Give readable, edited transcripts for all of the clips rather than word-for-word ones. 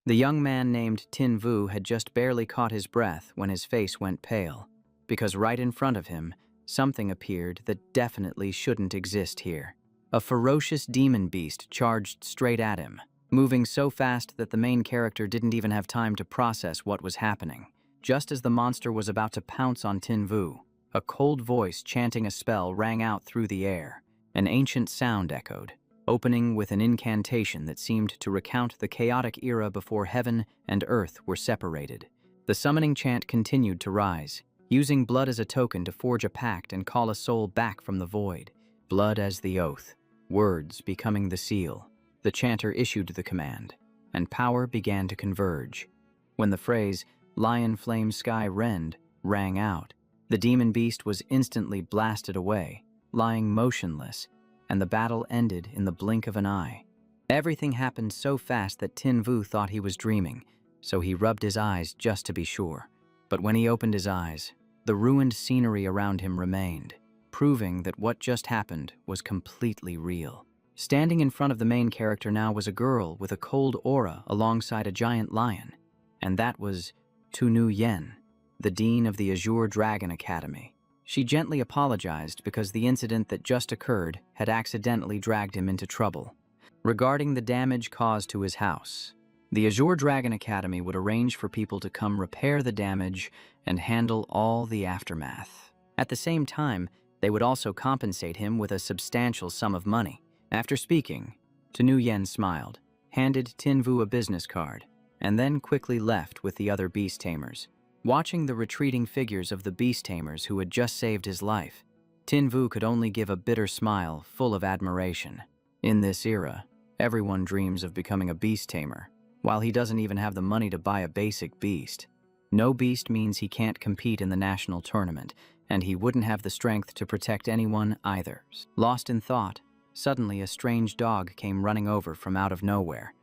The young man named Tin Vu had just barely caught his breath when his face went pale, because right in front of him, something appeared that definitely shouldn't exist here. A ferocious demon beast charged straight at him, moving so fast that the main character didn't even have time to process what was happening. Just as the monster was about to pounce on Tin Vu, a cold voice chanting a spell rang out through the air. An ancient sound echoed, opening with an incantation that seemed to recount the chaotic era before heaven and earth were separated. The summoning chant continued to rise, using blood as a token to forge a pact and call a soul back from the void. Blood as the oath, words becoming the seal. The chanter issued the command, and power began to converge. When the phrase, "Lion Flame Sky Rend," rang out, the demon beast was instantly blasted away, lying motionless, and the battle ended in the blink of an eye. Everything happened so fast that Tin Vu thought he was dreaming, so he rubbed his eyes just to be sure. But when he opened his eyes, the ruined scenery around him remained, proving that what just happened was completely real. Standing in front of the main character now was a girl with a cold aura alongside a giant lion, and that was Tunu Yen, the dean of the Azure Dragon Academy. She gently apologized because the incident that just occurred had accidentally dragged him into trouble. Regarding the damage caused to his house, the Azure Dragon Academy would arrange for people to come repair the damage and handle all the aftermath. At the same time, they would also compensate him with a substantial sum of money. After speaking, Tunu Yen smiled, handed Tin Vu a business card, and then quickly left with the other beast tamers. Watching the retreating figures of the beast tamers who had just saved his life, Tin Vu could only give a bitter smile full of admiration. In this era, everyone dreams of becoming a beast tamer, while he doesn't even have the money to buy a basic beast. No beast means he can't compete in the national tournament, and he wouldn't have the strength to protect anyone either. Lost in thought, suddenly a strange dog came running over from out of nowhere.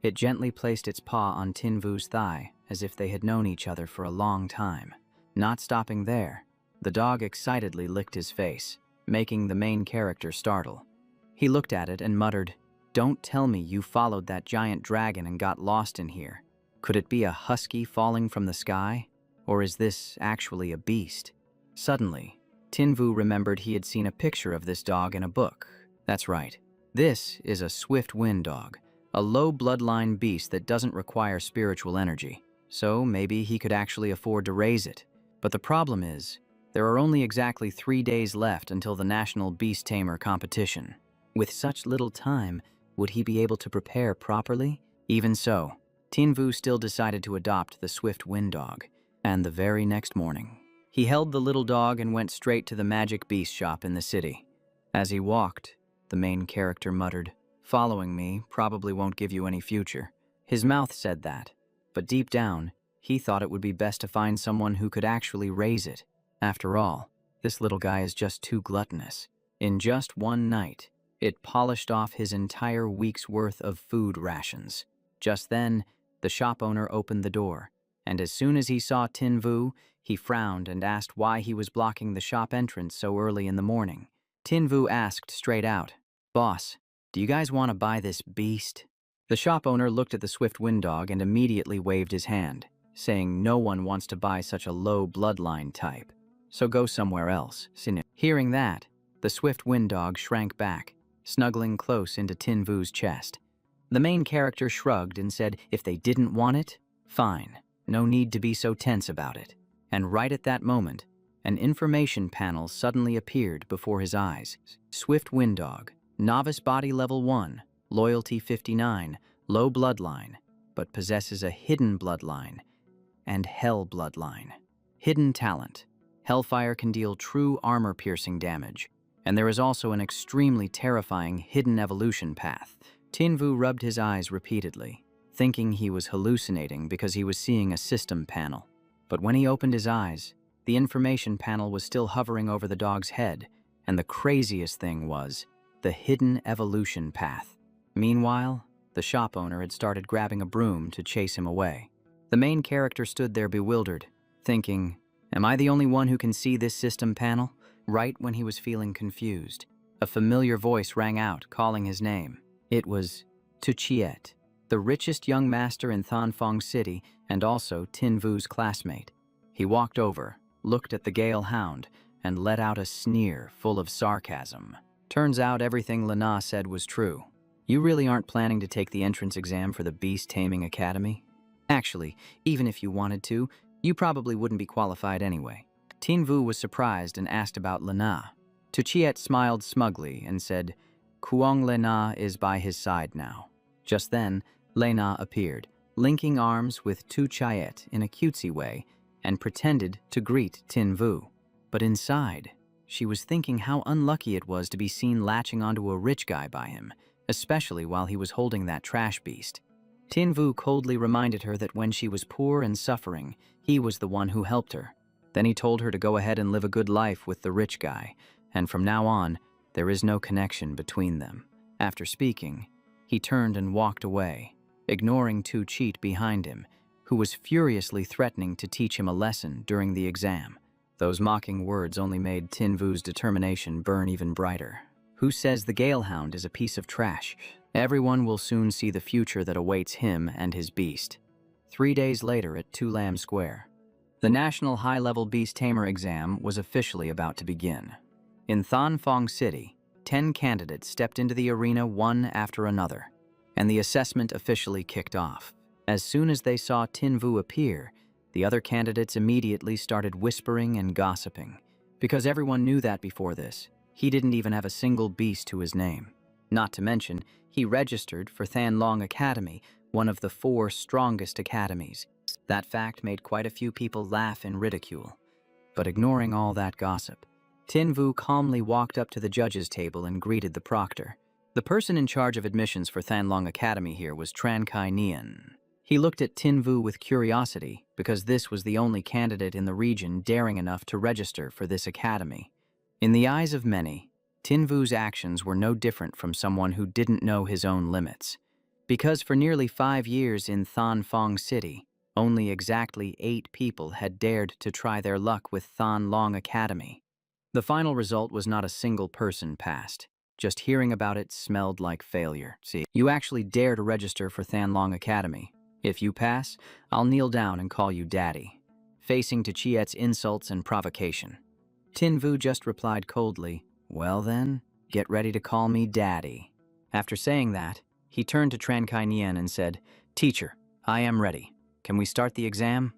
It gently placed its paw on Tin Vu's thigh, as if they had known each other for a long time. Not stopping there, the dog excitedly licked his face, making the main character startle. He looked at it and muttered, "Don't tell me you followed that giant dragon and got lost in here. Could it be a husky falling from the sky? Or is this actually a beast?" Suddenly, Tin Vu remembered he had seen a picture of this dog in a book. That's right. This is a swift wind dog, a low bloodline beast that doesn't require spiritual energy. So maybe he could actually afford to raise it. But the problem is, there are only exactly 3 days left until the National Beast Tamer competition. With such little time, would he be able to prepare properly? Even so, Tin Vu still decided to adopt the swift wind dog, and the very next morning, he held the little dog and went straight to the magic beast shop in the city. As he walked, the main character muttered, "Following me probably won't give you any future." His mouth said that, but deep down, he thought it would be best to find someone who could actually raise it. After all, this little guy is just too gluttonous. In just one night, it polished off his entire week's worth of food rations. Just then, the shop owner opened the door, and as soon as he saw Tin Vu, he frowned and asked why he was blocking the shop entrance so early in the morning. Tin Vu asked straight out, "Boss, do you guys want to buy this beast?" The shop owner looked at the swift wind dog and immediately waved his hand, saying no one wants to buy such a low bloodline type. So go somewhere else. Hearing that, the swift wind dog shrank back, snuggling close into Tin Vu's chest. The main character shrugged and said if they didn't want it, fine, no need to be so tense about it. And right at that moment, an information panel suddenly appeared before his eyes. Swift wind dog, novice body level 1, loyalty 59, low bloodline, but possesses a hidden bloodline and hell bloodline. Hidden talent. Hellfire can deal true armor-piercing damage, and there is also an extremely terrifying hidden evolution path. Tin Vu rubbed his eyes repeatedly, thinking he was hallucinating because he was seeing a system panel. But when he opened his eyes, the information panel was still hovering over the dog's head, and the craziest thing was the hidden evolution path. Meanwhile, the shop owner had started grabbing a broom to chase him away. The main character stood there bewildered, thinking, "Am I the only one who can see this system panel?" Right when he was feeling confused, a familiar voice rang out, calling his name. It was Tuchiet. the richest young master in Thonfong City and also Tin Vu's classmate. He walked over, looked at the Gale Hound, and let out a sneer full of sarcasm. Turns out everything Lena said was true. You really aren't planning to take the entrance exam for the Beast Taming Academy? Actually, even if you wanted to, you probably wouldn't be qualified anyway. Tin Vu was surprised and asked about Lena. Tuchiet smiled smugly and said, Kuong Lena is by his side now. Just then, Lena appeared, linking arms with Tuchiet in a cutesy way, and pretended to greet Tin Vu. But inside, she was thinking how unlucky it was to be seen latching onto a rich guy by him, especially while he was holding that trash beast. Tin Vu coldly reminded her that when she was poor and suffering, he was the one who helped her. Then he told her to go ahead and live a good life with the rich guy, and from now on, there is no connection between them. After speaking, he turned and walked away, ignoring Tu Cheat behind him, who was furiously threatening to teach him a lesson during the exam. Those mocking words only made Tin Vu's determination burn even brighter. Who says the Gale Hound is a piece of trash? Everyone will soon see the future that awaits him and his beast. 3 days later at Tulam Square, the National High-Level Beast Tamer exam was officially about to begin. In Thonfong City, 10 candidates stepped into the arena one after another, and the assessment officially kicked off. As soon as they saw Tin Vu appear, the other candidates immediately started whispering and gossiping, because everyone knew that before this, he didn't even have a single beast to his name. Not to mention, he registered for Thanlong Academy, one of the 4 strongest academies. That fact made quite a few people laugh and ridicule. But ignoring all that gossip, Tin Vu calmly walked up to the judges' table and greeted the proctor. The person in charge of admissions for Thanlong Academy here was Tran Kai Nian. He looked at Tin Vu with curiosity because this was the only candidate in the region daring enough to register for this academy. In the eyes of many, Tin Vu's actions were no different from someone who didn't know his own limits. Because for nearly 5 years in Thonfong City, only exactly 8 people had dared to try their luck with Thanlong Academy. The final result was not a single person passed. Just hearing about it smelled like failure. See, you actually dare to register for Thanlong Academy. If you pass, I'll kneel down and call you Daddy, facing Tuchiet's insults and provocation. Tin Vu just replied coldly, well then, get ready to call me Daddy. After saying that, he turned to Tran Kai Nian and said, Teacher, I am ready. Can we start the exam?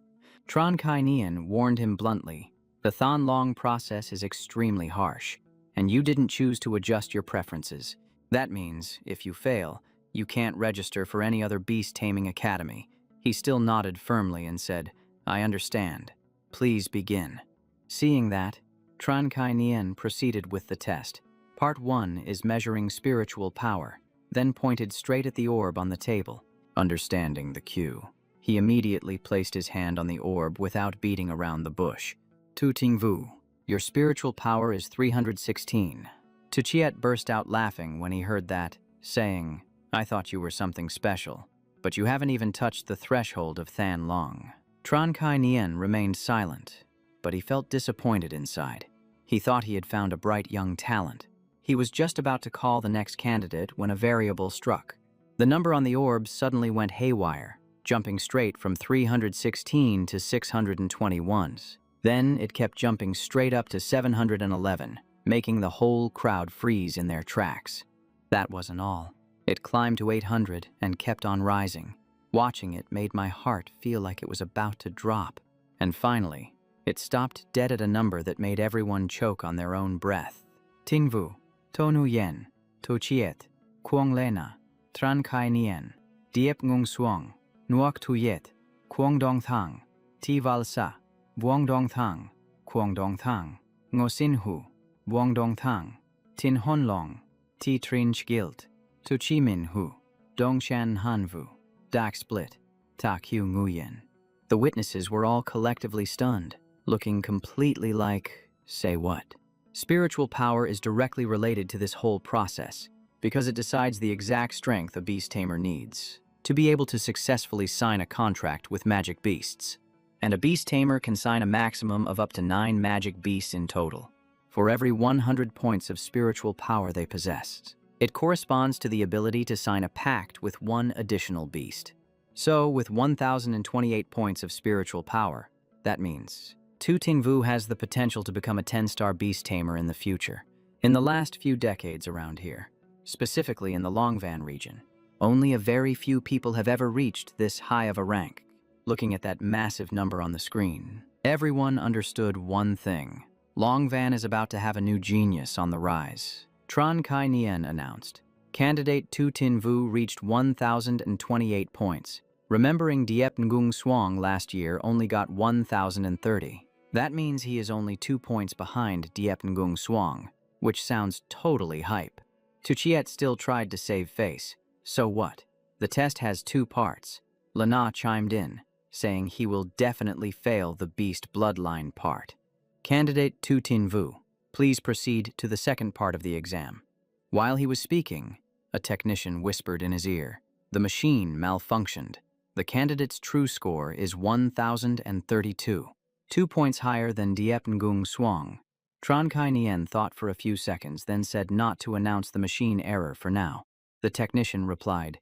Tran Kai Nian warned him bluntly, the Thanlong process is extremely harsh, and you didn't choose to adjust your preferences. That means, if you fail, you can't register for any other beast taming academy. He still nodded firmly and said, I understand. Please begin. Seeing that, Tran Kai Nian proceeded with the test. Part 1 is measuring spiritual power, then pointed straight at the orb on the table. Understanding the cue, he immediately placed his hand on the orb without beating around the bush. Tu Ting Vu, your spiritual power is 316. Tuchiet burst out laughing when he heard that, saying, I thought you were something special, but you haven't even touched the threshold of Thanlong. Tran Kai Nian remained silent, but he felt disappointed inside. He thought he had found a bright young talent. He was just about to call the next candidate when a variable struck. The number on the orb suddenly went haywire, jumping straight from 316 to 621. Then it kept jumping straight up to 711, making the whole crowd freeze in their tracks. That wasn't all. It climbed to 800 and kept on rising. Watching it made my heart feel like it was about to drop. And finally, it stopped dead at a number that made everyone choke on their own breath. Ting Vu, Tonu Yen, To Chiet, Kuang Lena, Tran Kai Nian, Diep Ngung Suang, Nuok Tuyet, Kuang Dong Thang, Ti Val Sa, Buong Dong Thang, Kuang Dong Thang, Ngo Sin Hu, Buong Dong Thang, Tin Hon Long, Ti Trin Gilt, Tu Chi Min Hu, Dong Shan Han Vu, Dak Split, Ta Q Nguyen. The witnesses were all collectively stunned, looking completely like, say what? Spiritual power is directly related to this whole process, because it decides the exact strength a beast tamer needs to be able to successfully sign a contract with magic beasts. And a beast tamer can sign a maximum of up to 9 magic beasts in total, for every 100 points of spiritual power they possess. It corresponds to the ability to sign a pact with one additional beast. So, with 1,028 points of spiritual power, that means Tu Tingvu has the potential to become a 10-star beast tamer in the future. In the last few decades around here, specifically in the Longvan region, only a very few people have ever reached this high of a rank. Looking at that massive number on the screen, everyone understood one thing. Longvan is about to have a new genius on the rise. Tran Kai Nien announced. Candidate Tu Tin Vu reached 1,028 points. Remembering Diep Ngung Swang last year only got 1,030. That means he is only 2 points behind Diep Ngung Swang, which sounds totally hype. Tuchiet still tried to save face. So what? The test has 2 parts. Lana chimed in, saying he will definitely fail the beast bloodline part. Candidate Tu Tin Vu, please proceed to the second part of the exam. While he was speaking, a technician whispered in his ear. The machine malfunctioned. The candidate's true score is 1,032, 2 points higher than Diep Ngung Swang. Tran Kai Nien thought for a few seconds, then said not to announce the machine error for now. The technician replied,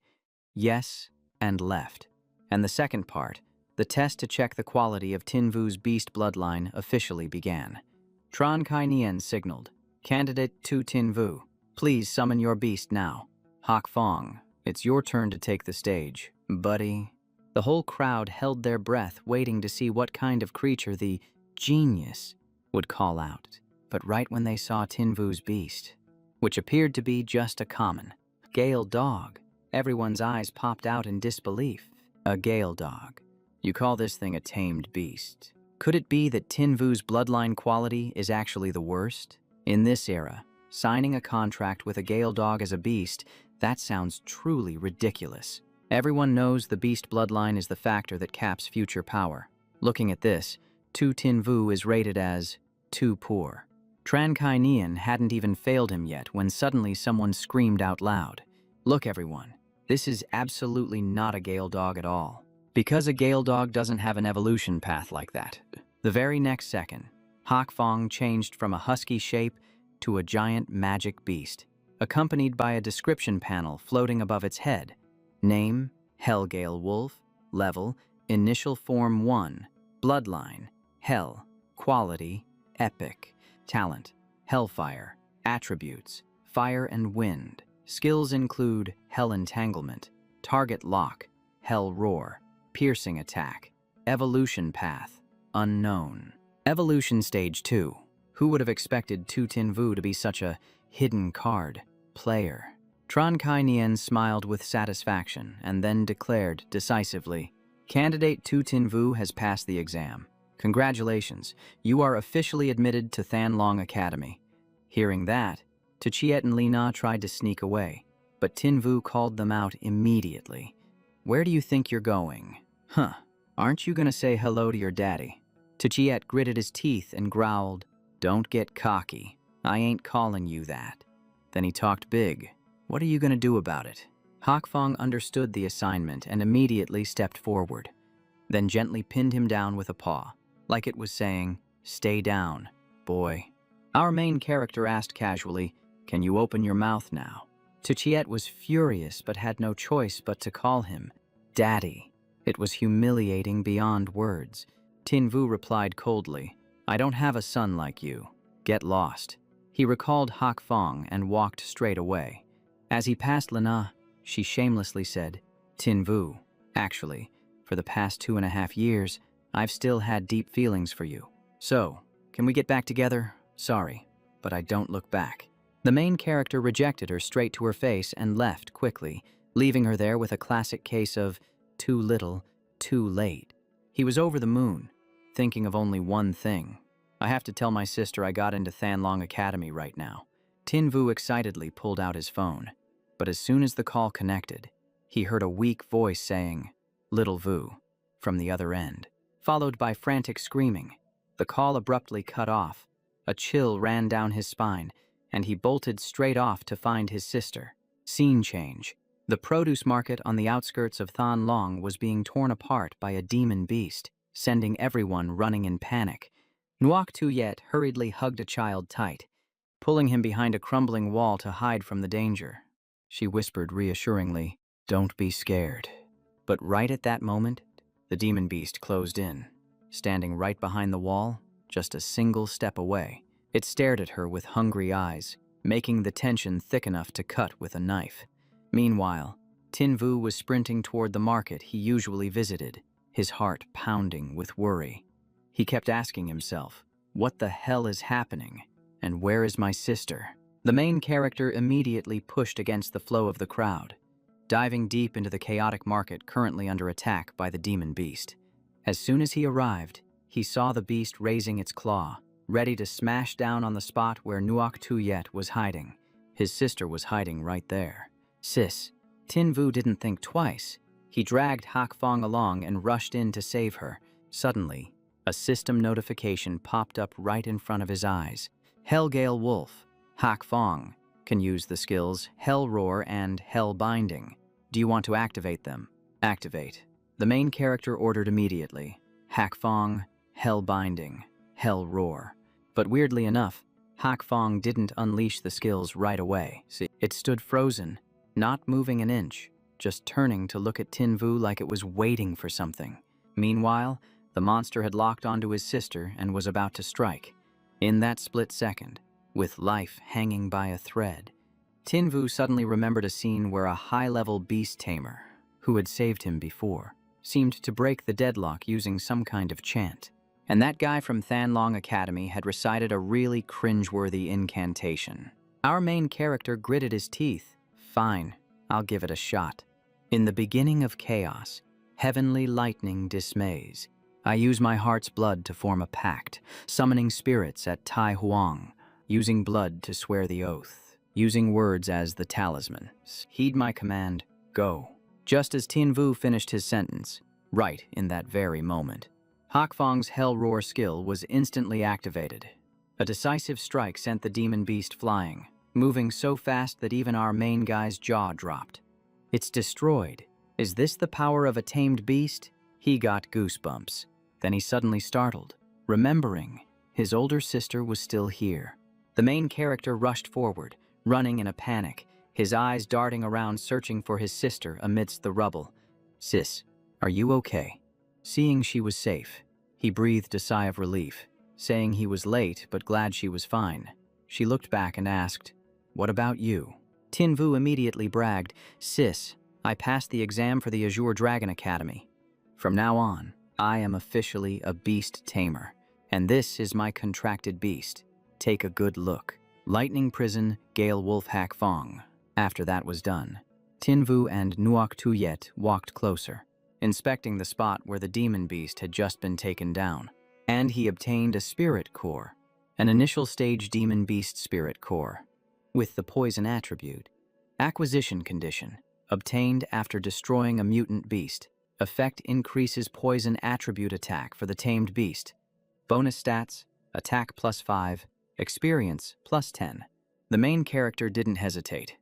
yes, and left. And the second part, the test to check the quality of Tinvu's beast bloodline, officially began. Tran Kai Nien signaled, Candidate Tu Tinvu, please summon your beast now. Hak Fong, it's your turn to take the stage, buddy. The whole crowd held their breath, waiting to see what kind of creature the genius would call out. But right when they saw Tinvu's beast, which appeared to be just a common Gale dog, everyone's eyes popped out in disbelief. A Gale dog. You call this thing a tamed beast. Could it be that Tinvu's bloodline quality is actually the worst? In this era, signing a contract with a Gale dog as a beast, that sounds truly ridiculous. Everyone knows the beast bloodline is the factor that caps future power. Looking at this, Tu Tinvu is rated as too poor. Tran Kai Nien hadn't even failed him yet when suddenly someone screamed out loud. Look everyone, this is absolutely not a Gale dog at all. Because a Gale dog doesn't have an evolution path like that. The very next second, Hak Fong changed from a husky shape to a giant magic beast, accompanied by a description panel floating above its head. Name, Hellgale Wolf. Level, Initial Form 1. Bloodline, Hell. Quality, Epic. Talent, Hellfire. Attributes, Fire and Wind. Skills include Hell Entanglement, Target Lock, Hell Roar, Piercing Attack. Evolution Path, Unknown. Evolution Stage 2. Who would have expected Tu Tinvu to be such a hidden card player? Tran Kai Nien smiled with satisfaction and then declared decisively, Candidate Tu Tinvu has passed the exam. Congratulations, you are officially admitted to Thanlong Academy. Hearing that, Tuchiet and Lina tried to sneak away, but Tinvu called them out immediately. Where do you think you're going? Huh, aren't you gonna say hello to your daddy? Tuchiet gritted his teeth and growled, Don't get cocky. I ain't calling you that. Then he talked big. What are you gonna do about it? Hak Fong understood the assignment and immediately stepped forward, then gently pinned him down with a paw, like it was saying, Stay down, boy. Our main character asked casually, Can you open your mouth now? Tuchiet was furious but had no choice but to call him Daddy. It was humiliating beyond words. Tinvu replied coldly, I don't have a son like you. Get lost. He recalled Hak Fong and walked straight away. As he passed Lina, she shamelessly said, Tinvu, actually, for the past 2.5 years, I've still had deep feelings for you. So, can we get back together? Sorry, but I don't look back. The main character rejected her straight to her face and left quickly, leaving her there with a classic case of too little, too late. He was over the moon, thinking of only one thing. I have to tell my sister I got into Thanlong Academy right now. Tinvu excitedly pulled out his phone, but as soon as the call connected, he heard a weak voice saying, Little Vu, from the other end, followed by frantic screaming. The call abruptly cut off. A chill ran down his spine, and he bolted straight off to find his sister. Scene change. The produce market on the outskirts of Than Long was being torn apart by a demon beast, sending everyone running in panic. Nuoc Tuyet hurriedly hugged a child tight, pulling him behind a crumbling wall to hide from the danger. she whispered reassuringly. "Don't be scared." But right at that moment, the demon beast closed in, standing right behind the wall, just a single step away. It stared at her with hungry eyes, making the tension thick enough to cut with a knife. Meanwhile, Tin Vu was sprinting toward the market he usually visited, his heart pounding with worry. He kept asking himself, "What the hell is happening? And where is my sister?" The main character immediately pushed against the flow of the crowd, diving deep into the chaotic market currently under attack by the demon beast. As soon as he arrived, he saw the beast raising its claw, ready to smash down on the spot where Nuoc Tuyet was hiding. His sister was hiding right there. "Sis." Tin Vu didn't think twice. He dragged Hak Fong along and rushed in to save her. Suddenly, a system notification popped up right in front of his eyes. Hellgale Wolf. Hak Fong can use the skills Hell Roar and Hell Binding. Do you want to activate them? Activate. The main character ordered immediately. Hak Fong, Hell Binding, Hell Roar. But weirdly enough, Hak Fong didn't unleash the skills right away. See, it stood frozen, not moving an inch, just turning to look at Tin Vu like it was waiting for something. Meanwhile, the monster had locked onto his sister and was about to strike. In that split second, with life hanging by a thread, Tin Vu suddenly remembered a scene where a high-level beast tamer, who had saved him before, seemed to break the deadlock using some kind of chant. And that guy from Thanlong Academy had recited a really cringeworthy incantation. Our main character gritted his teeth. "Fine, I'll give it a shot. In the beginning of chaos, heavenly lightning dismays. I use my heart's blood to form a pact, summoning spirits at Tai Huang, using blood to swear the oath, using words as the talisman. Heed my command, go." Just as Tin Vu finished his sentence, right in that very moment, Hak Fong's Hell Roar skill was instantly activated. A decisive strike sent the demon beast flying, moving so fast that even our main guy's jaw dropped. "It's destroyed. Is this the power of a tamed beast?" He got goosebumps. Then he suddenly startled, remembering his older sister was still here. The main character rushed forward, running in a panic, his eyes darting around searching for his sister amidst the rubble. "Sis, are you okay?" Seeing she was safe, he breathed a sigh of relief, saying he was late but glad she was fine. She looked back and asked, "What about you?" Tin Vu immediately bragged, "Sis, I passed the exam for the Azure Dragon Academy. From now on, I am officially a beast tamer, and this is my contracted beast. Take a good look." Lightning Prison, Gale Wolf Hak Fong. After that was done, Tin Vu and Nuoc Tuyet walked closer, inspecting the spot where the demon beast had just been taken down. And he obtained a spirit core, an initial stage demon beast spirit core, with the poison attribute. Acquisition condition, obtained after destroying a mutant beast. Effect increases poison attribute attack for the tamed beast. Bonus stats, attack +5, experience +10. The main character didn't hesitate,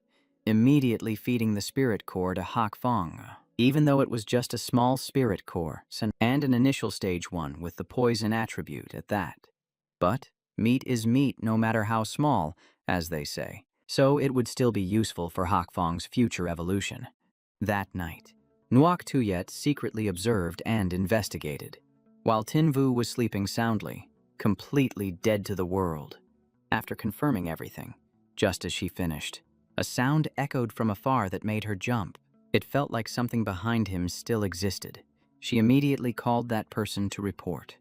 immediately feeding the spirit core to Hak Fong, even though it was just a small spirit core, and an initial stage one with the poison attribute at that. But meat is meat no matter how small, as they say, so it would still be useful for Hak Fong's future evolution. That night, Nuoc Tuyet secretly observed and investigated, while Tin Vu was sleeping soundly, completely dead to the world. After confirming everything, just as she finished, a sound echoed from afar that made her jump. It felt like something behind him still existed. She immediately called that person to report.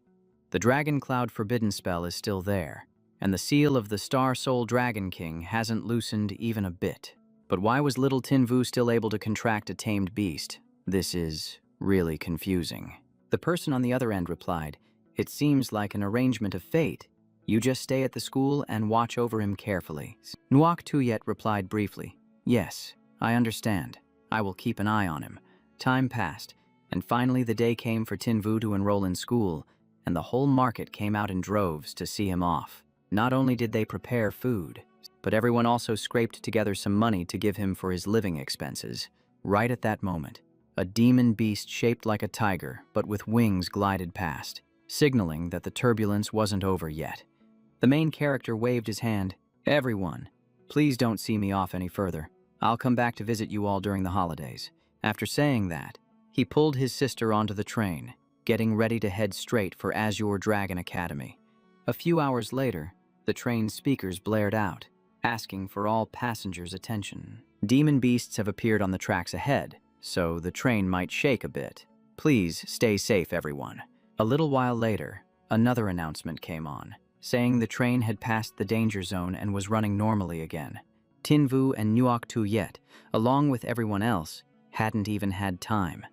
The Dragon Cloud Forbidden spell is still there, and the seal of the Star Soul Dragon King hasn't loosened even a bit. But why was little Tin Vu still able to contract a tamed beast? This is really confusing. The person on the other end replied, "It seems like an arrangement of fate. You just stay at the school and watch over him carefully." Nuoc Tuyet replied briefly, "Yes, I understand. I will keep an eye on him." Time passed, and finally the day came for Tin Vu to enroll in school, and the whole market came out in droves to see him off. Not only did they prepare food, but everyone also scraped together some money to give him for his living expenses. Right at that moment, a demon beast shaped like a tiger but with wings glided past, signaling that the turbulence wasn't over yet. The main character waved his hand. "Everyone, please don't see me off any further. I'll come back to visit you all during the holidays. After saying that, he pulled his sister onto the train, getting ready to head straight for Azure Dragon Academy. A few hours later, the train's speakers blared out, asking for all passengers' attention. Demon beasts have appeared on the tracks ahead, so the train might shake a bit. Please stay safe, everyone. A little while later, another announcement came on, saying the train had passed the danger zone and was running normally again. Tinvu and Nuok Tuyet, along with everyone else, hadn't even had time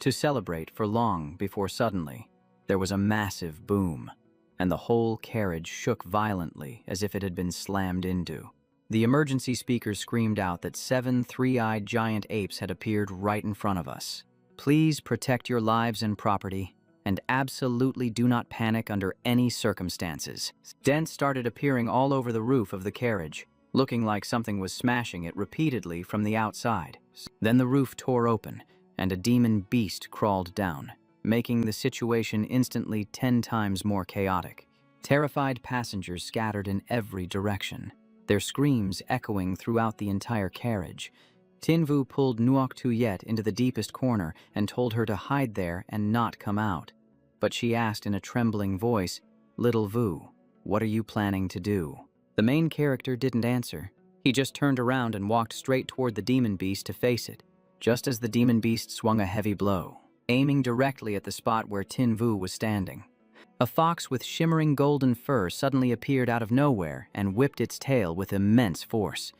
to celebrate for long before suddenly there was a massive boom, and the whole carriage shook violently as if it had been slammed into. The emergency speakers screamed out that 7 three-eyed giant apes had appeared right in front of us. Please protect your lives and property, and absolutely do not panic under any circumstances. Dents started appearing all over the roof of the carriage, looking like something was smashing it repeatedly from the outside. Then the roof tore open, and a demon beast crawled down, making the situation instantly 10 times more chaotic. Terrified passengers scattered in every direction, their screams echoing throughout the entire carriage. Tinvu pulled Nuok Tuyet into the deepest corner and told her to hide there and not come out. But she asked in a trembling voice, "Little Vu, what are you planning to do?" The main character didn't answer. He just turned around and walked straight toward the demon beast to face it, just as the demon beast swung a heavy blow, aiming directly at the spot where Tinvu was standing. A fox with shimmering golden fur suddenly appeared out of nowhere and whipped its tail with immense force.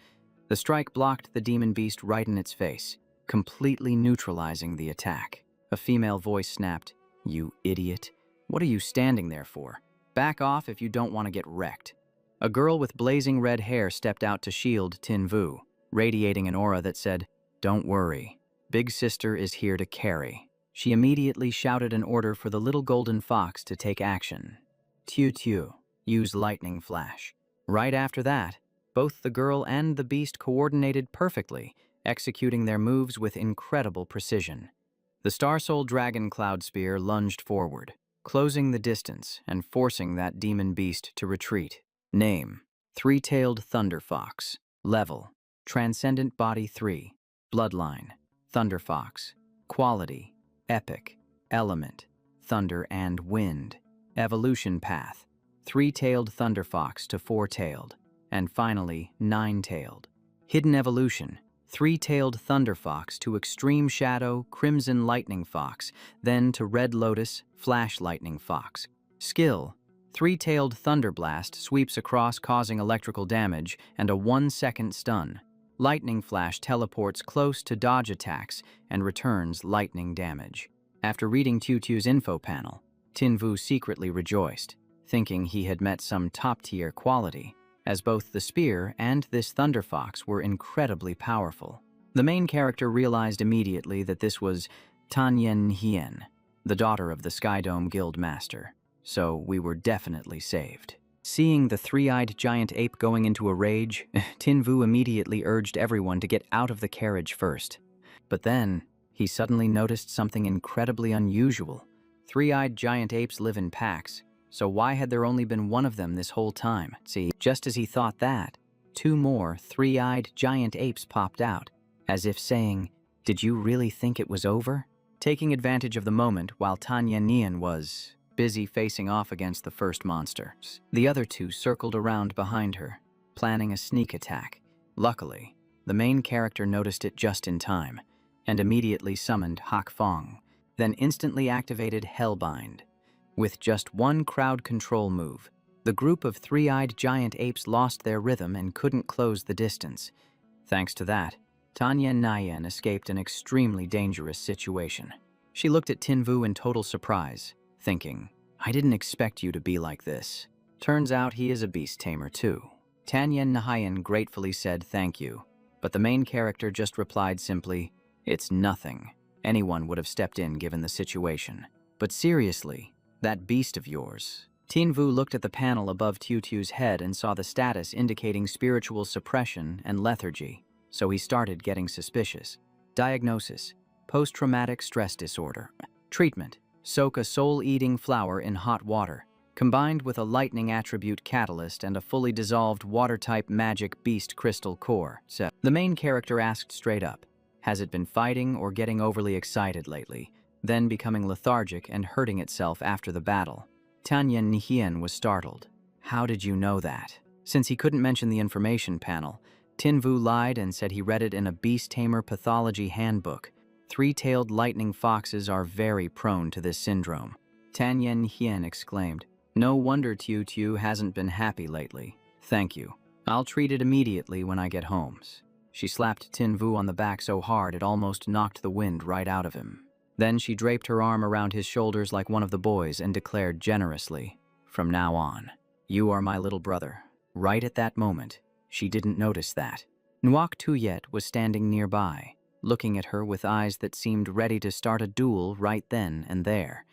The strike blocked the demon beast right in its face, completely neutralizing the attack. A female voice snapped, "You idiot. What are you standing there for? Back off if you don't want to get wrecked." A girl with blazing red hair stepped out to shield Tinvu, radiating an aura that said, "Don't worry. Big Sister is here to carry." She immediately shouted an order for the little golden fox to take action. "Tiu, use lightning flash." Right after that, both the girl and the beast coordinated perfectly, executing their moves with incredible precision. The Star Soul Dragon Cloud Spear lunged forward, closing the distance and forcing that demon beast to retreat. Name: Three-Tailed Thunder Fox. Level: Transcendent Body 3. Bloodline: Thunder Fox. Quality: Epic. Element: Thunder and Wind. Evolution path: Three-Tailed Thunder Fox to Four-Tailed, and finally Nine-Tailed. Hidden evolution: Three-Tailed Thunder Fox to Extreme Shadow, Crimson Lightning Fox, then to Red Lotus, Flash Lightning Fox. Skill: Three-Tailed Thunder Blast sweeps across causing electrical damage and a 1-second stun. Lightning Flash teleports close to dodge attacks and returns lightning damage. After reading Tutu's info panel, Tinvu secretly rejoiced, thinking he had met some top-tier quality, as both the spear and this Thunder Fox were incredibly powerful. The main character realized immediately that this was Tanyen Hien, the daughter of the Skydome Guild Master, so we were definitely saved. Seeing the three-eyed giant ape going into a rage, Tinvu immediately urged everyone to get out of the carriage first. But then, he suddenly noticed something incredibly unusual. Three-eyed giant apes live in packs, so why had there only been one of them this whole time? See, just as he thought that, 2 more three-eyed giant apes popped out, as if saying, "Did you really think it was over?" Taking advantage of the moment while Tanya Nian was busy facing off against the first monster, the other 2 circled around behind her, planning a sneak attack. Luckily, the main character noticed it just in time, and immediately summoned Hak Fong, then instantly activated Hellbind. With just one crowd control move, the group of three-eyed giant apes lost their rhythm and couldn't close the distance. Thanks to that, Tanya Nayan escaped an extremely dangerous situation. She looked at Tinvu in total surprise, thinking, "I didn't expect you to be like this." Turns out he is a beast tamer too. Tanyen Nahayan gratefully said thank you, but the main character just replied simply, "It's nothing. Anyone would have stepped in given the situation. But seriously, that beast of yours." Tinvu looked at the panel above Tutu's head and saw the status indicating spiritual suppression and lethargy, so he started getting suspicious. Diagnosis: post-traumatic stress disorder. Treatment: soak a soul-eating flower in hot water. combined with a lightning attribute catalyst and a fully dissolved water-type magic beast crystal core. So, the main character asked straight up, has it been fighting or getting overly excited lately, then becoming lethargic and hurting itself after the battle? Tanyan Nihien was startled. How did you know that? Since he couldn't mention the information panel, Tinvu lied and said he read it in a beast tamer pathology handbook. Three-tailed lightning foxes are very prone to this syndrome. Tanyan Hien exclaimed, no wonder Tiu Tiu hasn't been happy lately. Thank you. I'll treat it immediately when I get home. She slapped Tinvu on the back so hard it almost knocked the wind right out of him. Then she draped her arm around his shoulders like one of the boys and declared generously, from now on, you are my little brother. Right at that moment, she didn't notice that. Nuoc Tuyet was standing nearby, looking at her with eyes that seemed ready to start a duel right then and there.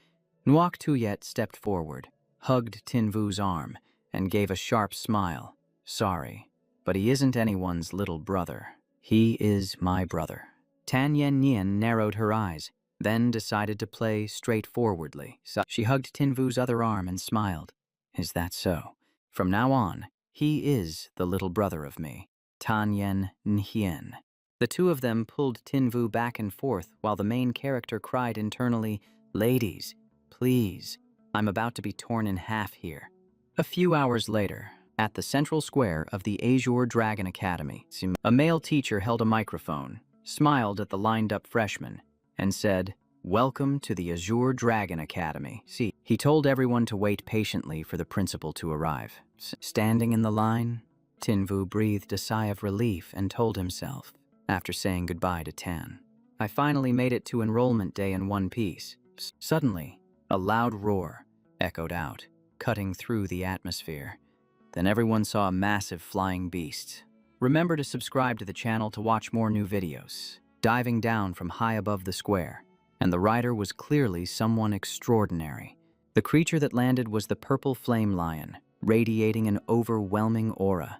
Nuoc Tuyet stepped forward, hugged Tinvu's arm, and gave a sharp smile. Sorry, but he isn't anyone's little brother. He is my brother. Tan Yen Nian narrowed her eyes, then decided to play straightforwardly. So she hugged Tinvu's other arm and smiled. Is that so? From now on, he is the little brother of me. Tan Yen Nhien. The two of them pulled Tinvu back and forth while the main character cried internally, ladies, please, I'm about to be torn in half here. A few hours later, at the central square of the Azure Dragon Academy, a male teacher held a microphone, smiled at the lined-up freshmen, and said, welcome to the Azure Dragon Academy. He told everyone to wait patiently for the principal to arrive. Standing in the line, Tinvu breathed a sigh of relief and told himself, after saying goodbye to Tan, I finally made it to enrollment day in one piece. Suddenly, a loud roar echoed out, cutting through the atmosphere. Then everyone saw a massive flying beast. Remember to subscribe to the channel to watch more new videos. Diving down from high above the square, and the rider was clearly someone extraordinary. The creature that landed was the purple flame lion, radiating an overwhelming aura.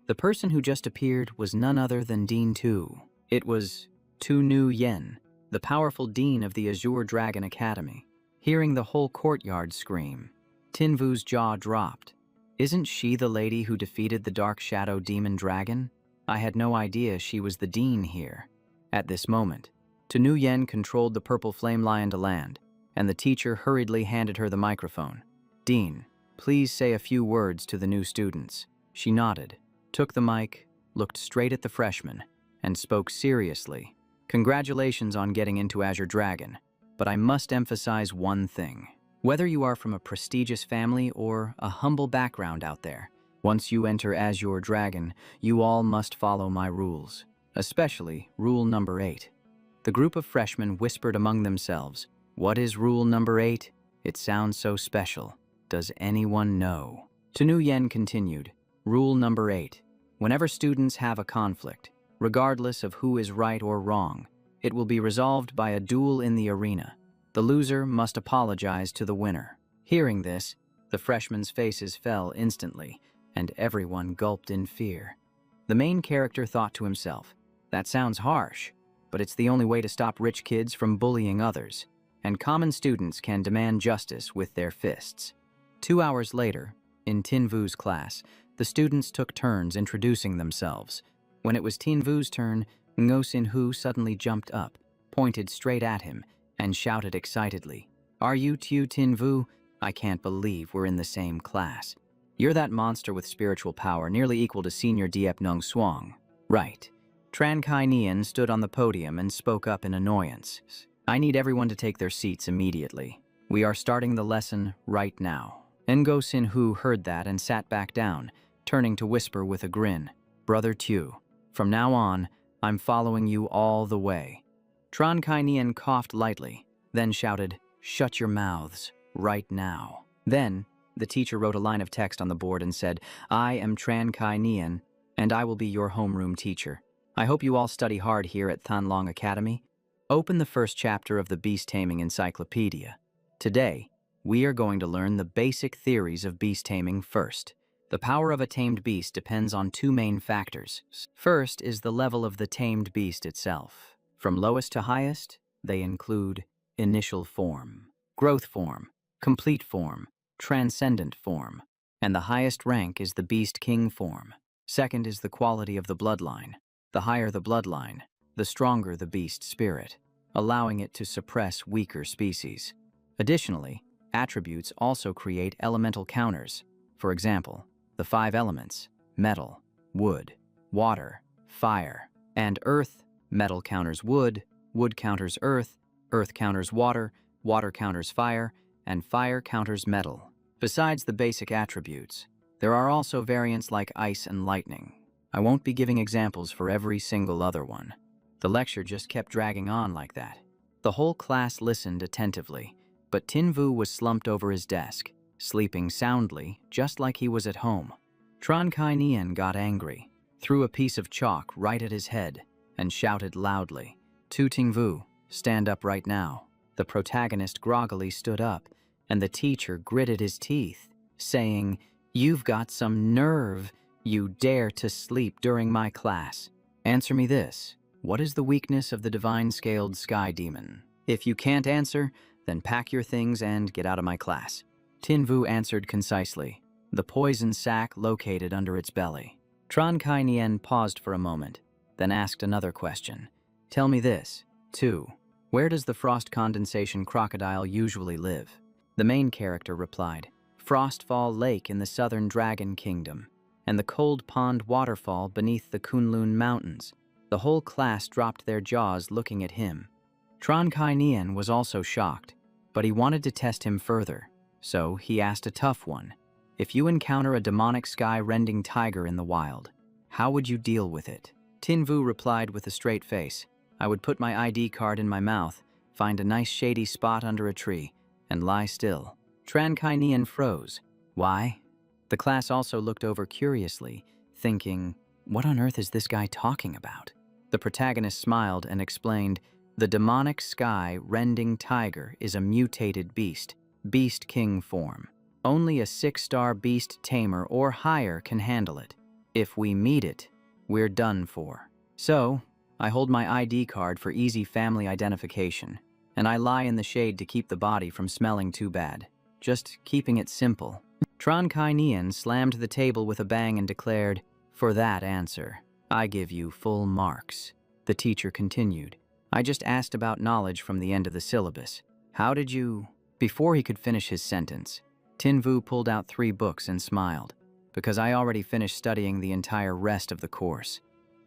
The person who just appeared was none other than Dean Tu. It was Tu Nu Yen, the powerful dean of the Azure Dragon Academy. Hearing the whole courtyard scream, Tinvu's jaw dropped. Isn't she the lady who defeated the Dark Shadow Demon Dragon? I had no idea she was the dean here. At this moment, Tu Nu Yen controlled the purple flame lion to land, and the teacher hurriedly handed her the microphone. Dean, please say a few words to the new students. She nodded, took the mic, looked straight at the freshmen, and spoke seriously. Congratulations on getting into Azure Dragon, but I must emphasize one thing. Whether you are from a prestigious family or a humble background out there, once you enter Azure Dragon, you all must follow my rules, especially rule number 8. The group of freshmen whispered among themselves, what is rule number 8? It sounds so special. Does anyone know? Tu Yen continued, rule number 8. Whenever students have a conflict, regardless of who is right or wrong, it will be resolved by a duel in the arena. The loser must apologize to the winner. Hearing this, the freshmen's faces fell instantly, and everyone gulped in fear. The main character thought to himself, that sounds harsh, but it's the only way to stop rich kids from bullying others, and common students can demand justice with their fists. 2 hours later, in Tinvu's class, the students took turns introducing themselves. When it was Tinvu's turn, Ngo Sin-hu suddenly jumped up, pointed straight at him, and shouted excitedly, are you Tiu Tinvu? I can't believe we're in the same class. You're that monster with spiritual power nearly equal to Senior Diep Nung Swang. Right. Tran Kai Nian stood on the podium and spoke up in annoyance. I need everyone to take their seats immediately. We are starting the lesson right now. Ngo Sin-hu heard that and sat back down, turning to whisper with a grin, Brother Tu, from now on, I'm following you all the way. Tran Kai Nian coughed lightly, then shouted, shut your mouths, right now. Then, the teacher wrote a line of text on the board and said, I am Tran Kai Nian, and I will be your homeroom teacher. I hope you all study hard here at Thanlong Academy. Open the first chapter of the Beast Taming Encyclopedia. Today, we are going to learn the basic theories of beast taming first. The power of a tamed beast depends on two main factors. First is the level of the tamed beast itself. From lowest to highest, they include initial form, growth form, complete form, transcendent form, and the highest rank is the beast king form. Second is the quality of the bloodline. The higher the bloodline, the stronger the beast spirit, allowing it to suppress weaker species. Additionally, attributes also create elemental counters. For example, the 5 elements: metal, wood, water, fire, and earth. Metal counters wood, wood counters earth counters water, water counters fire, and fire counters metal. Besides the basic attributes, there are also variants like ice and lightning. I won't be giving examples for every single other one. The lecture just kept dragging on like that. The whole class listened attentively, but Tinvu was slumped over his desk, sleeping soundly, just like he was at home. Tran Kai Nian got angry, threw a piece of chalk right at his head, and shouted loudly, "Tu Tingvu, stand up right now." The protagonist groggily stood up, and the teacher gritted his teeth, saying, "You've got some nerve. You dare to sleep during my class. Answer me this. What is the weakness of the divine-scaled sky demon? If you can't answer, then pack your things and get out of my class." Tinvu answered concisely, "The poison sac located under its belly." Tran Kai Nian paused for a moment, then asked another question. "Tell me this, too. Where does the frost condensation crocodile usually live?" The main character replied, "Frostfall Lake in the southern Dragon Kingdom, and the Cold Pond waterfall beneath the Kunlun Mountains." The whole class dropped their jaws looking at him. Tran Kai Nian was also shocked, but he wanted to test him further, so he asked a tough one. "If you encounter a demonic sky-rending tiger in the wild, how would you deal with it?" Tinvu replied with a straight face, "I would put my ID card in my mouth, find a nice shady spot under a tree, and lie still." Tran Kai Nian froze. Why? The class also looked over curiously, thinking, what on earth is this guy talking about? The protagonist smiled and explained, "The demonic sky-rending tiger is a mutated beast, beast king form. Only a 6-star beast tamer or higher can handle it. If we meet it, we're done for. So, I hold my ID card for easy family identification, and I lie in the shade to keep the body from smelling too bad. Just keeping it simple." Tran Kai Nian slammed the table with a bang and declared, "For that answer, I give you full marks." The teacher continued, "I just asked about knowledge from the end of the syllabus. How did you—" Before he could finish his sentence, Tinvu pulled out 3 books and smiled, "Because I already finished studying the entire rest of the course."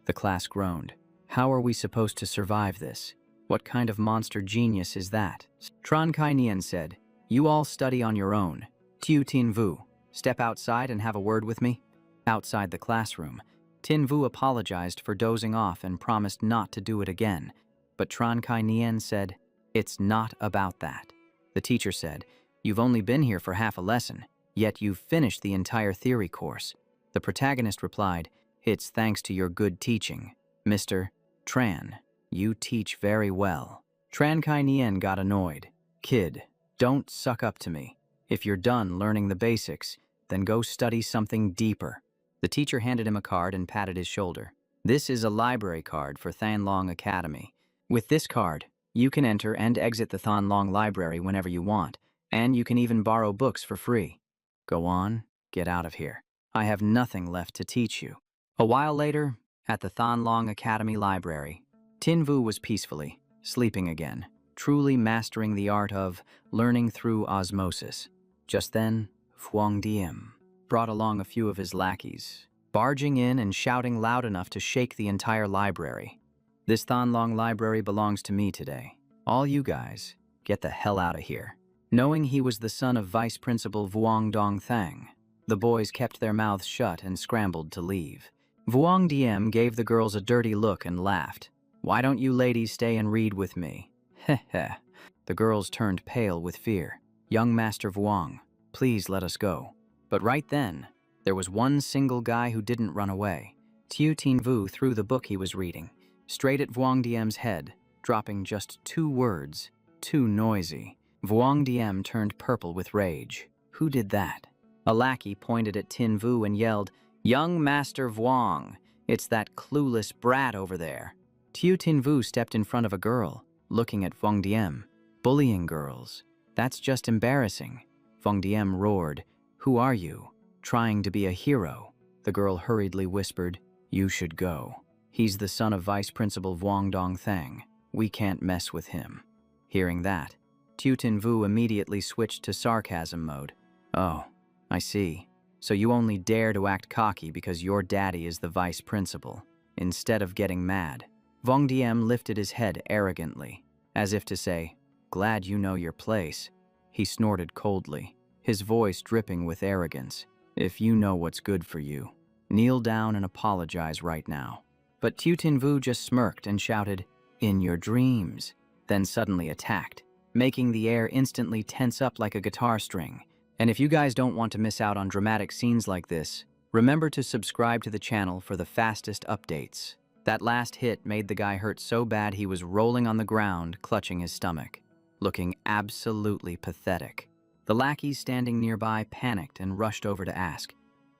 The class groaned. "How are we supposed to survive this? What kind of monster genius is that?" Tran Kai Nian said, "You all study on your own. Tiu Tinvu, step outside and have a word with me." Outside the classroom, Tinvu apologized for dozing off and promised not to do it again. But Tran Kai Nian said, "It's not about that." The teacher said, "You've only been here for half a lesson, yet you've finished the entire theory course." The protagonist replied, "It's thanks to your good teaching. Mr. Tran, you teach very well." Tran Kai Nian got annoyed. "Kid, don't suck up to me. If you're done learning the basics, then go study something deeper." The teacher handed him a card and patted his shoulder. "This is a library card for Thanlong Academy. With this card, you can enter and exit the Thanlong Library whenever you want, and you can even borrow books for free. Go on, get out of here. I have nothing left to teach you." A while later, at the Thanlong Academy Library, Tinvu was peacefully sleeping again, truly mastering the art of learning through osmosis. Just then, Huang Diem brought along a few of his lackeys, barging in and shouting loud enough to shake the entire library. "This Thanlong Library belongs to me today. All you guys, get the hell out of here." Knowing he was the son of Vice Principal Vuong Dong Thang, the boys kept their mouths shut and scrambled to leave. Vuong Diem gave the girls a dirty look and laughed. "Why don't you ladies stay and read with me?" Heh heh. The girls turned pale with fear. "Young Master Vuong, please let us go." But right then, there was one single guy who didn't run away. Tiu Tinvu threw the book he was reading straight at Vuong Diem's head, dropping just 2 words, "Too noisy." Vuong Diem turned purple with rage. Who did that? A lackey pointed at Tinvu and yelled, "Young Master Vuong, it's that clueless brat over there." Tiu Tinvu stepped in front of a girl, looking at Vuong Diem. "Bullying girls. That's just embarrassing." Vong Diem roared. "Who are you? Trying to be a hero?" The girl hurriedly whispered, "You should go. He's the son of Vice Principal Vuong Dong Thang. We can't mess with him." Hearing that, Tu Tin Vu immediately switched to sarcasm mode. "Oh, I see. So you only dare to act cocky because your daddy is the vice principal." Instead of getting mad, Vong Diem lifted his head arrogantly, as if to say, "Glad you know your place." He snorted coldly, his voice dripping with arrogance. "If you know what's good for you, kneel down and apologize right now." But Tu Tin Vu just smirked and shouted, "In your dreams," then suddenly attacked, making the air instantly tense up like a guitar string. And if you guys don't want to miss out on dramatic scenes like this, remember to subscribe to the channel for the fastest updates. That last hit made the guy hurt so bad he was rolling on the ground, clutching his stomach, looking absolutely pathetic. The lackeys standing nearby panicked and rushed over to ask,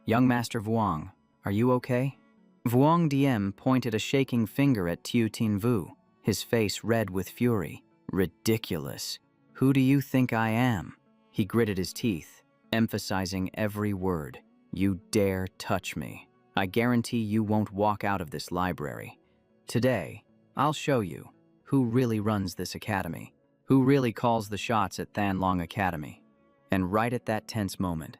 "Young Master Vuong, are you okay?" Vuong Diem pointed a shaking finger at Tu Tin Vu, his face red with fury. "Ridiculous. Who do you think I am?" He gritted his teeth, emphasizing every word. "You dare touch me. I guarantee you won't walk out of this library. Today, I'll show you who really runs this academy, who really calls the shots at Than Long Academy." And right at that tense moment,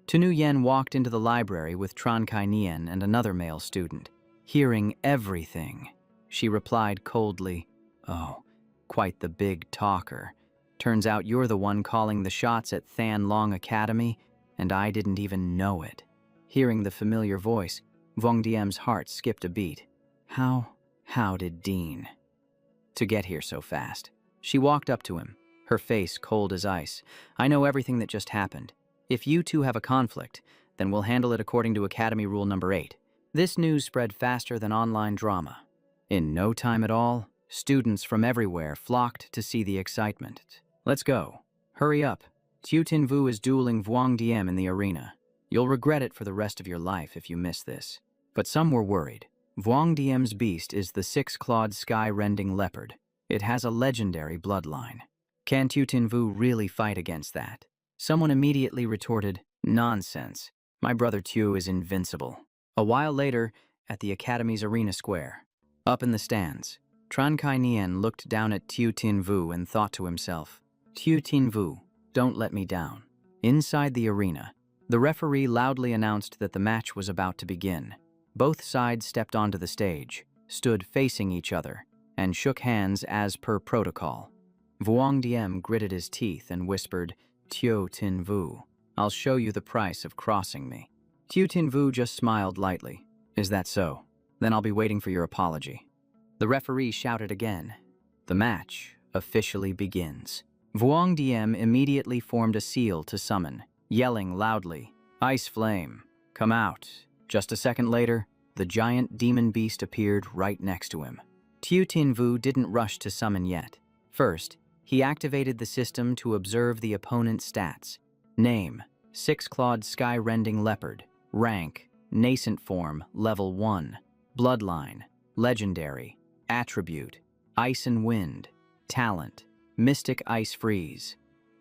Tunu Yen walked into the library with Tran Kai Nien and another male student. Hearing everything, she replied coldly, "Oh, quite the big talker. Turns out you're the one calling the shots at Than Long Academy, and I didn't even know it." Hearing the familiar voice, Vong Diem's heart skipped a beat. How did Dean to get here so fast? She walked up to him, her face cold as ice. "I know everything that just happened. If you two have a conflict, then we'll handle it according to Academy Rule number 8. This news spread faster than online drama. In no time at all, students from everywhere flocked to see the excitement. "Let's go. Hurry up. Tu Tin Vu is dueling Vuong Diem in the arena. You'll regret it for the rest of your life if you miss this." But some were worried. Vuong Diem's beast is the 6-clawed sky-rending leopard. It has a legendary bloodline. Can Tu Tin Vu really fight against that? Someone immediately retorted, "Nonsense. My brother Tu is invincible." A while later, at the Academy's arena square, up in the stands, Tran Kai Nien looked down at Tu Tin Vu and thought to himself, "Tu Tin Vu, don't let me down." Inside the arena, the referee loudly announced that the match was about to begin. Both sides stepped onto the stage, stood facing each other, and shook hands as per protocol. Vuong Diem gritted his teeth and whispered, "Tu Tin Vu, I'll show you the price of crossing me." Tu Tin Vu just smiled lightly. "Is that so? Then I'll be waiting for your apology." The referee shouted again. The match officially begins. Vuong Diem immediately formed a seal to summon, yelling loudly, "Ice Flame, come out." Just a second later, the giant demon beast appeared right next to him. Tu Tin Vu didn't rush to summon yet. First, he activated the system to observe the opponent's stats. Name, 6-clawed sky-rending leopard. Rank, nascent form, level 1. Bloodline, legendary. Attribute, ice and wind. Talent, mystic ice freeze.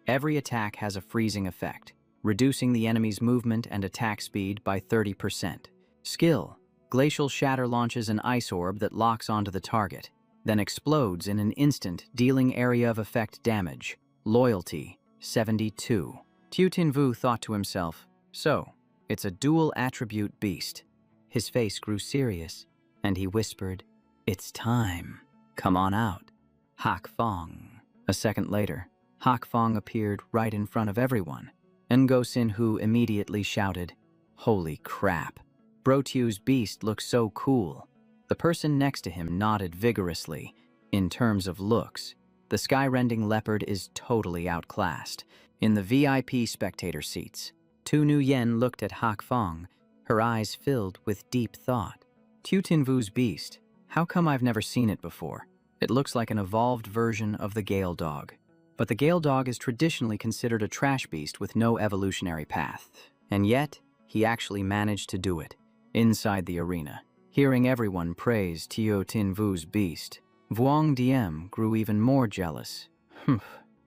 Every attack has a freezing effect, reducing the enemy's movement and attack speed by 30%. Skill, glacial shatter launches an ice orb that locks onto the target, then explodes in an instant, dealing area of effect damage. Loyalty, 72. Tu Tin Vu thought to himself, "So, it's a dual attribute beast." His face grew serious, and he whispered, "It's time. Come on out." Hak Fong. A second later, Hak Fong appeared right in front of everyone. Ngo Sin Hu immediately shouted, "Holy crap. Bro Tu's beast looks so cool." The person next to him nodded vigorously. In terms of looks, the sky-rending leopard is totally outclassed. In the VIP spectator seats, Tunu Yen looked at Hak Fong, her eyes filled with deep thought. Tu Tin Vu's beast. How come I've never seen it before? It looks like an evolved version of the Gale Dog. But the Gale Dog is traditionally considered a trash beast with no evolutionary path. And yet, he actually managed to do it, inside the arena. Hearing everyone praise Tu Tin Vu's beast, Vuong Diem grew even more jealous.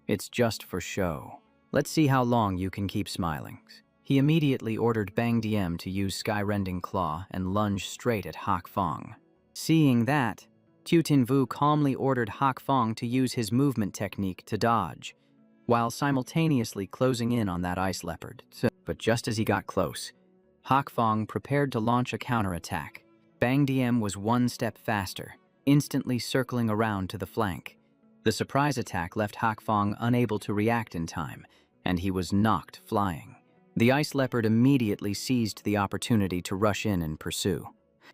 It's just for show. Let's see how long you can keep smiling. He immediately ordered Bang Diem to use Sky-Rending Claw and lunge straight at Hak Fong. Seeing that, Tu Tin Vu calmly ordered Hak Fong to use his movement technique to dodge, while simultaneously closing in on that ice leopard. But just as he got close, Hak Fong prepared to launch a counterattack. Bang Diem was one step faster, instantly circling around to the flank. The surprise attack left Hak Fong unable to react in time, and he was knocked flying. The ice leopard immediately seized the opportunity to rush in and pursue.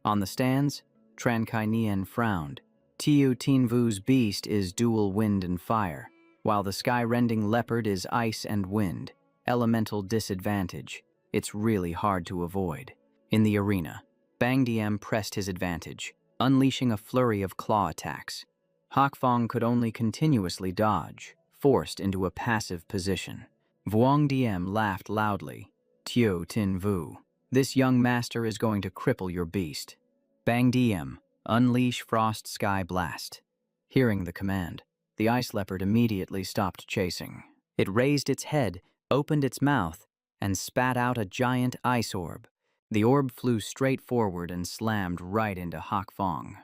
On the stands, Tran Kai Nien frowned. Tu Tin Vu's beast is dual wind and fire, while the sky-rending leopard is ice and wind, elemental disadvantage. It's really hard to avoid. In the arena, Bang Diem pressed his advantage, unleashing a flurry of claw attacks. Hak Fong could only continuously dodge, forced into a passive position. Vuong Diem laughed loudly. Tu Tin Vu, this young master is going to cripple your beast. Bang Diem, unleash Frost Sky Blast. Hearing the command, the ice leopard immediately stopped chasing. It raised its head, opened its mouth, and spat out a giant ice orb. The orb flew straight forward and slammed right into Hak Fong.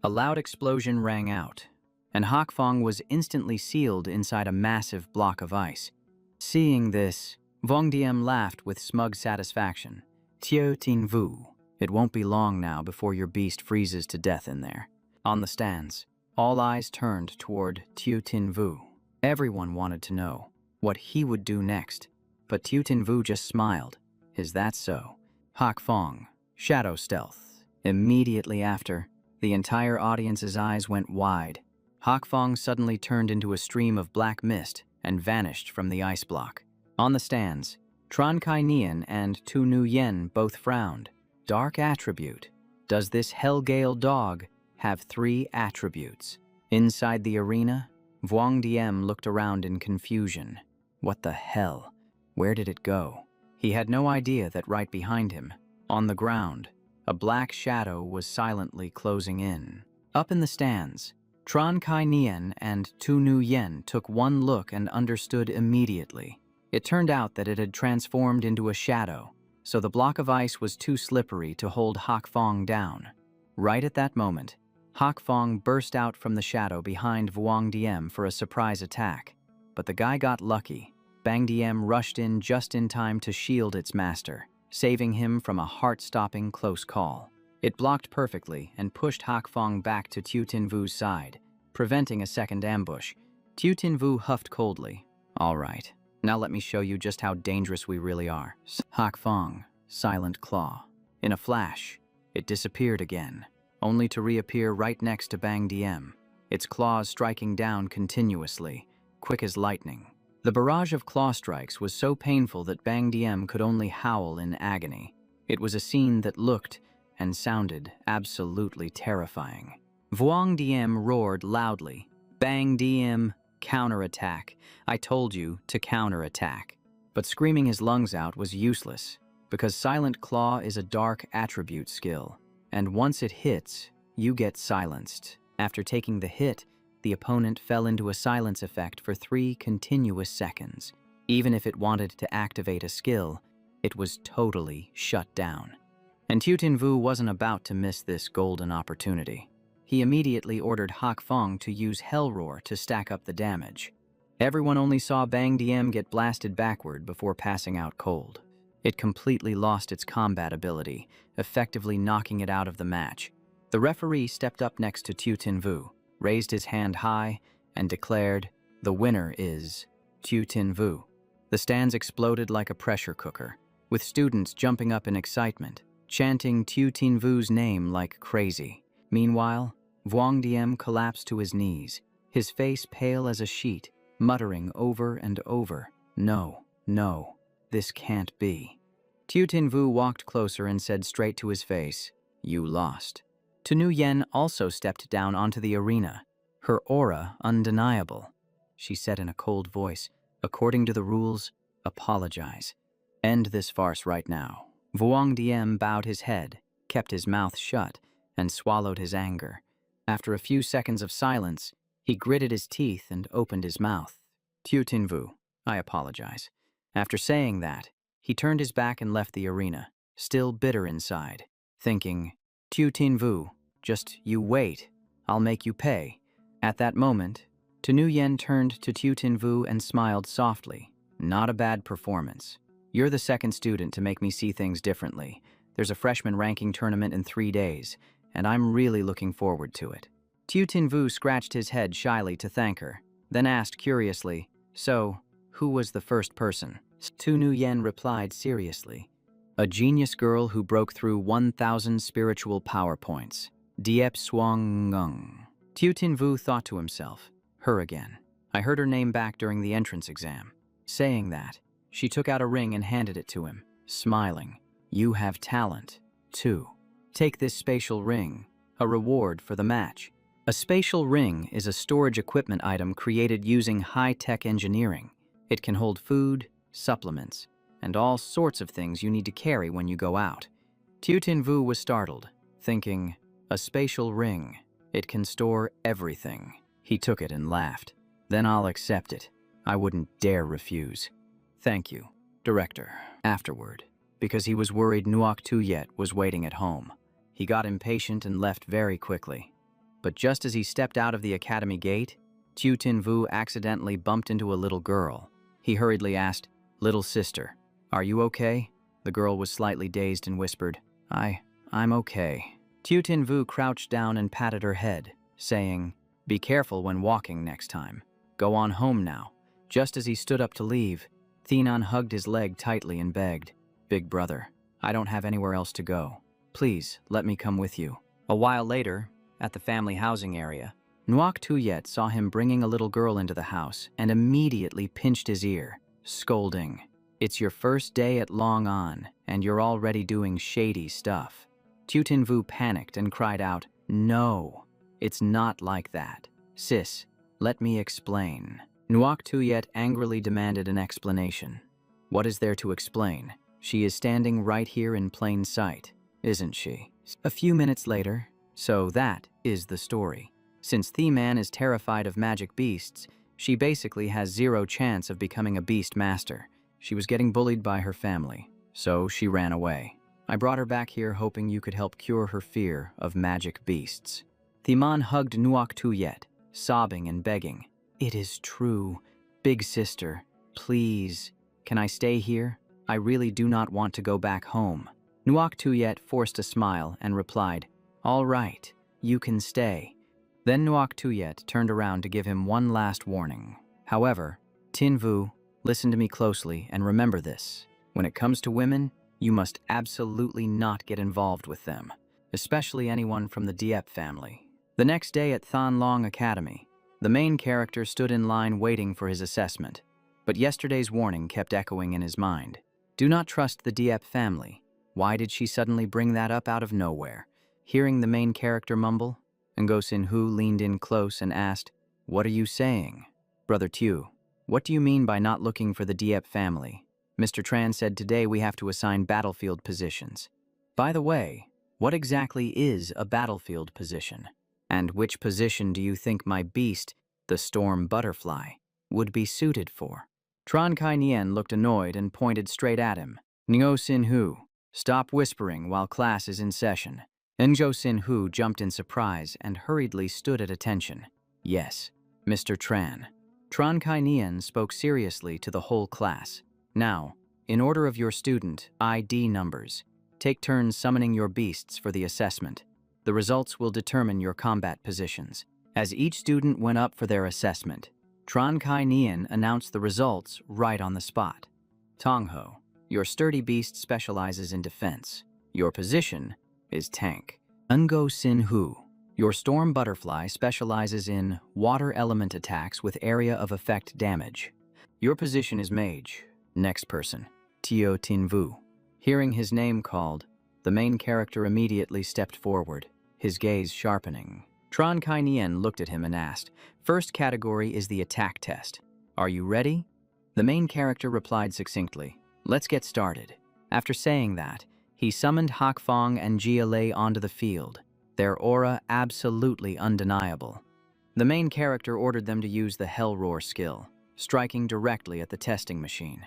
A loud explosion rang out, and Hak Fong was instantly sealed inside a massive block of ice. Seeing this, Vuong Diem laughed with smug satisfaction. Tu Tin Vu, it won't be long now before your beast freezes to death in there. On the stands, all eyes turned toward Tu Tin Vu. Everyone wanted to know what he would do next, but Tu Tin Vu just smiled. Is that so? Hak Fong, Shadow Stealth. Immediately after, the entire audience's eyes went wide. Hak Fong suddenly turned into a stream of black mist and vanished from the ice block. On the stands, Tran Kai Nien and Tu Nu Yen both frowned. Dark attribute. Does this Hellgale dog have 3 attributes? Inside the arena, Vuong Diem looked around in confusion. What the hell? Where did it go? He had no idea that right behind him, on the ground, a black shadow was silently closing in. Up in the stands, Tran Kai Nien and Tu Nu Yen took one look and understood immediately. It turned out that it had transformed into a shadow, so the block of ice was too slippery to hold Hak Fong down. Right at that moment, Hak Fong burst out from the shadow behind Vuong Diem for a surprise attack. But the guy got lucky. Bang Diem rushed in just in time to shield its master, saving him from a heart-stopping close call. It blocked perfectly and pushed Hak Fong back to Tu Tin Vu's side, preventing a second ambush. Tu Tin Vu huffed coldly. All right, now let me show you just how dangerous we really are. Hak Fong, Silent Claw. In a flash, it disappeared again, only to reappear right next to Bang Diem, its claws striking down continuously, quick as lightning. The barrage of claw strikes was so painful that Bang Diem could only howl in agony. It was a scene that looked and sounded absolutely terrifying. Vuong Diem roared loudly. Bang Diem, counterattack. I told you to counterattack. But screaming his lungs out was useless, because Silent Claw is a dark attribute skill, and once it hits, you get silenced. After taking the hit, the opponent fell into a silence effect for 3 continuous seconds. Even if it wanted to activate a skill, it was totally shut down. And Tu Tin Vu wasn't about to miss this golden opportunity. He immediately ordered Hak Fong to use Hell Roar to stack up the damage. Everyone only saw Bang Diem get blasted backward before passing out cold. It completely lost its combat ability, effectively knocking it out of the match. The referee stepped up next to Tu Tin Vu, raised his hand high, and declared, "The winner is Tu Tin Vu." The stands exploded like a pressure cooker, with students jumping up in excitement, chanting Tu Tin Vu's name like crazy. Meanwhile, Vuong Diem collapsed to his knees, his face pale as a sheet, muttering over and over, "No, no, this can't be." Tu Tin Vu walked closer and said straight to his face, "You lost." Tu Nu Yen also stepped down onto the arena, her aura undeniable. She said in a cold voice, "According to the rules, apologize. End this farce right now." Vuong Diem bowed his head, kept his mouth shut, and swallowed his anger. After a few seconds of silence, he gritted his teeth and opened his mouth. "Tu Tin Vu, I apologize. After saying that, he turned his back and left the arena, still bitter inside, thinking, Tu Tin Vu, just you wait, I'll make you pay. At that moment, Tu Yen turned to Tu Tin Vu and smiled softly. Not a bad performance. You're the second student to make me see things differently. There's a freshman ranking tournament in 3 days, and I'm really looking forward to it. Tu Tin Vu scratched his head shyly to thank her, then asked curiously, so, who was the first person? Tu Yen replied seriously, a genius girl who broke through 1,000 spiritual power points. Diep Swang Ngung. Tu Tin Vu thought to himself, her again. I heard her name back during the entrance exam. Saying that, she took out a ring and handed it to him, smiling. You have talent, too. Take this spatial ring, a reward for the match. A spatial ring is a storage equipment item created using high-tech engineering. It can hold food, supplements, and all sorts of things you need to carry when you go out. Tu Tin Vu was startled, thinking, a spatial ring. It can store everything. He took it and laughed. Then I'll accept it. I wouldn't dare refuse. Thank you, Director. Afterward, because he was worried Nuoc Tuyet was waiting at home, he got impatient and left very quickly. But just as he stepped out of the academy gate, Tu Tin Vu accidentally bumped into a little girl. He hurriedly asked, Little sister, are you okay? The girl was slightly dazed and whispered, I'm okay. Tu Tin Vu crouched down and patted her head, saying, Be careful when walking next time. Go on home now. Just as he stood up to leave, Thinan hugged his leg tightly and begged, Big brother, I don't have anywhere else to go. Please, let me come with you. A while later, at the family housing area, Nuoc Tuyet saw him bringing a little girl into the house and immediately pinched his ear, scolding, It's your first day at Long On, and you're already doing shady stuff. Tu Tin Vu panicked and cried out, No, it's not like that. Sis, let me explain. Nuoc Tuyet angrily demanded an explanation. What is there to explain? She is standing right here in plain sight, isn't she? A few minutes later, so that is the story. Since Thiman is terrified of magic beasts, she basically has 0 chance of becoming a beast master. She was getting bullied by her family, so she ran away. I brought her back here hoping you could help cure her fear of magic beasts. Thiman hugged Nuoc Tuyet, sobbing and begging. It is true. Big sister, please. Can I stay here? I really do not want to go back home. Nuoc Tuyet forced a smile and replied, All right, you can stay. Then Nuoc Tuyet turned around to give him one last warning. However, Tin Vu, listen to me closely and remember this. When it comes to women, you must absolutely not get involved with them, especially anyone from the Diep family. The next day at Than Long Academy, the main character stood in line waiting for his assessment, but yesterday's warning kept echoing in his mind. Do not trust the Diep family. Why did she suddenly bring that up out of nowhere? Hearing the main character mumble, Ngo Sin Hu leaned in close and asked, What are you saying? Brother Tu, what do you mean by not looking for the Diep family? Mr. Tran said today we have to assign battlefield positions. By the way, what exactly is a battlefield position? And which position do you think my beast, the storm butterfly, would be suited for? Tran Kai Nien looked annoyed and pointed straight at him. Ngo Sin Hu, stop whispering while class is in session. Ngo Sin Hu jumped in surprise and hurriedly stood at attention. Yes, Mr. Tran. Tran Kai Nien spoke seriously to the whole class. Now, in order of your student ID numbers, take turns summoning your beasts for the assessment. The results will determine your combat positions. As each student went up for their assessment, Tran Kai Nien announced the results right on the spot. Tong Ho, your sturdy beast specializes in defense. Your position is tank. Ngo Sin Hu, your storm butterfly specializes in water element attacks with area of effect damage. Your position is mage. Next person, Tio Tin Vu. Hearing his name called, the main character immediately stepped forward, his gaze sharpening. Tran Kai Nien looked at him and asked, First category is the attack test. Are you ready? The main character replied succinctly, Let's get started. After saying that, he summoned Hak Fong and Jia Lei onto the field, their aura absolutely undeniable. The main character ordered them to use the Hell Roar skill, striking directly at the testing machine.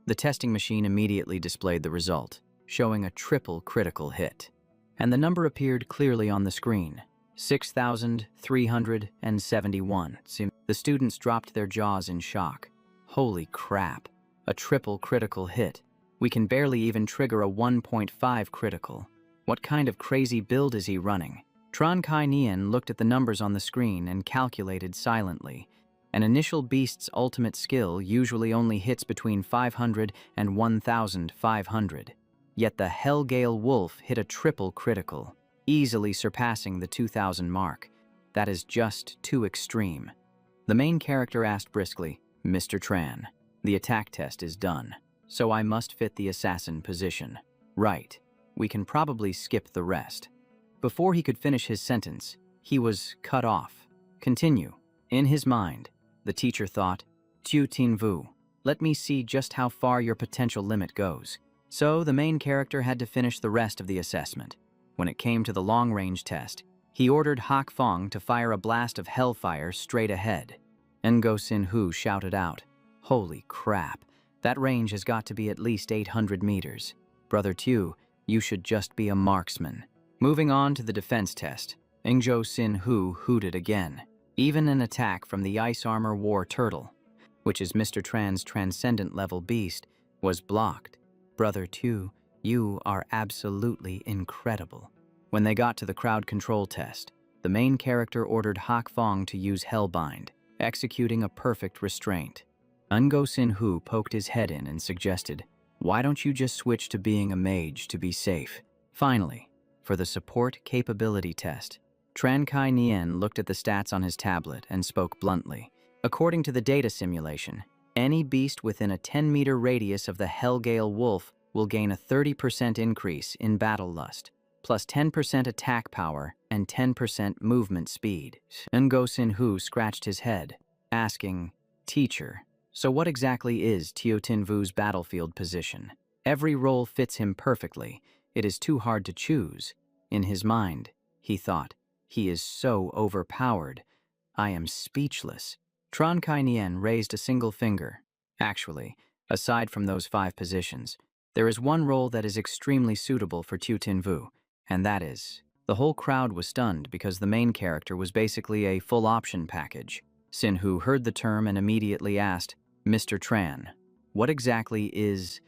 The testing machine immediately displayed the result, showing a triple critical hit. And the number appeared clearly on the screen, 6,371. The students dropped their jaws in shock. Holy crap, a triple critical hit. We can barely even trigger a 1.5 critical. What kind of crazy build is he running? Tron Kai Nian looked at the numbers on the screen and calculated silently. An initial beast's ultimate skill usually only hits between 500 and 1,500. Yet the Hellgale Wolf hit a triple critical, easily surpassing the 2,000 mark. That is just too extreme. The main character asked briskly, "Mr. Tran, the attack test is done, so I must fit the assassin position. Right, we can probably skip the rest." Before he could finish his sentence, he was cut off. Continue. In his mind, the teacher thought, "Tu Tin Vu, let me see just how far your potential limit goes." So the main character had to finish the rest of the assessment. When it came to the long-range test, he ordered Hak Fong to fire a blast of hellfire straight ahead. Ngo Sin Hu shouted out, "Holy crap, that range has got to be at least 800 meters. Brother Tu, you should just be a marksman." Moving on to the defense test, Ngo Sin Hu hooted again. Even an attack from the Ice Armor War Turtle, which is Mr. Tran's transcendent level beast, was blocked. Brother Tu, you are absolutely incredible. When they got to the crowd control test, the main character ordered Hak Fong to use Hellbind, executing a perfect restraint. Ngo Sin Hu poked his head in and suggested, "Why don't you just switch to being a mage to be safe?" Finally, for the support capability test, Tran Kai Nian looked at the stats on his tablet and spoke bluntly. According to the data simulation, any beast within a 10-meter radius of the Hellgale Wolf will gain a 30% increase in battle lust, plus 10% attack power and 10% movement speed. Ngo Sin Hu scratched his head, asking, "Teacher, so what exactly is Tio Tin Vu's battlefield position? Every role fits him perfectly. It is too hard to choose." In his mind, he thought, "He is so overpowered. I am speechless." Tron Kai Nian raised a single finger. "Actually, aside from those 5 positions, there is one role that is extremely suitable for Tu Tin Vu, and that is..." The whole crowd was stunned because the main character was basically a full option package. Sin Hu heard the term and immediately asked, "Mr. Tran, what exactly is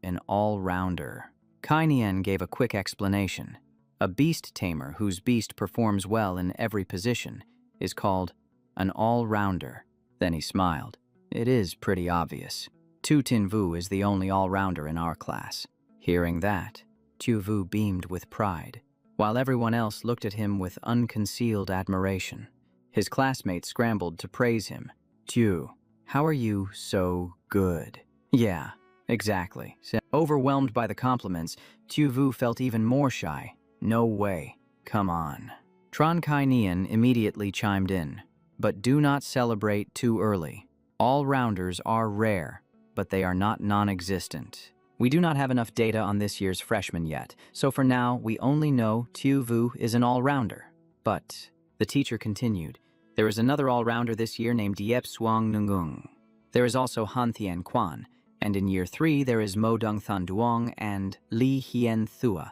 an all-rounder?" Kai Nian gave a quick explanation. A beast tamer whose beast performs well in every position is called an all-rounder. Then he smiled. "It is pretty obvious. Tu Tin Vu is the only all-rounder in our class." Hearing that, Tu Vu beamed with pride, while everyone else looked at him with unconcealed admiration. His classmates scrambled to praise him. "Tu, how are you so good?" "Yeah, exactly." Overwhelmed by the compliments, Tu Vu felt even more shy. "No way. Come on." Tron Kai Nian immediately chimed in. "But do not celebrate too early. All-rounders are rare, but they are not non-existent. We do not have enough data on this year's freshmen yet, so for now we only know Tu Vu is an all-rounder. But," the teacher continued, "there is another all-rounder this year named Yep Suang Nungung. There is also Han Thien Quan, and in year 3 there is Mo Dung Than Duong and Li Hien Thua."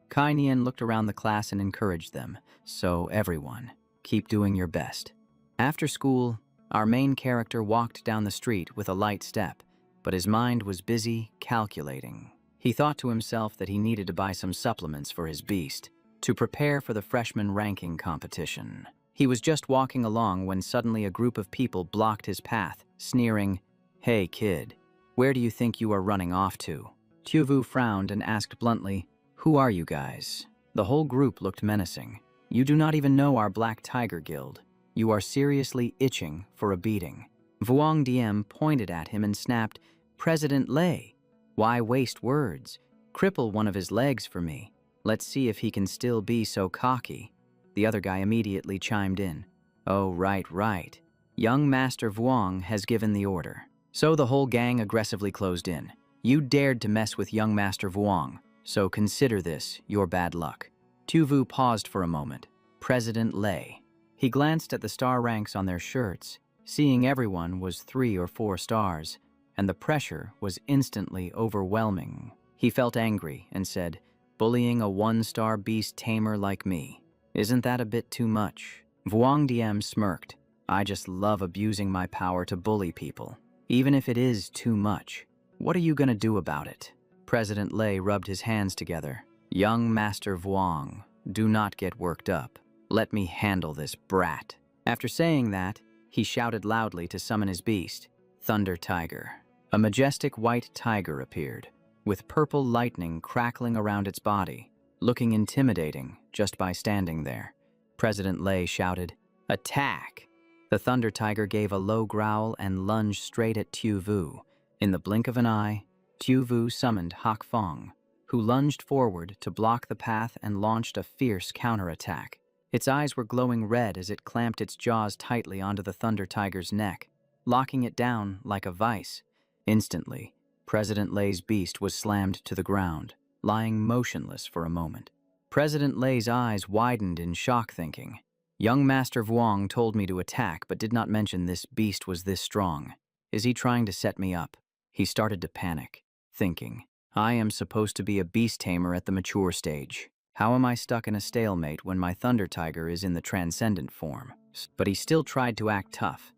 Kai Nian looked around the class and encouraged them. "So everyone, keep doing your best." After school, our main character walked down the street with a light step, but his mind was busy calculating. He thought to himself that he needed to buy some supplements for his beast to prepare for the freshman ranking competition. He was just walking along when suddenly a group of people blocked his path, sneering, "Hey kid, where do you think you are running off to?" Tu Vu frowned and asked bluntly, "Who are you guys?" The whole group looked menacing. "You do not even know our Black Tiger Guild. You are seriously itching for a beating." Vuong Diem pointed at him and snapped, "President Lei, why waste words? Cripple one of his legs for me. Let's see if he can still be so cocky." The other guy immediately chimed in. "Oh, right. Young Master Vuong has given the order." So the whole gang aggressively closed in. "You dared to mess with young Master Vuong, so consider this your bad luck." Tu Vu paused for a moment. "President Lei." He glanced at the star ranks on their shirts, Seeing everyone was 3 or 4 stars, and the pressure was instantly overwhelming. He felt angry and said, "Bullying a 1-star beast tamer like me. Isn't that a bit too much?" Vuong Diem smirked. "I just love abusing my power to bully people. Even if it is too much, what are you gonna do about it?" President Lei rubbed his hands together. "Young Master Vuong, do not get worked up. Let me handle this brat." After saying that, he shouted loudly to summon his beast, Thunder Tiger. A majestic white tiger appeared, with purple lightning crackling around its body, looking intimidating just by standing there. President Lei shouted, "Attack!" The Thunder Tiger gave a low growl and lunged straight at Tu Vu. In the blink of an eye, Tu Vu summoned Hak Fong, who lunged forward to block the path and launched a fierce counterattack. Its eyes were glowing red as it clamped its jaws tightly onto the Thunder Tiger's neck, locking it down like a vice. Instantly, President Lei's beast was slammed to the ground, lying motionless for a moment. President Lei's eyes widened in shock, thinking, "Young Master Vuong told me to attack but did not mention this beast was this strong. Is he trying to set me up?" He started to panic, thinking, "I am supposed to be a beast tamer at the mature stage. How am I stuck in a stalemate when my Thunder Tiger is in the transcendent form?" But he still tried to act tough.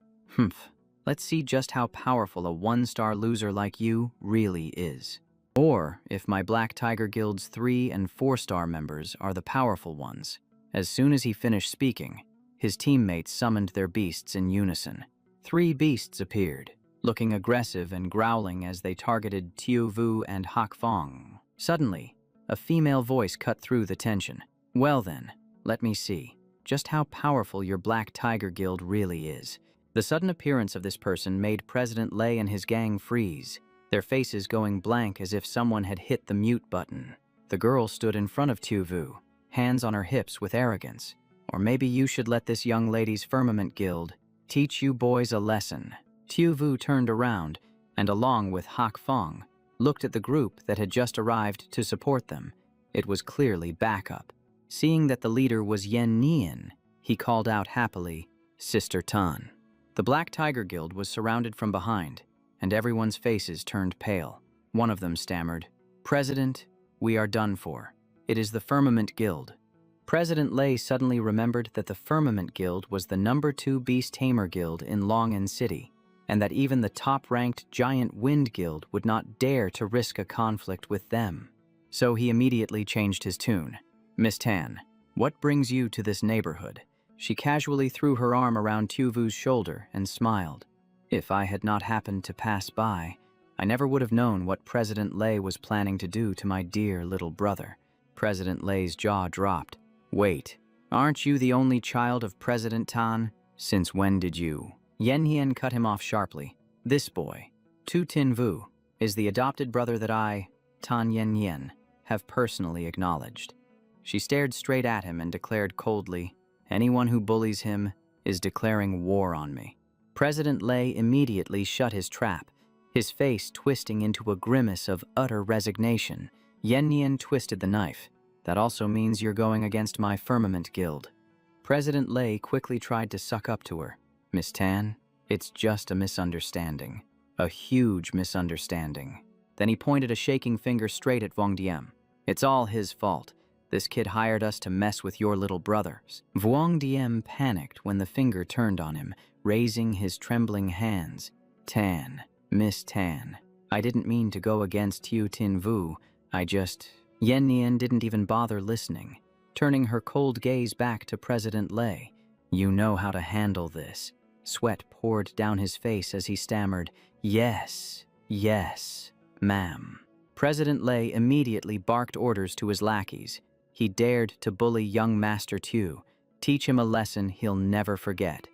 Let's see just how powerful a 1-star loser like you really is. Or if my Black Tiger Guild's 3 and 4-star members are the powerful ones." As soon as he finished speaking, his teammates summoned their beasts in unison. 3 beasts appeared, looking aggressive and growling as they targeted Tu Vu and Hak Fong. Suddenly, a female voice cut through the tension. "Well then, let me see just how powerful your Black Tiger Guild really is." The sudden appearance of this person made President Lei and his gang freeze, their faces going blank as if someone had hit the mute button. The girl stood in front of Tu Vu, hands on her hips with arrogance. "Or maybe you should let this young lady's Firmament Guild teach you boys a lesson." Tu Vu turned around and, along with Hak Fong, looked at the group that had just arrived to support them. It was clearly backup. Seeing that the leader was Yen Nian, he called out happily, "Sister Tan." The Black Tiger Guild was surrounded from behind, and everyone's faces turned pale. One of them stammered, "President, we are done for. It is the Firmament Guild." President Lei suddenly remembered that the Firmament Guild was the number 2 Beast Tamer Guild in Longan City, and that even the top-ranked Giant Wind Guild would not dare to risk a conflict with them. So he immediately changed his tune. "Miss Tan, what brings you to this neighborhood?" She casually threw her arm around Tu Vu's shoulder and smiled. "If I had not happened to pass by, I never would have known what President Lei was planning to do to my dear little brother." President Lei's jaw dropped. "Wait, aren't you the only child of President Tan? Since when did you?" Yen Hien cut him off sharply. "This boy, Tu Tin Vu, is the adopted brother that I, Tan Yen Yen, have personally acknowledged." She stared straight at him and declared coldly, "Anyone who bullies him is declaring war on me." President Lei immediately shut his trap, his face twisting into a grimace of utter resignation. Yen Nian twisted the knife. "That also means you're going against my Firmament Guild." President Lei quickly tried to suck up to her. "Miss Tan, it's just a misunderstanding. A huge misunderstanding." Then he pointed a shaking finger straight at Vuong Diem. "It's all his fault. This kid hired us to mess with your little brothers." Vuong Diem panicked when the finger turned on him, raising his trembling hands. "Tan, Miss Tan, I didn't mean to go against Tu Tin Vu. I just..." Yen Nian didn't even bother listening, turning her cold gaze back to President Lei. "You know how to handle this." Sweat poured down his face as he stammered, "Yes, yes, ma'am." President Lei immediately barked orders to his lackeys. He dared to bully young Master Tu, teach him a lesson he'll never forget.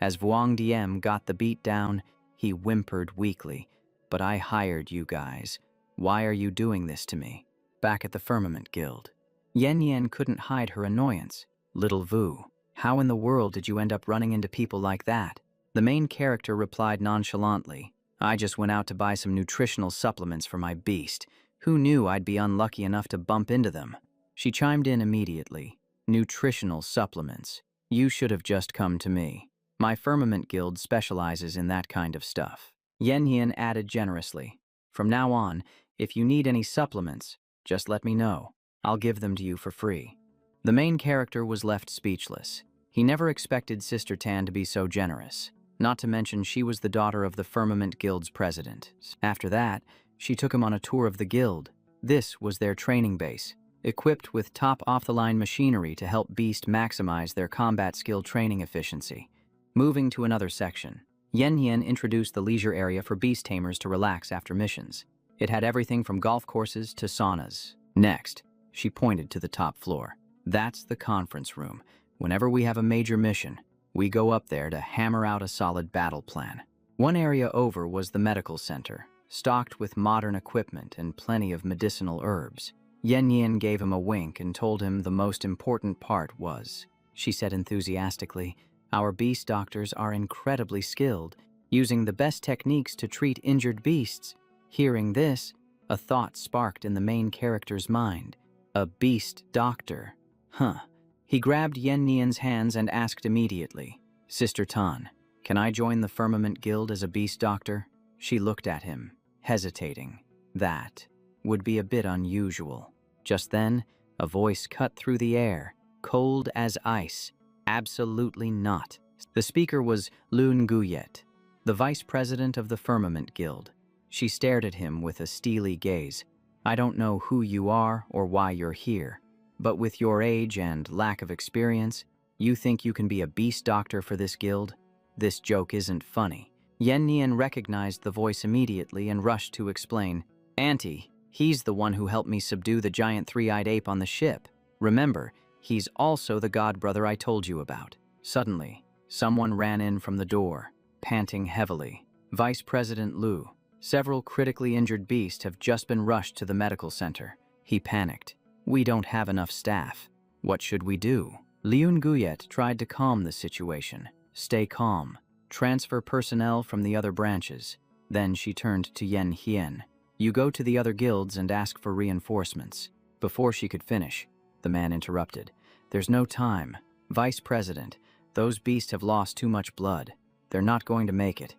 As Vuong Diem got the beat down, he whimpered weakly, "But I hired you guys. Why are you doing this to me?" Back at the Firmament Guild, Yen Yen couldn't hide her annoyance. "Little Vu, how in the world did you end up running into people like that?" The main character replied nonchalantly, "I just went out to buy some nutritional supplements for my beast. Who knew I'd be unlucky enough to bump into them?" She chimed in immediately. "Nutritional supplements. You should have just come to me." My firmament guild specializes in that kind of stuff. Yen added generously. From now on, if you need any supplements, just let me know. I'll give them to you for free. The main character was left speechless. He never expected Sister Tan to be so generous. Not to mention she was the daughter of the Firmament Guild's president. After that, she took him on a tour of the guild. This was their training base, equipped with top-off-the-line machinery to help Beast maximize their combat skill training efficiency. Moving to another section, Yen introduced the leisure area for Beast Tamers to relax after missions. It had everything from golf courses to saunas. Next, she pointed to the top floor. That's the conference room. Whenever we have a major mission, we go up there to hammer out a solid battle plan. One area over was the medical center, stocked with modern equipment and plenty of medicinal herbs. Yen gave him a wink and told him the most important part was, she said enthusiastically, our beast doctors are incredibly skilled, using the best techniques to treat injured beasts. Hearing this, a thought sparked in the main character's mind. A beast doctor. Huh. He grabbed Yen's hands and asked immediately, Sister Tan, can I join the Firmament Guild as a beast doctor? She looked at him, hesitating. That would be a bit unusual. Just then, a voice cut through the air, cold as ice. Absolutely not. The speaker was Lun Guyet, the vice president of the Firmament Guild. She stared at him with a steely gaze. I don't know who you are or why you're here, but with your age and lack of experience, you think you can be a beast doctor for this guild? This joke isn't funny. Yen recognized the voice immediately and rushed to explain. Auntie, he's the one who helped me subdue the giant three-eyed ape on the ship. Remember, he's also the godbrother I told you about. Suddenly, someone ran in from the door, panting heavily. Vice President Lu. Several critically injured beasts have just been rushed to the medical center. He panicked. We don't have enough staff. What should we do? Liun Guyet tried to calm the situation. Stay calm. Transfer personnel from the other branches. Then she turned to Yen. You go to the other guilds and ask for reinforcements. Before she could finish, the man interrupted. There's no time. Vice President, those beasts have lost too much blood. They're not going to make it.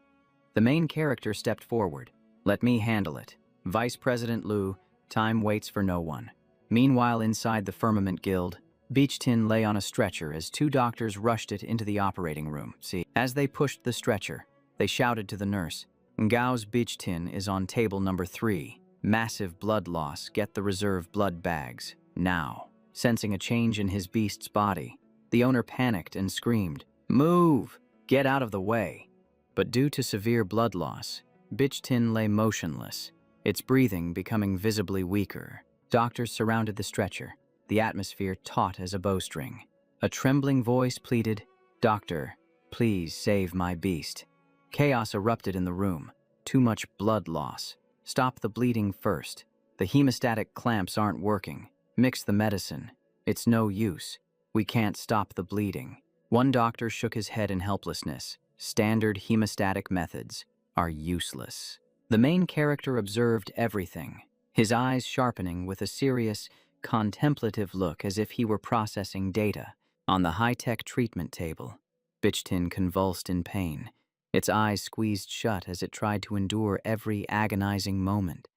The main character stepped forward. Let me handle it. Vice President Lu, time waits for no one. Meanwhile, inside the Firmament Guild, Beachtin lay on a stretcher as two doctors rushed it into the operating room. As they pushed the stretcher, they shouted to the nurse, Ngao's Beachtin is on table number 3. Massive blood loss, get the reserve blood bags, now. Sensing a change in his beast's body, the owner panicked and screamed, Move! Get out of the way! But due to severe blood loss, Beachtin lay motionless, its breathing becoming visibly weaker. Doctors surrounded the stretcher, the atmosphere taut as a bowstring. A trembling voice pleaded, Doctor, please save my beast. Chaos erupted in the room. Too much blood loss. Stop the bleeding first. The hemostatic clamps aren't working. Mix the medicine. It's no use. We can't stop the bleeding. One doctor shook his head in helplessness. Standard hemostatic methods are useless. The main character observed everything, his eyes sharpening with a serious, contemplative look as if he were processing data. On the high-tech treatment table, Beachtin convulsed in pain. Its eyes squeezed shut as it tried to endure every agonizing moment.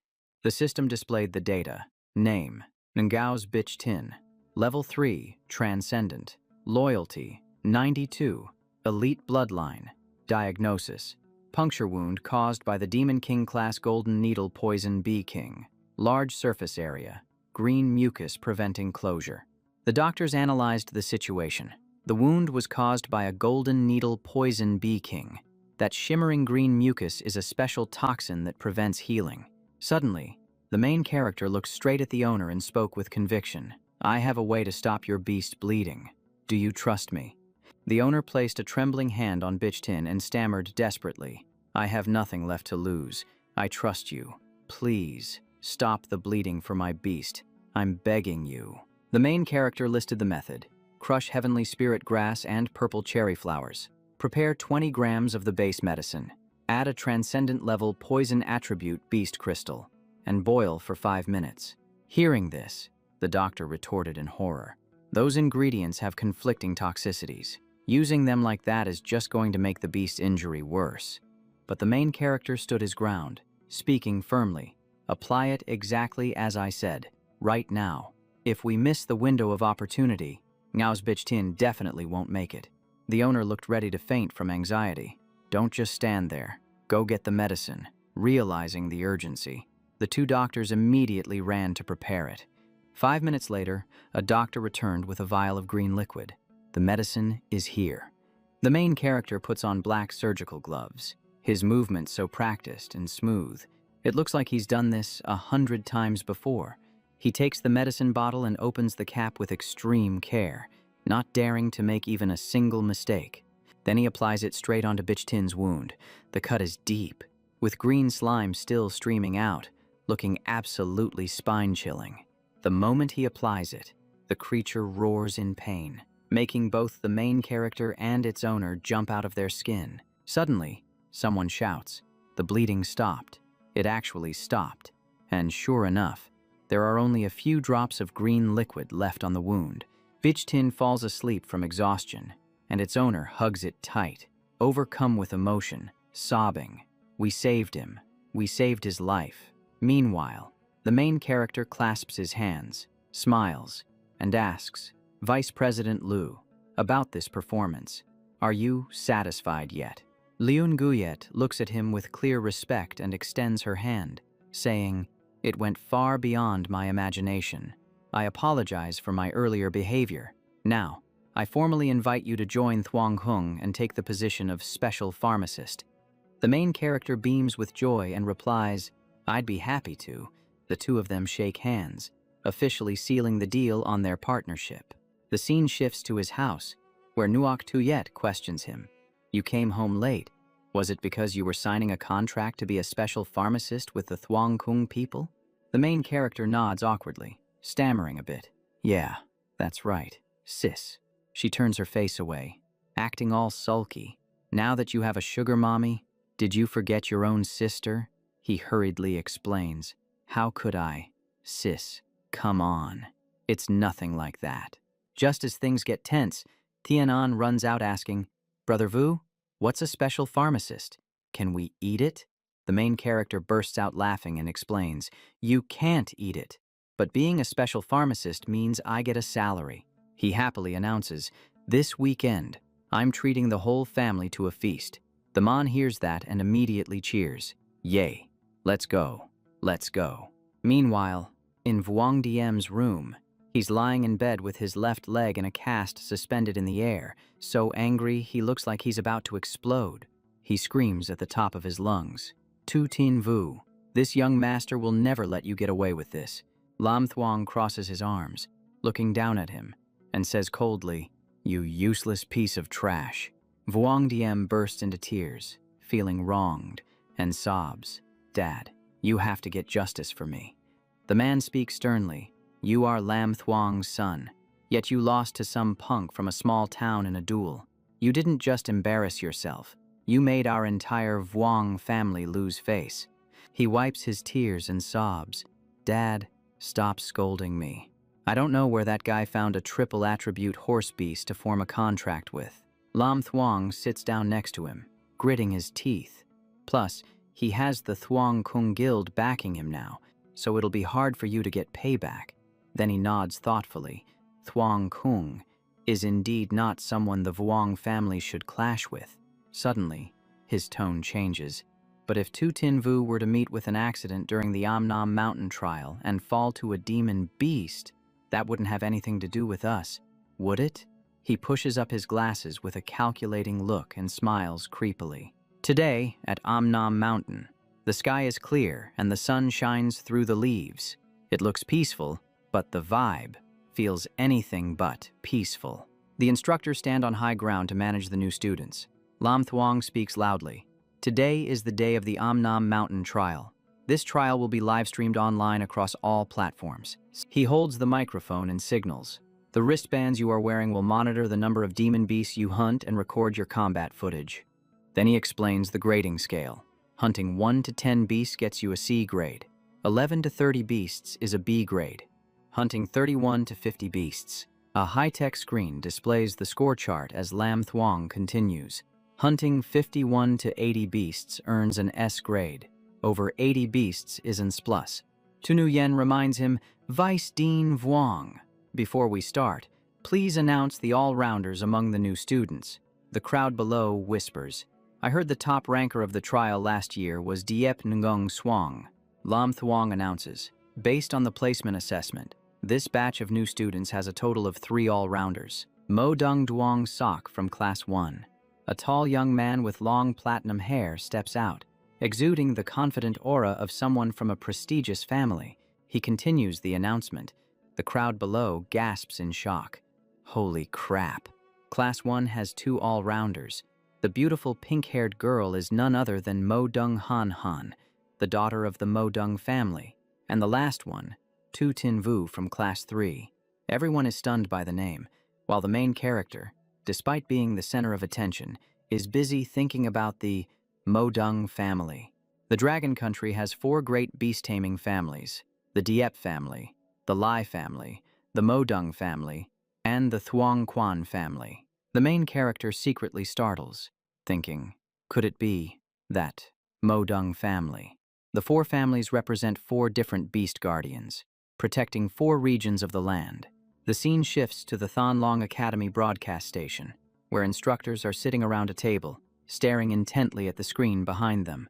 The system displayed the data. Name, Ngao's Beachtin. Level 3, Transcendent. Loyalty, 92. Elite Bloodline. Diagnosis, puncture wound caused by the Demon King class Golden Needle Poison Bee King. Large surface area, green mucus preventing closure. The doctors analyzed the situation. The wound was caused by a Golden Needle Poison Bee King. That shimmering green mucus is a special toxin that prevents healing. Suddenly, the main character looked straight at the owner and spoke with conviction. I have a way to stop your beast bleeding. Do you trust me? The owner placed a trembling hand on Beachtin and stammered desperately. I have nothing left to lose. I trust you. Please, stop the bleeding for my beast. I'm begging you. The main character listed the method. Crush heavenly spirit grass and purple cherry flowers. Prepare 20 grams of the base medicine. Add a transcendent level poison attribute beast crystal. And boil for 5 minutes. Hearing this, the doctor retorted in horror. Those ingredients have conflicting toxicities. Using them like that is just going to make the beast's injury worse. But the main character stood his ground, speaking firmly. Apply it exactly as I said, right now. If we miss the window of opportunity, Ngao's bitch Tin definitely won't make it. The owner looked ready to faint from anxiety. Don't just stand there. Go get the medicine. Realizing the urgency, the two doctors immediately ran to prepare it. 5 minutes later, a doctor returned with a vial of green liquid. The medicine is here. The main character puts on black surgical gloves, his movements so practiced and smooth. It looks like he's done this 100 times before. He takes the medicine bottle and opens the cap with extreme care, not daring to make even a single mistake. Then he applies it straight onto Bitch Tin's wound. The cut is deep, with green slime still streaming out, looking absolutely spine-chilling. The moment he applies it, the creature roars in pain, making both the main character and its owner jump out of their skin. Suddenly, someone shouts. The bleeding stopped. It actually stopped. And sure enough, there are only a few drops of green liquid left on the wound. Bitch Tin falls asleep from exhaustion, and its owner hugs it tight, overcome with emotion, sobbing. We saved him. We saved his life. Meanwhile, the main character clasps his hands, smiles, and asks, Vice President Liu, about this performance. Are you satisfied yet? Liun Guyet looks at him with clear respect and extends her hand, saying, It went far beyond my imagination. I apologize for my earlier behavior. Now, I formally invite you to join Thuong Hung and take the position of special pharmacist. The main character beams with joy and replies, I'd be happy to. The two of them shake hands, officially sealing the deal on their partnership. The scene shifts to his house, where Nuoc Tuyet questions him. You came home late. Was it because you were signing a contract to be a special pharmacist with the Thuong Kung people? The main character nods awkwardly, stammering a bit. Yeah, that's right, sis. She turns her face away, acting all sulky. Now that you have a sugar mommy, did you forget your own sister? He hurriedly explains. How could I? Sis, come on. It's nothing like that. Just as things get tense, Tianan runs out asking, Brother Vu, what's a special pharmacist? Can we eat it? The main character bursts out laughing and explains, You can't eat it, but being a special pharmacist means I get a salary. He happily announces, This weekend, I'm treating the whole family to a feast. The man hears that and immediately cheers. Yay, let's go, let's go. Meanwhile, in Vuong Diem's room, he's lying in bed with his left leg in a cast suspended in the air, so angry he looks like he's about to explode. He screams at the top of his lungs. Tu Tin Vu, this young master will never let you get away with this. Lam Thuong crosses his arms, looking down at him, and says coldly, You useless piece of trash. Vuong Diem bursts into tears, feeling wronged, and sobs, Dad, you have to get justice for me. The man speaks sternly. You are Lam Thuong's son, yet you lost to some punk from a small town in a duel. You didn't just embarrass yourself, you made our entire Vuong family lose face. He wipes his tears and sobs. Dad, stop scolding me. I don't know where that guy found a triple attribute horse beast to form a contract with. Lam Thuong sits down next to him, gritting his teeth. Plus, he has the Thuong Kung Guild backing him now, so it'll be hard for you to get payback. Then he nods thoughtfully. Thuong Kung is indeed not someone the Vuong family should clash with. Suddenly, his tone changes. But if Tu Tin Vu were to meet with an accident during the Amnam Mountain trial and fall to a demon beast, that wouldn't have anything to do with us, would it? He pushes up his glasses with a calculating look and smiles creepily. Today, at Amnam Mountain, the sky is clear and the sun shines through the leaves. It looks peaceful, but the vibe feels anything but peaceful. The instructors stand on high ground to manage the new students. Lam Thuong speaks loudly. Today is the day of the Amnam Mountain trial. This trial will be live-streamed online across all platforms. He holds the microphone and signals. The wristbands you are wearing will monitor the number of demon beasts you hunt and record your combat footage. Then he explains the grading scale. Hunting 1 to 10 beasts gets you a C grade. 11 to 30 beasts is a B grade. Hunting 31 to 50 beasts, A high-tech screen displays the score chart as Lam Thuong continues. Hunting 51 to 80 beasts earns an S grade. Over 80 beasts is an S+. Tu Yen reminds him, Vice Dean Vuong. Before we start, please announce the all-rounders among the new students. The crowd below whispers. I heard the top ranker of the trial last year was Diep Ngung Swang. Lam Thuong announces. Based on the placement assessment, this batch of new students has a total of 3 all-rounders. Mo Dung Duong Sok from Class 1. A tall young man with long platinum hair steps out, exuding the confident aura of someone from a prestigious family. He continues the announcement. The crowd below gasps in shock. Holy crap. Class 1 has 2 all-rounders. The beautiful pink-haired girl is none other than Mo Dung Han Han, the daughter of the Mo Dung family. And the last one, Tu Tin Vu from Class 3. Everyone is stunned by the name, while the main character, despite being the center of attention, is busy thinking about the Mo Dung family. The Dragon Country has 4 great beast-taming families: the Diep family, the Lai family, the Mo Dung family, and the Thuong Quan family. The main character secretly startles, thinking, could it be that Mo Dung family? The 4 families represent 4 different beast guardians, protecting 4 regions of the land. The scene shifts to the Thon Long Academy broadcast station, where instructors are sitting around a table, staring intently at the screen behind them.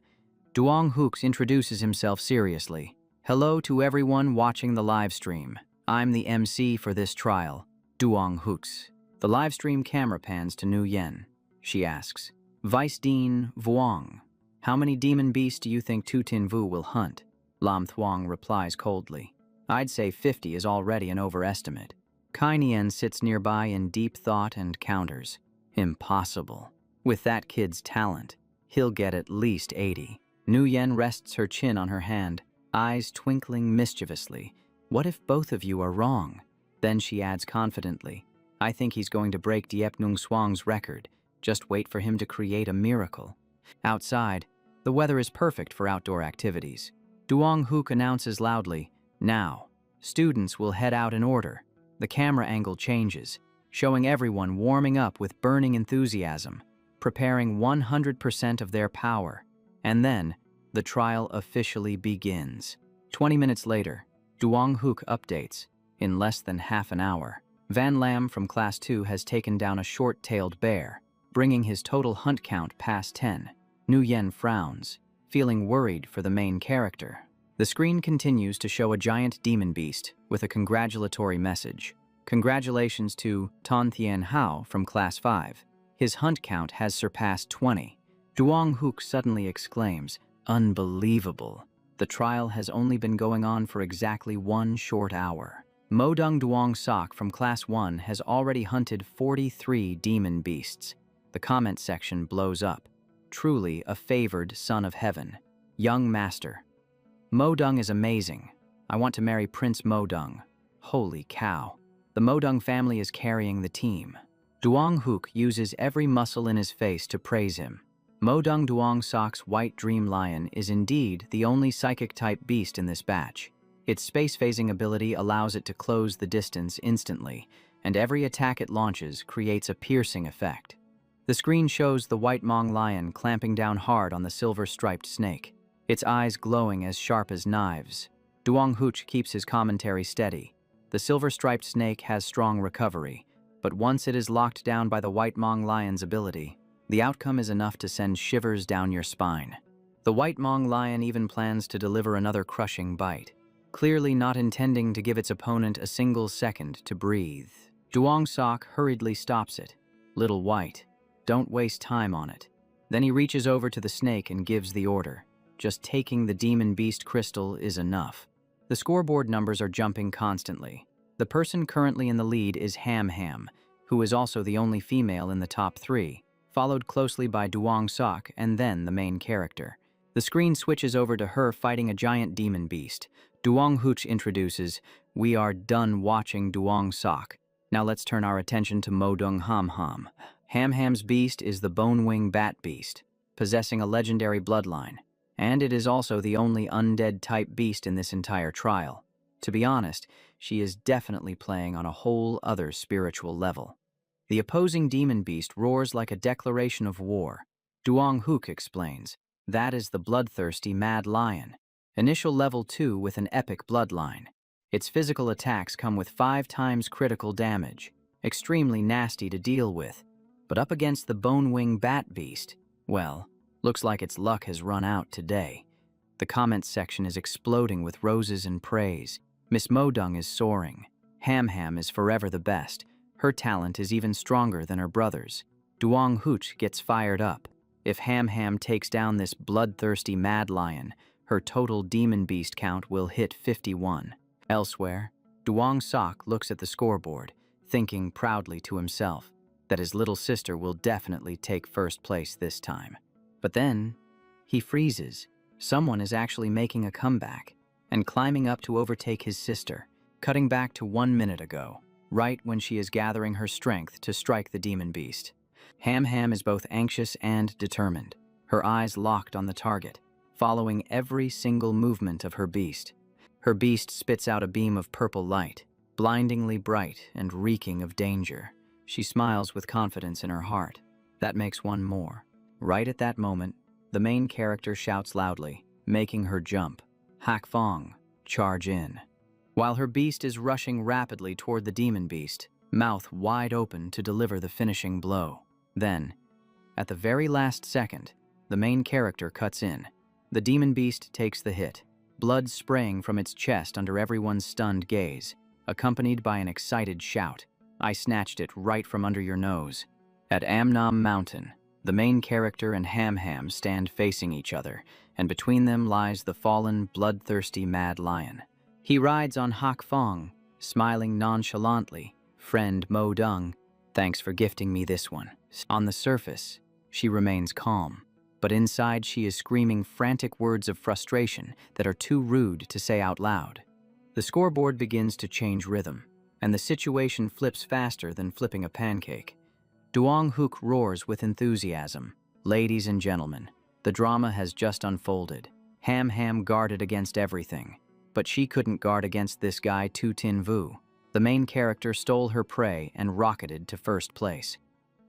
Duong Hooks introduces himself seriously. Hello to everyone watching the live stream. I'm the MC for this trial, Duong Hooks. The live stream camera pans to Nu Yen. She asks, Vice Dean Vuong, how many demon beasts do you think Tu Tin Vu will hunt? Lam Thuong replies coldly. I'd say 50 is already an overestimate. Kai Nian sits nearby in deep thought and counters. Impossible. With that kid's talent, he'll get at least 80. Nu Yen rests her chin on her hand, eyes twinkling mischievously. What if both of you are wrong? Then she adds confidently, I think he's going to break Diep Nung Swang's record. Just wait for him to create a miracle. Outside, the weather is perfect for outdoor activities. Duong Hook announces loudly, now, students will head out in order. The camera angle changes, showing everyone warming up with burning enthusiasm, preparing 100% of their power. And then, the trial officially begins. 20 minutes later, Duong Hook updates. In less than half an hour, Van Lam from Class 2 has taken down a short-tailed bear, bringing his total hunt count past 10. Nu Yen frowns, feeling worried for the main character. The screen continues to show a giant demon beast with a congratulatory message. Congratulations to Ton Thien Hao from Class 5. His hunt count has surpassed 20. Duong Hook suddenly exclaims, unbelievable. The trial has only been going on for exactly 1 short hour. Mo Dung Duong Sok from Class 1 has already hunted 43 demon beasts. The comment section blows up. Truly a favored son of heaven. Young master. Mo Dung is amazing. I want to marry Prince Mo Dung. Holy cow. The Mo Dung family is carrying the team. Duong Hook uses every muscle in his face to praise him. Mo Dung Duong Sok's White Dream Lion is indeed the only psychic-type beast in this batch. Its space-phasing ability allows it to close the distance instantly, and every attack it launches creates a piercing effect. The screen shows the White Mong Lion clamping down hard on the silver-striped snake, its eyes glowing as sharp as knives. Duong Hooch keeps his commentary steady. The silver-striped snake has strong recovery, but once it is locked down by the White Mong Lion's ability, the outcome is enough to send shivers down your spine. The White Mong Lion even plans to deliver another crushing bite, clearly not intending to give its opponent a single second to breathe. Duong Sok hurriedly stops it. Little White, don't waste time on it. Then he reaches over to the snake and gives the order. Just taking the demon beast crystal is enough. The scoreboard numbers are jumping constantly. The person currently in the lead is Ham Ham, who is also the only female in the top 3, followed closely by Duong Sok and then the main character. The screen switches over to her fighting a giant demon beast. Duong Hooch introduces, we are done watching Duong Sok. Now let's turn our attention to Mo Dung Ham Ham. Ham Ham's beast is the Bone Wing Bat Beast, possessing a legendary bloodline, and it is also the only undead-type beast in this entire trial. To be honest, she is definitely playing on a whole other spiritual level. The opposing demon beast roars like a declaration of war. Duong Hook explains, that is the bloodthirsty mad lion. Initial level 2 with an epic bloodline. Its physical attacks come with 5 times critical damage. Extremely nasty to deal with. But up against the bone-wing bat beast, well, looks like its luck has run out today. The comments section is exploding with roses and praise. Miss Modung is soaring. Ham Ham is forever the best. Her talent is even stronger than her brother's. Duong Hooch gets fired up. If Ham Ham takes down this bloodthirsty mad lion, her total demon beast count will hit 51. Elsewhere, Duong Sok looks at the scoreboard, thinking proudly to himself that his little sister will definitely take first place this time. But then, he freezes. Someone is actually making a comeback and climbing up to overtake his sister, cutting back to 1 minute ago, right when she is gathering her strength to strike the demon beast. Ham Ham is both anxious and determined, her eyes locked on the target, following every single movement of her beast. Her beast spits out a beam of purple light, blindingly bright and reeking of danger. She smiles with confidence in her heart. That makes one more. Right at that moment, the main character shouts loudly, making her jump. Hak Fong, charge in. While her beast is rushing rapidly toward the demon beast, mouth wide open to deliver the finishing blow. Then, at the very last second, the main character cuts in. The demon beast takes the hit, blood spraying from its chest under everyone's stunned gaze, accompanied by an excited shout. I snatched it right from under your nose. At Amnam Mountain, the main character and Ham Ham stand facing each other, and between them lies the fallen, bloodthirsty mad lion. He rides on Hak Fong, smiling nonchalantly. Friend Mo Dung, thanks for gifting me this one. On the surface, she remains calm, but inside she is screaming frantic words of frustration that are too rude to say out loud. The scoreboard begins to change rhythm, and the situation flips faster than flipping a pancake. Duong Hook roars with enthusiasm. Ladies and gentlemen, the drama has just unfolded. Ham Ham guarded against everything, but she couldn't guard against this guy Tu Tin Vu. The main character stole her prey and rocketed to first place.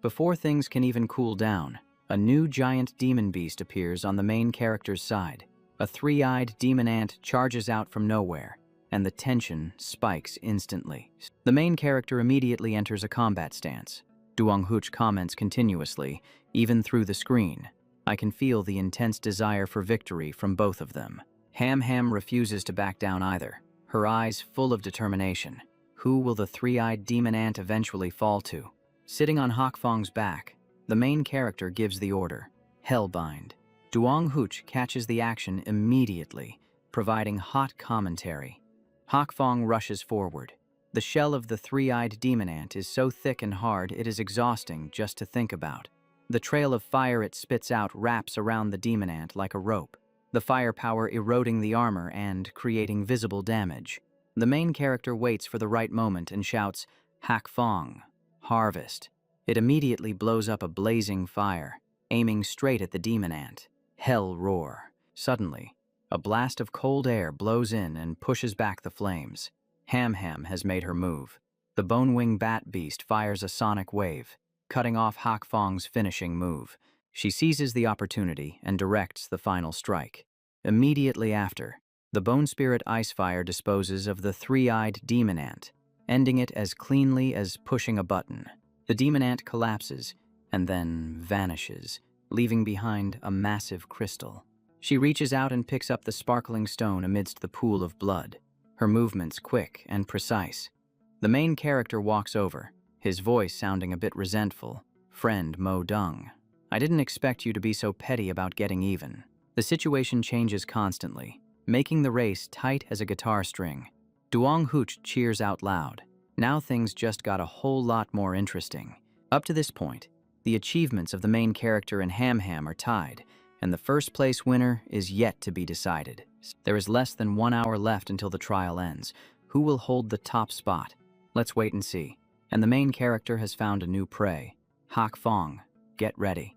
Before things can even cool down, a new giant demon beast appears on the main character's side. A three-eyed demon ant charges out from nowhere, and the tension spikes instantly. The main character immediately enters a combat stance. Duong Hooch comments continuously, even through the screen. I can feel the intense desire for victory from both of them. Ham Ham refuses to back down either, her eyes full of determination. Who will the three-eyed demon ant eventually fall to? Sitting on Hak Fong's back, the main character gives the order, Hellbind. Duong Hooch catches the action immediately, providing hot commentary. Hak Fong rushes forward. The shell of the three-eyed demon ant is so thick and hard it is exhausting just to think about. The trail of fire it spits out wraps around the demon ant like a rope, the firepower eroding the armor and creating visible damage. The main character waits for the right moment and shouts, Hak Fong, harvest. It immediately blows up a blazing fire, aiming straight at the demon ant. Hell roar. Suddenly, a blast of cold air blows in and pushes back the flames. Ham Ham has made her move. The bone-wing bat beast fires a sonic wave, cutting off Hak Fong's finishing move. She seizes the opportunity and directs the final strike. Immediately after, the Bone Spirit Ice Fire disposes of the three-eyed demon ant, ending it as cleanly as pushing a button. The demon ant collapses and then vanishes, leaving behind a massive crystal. She reaches out and picks up the sparkling stone amidst the pool of blood, her movements quick and precise. The main character walks over, his voice sounding a bit resentful. Friend Mo Dung, I didn't expect you to be so petty about getting even. The situation changes constantly, making the race tight as a guitar string. Duong Hooch cheers out loud. Now things just got a whole lot more interesting. Up to this point, the achievements of the main character and Ham Ham are tied, and the first place winner is yet to be decided. There is less than 1 hour left until the trial ends. Who will hold the top spot? Let's wait and see. And the main character has found a new prey. Hak Fong, get ready.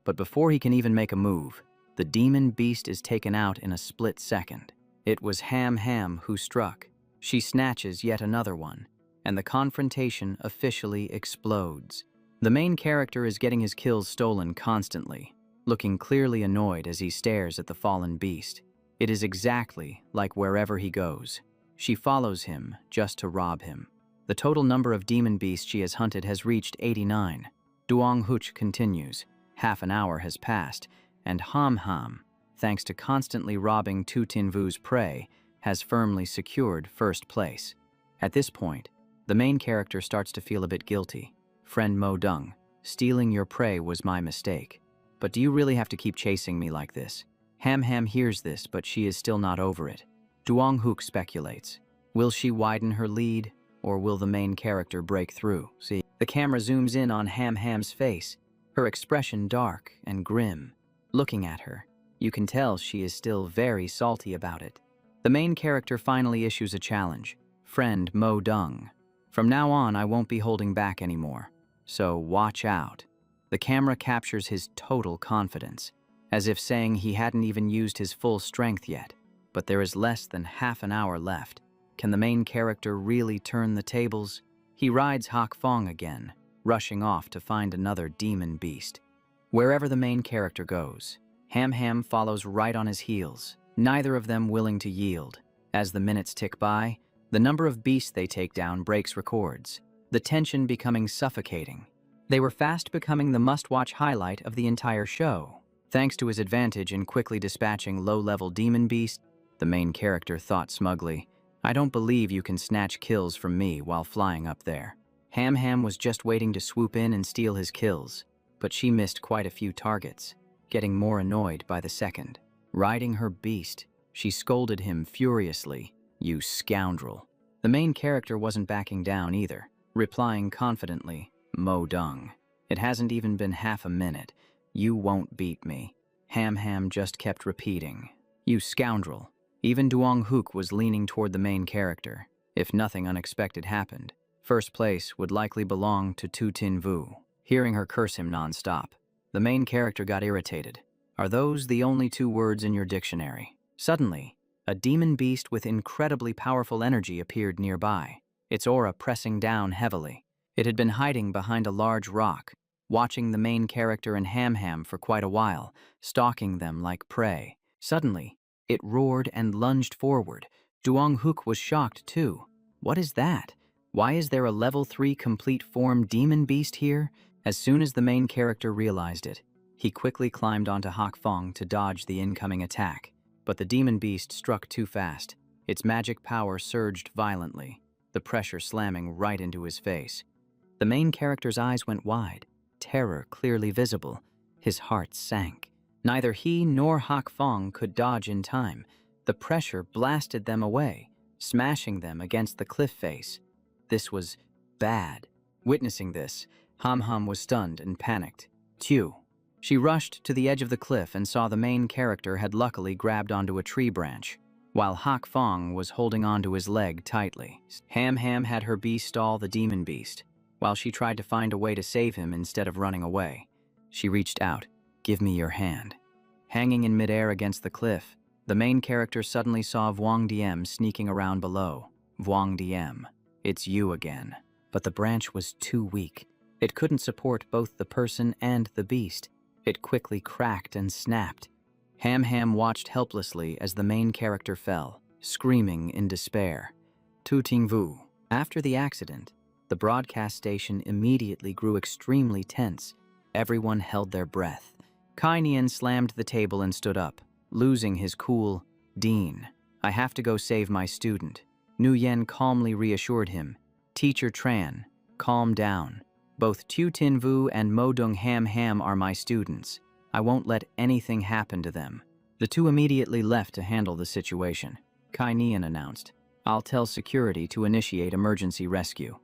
But before he can even make a move, the demon beast is taken out in a split second. It was Ham Ham who struck. She snatches yet another one, and the confrontation officially explodes. The main character is getting his kills stolen constantly, looking clearly annoyed as he stares at the fallen beast. It is exactly like wherever he goes. She follows him just to rob him. The total number of demon beasts she has hunted has reached 89. Duong Huch continues. Half an hour has passed, and Ham Ham, thanks to constantly robbing Tu Tin Vu's prey, has firmly secured first place. At this point, the main character starts to feel a bit guilty. Friend Mo Dung, stealing your prey was my mistake. But do you really have to keep chasing me like this? Ham Ham hears this, but she is still not over it. Duong Hook speculates. Will she widen her lead, or will the main character break through? See, the camera zooms in on Ham Ham's face, her expression dark and grim. Looking at her, you can tell she is still very salty about it. The main character finally issues a challenge. Friend Mo Dung. From now on, I won't be holding back anymore. So watch out. The camera captures his total confidence, as if saying he hadn't even used his full strength yet. But there is less than half an hour left. Can the main character really turn the tables? He rides Hak Fong again, rushing off to find another demon beast. Wherever the main character goes, Ham Ham follows right on his heels, neither of them willing to yield. As the minutes tick by, the number of beasts they take down breaks records, the tension becoming suffocating. They were fast becoming the must-watch highlight of the entire show. Thanks to his advantage in quickly dispatching low-level demon beasts, the main character thought smugly, I don't believe you can snatch kills from me while flying up there. Ham Ham was just waiting to swoop in and steal his kills, but she missed quite a few targets, getting more annoyed by the second. Riding her beast, she scolded him furiously, "You scoundrel." The main character wasn't backing down either, replying confidently, Mo Dung. It hasn't even been half a minute. You won't beat me. Ham Ham just kept repeating, "You scoundrel." Even Duong Hook was leaning toward the main character. If nothing unexpected happened, first place would likely belong to Tu Tin Vu. Hearing her curse him nonstop, the main character got irritated. Are those the only two words in your dictionary? Suddenly, a demon beast with incredibly powerful energy appeared nearby, its aura pressing down heavily. It had been hiding behind a large rock, watching the main character and Ham Ham for quite a while, stalking them like prey. Suddenly, it roared and lunged forward. Duong Hook was shocked too. What is that? Why is there a level 3 complete form demon beast here? As soon as the main character realized it, he quickly climbed onto Hak Fong to dodge the incoming attack. But the demon beast struck too fast. Its magic power surged violently, the pressure slamming right into his face. The main character's eyes went wide, terror clearly visible. His heart sank. Neither he nor Hak Fong could dodge in time. The pressure blasted them away, smashing them against the cliff face. This was bad. Witnessing this, Ham Ham was stunned and panicked. Tew. She rushed to the edge of the cliff and saw the main character had luckily grabbed onto a tree branch, while Hak Fong was holding onto his leg tightly. Ham Ham had her beast stall the demon beast, while she tried to find a way to save him instead of running away. She reached out. Give me your hand. Hanging in midair against the cliff, the main character suddenly saw Vuong Diem sneaking around below. Vuong Diem, it's you again. But the branch was too weak. It couldn't support both the person and the beast. It quickly cracked and snapped. Ham Ham watched helplessly as the main character fell, screaming in despair. Tu Ting Vu. After the accident, the broadcast station immediately grew extremely tense. Everyone held their breath. Kai Nian slammed the table and stood up, losing his cool. Dean, I have to go save my student. Nu Yen calmly reassured him. Teacher Tran, calm down. Both Tu Tin Vu and Mo Dung Ham Ham are my students. I won't let anything happen to them. The two immediately left to handle the situation. Kai Nian announced, I'll tell security to initiate emergency rescue.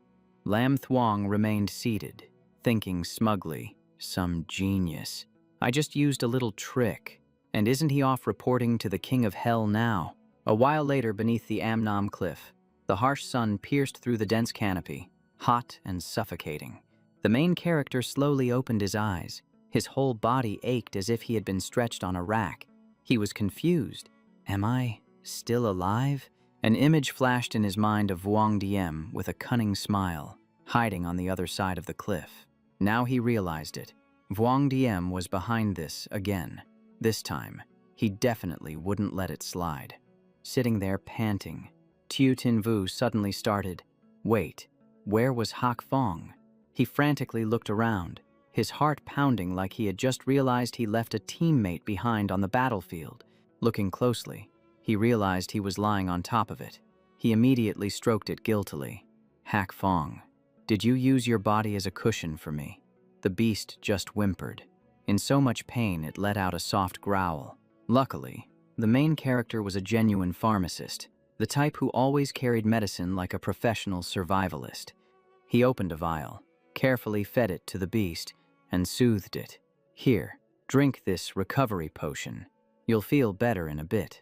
Lam Thuong remained seated, thinking smugly, some genius. I just used a little trick, and isn't he off reporting to the King of Hell now? A while later, beneath the Amnam cliff, the harsh sun pierced through the dense canopy, hot and suffocating. The main character slowly opened his eyes. His whole body ached as if he had been stretched on a rack. He was confused. Am I still alive? An image flashed in his mind of Wang Diem with a cunning smile, hiding on the other side of the cliff. Now he realized it. Wang Diem was behind this again. This time, he definitely wouldn't let it slide. Sitting there panting, Tiu Tinvu suddenly started, "Wait, where was Hak Fong?" He frantically looked around, his heart pounding like he had just realized he left a teammate behind on the battlefield. Looking closely, he realized he was lying on top of it. He immediately stroked it guiltily. "Hak Fong, did you use your body as a cushion for me?" The beast just whimpered. In so much pain, it let out a soft growl. Luckily, the main character was a genuine pharmacist, the type who always carried medicine like a professional survivalist. He opened a vial, carefully fed it to the beast, and soothed it. "Here, drink this recovery potion. You'll feel better in a bit."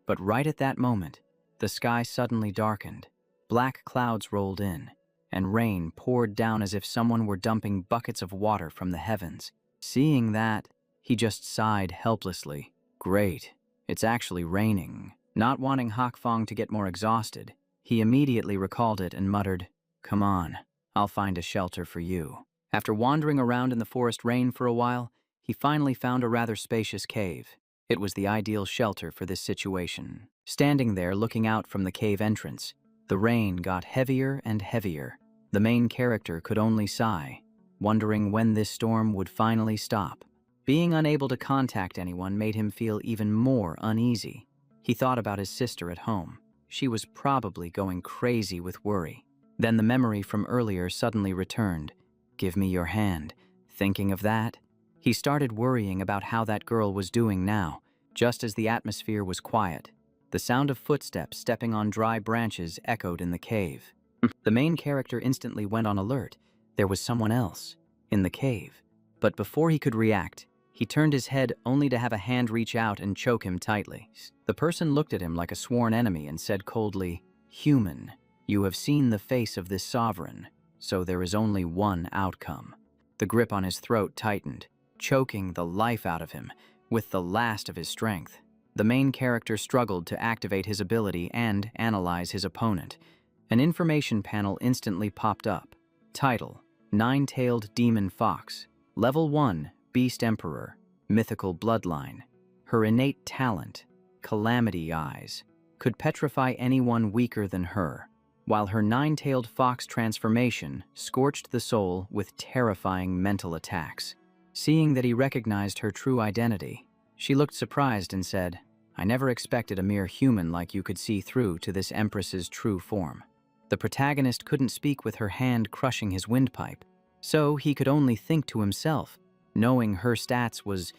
But right at that moment, the sky suddenly darkened. Black clouds rolled in, and rain poured down as if someone were dumping buckets of water from the heavens. Seeing that, he just sighed helplessly. "Great, it's actually raining." Not wanting Hak Fong to get more exhausted, he immediately recalled it and muttered, "Come on, I'll find a shelter for you." After wandering around in the forest rain for a while, he finally found a rather spacious cave. It was the ideal shelter for this situation. Standing there looking out from the cave entrance, the rain got heavier and heavier. The main character could only sigh, wondering when this storm would finally stop. Being unable to contact anyone made him feel even more uneasy. He thought about his sister at home. She was probably going crazy with worry. Then the memory from earlier suddenly returned. "Give me your hand." Thinking of that, he started worrying about how that girl was doing now. Just as the atmosphere was quiet, the sound of footsteps stepping on dry branches echoed in the cave. The main character instantly went on alert. There was someone else in the cave. But before he could react, he turned his head only to have a hand reach out and choke him tightly. The person looked at him like a sworn enemy and said coldly, "Human, you have seen the face of this sovereign, so there is only one outcome." The grip on his throat tightened, choking the life out of him with the last of his strength. The main character struggled to activate his ability and analyze his opponent. An information panel instantly popped up. Title: Nine-Tailed Demon Fox. Level 1, Beast Emperor. Mythical bloodline. Her innate talent, Calamity Eyes, could petrify anyone weaker than her, while her nine-tailed fox transformation scorched the soul with terrifying mental attacks. Seeing that he recognized her true identity, she looked surprised and said, "I never expected a mere human like you could see through to this Empress's true form." The protagonist couldn't speak with her hand crushing his windpipe, so he could only think to himself. Knowing her stats was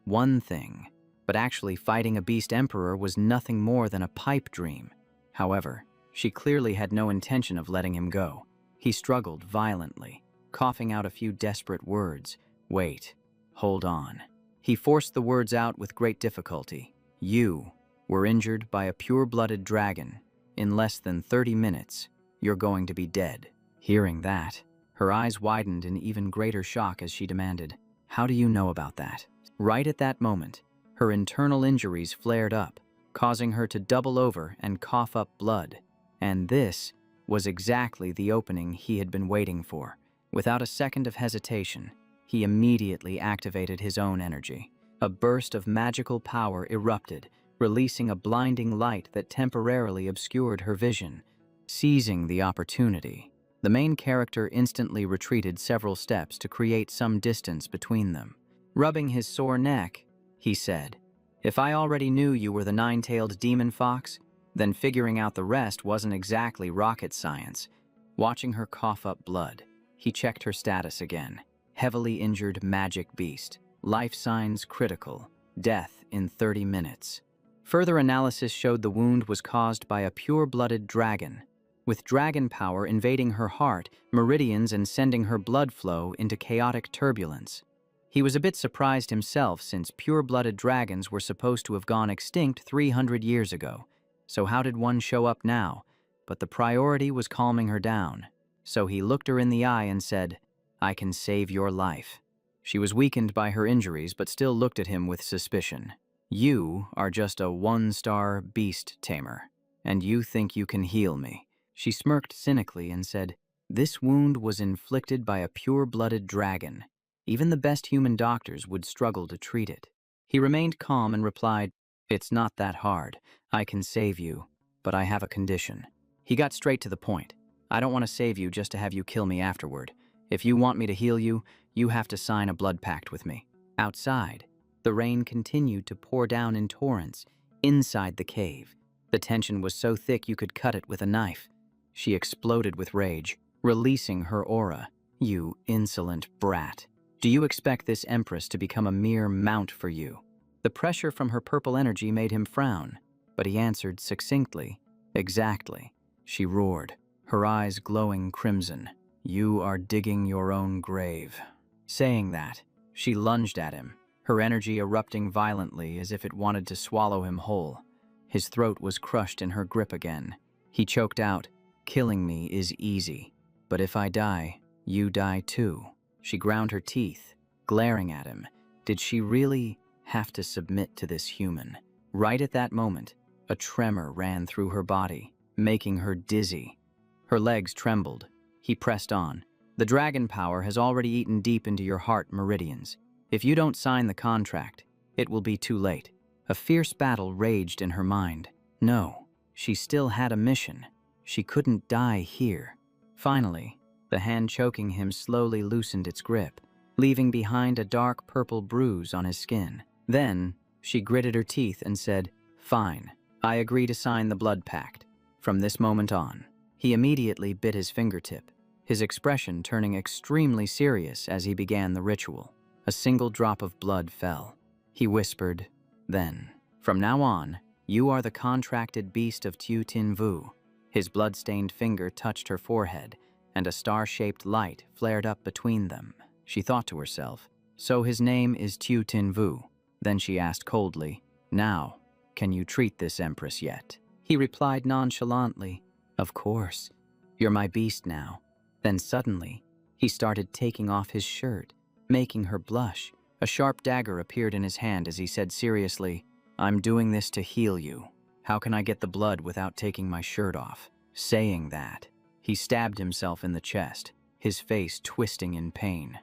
one thing, but actually fighting a beast emperor was nothing more than a pipe dream. However, she clearly had no intention of letting him go. He struggled violently, coughing out a few desperate words. "Wait, hold on." He forced the words out with great difficulty. "You were injured by a pure-blooded dragon. In less than 30 minutes, you're going to be dead." Hearing that, her eyes widened in even greater shock as she demanded, "How do you know about that?" Right at that moment, her internal injuries flared up, causing her to double over and cough up blood. And this was exactly the opening he had been waiting for. Without a second of hesitation, he immediately activated his own energy. A burst of magical power erupted, releasing a blinding light that temporarily obscured her vision. Seizing the opportunity, the main character instantly retreated several steps to create some distance between them. Rubbing his sore neck, he said, "If I already knew you were the nine-tailed demon fox, then figuring out the rest wasn't exactly rocket science." Watching her cough up blood, he checked her status again. Heavily injured magic beast. Life signs critical. Death in 30 minutes. Further analysis showed the wound was caused by a pure-blooded dragon, with dragon power invading her heart, meridians, and sending her blood flow into chaotic turbulence. He was a bit surprised himself since pure-blooded dragons were supposed to have gone extinct 300 years ago. So how did one show up now? But the priority was calming her down. So he looked her in the eye and said, "I can save your life." She was weakened by her injuries but still looked at him with suspicion. "You are just a one-star beast tamer, And you think you can heal me?" She smirked cynically and said, "This wound was inflicted by a pure-blooded dragon. Even the best human doctors would struggle to treat it." He remained calm and replied, "It's not that hard. I can save you, but I have a condition." He got straight to the point. "I don't want to save you just to have you kill me afterward. If you want me to heal you, you have to sign a blood pact with me." Outside, the rain continued to pour down in torrents. Inside the cave, the tension was so thick you could cut it with a knife. She exploded with rage, releasing her aura. "You insolent brat. Do you expect this empress to become a mere mount for you?" The pressure from her purple energy made him frown, but he answered succinctly, "Exactly." She roared, her eyes glowing crimson. "You are digging your own grave." Saying that, she lunged at him, her energy erupting violently as if it wanted to swallow him whole. His throat was crushed in her grip again. He choked out, "Killing me is easy, but if I die, you die too." She ground her teeth, glaring at him. Did she really have to submit to this human? Right at that moment, a tremor ran through her body, making her dizzy. Her legs trembled. He pressed on. "The dragon power has already eaten deep into your heart meridians. If you don't sign the contract, it will be too late." A fierce battle raged in her mind. No, she still had a mission. She couldn't die here. Finally, the hand choking him slowly loosened its grip, leaving behind a dark purple bruise on his skin. Then, she gritted her teeth and said, "Fine, I agree to sign the blood pact. From this moment on." He immediately bit his fingertip, his expression turning extremely serious as he began the ritual. A single drop of blood fell. He whispered, "Then, from now on, you are the contracted beast of Tu Tin Vu." His blood-stained finger touched her forehead, and a star-shaped light flared up between them. She thought to herself, "So his name is Tu Tin Vu." Then she asked coldly, "Now, can you treat this empress yet?" He replied nonchalantly, "Of course. You're my beast now." Then suddenly, he started taking off his shirt, making her blush. A sharp dagger appeared in his hand as he said seriously, "I'm doing this to heal you. How can I get the blood without taking my shirt off?" Saying that, he stabbed himself in the chest, his face twisting in pain.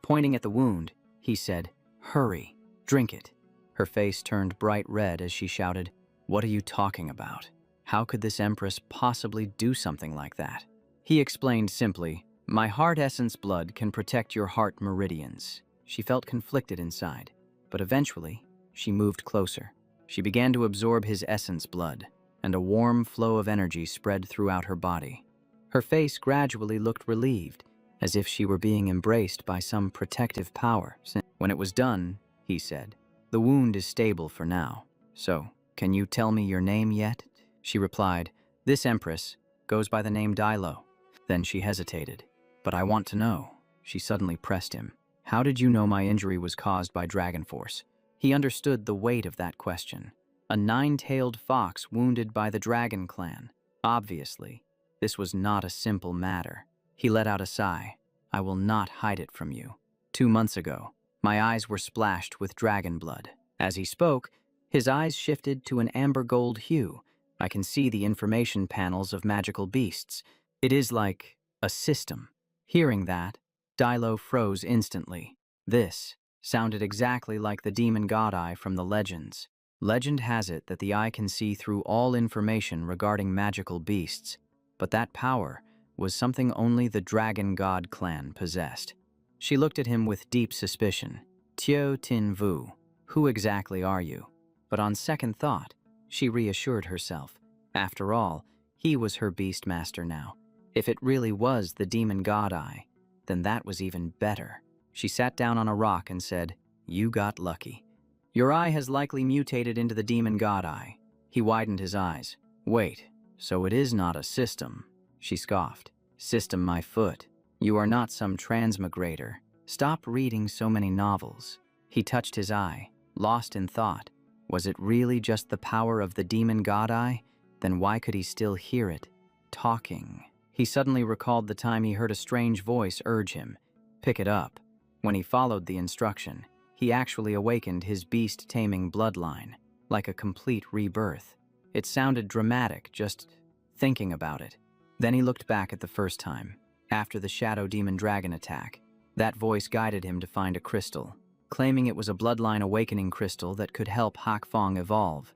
Pointing at the wound, he said, "Hurry, drink it." Her face turned bright red as she shouted, "What are you talking about? How could this empress possibly do something like that?" He explained simply, "My heart essence blood can protect your heart meridians." She felt conflicted inside, but eventually, she moved closer. She began to absorb his essence blood, and a warm flow of energy spread throughout her body. Her face gradually looked relieved, as if she were being embraced by some protective power. When it was done, he said, "The wound is stable for now. So, can you tell me your name yet?" She replied, "This empress goes by the name Yahello." Then she hesitated. "But I want to know." She suddenly pressed him. "How did you know my injury was caused by Dragon Force?" He understood the weight of that question. A nine-tailed fox wounded by the Dragon Clan. Obviously, this was not a simple matter. He let out a sigh. "I will not hide it from you. 2 months ago, my eyes were splashed with dragon blood." As he spoke, his eyes shifted to an amber gold hue. "I can see the information panels of magical beasts. It is like a system." Hearing that, Yahello froze instantly. This sounded exactly like the demon god eye from the legends. Legend has it that the eye can see through all information regarding magical beasts, but that power was something only the Dragon God clan possessed. She looked at him with deep suspicion. "Tu Tin Vu, who exactly are you?" But on second thought, she reassured herself. After all, he was her beast master now. If it really was the demon god eye, then that was even better. She sat down on a rock and said, "You got lucky. Your eye has likely mutated into the demon god eye." He widened his eyes. "Wait, so it is not a system?" She scoffed. "System my foot. You are not some transmigrator. Stop reading so many novels." He touched his eye, lost in thought. Was it really just the power of the demon god eye? Then why could he still hear it? Talking. He suddenly recalled the time he heard a strange voice urge him, "Pick it up." When he followed the instruction, he actually awakened his beast-taming bloodline, like a complete rebirth. It sounded dramatic, just thinking about it. Then he looked back at the first time, after the Shadow Demon Dragon attack. That voice guided him to find a crystal, claiming it was a bloodline awakening crystal that could help Hak Fong evolve.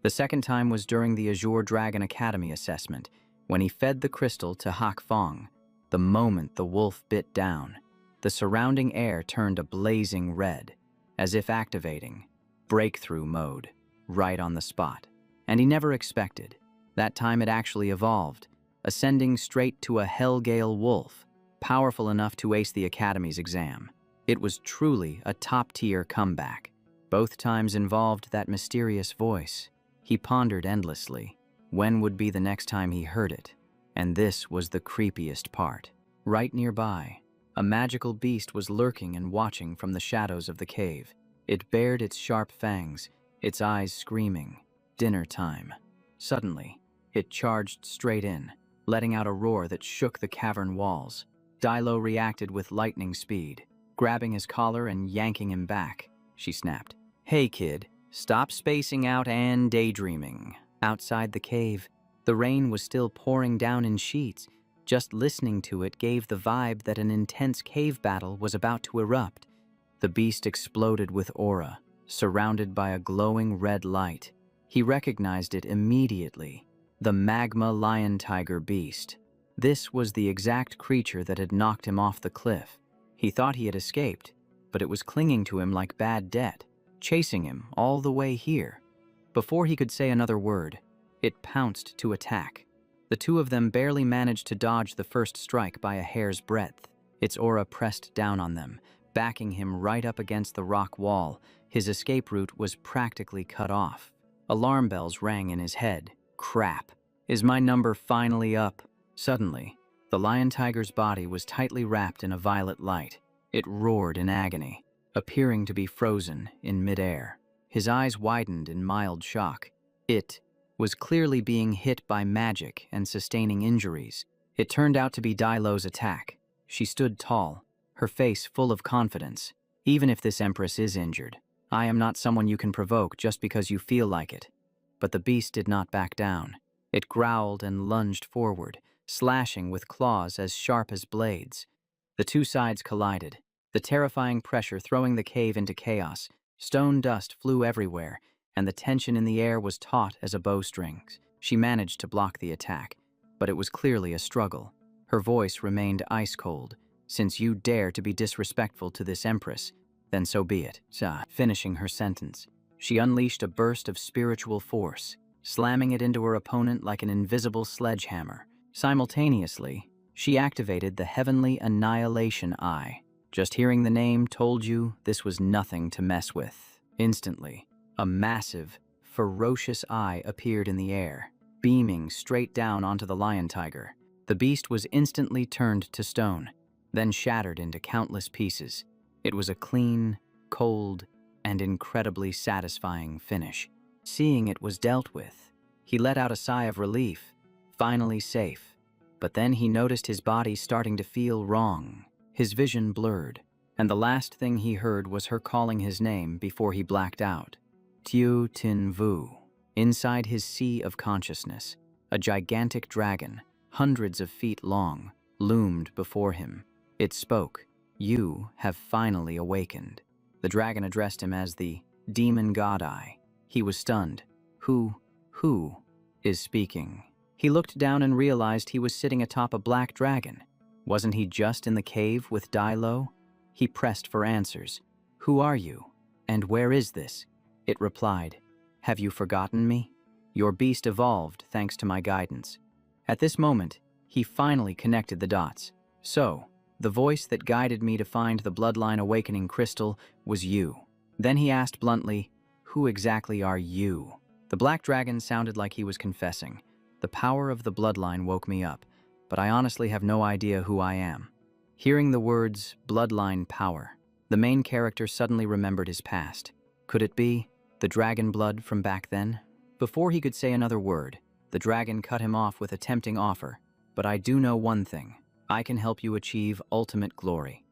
The second time was during the Azure Dragon Academy assessment, when he fed the crystal to Hak Fong. The moment the wolf bit down, the surrounding air turned a blazing red, as if activating breakthrough mode right on the spot. And he never expected. That time it actually evolved, ascending straight to a Hellgale wolf, powerful enough to ace the Academy's exam. It was truly a top-tier comeback. Both times involved that mysterious voice. He pondered endlessly. When would be the next time he heard it? And this was the creepiest part. Right nearby, a magical beast was lurking and watching from the shadows of the cave. It bared its sharp fangs, its eyes screaming, "Dinner time." Suddenly, it charged straight in, letting out a roar that shook the cavern walls. Dilo reacted with lightning speed, grabbing his collar and yanking him back. She snapped, "Hey kid, stop spacing out and daydreaming." Outside the cave, the rain was still pouring down in sheets. Just listening to it gave the vibe that an intense cave battle was about to erupt. The beast exploded with aura, surrounded by a glowing red light. He recognized it immediately. The magma lion tiger beast. This was the exact creature that had knocked him off the cliff. He thought he had escaped, but it was clinging to him like bad debt, chasing him all the way here. Before he could say another word, it pounced to attack. The two of them barely managed to dodge the first strike by a hair's breadth. Its aura pressed down on them, backing him right up against the rock wall. His escape route was practically cut off. Alarm bells rang in his head. Crap. Is my number finally up? Suddenly, the lion tiger's body was tightly wrapped in a violet light. It roared in agony, appearing to be frozen in midair. His eyes widened in mild shock. It was clearly being hit by magic and sustaining injuries. It turned out to be Dilo's attack. She stood tall, her face full of confidence. "Even if this empress is injured, I am not someone you can provoke just because you feel like it." But the beast did not back down. It growled and lunged forward, slashing with claws as sharp as blades. The two sides collided, the terrifying pressure throwing the cave into chaos. Stone dust flew everywhere, and the tension in the air was taut as a bowstring. She managed to block the attack, but it was clearly a struggle. Her voice remained ice-cold. "Since you dare to be disrespectful to this empress, then so be it." Finishing her sentence, she unleashed a burst of spiritual force, slamming it into her opponent like an invisible sledgehammer. Simultaneously, she activated the Heavenly Annihilation Eye. Just hearing the name told you this was nothing to mess with. Instantly, a massive, ferocious eye appeared in the air, beaming straight down onto the lion tiger. The beast was instantly turned to stone, then shattered into countless pieces. It was a clean, cold, and incredibly satisfying finish. Seeing it was dealt with, he let out a sigh of relief, finally safe. But then he noticed his body starting to feel wrong. His vision blurred, and the last thing he heard was her calling his name before he blacked out. Tiu Tin Vu. Inside his sea of consciousness, a gigantic dragon, hundreds of feet long, loomed before him. It spoke. "You have finally awakened." The dragon addressed him as the Demon God Eye. He was stunned. Who is speaking? He looked down and realized he was sitting atop a black dragon. Wasn't he just in the cave with Dilo? He pressed for answers. "Who are you? And where is this?" It replied, "Have you forgotten me? Your beast evolved thanks to my guidance." At this moment, he finally connected the dots. So, the voice that guided me to find the bloodline awakening crystal was you. Then he asked bluntly, "Who exactly are you?" The black dragon sounded like he was confessing. "The power of the bloodline woke me up, but I honestly have no idea who I am." Hearing the words, bloodline power, the main character suddenly remembered his past. Could it be the dragon blood from back then? Before he could say another word, the dragon cut him off with a tempting offer. "But I do know one thing. I can help you achieve ultimate glory."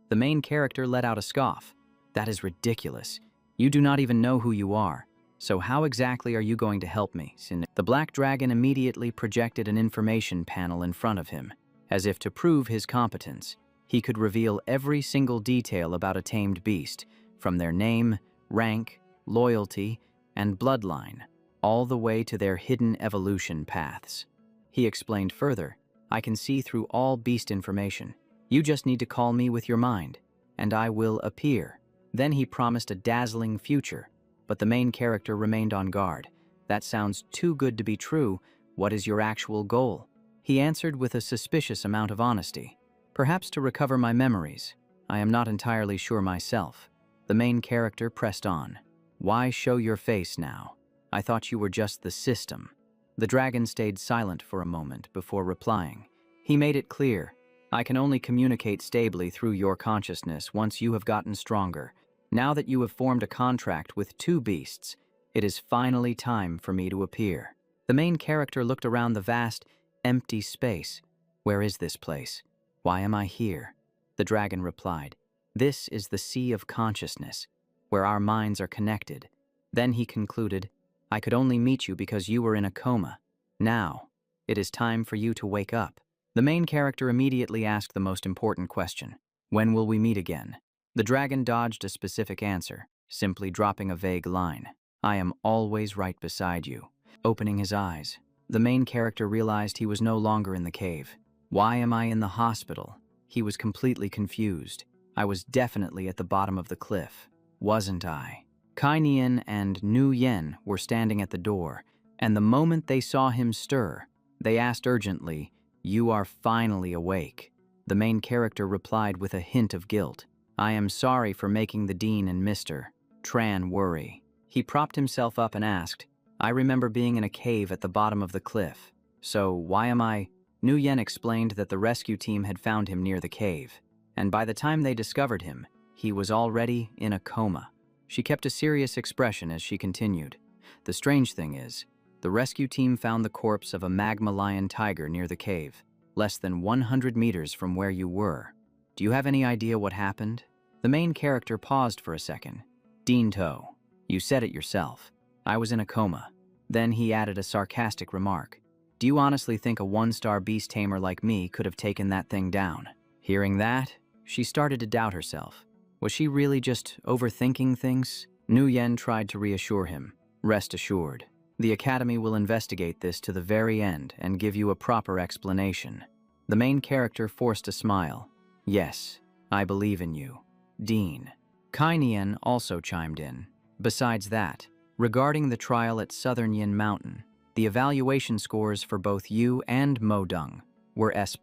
The main character let out a scoff. "That is ridiculous. You do not even know who you are. So how exactly are you going to help me? The black dragon immediately projected an information panel in front of him, as if to prove his competence. He could reveal every single detail about a tamed beast, from their name, rank, loyalty, and bloodline, all the way to their hidden evolution paths. He explained further, I can see through all beast information. You just need to call me with your mind, and I will appear. Then he promised a dazzling future, but the main character remained on guard. That sounds too good to be true. What is your actual goal? He answered with a suspicious amount of honesty. Perhaps to recover my memories. I am not entirely sure myself. The main character pressed on. Why show your face now? I thought you were just the system. The dragon stayed silent for a moment before replying. He made it clear, I can only communicate stably through your consciousness once you have gotten stronger. Now that you have formed a contract with two beasts, it is finally time for me to appear. The main character looked around the vast, empty space. Where is this place? Why am I here? The dragon replied, This is the sea of consciousness, where our minds are connected. Then he concluded, I could only meet you because you were in a coma. Now, it is time for you to wake up. The main character immediately asked the most important question. When will we meet again? The dragon dodged a specific answer, simply dropping a vague line. I am always right beside you. Opening his eyes, the main character realized he was no longer in the cave. Why am I in the hospital? He was completely confused. I was definitely at the bottom of the cliff, wasn't I? Kai Nian and Nu Yen were standing at the door, and the moment they saw him stir, they asked urgently, You are finally awake. The main character replied with a hint of guilt. I am sorry for making the Dean and Mr. Tran worry. He propped himself up and asked, I remember being in a cave at the bottom of the cliff. So why am I? Nu Yen explained that the rescue team had found him near the cave, and by the time they discovered him, he was already in a coma. She kept a serious expression as she continued. The strange thing is, the rescue team found the corpse of a magma lion tiger near the cave, less than 100 meters from where you were. Do you have any idea what happened? The main character paused for a second. Dean To, you said it yourself. I was in a coma. Then he added a sarcastic remark. Do you honestly think a one-star beast tamer like me could have taken that thing down? Hearing that, she started to doubt herself. Was she really just overthinking things? Nu Yen tried to reassure him. Rest assured, the Academy will investigate this to the very end and give you a proper explanation. The main character forced a smile. Yes, I believe in you. Dean. Kai Nian also chimed in. Besides that, regarding the trial at Southern Yin Mountain, the evaluation scores for both you and Mo Dung were S+.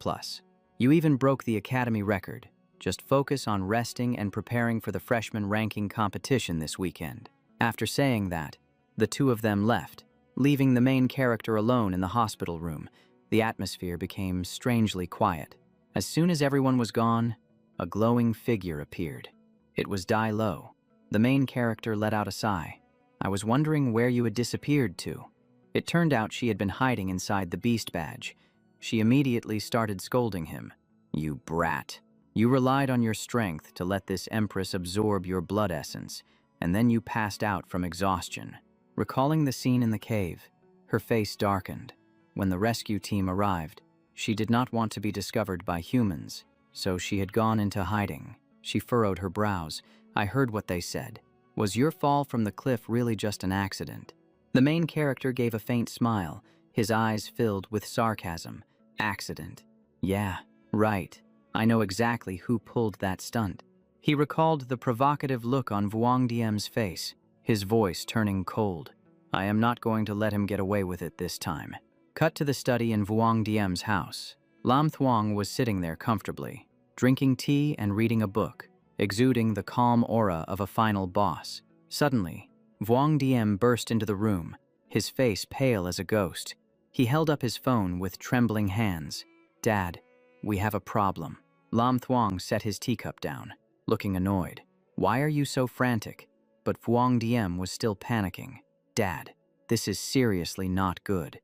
You even broke the Academy record. Just focus on resting and preparing for the freshman ranking competition this weekend. After saying that, the two of them left, leaving the main character alone in the hospital room. The atmosphere became strangely quiet. As soon as everyone was gone, a glowing figure appeared. It was Dai Lo. The main character let out a sigh. I was wondering where you had disappeared to. It turned out she had been hiding inside the beast badge. She immediately started scolding him. You brat. You relied on your strength to let this empress absorb your blood essence, and then you passed out from exhaustion. Recalling the scene in the cave, her face darkened. When the rescue team arrived, she did not want to be discovered by humans, so she had gone into hiding. She furrowed her brows. I heard what they said. Was your fall from the cliff really just an accident? The main character gave a faint smile, his eyes filled with sarcasm. Accident. Yeah, right. I know exactly who pulled that stunt. He recalled the provocative look on Vuong Diem's face, his voice turning cold. I am not going to let him get away with it this time. Cut to the study in Vuong Diem's house. Lam Thuong was sitting there comfortably, drinking tea and reading a book, exuding the calm aura of a final boss. Suddenly, Vuong Diem burst into the room, his face pale as a ghost. He held up his phone with trembling hands. Dad, we have a problem. Lam Thuong set his teacup down, looking annoyed. Why are you so frantic? But Vuong Diem was still panicking. Dad, this is seriously not good.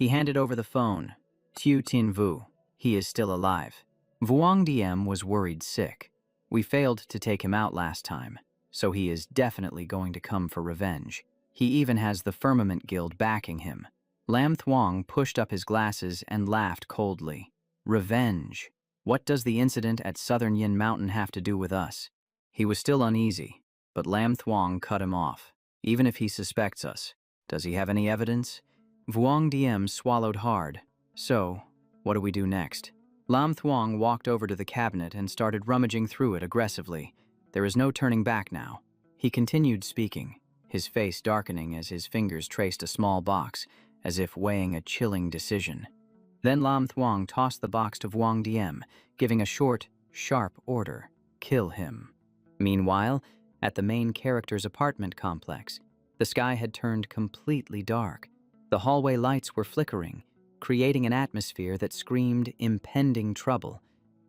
He handed over the phone. Tiu Tin Vu, he is still alive. Vuong Diem was worried sick. We failed to take him out last time, so he is definitely going to come for revenge. He even has the Firmament Guild backing him. Lam Thuong pushed up his glasses and laughed coldly. Revenge. What does the incident at Southern Yin Mountain have to do with us? He was still uneasy, but Lam Thuong cut him off. Even if he suspects us, does he have any evidence? Vuong Diem swallowed hard. So, what do we do next? Lam Thuong walked over to the cabinet and started rummaging through it aggressively. There is no turning back now. He continued speaking, his face darkening as his fingers traced a small box, as if weighing a chilling decision. Then Lam Thuong tossed the box to Vuong Diem, giving a short, sharp order. Kill him. Meanwhile, at the main character's apartment complex, the sky had turned completely dark. The hallway lights were flickering, creating an atmosphere that screamed impending trouble.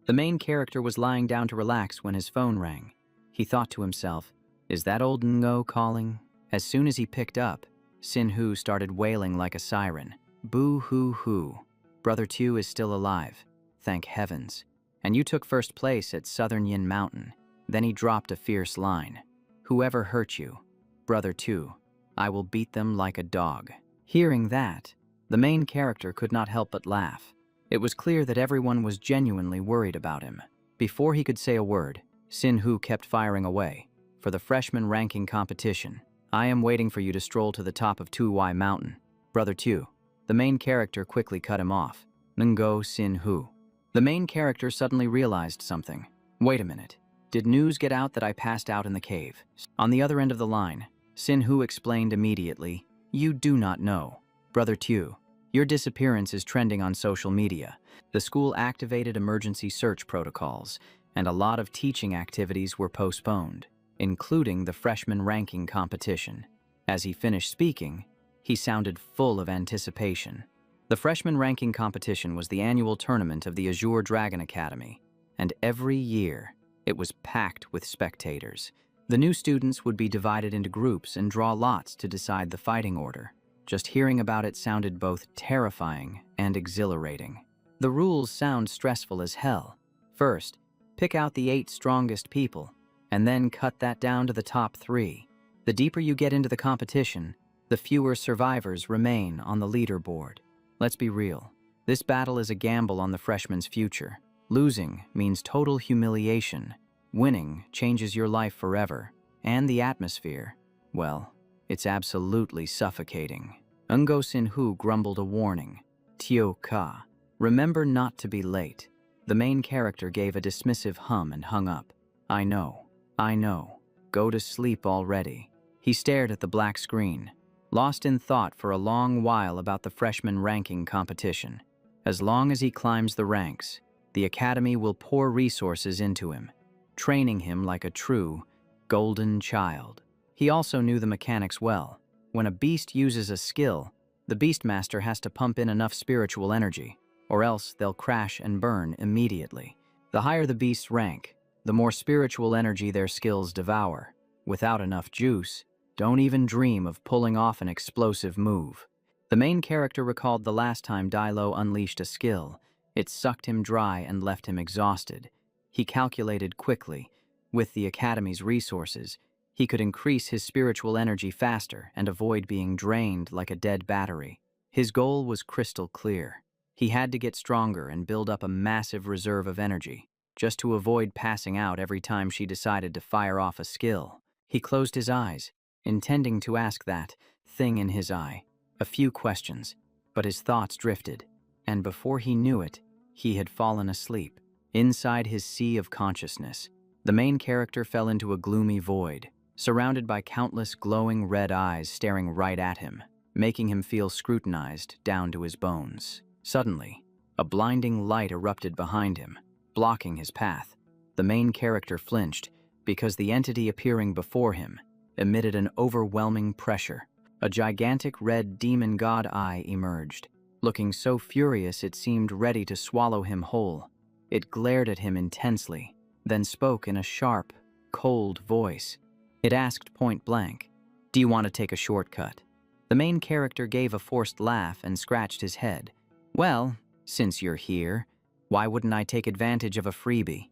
The main character was lying down to relax when his phone rang. He thought to himself, "Is that old Ngo calling?" As soon as he picked up, Sin Hu started wailing like a siren. Boo-hoo-hoo. Brother Tu is still alive. Thank heavens. And you took first place at Southern Yin Mountain. Then he dropped a fierce line. Whoever hurt you, Brother Tu, I will beat them like a dog. Hearing that, the main character could not help but laugh. It was clear that everyone was genuinely worried about him. Before he could say a word, Sin Hu kept firing away. For the freshman ranking competition, I am waiting for you to stroll to the top of Tuwai Mountain. Brother Tu. The main character quickly cut him off. Ngo Sin Hu. The main character suddenly realized something. Wait a minute. Did news get out that I passed out in the cave? On the other end of the line, Sin Hu explained immediately, You do not know. Brother Tu, your disappearance is trending on social media. The school activated emergency search protocols, and a lot of teaching activities were postponed, including the freshman ranking competition. As he finished speaking, he sounded full of anticipation. The freshman ranking competition was the annual tournament of the Azure Dragon Academy, and every year it was packed with spectators. The new students would be divided into groups and draw lots to decide the fighting order. Just hearing about it sounded both terrifying and exhilarating. The rules sound stressful as hell. First, pick out the 8 strongest people, and then cut that down to the top 3. The deeper you get into the competition, the fewer survivors remain on the leaderboard. Let's be real. This battle is a gamble on the freshman's future. Losing means total humiliation. Winning changes your life forever. And the atmosphere, well, it's absolutely suffocating. Ngo Sin Hu grumbled a warning. Tio Ka, remember not to be late. The main character gave a dismissive hum and hung up. I know. Go to sleep already. He stared at the black screen, lost in thought for a long while about the freshman ranking competition. As long as he climbs the ranks, the academy will pour resources into him, training him like a true, golden child. He also knew the mechanics well. When a beast uses a skill, the Beastmaster has to pump in enough spiritual energy, or else they'll crash and burn immediately. The higher the beast's rank, the more spiritual energy their skills devour. Without enough juice, don't even dream of pulling off an explosive move. The main character recalled the last time Dailo unleashed a skill. It sucked him dry and left him exhausted. He calculated quickly. With the Academy's resources, he could increase his spiritual energy faster and avoid being drained like a dead battery. His goal was crystal clear. He had to get stronger and build up a massive reserve of energy, just to avoid passing out every time she decided to fire off a skill. He closed his eyes, intending to ask that thing in his eye a few questions, but his thoughts drifted, and before he knew it, he had fallen asleep. Inside his sea of consciousness, the main character fell into a gloomy void, surrounded by countless glowing red eyes staring right at him, making him feel scrutinized down to his bones. Suddenly, a blinding light erupted behind him, blocking his path. The main character flinched because the entity appearing before him emitted an overwhelming pressure. A gigantic red demon god eye emerged, looking so furious it seemed ready to swallow him whole. It glared at him intensely, then spoke in a sharp, cold voice. It asked point blank, "Do you want to take a shortcut?" The main character gave a forced laugh and scratched his head. "Well, since you're here, why wouldn't I take advantage of a freebie?"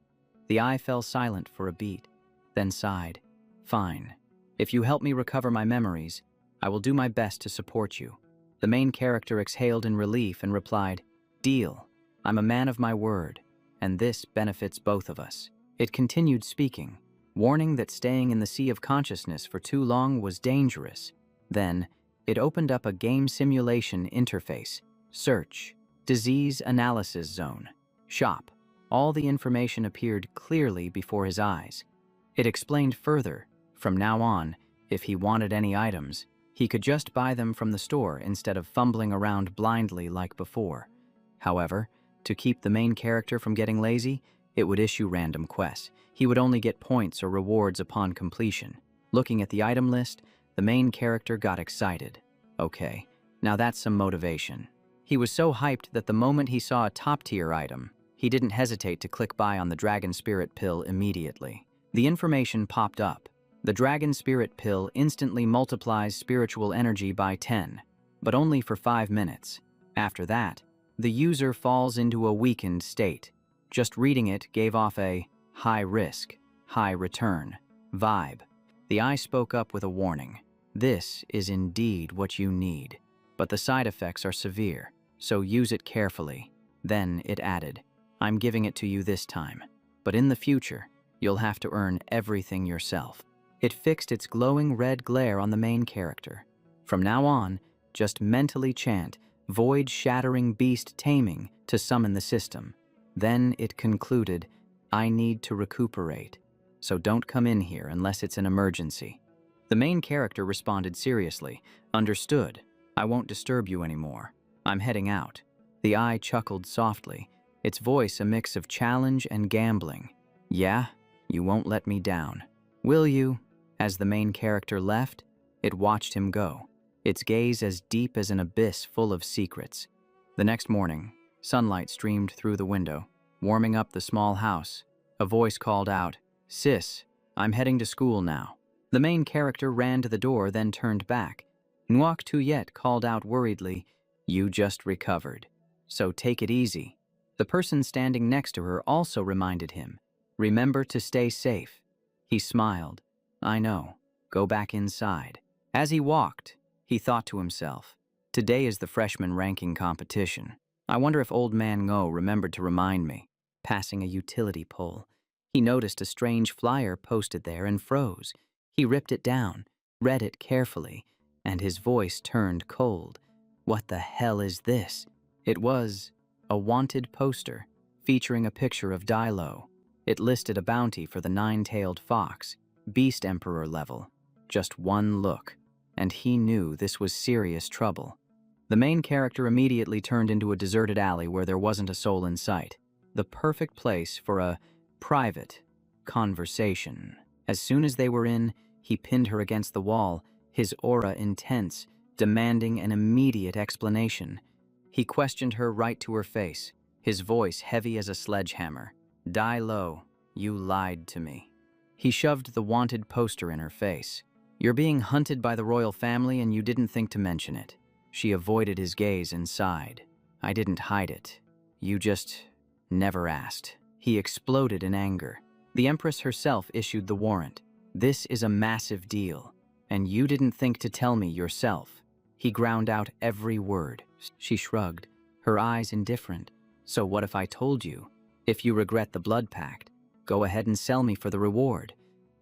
The eye fell silent for a beat, then sighed. "Fine. If you help me recover my memories, I will do my best to support you." The main character exhaled in relief and replied, "Deal. I'm a man of my word, and this benefits both of us." It continued speaking, warning that staying in the sea of consciousness for too long was dangerous. Then, it opened up a game simulation interface. Search, disease analysis zone, shop. All the information appeared clearly before his eyes. It explained further, from now on, if he wanted any items, he could just buy them from the store instead of fumbling around blindly like before. However, to keep the main character from getting lazy, it would issue random quests. He would only get points or rewards upon completion. Looking at the item list, the main character got excited. Okay, now that's some motivation. He was so hyped that the moment he saw a top-tier item, he didn't hesitate to click buy on the Dragon Spirit Pill immediately. The information popped up. The Dragon Spirit Pill instantly multiplies spiritual energy by 10, but only for 5 minutes. After that, the user falls into a weakened state. Just reading it gave off a high risk, high return vibe. The eye spoke up with a warning. This is indeed what you need, but the side effects are severe, so use it carefully. Then it added, I'm giving it to you this time, but in the future, you'll have to earn everything yourself. It fixed its glowing red glare on the main character. From now on, just mentally chant, void-shattering beast taming to summon the system. Then it concluded, I need to recuperate, so don't come in here unless it's an emergency. The main character responded seriously, understood, I won't disturb you anymore. I'm heading out. The eye chuckled softly, its voice a mix of challenge and gambling. Yeah, you won't let me down, will you? As the main character left, it watched him go, its gaze as deep as an abyss full of secrets. The next morning, sunlight streamed through the window, warming up the small house. A voice called out, Sis, I'm heading to school now. The main character ran to the door, then turned back. Nuoc Tuyet called out worriedly, You just recovered, so take it easy. The person standing next to her also reminded him, Remember to stay safe. He smiled. I know. Go back inside. As he walked, he thought to himself, Today is the freshman ranking competition. I wonder if old man Ngo remembered to remind me. Passing a utility pole, he noticed a strange flyer posted there and froze. He ripped it down, read it carefully, and his voice turned cold. What the hell is this? It was a wanted poster featuring a picture of Dilo. It listed a bounty for the 9-tailed fox, Beast Emperor level. Just one look, and he knew this was serious trouble. The main character immediately turned into a deserted alley where there wasn't a soul in sight. The perfect place for a private conversation. As soon as they were in, he pinned her against the wall, his aura intense, demanding an immediate explanation. He questioned her right to her face, his voice heavy as a sledgehammer. Die low, you lied to me. He shoved the wanted poster in her face. You're being hunted by the royal family and you didn't think to mention it. She avoided his gaze and sighed. I didn't hide it. You just never asked. He exploded in anger. The Empress herself issued the warrant. This is a massive deal, and you didn't think to tell me yourself. He ground out every word. She shrugged, her eyes indifferent. So what if I told you? If you regret the blood pact, go ahead and sell me for the reward.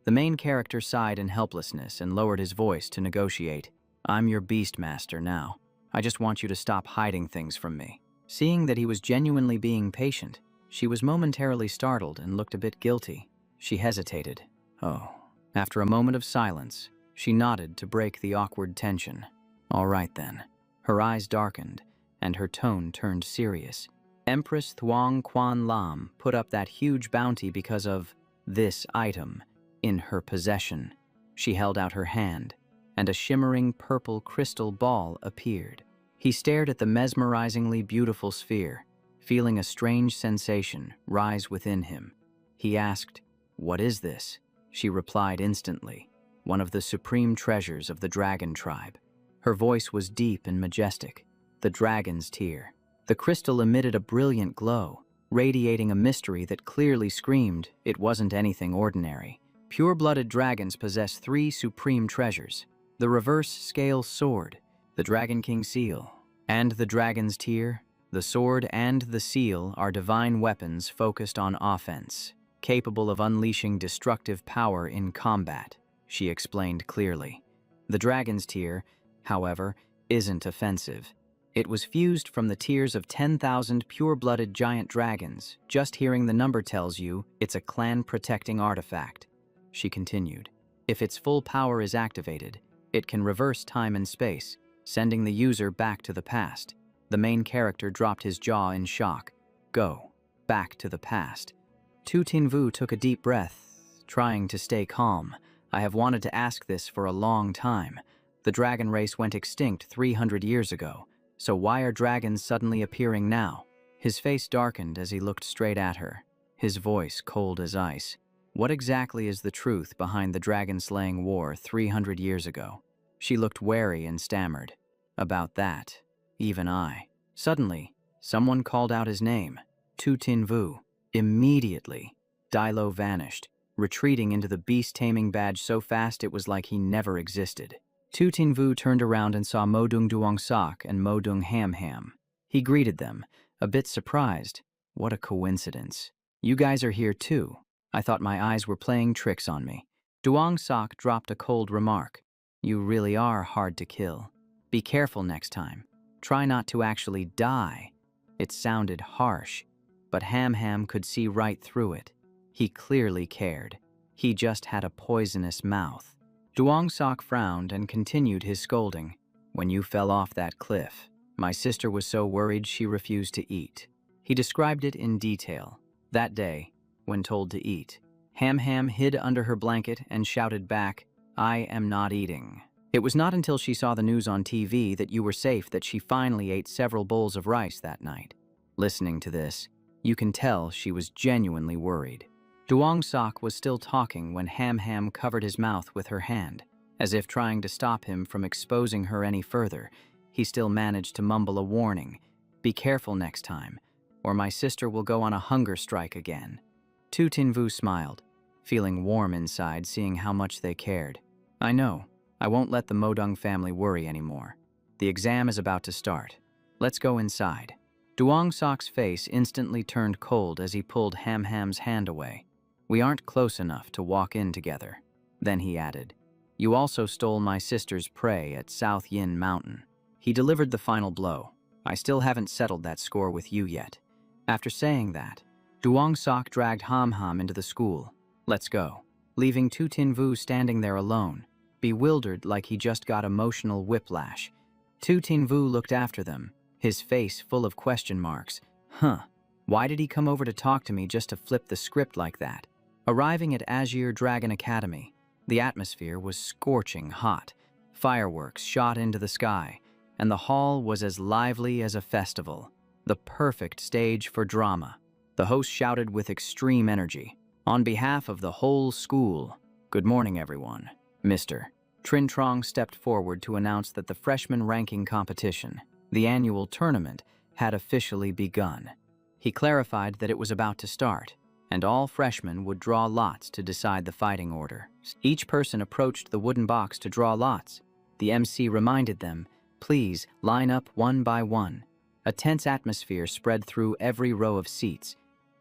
The main character sighed in helplessness and lowered his voice to negotiate. I'm your beastmaster now. I just want you to stop hiding things from me. Seeing that he was genuinely being patient, she was momentarily startled and looked a bit guilty. She hesitated. Oh. After a moment of silence, she nodded to break the awkward tension. All right then. Her eyes darkened, and her tone turned serious. Empress Thuong Quan Lam put up that huge bounty because of this item in her possession. She held out her hand, and a shimmering purple crystal ball appeared. He stared at the mesmerizingly beautiful sphere, feeling a strange sensation rise within him. He asked, What is this? She replied instantly, one of the supreme treasures of the dragon tribe. Her voice was deep and majestic, the dragon's tear. The crystal emitted a brilliant glow, radiating a mystery that clearly screamed it wasn't anything ordinary. Pure-blooded dragons possess 3 supreme treasures. the reverse scale sword, the Dragon King seal, and the Dragon's Tear. The sword and the seal are divine weapons focused on offense, capable of unleashing destructive power in combat, she explained clearly. The Dragon's Tear, however, isn't offensive. It was fused from the tears of 10,000 pure-blooded giant dragons. Just hearing the number tells you it's a clan-protecting artifact, she continued. If its full power is activated, it can reverse time and space, sending the user back to the past. The main character dropped his jaw in shock. Go. Back to the past. Tu Tinvu took a deep breath, trying to stay calm. I have wanted to ask this for a long time. The dragon race went extinct 300 years ago, so why are dragons suddenly appearing now? His face darkened as he looked straight at her, his voice cold as ice. What exactly is the truth behind the dragon-slaying war 300 years ago? She looked wary and stammered. About that. Even I. Suddenly, someone called out his name, Tu Tinvu. Immediately, Dilo vanished, retreating into the beast-taming badge so fast it was like he never existed. Tu Tinvu turned around and saw Modung Duong Sok and Modung Ham Ham. He greeted them, a bit surprised. What a coincidence. You guys are here too. I thought my eyes were playing tricks on me. Duong Sok dropped a cold remark. You really are hard to kill. Be careful next time. Try not to actually die. It sounded harsh, but Ham Ham could see right through it. He clearly cared. He just had a poisonous mouth. Duong Sok frowned and continued his scolding. When you fell off that cliff, my sister was so worried she refused to eat. He described it in detail. That day, when told to eat, Ham Ham hid under her blanket and shouted back, I am not eating. It was not until she saw the news on TV that you were safe that she finally ate several bowls of rice that night. Listening to this, you can tell she was genuinely worried. Duong Sok was still talking when Ham Ham covered his mouth with her hand. As if trying to stop him from exposing her any further, he still managed to mumble a warning. Be careful next time, or my sister will go on a hunger strike again. Tu Tinvu smiled, feeling warm inside seeing how much they cared. I know. I won't let the Modung family worry anymore. The exam is about to start. Let's go inside. Duong Sok's face instantly turned cold as he pulled Ham Ham's hand away. We aren't close enough to walk in together. Then he added, You also stole my sister's prey at South Yin Mountain. He delivered the final blow. I still haven't settled that score with you yet. After saying that, Duong Sok dragged Ham Ham into the school. Let's go. Leaving Tu Tinvu standing there alone, bewildered like he just got emotional whiplash. Tu Tinvu looked after them, his face full of question marks. Why did he come over to talk to me just to flip the script like that? Arriving at Azure Dragon Academy, the atmosphere was scorching hot. Fireworks shot into the sky, and the hall was as lively as a festival. The perfect stage for drama. The host shouted with extreme energy. On behalf of the whole school, good morning, everyone. Mr. Trin Trong stepped forward to announce that the freshman ranking competition, the annual tournament, had officially begun. He clarified that it was about to start, and all freshmen would draw lots to decide the fighting order. Each person approached the wooden box to draw lots. The MC reminded them, please line up one by one. A tense atmosphere spread through every row of seats.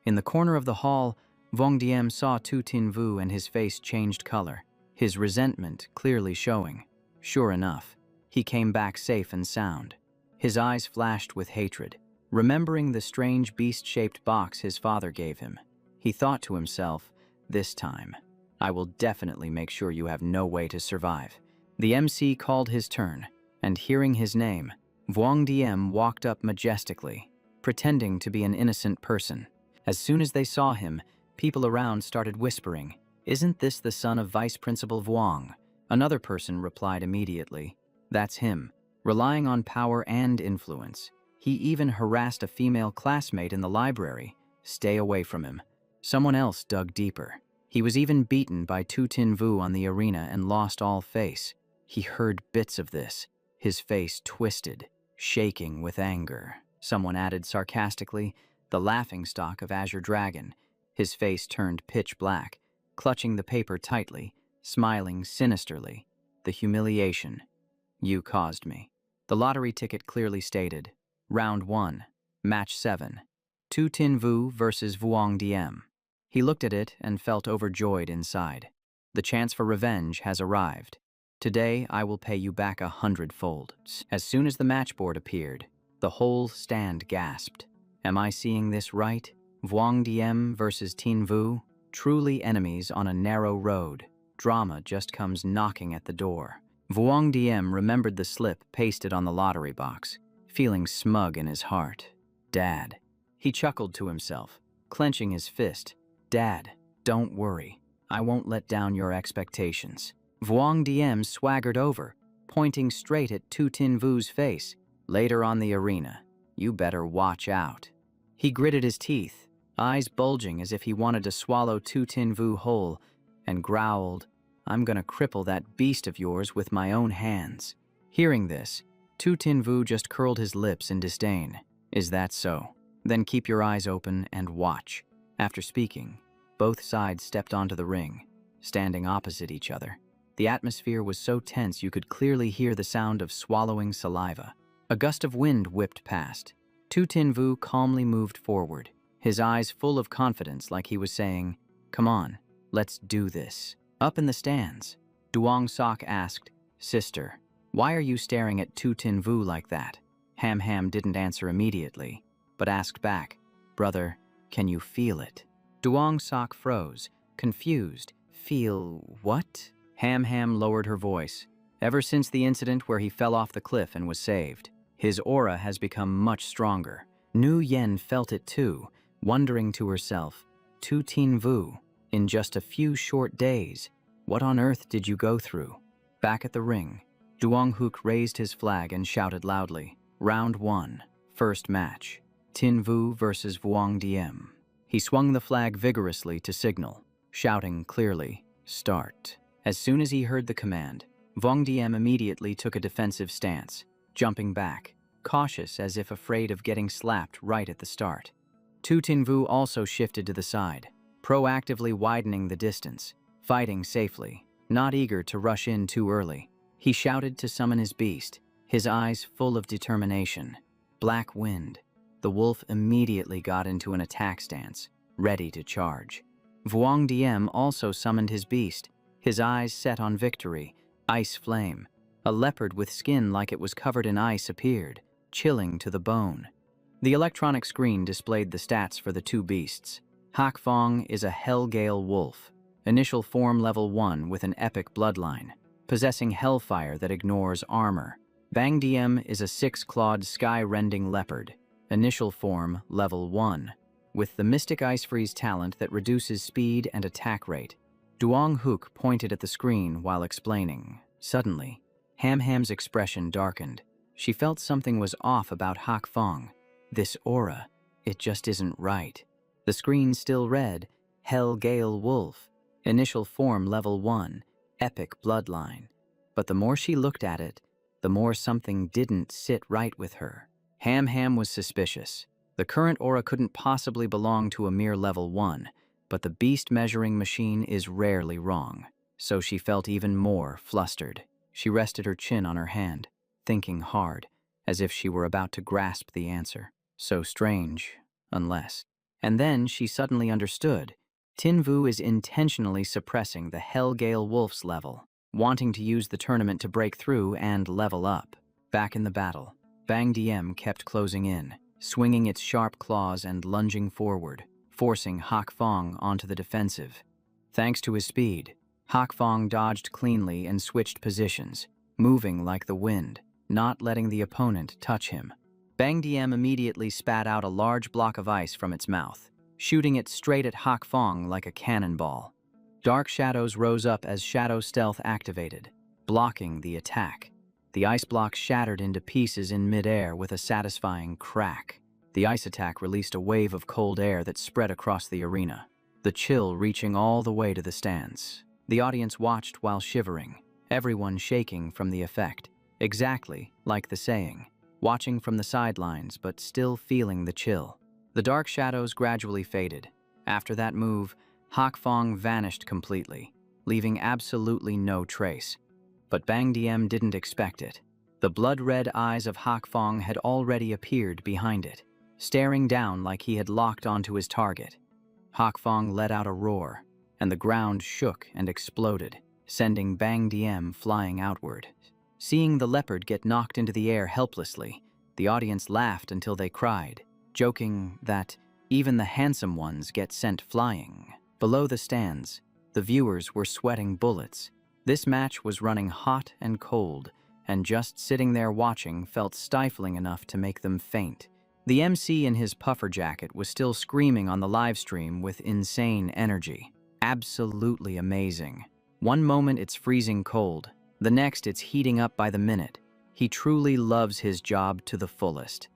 In the corner of the hall, Vong Diem saw Tu Tinvu and his face changed color, his resentment clearly showing. Sure enough, he came back safe and sound. His eyes flashed with hatred, remembering the strange beast-shaped box his father gave him. He thought to himself, this time, I will definitely make sure you have no way to survive. The MC called his turn, and hearing his name, Vuong Diem walked up majestically, pretending to be an innocent person. As soon as they saw him, people around started whispering, Isn't this the son of Vice Principal Vuong? Another person replied immediately, That's him, relying on power and influence. He even harassed a female classmate in the library. Stay away from him. Someone else dug deeper. He was even beaten by Tu Tinvu on the arena and lost all face. He heard bits of this, his face twisted, shaking with anger. Someone added sarcastically, the laughingstock of Azure Dragon. His face turned pitch black, clutching the paper tightly, smiling sinisterly. the humiliation. You caused me. The lottery ticket clearly stated, Round 1, Match 7, Tu Tin Vu versus Vuong Diem. He looked at it and felt overjoyed inside. The chance for revenge has arrived. Today I will pay you back 100-fold. As soon as the matchboard appeared, the whole stand gasped. Am I seeing this right? Vuong Diem versus Tin Vu? Truly enemies on a narrow road. Drama just comes knocking at the door. Vuong Diem remembered the slip pasted on the lottery box, feeling smug in his heart. Dad. He chuckled to himself, clenching his fist. Dad, don't worry. I won't let down your expectations. Vuong Diem swaggered over, pointing straight at Tu Tin Vu's face. Later on the arena, you better watch out. He gritted his teeth, eyes bulging as if he wanted to swallow Tu Tin Vu whole, and growled, I'm gonna cripple that beast of yours with my own hands. Hearing this, Tu Tin Vu just curled his lips in disdain. Is that so? Then keep your eyes open and watch. After speaking, both sides stepped onto the ring, standing opposite each other. The atmosphere was so tense you could clearly hear the sound of swallowing saliva. A gust of wind whipped past. Tu Tin Vu calmly moved forward, his eyes full of confidence like he was saying, Come on, let's do this. Up in the stands, Duong Sok asked, Sister, why are you staring at Tu Tin Vu like that? Ham Ham didn't answer immediately, but asked back, Brother, can you feel it? Duong Sok froze, confused. Feel what? Ham Ham lowered her voice. Ever since the incident where he fell off the cliff and was saved, his aura has become much stronger. Nu Yen felt it too, wondering to herself, Tu Tin Vu, in just a few short days, what on earth did you go through? Back at the ring, Duong Hook raised his flag and shouted loudly, Round 1, first match, Tin Vu versus Vuong Diem. He swung the flag vigorously to signal, shouting clearly, Start. As soon as he heard the command, Vuong Diem immediately took a defensive stance, jumping back, cautious as if afraid of getting slapped right at the start. Tu Tin Vu also shifted to the side, proactively widening the distance, fighting safely, not eager to rush in too early. He shouted to summon his beast, his eyes full of determination. Black Wind. The wolf immediately got into an attack stance, ready to charge. Vuong Diem also summoned his beast, his eyes set on victory. Ice Flame. A leopard with skin like it was covered in ice appeared, chilling to the bone. The electronic screen displayed the stats for the two beasts. Hak Fong is a Hellgale wolf, initial form level 1 with an epic bloodline, possessing hellfire that ignores armor. Bang Diem is a 6-clawed sky-rending leopard, initial form level 1, with the Mystic Ice Freeze talent that reduces speed and attack rate. Duong Hook pointed at the screen while explaining. Suddenly, Ham Ham's expression darkened. She felt something was off about Hak Fong. This aura, it just isn't right. The screen still read, Hellgale Wolf, initial form level 1, epic bloodline. But the more she looked at it, the more something didn't sit right with her. Ham Ham was suspicious. The current aura couldn't possibly belong to a mere level 1, but the beast measuring machine is rarely wrong, so she felt even more flustered. She rested her chin on her hand, thinking hard, as if she were about to grasp the answer. So strange, unless. And then she suddenly understood. Tin Vu is intentionally suppressing the Hellgale Wolf's level, wanting to use the tournament to break through and level up. Back in the battle, Bang Diem kept closing in, swinging its sharp claws and lunging forward, forcing Hak Fong onto the defensive. Thanks to his speed, Hak Fong dodged cleanly and switched positions, moving like the wind, not letting the opponent touch him. Bang Diem immediately spat out a large block of ice from its mouth, shooting it straight at Hak Fong like a cannonball. Dark shadows rose up as Shadow Stealth activated, blocking the attack. The ice block shattered into pieces in midair with a satisfying crack. The ice attack released a wave of cold air that spread across the arena, the chill reaching all the way to the stands. The audience watched while shivering, everyone shaking from the effect, exactly like the saying, watching from the sidelines but still feeling the chill. The dark shadows gradually faded. After that move, Hak Fong vanished completely, leaving absolutely no trace. But Bang Diem didn't expect it. The blood-red eyes of Hak Fong had already appeared behind it, staring down like he had locked onto his target. Hak Fong let out a roar, and the ground shook and exploded, sending Bang Diem flying outward. Seeing the leopard get knocked into the air helplessly, the audience laughed until they cried, joking that even the handsome ones get sent flying. Below the stands, the viewers were sweating bullets. This match was running hot and cold, and just sitting there watching felt stifling enough to make them faint. The MC in his puffer jacket was still screaming on the live stream with insane energy. Absolutely amazing. One moment it's freezing cold, the next it's heating up by the minute. He truly loves his job to the fullest.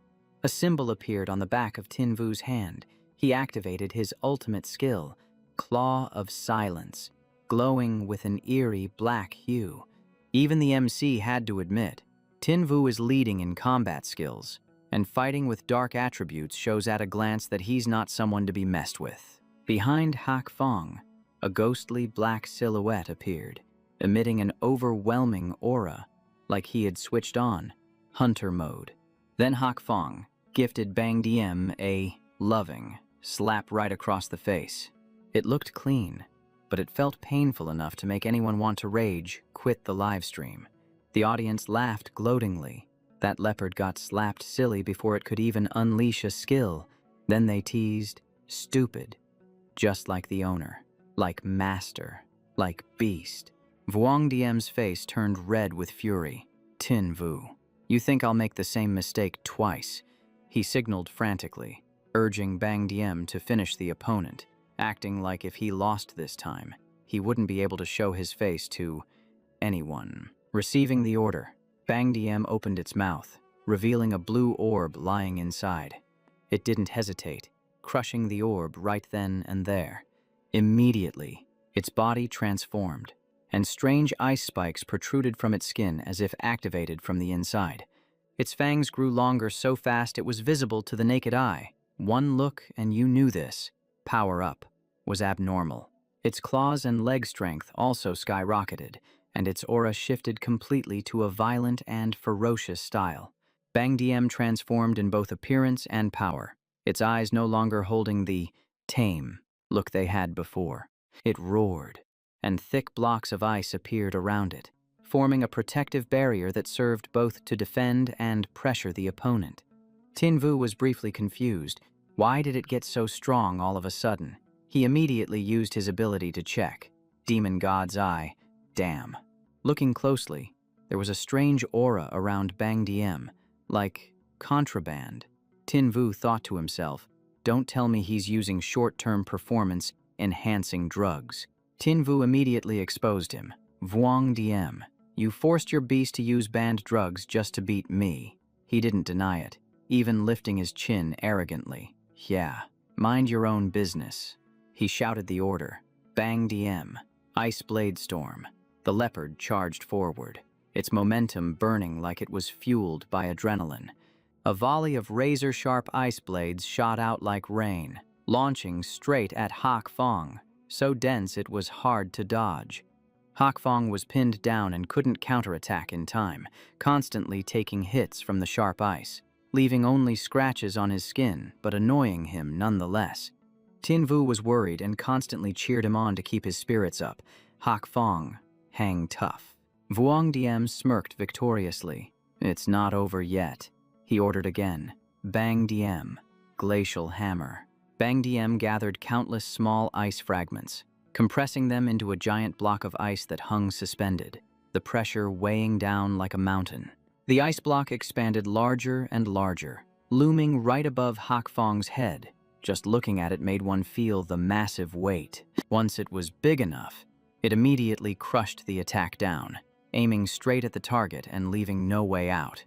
A symbol appeared on the back of Tin Vu's hand. He activated his ultimate skill, Claw of Silence, glowing with an eerie black hue. Even the MC had to admit, Tin Vu is leading in combat skills, and fighting with dark attributes shows at a glance that he's not someone to be messed with. Behind Hak Fong, a ghostly black silhouette appeared, emitting an overwhelming aura, like he had switched on hunter mode. Then Hak Fong gifted Bang Diem a loving slap right across the face. It looked clean, but it felt painful enough to make anyone want to rage quit the live stream. The audience laughed gloatingly. That leopard got slapped silly before it could even unleash a skill. Then they teased, stupid, just like the owner, like master, like beast. Vuong Diem's face turned red with fury. Tin Vu, you think I'll make the same mistake twice? He signaled frantically, urging Bang Diem to finish the opponent, acting like if he lost this time, he wouldn't be able to show his face to anyone. Receiving the order, Bang Diem opened its mouth, revealing a blue orb lying inside. It didn't hesitate, crushing the orb right then and there. Immediately, its body transformed, and strange ice spikes protruded from its skin as if activated from the inside. Its fangs grew longer so fast it was visible to the naked eye. One look and you knew this. Power up was abnormal. Its claws and leg strength also skyrocketed, and its aura shifted completely to a violent and ferocious style. Bang Diem transformed in both appearance and power, its eyes no longer holding the tame look they had before. It roared, and thick blocks of ice appeared around it, forming a protective barrier that served both to defend and pressure the opponent. Tin Vu was briefly confused. Why did it get so strong all of a sudden? He immediately used his ability to check. Demon God's Eye. Damn. Looking closely, there was a strange aura around Bang Diem, like contraband. Tin Vu thought to himself, don't tell me he's using short-term performance-enhancing drugs. Tin Vu immediately exposed him. Vuong Diem, you forced your beast to use banned drugs just to beat me. He didn't deny it, even lifting his chin arrogantly. Yeah, mind your own business. He shouted the order. Bang Diem, Ice Blade Storm. The leopard charged forward, its momentum burning like it was fueled by adrenaline. A volley of razor-sharp ice blades shot out like rain, launching straight at Hak Fong, so dense it was hard to dodge. Hak Fong was pinned down and couldn't counterattack in time, constantly taking hits from the sharp ice, leaving only scratches on his skin, but annoying him nonetheless. Tin Vu was worried and constantly cheered him on to keep his spirits up. Hak Fong, hang tough. Vuong Diem smirked victoriously. It's not over yet. He ordered again. Bang Diem, Glacial Hammer. Bang Diem gathered countless small ice fragments, compressing them into a giant block of ice that hung suspended, the pressure weighing down like a mountain. The ice block expanded larger and larger, looming right above Hak Fong's head. Just looking at it made one feel the massive weight. Once it was big enough, it immediately crushed the attack down, aiming straight at the target and leaving no way out.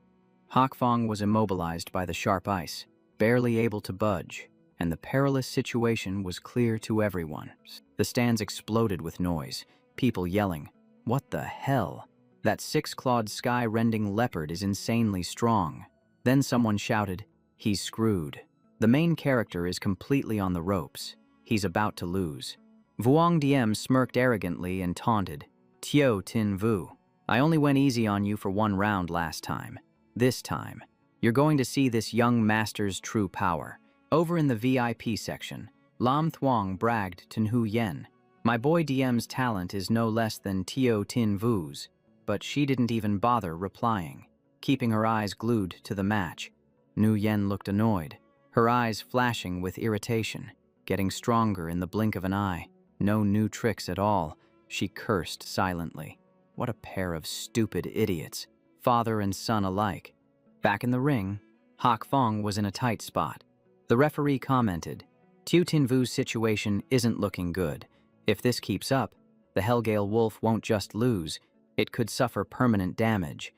Hak Fong was immobilized by the sharp ice, barely able to budge, and the perilous situation was clear to everyone. The stands exploded with noise, people yelling, "What the hell? That six-clawed sky-rending leopard is insanely strong." Then someone shouted, "He's screwed. The main character is completely on the ropes. He's about to lose." Vuong Diem smirked arrogantly and taunted, "Tio Tin Vu, I only went easy on you for 1 round last time. This time, you're going to see this young master's true power. Over in the VIP section, Lam Thuong bragged to Nhu Yen. My boy DM's talent is no less than Tio Tin Vu's, but she didn't even bother replying, keeping her eyes glued to the match. Nhu Yen looked annoyed, her eyes flashing with irritation, getting stronger in the blink of an eye. No new tricks at all, she cursed silently. What a pair of stupid idiots, father and son alike. Back in the ring, Hak Fong was in a tight spot. The referee commented, Tio Tin Vu's situation isn't looking good. If this keeps up, the Hellgale Wolf won't just lose, it could suffer permanent damage.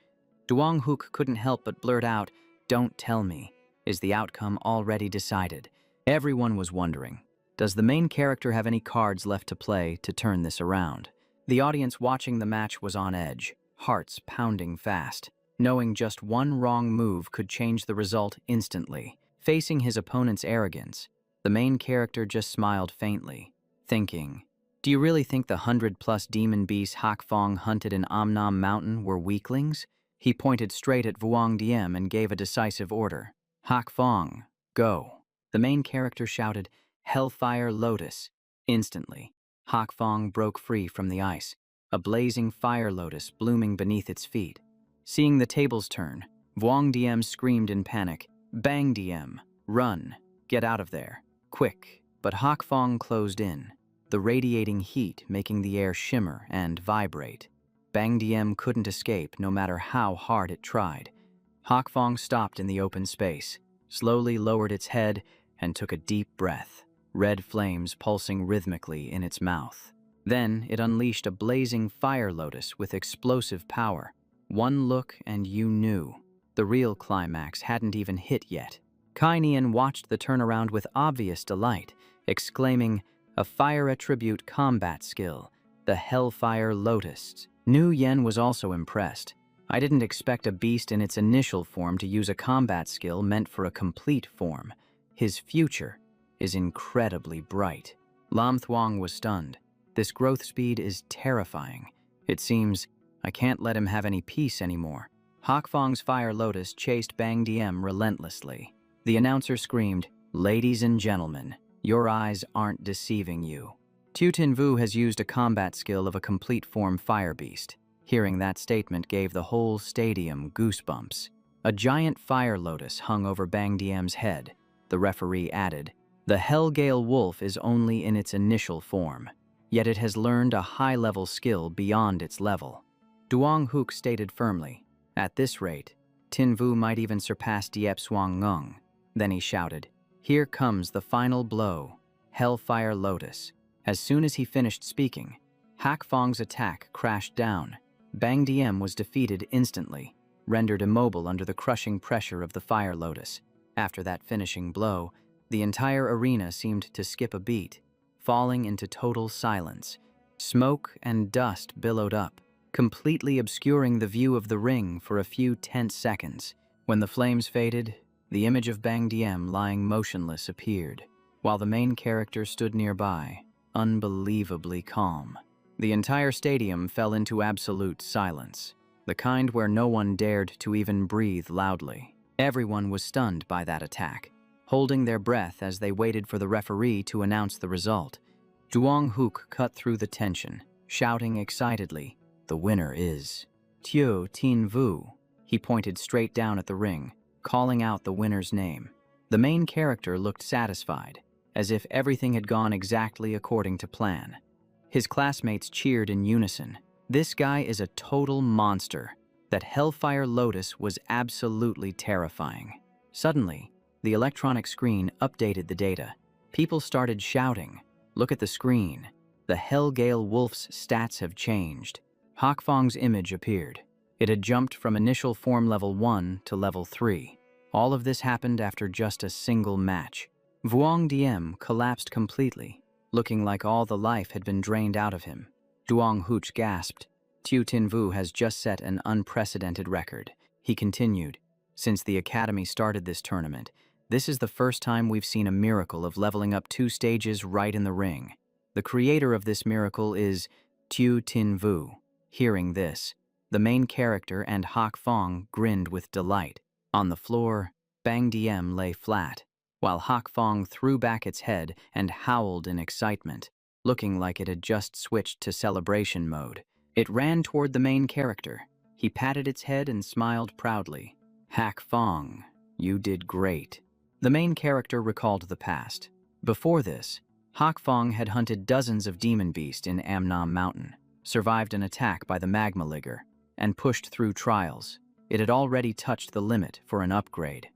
Duong Hook couldn't help but blurt out, "Don't tell me. Is the outcome already decided?" Everyone was wondering, does the main character have any cards left to play to turn this around? The audience watching the match was on edge, hearts pounding fast, knowing just one wrong move could change the result instantly. Facing his opponent's arrogance, the main character just smiled faintly, thinking, do you really think the 100+ demon beasts Hak Fong hunted in Amnam Mountain were weaklings? He pointed straight at Vuong Diem and gave a decisive order. Hak Fong, go. The main character shouted, Hellfire Lotus. Instantly, Hak Fong broke free from the ice, a blazing fire lotus blooming beneath its feet. Seeing the tables turn, Vuong Diem screamed in panic, Bang Diem, run, get out of there, quick. But Hak Fong closed in, the radiating heat making the air shimmer and vibrate. Bang Diem couldn't escape no matter how hard it tried. Hak Fong stopped in the open space, slowly lowered its head, and took a deep breath, red flames pulsing rhythmically in its mouth. Then it unleashed a blazing fire lotus with explosive power. One look and you knew. The real climax hadn't even hit yet. Kai Nian watched the turnaround with obvious delight, exclaiming, a fire attribute combat skill, the Hellfire Lotus. Nhu Yen was also impressed. I didn't expect a beast in its initial form to use a combat skill meant for a complete form. His future is incredibly bright. Lam Thuong was stunned. This growth speed is terrifying. It seems I can't let him have any peace anymore. Hak Fong's Fire Lotus chased Bang Diem relentlessly. The announcer screamed, ladies and gentlemen, your eyes aren't deceiving you. Tio Tin Vu has used a combat skill of a complete form fire beast. Hearing that statement gave the whole stadium goosebumps. A giant fire lotus hung over Bang Diem's head. The referee added, the Hellgale Wolf is only in its initial form, yet it has learned a high-level skill beyond its level. Duong Hook stated firmly, at this rate, Tin Vu might even surpass Diep Swang Ngung. Then he shouted, here comes the final blow, Hellfire Lotus. As soon as he finished speaking, Hak Fong's attack crashed down. Bang Diem was defeated instantly, rendered immobile under the crushing pressure of the Fire Lotus. After that finishing blow, the entire arena seemed to skip a beat, falling into total silence. Smoke and dust billowed up, completely obscuring the view of the ring for a few tense seconds. When the flames faded, the image of Bang Diem lying motionless appeared, while the main character stood nearby, unbelievably calm. The entire stadium fell into absolute silence, the kind where no one dared to even breathe loudly. Everyone was stunned by that attack, holding their breath as they waited for the referee to announce the result. Duong Hook cut through the tension, shouting excitedly, the winner is Tio Tin Vu. He pointed straight down at the ring, calling out the winner's name. The main character looked satisfied, as if everything had gone exactly according to plan. His classmates cheered in unison. This guy is a total monster. That Hellfire Lotus was absolutely terrifying. Suddenly, the electronic screen updated the data. People started shouting, look at the screen. The Hellgale Wolf's stats have changed. Hak Fong's image appeared. It had jumped from initial form level 1 to level 3. All of this happened after just a single match. Vuong Diem collapsed completely, looking like all the life had been drained out of him. Duong Hooch gasped. Tio Tin Vu has just set an unprecedented record. He continued, since the Academy started this tournament, this is the first time we've seen a miracle of leveling up 2 stages right in the ring. The creator of this miracle is Tio Tin Vu. Hearing this, The main character and Hak Fong grinned with delight. On the floor, Bang Diem lay flat, while Hak Fong threw back its head and howled in excitement, looking like it had just switched to celebration mode. It ran toward the main character. He patted its head and smiled proudly. Hak Fong, you did great. The main character recalled the past. Before this, Hak Fong had hunted dozens of demon beasts in Amnam Mountain, survived an attack by the magma ligger, and pushed through trials. It had already touched the limit for an upgrade.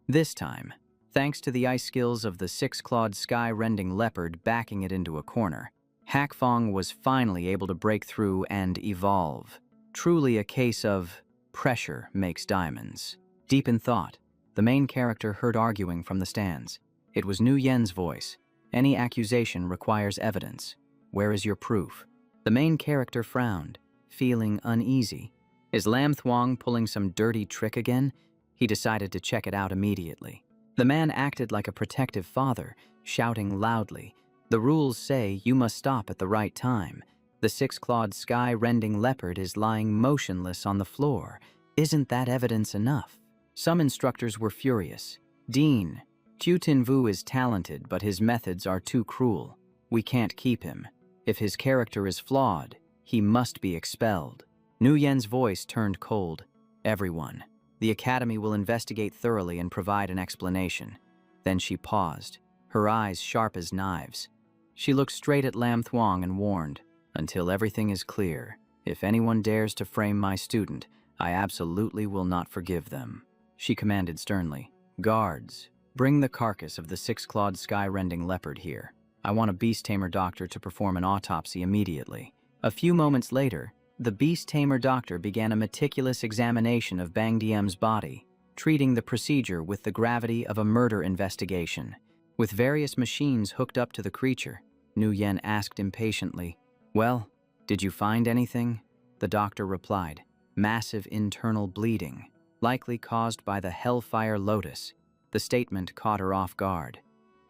This time, thanks to the ice skills of the six-clawed sky-rending leopard backing it into a corner, Hak Fong was finally able to break through and evolve. Truly a case of pressure makes diamonds. Deep in thought, the main character heard arguing from the stands. It was Nu Yen's voice. Any accusation requires evidence. Where is your proof? The main character frowned, feeling uneasy. Is Lam Thuong pulling some dirty trick again? He decided to check it out immediately. The man acted like a protective father, shouting loudly. The rules say you must stop at the right time. The six-clawed sky-rending leopard is lying motionless on the floor. Isn't that evidence enough? Some instructors were furious. Dean, Tu Tin Vu is talented, but his methods are too cruel. We can't keep him. If his character is flawed, he must be expelled. Nu Yen's voice turned cold. Everyone. The Academy will investigate thoroughly and provide an explanation. Then she paused, her eyes sharp as knives. She looked straight at Lam Thuong and warned, until everything is clear, if anyone dares to frame my student, I absolutely will not forgive them. She commanded sternly, guards, bring the carcass of the six-clawed sky-rending leopard here. I want a beast tamer doctor to perform an autopsy immediately. A few moments later, the beast tamer doctor began a meticulous examination of Bang Diem's body, treating the procedure with the gravity of a murder investigation. With various machines hooked up to the creature, Nu Yen asked impatiently, well, did you find anything? The doctor replied, massive internal bleeding, likely caused by the Hellfire Lotus. The statement caught her off guard.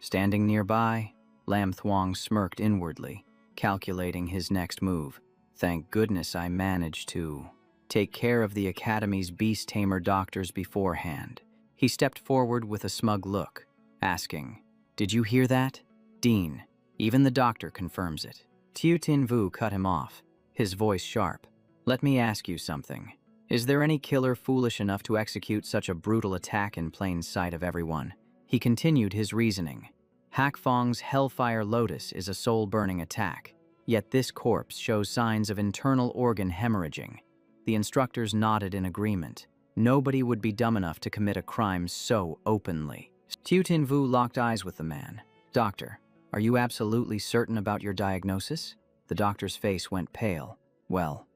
Standing nearby, Lam Thuong smirked inwardly, calculating his next move. Thank goodness I managed to take care of the Academy's beast tamer doctors beforehand. He stepped forward with a smug look, asking, did you hear that? Dean, even the doctor confirms it. Tu Tin Vu cut him off, his voice sharp. Let me ask you something. Is there any killer foolish enough to execute such a brutal attack in plain sight of everyone? He continued his reasoning. Hak Fong's Hellfire Lotus is a soul-burning attack, yet this corpse shows signs of internal organ hemorrhaging. The instructors nodded in agreement. Nobody would be dumb enough to commit a crime so openly. Tu Tin Vu locked eyes with the man. Doctor, are you absolutely certain about your diagnosis? The doctor's face went pale. Well,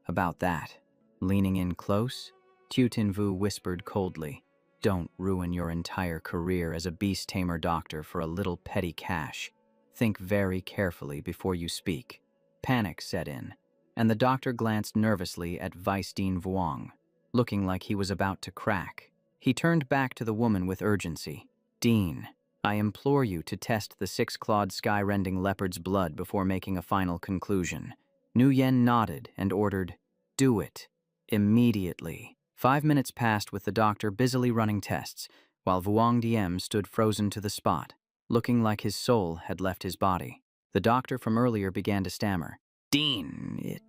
about that. Leaning in close, Tu Tin Vu whispered coldly, don't ruin your entire career as a beast tamer doctor for a little petty cash. Think very carefully before you speak. Panic set in, and the doctor glanced nervously at Vice Dean Vuong, looking like he was about to crack. He turned back to the woman with urgency. Dean, I implore you to test the six-clawed sky-rending leopard's blood before making a final conclusion. Nu Yen nodded and ordered, do it. Immediately. 5 minutes passed with the doctor busily running tests, while Vuong Diem stood frozen to the spot, looking like his soul had left his body. The doctor from earlier began to stammer. Dean,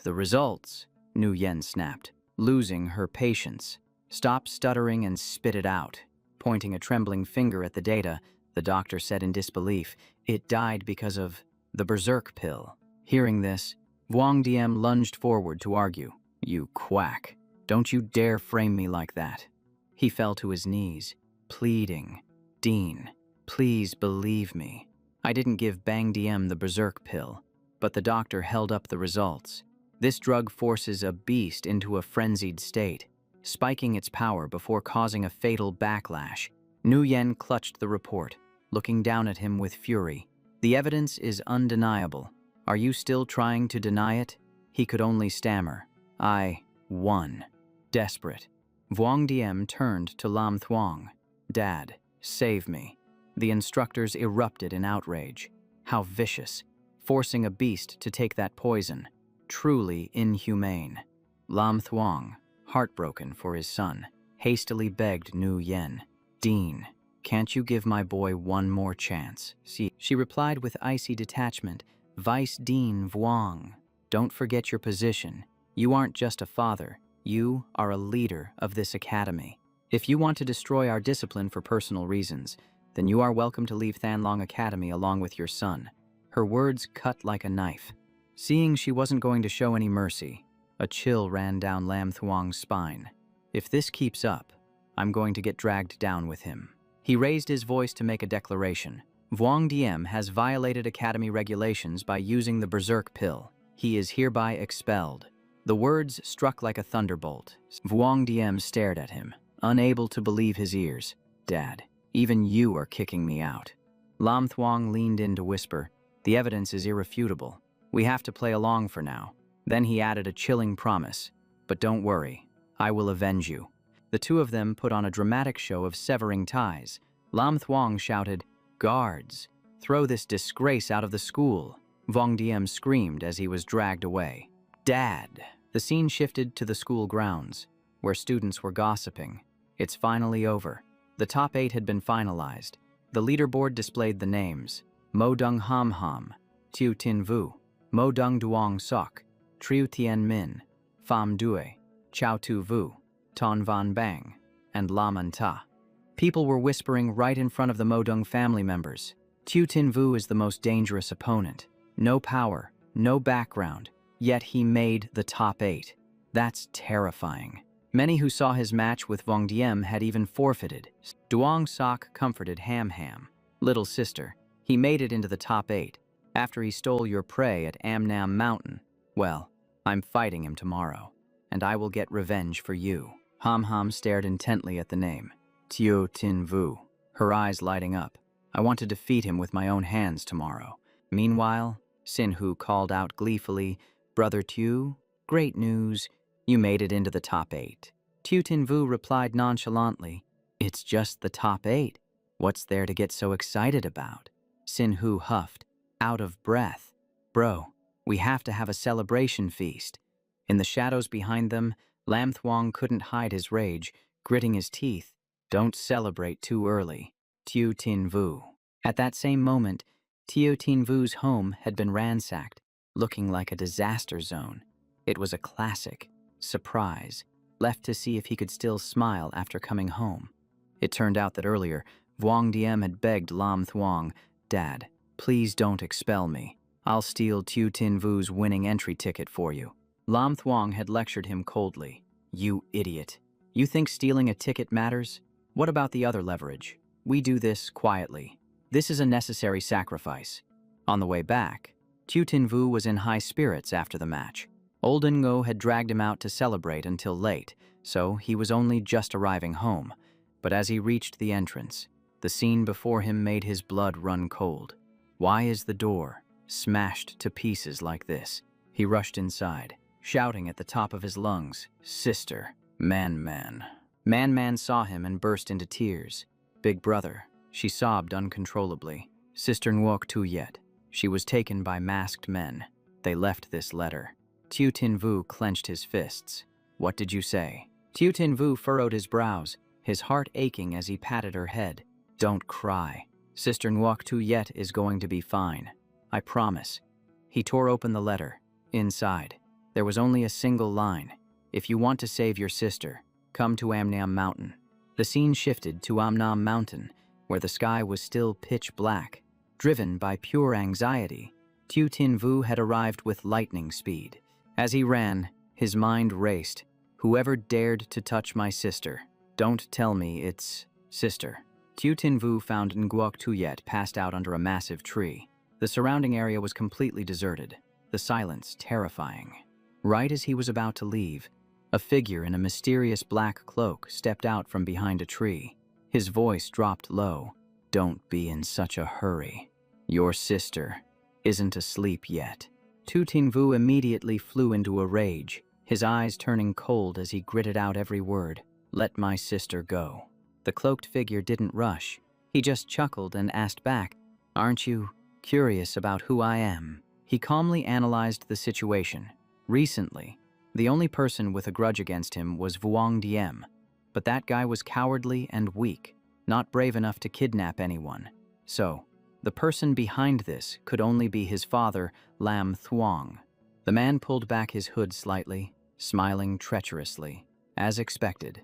the results, Nu Yen snapped, losing her patience. Stop stuttering and spit it out. Pointing a trembling finger at the data, the doctor said in disbelief, it died because of the berserk pill. Hearing this, Vuong Diem lunged forward to argue. You quack. Don't you dare frame me like that. He fell to his knees, pleading. Dean, please believe me. I didn't give Bang Diem the berserk pill, but the doctor held up the results. This drug forces a beast into a frenzied state, spiking its power before causing a fatal backlash. Nu Yen clutched the report, looking down at him with fury. The evidence is undeniable. Are you still trying to deny it? He could only stammer. I won. Desperate. Vuong Diem turned to Lam Thuong. Dad, save me. The instructors erupted in outrage. How vicious. Forcing a beast to take that poison. Truly inhumane. Lam Thuong, heartbroken for his son, hastily begged Nu Yen, "Dean, can't you give my boy one more chance?" She replied with icy detachment, "Vice Dean Vuong, don't forget your position. You aren't just a father, you are a leader of this academy. If you want to destroy our discipline for personal reasons, then you are welcome to leave Thanlong Academy along with your son." Her words cut like a knife. Seeing she wasn't going to show any mercy, a chill ran down Lam Thuong's spine. If this keeps up, I'm going to get dragged down with him. He raised his voice to make a declaration. Vuong Diem has violated academy regulations by using the berserk pill. He is hereby expelled. The words struck like a thunderbolt. Vuong Diem stared at him, unable to believe his ears. "Dad, even you are kicking me out." Lam Thuong leaned in to whisper, "The evidence is irrefutable. We have to play along for now." Then he added a chilling promise, "But don't worry, I will avenge you." The two of them put on a dramatic show of severing ties. Lam Thuong shouted, "Guards, throw this disgrace out of the school." Vuong Diem screamed as he was dragged away. "Dad!" The scene shifted to the school grounds, where students were gossiping. It's finally over. The top 8 had been finalized. The leaderboard displayed the names: Mo Dung Ham Ham, Tiu Tin Vu, Mo Dung Duong Sok, Triu Tien Min, Pham Due, Chao Tu Vu, Ton Van Bang, and Lam An Ta. People were whispering right in front of the Mo Dung family members. Tiu Tin Vu is the most dangerous opponent. No power, no background, yet he made the top 8. That's terrifying. Many who saw his match with Vuong Diem had even forfeited. Duong Sok comforted Ham Ham. "Little sister, he made it into the top 8 after he stole your prey at Amnam Mountain. Well, I'm fighting him tomorrow, and I will get revenge for you." Ham Ham stared intently at the name. Tiu Tin Vu, her eyes lighting up. "I want to defeat him with my own hands tomorrow." Meanwhile, Sin Hu called out gleefully, "Brother Tiu, great news. You made it into the top 8. Tiu Tin Vu replied nonchalantly, "It's just the top 8. What's there to get so excited about?" Sin Hu huffed, out of breath. "Bro, we have to have a celebration feast." In the shadows behind them, Lam Thuong couldn't hide his rage, gritting his teeth. "Don't celebrate too early, Tiu Tin Vu." At that same moment, Tiu Tin Vu's home had been ransacked, looking like a disaster zone. It was a classic surprise, left to see if he could still smile after coming home. It turned out that earlier, Vuong Diem had begged Lam Thuong, "Dad, please don't expel me. I'll steal Tiu Tin Vu's winning entry ticket for you." Lam Thuong had lectured him coldly. "You idiot. You think stealing a ticket matters? What about the other leverage? We do this quietly. This is a necessary sacrifice." On the way back, Tiu Tin Vu was in high spirits after the match. Old Ngo had dragged him out to celebrate until late, so he was only just arriving home. But as he reached the entrance, the scene before him made his blood run cold. Why is the door smashed to pieces like this? He rushed inside, shouting at the top of his lungs, "Sister, Man Man." Man Man saw him and burst into tears. "Big brother," she sobbed uncontrollably. "Sister Nguok Tu Yet. She was taken by masked men. They left this letter." Tiu Tin Vu clenched his fists. "What did you say?" Tiu Tin Vu furrowed his brows, his heart aching as he patted her head. "Don't cry. Sister Nguok Tu Yet is going to be fine. I promise." He tore open the letter. Inside, there was only a single line. "If you want to save your sister, come to Amnam Mountain." The scene shifted to Amnam Mountain, where the sky was still pitch black. Driven by pure anxiety, Tiu Tin Vu had arrived with lightning speed. As he ran, his mind raced. "Whoever dared to touch my sister, don't tell me it's sister." Tiu Tin Vu found Nguok Tuyet passed out under a massive tree. The surrounding area was completely deserted, the silence terrifying. Right as he was about to leave, a figure in a mysterious black cloak stepped out from behind a tree. His voice dropped low. "Don't be in such a hurry. Your sister isn't asleep yet." Tu Tin Vu immediately flew into a rage, his eyes turning cold as he gritted out every word. "Let my sister go." The cloaked figure didn't rush. He just chuckled and asked back, "Aren't you curious about who I am?" He calmly analyzed the situation. Recently, The only person with a grudge against him was Vuong Diem, but that guy was cowardly and weak, not brave enough to kidnap anyone. So, the person behind this could only be his father, Lam Thuong. The man pulled back his hood slightly, smiling treacherously, as expected.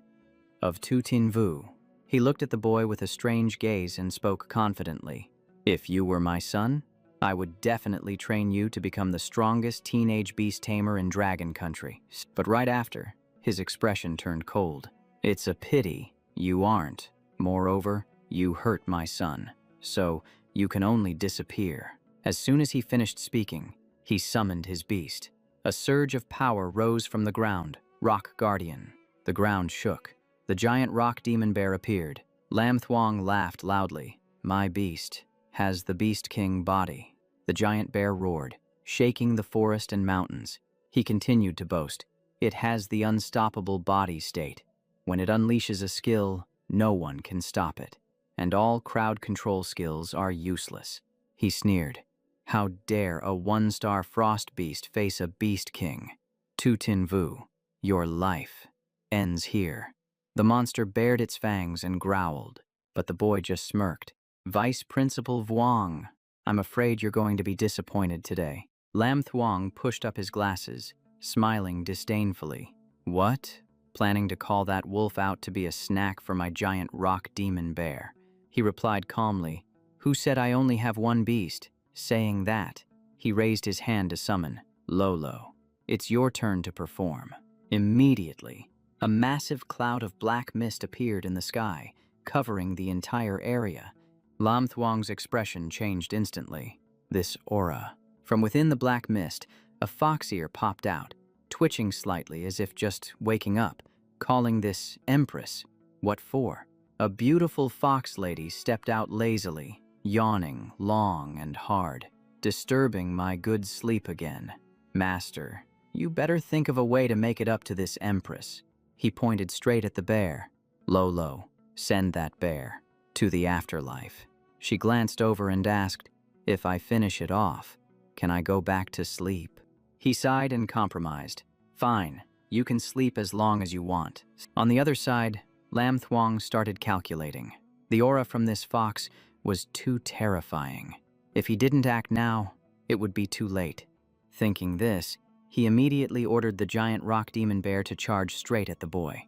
Of Tu Tin Vu, he looked at the boy with a strange gaze and spoke confidently. If you were my son, I would definitely train you to become the strongest teenage beast tamer in Dragon Country. But right after, his expression turned cold. It's a pity you aren't. Moreover, you hurt my son, so you can only disappear. As soon as he finished speaking, he summoned his beast. A surge of power rose from the ground. Rock Guardian. The ground shook. The giant rock demon bear appeared. Lam Thuong laughed loudly. My beast has the Beast King body. The giant bear roared, shaking the forest and mountains. He continued to boast. It has the unstoppable body state. When it unleashes a skill, no one can stop it. And all crowd control skills are useless. He sneered. How dare a one-star frost beast face a Beast King? Tu Tin Vu, your life ends here. The monster bared its fangs and growled, but the boy just smirked. Vice Principal Vuong, I'm afraid you're going to be disappointed today. Lam Thuong pushed up his glasses, smiling disdainfully. What? Planning to call that wolf out to be a snack for my giant rock demon bear? He replied calmly, Who said I only have one beast? Saying that, he raised his hand to summon. Lolo, it's your turn to perform. Immediately, a massive cloud of black mist appeared in the sky, covering the entire area. Lam Thuong's expression changed instantly. This aura. From within the black mist, a fox ear popped out, twitching slightly as if just waking up, calling this Empress. What for? A beautiful fox lady stepped out lazily, yawning long and hard, disturbing my good sleep again. Master, you better think of a way to make it up to this Empress. He pointed straight at the bear. Lolo, send that bear to the afterlife. She glanced over and asked, If I finish it off, can I go back to sleep? He sighed and compromised. Fine, you can sleep as long as you want. On the other side, Lam Thuong started calculating. The aura from this fox was too terrifying. If he didn't act now, it would be too late. Thinking this, he immediately ordered the giant rock demon bear to charge straight at the boy.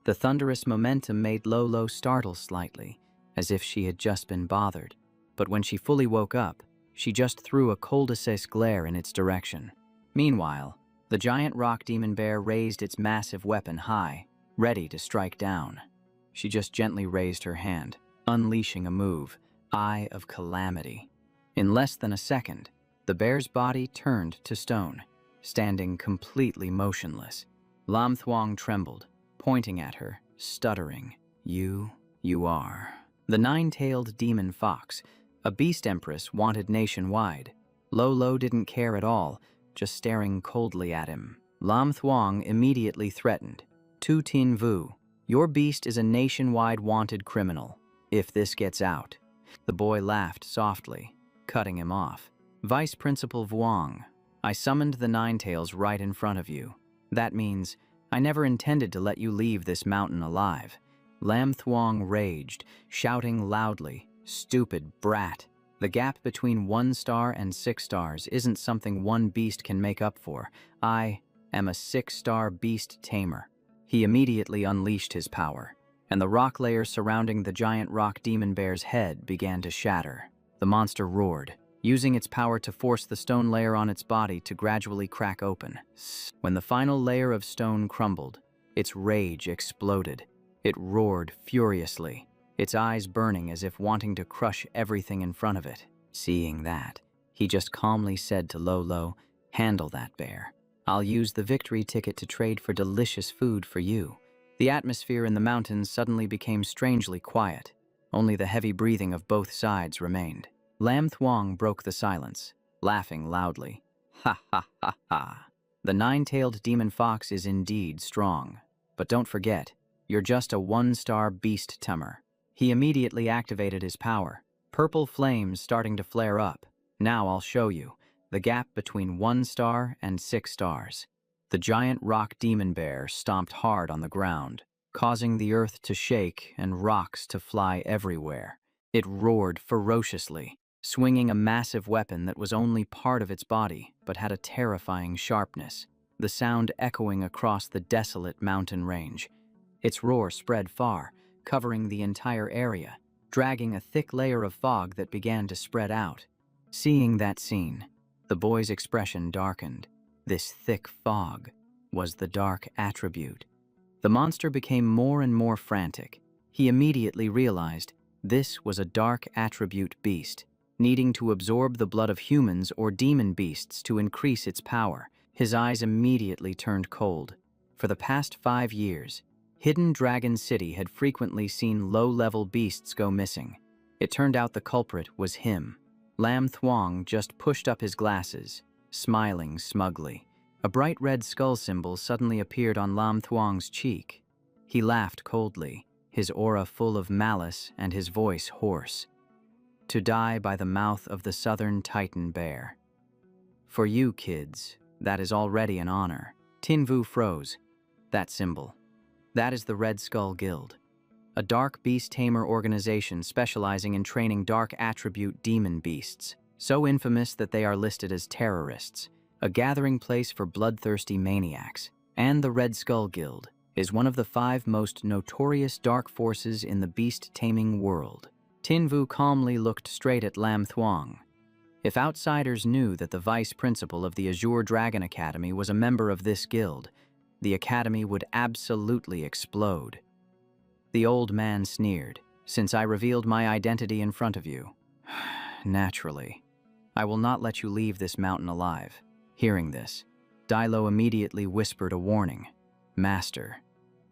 The thunderous momentum made Lolo startle slightly, as if she had just been bothered. But when she fully woke up, she just threw a cul-de-sac glare in its direction. Meanwhile, the giant rock demon bear raised its massive weapon high, ready to strike down. She just gently raised her hand, unleashing a move, Eye of Calamity. In less than a second, the bear's body turned to stone, standing completely motionless. Lam Thuong trembled, pointing at her, stuttering. You are. The nine-tailed demon fox, a beast empress wanted nationwide. Lolo didn't care at all, just staring coldly at him. Lam Thuong immediately threatened. Tu Tin Vu, your beast is a nationwide wanted criminal. If this gets out. The boy laughed softly, cutting him off. Vice Principal Vuong, I summoned the Ninetails right in front of you. That means I never intended to let you leave this mountain alive. Lam Thuong raged, shouting loudly, Stupid brat. The gap between 1 star and 6 stars isn't something one beast can make up for. I am a 6-star beast tamer. He immediately unleashed his power, and the rock layer surrounding the giant rock demon bear's head began to shatter. The monster roared, using its power to force the stone layer on its body to gradually crack open. When the final layer of stone crumbled, its rage exploded. It roared furiously, its eyes burning as if wanting to crush everything in front of it. Seeing that, he just calmly said to Lolo, Handle that bear. I'll use the victory ticket to trade for delicious food for you. The atmosphere in the mountains suddenly became strangely quiet. Only the heavy breathing of both sides remained. Lam Thuong broke the silence, laughing loudly. Ha ha ha ha. The nine-tailed demon fox is indeed strong. But don't forget, you're just a 1-star beast tamer. He immediately activated his power, purple flames starting to flare up. Now I'll show you the gap between 1 star and 6 stars. The giant rock demon bear stomped hard on the ground, causing the earth to shake and rocks to fly everywhere. It roared ferociously, swinging a massive weapon that was only part of its body but had a terrifying sharpness, the sound echoing across the desolate mountain range. Its roar spread far, covering the entire area, dragging a thick layer of fog that began to spread out. Seeing that scene, the boy's expression darkened. This thick fog was the dark attribute. The monster became more and more frantic. He immediately realized this was a dark attribute beast, needing to absorb the blood of humans or demon beasts to increase its power. His eyes immediately turned cold. For the past 5 years, Hidden Dragon City had frequently seen low-level beasts go missing. It turned out the culprit was him. Lam Thuong just pushed up his glasses, smiling smugly. A bright red skull symbol suddenly appeared on Lam Thuong's cheek. He laughed coldly, his aura full of malice and his voice hoarse. To die by the mouth of the southern Titan bear. For you kids, that is already an honor. Tin Vu froze. That symbol. That is the Red Skull Guild, a dark beast tamer organization specializing in training dark attribute demon beasts, so infamous that they are listed as terrorists, a gathering place for bloodthirsty maniacs. And the Red Skull Guild is one of the 5 most notorious dark forces in the beast-taming world. Tin Vu calmly looked straight at Lam Thuong. If outsiders knew that the vice principal of the Azure Dragon Academy was a member of this guild, the academy would absolutely explode. The old man sneered. Since I revealed my identity in front of you, naturally, I will not let you leave this mountain alive. Hearing this, Dailo immediately whispered a warning. Master,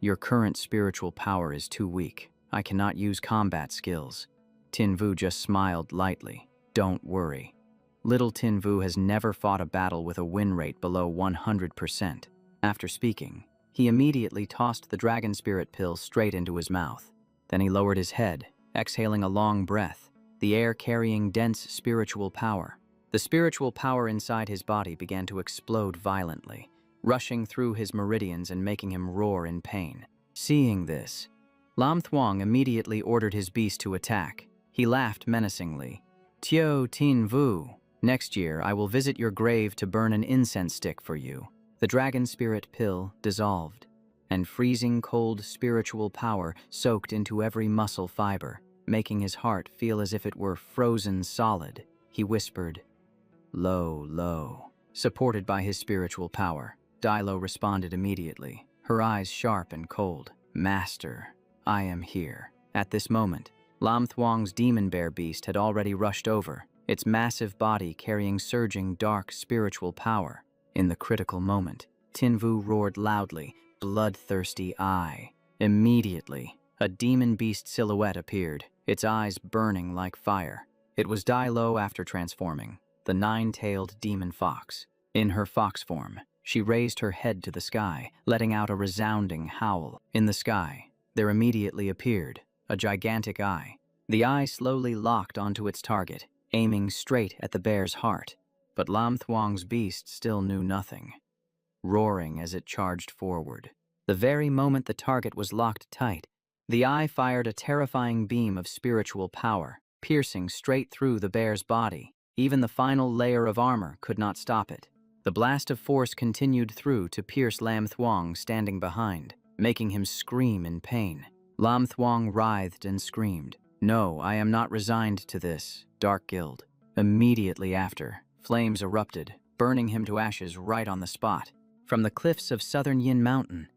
your current spiritual power is too weak. I cannot use combat skills. Tin Vu just smiled lightly. Don't worry. Little Tin Vu has never fought a battle with a win rate below 100%. After speaking, he immediately tossed the dragon spirit pill straight into his mouth. Then he lowered his head, exhaling a long breath, the air carrying dense spiritual power. The spiritual power inside his body began to explode violently, rushing through his meridians and making him roar in pain. Seeing this, Lam Thuong immediately ordered his beast to attack. He laughed menacingly. Tio Tin Vu, next year I will visit your grave to burn an incense stick for you. The dragon spirit pill dissolved, and freezing cold spiritual power soaked into every muscle fiber, making his heart feel as if it were frozen solid. He whispered, "Lo, lo." Supported by his spiritual power, Dailo responded immediately, her eyes sharp and cold. Master, I am here. At this moment, Lam Thuong's demon bear beast had already rushed over, its massive body carrying surging dark spiritual power. In the critical moment, Tin Vu roared loudly, bloodthirsty eye. Immediately, a demon beast silhouette appeared, its eyes burning like fire. It was Dailo after transforming, the 9-tailed demon fox. In her fox form, she raised her head to the sky, letting out a resounding howl. In the sky, there immediately appeared a gigantic eye. The eye slowly locked onto its target, aiming straight at the bear's heart. But Lam Thuong's beast still knew nothing, roaring as it charged forward. The very moment the target was locked tight, the eye fired a terrifying beam of spiritual power, piercing straight through the bear's body. Even the final layer of armor could not stop it. The blast of force continued through to pierce Lam Thuong standing behind, making him scream in pain. Lam Thuong writhed and screamed, "No, I am not resigned to this, Dark Guild." Immediately after, flames erupted, burning him to ashes right on the spot. From the cliffs of southern Yin Mountain,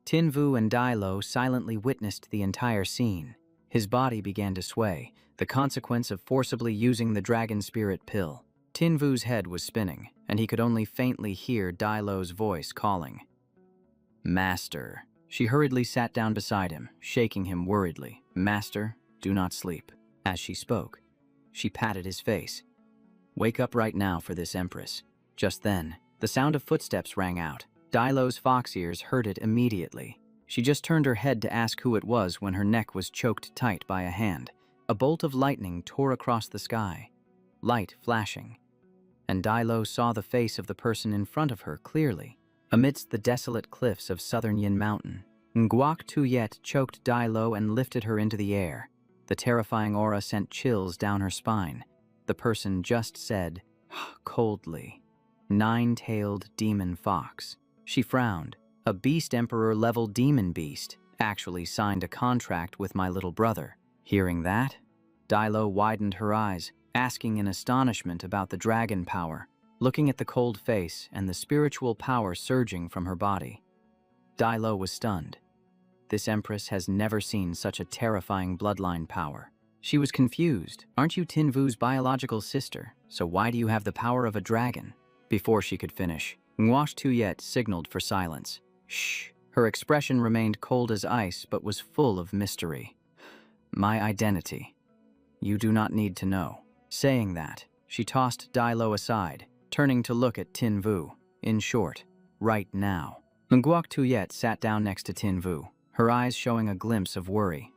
Tin Vu and Dailo silently witnessed the entire scene. His body began to sway, the consequence of forcibly using the dragon spirit pill. Tin Vu's head was spinning, and he could only faintly hear Dailo's voice calling. "Master." She hurriedly sat down beside him, shaking him worriedly. "Master, do not sleep." As she spoke, she patted his face. "Wake up right now for this Empress." Just then, the sound of footsteps rang out. Dailo's fox ears heard it immediately. She just turned her head to ask who it was when her neck was choked tight by a hand. A bolt of lightning tore across the sky, light flashing, and Dailo saw the face of the person in front of her clearly. Amidst the desolate cliffs of southern Yin Mountain, Nguok Tuyet choked Dai Lo and lifted her into the air. The terrifying aura sent chills down her spine. The person just said, coldly, "Nine-tailed demon fox." She frowned. A beast emperor-level demon beast actually signed a contract with my little brother. Hearing that, Dai Lo widened her eyes, asking in astonishment about the dragon power, looking at the cold face and the spiritual power surging from her body. Dai Lo was stunned. This empress has never seen such a terrifying bloodline power. She was confused. Aren't you Tin Vu's biological sister? So why do you have the power of a dragon? Before she could finish, Nguosh Tuyet signaled for silence. Shh. Her expression remained cold as ice, but was full of mystery. My identity. You do not need to know. Saying that, she tossed Dai Lo aside, turning to look at Tin Vu. In short, right now. Nguok Tuyet sat down next to Tin Vu, her eyes showing a glimpse of worry.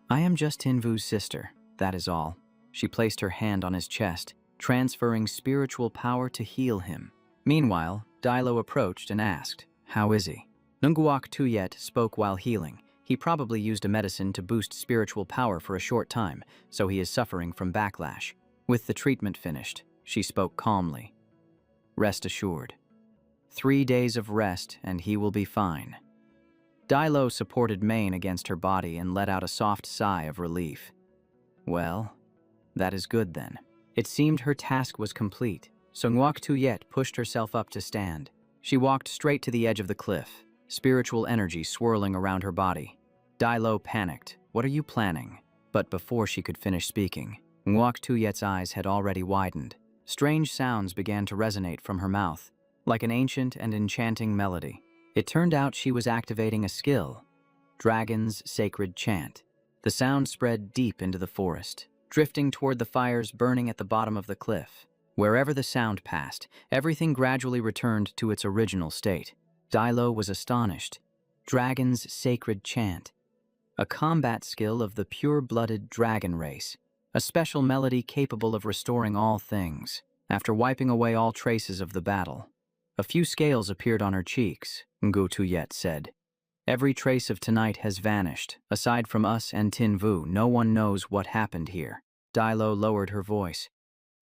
I am just Tin Vu's sister, that is all. She placed her hand on his chest, transferring spiritual power to heal him. Meanwhile, Dai Lo approached and asked, how is he? Nguok Tuyet spoke while healing. He probably used a medicine to boost spiritual power for a short time, so he is suffering from backlash. With the treatment finished, she spoke calmly. Rest assured. 3 days of rest and he will be fine. Dai Lo supported Main against her body and let out a soft sigh of relief. Well, that is good then. It seemed her task was complete, so Nguok Tuyet pushed herself up to stand. She walked straight to the edge of the cliff, spiritual energy swirling around her body. Dai Lo panicked. What are you planning? But before she could finish speaking, Nguok Tuyet's eyes had already widened. Strange sounds began to resonate from her mouth, like an ancient and enchanting melody. It turned out she was activating a skill, Dragon's Sacred Chant. The sound spread deep into the forest, drifting toward the fires burning at the bottom of the cliff. Wherever the sound passed, everything gradually returned to its original state. Dai Lo was astonished. Dragon's Sacred Chant, a combat skill of the pure-blooded dragon race, a special melody capable of restoring all things. After wiping away all traces of the battle, a few scales appeared on her cheeks, Nguok Tuyet said. Every trace of tonight has vanished. Aside from us and Tin Vu, no one knows what happened here. Dai Lo lowered her voice.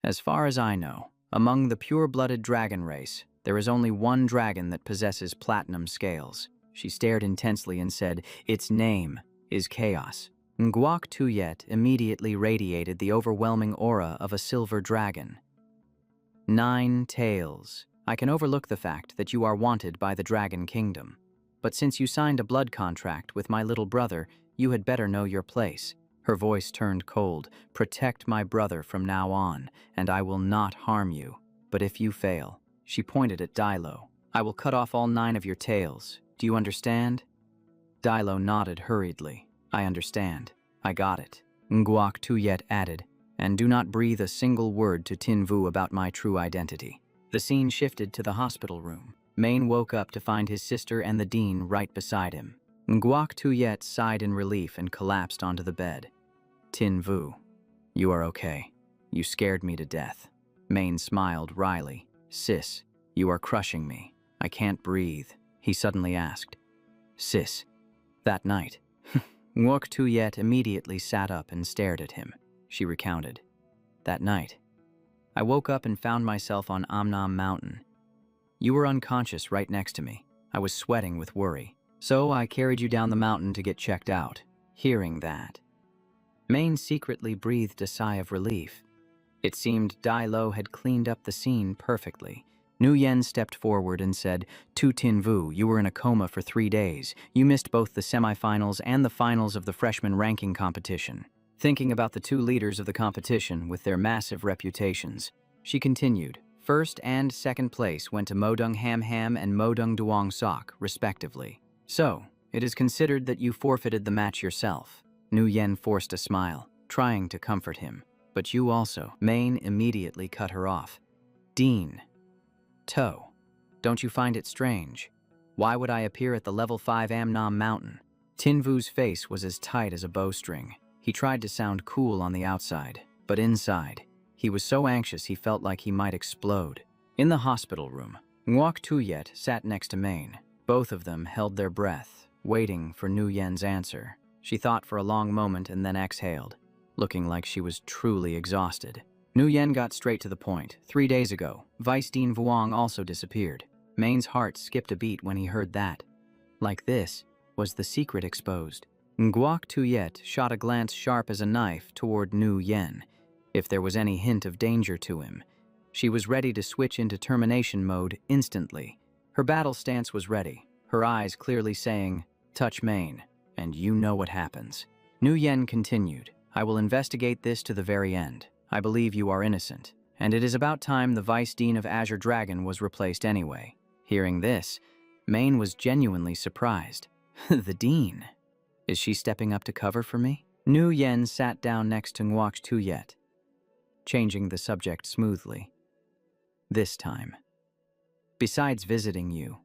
As far as I know, among the pure-blooded dragon race, there is only one dragon that possesses platinum scales. She stared intensely and said, its name is Chaos. Nguok Tuyet immediately radiated the overwhelming aura of a silver dragon. 9 tails. I can overlook the fact that you are wanted by the Dragon Kingdom. But since you signed a blood contract with my little brother, you had better know your place. Her voice turned cold. Protect my brother from now on, and I will not harm you. But if you fail, she pointed at Dai Lo, I will cut off all 9 of your tails. Do you understand? Dai Lo nodded hurriedly. I understand. I got it. Nguok Tuyet added, and do not breathe a single word to Tin Vu about my true identity. The scene shifted to the hospital room. Main woke up to find his sister and the dean right beside him. Nguok Tuyet sighed in relief and collapsed onto the bed. Tin Vu, you are okay. You scared me to death. Main smiled wryly. Sis, you are crushing me. I can't breathe, he suddenly asked. Sis, that night. Nguok Tuyet immediately sat up and stared at him. She recounted. That night, I woke up and found myself on Amnam Mountain. You were unconscious right next to me. I was sweating with worry. So I carried you down the mountain to get checked out. Hearing that, Main secretly breathed a sigh of relief. It seemed Dai Lo had cleaned up the scene perfectly. Nguyen stepped forward and said, To Tin Vu, you were in a coma for 3 days. You missed both the semifinals and the finals of the freshman ranking competition. Thinking about the 2 leaders of the competition with their massive reputations, she continued, first and second place went to Modung Ham Ham and Modung Duong Sok, respectively. So, it is considered that you forfeited the match yourself. Nguyen forced a smile, trying to comfort him. But you also. Main immediately cut her off. Dean. Toe. Don't you find it strange? Why would I appear at the level 5 Amnam Mountain? Tin Vu's face was as tight as a bowstring. He tried to sound cool on the outside, but inside, he was so anxious he felt like he might explode. In the hospital room, Nguok Tuyet sat next to Main. Both of them held their breath, waiting for Nu Yen's answer. She thought for a long moment and then exhaled, looking like she was truly exhausted. Nu Yen got straight to the point. 3 days ago, Vice Dean Vuong also disappeared. Main's heart skipped a beat when he heard that. Like this was the secret exposed. Nguok Tuyet shot a glance sharp as a knife toward Nu Yen. If there was any hint of danger to him, she was ready to switch into termination mode instantly. Her battle stance was ready, her eyes clearly saying, "Touch Main, and you know what happens." Nu Yen continued, "I will investigate this to the very end. I believe you are innocent, and it is about time the Vice Dean of Azure Dragon was replaced anyway." Hearing this, Main was genuinely surprised. The Dean? Is she stepping up to cover for me? Nu Yen sat down next to Nguok Tuyet, changing the subject smoothly. This time, besides visiting you,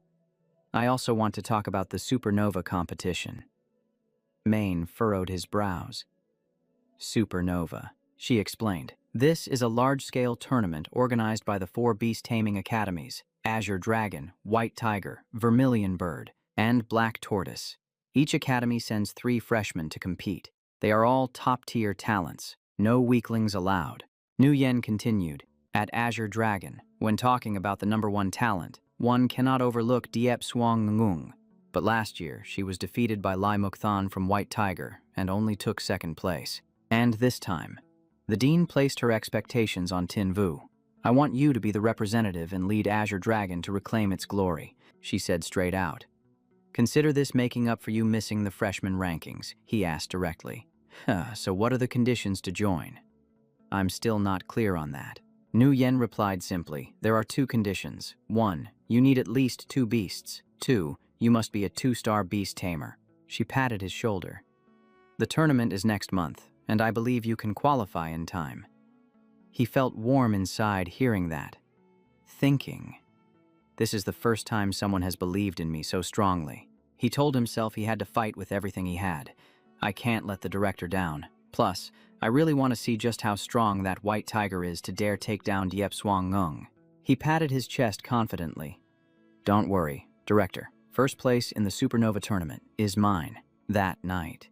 I also want to talk about the Supernova competition. Main furrowed his brows. Supernova, she explained. This is a large-scale tournament organized by the 4 beast-taming academies: Azure Dragon, White Tiger, Vermilion Bird, and Black Tortoise. Each academy sends 3 freshmen to compete. They are all top-tier talents, no weaklings allowed. Nu Yen continued, "At Azure Dragon, when talking about the #1 talent, one cannot overlook Diep Swang Ngung. But last year, she was defeated by Lai Mukthan from White Tiger and only took 2nd place. And this time, the Dean placed her expectations on Tin Vu. I want you to be the representative and lead Azure Dragon to reclaim its glory," she said straight out. "Consider this making up for you missing the freshman rankings," he asked directly. So what are the conditions to join?" "I'm still not clear on that." Nu Yen replied simply, "There are 2 conditions. 1, you need at least 2 beasts. 2, you must be a 2-star beast tamer." She patted his shoulder. "The tournament is next month, and I believe you can qualify in time." He felt warm inside hearing that, thinking, "This is the first time someone has believed in me so strongly." He told himself he had to fight with everything he had. "I can't let the director down. Plus, I really want to see just how strong that White Tiger is to dare take down Diep Swang Ngung." He patted his chest confidently. "Don't worry, director. First place in the Supernova tournament is mine that night."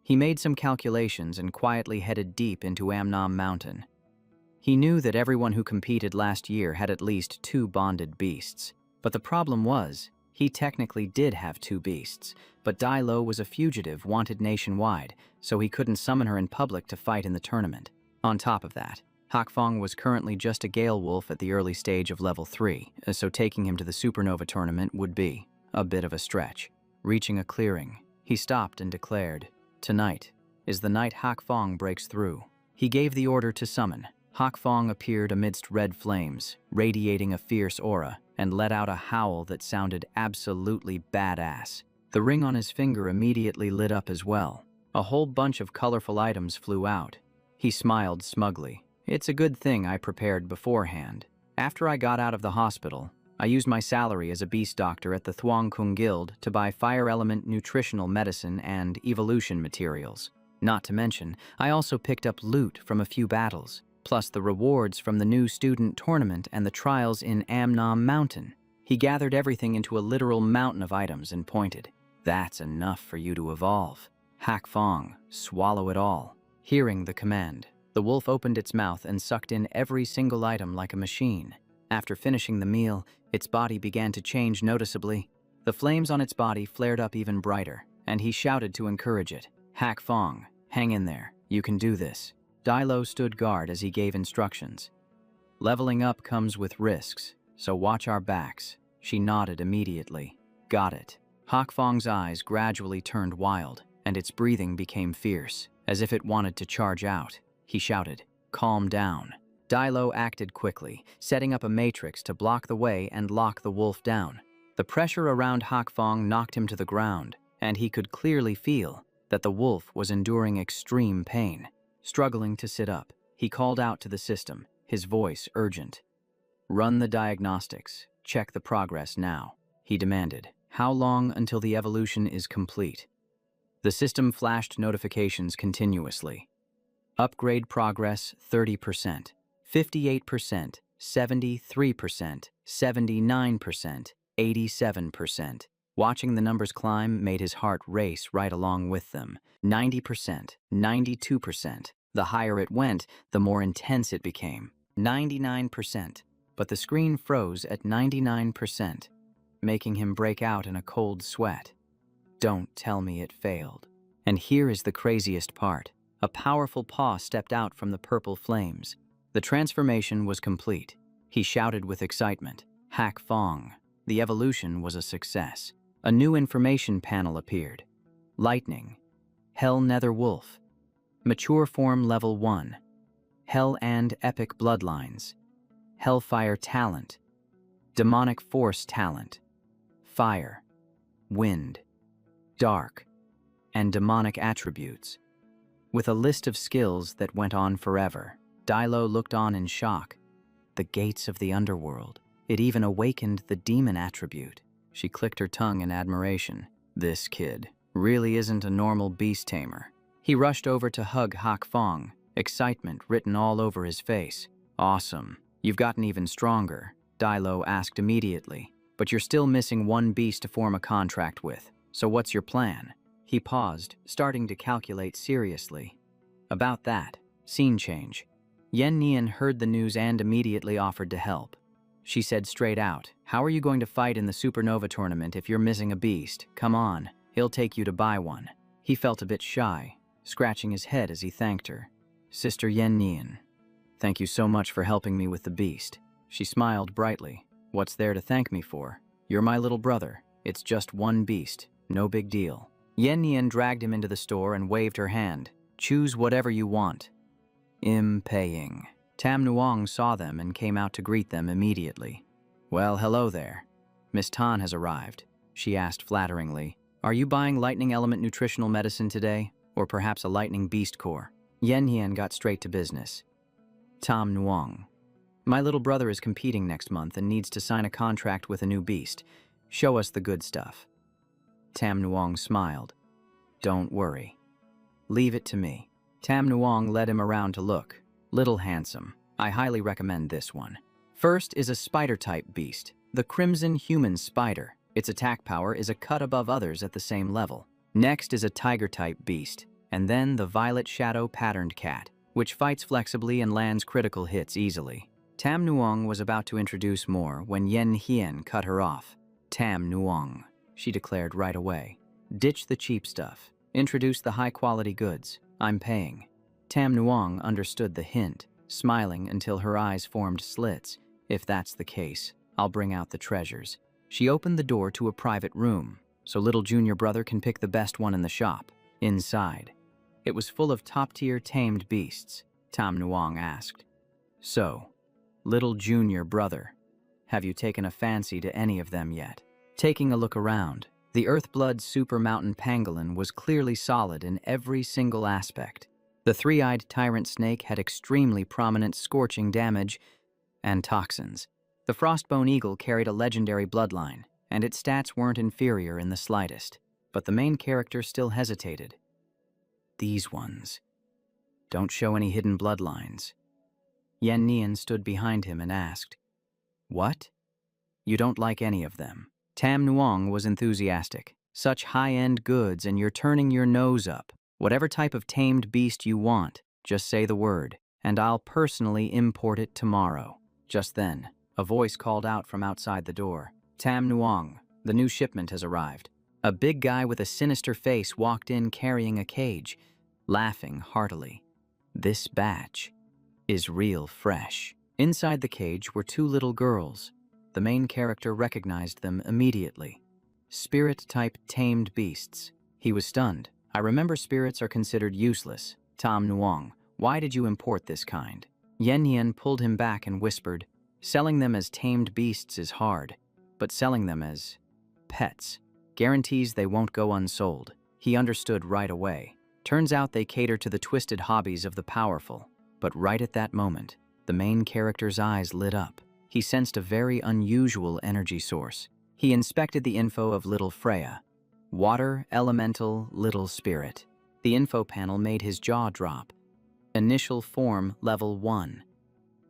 He made some calculations and quietly headed deep into Amnam Mountain. He knew that everyone who competed last year had at least 2 bonded beasts. But the problem was, he technically did have 2 beasts, but Dai Lo was a fugitive wanted nationwide, so he couldn't summon her in public to fight in the tournament. On top of that, Hakfong was currently just a Gale Wolf at the early stage of level 3, so taking him to the Supernova tournament would be a bit of a stretch. Reaching a clearing, he stopped and declared, "Tonight is the night Hakfong breaks through." He gave the order to summon. Hakfong appeared amidst red flames, radiating a fierce aura, and let out a howl that sounded absolutely badass. The ring on his finger immediately lit up as well. A whole bunch of colorful items flew out. He smiled smugly. "It's a good thing I prepared beforehand. After I got out of the hospital, I used my salary as a beast doctor at the Thuong Kung Guild to buy fire element nutritional medicine and evolution materials. Not to mention, I also picked up loot from a few battles, plus the rewards from the new student tournament and the trials in Amnam Mountain." He gathered everything into a literal mountain of items and pointed. "That's enough for you to evolve. Hakfong, swallow it all." Hearing the command, the wolf opened its mouth and sucked in every single item like a machine. After finishing the meal, its body began to change noticeably. The flames on its body flared up even brighter, and he shouted to encourage it. "Hakfong, hang in there. You can do this." Dai Lo stood guard as he gave instructions. "Leveling up comes with risks, so watch our backs." She nodded immediately. "Got it." Hakfong's eyes gradually turned wild, and its breathing became fierce, as if it wanted to charge out. He shouted, "Calm down." Dai Lo acted quickly, setting up a matrix to block the way and lock the wolf down. The pressure around Hakfong knocked him to the ground, and he could clearly feel that the wolf was enduring extreme pain. Struggling to sit up, he called out to the system, his voice urgent. "Run the diagnostics. Check the progress now," he demanded. "How long until the evolution is complete?" The system flashed notifications continuously. Upgrade progress 30%, 58%, 73%, 79%, 87%. Watching the numbers climb made his heart race right along with them. 90%, 92%. The higher it went, the more intense it became. 99%. But the screen froze at 99%, making him break out in a cold sweat. Don't tell me it failed. And here is the craziest part. A powerful paw stepped out from the purple flames. The transformation was complete. He shouted with excitement, "Hack Fong." The evolution was a success. A new information panel appeared. Lightning. Hell Nether Wolf. Mature Form Level 1. Hell and Epic Bloodlines. Hellfire Talent. Demonic Force Talent. Fire. Wind. Dark. And demonic attributes. With a list of skills that went on forever, Dilo looked on in shock. The gates of the underworld. It even awakened the demon attribute. She clicked her tongue in admiration. This kid really isn't a normal beast tamer. He rushed over to hug Hak Fong, excitement written all over his face. Awesome. You've gotten even stronger, Dilo asked immediately. But you're still missing one beast to form a contract with. So what's your plan? He paused, starting to calculate seriously. About that. Scene change. Yen Nian heard the news and immediately offered to help. She said straight out, "How are you going to fight in the Supernova tournament if you're missing a beast? Come on, he'll take you to buy one." He felt a bit shy, scratching his head as he thanked her. "Sister Yen Nian, thank you so much for helping me with the beast." She smiled brightly. "What's there to thank me for? You're my little brother. It's just one beast, no big deal." Yen Nian dragged him into the store and waved her hand. "Choose whatever you want." Paying. Tam Nuong saw them and came out to greet them immediately. "Well, hello there. Miss Tan has arrived," she asked flatteringly. "Are you buying lightning element nutritional medicine today? Or perhaps a lightning beast core?" Yen Nian got straight to business. "Tam Nuong. My little brother is competing next month and needs to sign a contract with a new beast. Show us the good stuff." Tam Nuong smiled. "Don't worry. Leave it to me." Tam Nuong led him around to look. "Little handsome. I highly recommend this one. First is a spider-type beast, the Crimson Human Spider. Its attack power is a cut above others at the same level. Next is a tiger-type beast, and then the Violet Shadow Patterned Cat, which fights flexibly and lands critical hits easily." Tam Nuong was about to introduce more when Yen Hien cut her off. "Tam Nuong," she declared right away. "Ditch the cheap stuff. Introduce the high-quality goods. I'm paying." Tam Nuong understood the hint, smiling until her eyes formed slits. "If that's the case, I'll bring out the treasures." She opened the door to a private room, so little junior brother can pick the best one in the shop. Inside, it was full of top-tier tamed beasts. Tam Nuong asked, "So, little junior brother, have you taken a fancy to any of them yet?" Taking a look around, the Earthblood Super Mountain Pangolin was clearly solid in every single aspect. The three-eyed tyrant snake had extremely prominent scorching damage and toxins. The Frostbone Eagle carried a legendary bloodline, and its stats weren't inferior in the slightest. But the main character still hesitated. These ones. Don't show any hidden bloodlines. Yen Nian stood behind him and asked, "What? You don't like any of them?" Tam Nuong was enthusiastic. "Such high-end goods and you're turning your nose up. Whatever type of tamed beast you want, just say the word, and I'll personally import it tomorrow." Just then, a voice called out from outside the door. "Tam Nuong, the new shipment has arrived." A big guy with a sinister face walked in carrying a cage, laughing heartily. "This batch is real fresh." Inside the cage were two little girls. The main character recognized them immediately. Spirit-type tamed beasts. He was stunned. "I remember spirits are considered useless. Tam Nuong, why did you import this kind?" Yen Yen pulled him back and whispered, "Selling them as tamed beasts is hard, but selling them as pets guarantees they won't go unsold." He understood right away. Turns out they cater to the twisted hobbies of the powerful. But right at that moment, the main character's eyes lit up. He sensed a very unusual energy source. He inspected the info of little Freya. Water, elemental, little spirit. The info panel made his jaw drop. Initial form, level 1.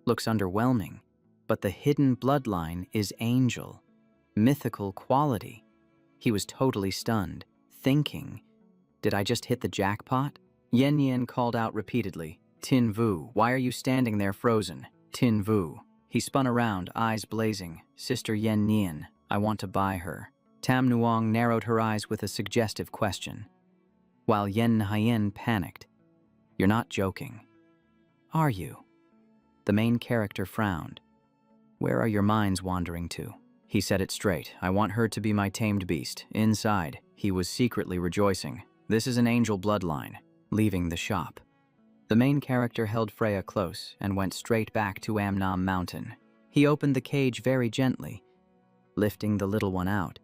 Looks underwhelming, but the hidden bloodline is angel. Mythical quality. He was totally stunned, thinking, did I just hit the jackpot? Yen Yen called out repeatedly, Tin Vu, why are you standing there frozen? Tin Vu. He spun around, eyes blazing. Sister Yen Yen, I want to buy her. Tam Nuong narrowed her eyes with a suggestive question, while Yen Hien panicked. You're not joking. Are you? The main character frowned. Where are your minds wandering to? He said it straight. I want her to be my tamed beast. Inside, he was secretly rejoicing. This is an angel bloodline. Leaving the shop, the main character held Freya close and went straight back to Amnam Mountain. He opened the cage very gently, lifting the little one out.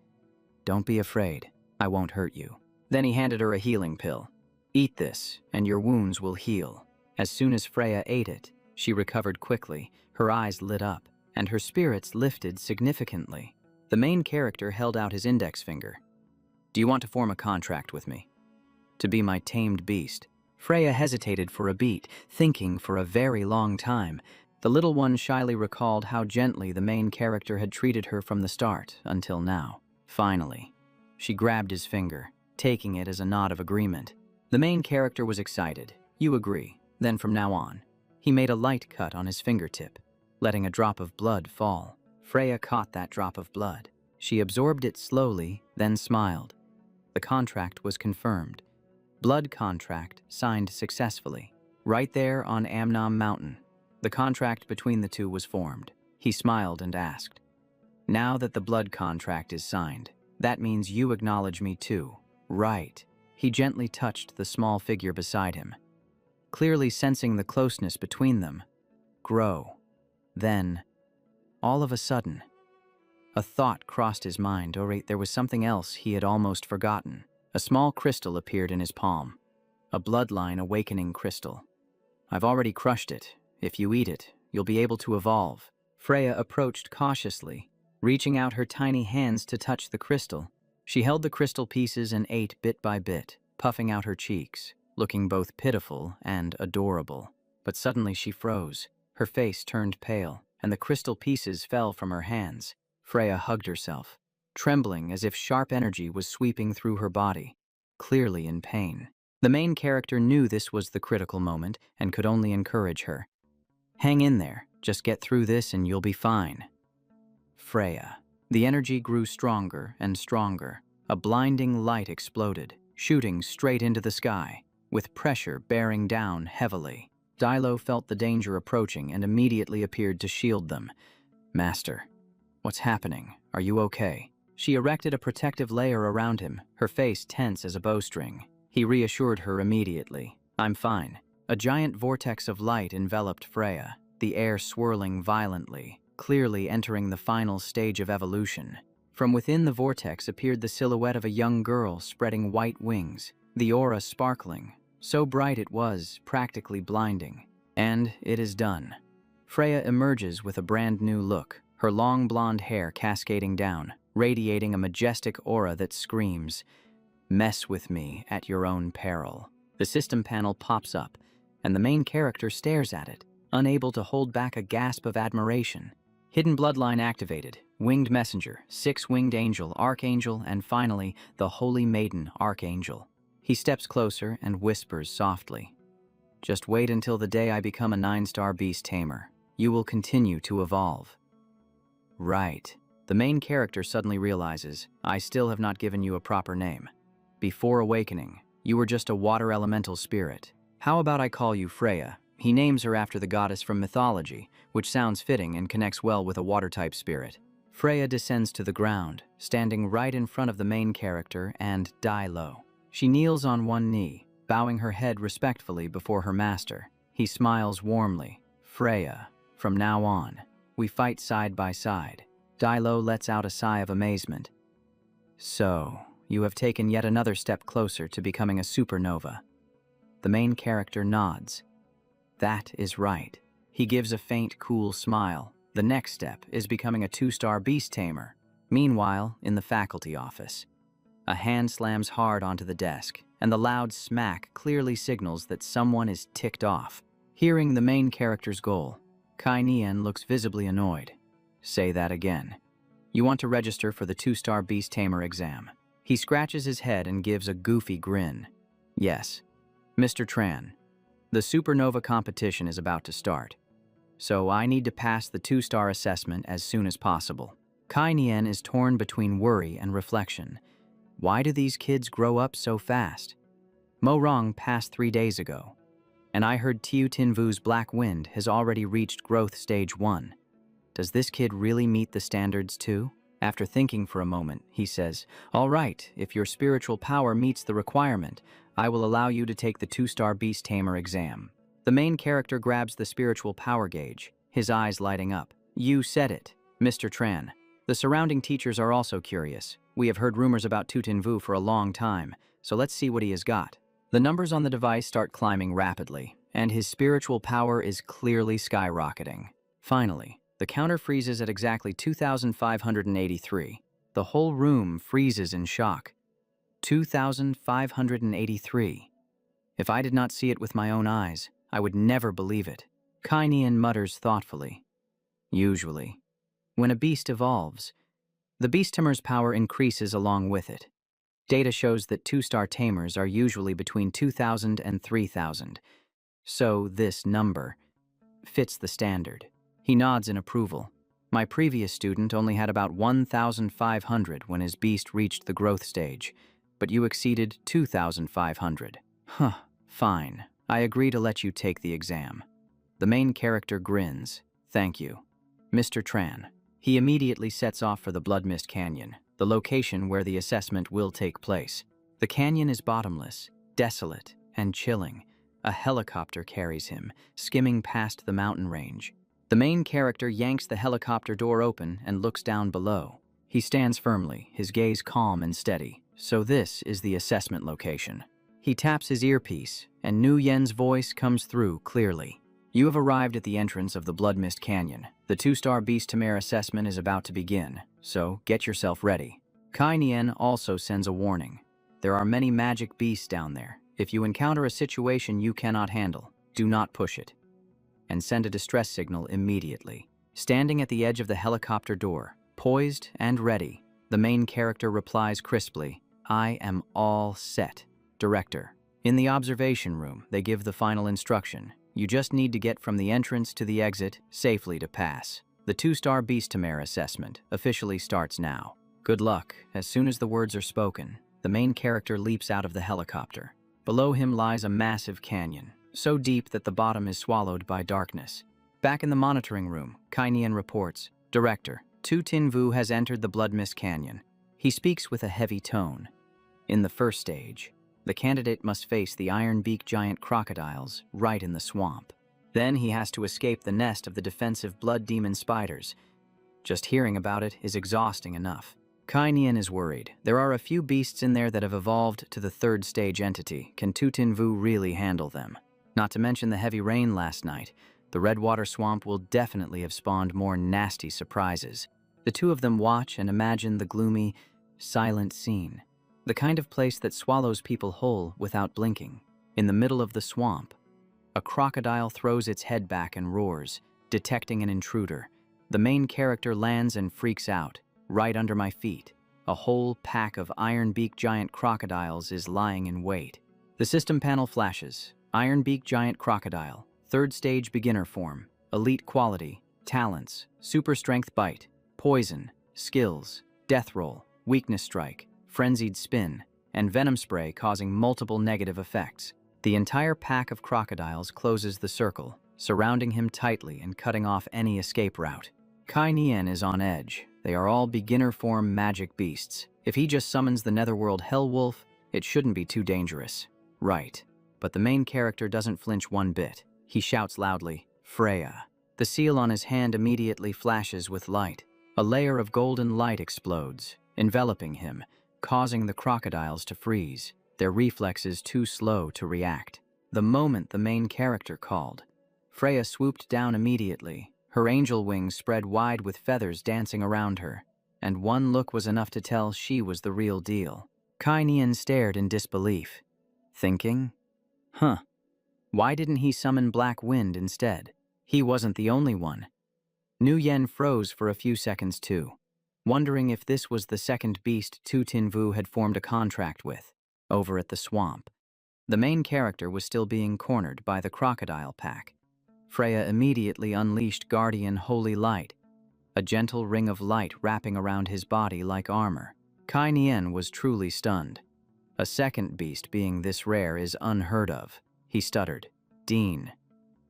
Don't be afraid, I won't hurt you. Then he handed her a healing pill. Eat this, and your wounds will heal. As soon as Freya ate it, she recovered quickly, her eyes lit up, and her spirits lifted significantly. The main character held out his index finger. Do you want to form a contract with me? To be my tamed beast? Freya hesitated for a beat, thinking for a very long time. The little one shyly recalled how gently the main character had treated her from the start until now. Finally, she grabbed his finger, taking it as a nod of agreement. The main character was excited. You agree. Then from now on, he made a light cut on his fingertip, letting a drop of blood fall. Freya caught that drop of blood. She absorbed it slowly, then smiled. The contract was confirmed. Blood contract signed successfully. Right there on Amnam Mountain, the contract between the two was formed. He smiled and asked, now that the blood contract is signed, that means you acknowledge me too, right? He gently touched the small figure beside him, clearly sensing the closeness between them grow. Then, all of a sudden, a thought crossed his mind. Oh, there was something else he had almost forgotten. A small crystal appeared in his palm, a bloodline awakening crystal. I've already crushed it. If you eat it, you'll be able to evolve. Freya approached cautiously, reaching out her tiny hands to touch the crystal. She held the crystal pieces and ate bit by bit, puffing out her cheeks, looking both pitiful and adorable. But suddenly she froze. Her face turned pale, and the crystal pieces fell from her hands. Freya hugged herself, trembling as if sharp energy was sweeping through her body, clearly in pain. The main character knew this was the critical moment and could only encourage her. Hang in there, just get through this and you'll be fine. Freya. The energy grew stronger and stronger. A blinding light exploded, shooting straight into the sky, with pressure bearing down heavily. Dilo felt the danger approaching and immediately appeared to shield them. Master, what's happening? Are you okay? She erected a protective layer around him, her face tense as a bowstring. He reassured her immediately. I'm fine. A giant vortex of light enveloped Freya, the air swirling violently, clearly entering the final stage of evolution. From within the vortex appeared the silhouette of a young girl spreading white wings, the aura sparkling, so bright it was practically blinding. And it is done. Freya emerges with a brand new look, her long blonde hair cascading down, radiating a majestic aura that screams, "Mess with me at your own peril." The system panel pops up, and the main character stares at it, unable to hold back a gasp of admiration. Hidden bloodline activated, winged messenger, six-winged angel, archangel, and finally, the holy maiden archangel. He steps closer and whispers softly, "Just wait until the day I become a 9-star beast tamer. You will continue to evolve." Right. The main character suddenly realizes, I still have not given you a proper name. Before awakening, you were just a water elemental spirit. How about I call you Freya? He names her after the goddess from mythology, which sounds fitting and connects well with a water-type spirit. Freya descends to the ground, standing right in front of the main character and die low. She kneels on one knee, bowing her head respectfully before her master. He smiles warmly. Freya, from now on, we fight side by side. Dilo lets out a sigh of amazement. So, you have taken yet another step closer to becoming a supernova. The main character nods. That is right. He gives a faint, cool smile. The next step is becoming a 2-star beast tamer. Meanwhile, in the faculty office, a hand slams hard onto the desk, and the loud smack clearly signals that someone is ticked off. Hearing the main character's goal, Kai Nian looks visibly annoyed. Say that again. You want to register for the 2-star Beast Tamer exam. He scratches his head and gives a goofy grin. Yes, Mr. Tran, the supernova competition is about to start. So I need to pass the 2-star assessment as soon as possible. Kai Nian is torn between worry and reflection. Why do these kids grow up so fast? Mo Rong passed 3 days ago, and I heard Tiu Tinvu's Black Wind has already reached growth stage 1. Does this kid really meet the standards too? After thinking for a moment, he says, "All right, if your spiritual power meets the requirement, I will allow you to take the 2-star Beast Tamer exam." The main character grabs the spiritual power gauge, his eyes lighting up. You said it, Mr. Tran. The surrounding teachers are also curious. We have heard rumors about Tu Tinvu for a long time, so let's see what he has got. The numbers on the device start climbing rapidly, and his spiritual power is clearly skyrocketing. Finally, the counter freezes at exactly 2,583. The whole room freezes in shock. 2,583. If I did not see it with my own eyes, I would never believe it. Kai Nian mutters thoughtfully. Usually, when a beast evolves, the beast tamer's power increases along with it. Data shows that 2-star tamers are usually between 2,000 and 3,000, so this number fits the standard. He nods in approval. My previous student only had about 1,500 when his beast reached the growth stage, but you exceeded 2,500. Huh, fine. I agree to let you take the exam. The main character grins. Thank you, Mr. Tran. He immediately sets off for the Blood Mist Canyon, the location where the assessment will take place. The canyon is bottomless, desolate, and chilling. A helicopter carries him, skimming past the mountain range. The main character yanks the helicopter door open and looks down below. He stands firmly, his gaze calm and steady. So this is the assessment location. He taps his earpiece, and Nu Yen's voice comes through clearly. You have arrived at the entrance of the Blood Mist Canyon. The 2-star Beast Tamer assessment is about to begin, so get yourself ready. Kai Nian also sends a warning. There are many magic beasts down there. If you encounter a situation you cannot handle, do not push it. And send a distress signal immediately. Standing at the edge of the helicopter door, poised and ready, the main character replies crisply, I am all set. Director. In the observation room, they give the final instruction. You just need to get from the entrance to the exit safely to pass. The 2-star Beast Tamer assessment officially starts now. Good luck. As soon as the words are spoken, the main character leaps out of the helicopter. Below him lies a massive canyon, so deep that the bottom is swallowed by darkness. Back in the monitoring room, Kai Nian reports, Director, Tu Tinvu has entered the Blood Mist Canyon. He speaks with a heavy tone. In the first stage, the candidate must face the iron-beaked giant crocodiles right in the swamp. Then he has to escape the nest of the defensive blood demon spiders. Just hearing about it is exhausting enough. Kai Nian is worried. There are a few beasts in there that have evolved to the 3rd stage entity. Can Tu Tinvu really handle them? Not to mention the heavy rain last night. The Redwater Swamp will definitely have spawned more nasty surprises. The two of them watch and imagine the gloomy, silent scene. The kind of place that swallows people whole without blinking. In the middle of the swamp, a crocodile throws its head back and roars, detecting an intruder. The main character lands and freaks out. Right under my feet, a whole pack of iron-beaked giant crocodiles is lying in wait. The system panel flashes. Iron-beaked giant crocodile, 3rd stage beginner form, elite quality, talents, super strength bite, poison, skills, death roll, weakness strike, frenzied spin, and venom spray causing multiple negative effects. The entire pack of crocodiles closes the circle, surrounding him tightly and cutting off any escape route. Kai Nian is on edge. They are all beginner form magic beasts. If he just summons the Netherworld Hell Wolf, it shouldn't be too dangerous. Right. But the main character doesn't flinch one bit. He shouts loudly, Freya. The seal on his hand immediately flashes with light. A layer of golden light explodes, enveloping him, causing the crocodiles to freeze, their reflexes too slow to react. The moment the main character called, Freya swooped down immediately. Her angel wings spread wide with feathers dancing around her, and one look was enough to tell she was the real deal. Kai Nian stared in disbelief, thinking, why didn't he summon Black Wind instead? He wasn't the only one. Nu Yen froze for a few seconds too, wondering if this was the second beast Tu Tinvu had formed a contract with, over at the swamp. The main character was still being cornered by the crocodile pack. Freya immediately unleashed Guardian Holy Light, a gentle ring of light wrapping around his body like armor. Kai Nian was truly stunned. A second beast being this rare is unheard of. He stuttered. Dean.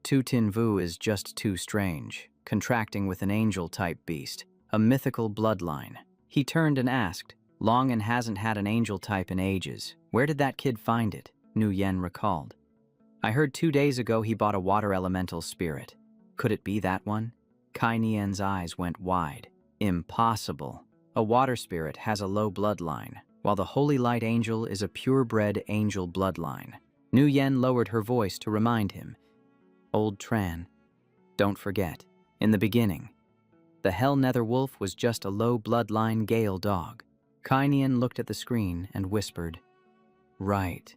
Tu Tinvu is just too strange, contracting with an angel-type beast, a mythical bloodline. He turned and asked, Long and hasn't had an angel type in ages. Where did that kid find it? Nu Yen recalled. I heard 2 days ago he bought a water elemental spirit. Could it be that one? Kai Nian's eyes went wide. Impossible. A water spirit has a low bloodline, while the Holy Light Angel is a purebred angel bloodline. Nu Yen lowered her voice to remind him. Old Tran. Don't forget, in the beginning, the Hell Nether Wolf was just a low bloodline Gale dog. Kai Nian looked at the screen and whispered, Right.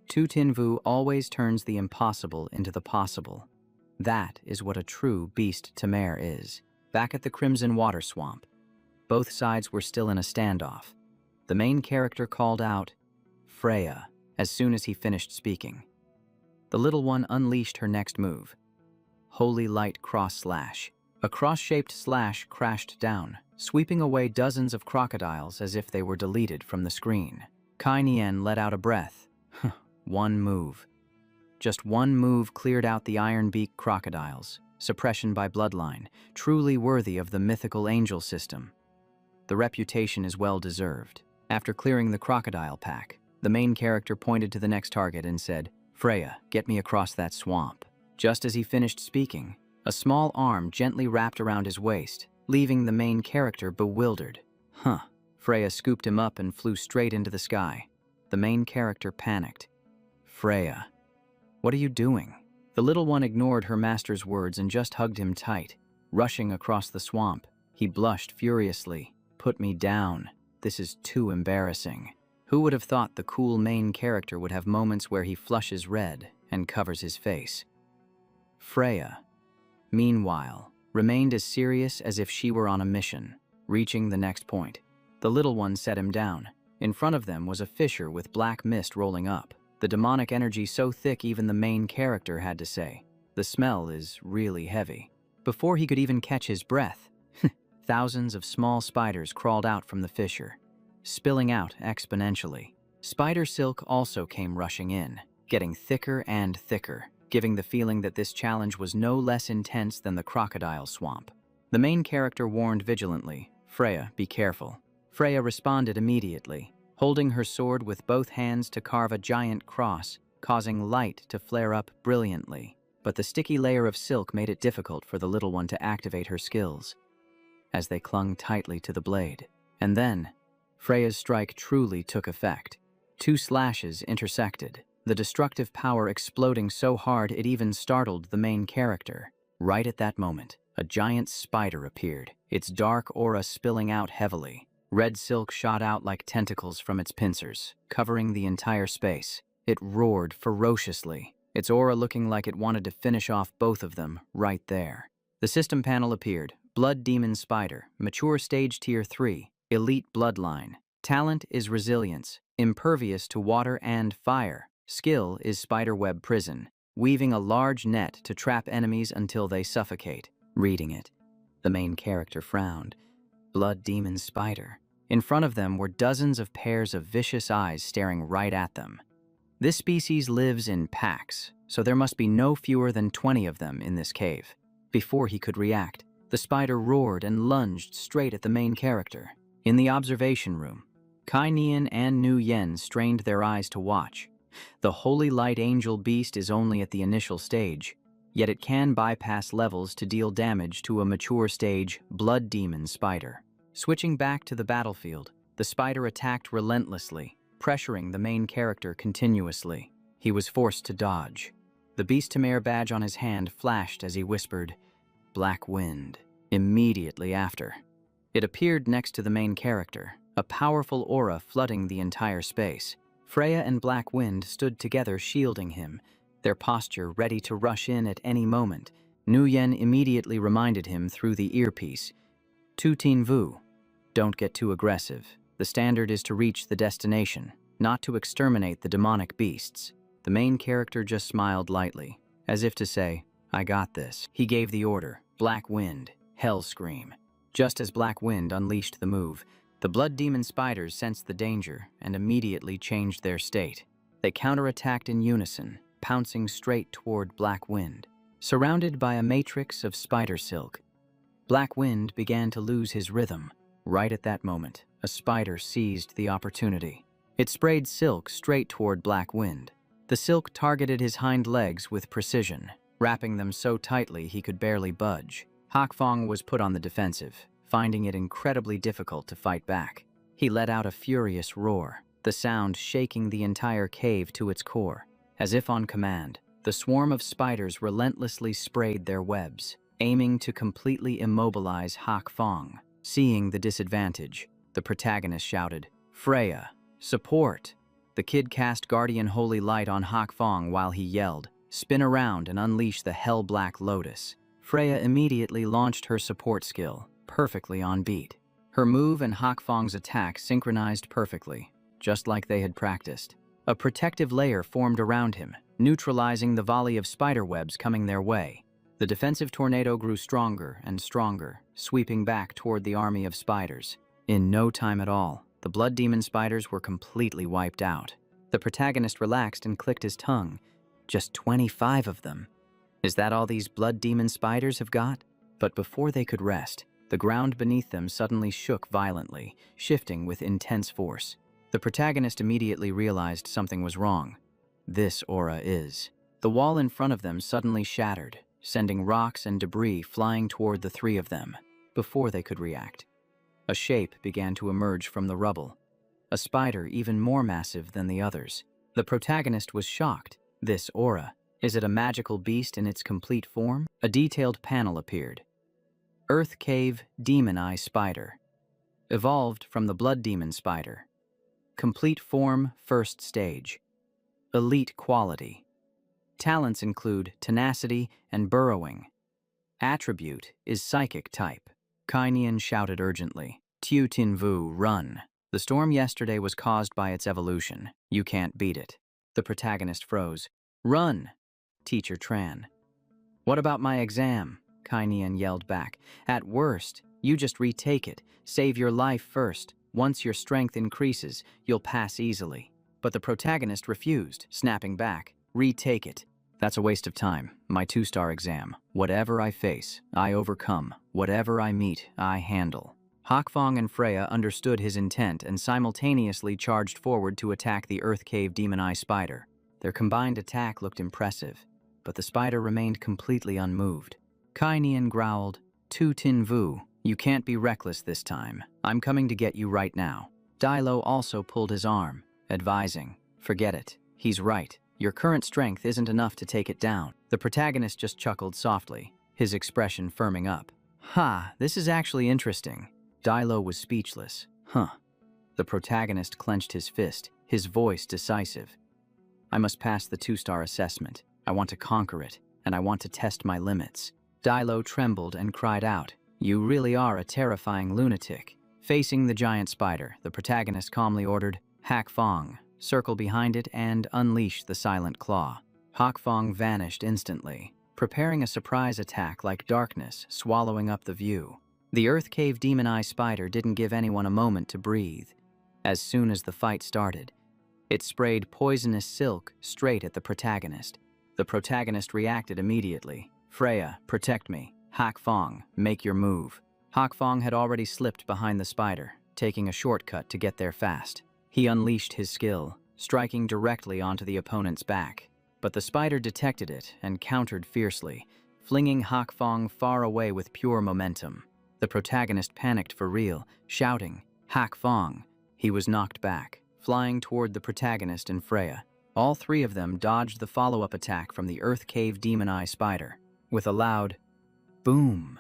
Tu Tinvu always turns the impossible into the possible. That is what a true beast Tamer is. Back at the Crimson Water Swamp, both sides were still in a standoff. The main character called out, Freya, as soon as he finished speaking. The little one unleashed her next move. Holy Light Cross Slash. A cross-shaped slash crashed down, sweeping away dozens of crocodiles as if they were deleted from the screen. Kai Nian let out a breath. One move. Just one move cleared out the iron-beak crocodiles. Suppression by bloodline, truly worthy of the mythical angel system. The reputation is well-deserved. After clearing the crocodile pack, the main character pointed to the next target and said, Freya, get me across that swamp. Just as he finished speaking, a small arm gently wrapped around his waist, leaving the main character bewildered. Freya scooped him up and flew straight into the sky. The main character panicked. Freya, what are you doing? The little one ignored her master's words and just hugged him tight. Rushing across the swamp, he blushed furiously. Put me down. This is too embarrassing. Who would have thought the cool main character would have moments where he flushes red and covers his face? Freya, meanwhile, remained as serious as if she were on a mission. Reaching the next point, the little one set him down. In front of them was a fissure with black mist rolling up. The demonic energy so thick even the main character had to say, the smell is really heavy. Before he could even catch his breath, thousands of small spiders crawled out from the fissure, spilling out exponentially. Spider silk also came rushing in, getting thicker and thicker, giving the feeling that this challenge was no less intense than the crocodile swamp. The main character warned vigilantly, Freya, be careful. Freya responded immediately, holding her sword with both hands to carve a giant cross, causing light to flare up brilliantly. But the sticky layer of silk made it difficult for the little one to activate her skills, as they clung tightly to the blade. And then, Freya's strike truly took effect. 2 slashes intersected, the destructive power exploding so hard it even startled the main character. Right at that moment, a giant spider appeared, its dark aura spilling out heavily. Red silk shot out like tentacles from its pincers, covering the entire space. It roared ferociously, its aura looking like it wanted to finish off both of them right there. The system panel appeared. Blood Demon Spider, Mature Stage Tier 3, Elite Bloodline. Talent is Resilience, impervious to water and fire. Skill is Spiderweb Prison, weaving a large net to trap enemies until they suffocate. Reading it, the main character frowned. Blood Demon Spider. In front of them were dozens of pairs of vicious eyes staring right at them. This species lives in packs, so there must be no fewer than 20 of them in this cave. Before he could react, the spider roared and lunged straight at the main character. In the observation room, Kai Nian and Nu Yen strained their eyes to watch. The Holy Light Angel beast is only at the initial stage, yet it can bypass levels to deal damage to a mature stage Blood Demon Spider. Switching back to the battlefield, the spider attacked relentlessly, pressuring the main character continuously. He was forced to dodge. The Beast Tamer badge on his hand flashed as he whispered, Black Wind. Immediately after, it appeared next to the main character, a powerful aura flooding the entire space. Freya and Black Wind stood together shielding him, their posture ready to rush in at any moment. Nguyen immediately reminded him through the earpiece. Tu Tin Vu, don't get too aggressive. The standard is to reach the destination, not to exterminate the demonic beasts. The main character just smiled lightly, as if to say, I got this. He gave the order, Black Wind, Hell Scream. Just as Black Wind unleashed the move, the blood demon spiders sensed the danger and immediately changed their state. They counterattacked in unison, pouncing straight toward Black Wind. Surrounded by a matrix of spider silk, Black Wind began to lose his rhythm. Right at that moment, a spider seized the opportunity. It sprayed silk straight toward Black Wind. The silk targeted his hind legs with precision, wrapping them so tightly he could barely budge. Hakfong was put on the defensive, finding it incredibly difficult to fight back. He let out a furious roar, the sound shaking the entire cave to its core. As if on command, the swarm of spiders relentlessly sprayed their webs, aiming to completely immobilize Hakfong. Seeing the disadvantage, the protagonist shouted, Freya, support! The kid cast Guardian Holy Light on Hakfong while he yelled, spin around and unleash the Hell Black Lotus. Freya immediately launched her support skill, perfectly on beat. Her move and Hakfong's attack synchronized perfectly, just like they had practiced. A protective layer formed around him, neutralizing the volley of spiderwebs coming their way. The defensive tornado grew stronger and stronger, sweeping back toward the army of spiders. In no time at all, the blood demon spiders were completely wiped out. The protagonist relaxed and clicked his tongue. Just 25 of them. Is that all these blood demon spiders have got? But before they could rest, the ground beneath them suddenly shook violently, shifting with intense force. The protagonist immediately realized something was wrong. This aura is. The wall in front of them suddenly shattered, sending rocks and debris flying toward the three of them. Before they could react, a shape began to emerge from the rubble. A spider even more massive than the others. The protagonist was shocked. This aura, is it a magical beast in its complete form? A detailed panel appeared. Earth Cave Demon Eye Spider. Evolved from the Blood Demon Spider. Complete form, first stage. Elite quality. Talents include tenacity and burrowing. Attribute is psychic type. Kainian shouted urgently, Tu Tin Vu, run. The storm yesterday was caused by its evolution. You can't beat it. The protagonist froze. Run, Teacher Tran. What about my exam? Kainian yelled back. At worst, you just retake it. Save your life first. Once your strength increases, you'll pass easily. But the protagonist refused, snapping back. Retake it. That's a waste of time. My 2-star exam. Whatever I face, I overcome. Whatever I meet, I handle. Hakfong and Freya understood his intent and simultaneously charged forward to attack the Earth Cave Demon Eye Spider. Their combined attack looked impressive, but the spider remained completely unmoved. Kainian growled, Tu Tin Vu, you can't be reckless this time. I'm coming to get you right now. Dilo also pulled his arm, advising, forget it. He's right. Your current strength isn't enough to take it down. The protagonist just chuckled softly, his expression firming up. Ha, this is actually interesting. Dilo was speechless. Huh. The protagonist clenched his fist, his voice decisive. I must pass the 2-star assessment. I want to conquer it, and I want to test my limits. Dilo trembled and cried out, you really are a terrifying lunatic. Facing the giant spider, the protagonist calmly ordered, Hakfong, circle behind it and unleash the silent claw. Hakfong vanished instantly, preparing a surprise attack like darkness swallowing up the view. The Earth Cave Demon Eye Spider didn't give anyone a moment to breathe. As soon as the fight started, it sprayed poisonous silk straight at the protagonist. The protagonist reacted immediately. Freya, protect me. Hakfong, make your move. Hakfong had already slipped behind the spider, taking a shortcut to get there fast. He unleashed his skill, striking directly onto the opponent's back. But the spider detected it and countered fiercely, flinging Hakfong far away with pure momentum. The protagonist panicked for real, shouting, Hakfong. He was knocked back, flying toward the protagonist and Freya. All three of them dodged the follow-up attack from the Earth Cave Demon Eye Spider. With a loud boom,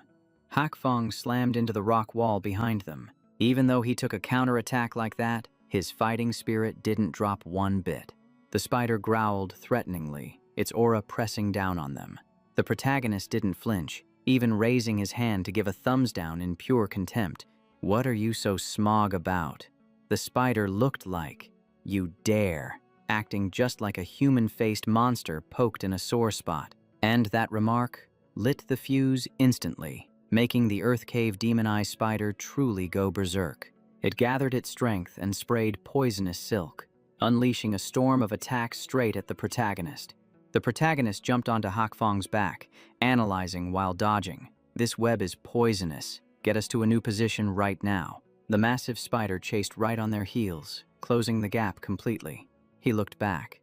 Hakfong slammed into the rock wall behind them. Even though he took a counterattack like that, his fighting spirit didn't drop one bit. The spider growled threateningly, its aura pressing down on them. The protagonist didn't flinch, even raising his hand to give a thumbs down in pure contempt. "What are you so smug about?" The spider looked like, "You dare," acting just like a human-faced monster poked in a sore spot. And that remark lit the fuse instantly, making the Earth Cave Demon Eye spider truly go berserk. It gathered its strength and sprayed poisonous silk, unleashing a storm of attacks straight at the protagonist. The protagonist jumped onto Hakfong's back, analyzing while dodging. "This web is poisonous. Get us to a new position right now." The massive spider chased right on their heels, closing the gap completely. He looked back,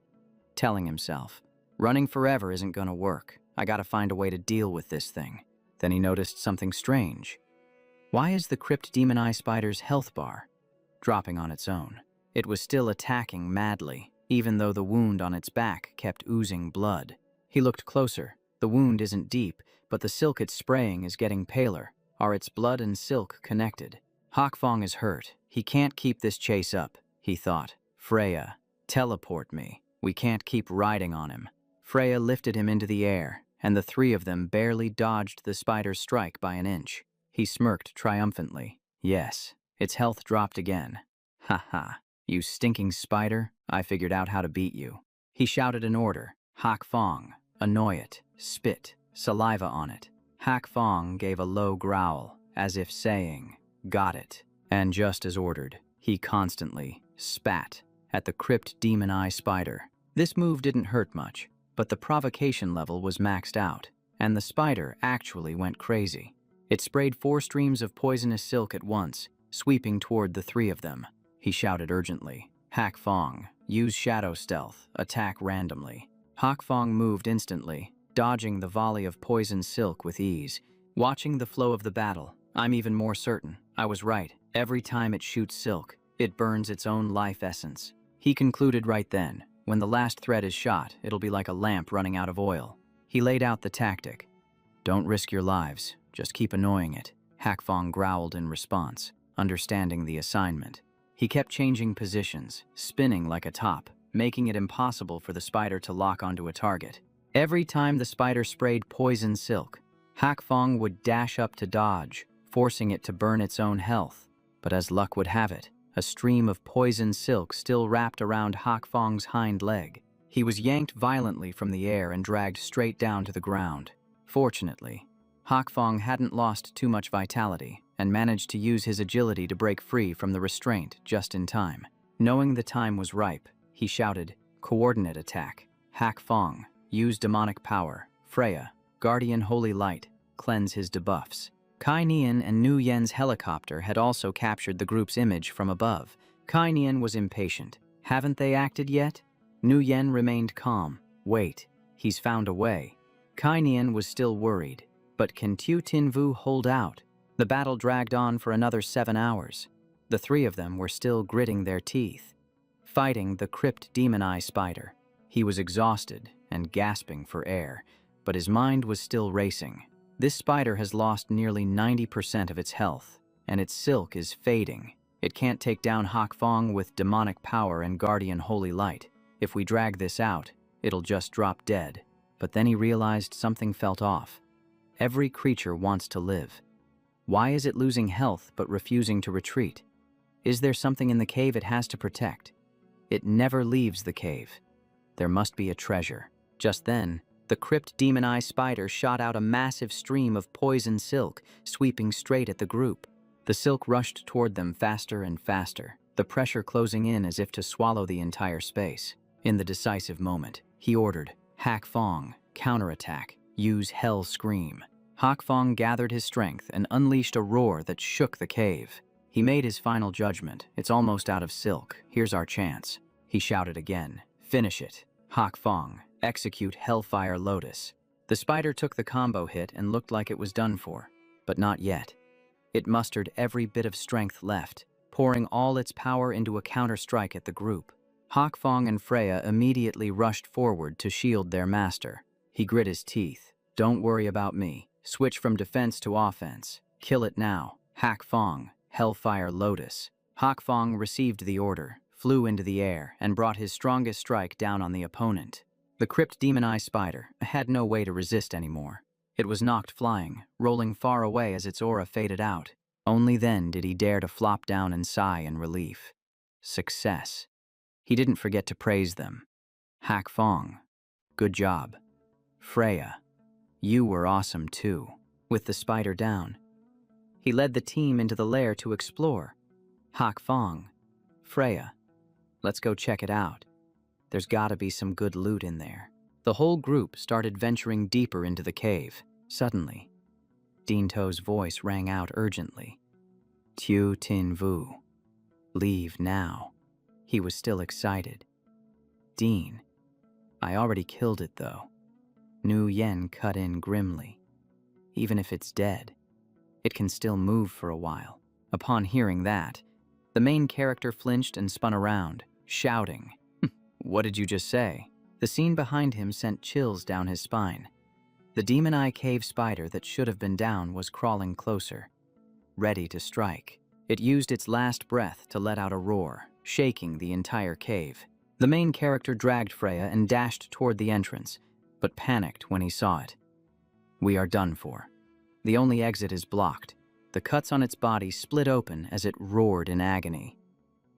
telling himself, "Running forever isn't gonna work. I gotta find a way to deal with this thing." Then he noticed something strange. Why is the Crypt Demon Eye spider's health bar dropping on its own? It was still attacking madly, even though the wound on its back kept oozing blood. He looked closer. The wound isn't deep, but the silk it's spraying is getting paler. Are its blood and silk connected? Hakfong is hurt. He can't keep this chase up, he thought. "Freya, teleport me. We can't keep riding on him." Freya lifted him into the air, and the three of them barely dodged the spider's strike by an inch. He smirked triumphantly. "Yes, its health dropped again. Ha ha. You stinking spider, I figured out how to beat you." He shouted an order. "Hakfong, annoy it, spit, saliva on it." Hakfong gave a low growl, as if saying, "Got it." And just as ordered, he constantly spat at the Crypt Demon Eye spider. This move didn't hurt much, but the provocation level was maxed out, and the spider actually went crazy. It sprayed 4 streams of poisonous silk at once, sweeping toward the 3 of them. He shouted urgently, "Hakfong, use shadow stealth, attack randomly." Hakfong moved instantly, dodging the volley of poison silk with ease. Watching the flow of the battle, I'm even more certain. I was right. Every time it shoots silk, it burns its own life essence. He concluded right then, when the last thread is shot, it'll be like a lamp running out of oil. He laid out the tactic. "Don't risk your lives, just keep annoying it." Hakfong growled in response, understanding the assignment. He kept changing positions, spinning like a top, making it impossible for the spider to lock onto a target. Every time the spider sprayed poison silk, Hakfong would dash up to dodge, forcing it to burn its own health. But as luck would have it, a stream of poison silk still wrapped around Hakfong's hind leg. He was yanked violently from the air and dragged straight down to the ground. Fortunately, Hakfong hadn't lost too much vitality and managed to use his agility to break free from the restraint just in time. Knowing the time was ripe, he shouted, "Coordinate attack. Hakfong, use demonic power. Freya, guardian holy light, cleanse his debuffs." Kai Nian and Nu Yen's helicopter had also captured the group's image from above. Kai Nian was impatient. "Haven't they acted yet?" Nu Yen remained calm. "Wait, he's found a way." Kai Nian was still worried. But can Tu Tinvu hold out? The battle dragged on for another 7 hours. The 3 of them were still gritting their teeth, fighting the Crypt Demon Eye spider. He was exhausted and gasping for air, but his mind was still racing. This spider has lost nearly 90% of its health, and its silk is fading. It can't take down Hakfong with demonic power and guardian holy light. If we drag this out, it'll just drop dead. But then he realized something felt off. Every creature wants to live. Why is it losing health but refusing to retreat? Is there something in the cave it has to protect? It never leaves the cave. There must be a treasure. Just then, the Crypt Demon Eye spider shot out a massive stream of poison silk, sweeping straight at the group. The silk rushed toward them faster and faster, the pressure closing in as if to swallow the entire space. In the decisive moment, he ordered, "Hakfong, counterattack, use Hell Scream." Hakfong gathered his strength and unleashed a roar that shook the cave. He made his final judgment. "It's almost out of silk. Here's our chance." He shouted again, "Finish it. Hakfong, execute Hellfire Lotus." The spider took the combo hit and looked like it was done for, but not yet. It mustered every bit of strength left, pouring all its power into a counter-strike at the group. Hakfong and Freya immediately rushed forward to shield their master. He grit his teeth. "Don't worry about me. Switch from defense to offense. Kill it now. Hakfong, Hellfire Lotus." Hakfong received the order, flew into the air, and brought his strongest strike down on the opponent. The The crypt demon-eye spider had no way to resist anymore. It was knocked flying, rolling far away as its aura faded out. Only then did he dare to flop down and sigh in relief. Success. He didn't forget to praise them. Hak Fong, good job. Freya, you were awesome too. With the spider down, he led the team into the lair to explore. Hak Fong, Freya, let's go check it out. There's gotta be some good loot in there. The whole group started venturing deeper into the cave. Suddenly, Dinto's voice rang out urgently. Tu Tin Vu, leave now. He was still excited. Dean, I already killed it though. Nu Yen cut in grimly. Even if it's dead, it can still move for a while. Upon hearing that, the main character flinched and spun around, shouting, "What did you just say?" The scene behind him sent chills down his spine. The demon-eye cave spider that should have been down was crawling closer, ready to strike. It used its last breath to let out a roar, shaking the entire cave. The main character dragged Freya and dashed toward the entrance, but panicked when he saw it. We are done for. The only exit is blocked. The cuts on its body split open as it roared in agony.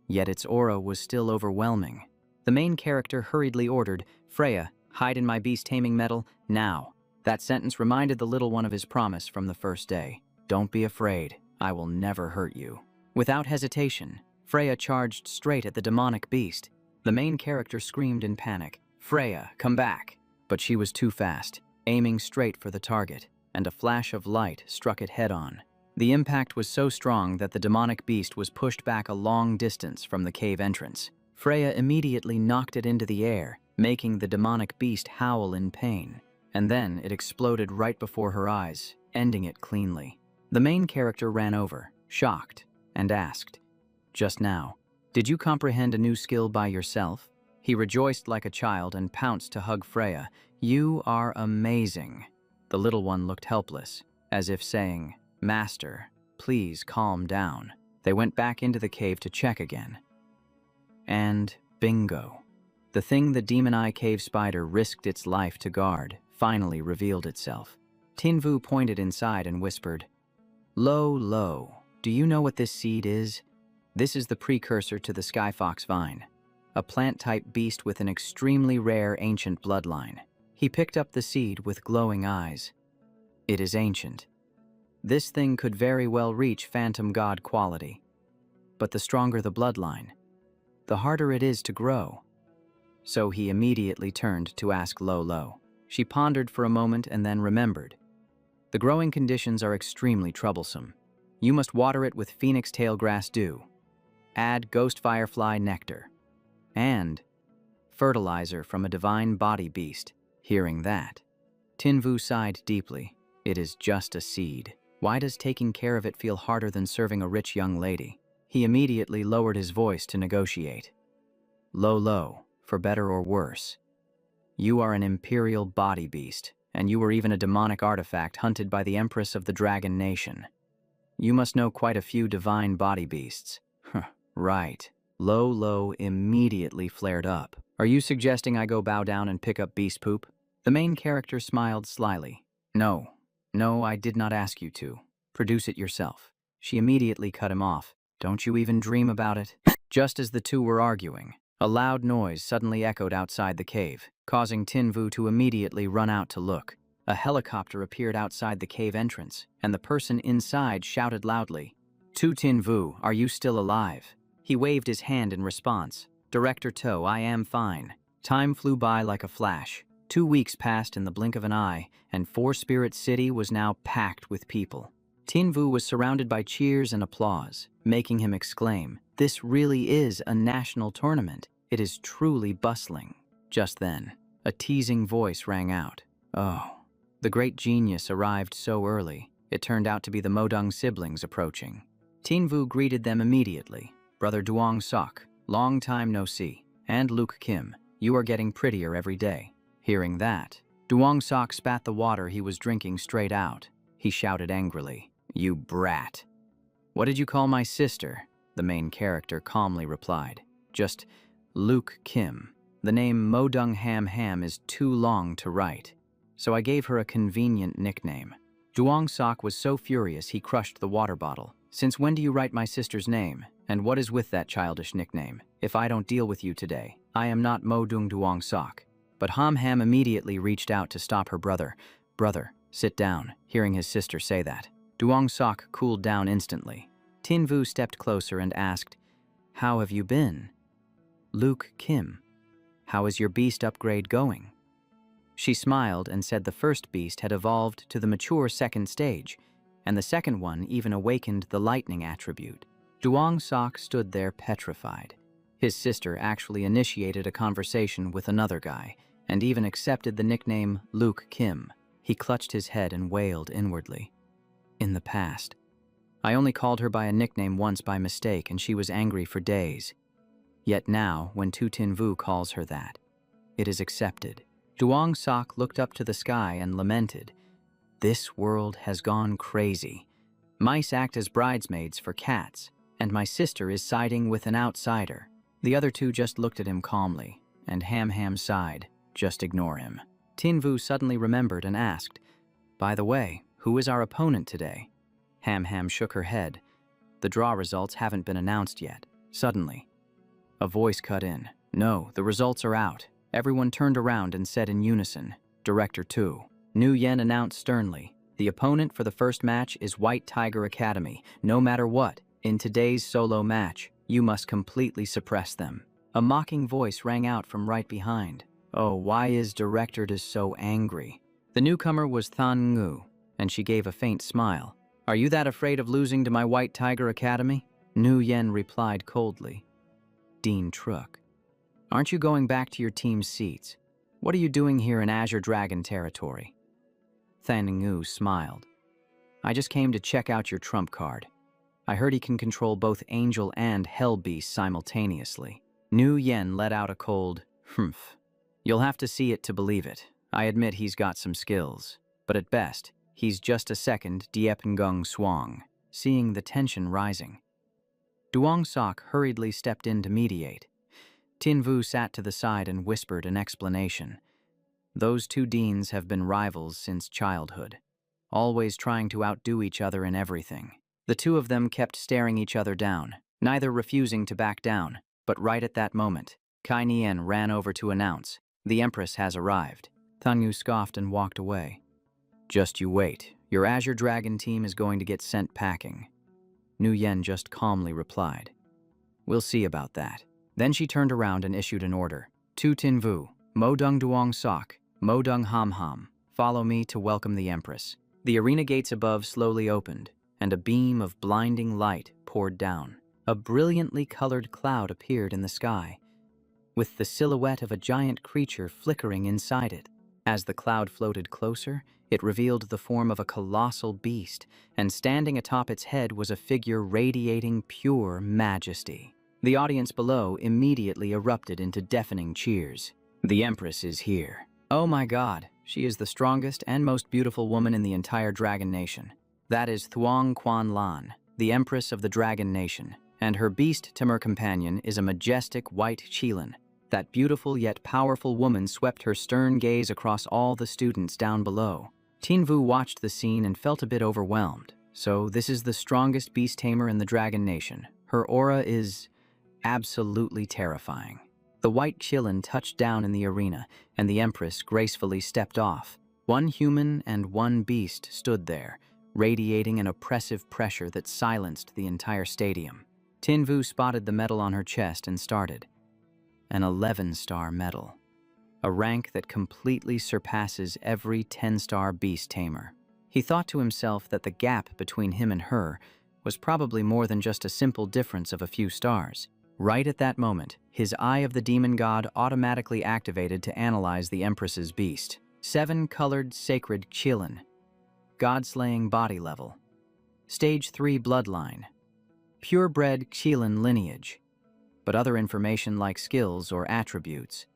Yet its aura was still overwhelming. The main character hurriedly ordered, "Freya, hide in my beast-taming metal, now." That sentence reminded the little one of his promise from the first day. Don't be afraid, I will never hurt you. Without hesitation, Freya charged straight at the demonic beast. The main character screamed in panic, "Freya, come back!" But she was too fast, aiming straight for the target, and a flash of light struck it head-on. The impact was so strong that the demonic beast was pushed back a long distance from the cave entrance. Freya immediately knocked it into the air, making the demonic beast howl in pain. And then it exploded right before her eyes, ending it cleanly. The main character ran over, shocked, and asked, "Just now, did you comprehend a new skill by yourself?" He rejoiced like a child and pounced to hug Freya. "You are amazing." The little one looked helpless, as if saying, "Master, please calm down." They went back into the cave to check again. And bingo. The thing the demon-eye cave spider risked its life to guard finally revealed itself. Tin Vu pointed inside and whispered, Lo, do you know what this seed is? This is the precursor to the skyfox vine, a plant-type beast with an extremely rare ancient bloodline." He picked up the seed with glowing eyes. "It is ancient. This thing could very well reach phantom god quality. But the stronger the bloodline, the harder it is to grow." So he immediately turned to ask Lo. She pondered for a moment and then remembered. "The growing conditions are extremely troublesome. You must water it with phoenix tail grass dew, add ghost firefly nectar, and fertilizer from a divine body beast." Hearing that, Tin Vu sighed deeply. It is just a seed. Why does taking care of it feel harder than serving a rich young lady? He immediately lowered his voice to negotiate. Lo, for better or worse, you are an imperial body beast, and you were even a demonic artifact hunted by the Empress of the Dragon Nation. You must know quite a few divine body beasts. Right. Lo immediately flared up. "Are you suggesting I go bow down and pick up beast poop?" The main character smiled slyly. No, I did not ask you to. Produce it yourself." She immediately cut him off. "Don't you even dream about it?" Just as the two were arguing, a loud noise suddenly echoed outside the cave, causing Tin Vu to immediately run out to look. A helicopter appeared outside the cave entrance, and the person inside shouted loudly, "Tu Tin Vu, are you still alive?" He waved his hand in response. "Director To, I am fine." Time flew by like a flash. 2 weeks passed in the blink of an eye, and Four Spirit City was now packed with people. Tin Vu was surrounded by cheers and applause, making him exclaim, "This really is a national tournament. It is truly bustling." Just then, a teasing voice rang out. Oh, the great genius arrived so early. It turned out to be the Modung siblings approaching. Tin Vu greeted them immediately. "Brother Duong Sok, long time no see. And Luke Kim, you are getting prettier every day." Hearing that, Duong Sok spat the water he was drinking straight out. He shouted angrily, "You brat." "What did you call my sister?" The main character calmly replied, "Just Luke Kim." The name Modung Ham Ham is too long to write, so I gave her a convenient nickname. Duong Sok was so furious he crushed the water bottle. Since when do you write my sister's name? And what is with that childish nickname? If I don't deal with you today, I am not Modung Duong Sok. But Ham Ham immediately reached out to stop her brother. Brother, sit down, hearing his sister say that. Duong Sok cooled down instantly. Tin Vu stepped closer and asked, "How have you been?" "Luke Kim, how is your beast upgrade going?" She smiled and said the first beast had evolved to the mature second stage, and the second one even awakened the lightning attribute. Duong Sok stood there petrified. His sister actually initiated a conversation with another guy, and even accepted the nickname Luke Kim. He clutched his head and wailed inwardly. In the past, I only called her by a nickname once by mistake, and she was angry for days. Yet now, when Tu Tin Vu calls her that, it is accepted. Duong Sok looked up to the sky and lamented, "This world has gone crazy. Mice act as bridesmaids for cats, and my sister is siding with an outsider." The other two just looked at him calmly, and Ham Ham sighed, "Just ignore him." Tin Vu suddenly remembered and asked, "By the way, who is our opponent today?" Ham Ham shook her head. "The draw results haven't been announced yet." Suddenly, a voice cut in. "No, the results are out." Everyone turned around and said in unison, "Director 2. Nu Yen announced sternly, "The opponent for the first match is White Tiger Academy. No matter what, in today's solo match, you must completely suppress them." A mocking voice rang out from right behind. "Oh, why is Director 2 so angry?" The newcomer was Than Ngu, and she gave a faint smile. "Are you that afraid of losing to my White Tiger Academy?" Nu Yen replied coldly. "Dean Truk, aren't you going back to your team's seats? What are you doing here in Azure Dragon territory?" Than Ngu smiled. "I just came to check out your trump card. I heard he can control both angel and hell beasts simultaneously." Nu Yen let out a cold, "Humph. You'll have to see it to believe it. I admit he's got some skills, but at best, he's just a second Diepngung Swang." Seeing the tension rising, Duong Sok hurriedly stepped in to mediate. Tin Vu sat to the side and whispered an explanation. "Those two deans have been rivals since childhood, always trying to outdo each other in everything. The two of them kept staring each other down, neither refusing to back down, but right at that moment, Kai Nian ran over to announce, "The Empress has arrived." Thanyu scoffed and walked away. "Just you wait. Your Azure Dragon team is going to get sent packing." Nu Yen just calmly replied, "We'll see about that." Then she turned around and issued an order. "Tu Tin Vu, Modung Duong Sok, Modung Ham Ham, follow me to welcome the Empress." The arena gates above slowly opened, and a beam of blinding light poured down. A brilliantly colored cloud appeared in the sky, with the silhouette of a giant creature flickering inside it. As the cloud floated closer, it revealed the form of a colossal beast, and standing atop its head was a figure radiating pure majesty. The audience below immediately erupted into deafening cheers. "The Empress is here. Oh my God, she is the strongest and most beautiful woman in the entire Dragon Nation. That is Thuong Quan Lan, the Empress of the Dragon Nation, and her beast Tamer companion is a majestic white Qilin." That beautiful yet powerful woman swept her stern gaze across all the students down below. Tin Vu watched the scene and felt a bit overwhelmed. So this is the strongest beast tamer in the Dragon Nation. Her aura is absolutely terrifying. The white Qilin touched down in the arena, and the Empress gracefully stepped off. One human and one beast stood there, radiating an oppressive pressure that silenced the entire stadium. Tin Vu spotted the medal on her chest and started. An 11-star medal. A rank that completely surpasses every 10-star beast tamer. He thought to himself that the gap between him and her was probably more than just a simple difference of a few stars. Right at that moment, his Eye of the Demon God automatically activated to analyze the Empress's beast. 7-colored sacred Qilin. God-slaying body level. Stage 3 bloodline. Purebred Qilin lineage. But other information like skills or attributes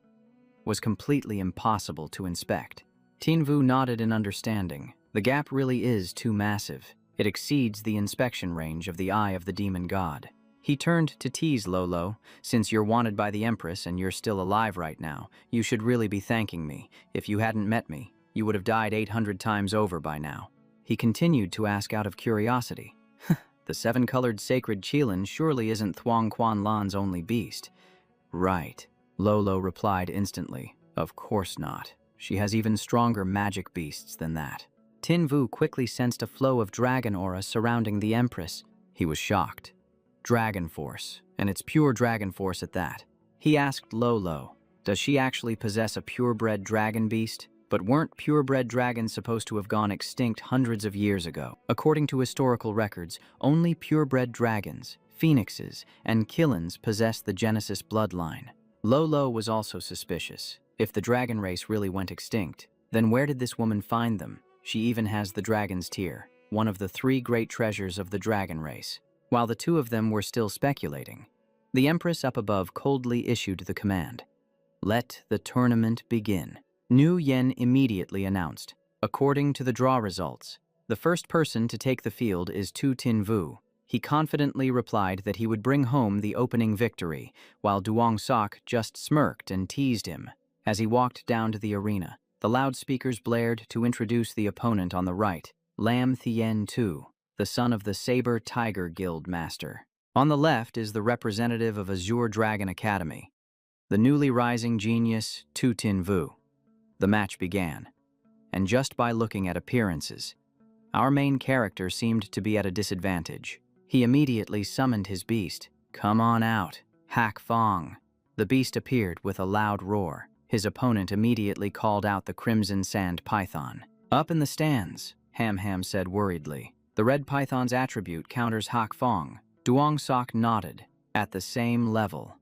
was completely impossible to inspect. Tin Vu nodded in understanding. The gap really is too massive. It exceeds the inspection range of the Eye of the Demon God. He turned to tease Lolo. Since you're wanted by the Empress and you're still alive right now, you should really be thanking me. If you hadn't met me, you would have died 800 times over by now. He continued to ask out of curiosity. The seven-colored sacred Qilin surely isn't Thuong Quan Lan's only beast. Right, Lolo replied instantly. Of course not. She has even stronger magic beasts than that. Tin Vu quickly sensed a flow of dragon aura surrounding the Empress. He was shocked. Dragon force, and it's pure dragon force at that. He asked Lolo, does she actually possess a purebred dragon beast? But weren't purebred dragons supposed to have gone extinct hundreds of years ago? According to historical records, only purebred dragons, phoenixes, and Qilins possess the Genesis bloodline. Lolo was also suspicious. If the dragon race really went extinct, then where did this woman find them? She even has the dragon's tear, one of the 3 great treasures of the dragon race. While the two of them were still speculating, the Empress up above coldly issued the command. Let the tournament begin. Nu Yen immediately announced. According to the draw results, the first person to take the field is Tin Vu. He confidently replied that he would bring home the opening victory, while Duong Sok just smirked and teased him. As he walked down to the arena, the loudspeakers blared to introduce the opponent on the right, Lam Thien Tu, the son of the Saber Tiger Guild Master. On the left is the representative of Azure Dragon Academy, the newly rising genius Tin Vu. The match began, and just by looking at appearances, our main character seemed to be at a disadvantage. He immediately summoned his beast. Come on out, Hak Fong. The beast appeared with a loud roar. His opponent immediately called out the Crimson Sand Python. Up in the stands, Ham Ham said worriedly. The red python's attribute counters Hak Fong. Duong Sok nodded. At the same level.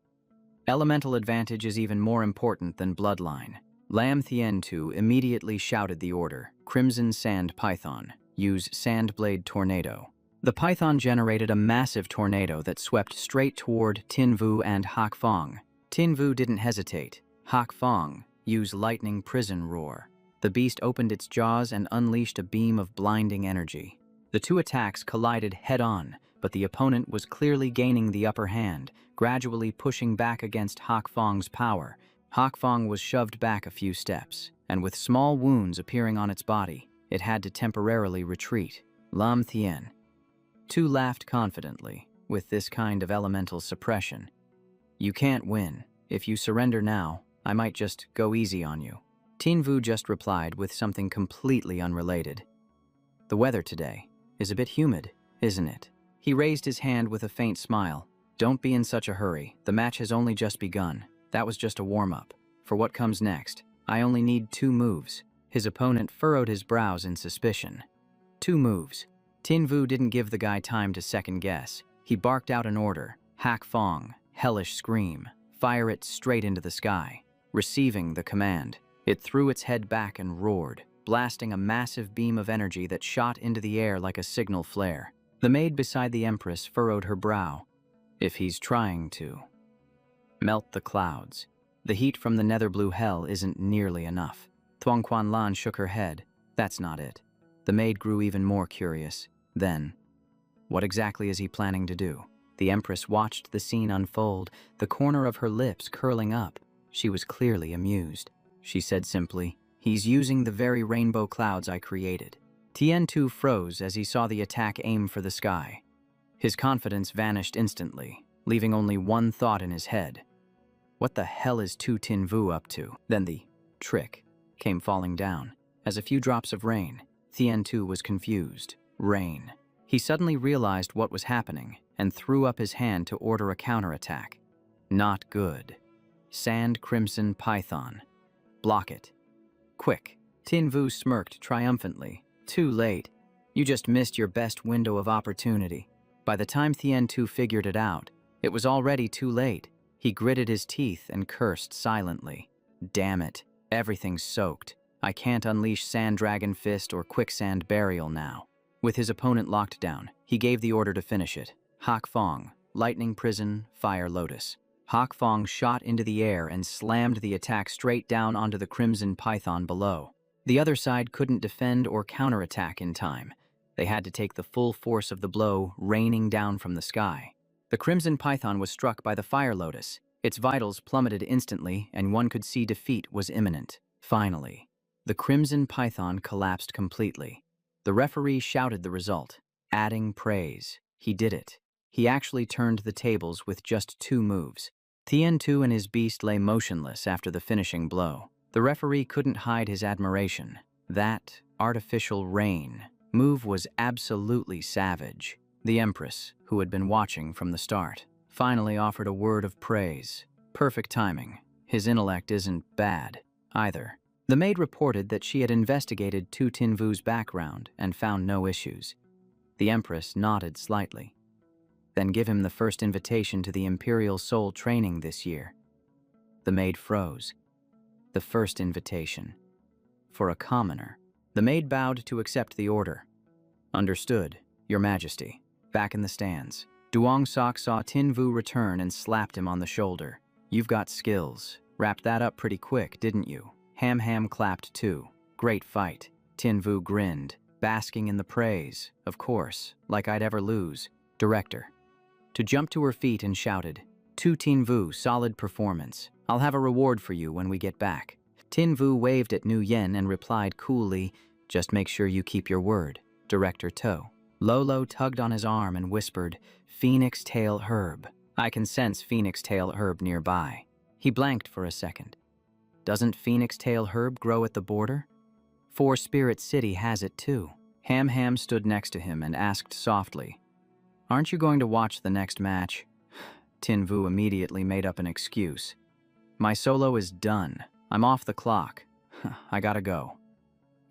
Elemental advantage is even more important than bloodline. Lam Thien Tu immediately shouted the order. Crimson Sand Python. Use Sandblade Tornado. The python generated a massive tornado that swept straight toward Tin Vu and Hak Fong. Tin Vu didn't hesitate. Hak Fong, use Lightning Prison Roar. The beast opened its jaws and unleashed a beam of blinding energy. The two attacks collided head-on, but the opponent was clearly gaining the upper hand, gradually pushing back against Hak Fong's power. Hak Fong was shoved back a few steps, and with small wounds appearing on its body, it had to temporarily retreat. Lam Thien Tu laughed confidently. With this kind of elemental suppression, you can't win. If you surrender now, I might just go easy on you. Tin Vu just replied with something completely unrelated. The weather today is a bit humid, isn't it? He raised his hand with a faint smile. Don't be in such a hurry. The match has only just begun. That was just a warm-up. For what comes next, I only need 2 moves. His opponent furrowed his brows in suspicion. 2 moves. Tin Vu didn't give the guy time to second guess. He barked out an order. Hak Fong, hellish scream. Fire it straight into the sky. Receiving the command, it threw its head back and roared, blasting a massive beam of energy that shot into the air like a signal flare. The maid beside the Empress furrowed her brow. If he's trying to melt the clouds, the heat from the nether blue hell isn't nearly enough. Thuong Quan Lan shook her head. That's not it. The maid grew even more curious. Then, what exactly is he planning to do? The Empress watched the scene unfold, the corner of her lips curling up. She was clearly amused. She said simply, he's using the very rainbow clouds I created. Tien Tu froze as he saw the attack aim for the sky. His confidence vanished instantly, leaving only one thought in his head. What the hell is Tin Vu up to? Then the trick came falling down. As a few drops of rain, Tien Tu was confused. Rain. He suddenly realized what was happening and threw up his hand to order a counterattack. Not good. Sand Crimson Python. Block it. Quick. Tin Vu smirked triumphantly. Too late. You just missed your best window of opportunity. By the time Tien Tu figured it out, it was already too late. He gritted his teeth and cursed silently. Damn it. Everything's soaked. I can't unleash Sand Dragon Fist or Quicksand Burial now. With his opponent locked down, he gave the order to finish it. Hak Fong, Lightning Prison, Fire Lotus. Hak Fong shot into the air and slammed the attack straight down onto the Crimson Python below. The other side couldn't defend or counterattack in time. They had to take the full force of the blow raining down from the sky. The crimson python was struck by the fire lotus. Its vitals plummeted instantly, and one could see defeat was imminent. Finally, the crimson python collapsed completely. The referee shouted the result, adding praise. He did it. He actually turned the tables with just 2 moves. Tien-Tu and his beast lay motionless after the finishing blow. The referee couldn't hide his admiration. That artificial rain move was absolutely savage. The Empress, who had been watching from the start, finally offered a word of praise. Perfect timing. His intellect isn't bad, either. The maid reported that she had investigated Tu Tinvu's background and found no issues. The Empress nodded slightly. Then give him the first invitation to the Imperial Soul training this year. The maid froze. The first invitation. For a commoner. The maid bowed to accept the order. Understood, Your Majesty. Back in the stands, Duong Sok saw Tinvu return and slapped him on the shoulder. You've got skills. Wrapped that up pretty quick, didn't you? Ham clapped too. Great fight. Tinvu grinned, basking in the praise. Of course, like I'd ever lose. Director. To jump to her feet and shouted, Tu Tinvu, solid performance. I'll have a reward for you when we get back. Tinvu waved at Nu Yen and replied coolly, just make sure you keep your word. Director To. Lolo tugged on his arm and whispered, Phoenix Tail Herb. I can sense Phoenix Tail Herb nearby. He blanked for a second. Doesn't Phoenix Tail Herb grow at the border? 4 Spirit City has it too. Ham stood next to him and asked softly, Aren't you going to watch the next match? Tinvu immediately made up an excuse. My solo is done. I'm off the clock. I gotta go.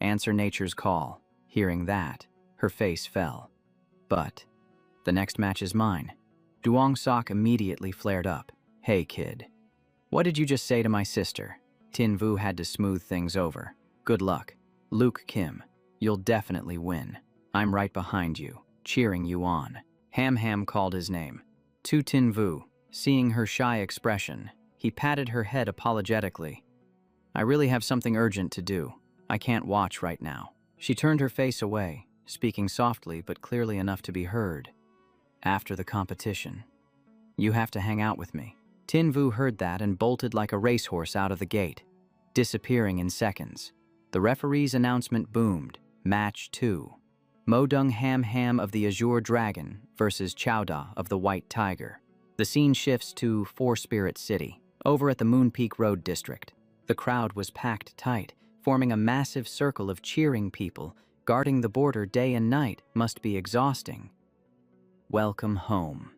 Answer nature's call. Hearing that, her face fell. But the next match is mine. Duong Sok immediately flared up. Hey kid, what did you just say to my sister? Tinvu had to smooth things over. Good luck. Luke Kim, you'll definitely win. I'm right behind you, cheering you on. Ham called his name. Tu Tinvu, seeing her shy expression, he patted her head apologetically. I really have something urgent to do. I can't watch right now. She turned her face away, speaking softly but clearly enough to be heard. After the competition, you have to hang out with me. Tinvu heard that and bolted like a racehorse out of the gate, disappearing in seconds. The referee's announcement boomed. Match 2. Modung Ham of the Azure Dragon versus Chowda of the White Tiger. The scene shifts to 4 Spirit City, over at the Moon Peak Road District. The crowd was packed tight, forming a massive circle of cheering people. Guarding the border day and night must be exhausting. Welcome home.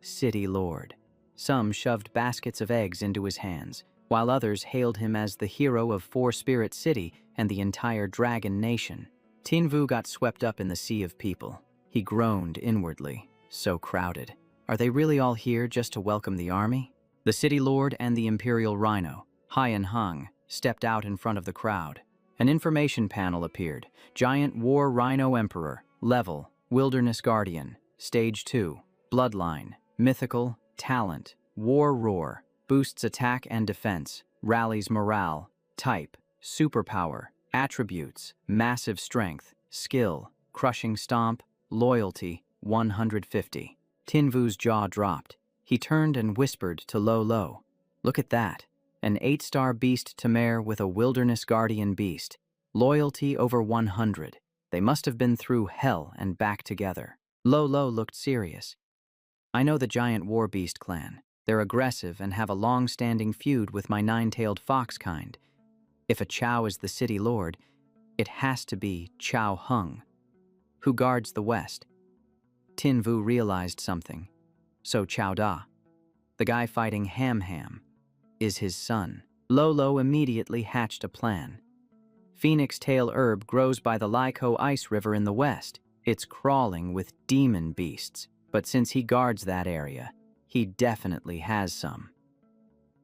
City Lord. Some shoved baskets of eggs into his hands, while others hailed him as the hero of 4 Spirit City and the entire Dragon Nation. Tinvu got swept up in the sea of people. He groaned inwardly. So crowded. Are they really all here just to welcome the army? The City Lord and the Imperial Rhino, Haiyan Hung, stepped out in front of the crowd. An information panel appeared. Giant War Rhino Emperor. Level, Wilderness Guardian. Stage 2. Bloodline. Mythical. Talent. War Roar. Boosts attack and defense. Rallies morale. Type. Superpower. Attributes. Massive strength. Skill. Crushing stomp. Loyalty. 150. Tinvu's jaw dropped. He turned and whispered to Lo. Look at that. An 8-star beast Tamer with a Wilderness Guardian beast. Loyalty over 100. They must have been through hell and back together. Lo looked serious. I know the Giant War Beast clan. They're aggressive and have a long-standing feud with my 9-tailed fox kind. If a Chow is the city lord, it has to be Chow Hung, who guards the west. Tinvu realized something. So Chow Da, the guy fighting Ham, is his son. Lo immediately hatched a plan. Phoenix Tail Herb grows by the Lyko Ice River in the west. It's crawling with demon beasts, but since he guards that area, he definitely has some.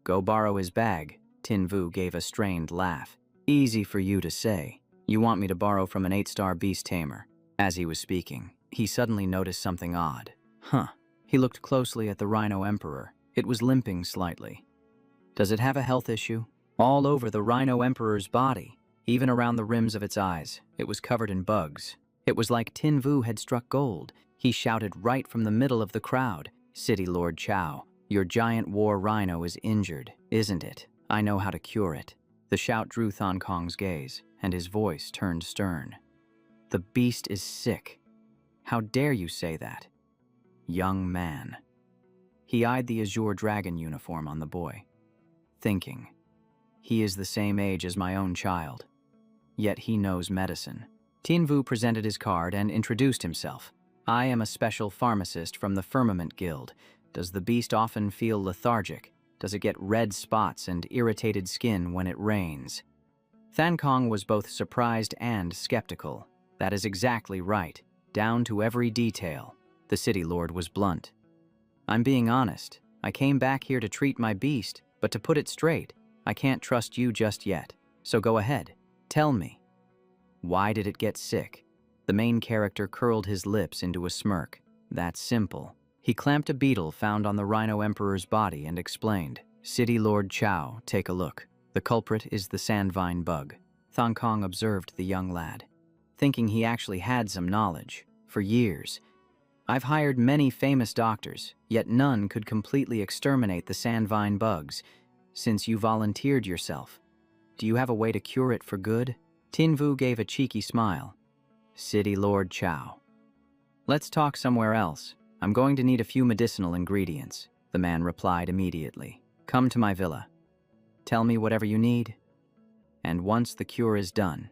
Go borrow his bag. Tinvu gave a strained laugh. Easy for you to say. You want me to borrow from an 8-star beast tamer. As he was speaking, he suddenly noticed something odd. He looked closely at the Rhino Emperor. It was limping slightly. Does it have a health issue? All over the Rhino Emperor's body, even around the rims of its eyes, it was covered in bugs. It was like Tinvu had struck gold. He shouted right from the middle of the crowd. City Lord Chow, your giant war rhino is injured, isn't it? I know how to cure it. The shout drew Thong Kong's gaze, and his voice turned stern. The beast is sick. How dare you say that? Young man. He eyed the azure dragon uniform on the boy, thinking, he is the same age as my own child, yet he knows medicine. Tin Vu presented his card and introduced himself. I am a special pharmacist from the Firmament Guild. Does the beast often feel lethargic? Does it get red spots and irritated skin when it rains? Thang Kong was both surprised and skeptical. That is exactly right, down to every detail. The city lord was blunt. I'm being honest. I came back here to treat my beast, but to put it straight, I can't trust you just yet. So go ahead, tell me. Why did it get sick? The main character curled his lips into a smirk. That's simple. He clamped a beetle found on the Rhino Emperor's body and explained, City Lord Chow, take a look. The culprit is the sandvine bug. Thong Kong observed the young lad, thinking he actually had some knowledge. For years, I've hired many famous doctors, yet none could completely exterminate the sandvine bugs. Since you volunteered yourself, do you have a way to cure it for good? Tin Vu gave a cheeky smile. City Lord Chow. Let's talk somewhere else. I'm going to need a few medicinal ingredients, the man replied immediately. Come to my villa. Tell me whatever you need, and once the cure is done,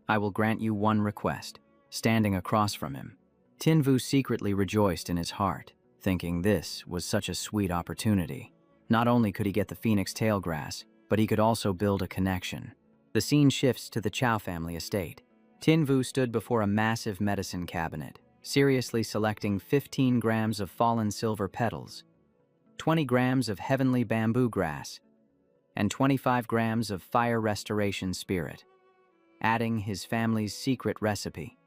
I will grant you one request. Standing across from him, Tin Vu secretly rejoiced in his heart, thinking this was such a sweet opportunity. Not only could he get the phoenix tail grass, but he could also build a connection. The scene shifts to the Chow family estate. Tin Vu stood before a massive medicine cabinet, seriously selecting 15 grams of fallen silver petals, 20 grams of heavenly bamboo grass, and 25 grams of fire restoration spirit. Adding his family's secret recipe,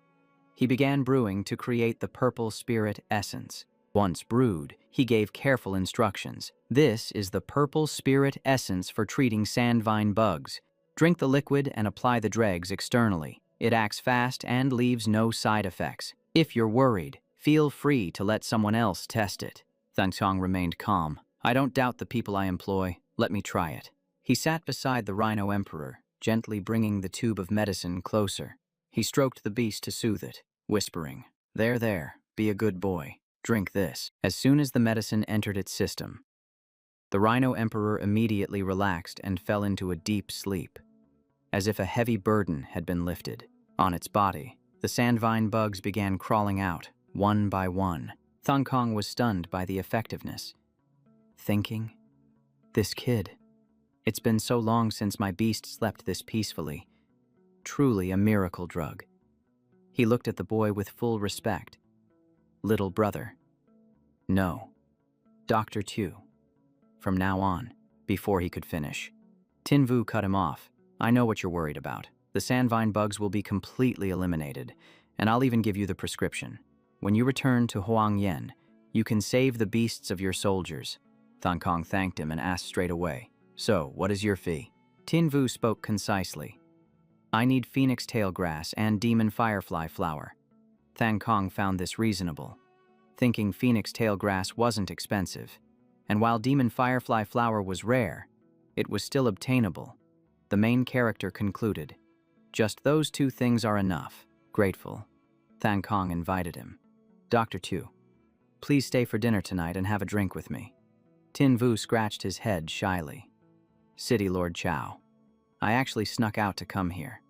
he began brewing to create the purple spirit essence. Once brewed, he gave careful instructions. This is the purple spirit essence for treating sandvine bugs. Drink the liquid and apply the dregs externally. It acts fast and leaves no side effects. If you're worried, feel free to let someone else test it. Thang Tong remained calm. I don't doubt the people I employ. Let me try it. He sat beside the Rhino Emperor, gently bringing the tube of medicine closer. He stroked the beast to soothe it, whispering, There, be a good boy. Drink this. As soon as the medicine entered its system, the Rhino Emperor immediately relaxed and fell into a deep sleep, as if a heavy burden had been lifted. On its body, the sandvine bugs began crawling out, one by one. Thong Kong was stunned by the effectiveness, thinking, this kid. It's been so long since my beast slept this peacefully. Truly a miracle drug. He looked at the boy with full respect. Little brother. No. Dr. Tu. From now on, before he could finish, Tin Vu cut him off. I know what you're worried about. The sandvine bugs will be completely eliminated, and I'll even give you the prescription. When you return to Huang Yen, you can save the beasts of your soldiers. Thong Kong thanked him and asked straight away, So, what is your fee? Tin Vu spoke concisely. I need phoenix tail grass and demon firefly flower. Thang Kong found this reasonable, thinking phoenix tail grass wasn't expensive, and while demon firefly flower was rare, it was still obtainable. The main character concluded, just those two things are enough. Grateful, Thang Kong invited him. Dr. Tu, please stay for dinner tonight and have a drink with me. Tin Vu scratched his head shyly. City Lord Chow, I actually snuck out to come here.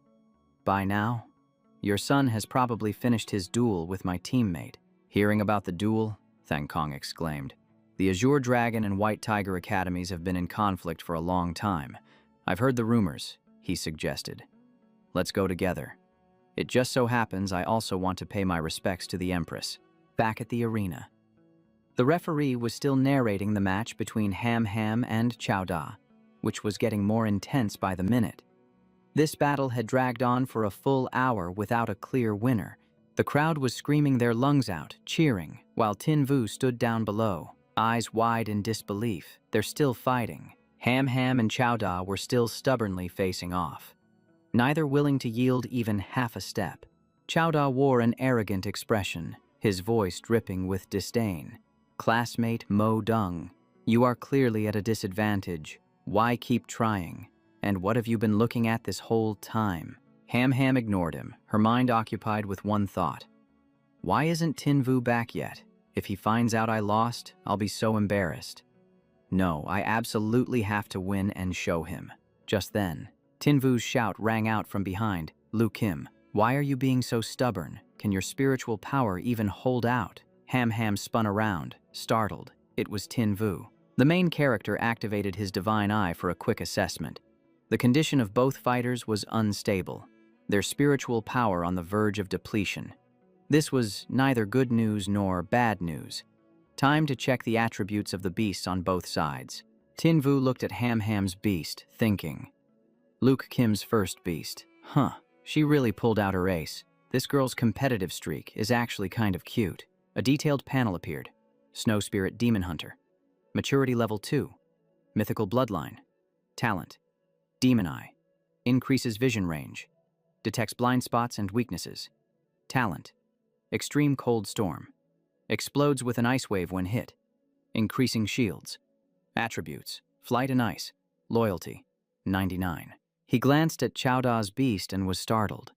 By now, your son has probably finished his duel with my teammate. Hearing about the duel? Thang Kong exclaimed. The Azure Dragon and White Tiger Academies have been in conflict for a long time. I've heard the rumors, he suggested. Let's go together. It just so happens I also want to pay my respects to the Empress. Back at the arena, the referee was still narrating the match between Ham Ham and Chow Da, which was getting more intense by the minute. This battle had dragged on for a full hour without a clear winner. The crowd was screaming their lungs out, cheering, while Tin Vu stood down below, eyes wide in disbelief. They're still fighting. Ham Ham and Chow Da were still stubbornly facing off, neither willing to yield even half a step. Chow Da wore an arrogant expression, his voice dripping with disdain. Classmate Mo Dung, you are clearly at a disadvantage. Why keep trying? And what have you been looking at this whole time? Ham Ham ignored him, her mind occupied with one thought. Why isn't Tin Vu back yet? If he finds out I lost, I'll be so embarrassed. No, I absolutely have to win and show him. Just then, Tin Vu's shout rang out from behind. Lu Kim, why are you being so stubborn? Can your spiritual power even hold out? Ham Ham spun around, startled. It was Tin Vu. The main character activated his divine eye for a quick assessment. The condition of both fighters was unstable, their spiritual power on the verge of depletion. This was neither good news nor bad news. Time to check the attributes of the beasts on both sides. Tin Vu looked at Ham Ham's beast, thinking. Luke Kim's first beast. Huh, she really pulled out her ace. This girl's competitive streak is actually kind of cute. A detailed panel appeared. Snow Spirit Demon Hunter. Maturity level 2. Mythical Bloodline. Talent. Demon Eye. Increases vision range. Detects blind spots and weaknesses. Talent. Extreme Cold Storm. Explodes with an ice wave when hit. Increasing shields. Attributes. Flight and ice. Loyalty. 99. He glanced at Chowda's beast and was startled.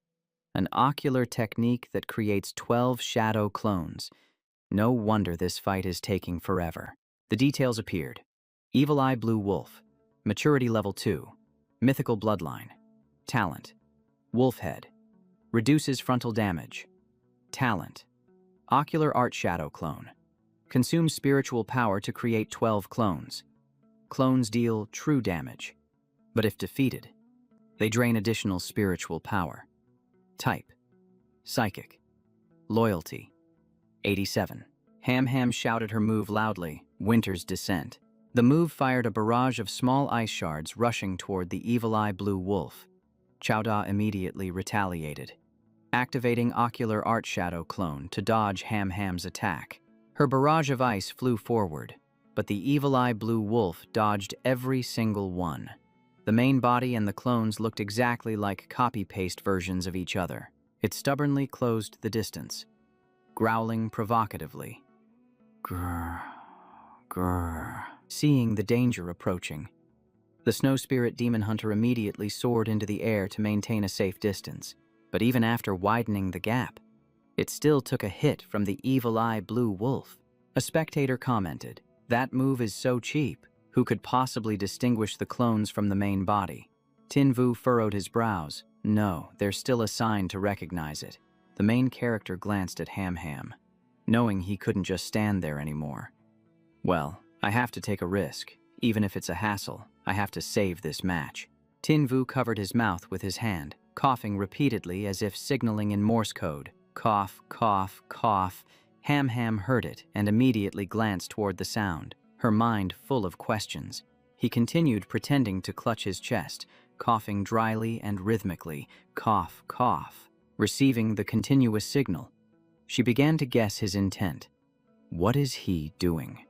An ocular technique that creates 12 shadow clones. No wonder this fight is taking forever. The details appeared. Evil Eye Blue Wolf. Maturity level 2. Mythical Bloodline. Talent. Wolf Head. Reduces frontal damage. Talent. Ocular Art Shadow Clone. Consumes spiritual power to create 12 clones. Clones deal true damage, but if defeated, they drain additional spiritual power. Type. Psychic. Loyalty. 87. Ham Ham shouted her move loudly, Winter's Descent. The move fired a barrage of small ice shards rushing toward the Evil Eye Blue Wolf. Chowda immediately retaliated, activating Ocular Art Shadow Clone to dodge Ham Ham's attack. Her barrage of ice flew forward, but the Evil Eye Blue Wolf dodged every single one. The main body and the clones looked exactly like copy-paste versions of each other. It stubbornly closed the distance, growling provocatively. Grrr, grrr. Seeing the danger approaching, the Snow Spirit Demon Hunter immediately soared into the air to maintain a safe distance. But even after widening the gap, it still took a hit from the Evil Eye Blue Wolf. A spectator commented, "That move is so cheap. Who could possibly distinguish the clones from the main body?" Tin Vu furrowed his brows. No, there's still a sign to recognize it. The main character glanced at Ham Ham, knowing he couldn't just stand there anymore. Well, I have to take a risk. Even if it's a hassle, I have to save this match. Tin Vu covered his mouth with his hand, coughing repeatedly as if signaling in Morse code. Cough, cough, cough. Ham Ham heard it and immediately glanced toward the sound, her mind full of questions. He continued pretending to clutch his chest, coughing dryly and rhythmically. Cough, cough. Receiving the continuous signal, she began to guess his intent. What is he doing?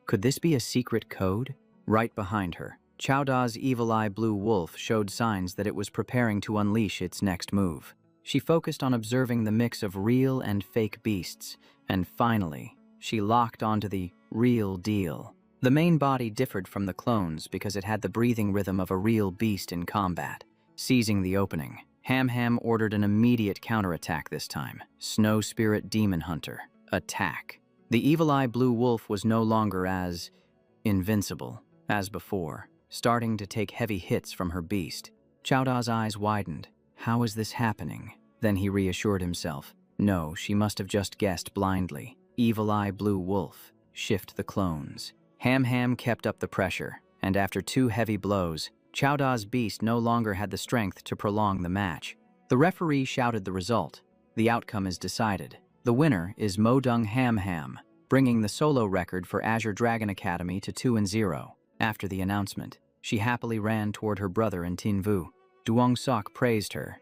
Could this be a secret code? Right behind her, Chowda's Evil Eye Blue Wolf showed signs that it was preparing to unleash its next move. She focused on observing the mix of real and fake beasts, and finally, she locked onto the real deal. The main body differed from the clones because it had the breathing rhythm of a real beast in combat. Seizing the opening, Ham Ham ordered an immediate counterattack this time. Snow Spirit Demon Hunter. Attack. The Evil Eye Blue Wolf was no longer as invincible as before, starting to take heavy hits from her beast. Chowda's eyes widened. How is this happening? Then he reassured himself. No, she must have just guessed blindly. Evil Eye Blue Wolf. Shift the clones. Ham Ham kept up the pressure, and after 2 heavy blows, Chowda's beast no longer had the strength to prolong the match. The referee shouted the result. The outcome is decided. The winner is Modung Ham Ham, bringing the solo record for Azure Dragon Academy to 2-0. After the announcement, she happily ran toward her brother and Tin Vu. Duong Sok praised her.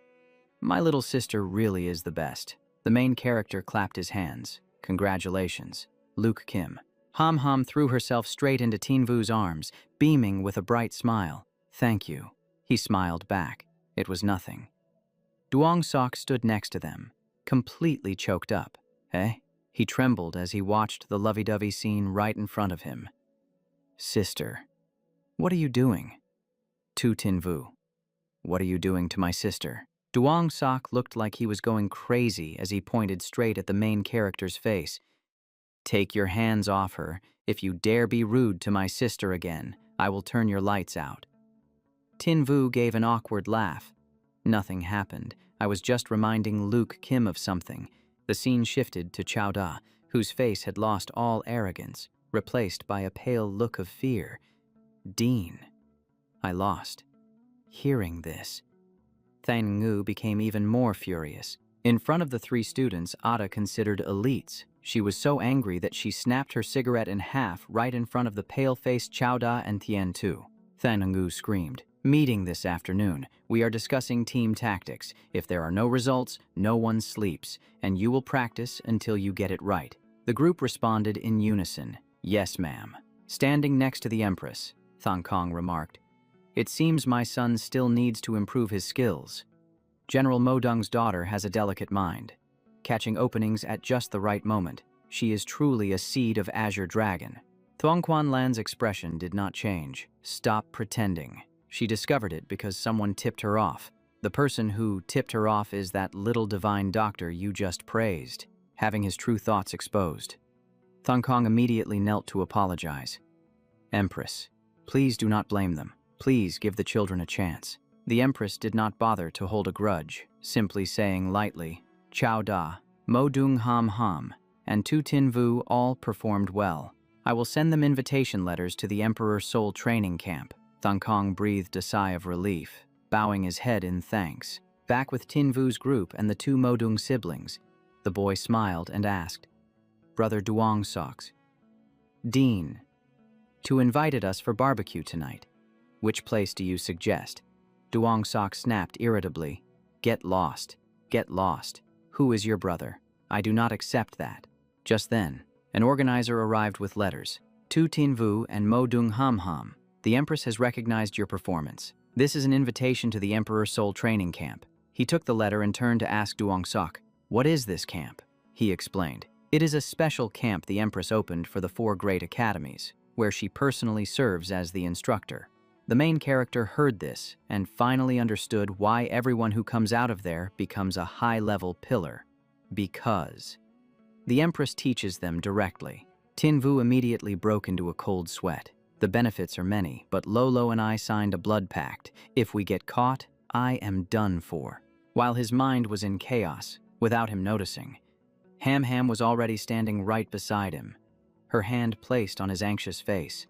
My little sister really is the best. The main character clapped his hands. Congratulations. Luke Kim. Ham Ham threw herself straight into Tin Vu's arms, beaming with a bright smile. Thank you. He smiled back. It was nothing. Duong Sok stood next to them, completely choked up. Eh? He trembled as he watched the lovey-dovey scene right in front of him. Sister, what are you doing? Tu Tin Vu, what are you doing to my sister? Duong Sok looked like he was going crazy as he pointed straight at the main character's face. Take your hands off her. If you dare be rude to my sister again, I will turn your lights out. Tin Vu gave an awkward laugh. Nothing happened. I was just reminding Luke Kim of something. The scene shifted to Chao Da, whose face had lost all arrogance, replaced by a pale look of fear. Dean. I lost. Hearing this, Thang Ngu became even more furious. In front of the three students Ada considered elites, she was so angry that she snapped her cigarette in half right in front of the pale-faced Chao Da and Tian Tu. Thang Ngu screamed, "Meeting this afternoon. We are discussing team tactics. If there are no results, no one sleeps, and you will practice until you get it right." The group responded in unison, "Yes, ma'am." Standing next to the Empress, Thang Kong remarked, "It seems my son still needs to improve his skills. General Modung's daughter has a delicate mind, catching openings at just the right moment. She is truly a seed of Azure Dragon." Thuong Quan Lan's expression did not change. Stop pretending. She discovered it because someone tipped her off. The person who tipped her off is that little divine doctor you just praised, having his true thoughts exposed. Thong Kong immediately knelt to apologize. "Empress, please do not blame them. Please give the children a chance." The Empress did not bother to hold a grudge, simply saying lightly, "Chao Da, Mo Dung Ham Ham, and Tu Tin Vu all performed well. I will send them invitation letters to the Emperor Soul Training Camp." Thong Kong breathed a sigh of relief, bowing his head in thanks. Back with Tin Vu's group and the two Modung siblings, the boy smiled and asked, "Brother Duong Soks, Dean, Tu invited us for barbecue tonight. Which place do you suggest?" Duong Sok snapped irritably, "Get lost. Get lost. Who is your brother? I do not accept that." Just then, an organizer arrived with letters. "Tu Tin Vu and Mo Dung Ham Ham, the Empress has recognized your performance. This is an invitation to the Emperor Soul Training Camp." He took the letter and turned to ask Duong Sok, "What is this camp?" He explained, "It is a special camp the Empress opened for the 4 great academies, where she personally serves as the instructor." The main character heard this and finally understood why everyone who comes out of there becomes a high-level pillar. Because the Empress teaches them directly. Tin Vu immediately broke into a cold sweat. The benefits are many, but Lolo and I signed a blood pact. If we get caught, I am done for. While his mind was in chaos, without him noticing, Ham Ham was already standing right beside him, her hand placed on his anxious face.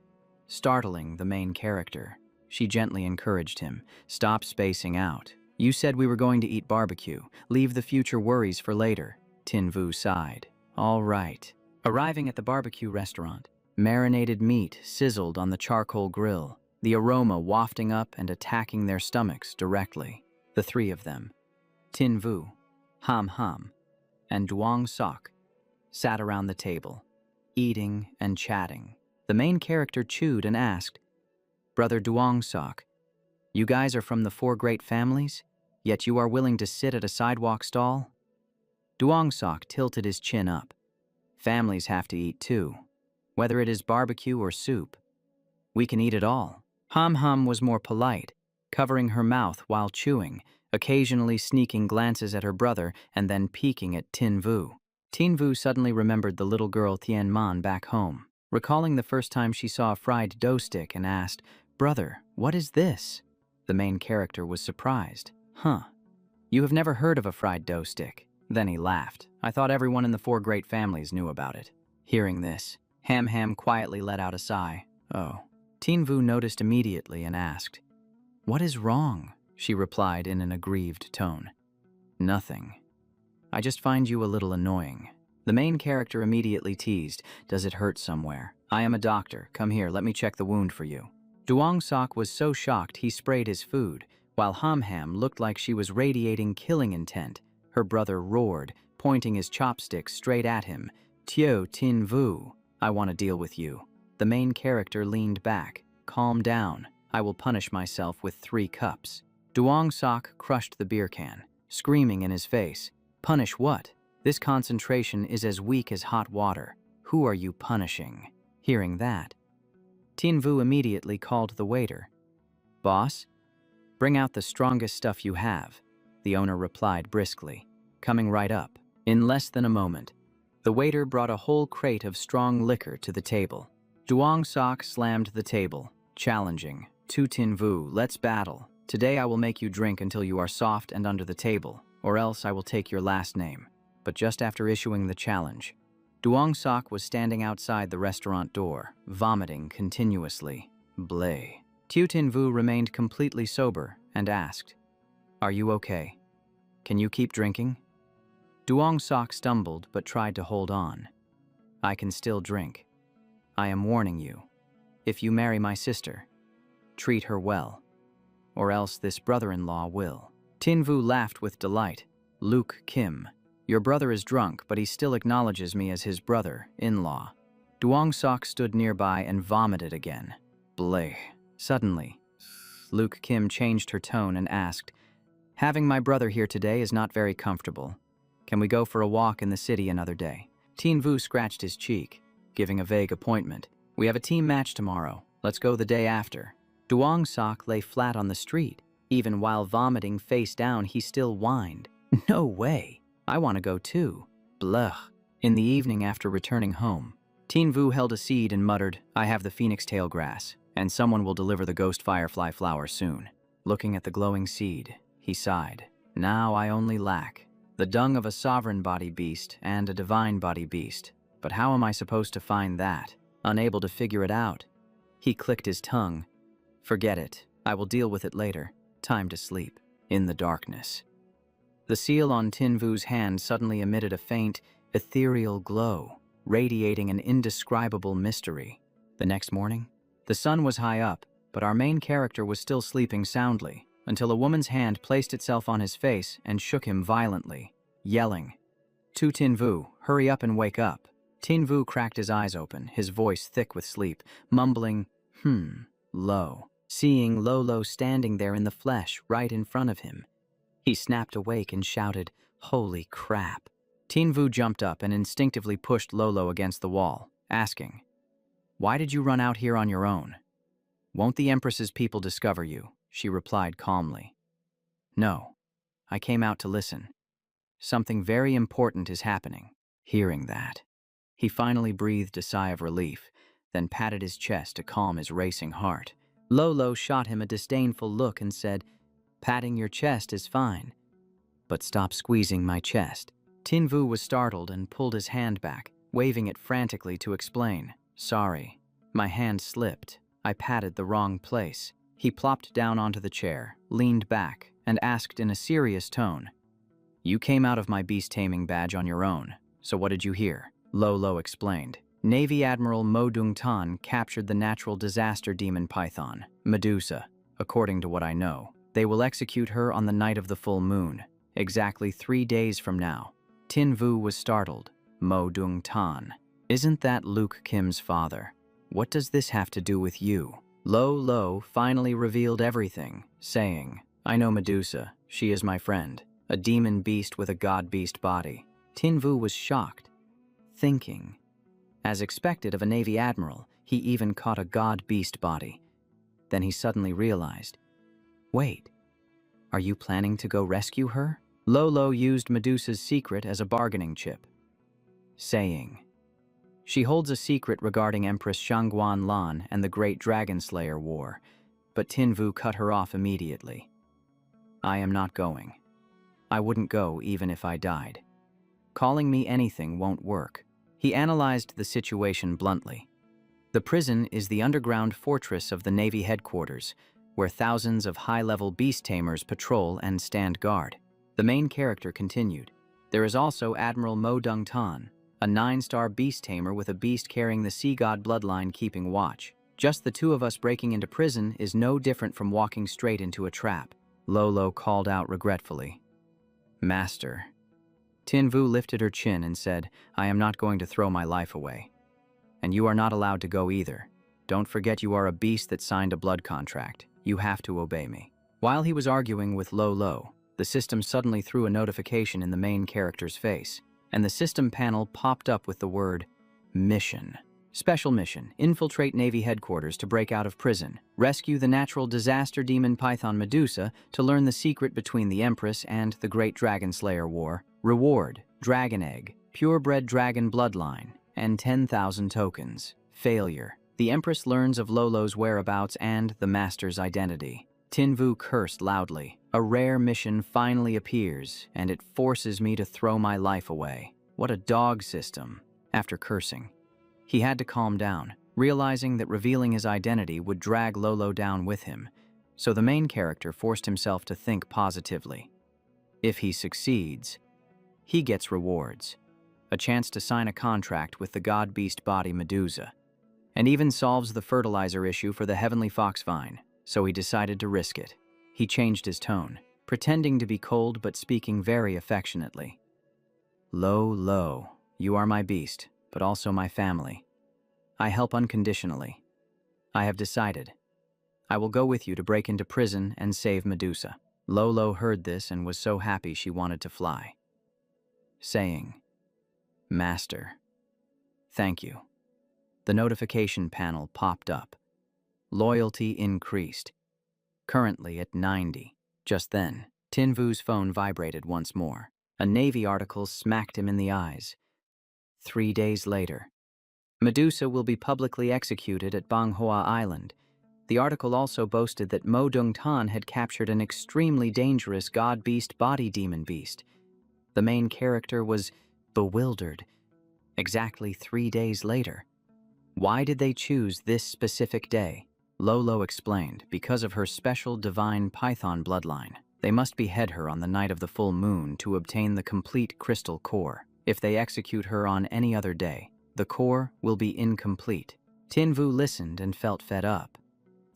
Startling the main character, she gently encouraged him, "Stop spacing out. You said we were going to eat barbecue. Leave the future worries for later." Tin Vu sighed. "All right." Arriving at the barbecue restaurant, marinated meat sizzled on the charcoal grill, the aroma wafting up and attacking their stomachs directly. The three of them, Tin Vu, Ham Ham, and Duong Sok, sat around the table, eating and chatting. The main character chewed and asked, "Brother Duong Sok, you guys are from the 4 great families, yet you are willing to sit at a sidewalk stall?" Duong Sok tilted his chin up. "Families have to eat too, whether it is barbecue or soup. We can eat it all." Ham Ham was more polite, covering her mouth while chewing, occasionally sneaking glances at her brother and then peeking at Tin Vu. Tin Vu suddenly remembered the little girl Tian Man back home, recalling the first time she saw a fried dough stick and asked, "Brother, what is this?" The main character was surprised. "Huh, you have never heard of a fried dough stick?" Then he laughed. "I thought everyone in the 4 great families knew about it." Hearing this, Ham Ham quietly let out a sigh. "Oh." Tin Vu noticed immediately and asked, "What is wrong?" She replied in an aggrieved tone, "Nothing. I just find you a little annoying." The main character immediately teased, "Does it hurt somewhere? I am a doctor. Come here, let me check the wound for you." Duong Sok was so shocked he sprayed his food, while Ham Ham looked like she was radiating killing intent. Her brother roared, pointing his chopsticks straight at him. "Tio Tin Vu, I want to deal with you." The main character leaned back. "Calm down. I will punish myself with 3 cups." Duong Sok crushed the beer can, screaming in his face, "Punish what?" This concentration is as weak as hot water. Who are you punishing? Hearing that, Tin Vu immediately called the waiter. Boss, bring out the strongest stuff you have, the owner replied briskly, coming right up. In less than a moment, the waiter brought a whole crate of strong liquor to the table. Duong Sok slammed the table, challenging, "To Tin Vu, let's battle. Today I will make you drink until you are soft and under the table, or else I will take your last name." But just after issuing the challenge, Duong Sok was standing outside the restaurant door, vomiting continuously. Bleh. Tu Tin Vu remained completely sober and asked, "Are you okay? Can you keep drinking?" Duong Sok stumbled but tried to hold on. "I can still drink. I am warning you. If you marry my sister, treat her well, or else this brother-in-law will." Tin Vu laughed with delight. "Luke Kim, your brother is drunk, but he still acknowledges me as his brother-in-law." Duong Sok stood nearby and vomited again. Bleh. Suddenly, Luke Kim changed her tone and asked, "Having my brother here today is not very comfortable. Can we go for a walk in the city another day?" Tin Vu scratched his cheek, giving a vague appointment. "We have a team match tomorrow. Let's go the day after." Duong Sok lay flat on the street. Even while vomiting face down, he still whined, "No way. I want to go too." Blah. In the evening after returning home, Tin Vu held a seed and muttered, "I have the phoenix tail grass, and someone will deliver the ghost firefly flower soon." Looking at the glowing seed, he sighed. "Now I only lack the dung of a sovereign body beast and a divine body beast. But how am I supposed to find that? Unable to figure it out." He clicked his tongue. "Forget it. I will deal with it later. Time to sleep." In the darkness, the seal on Tin Vu's hand suddenly emitted a faint, ethereal glow, radiating an indescribable mystery. The next morning, the sun was high up, but our main character was still sleeping soundly, until a woman's hand placed itself on his face and shook him violently, yelling, "To Tin Vu, hurry up and wake up." Tin Vu cracked his eyes open, his voice thick with sleep, mumbling, Lo. Seeing Lolo standing there in the flesh right in front of him, he snapped awake and shouted, "Holy crap." Tin Vu jumped up and instinctively pushed Lolo against the wall, asking, "Why did you run out here on your own?" "Won't the Empress's people discover you?" she replied calmly. "No, I came out to listen. Something very important is happening." Hearing that, he finally breathed a sigh of relief, then patted his chest to calm his racing heart. Lolo shot him a disdainful look and said, "Patting your chest is fine, but stop squeezing my chest." Tin Vu was startled and pulled his hand back, waving it frantically to explain, "Sorry, my hand slipped. I patted the wrong place." He plopped down onto the chair, leaned back, and asked in a serious tone, "You came out of my beast-taming badge on your own, so what did you hear?" Lolo explained. "Navy Admiral Mo Dung Tan captured the natural disaster demon python, Medusa. According to what I know, they will execute her on the night of the full moon, exactly 3 days from now." Tin Vu was startled. "Mo Dung Tan? Isn't that Luke Kim's father? What does this have to do with you?" Lo finally revealed everything, saying, "I know Medusa. She is my friend, a demon beast with a god beast body." Tin Vu was shocked, thinking, as expected of a Navy admiral, he even caught a god beast body. Then he suddenly realized, "Wait, are you planning to go rescue her?" Lolo used Medusa's secret as a bargaining chip, saying, "She holds a secret regarding Empress Shangguan Lan and the Great Dragon Slayer War," but Tin Vu cut her off immediately. "I am not going. I wouldn't go even if I died. Calling me anything won't work." He analyzed the situation bluntly. The prison is the underground fortress of the Navy headquarters, where thousands of high-level beast tamers patrol and stand guard. The main character continued, "There is also Admiral Mo Dung Tan, a 9-star beast tamer with a beast carrying the sea god bloodline keeping watch. Just the two of us breaking into prison is no different from walking straight into a trap." Lolo called out regretfully, "Master." Tin Vu lifted her chin and said, "I am not going to throw my life away. And you are not allowed to go either. Don't forget you are a beast that signed a blood contract. You have to obey me." While he was arguing with Lolo, the system suddenly threw a notification in the main character's face. and the system panel popped up with the word Mission. Special mission: infiltrate Navy headquarters to break out of prison. Rescue the natural disaster demon python Medusa to learn the secret between the Empress and the Great Dragon Slayer War. Reward: dragon egg, purebred dragon bloodline, and 10,000 tokens. Failure: the Empress learns of Lolo's whereabouts and the Master's identity. Tinvu cursed loudly. A rare mission finally appears, and it forces me to throw my life away. What a dog system. After cursing, he had to calm down, realizing that revealing his identity would drag Lolo down with him, so the main character forced himself to think positively. If he succeeds, he gets rewards, a chance to sign a contract with the god-beast body Medusa, and even solves the fertilizer issue for the heavenly foxvine, so he decided to risk it. He changed his tone, pretending to be cold but speaking very affectionately. Lo, you are my beast, but also my family. I help unconditionally. I have decided. I will go with you to break into prison and save Medusa. Lolo heard this and was so happy she wanted to fly, saying, Master, thank you. The notification panel popped up. Loyalty increased, currently at 90. Just then, Tinvu's phone vibrated once more. A Navy article smacked him in the eyes. 3 days later, Medusa will be publicly executed at Manhwa Island. The article also boasted that Mo Dung-tan had captured an extremely dangerous god-beast body demon beast. The main character was bewildered. Exactly 3 days later. Why did they choose this specific day? Lolo explained, because of her special divine python bloodline. They must behead her on the night of the full moon to obtain the complete crystal core. If they execute her on any other day, the core will be incomplete. Tinvu listened and felt fed up,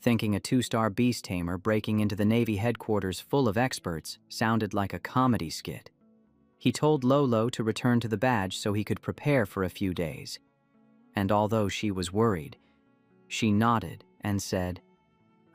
thinking a 2-star beast tamer breaking into the Navy headquarters full of experts sounded like a comedy skit. He told Lolo to return to the badge so he could prepare for a few days. And although she was worried, she nodded and said,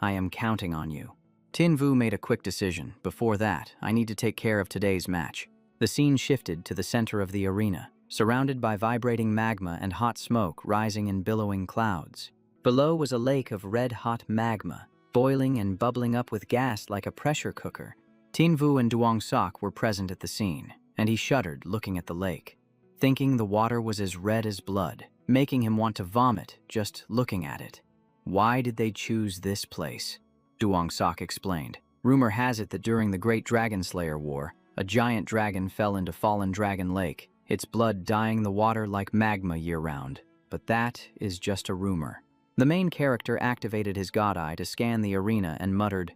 I am counting on you. Tinvu made a quick decision. Before that, I need to take care of today's match. The scene shifted to the center of the arena, surrounded by vibrating magma and hot smoke rising in billowing clouds. Below was a lake of red-hot magma, boiling and bubbling up with gas like a pressure cooker. Tinvu and Duong Sok were present at the scene, and he shuddered looking at the lake, thinking the water was as red as blood, making him want to vomit just looking at it. Why did they choose this place? Duong Sok explained. Rumor has it that during the Great Dragon Slayer War, a giant dragon fell into Fallen Dragon Lake, its blood dyeing the water like magma year-round. But that is just a rumor. The main character activated his god eye to scan the arena and muttered,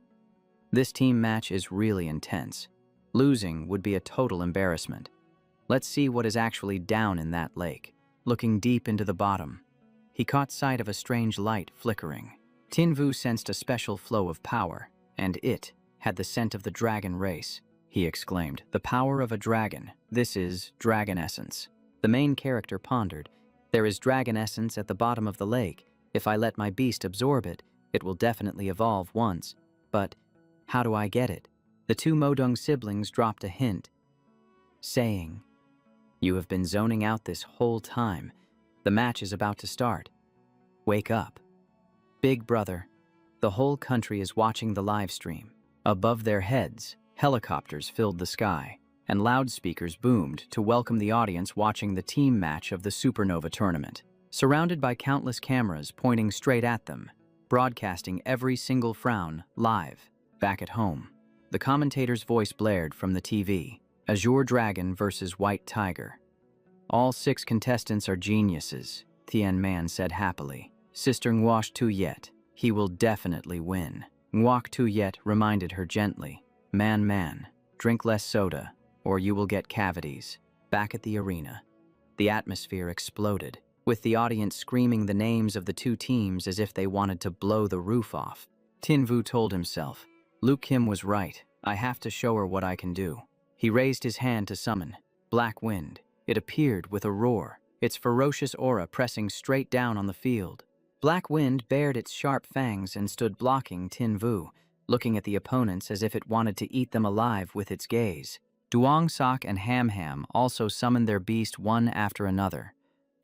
This team match is really intense. Losing would be a total embarrassment. Let's see what is actually down in that lake. Looking deep into the bottom, he caught sight of a strange light flickering. Tinvu sensed a special flow of power, and it had the scent of the dragon race. He exclaimed, The power of a dragon. This is dragon essence. The main character pondered. There is dragon essence at the bottom of the lake. If I let my beast absorb it, it will definitely evolve once. But how do I get it? The two Modung siblings dropped a hint, saying, You have been zoning out this whole time. The match is about to start. Wake up. Big brother, the whole country is watching the live stream. Above their heads, helicopters filled the sky, and loudspeakers boomed to welcome the audience watching the team match of the Supernova tournament. Surrounded by countless cameras pointing straight at them, broadcasting every single frown live. Back at home, the commentator's voice blared from the TV. Azure Dragon versus White Tiger. All 6 contestants are geniuses, Tian Man said happily. Sister Nguosh Tu Yet, he will definitely win. Nguok Tu Yet reminded her gently, Man, drink less soda, or you will get cavities. Back at the arena, the atmosphere exploded, with the audience screaming the names of the two teams as if they wanted to blow the roof off. Tinvu told himself, Luke Kim was right, I have to show her what I can do. He raised his hand to summon Black Wind. It appeared with a roar, its ferocious aura pressing straight down on the field. Black Wind bared its sharp fangs and stood blocking Tinvu, looking at the opponents as if it wanted to eat them alive with its gaze. Duong Sok and Ham Ham also summoned their beast one after another.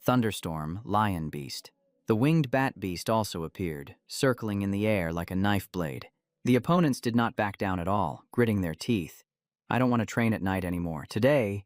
Thunderstorm, Lion Beast. The winged bat beast also appeared, circling in the air like a knife blade. The opponents did not back down at all, gritting their teeth. I don't want to train at night anymore. Today,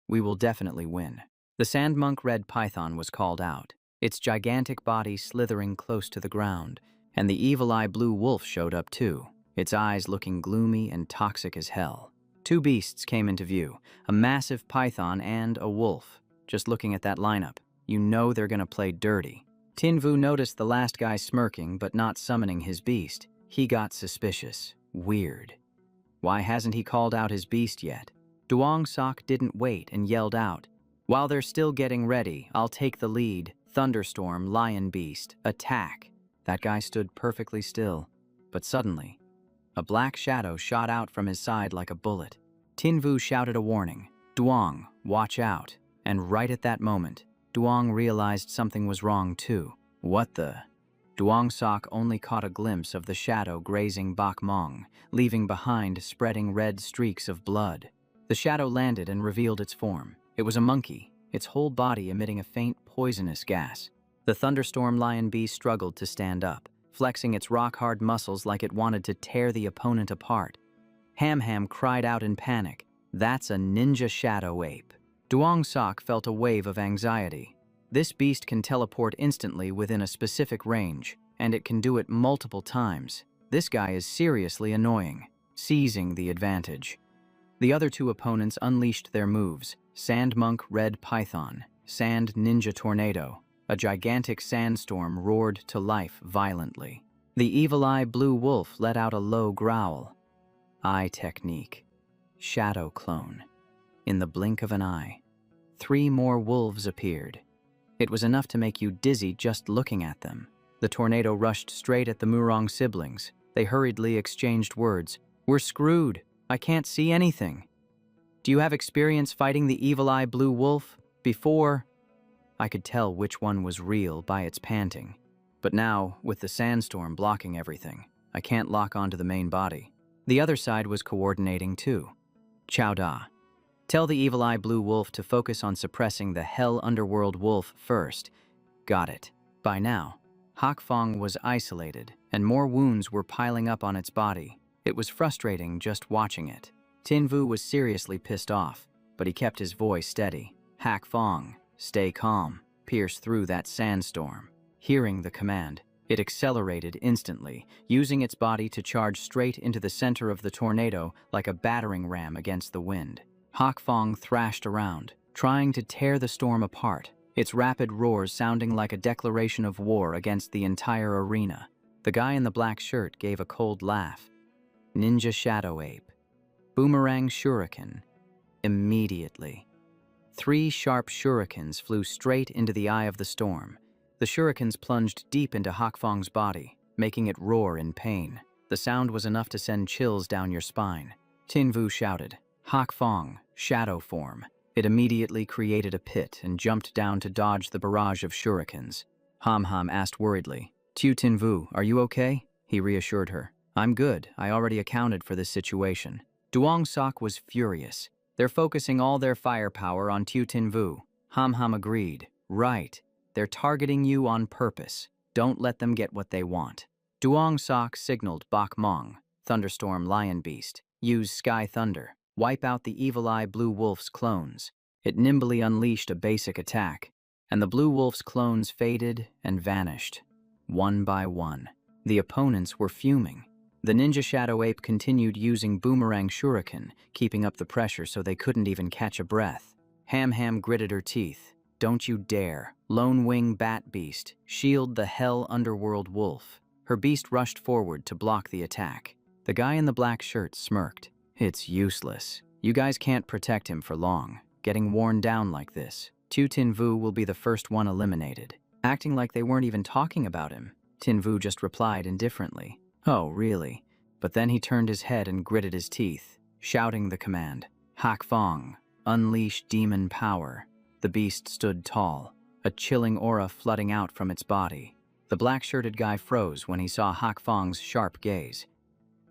we will definitely win. The Sandmonk Red Python was called out, its gigantic body slithering close to the ground, and the Evil Eye Blue Wolf showed up too, its eyes looking gloomy and toxic as hell. Two beasts came into view, a massive python and a wolf. Just looking at that lineup, you know they're gonna play dirty. Tin Vu noticed the last guy smirking but not summoning his beast. He got suspicious. Weird. Why hasn't he called out his beast yet? Duong Sok didn't wait and yelled out, "While they're still getting ready, I'll take the lead. Thunderstorm, Lion Beast, attack." That guy stood perfectly still, but suddenly, a black shadow shot out from his side like a bullet. Tin Vu shouted a warning, "Duong, watch out." And right at that moment, Duong realized something was wrong too. What the? Duong Sok only caught a glimpse of the shadow grazing Bok Mong, leaving behind spreading red streaks of blood. The shadow landed and revealed its form. It was a monkey, its whole body emitting a faint poisonous gas. The Thunderstorm Lion Beast struggled to stand up, flexing its rock-hard muscles like it wanted to tear the opponent apart. Ham Ham cried out in panic, "That's a ninja shadow ape." Duong Sok felt a wave of anxiety. This beast can teleport instantly within a specific range, and it can do it multiple times. This guy is seriously annoying, seizing the advantage. The other two opponents unleashed their moves, Sandmonk Red Python, Sand Ninja Tornado. A gigantic sandstorm roared to life violently. The Evil Eye Blue Wolf let out a low growl. Eye technique. Shadow clone. In the blink of an eye, 3 more wolves appeared. It was enough to make you dizzy just looking at them. The tornado rushed straight at the Murong siblings. They hurriedly exchanged words. "We're screwed. I can't see anything." "Do you have experience fighting the Evil Eye Blue Wolf? Before?" I could tell which one was real by its panting. But now, with the sandstorm blocking everything, I can't lock onto the main body. The other side was coordinating too. "Chow Da. Tell the Evil Eye Blue Wolf to focus on suppressing the Hell Underworld Wolf first." Got it. By now, Hak Fong was isolated, and more wounds were piling up on its body. It was frustrating just watching it. Tin Vu was seriously pissed off, but he kept his voice steady. "Hak Fong, stay calm. Pierce through that sandstorm." Hearing the command, it accelerated instantly, using its body to charge straight into the center of the tornado like a battering ram against the wind. Hak Fong thrashed around, trying to tear the storm apart, its rapid roars sounding like a declaration of war against the entire arena. The guy in the black shirt gave a cold laugh. "Ninja Shadow Ape. Boomerang Shuriken." Immediately, 3 sharp shurikens flew straight into the eye of the storm. The shurikens plunged deep into Hak Fong's body, making it roar in pain. The sound was enough to send chills down your spine. Tin Vu shouted, "Hak Fong, shadow form." It immediately created a pit and jumped down to dodge the barrage of shurikens. Ham Ham asked worriedly, Tin Vu, are you okay?" He reassured her. "I'm good. I already accounted for this situation." Duong Sok was furious. They're focusing all their firepower on Tin Vu. Ham Ham agreed. Right. They're targeting you on purpose. Don't let them get what they want. Duong Sok signaled Bok Mong, Thunderstorm Lion Beast, use Sky Thunder, wipe out the Evil Eye Blue Wolf's clones. It nimbly unleashed a basic attack, and the Blue Wolf's clones faded and vanished, one by one. The opponents were fuming. The Ninja Shadow Ape continued using Boomerang Shuriken, keeping up the pressure so they couldn't even catch a breath. Ham Ham gritted her teeth. "Don't you dare. Lone Wing Bat Beast, shield the Hell Underworld Wolf." Her beast rushed forward to block the attack. The guy in the black shirt smirked. "It's useless. You guys can't protect him for long. Getting worn down like this, Tin Vu will be the first one eliminated." Acting like they weren't even talking about him, Tin Vu just replied indifferently, "Oh, really?" But then he turned his head and gritted his teeth, shouting the command, "Hak Fong, unleash demon power." The beast stood tall, a chilling aura flooding out from its body. The black-shirted guy froze when he saw Hak Fong's sharp gaze.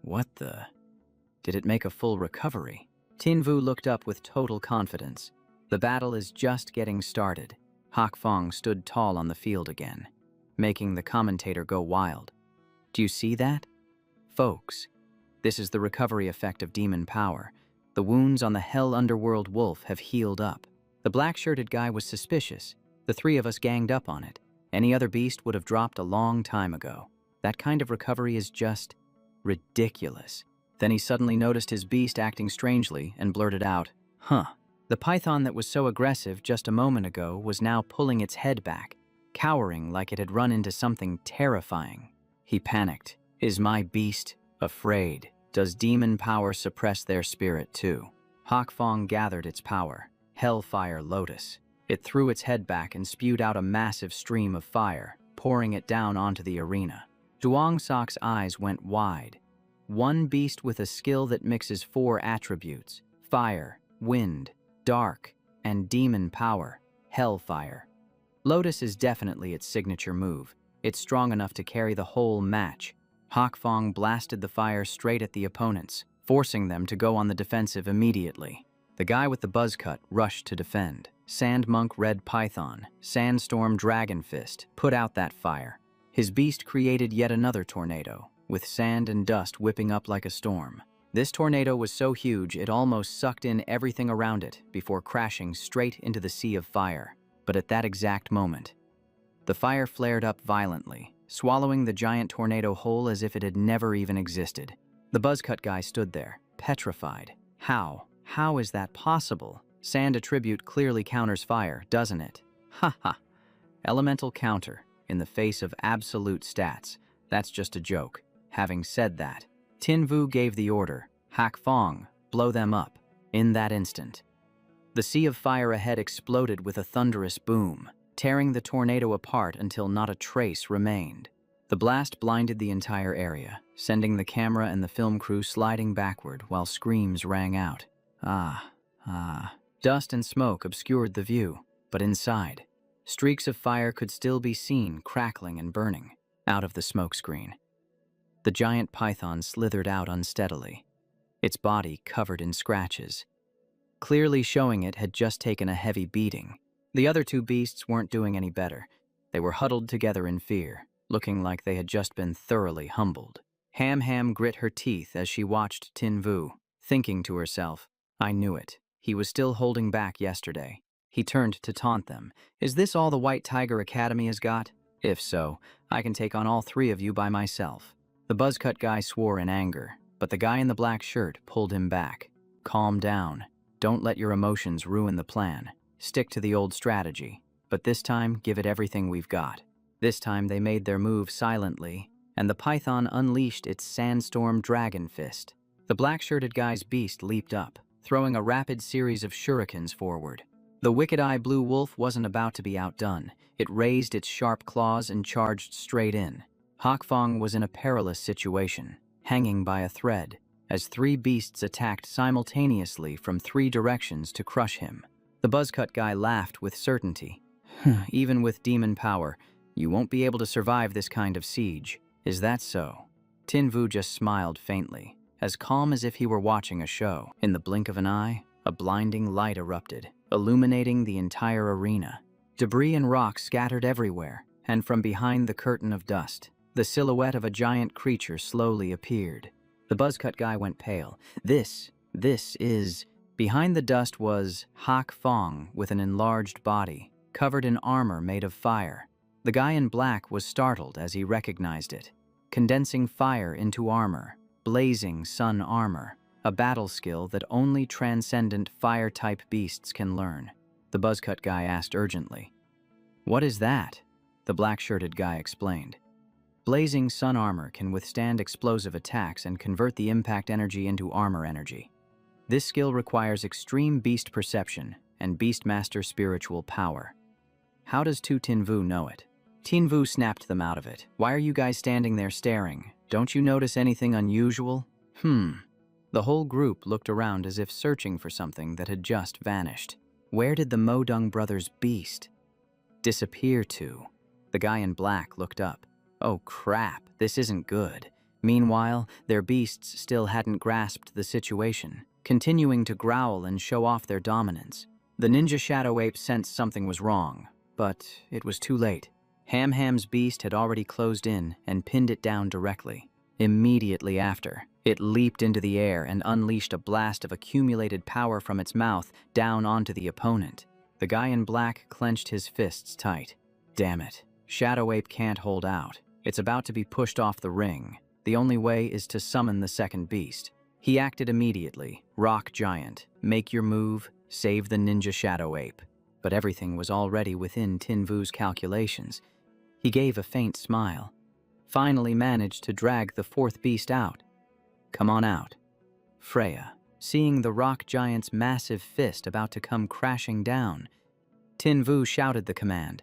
What the? Did it make a full recovery? Tinvu looked up with total confidence. The battle is just getting started. Hak Fong stood tall on the field again, making the commentator go wild. Do you see that? Folks, this is the recovery effect of demon power. The wounds on the Hell Underworld wolf have healed up. The black-shirted guy was suspicious. The three of us ganged up on it. Any other beast would have dropped a long time ago. That kind of recovery is just ridiculous. Then he suddenly noticed his beast acting strangely and blurted out, "Huh." The python that was so aggressive just a moment ago was now pulling its head back, cowering like it had run into something terrifying. He panicked. Is my beast afraid? Does demon power suppress their spirit too? Hak Fong gathered its power. Hellfire Lotus. It threw its head back and spewed out a massive stream of fire, pouring it down onto the arena. Zhuang Sok's eyes went wide. One beast with a skill that mixes 4 attributes: fire, wind, dark, and demon power, hellfire. Lotus is definitely its signature move. It's strong enough to carry the whole match. Hak Fong blasted the fire straight at the opponents, forcing them to go on the defensive immediately. The guy with the buzz cut rushed to defend. Sand Monk Red Python, Sandstorm Dragon Fist, put out that fire. His beast created yet another tornado, with sand and dust whipping up like a storm. This tornado was so huge it almost sucked in everything around it before crashing straight into the sea of fire. But at that exact moment, the fire flared up violently, swallowing the giant tornado whole as if it had never even existed. The buzzcut guy stood there, petrified. How is that possible? Sand attribute clearly counters fire, doesn't it? Ha ha. Elemental counter, in the face of absolute stats. That's just a joke. Having said that, Tinvu gave the order, Hak Fong, blow them up. In that instant, the sea of fire ahead exploded with a thunderous boom, tearing the tornado apart until not a trace remained. The blast blinded the entire area, sending the camera and the film crew sliding backward while screams rang out. Dust and smoke obscured the view, but inside, streaks of fire could still be seen crackling and burning out of the smoke screen. The giant python slithered out unsteadily, its body covered in scratches, clearly showing it had just taken a heavy beating. The other 2 beasts weren't doing any better. They were huddled together in fear, looking like they had just been thoroughly humbled. Ham grit her teeth as she watched Tinvu, thinking to herself, I knew it. He was still holding back yesterday. He turned to taunt them. Is this all the White Tiger Academy has got? If so, I can take on all 3 of you by myself. The buzzcut guy swore in anger, but the guy in the black shirt pulled him back. Calm down. Don't let your emotions ruin the plan. Stick to the old strategy, but this time give it everything we've got. This time they made their move silently, and the python unleashed its Sandstorm Dragon Fist. The black-shirted guy's beast leaped up, throwing a rapid series of shurikens forward. The wicked-eye blue wolf wasn't about to be outdone. It raised its sharp claws and charged straight in. Hak Fong was in a perilous situation, hanging by a thread, as 3 beasts attacked simultaneously from 3 directions to crush him. The buzzcut guy laughed with certainty. Even with demon power, you won't be able to survive this kind of siege. Is that so? Tinvu just smiled faintly, as calm as if he were watching a show. In the blink of an eye, a blinding light erupted, illuminating the entire arena. Debris and rocks scattered everywhere, and from behind the curtain of dust, the silhouette of a giant creature slowly appeared. The buzzcut guy went pale. This is... Behind the dust was Hak Fong with an enlarged body, covered in armor made of fire. The guy in black was startled as he recognized it. Condensing fire into armor, blazing sun armor, a battle skill that only transcendent fire-type beasts can learn. The buzzcut guy asked urgently. What is that? The black-shirted guy explained. Blazing sun armor can withstand explosive attacks and convert the impact energy into armor energy. This skill requires extreme beast perception and beastmaster spiritual power. How does Tinvu know it? Tinvu snapped them out of it. Why are you guys standing there staring? Don't you notice anything unusual? The whole group looked around as if searching for something that had just vanished. Where did the Modung brothers' beast disappear to? The guy in black looked up. Oh crap, this isn't good. Meanwhile, their beasts still hadn't grasped the situation. continuing to growl and show off their dominance. The ninja shadow ape sensed something was wrong, but it was too late. Hamham's beast had already closed in and pinned it down directly. Immediately after, it leaped into the air and unleashed a blast of accumulated power from its mouth down onto the opponent. The guy in black clenched his fists tight. Damn it. Shadow Ape can't hold out. It's about to be pushed off the ring. The only way is to summon the second beast. He acted immediately. Rock Giant, make your move, save the ninja Shadow Ape. But everything was already within Tin Vu's calculations. He gave a faint smile. Finally managed to drag the fourth beast out. Come on out. Freya, seeing the rock giant's massive fist about to come crashing down, Tin Vu shouted the command.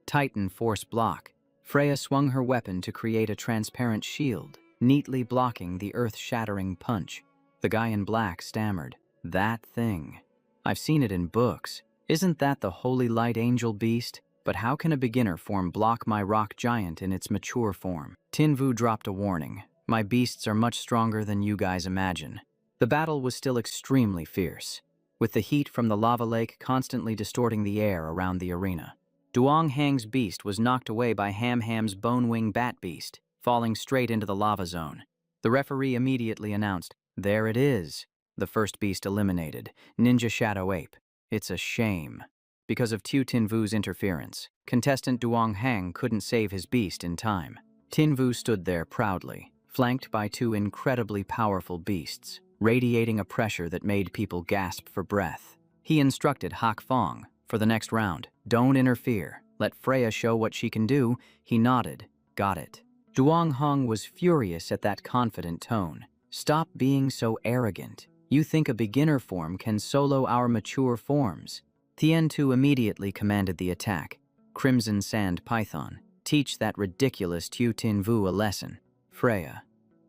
Titan force block. Freya swung her weapon to create a transparent shield, neatly blocking the earth-shattering punch. The guy in black stammered, That thing. I've seen it in books. Isn't that the Holy Light Angel beast? But how can a beginner form block my rock giant in its mature form? Tin Vu dropped a warning. My beasts are much stronger than you guys imagine. The battle was still extremely fierce, with the heat from the lava lake constantly distorting the air around the arena. Duong Hang's beast was knocked away by Hamham's bone-wing bat beast, falling straight into the lava zone. The referee immediately announced, There it is. The first beast eliminated, Ninja Shadow Ape. It's a shame. Because of Tin Vu's interference, contestant Duong Hang couldn't save his beast in time. Tin Vu stood there proudly, flanked by two incredibly powerful beasts, radiating a pressure that made people gasp for breath. He instructed Hak Fong, for the next round, don't interfere, let Freya show what she can do. He nodded, got it. Duong Hong was furious at that confident tone. Stop being so arrogant. You think a beginner form can solo our mature forms. Tien Tu immediately commanded the attack. Crimson Sand Python, teach that ridiculous Tin Vu a lesson. Freya,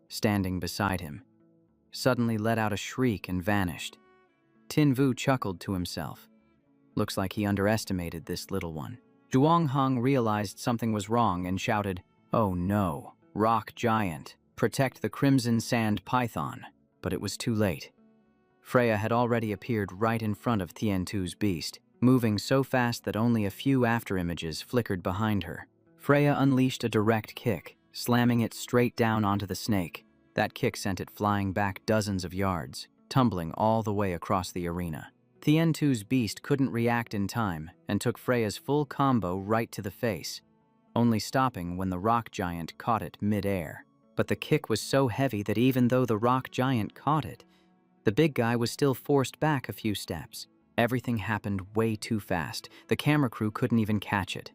standing beside him, suddenly let out a shriek and vanished. Tin Vu chuckled to himself. Looks like he underestimated this little one. Duong Hong realized something was wrong and shouted, Oh no, Rock Giant, protect the Crimson Sand Python. But it was too late. Freya had already appeared right in front of Tien Tu's beast, moving so fast that only a few afterimages flickered behind her. Freya unleashed a direct kick, slamming it straight down onto the snake. That kick sent it flying back dozens of yards, tumbling all the way across the arena. Tien Tu's beast couldn't react in time and took Freya's full combo right to the face, only stopping when the rock giant caught it mid-air. But the kick was so heavy that even though the rock giant caught it, the big guy was still forced back a few steps. Everything happened way too fast. The camera crew couldn't even catch it.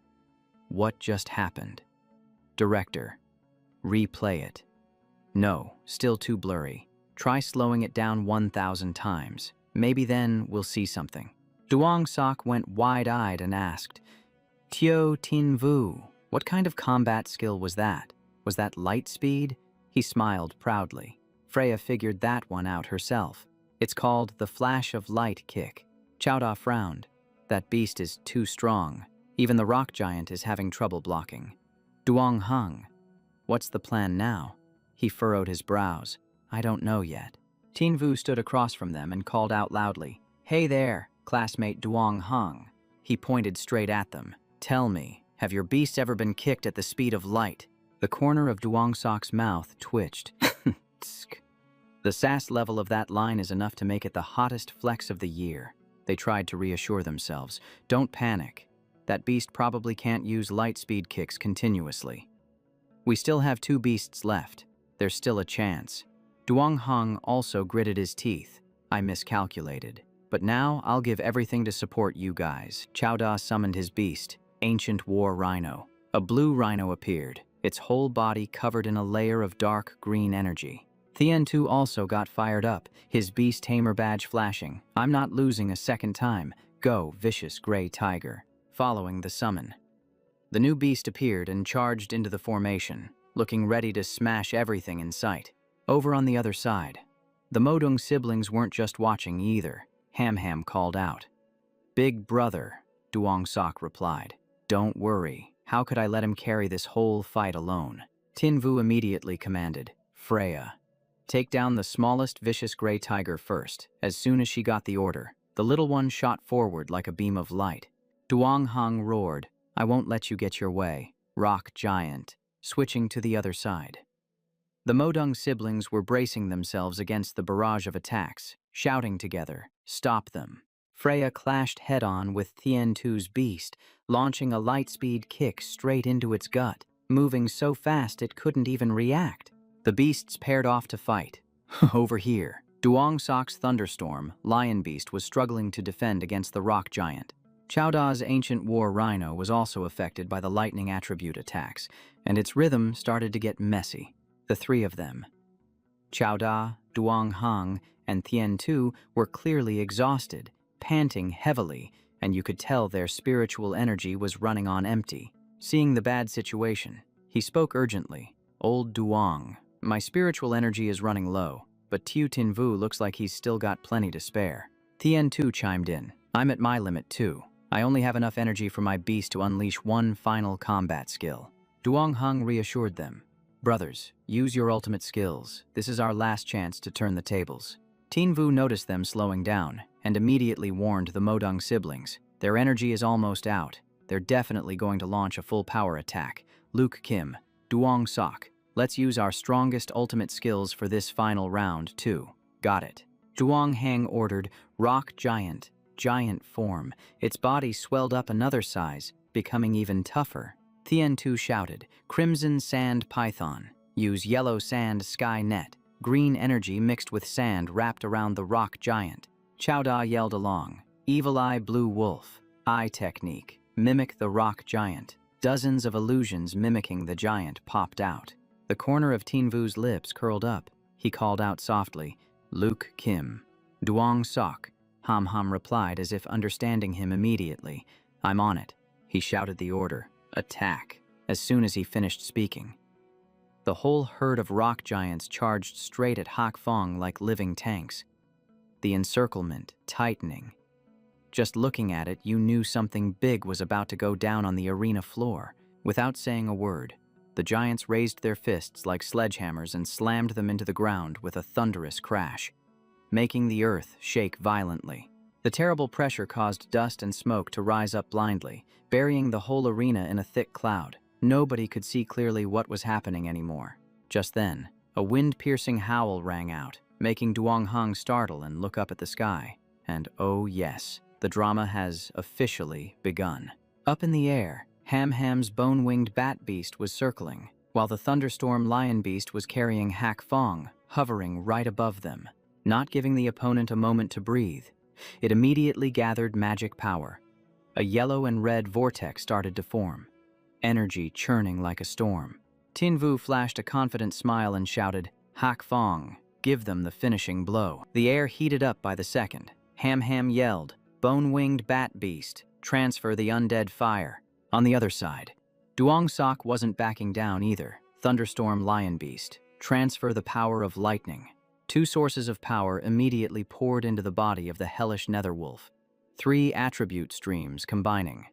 What just happened? Director, replay it. No, still too blurry. Try slowing it down 1,000 times. Maybe then we'll see something. Duong Sok went wide-eyed and asked, Tin Vu, what kind of combat skill was that? Was that light speed? He smiled proudly. Freya figured that one out herself. It's called the Flash of Light kick. Chowda frowned. That beast is too strong. Even the rock giant is having trouble blocking. Duong Hung, what's the plan now? He furrowed his brows. I don't know yet. Tin Vu stood across from them and called out loudly, Hey there, classmate Duong Hung. He pointed straight at them. Tell me, have your beasts ever been kicked at the speed of light? The corner of Duong Sok's mouth twitched. The sass level of that line is enough to make it the hottest flex of the year. They tried to reassure themselves. Don't panic. That beast probably can't use light speed kicks continuously. We still have 2 beasts left. There's still a chance. Duong Hong also gritted his teeth. I miscalculated. But now I'll give everything to support you guys. Chowda summoned his beast, Ancient War Rhino. A blue rhino appeared, its whole body covered in a layer of dark green energy. Tien Tu also got fired up, his beast Tamer badge flashing. I'm not losing a second time. Go, vicious gray tiger. Following the summon, the new beast appeared and charged into the formation, looking ready to smash everything in sight. Over on the other side, the Modung siblings weren't just watching either. Ham called out. Big brother, Duong Sok replied. Don't worry. How could I let him carry this whole fight alone? Tin Vu immediately commanded, Freya, Take down the smallest vicious gray tiger first. As soon as she got the order, the little one shot forward like a beam of light. Duong Hong roared, "I won't let you get your way, rock giant," switching to the other side. The Modung siblings were bracing themselves against the barrage of attacks, shouting together, "Stop them." Freya clashed head-on with Tian-Tu's beast, launching a light-speed kick straight into its gut, moving so fast it couldn't even react. The beasts paired off to fight. Over here, Duong Sok's thunderstorm, lion beast, was struggling to defend against the rock giant. Chowda's ancient war rhino was also affected by the lightning attribute attacks, and its rhythm started to get messy. The three of them, Chowda, Duong Hong, and Tian-Tu, were clearly exhausted, panting heavily, and you could tell their spiritual energy was running on empty. Seeing the bad situation, he spoke urgently. "Old Duong, my spiritual energy is running low, but Tiu Tinvu looks like he's still got plenty to spare." Tian-Tu chimed in, "I'm at my limit too. I only have enough energy for my beast to unleash one final combat skill." Duong Hong reassured them, "Brothers, use your ultimate skills. This is our last chance to turn the tables." Tinvu noticed them slowing down and immediately warned the Modung siblings. "Their energy is almost out. They're definitely going to launch a full power attack. Luke Kim, Duong Sok, let's use our strongest ultimate skills for this final round too." "Got it." Duong Hang ordered, "Rock giant, giant form." Its body swelled up another size, becoming even tougher. Tian-Tu shouted, "Crimson sand python. Use yellow sand sky net. Green energy mixed with sand wrapped around the rock giant." Chowda yelled along, "Evil eye blue wolf. Eye technique. Mimic the rock giant." Dozens of illusions mimicking the giant popped out. The corner of Tinvu's lips curled up. He called out softly, "Luke Kim." Duong Sok. Ham Ham replied as if understanding him immediately. "I'm on it." He shouted the order, "Attack," as soon as he finished speaking. The whole herd of rock giants charged straight at Hak Fong like living tanks. The encirclement tightening. Just looking at it, you knew something big was about to go down on the arena floor. Without saying a word, the giants raised their fists like sledgehammers and slammed them into the ground with a thunderous crash, making the earth shake violently. The terrible pressure caused dust and smoke to rise up blindly, burying the whole arena in a thick cloud. Nobody could see clearly what was happening anymore. Just then, a wind-piercing howl rang out, making Duong Hong startle and look up at the sky. And oh yes, the drama has officially begun. Up in the air, Ham Ham's bone-winged bat beast was circling, while the thunderstorm lion beast was carrying Hak Fong, hovering right above them, not giving the opponent a moment to breathe. It immediately gathered magic power. A yellow and red vortex started to form, energy churning like a storm. Tinvu flashed a confident smile and shouted, "Hak Fong, give them the finishing blow." The air heated up by the second. Ham Ham yelled, "Bone-winged bat beast, transfer the undead fire." On the other side, Duong Sok wasn't backing down either. Thunderstorm lion beast, transfer the power of lightning. Two sources of power immediately poured into the body of the hellish netherwolf. Three attribute streams combining.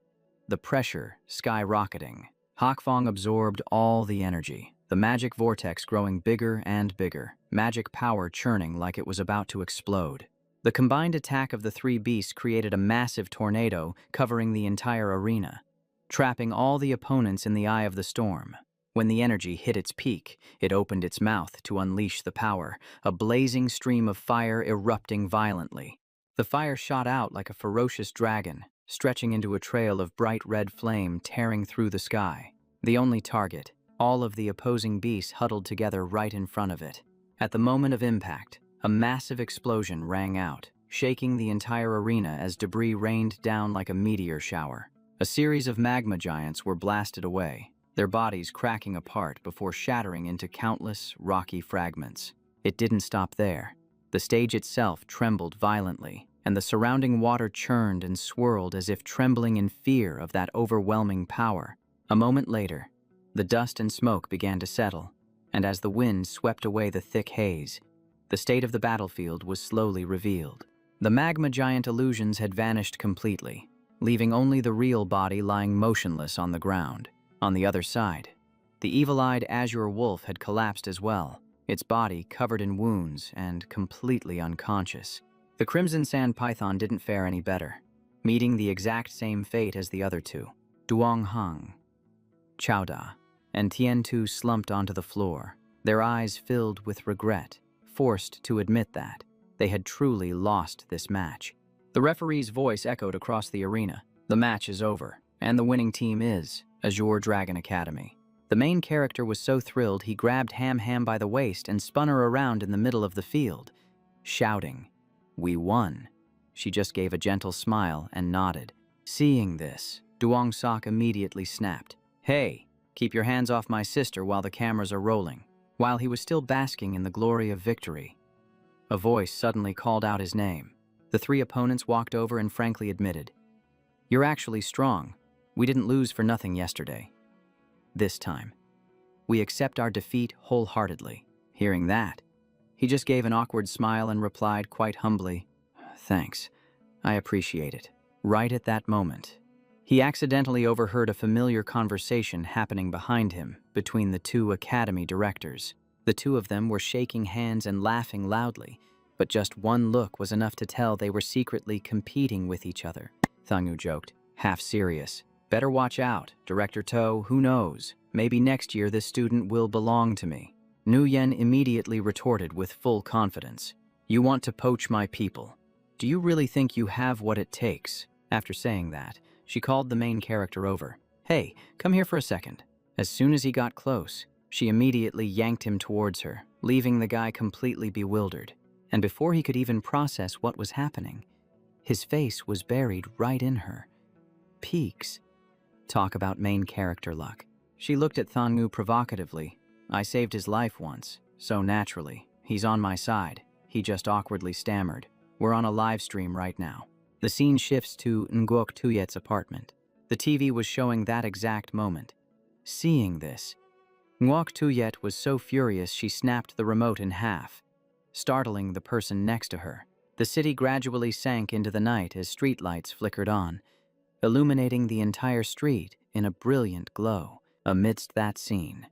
The pressure skyrocketing. Hak Fong absorbed all the energy, the magic vortex growing bigger and bigger, magic power churning like it was about to explode. The combined attack of the three beasts created a massive tornado covering the entire arena, trapping all the opponents in the eye of the storm. When the energy hit its peak, it opened its mouth to unleash the power, a blazing stream of fire erupting violently. The fire shot out like a ferocious dragon, stretching into a trail of bright red flame tearing through the sky. The only target, all of the opposing beasts huddled together right in front of it. At the moment of impact, a massive explosion rang out, shaking the entire arena as debris rained down like a meteor shower. A series of magma giants were blasted away, their bodies cracking apart before shattering into countless rocky fragments. It didn't stop there. The stage itself trembled violently, and the surrounding water churned and swirled as if trembling in fear of that overwhelming power. A moment later, the dust and smoke began to settle, and as the wind swept away the thick haze, the state of the battlefield was slowly revealed. The magma giant illusions had vanished completely, leaving only the real body lying motionless on the ground. On the other side, the evil-eyed azure wolf had collapsed as well, its body covered in wounds and completely unconscious. The Crimson Sand Python didn't fare any better, meeting the exact same fate as the other two. Duong Hang, Chowda, and Tien Tu slumped onto the floor, their eyes filled with regret, forced to admit that they had truly lost this match. The referee's voice echoed across the arena. The match is over, and the winning team is Azure Dragon Academy. The main character was so thrilled he grabbed Ham by the waist and spun her around in the middle of the field, shouting, "We won." She just gave a gentle smile and nodded. Seeing this, Duong Sok immediately snapped, "Hey, keep your hands off my sister while the cameras are rolling." While he was still basking in the glory of victory, a voice suddenly called out his name. The three opponents walked over and frankly admitted, "You're actually strong. We didn't lose for nothing yesterday. This time, we accept our defeat wholeheartedly." Hearing that, he just gave an awkward smile and replied quite humbly, "Thanks. I appreciate it." Right at that moment, he accidentally overheard a familiar conversation happening behind him between the two academy directors. The two of them were shaking hands and laughing loudly, but just one look was enough to tell they were secretly competing with each other. Thungu joked, half serious, "Better watch out, Director To, who knows? Maybe next year this student will belong to me." Nguyen immediately retorted with full confidence, "You want to poach my people. Do you really think you have what it takes?" After saying that, she called the main character over. "Hey, come here for a second." As soon as he got close, she immediately yanked him towards her, leaving the guy completely bewildered. And before he could even process what was happening, his face was buried right in her. Peaks. Talk about main character luck. She looked at Thongu provocatively. "I saved his life once, so naturally, he's on my side." He just awkwardly stammered, "We're on a live stream right now." The scene shifts to Nguok Tuyet's apartment. The TV was showing that exact moment. Seeing this, Nguok Tuyet was so furious she snapped the remote in half, startling the person next to her. The city gradually sank into the night as streetlights flickered on, illuminating the entire street in a brilliant glow. Amidst that scene,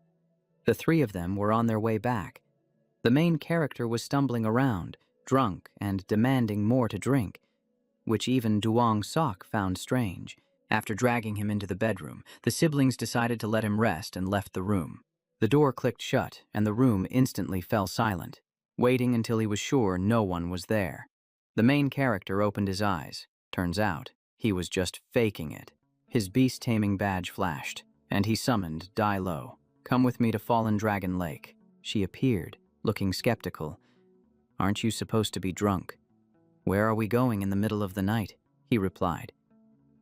the three of them were on their way back. The main character was stumbling around, drunk and demanding more to drink, which even Duong Sok found strange. After dragging him into the bedroom, the siblings decided to let him rest and left the room. The door clicked shut, and the room instantly fell silent, waiting until he was sure no one was there. The main character opened his eyes. Turns out, he was just faking it. His beast-taming badge flashed, and he summoned Dai Lo. "Come with me to Fallen Dragon Lake." She appeared, looking skeptical. "Aren't you supposed to be drunk?" "Where are we going in the middle of the night?" he replied.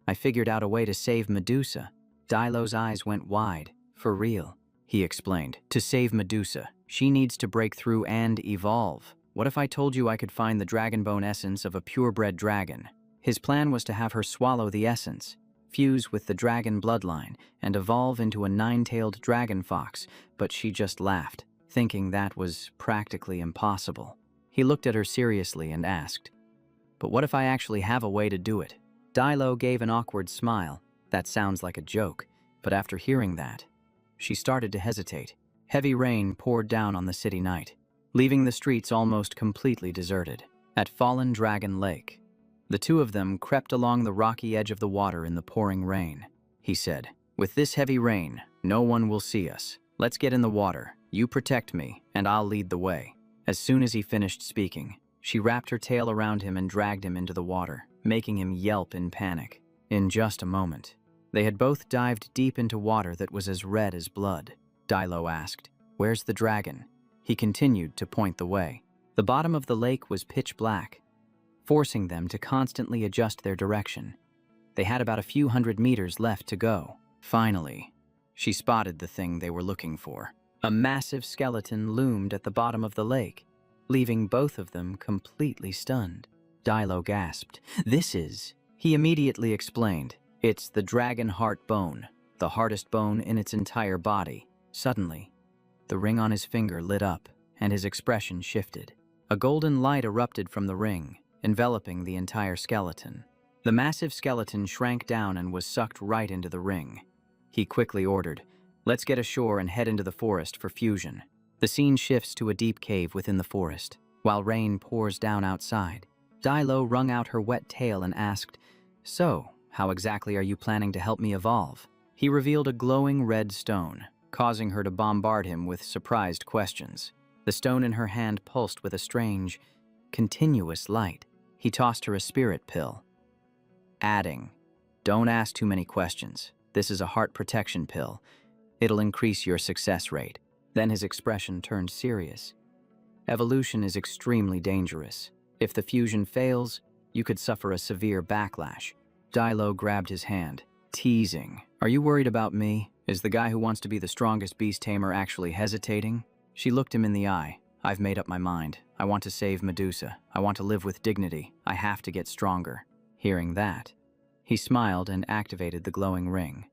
"I figured out a way to save Medusa." Dai Lo's eyes went wide. "For real?" he explained. "To save Medusa, she needs to break through and evolve. What if I told you I could find the dragon bone essence of a purebred dragon?" His plan was to have her swallow the essence, fuse with the dragon bloodline, and evolve into a nine-tailed dragon fox, but she just laughed, thinking that was practically impossible. He looked at her seriously and asked, "But what if I actually have a way to do it?" Dai Lo gave an awkward smile. "That sounds like a joke," but after hearing that, she started to hesitate. Heavy rain poured down on the city night, leaving the streets almost completely deserted. At Fallen Dragon Lake, the two of them crept along the rocky edge of the water in the pouring rain. He said, "With this heavy rain, no one will see us. Let's get in the water. You protect me, and I'll lead the way." As soon as he finished speaking, she wrapped her tail around him and dragged him into the water, making him yelp in panic. In just a moment, they had both dived deep into water that was as red as blood. Dai Lo asked, "Where's the dragon?" He continued to point the way. The bottom of the lake was pitch black, forcing them to constantly adjust their direction. They had about a few hundred meters left to go. Finally, she spotted the thing they were looking for. A massive skeleton loomed at the bottom of the lake, leaving both of them completely stunned. Dai Lo gasped, "This is..." He immediately explained, "It's the dragon heart bone, the hardest bone in its entire body." Suddenly, the ring on his finger lit up, and his expression shifted. A golden light erupted from the ring, enveloping the entire skeleton. The massive skeleton shrank down and was sucked right into the ring. He quickly ordered, "Let's get ashore and head into the forest for fusion." The scene shifts to a deep cave within the forest. While rain pours down outside, Dilo wrung out her wet tail and asked, "So, how exactly are you planning to help me evolve?" He revealed a glowing red stone, causing her to bombard him with surprised questions. The stone in her hand pulsed with a strange, continuous light. He tossed her a spirit pill, adding, "Don't ask too many questions. This is a heart protection pill. It'll increase your success rate." Then his expression turned serious. "Evolution is extremely dangerous. If the fusion fails, you could suffer a severe backlash." Dilo grabbed his hand, teasing, "Are you worried about me? Is the guy who wants to be the strongest beast tamer actually hesitating?" She looked him in the eye. "I've made up my mind. I want to save Medusa. I want to live with dignity. I have to get stronger." Hearing that, he smiled and activated the glowing ring.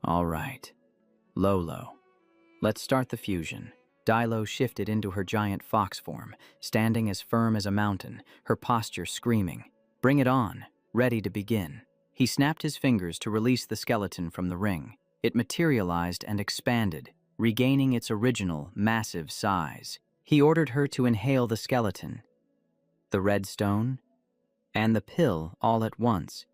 "All right. Lolo. Let's start the fusion." Dilo shifted into her giant fox form, standing as firm as a mountain, her posture screaming, "Bring it on," ready to begin. He snapped his fingers to release the skeleton from the ring. It materialized and expanded, regaining its original, massive size. He ordered her to inhale the skeleton, the red stone, and the pill all at once,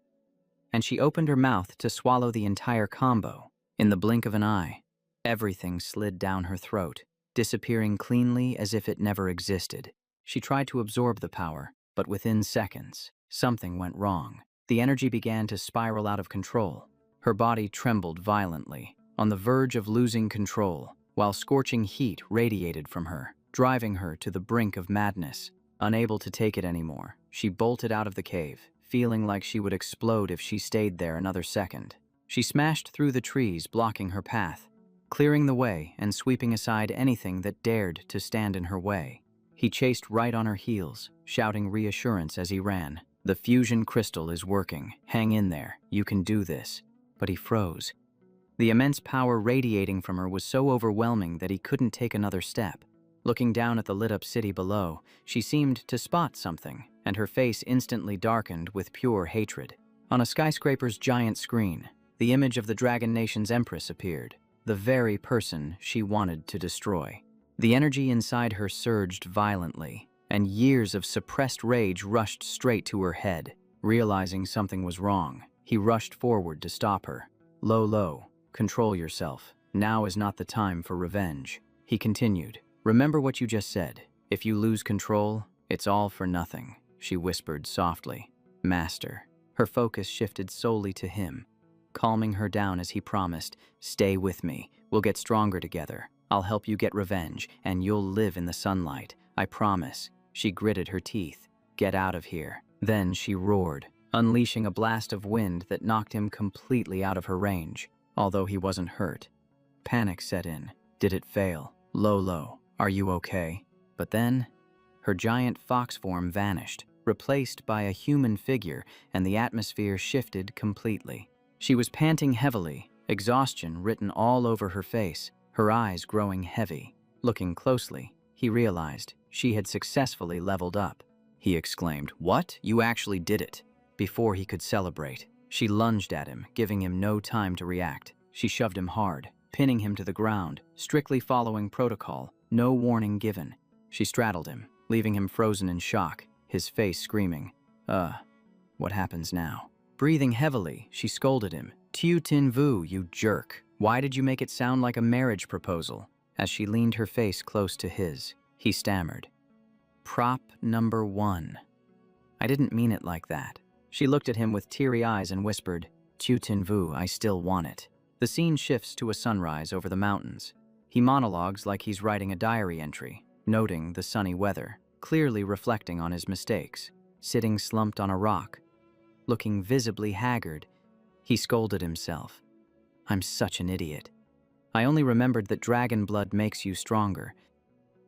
and she opened her mouth to swallow the entire combo. In the blink of an eye, everything slid down her throat, disappearing cleanly as if it never existed. She tried to absorb the power, but within seconds, something went wrong. The energy began to spiral out of control. Her body trembled violently, on the verge of losing control, while scorching heat radiated from her, driving her to the brink of madness. Unable to take it anymore, she bolted out of the cave, feeling like she would explode if she stayed there another second. She smashed through the trees, blocking her path, clearing the way and sweeping aside anything that dared to stand in her way. He chased right on her heels, shouting reassurance as he ran. "The fusion crystal is working. Hang in there. You can do this." But he froze. The immense power radiating from her was so overwhelming that he couldn't take another step. Looking down at the lit-up city below, she seemed to spot something, and her face instantly darkened with pure hatred. On a skyscraper's giant screen, the image of the Dragon Nation's Empress appeared, the very person she wanted to destroy. The energy inside her surged violently, and years of suppressed rage rushed straight to her head. Realizing something was wrong, he rushed forward to stop her. "Lolo, control yourself. Now is not the time for revenge." He continued, "Remember what you just said. If you lose control, it's all for nothing," she whispered softly. "Master." Her focus shifted solely to him, calming her down as he promised, "Stay with me. We'll get stronger together. I'll help you get revenge, and you'll live in the sunlight. I promise." She gritted her teeth. "Get out of here." Then she roared, unleashing a blast of wind that knocked him completely out of her range, although he wasn't hurt. Panic set in. Did it fail? "Lolo, are you okay?" But then, her giant fox form vanished, replaced by a human figure, and the atmosphere shifted completely. She was panting heavily, exhaustion written all over her face, her eyes growing heavy. Looking closely, he realized she had successfully leveled up. He exclaimed, "What? You actually did it!" Before he could celebrate, she lunged at him, giving him no time to react. She shoved him hard, pinning him to the ground, strictly following protocol, no warning given. She straddled him, leaving him frozen in shock, his face screaming, what happens now?" Breathing heavily, she scolded him, "Tu tin vu, you jerk. Why did you make it sound like a marriage proposal?" As she leaned her face close to his, he stammered, "Prop number 1. I didn't mean it like that." She looked at him with teary eyes and whispered, "Tu tin vu, I still want it." The scene shifts to a sunrise over the mountains. He monologues like he's writing a diary entry, noting the sunny weather, clearly reflecting on his mistakes. Sitting slumped on a rock, looking visibly haggard, he scolded himself. "I'm such an idiot. I only remembered that dragon blood makes you stronger,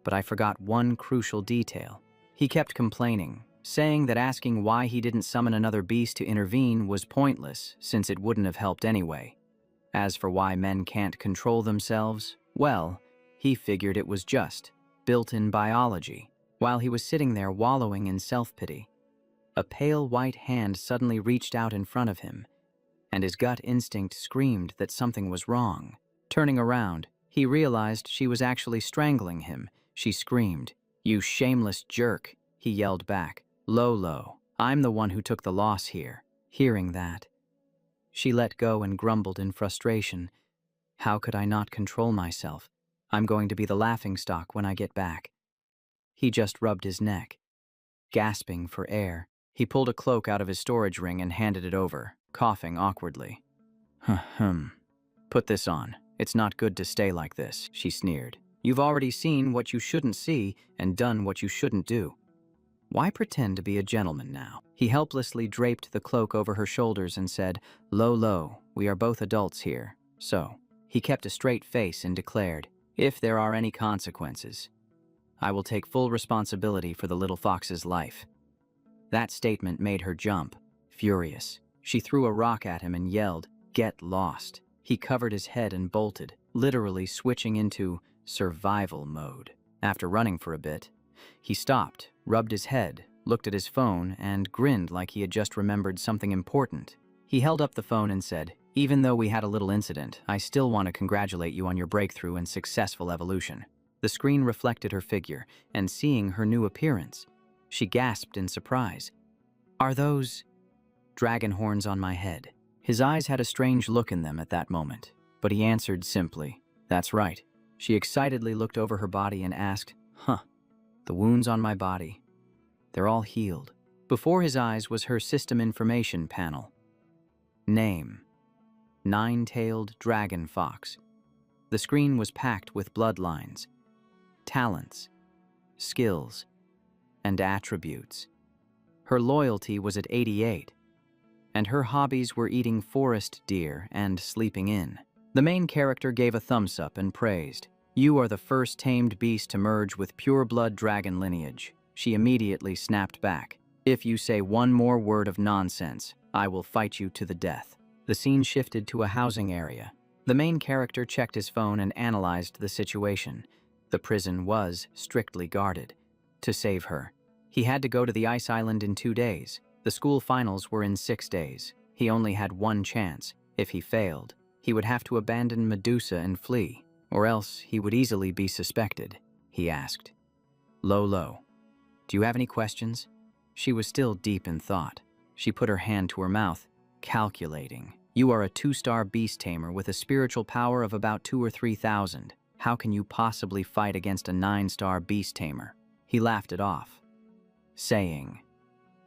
but I forgot one crucial detail." He kept complaining, saying that asking why he didn't summon another beast to intervene was pointless since it wouldn't have helped anyway. As for why men can't control themselves, well, he figured it was just built-in biology. While he was sitting there wallowing in self-pity, a pale white hand suddenly reached out in front of him, and his gut instinct screamed that something was wrong. Turning around, He realized she was actually strangling him. She screamed. "You shameless jerk," he yelled back. "Lolo, I'm the one who took the loss here." Hearing that, she let go and grumbled in frustration. "How could I not control myself? I'm going to be the laughingstock when I get back." He just rubbed his neck. Gasping for air, he pulled a cloak out of his storage ring and handed it over, coughing awkwardly. "Put this on. It's not good to stay like this," she sneered. "You've already seen what you shouldn't see and done what you shouldn't do. Why pretend to be a gentleman now?" He helplessly draped the cloak over her shoulders and said, Lo, we are both adults here, so." He kept a straight face and declared, "If there are any consequences, I will take full responsibility for the little fox's life." That statement made her jump, furious. She threw a rock at him and yelled, "Get lost." He covered his head and bolted, literally switching into survival mode. After running for a bit, he stopped, rubbed his head, looked at his phone, and grinned like he had just remembered something important. He held up the phone and said, "Even though we had a little incident, I still want to congratulate you on your breakthrough and successful evolution." The screen reflected her figure, and seeing her new appearance, she gasped in surprise. "Are those dragon horns on my head?" His eyes had a strange look in them at that moment, but he answered simply, "That's right." She excitedly looked over her body and asked, "The wounds on my body, they're all healed." Before his eyes was her system information panel. Name: Nine-tailed dragon fox. The screen was packed with bloodlines, talents, skills, and attributes. Her loyalty was at 88, and her hobbies were eating forest deer and sleeping in. The main character gave a thumbs up and praised, "You are the first tamed beast to merge with pure-blood dragon lineage." She immediately snapped back, "If you say one more word of nonsense, I will fight you to the death." The scene shifted to a housing area. The main character checked his phone and analyzed the situation. The prison was strictly guarded. To save her, he had to go to the ice island in 2 days. The school finals were in 6 days. He only had one chance. If he failed, he would have to abandon Medusa and flee, or else he would easily be suspected. He asked, Lo, do you have any questions?" She was still deep in thought. She put her hand to her mouth, calculating. "You are a 2-star beast tamer with a spiritual power of about 2,000 or 3,000. How can you possibly fight against a 9-star beast tamer?" He laughed it off, saying,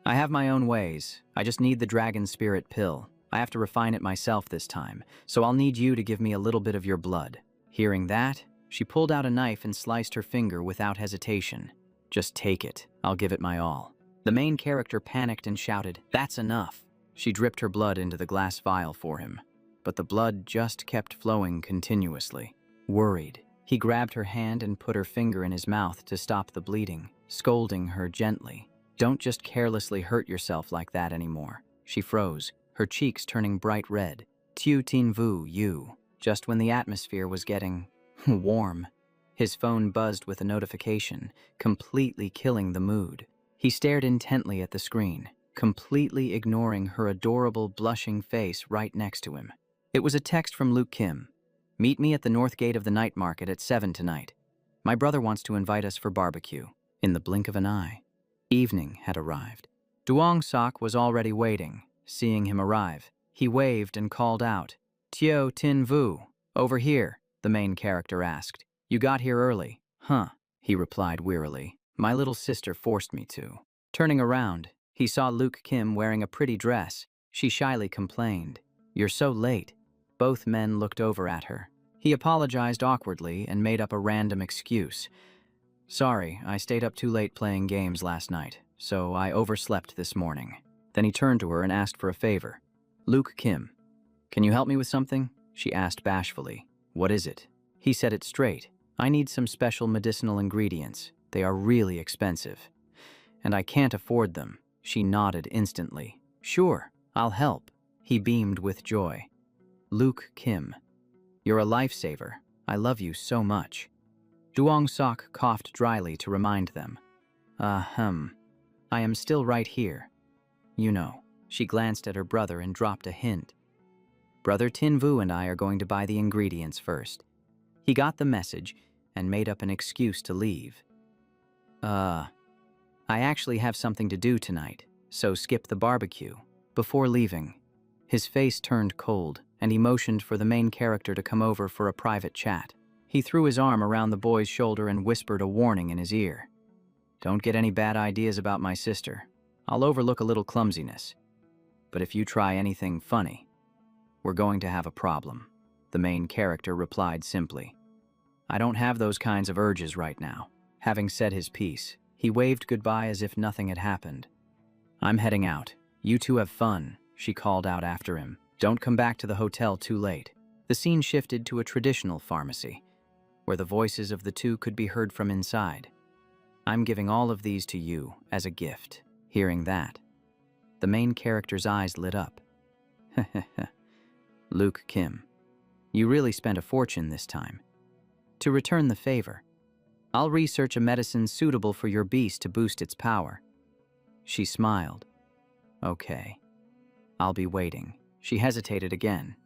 "I have my own ways. I just need the dragon spirit pill. I have to refine it myself this time, so I'll need you to give me a little bit of your blood." Hearing that, she pulled out a knife and sliced her finger without hesitation. "Just take it. I'll give it my all." The main character panicked and shouted, "That's enough." She dripped her blood into the glass vial for him, but the blood just kept flowing continuously. Worried, he grabbed her hand and put her finger in his mouth to stop the bleeding, scolding her gently. "Don't just carelessly hurt yourself like that anymore." She froze, her cheeks turning bright red. "Tu tin vu, you." Just when the atmosphere was getting warm, his phone buzzed with a notification, completely killing the mood. He stared intently at the screen, completely ignoring her adorable, blushing face right next to him. It was a text from Luke Kim. "Meet me at the north gate of the night market at 7 tonight. My brother wants to invite us for barbecue." In the blink of an eye, evening had arrived. Duong Sok was already waiting. Seeing him arrive, he waved and called out, "Tio Tin Vu, over here," the main character asked. "You got here early." "Huh," he replied wearily. "My little sister forced me to." Turning around, he saw Luke Kim wearing a pretty dress. She shyly complained, "You're so late." Both men looked over at her. He apologized awkwardly and made up a random excuse. "Sorry, I stayed up too late playing games last night, so I overslept this morning." Then he turned to her and asked for a favor. "Luke Kim, can you help me with something?" she asked bashfully. "What is it?" He said it straight. "I need some special medicinal ingredients. They are really expensive, and I can't afford them." She nodded instantly. "Sure, I'll help." He beamed with joy. "Luke Kim, you're a lifesaver. I love you so much." Duong Sok coughed dryly to remind them. I am still right here. You know." She glanced at her brother and dropped a hint. "Brother Tin Vu and I are going to buy the ingredients first. He got the message and made up an excuse to leave. I actually have something to do tonight, so skip the barbecue." Before leaving, his face turned cold, and he motioned for the main character to come over for a private chat. He threw his arm around the boy's shoulder and whispered a warning in his ear. "Don't get any bad ideas about my sister. I'll overlook a little clumsiness. But if you try anything funny, we're going to have a problem." The main character replied simply. "I don't have those kinds of urges right now." Having said his piece, he waved goodbye as if nothing had happened. "I'm heading out. You two have fun," she called out after him. "Don't come back to the hotel too late." The scene shifted to a traditional pharmacy, where the voices of the two could be heard from inside. "I'm giving all of these to you as a gift." Hearing that, the main character's eyes lit up. "Luke Kim, you really spent a fortune this time. To return the favor, I'll research a medicine suitable for your beast to boost its power." She smiled. "Okay, I'll be waiting." She hesitated again.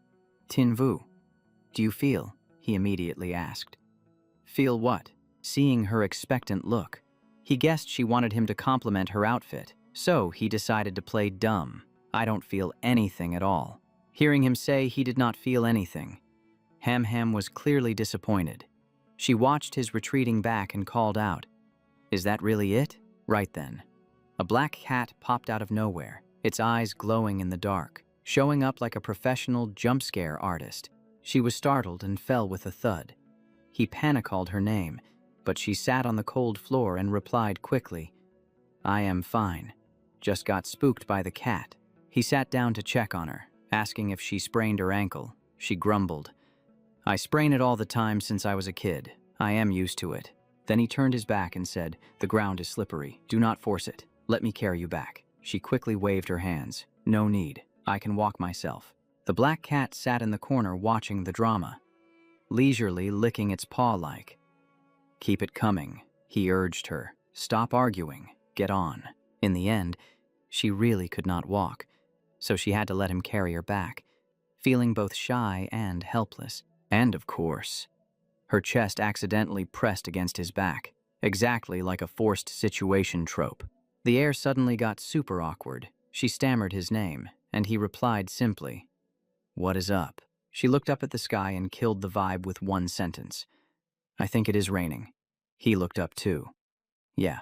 "Tin Vu, do you feel?" he immediately asked. "Feel what?" Seeing her expectant look, he guessed she wanted him to compliment her outfit, so he decided to play dumb. "I don't feel anything at all." Hearing him say he did not feel anything, Ham was clearly disappointed. She watched his retreating back and called out, "Is that really it?" Right then, a black cat popped out of nowhere, its eyes glowing in the dark, showing up like a professional jump scare artist. She was startled and fell with a thud. He panic-called her name, but she sat on the cold floor and replied quickly, "I am fine. Just got spooked by the cat." He sat down to check on her, asking if she sprained her ankle. She grumbled, "I sprain it all the time since I was a kid. I am used to it." Then he turned his back and said, "The ground is slippery. Do not force it. Let me carry you back." She quickly waved her hands. "No need. I can walk myself." The black cat sat in the corner watching the drama, leisurely licking its paw like. "Keep it coming," he urged her. "Stop arguing. Get on." In the end, she really could not walk, so she had to let him carry her back, feeling both shy and helpless. And of course, her chest accidentally pressed against his back, exactly like a forced situation trope. The air suddenly got super awkward. She stammered his name, and he replied simply, "What is up?" She looked up at the sky and killed the vibe with one sentence. "I think it is raining." He looked up too. Yeah,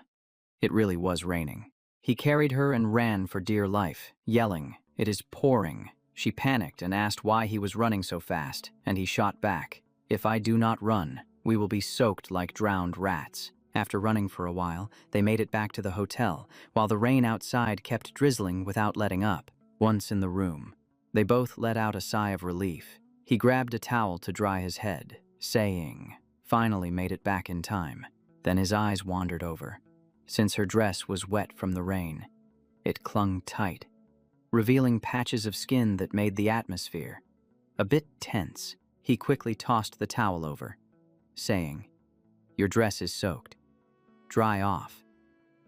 it really was raining. He carried her and ran for dear life, yelling, "It is pouring." She panicked and asked why he was running so fast, and he shot back, "If I do not run, we will be soaked like drowned rats." After running for a while, they made it back to the hotel, while the rain outside kept drizzling without letting up. Once in the room, they both let out a sigh of relief. He grabbed a towel to dry his head, saying, "Finally made it back in time." Then his eyes wandered over. Since her dress was wet from the rain, it clung tight, revealing patches of skin that made the atmosphere a bit tense. He quickly tossed the towel over, saying, "Your dress is soaked. Dry off.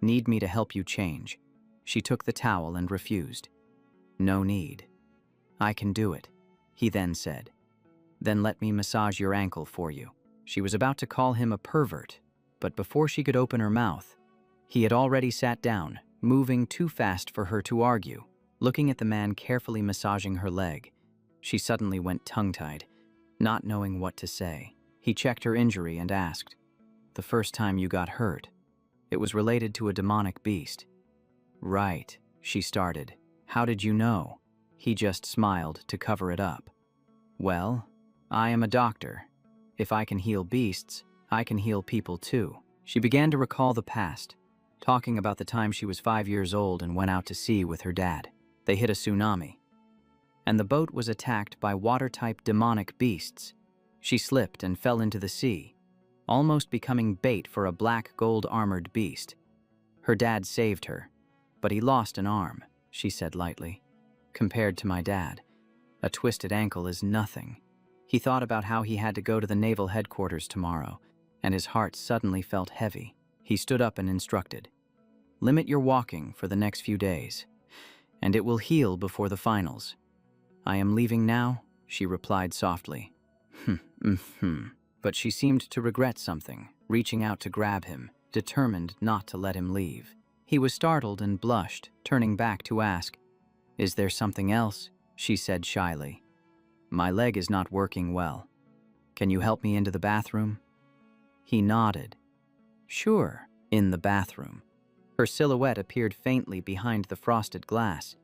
Need me to help you change?" She took the towel and refused. "No need. I can do it," he then said. "Then let me massage your ankle for you." She was about to call him a pervert, but before she could open her mouth, he had already sat down, moving too fast for her to argue. Looking at the man carefully massaging her leg, she suddenly went tongue-tied, not knowing what to say. He checked her injury and asked, "The first time you got hurt, it was related to a demonic beast." "Right," she started. "How did you know?" He just smiled to cover it up. "Well, I am a doctor. If I can heal beasts, I can heal people too." She began to recall the past, talking about the time she was 5 years old and went out to sea with her dad. They hit a tsunami, and the boat was attacked by water-type demonic beasts. She slipped and fell into the sea, almost becoming bait for a black gold-armored beast. Her dad saved her, but he lost an arm, she said lightly. "Compared to my dad, a twisted ankle is nothing." He thought about how he had to go to the naval headquarters tomorrow, and his heart suddenly felt heavy. He stood up and instructed, "Limit your walking for the next few days, and it will heal before the finals." "I am leaving now," she replied softly. but she seemed to regret something, reaching out to grab him, determined not to let him leave. He was startled and blushed, turning back to ask, "Is there something else?" she said shyly. "My leg is not working well. Can you help me into the bathroom?" He nodded. "Sure, in the bathroom." Her silhouette appeared faintly behind the frosted glass.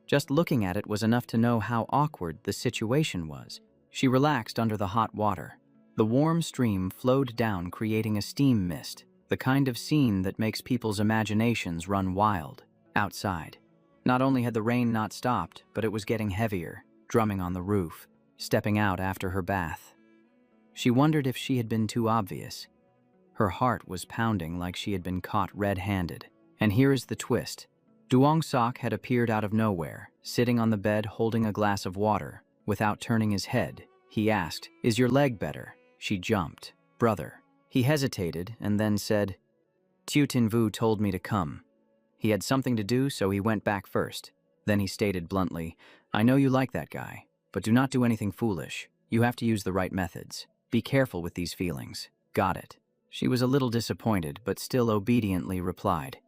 Just looking at it was enough to know how awkward the situation was. She relaxed under the hot water. The warm stream flowed down, creating a steam mist, the kind of scene that makes people's imaginations run wild. Outside, not only had the rain not stopped, but it was getting heavier, drumming on the roof. Stepping out after her bath, she wondered if she had been too obvious. Her heart was pounding like she had been caught red-handed. And here is the twist. Dronzer had appeared out of nowhere, sitting on the bed holding a glass of water. Without turning his head, he asked, "Is your leg better?" She jumped. "Brother." He hesitated and then said, "Vu told me to come. He had something to do, so he went back first." Then he stated bluntly, "I know you like that guy, but do not do anything foolish. You have to use the right methods. Be careful with these feelings." "Got it." She was a little disappointed, but still obediently replied,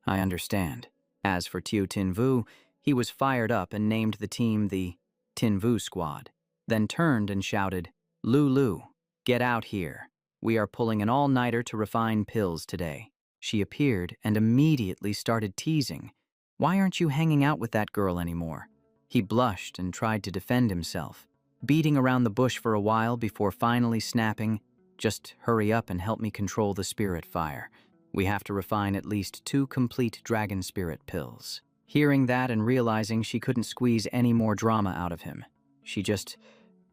"I understand." As for Vu, he was fired up and named the team the Vu Squad, then turned and shouted, "Lulu, get out here. We are pulling an all-nighter to refine pills today." She appeared and immediately started teasing. "Why aren't you hanging out with that girl anymore?" He blushed and tried to defend himself, beating around the bush for a while before finally snapping, "Just hurry up and help me control the spirit fire. We have to refine at least 2 complete dragon spirit pills." Hearing that and realizing she couldn't squeeze any more drama out of him, she just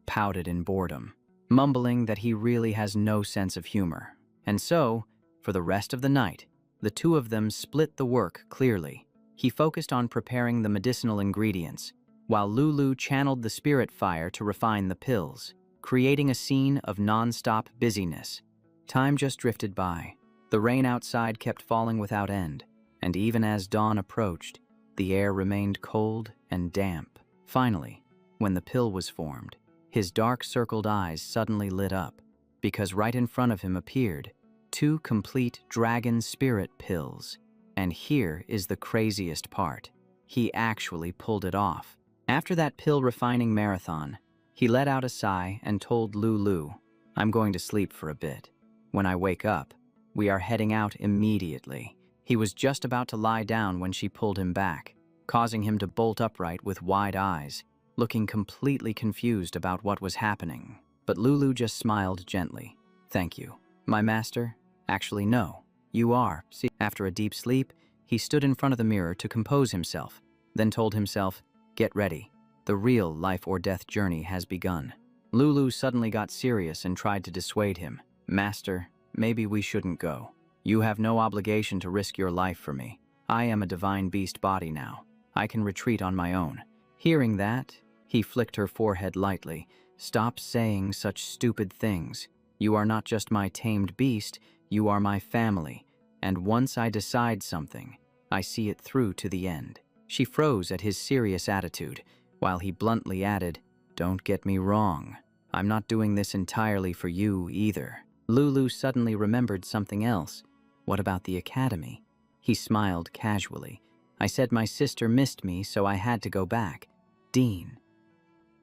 pouted in boredom, mumbling that he really has no sense of humor. And so, for the rest of the night, the two of them split the work clearly. He focused on preparing the medicinal ingredients, while Lulu channeled the spirit fire to refine the pills, creating a scene of non-stop busyness. Time just drifted by. The rain outside kept falling without end, and even as dawn approached, the air remained cold and damp. Finally, when the pill was formed, his dark circled eyes suddenly lit up, because right in front of him appeared 2 complete dragon spirit pills. And here is the craziest part. He actually pulled it off. After that pill refining marathon, he let out a sigh and told Lulu, "I'm going to sleep for a bit. When I wake up, we are heading out immediately." He was just about to lie down when she pulled him back, causing him to bolt upright with wide eyes, looking completely confused about what was happening. But Lulu just smiled gently. "Thank you. My master? Actually, no. You are." See, after a deep sleep, he stood in front of the mirror to compose himself, then told himself, "Get ready. The real life or death journey has begun." Lulu suddenly got serious and tried to dissuade him. "Master, maybe we shouldn't go. You have no obligation to risk your life for me. I am a divine beast body now. I can retreat on my own." Hearing that, he flicked her forehead lightly. "Stop saying such stupid things. You are not just my tamed beast, you are my family. And once I decide something, I see it through to the end." She froze at his serious attitude, while he bluntly added, "Don't get me wrong. I'm not doing this entirely for you either." Lulu suddenly remembered something else. What about the academy? He smiled casually. "I said my sister missed me, so I had to go back. Dean."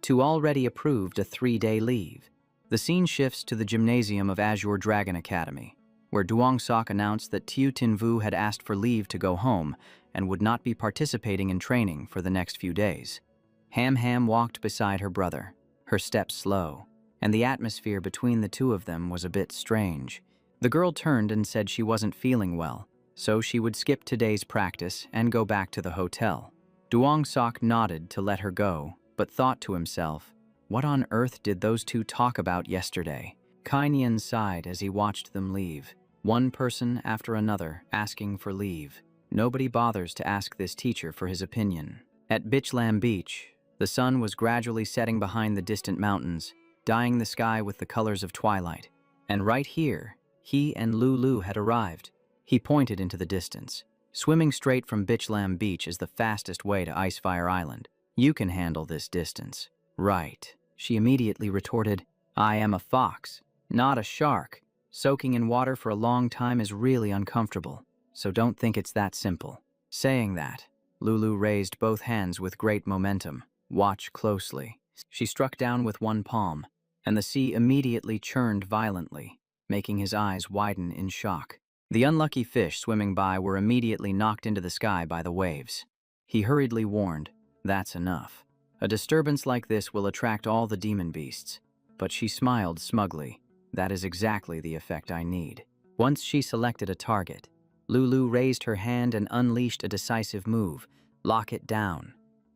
To already approved a 3-day leave. The scene shifts to the gymnasium of Azure Dragon Academy, where Dronzer announced that Vu had asked for leave to go home and would not be participating in training for the next few days. Ham walked beside her brother, her steps slow, and the atmosphere between the two of them was a bit strange. The girl turned and said she wasn't feeling well, so she would skip today's practice and go back to the hotel. Dronzer nodded to let her go, but thought to himself, what on earth did those two talk about yesterday? Kainian sighed as he watched them leave, one person after another asking for leave. Nobody bothers to ask this teacher for his opinion. At Bichlam Beach, the sun was gradually setting behind the distant mountains, dyeing the sky with the colors of twilight. And right here, he and Lulu had arrived. He pointed into the distance. Swimming straight from Bichlam Beach is the fastest way to Icefire Island. You can handle this distance. Right. She immediately retorted, I am a fox. Not a shark. Soaking in water for a long time is really uncomfortable, so don't think it's that simple. Saying that, Lulu raised both hands with great momentum. Watch closely. She struck down with one palm, and the sea immediately churned violently, making his eyes widen in shock. The unlucky fish swimming by were immediately knocked into the sky by the waves. He hurriedly warned, "That's enough. A disturbance like this will attract all the demon beasts." But she smiled smugly. "That is exactly the effect I need." Once she selected a target, Lulu raised her hand and unleashed a decisive move. Lock it down.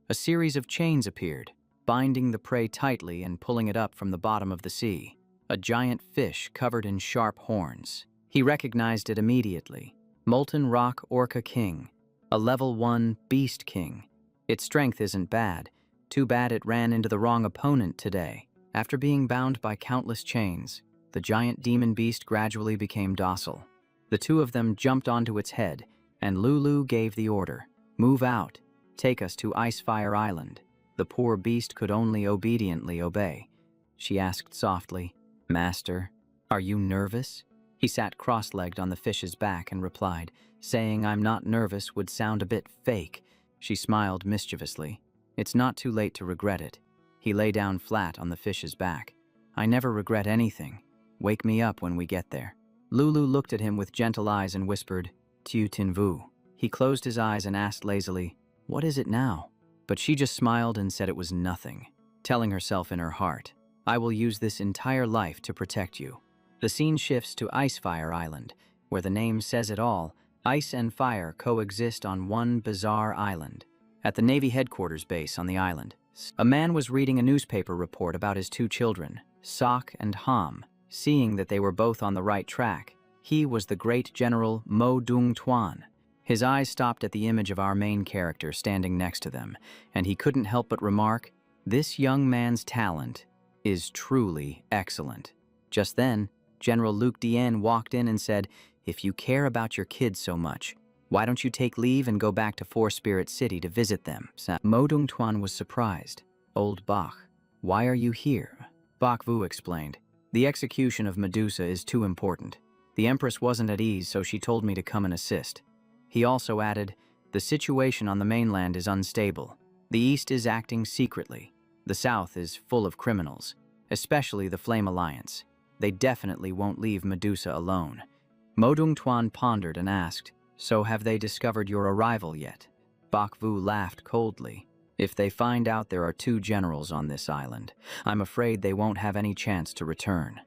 A series of chains appeared, binding the prey tightly and pulling it up from the bottom of the sea. A giant fish covered in sharp horns. He recognized it immediately. Molten Rock Orca King, a level 1 Beast King. Its strength isn't bad. Too bad it ran into the wrong opponent today. After being bound by countless chains, the giant demon beast gradually became docile. The two of them jumped onto its head, and Lulu gave the order, "Move out. Take us to Icefire Island." The poor beast could only obediently obey. She asked softly, "Master, are you nervous?" He sat cross-legged on the fish's back and replied, "Saying I'm not nervous would sound a bit fake." She smiled mischievously. "It's not too late to regret it." He lay down flat on the fish's back. "I never regret anything. Wake me up when we get there." Lulu looked at him with gentle eyes and whispered, "Tu tin vu." He closed his eyes and asked lazily, "What is it now?" But she just smiled and said it was nothing, telling herself in her heart, "I will use this entire life to protect you." The scene shifts to Icefire Island, where the name says it all. Ice and fire coexist on one bizarre island. At the Navy headquarters base on the island, a man was reading a newspaper report about his two children, Sok and Ham. Seeing that they were both on the right track, he was the great General Mo Dung Tuan. His eyes stopped at the image of our main character standing next to them, and he couldn't help but remark, "This young man's talent is truly excellent." Just then, General Luke Dien walked in and said, "If you care about your kids so much, why don't you take leave and go back to Four Spirit City to visit them?" Mo Dung Tuan was surprised. "Old Bach, why are you here?" Bach Vu explained, "The execution of Medusa is too important. The Empress wasn't at ease, so she told me to come and assist." He also added, "The situation on the mainland is unstable. The East is acting secretly. The South is full of criminals, especially the Flame Alliance. They definitely won't leave Medusa alone." Mo Dung Tuan pondered and asked, "So have they discovered your arrival yet?" Bak Vu laughed coldly. "If they find out there are two generals on this island, I'm afraid they won't have any chance to return."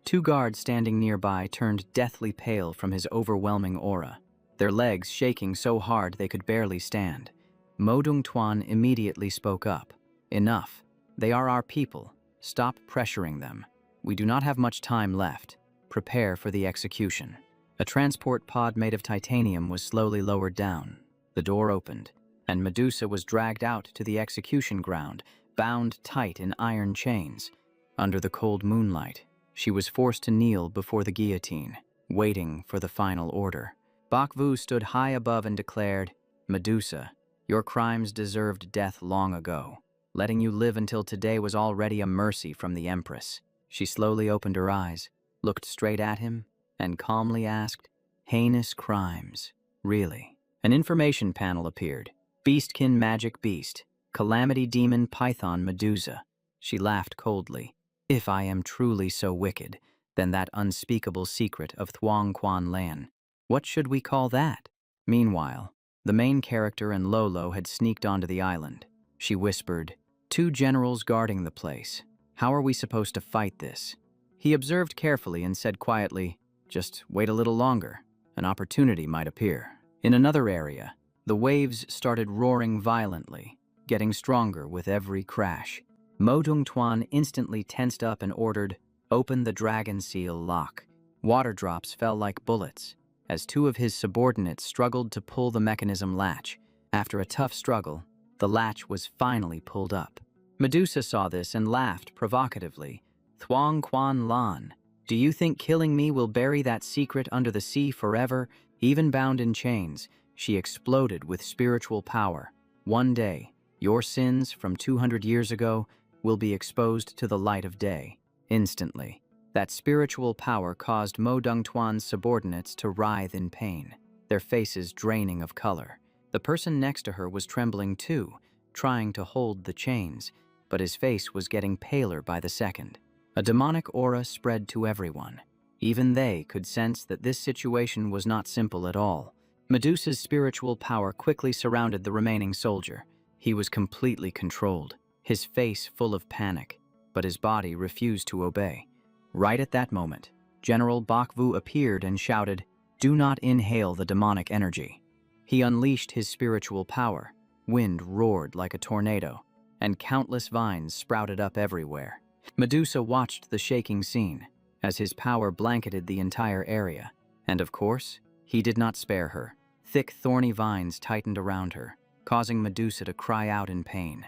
Two guards standing nearby turned deathly pale from his overwhelming aura, their legs shaking so hard they could barely stand. Mo Dung Tuan immediately spoke up. "Enough. They are our people. Stop pressuring them. We do not have much time left. Prepare for the execution." A transport pod made of titanium was slowly lowered down. The door opened, and Medusa was dragged out to the execution ground, bound tight in iron chains. Under the cold moonlight, she was forced to kneel before the guillotine, waiting for the final order. Bak Vu stood high above and declared, "Medusa, your crimes deserved death long ago. Letting you live until today was already a mercy from the Empress." She slowly opened her eyes, looked straight at him, and calmly asked, "Heinous crimes, really?" An information panel appeared. "Beastkin Magic Beast, Calamity Demon Python Medusa." She laughed coldly. "If I am truly so wicked, then that unspeakable secret of Thuong Quan Lan. What should we call that?" Meanwhile, the main character and Lolo had sneaked onto the island. She whispered, "Two generals guarding the place. How are we supposed to fight this?" He observed carefully and said quietly, "Just wait a little longer. An opportunity might appear." In another area, the waves started roaring violently, getting stronger with every crash. Mo Dung Tuan instantly tensed up and ordered, "Open the dragon seal lock." Water drops fell like bullets, as two of his subordinates struggled to pull the mechanism latch. After a tough struggle, the latch was finally pulled up. Medusa saw this and laughed provocatively. "Thuong Quan Lan, do you think killing me will bury that secret under the sea forever?" Even bound in chains, she exploded with spiritual power. "One day, your sins from 200 years ago will be exposed to the light of day." Instantly, That spiritual power caused Mo Dongtuan's subordinates to writhe in pain, their faces draining of color. The person next to her was trembling too, trying to hold the chains, but his face was getting paler by the second. A demonic aura spread to everyone. Even they could sense that this situation was not simple at all. Medusa's spiritual power quickly surrounded the remaining soldier. He was completely controlled, his face full of panic, but his body refused to obey. Right at that moment, General Bakvu appeared and shouted, "Do not inhale the demonic energy." He unleashed his spiritual power. Wind roared like a tornado, and countless vines sprouted up everywhere. Medusa watched the shaking scene as his power blanketed the entire area. And of course, he did not spare her. Thick, thorny vines tightened around her, causing Medusa to cry out in pain.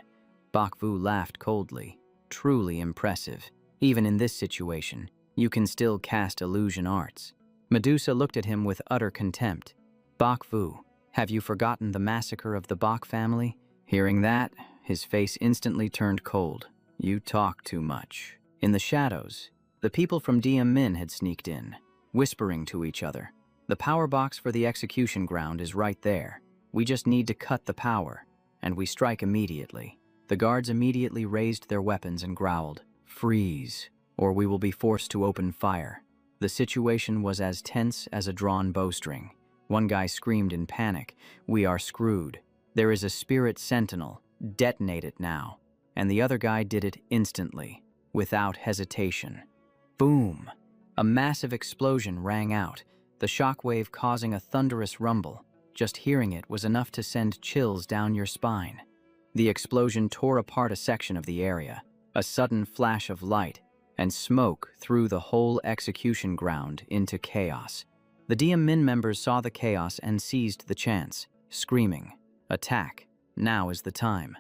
Bakvu laughed coldly. Truly impressive. Even in this situation, you can still cast illusion arts. Medusa looked at him with utter contempt. "Bakvu, have you forgotten the massacre of the Bak family?" Hearing that, his face instantly turned cold. "You talk too much." In the shadows, the people from DM Min had sneaked in, whispering to each other. "The power box for the execution ground is right there. We just need to cut the power, and we strike immediately." The guards immediately raised their weapons and growled, "Freeze, or we will be forced to open fire." The situation was as tense as a drawn bowstring. One guy screamed in panic, "We are screwed. There is a spirit sentinel. Detonate it now." And the other guy did it instantly, without hesitation. Boom! A massive explosion rang out, the shockwave causing a thunderous rumble. Just hearing it was enough to send chills down your spine. The explosion tore apart a section of the area. A sudden flash of light and smoke threw the whole execution ground into chaos. The DM Min members saw the chaos and seized the chance, screaming, "Attack! Now is the time."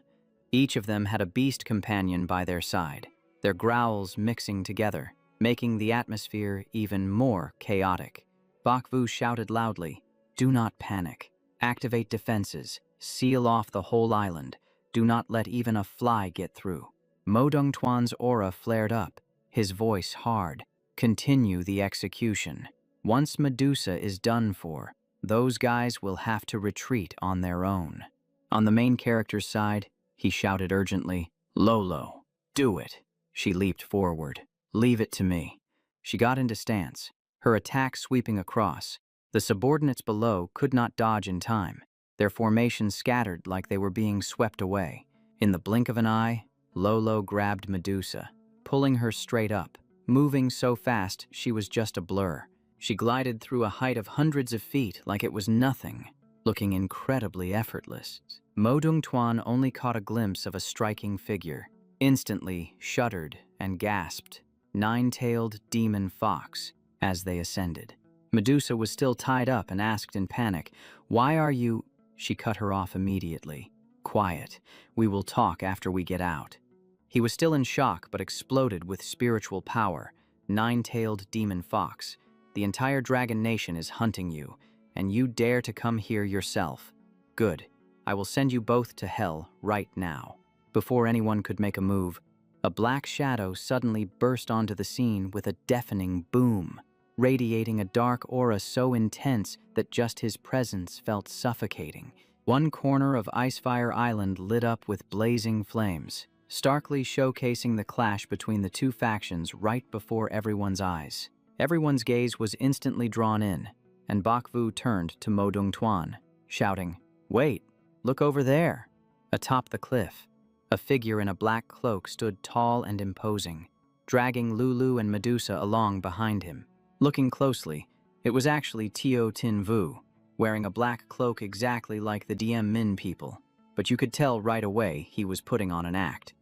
Each of them had a beast companion by their side, their growls mixing together, making the atmosphere even more chaotic. Bakvu shouted loudly, "Do not panic. Activate defenses. Seal off the whole island. Do not let even a fly get through." Mo Dongtuan's aura flared up, his voice hard. "Continue the execution. Once Medusa is done for, those guys will have to retreat on their own." On the main character's side, he shouted urgently, "Lolo, do it." She leaped forward. "Leave it to me." She got into stance, her attack sweeping across. The subordinates below could not dodge in time. Their formation scattered like they were being swept away. In the blink of an eye, Lolo grabbed Medusa, pulling her straight up. Moving so fast, she was just a blur. She glided through a height of hundreds of feet like it was nothing, looking incredibly effortless. Mo Dongtuan only caught a glimpse of a striking figure, instantly shuddered and gasped, "Nine-tailed demon fox," as they ascended. Medusa was still tied up and asked in panic, "Why are you—" She cut her off immediately. "Quiet. We will talk after we get out." He was still in shock but exploded with spiritual power. "Nine-tailed demon fox. The entire dragon nation is hunting you, and you dare to come here yourself. Good. I will send you both to hell right now." Before anyone could make a move, a black shadow suddenly burst onto the scene with a deafening boom, radiating a dark aura so intense that just his presence felt suffocating. One corner of Icefire Island lit up with blazing flames, starkly showcasing the clash between the two factions right before everyone's eyes. Everyone's gaze was instantly drawn in, and Bakvu turned to Mo Dongtuan, shouting, "Wait, look over there." Atop the cliff, a figure in a black cloak stood tall and imposing, dragging Lulu and Medusa along behind him. Looking closely, it was actually Tio Tin Vu, wearing a black cloak exactly like the DM Min people, but you could tell right away he was putting on an act.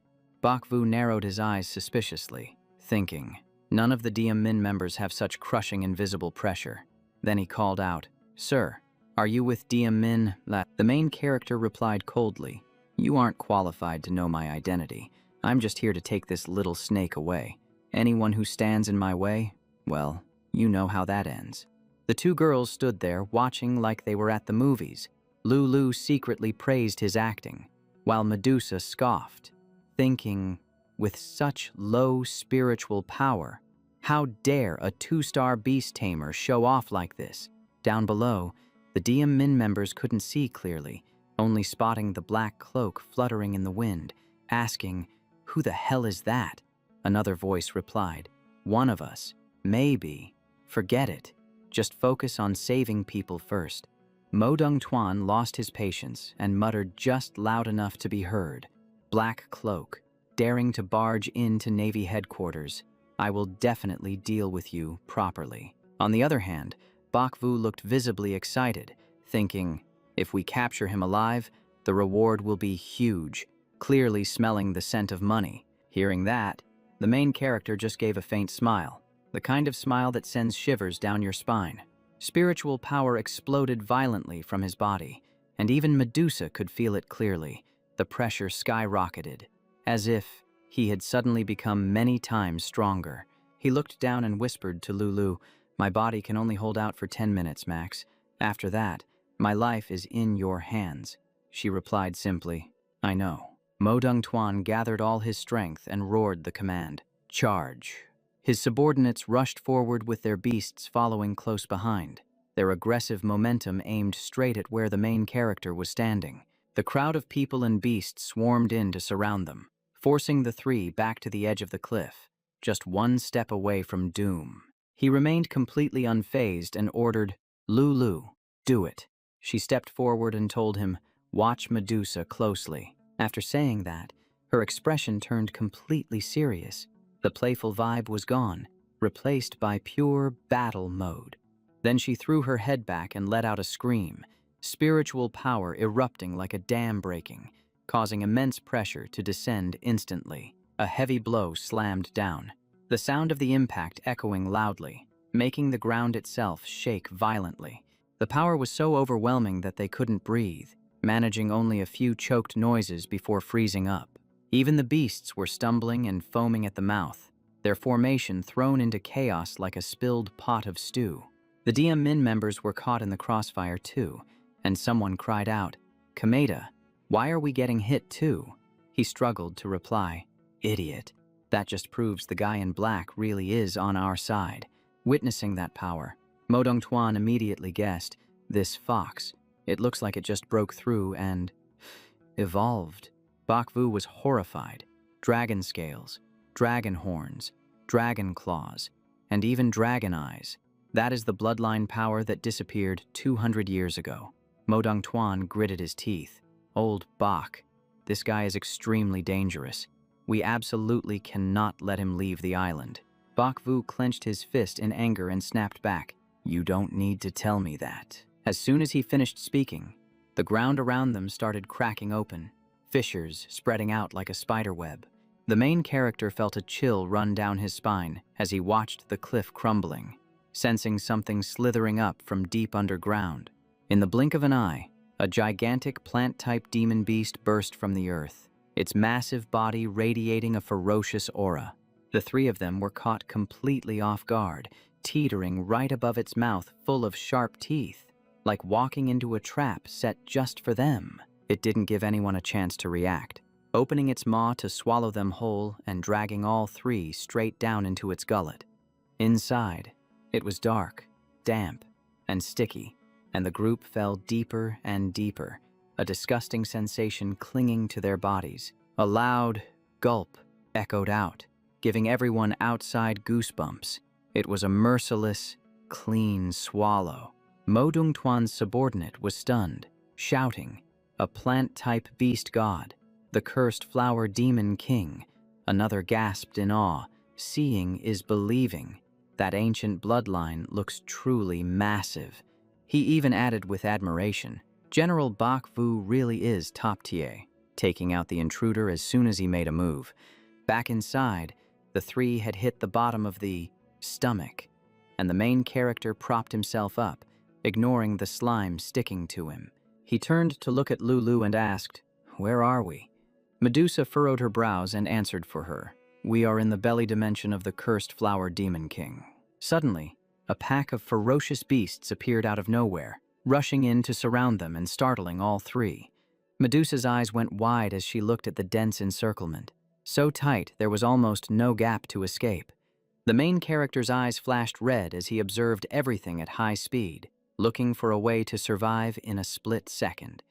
Bakvu narrowed his eyes suspiciously, thinking, none of the DM Min members have such crushing invisible pressure. Then he called out, "Sir, are you with DM Min?" The main character replied coldly, "You aren't qualified to know my identity. I'm just here to take this little snake away. Anyone who stands in my way, well, you know how that ends." The two girls stood there watching like they were at the movies. Lulu secretly praised his acting, while Medusa scoffed, thinking, with such low spiritual power, How dare a 2-star beast tamer show off like this? Down below, the DM members couldn't see clearly, only spotting the black cloak fluttering in the wind, asking, "Who the hell is that?" Another voice replied, "One of us. Maybe. Forget it. Just focus on saving people first." Mo Dong-tuan lost his patience and muttered just loud enough to be heard, "Black cloak, daring to barge into Navy headquarters. I will definitely deal with you properly." On the other hand, Bak-vu looked visibly excited, thinking, if we capture him alive, the reward will be huge, clearly smelling the scent of money. Hearing that, the main character just gave a faint smile, the kind of smile that sends shivers down your spine. Spiritual power exploded violently from his body, and even Medusa could feel it clearly. The pressure skyrocketed, as if he had suddenly become many times stronger. He looked down and whispered to Lulu, "My body can only hold out for 10 minutes, Max. After that, my life is in your hands." She replied simply, "I know." Mo Dong-tuan gathered all his strength and roared the command, "Charge." His subordinates rushed forward with their beasts following close behind, their aggressive momentum aimed straight at where the main character was standing. The crowd of people and beasts swarmed in to surround them, forcing the three back to the edge of the cliff, just one step away from doom. He remained completely unfazed and ordered, "Lulu, do it." She stepped forward and told him, "Watch Medusa closely." After saying that, her expression turned completely serious. The playful vibe was gone, replaced by pure battle mode. Then she threw her head back and let out a scream, spiritual power erupting like a dam breaking, causing immense pressure to descend instantly. A heavy blow slammed down, the sound of the impact echoing loudly, making the ground itself shake violently. The power was so overwhelming that they couldn't breathe, managing only a few choked noises before freezing up. Even the beasts were stumbling and foaming at the mouth, their formation thrown into chaos like a spilled pot of stew. The DM members were caught in the crossfire too, and someone cried out, "Kameda, why are we getting hit too?" He struggled to reply, "Idiot. That just proves the guy in black really is on our side." Witnessing that power, Mo Dong-tuan immediately guessed, "This fox, it looks like it just broke through and evolved." Bak-vu was horrified. Dragon scales, dragon horns, dragon claws, and even dragon eyes. That is the bloodline power that disappeared 200 years ago. Mo Dong-tuan gritted his teeth. "Old Bak, this guy is extremely dangerous. We absolutely cannot let him leave the island." Bak-vu clenched his fist in anger and snapped back, "You don't need to tell me that." As soon as he finished speaking, the ground around them started cracking open, fissures spreading out like a spider web. The main character felt a chill run down his spine as he watched the cliff crumbling, sensing something slithering up from deep underground. In the blink of an eye, a gigantic plant-type demon beast burst from the earth, its massive body radiating a ferocious aura. The three of them were caught completely off guard, teetering right above its mouth full of sharp teeth, like walking into a trap set just for them. It didn't give anyone a chance to react, opening its maw to swallow them whole and dragging all three straight down into its gullet. Inside, it was dark, damp, and sticky, and the group fell deeper and deeper, a disgusting sensation clinging to their bodies. A loud gulp echoed out, giving everyone outside goosebumps. It was a merciless, clean swallow. Mo Dong-tuan's subordinate was stunned, shouting, "A plant-type beast god, the cursed flower demon king." Another gasped in awe, "Seeing is believing. That ancient bloodline looks truly massive." He even added with admiration, "General Bak-vu really is top tier," taking out the intruder as soon as he made a move. Back inside, the three had hit the bottom of the stomach, and the main character propped himself up, ignoring the slime sticking to him. He turned to look at Lulu and asked, "Where are we?" Medusa furrowed her brows and answered for her, "We are in the belly dimension of the cursed flower demon king." Suddenly, a pack of ferocious beasts appeared out of nowhere, rushing in to surround them and startling all three. Medusa's eyes went wide as she looked at the dense encirclement, so tight there was almost no gap to escape. The main character's eyes flashed red as he observed everything at high speed, looking for a way to survive in a split second.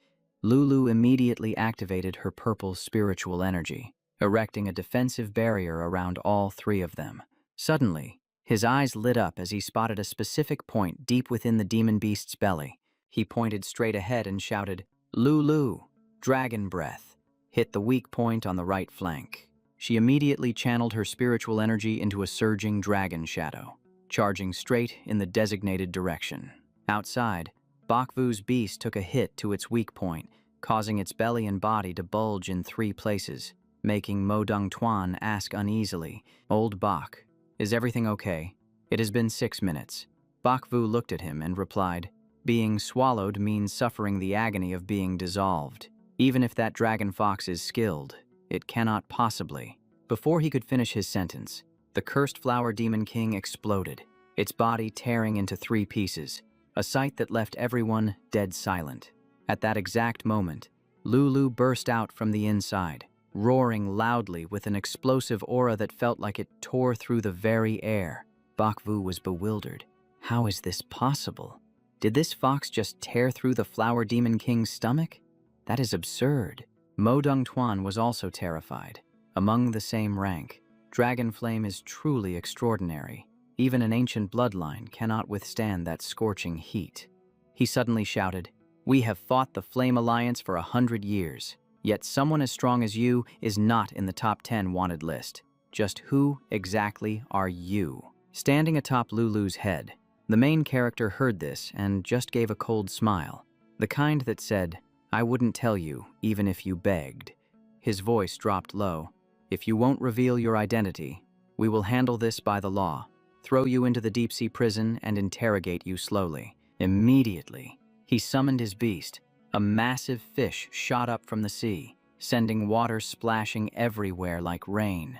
Lulu immediately activated her purple spiritual energy, erecting a defensive barrier around all three of them. Suddenly, his eyes lit up as he spotted a specific point deep within the demon beast's belly. He pointed straight ahead and shouted, "Lulu, dragon breath." Hit the weak point on the right flank. She immediately channeled her spiritual energy into a surging dragon shadow, charging straight in the designated direction. Outside, Bakvu's beast took a hit to its weak point, causing its belly and body to bulge in 3 places, making Mo Dongtuan ask uneasily, "Old Bak, is everything okay? It has been 6 minutes." Bakvu looked at him and replied, "Being swallowed means suffering the agony of being dissolved. Even if that dragon fox is skilled, it cannot possibly." Before he could finish his sentence, the cursed flower demon king exploded, its body tearing into 3 pieces, a sight that left everyone dead silent. At that exact moment, Lulu burst out from the inside, roaring loudly with an explosive aura that felt like it tore through the very air. Bakvu was bewildered. How is this possible? Did this fox just tear through the flower demon king's stomach? That is absurd. Mo Dongtuan was also terrified. Among the same rank, Dragon Flame is truly extraordinary. Even an ancient bloodline cannot withstand that scorching heat. He suddenly shouted, "We have fought the Flame Alliance for 100 years, yet someone as strong as you is not in the top 10 wanted list. Just who exactly are you?" Standing atop Lulu's head, the main character heard this and just gave a cold smile, the kind that said, "I wouldn't tell you, even if you begged." His voice dropped low. "If you won't reveal your identity, we will handle this by the law, throw you into the deep-sea prison and interrogate you slowly." Immediately, he summoned his beast. A massive fish shot up from the sea, sending water splashing everywhere like rain.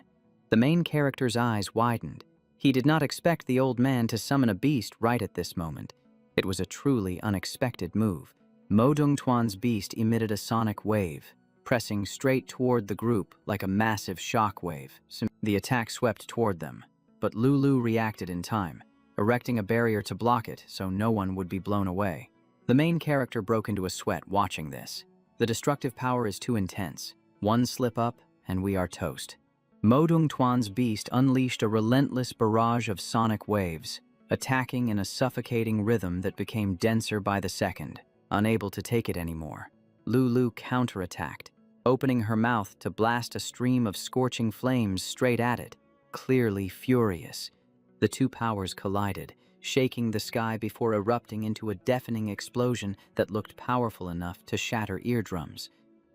The main character's eyes widened. He did not expect the old man to summon a beast right at this moment. It was a truly unexpected move. Mo Dongtuan's beast emitted a sonic wave, pressing straight toward the group like a massive shock wave. The attack swept toward them, but Lulu reacted in time, erecting a barrier to block it so no one would be blown away. The main character broke into a sweat watching this. The destructive power is too intense. One slip up, and we are toast. Mo Dongtuan's beast unleashed a relentless barrage of sonic waves, attacking in a suffocating rhythm that became denser by the second. Unable to take it anymore, Lulu counterattacked, opening her mouth to blast a stream of scorching flames straight at it, clearly furious. The two powers collided, shaking the sky before erupting into a deafening explosion that looked powerful enough to shatter eardrums.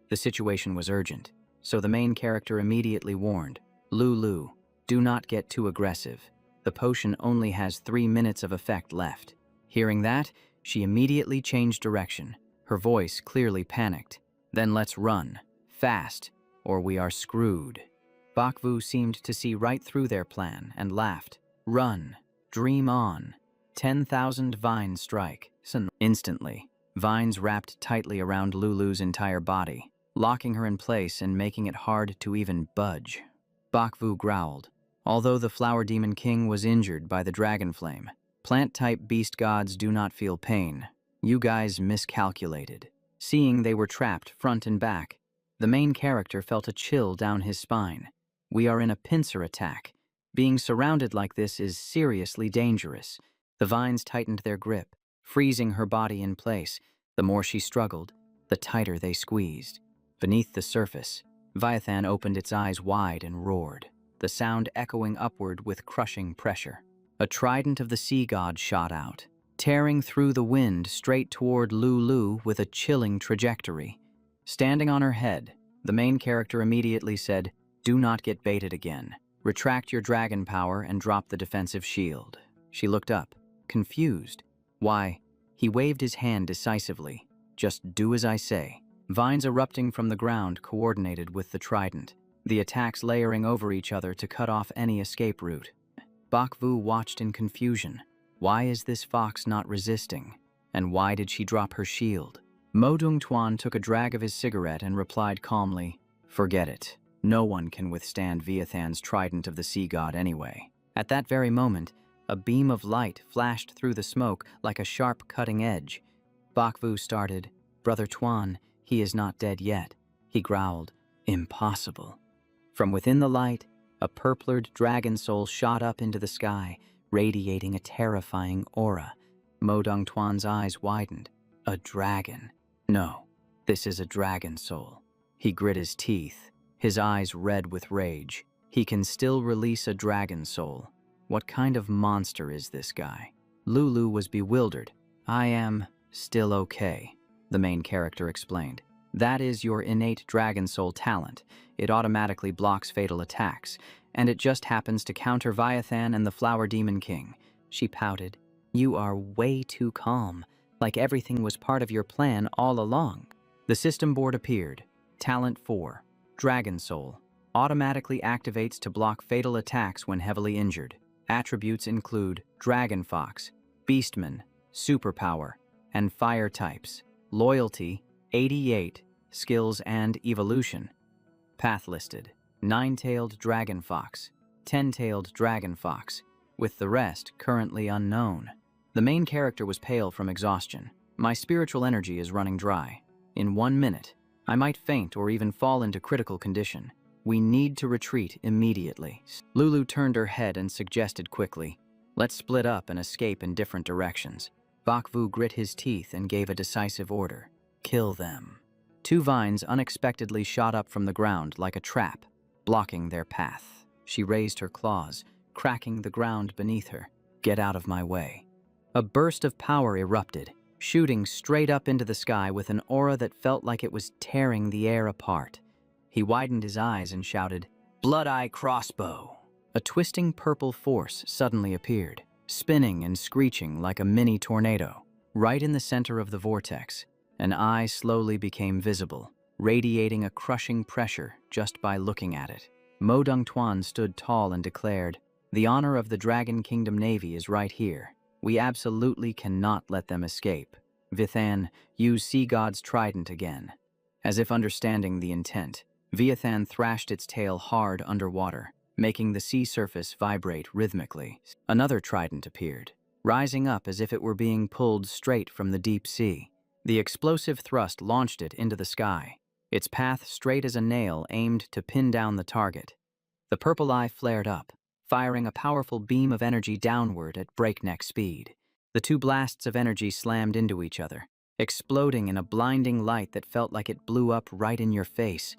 The situation was urgent, so the main character immediately warned, "Lulu, do not get too aggressive. The potion only has 3 minutes of effect left." Hearing that, she immediately changed direction, her voice clearly panicked. "Then let's run, fast, or we are screwed." Bakvu seemed to see right through their plan and laughed. "Run, dream on. 10,000 vines strike." Instantly, vines wrapped tightly around Lulu's entire body, locking her in place and making it hard to even budge. Bakvu growled. Although the Flower Demon King was injured by the dragon flame, plant-type beast gods do not feel pain. You guys miscalculated. Seeing they were trapped front and back, the main character felt a chill down his spine. We are in a pincer attack. Being surrounded like this is seriously dangerous. The vines tightened their grip, freezing her body in place. The more she struggled, the tighter they squeezed. Beneath the surface, Viathan opened its eyes wide and roared, the sound echoing upward with crushing pressure. A trident of the sea god shot out, tearing through the wind straight toward Lulu with a chilling trajectory. Standing on her head, the main character immediately said, "Do not get baited again. Retract your dragon power and drop the defensive shield." She looked up, confused. "Why?" He waved his hand decisively. "Just do as I say." Vines erupting from the ground coordinated with the trident, the attacks layering over each other to cut off any escape route. Bakvu watched in confusion. Why is this fox not resisting? And why did she drop her shield? Mo Dongtuan took a drag of his cigarette and replied calmly, "Forget it. No one can withstand Viathan's trident of the sea god anyway." At that very moment, a beam of light flashed through the smoke like a sharp cutting edge. Bakvu started, "Brother Tuan, he is not dead yet." He growled, "Impossible." From within the light, a purplered dragon soul shot up into the sky, radiating a terrifying aura. Modong Tuan's eyes widened. A dragon. No, this is a dragon soul. He grit his teeth, his eyes red with rage. He can still release a dragon soul. What kind of monster is this guy? Lulu was bewildered. "I am still okay," the main character explained. "That is your innate dragon soul talent. It automatically blocks fatal attacks, and it just happens to counter Viathan and the Flower Demon King." She pouted. "You are way too calm, like everything was part of your plan all along." The system board appeared. Talent 4, Dragon Soul. Automatically activates to block fatal attacks when heavily injured. Attributes include Dragon Fox, Beastman, Superpower, and Fire types. Loyalty, 88, Skills and Evolution. Path listed: 9-tailed Dragon Fox, 10-tailed Dragon Fox, with the rest currently unknown. The main character was pale from exhaustion. "My spiritual energy is running dry. In 1 minute, I might faint or even fall into critical condition. We need to retreat immediately." Lulu turned her head and suggested quickly, "Let's split up and escape in different directions." Bakvu grit his teeth and gave a decisive order: "Kill them." 2 vines unexpectedly shot up from the ground like a trap, blocking their path. She raised her claws, cracking the ground beneath her. "Get out of my way." A burst of power erupted, shooting straight up into the sky with an aura that felt like it was tearing the air apart. He widened his eyes and shouted, "Blood-Eye Crossbow." A twisting purple force suddenly appeared, spinning and screeching like a mini tornado. Right in the center of the vortex, an eye slowly became visible, radiating a crushing pressure just by looking at it. Modong Tuan stood tall and declared, "The honor of the Dragon Kingdom Navy is right here. We absolutely cannot let them escape. Vithan, use Sea God's trident again." As if understanding the intent, Viathan thrashed its tail hard underwater, making the sea surface vibrate rhythmically. Another trident appeared, rising up as if it were being pulled straight from the deep sea. The explosive thrust launched it into the sky, its path straight as a nail aimed to pin down the target. The purple eye flared up, firing a powerful beam of energy downward at breakneck speed. The 2 blasts of energy slammed into each other, exploding in a blinding light that felt like it blew up right in your face.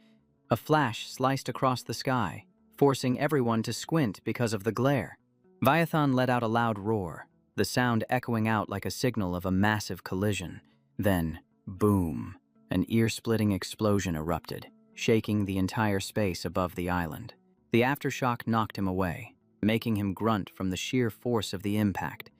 A flash sliced across the sky, forcing everyone to squint because of the glare. Viathan let out a loud roar, the sound echoing out like a signal of a massive collision. Then, boom, an ear-splitting explosion erupted, shaking the entire space above the island. The aftershock knocked him away, making him grunt from the sheer force of the impact.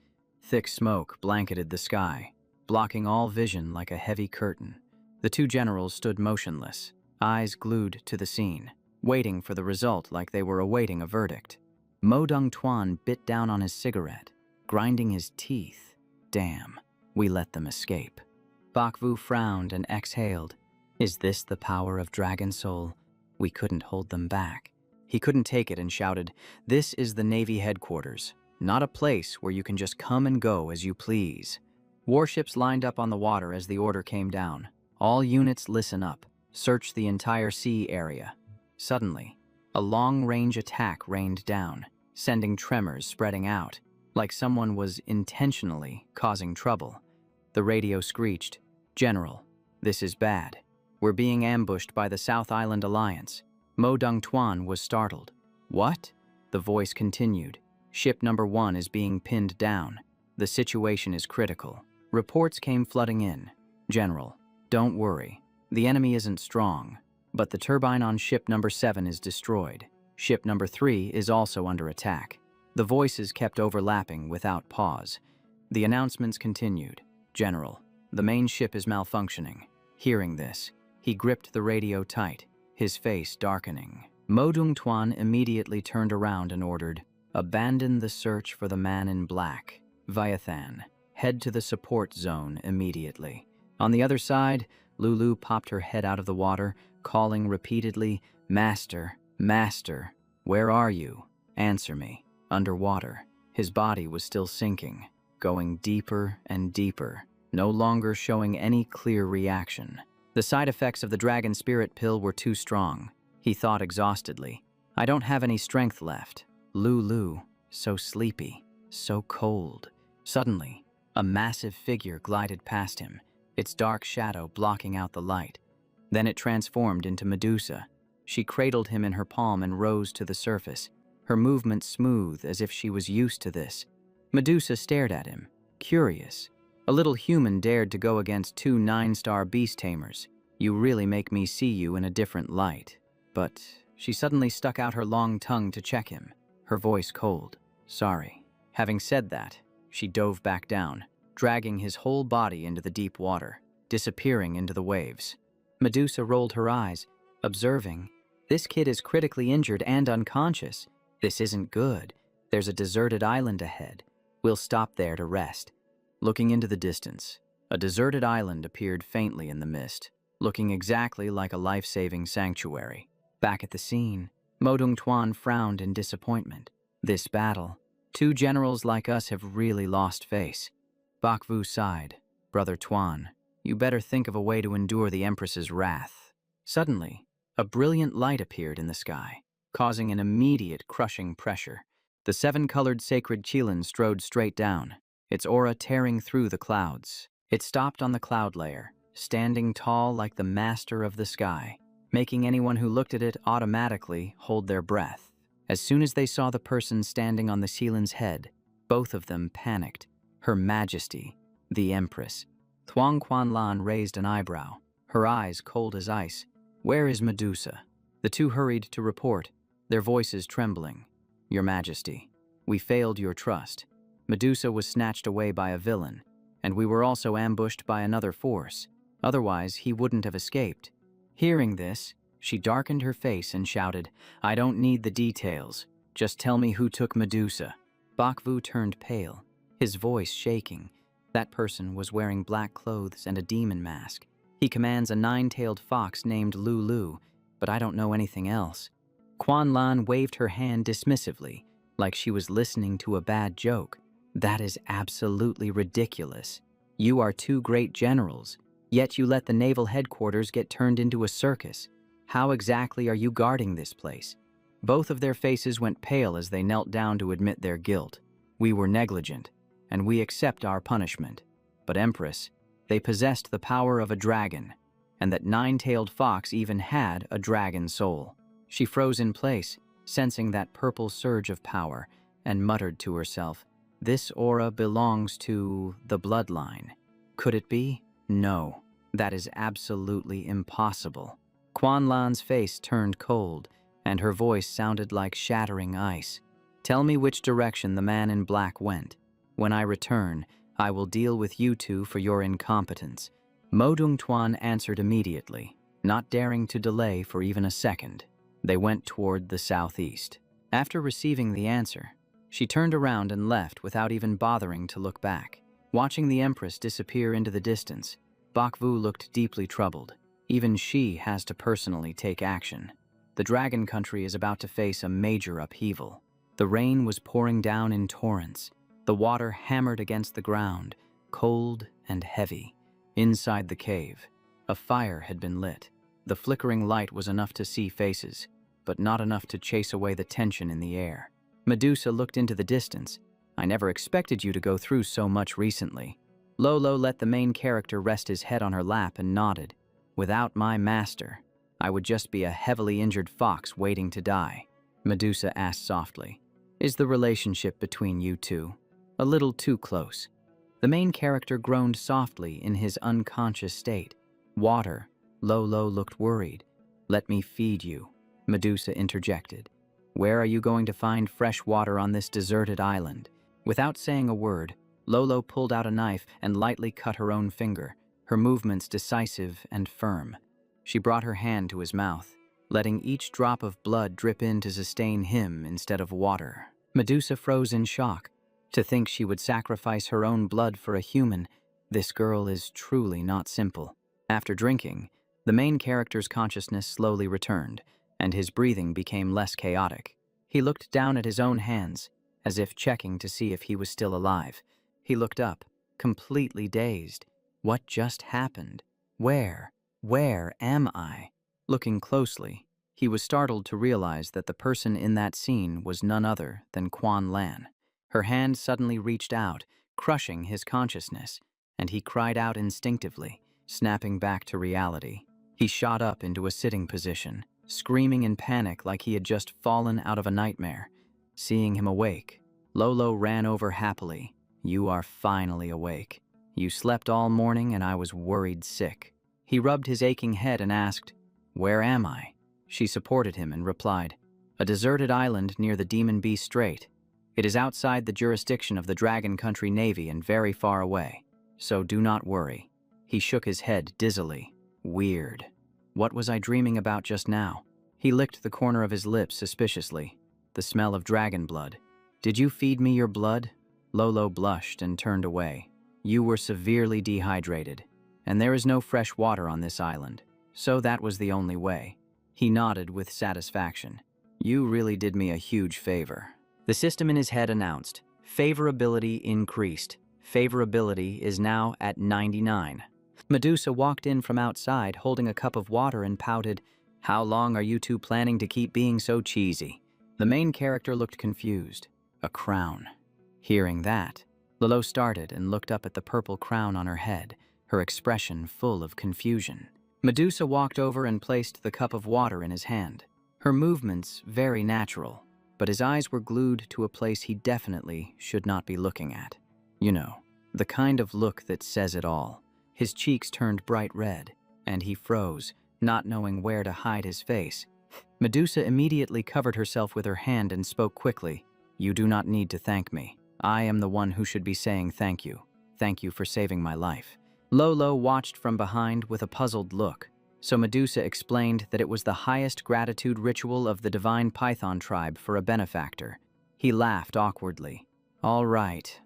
Thick smoke blanketed the sky, blocking all vision like a heavy curtain. The 2 generals stood motionless, eyes glued to the scene, waiting for the result like they were awaiting a verdict. Modong Tuan bit down on his cigarette, grinding his teeth. "Damn, we let them escape." Bakvu frowned and exhaled. "Is this the power of Dragon Soul? We couldn't hold them back." He couldn't take it and shouted, "This is the Navy headquarters, not a place where you can just come and go as you please." Warships lined up on the water as the order came down. "All units listen up. Search the entire sea area." Suddenly, a long-range attack rained down, sending tremors spreading out, like someone was intentionally causing trouble. The radio screeched, "General, this is bad. We're being ambushed by the South Island Alliance." Modong Tuan was startled. "What?" The voice continued. "Ship number 1 is being pinned down. The situation is critical." Reports came flooding in. "General, don't worry. The enemy isn't strong, but the turbine on ship number 7 is destroyed. Ship number 3 is also under attack." The voices kept overlapping without pause. The announcements continued. "General, the main ship is malfunctioning." Hearing this, he gripped the radio tight, his face darkening. Modong Tuan immediately turned around and ordered, "Abandon the search for the man in black. Viathan, head to the support zone immediately." On the other side, Lulu popped her head out of the water, calling repeatedly, "Master, Master, where are you? Answer me." Underwater, his body was still sinking, going deeper and deeper, no longer showing any clear reaction. The side effects of the dragon spirit pill were too strong. He thought exhaustedly. I don't have any strength left. Lulu, so sleepy, so cold. Suddenly, a massive figure glided past him, its dark shadow blocking out the light. Then it transformed into Medusa. She cradled him in her palm and rose to the surface, her movement smooth as if she was used to this. Medusa stared at him, curious. A little human dared to go against 2 9-star beast tamers. You really make me see you in a different light. But she suddenly stuck out her long tongue to check him, her voice cold. Sorry. Having said that, she dove back down, dragging his whole body into the deep water, disappearing into the waves. Medusa rolled her eyes, observing, this kid is critically injured and unconscious. This isn't good. There's a deserted island ahead. We'll stop there to rest. Looking into the distance, a deserted island appeared faintly in the mist, looking exactly like a life-saving sanctuary. Back at the scene, Modung Tuan frowned in disappointment. This battle, 2 generals like us have really lost face. Bakvu sighed. Brother Tuan, you better think of a way to endure the Empress's wrath. Suddenly, a brilliant light appeared in the sky, causing an immediate crushing pressure. The 7-colored sacred Qilin strode straight down, its aura tearing through the clouds. It stopped on the cloud layer, standing tall like the master of the sky, making anyone who looked at it automatically hold their breath. As soon as they saw the person standing on the Qilin's head, both of them panicked. Her Majesty, the Empress. Thuong Quan Lan raised an eyebrow, her eyes cold as ice. Where is Medusa? The 2 hurried to report, their voices trembling. Your Majesty, we failed your trust. Medusa was snatched away by a villain, and we were also ambushed by another force. Otherwise, he wouldn't have escaped. Hearing this, she darkened her face and shouted, I don't need the details. Just tell me who took Medusa. Bakvu turned pale, his voice shaking. That person was wearing black clothes and a demon mask. He commands a 9-tailed fox named Lulu, but I don't know anything else. Quan Lan waved her hand dismissively, like she was listening to a bad joke. That is absolutely ridiculous. You are 2 great generals, yet you let the naval headquarters get turned into a circus. How exactly are you guarding this place? Both of their faces went pale as they knelt down to admit their guilt. We were negligent, and we accept our punishment. But Empress, they possessed the power of a dragon, and that 9-tailed fox even had a dragon soul. She froze in place, sensing that purple surge of power, and muttered to herself, this aura belongs to the bloodline. Could it be? No, that is absolutely impossible. Quan Lan's face turned cold, and her voice sounded like shattering ice. Tell me which direction the man in black went. When I return, I will deal with you 2 for your incompetence. Modung Tuan answered immediately, not daring to delay for even a second. They went toward the southeast. After receiving the answer, she turned around and left without even bothering to look back. Watching the Empress disappear into the distance, Bakvu looked deeply troubled. Even she has to personally take action. The Dragon Country is about to face a major upheaval. The rain was pouring down in torrents. The water hammered against the ground, cold and heavy. Inside the cave, a fire had been lit. The flickering light was enough to see faces, but not enough to chase away the tension in the air. Medusa looked into the distance. I never expected you to go through so much recently. Lolo let the main character rest his head on her lap and nodded. Without my master, I would just be a heavily injured fox waiting to die. Medusa asked softly, is the relationship between you 2 a little too close? The main character groaned softly in his unconscious state. Water. Lolo looked worried. Let me feed you, Medusa interjected. Where are you going to find fresh water on this deserted island? Without saying a word, Lolo pulled out a knife and lightly cut her own finger, her movements decisive and firm. She brought her hand to his mouth, letting each drop of blood drip in to sustain him instead of water. Medusa froze in shock. To think she would sacrifice her own blood for a human, this girl is truly not simple. After drinking, the main character's consciousness slowly returned, and his breathing became less chaotic. He looked down at his own hands. as if checking to see if he was still alive. He looked up, completely dazed. What just happened? Where am I? Looking closely, he was startled to realize that the person in that scene was none other than Quan Lan. Her hand suddenly reached out, crushing his consciousness, and he cried out instinctively, snapping back to reality. He shot up into a sitting position, screaming in panic like he had just fallen out of a nightmare. Seeing him awake, Lolo ran over happily. "You are finally awake. You slept all morning and I was worried sick." He rubbed his aching head and asked, "Where am I?" She supported him and replied, "A deserted island near the Demon Beast Strait. It is outside the jurisdiction of the Dragon Country Navy and very far away, so do not worry." He shook his head dizzily. Weird. What was I dreaming about just now? He licked the corner of his lips suspiciously. The smell of dragon blood. "Did you feed me your blood?" Lolo blushed and turned away. "You were severely dehydrated, and there is no fresh water on this island, so that was the only way." He nodded with satisfaction. "You really did me a huge favor." The system in his head announced, "Favorability increased. Favorability is now at 99. Medusa walked in from outside holding a cup of water and pouted, "How long are you two planning to keep being so cheesy?" The main character looked confused. A crown. Hearing that, Lolo started and looked up at the purple crown on her head, her expression full of confusion. Medusa walked over and placed the cup of water in his hand. Her movements very natural, but his eyes were glued to a place he definitely should not be looking at. You know, the kind of look that says it all. His cheeks turned bright red, and he froze, not knowing where to hide his face. Medusa immediately covered herself with her hand and spoke quickly, "You do not need to thank me. I am the one who should be saying thank you. Thank you for saving my life." Lolo watched from behind with a puzzled look, so Medusa explained that it was the highest gratitude ritual of the divine python tribe for a benefactor. He laughed awkwardly. All right.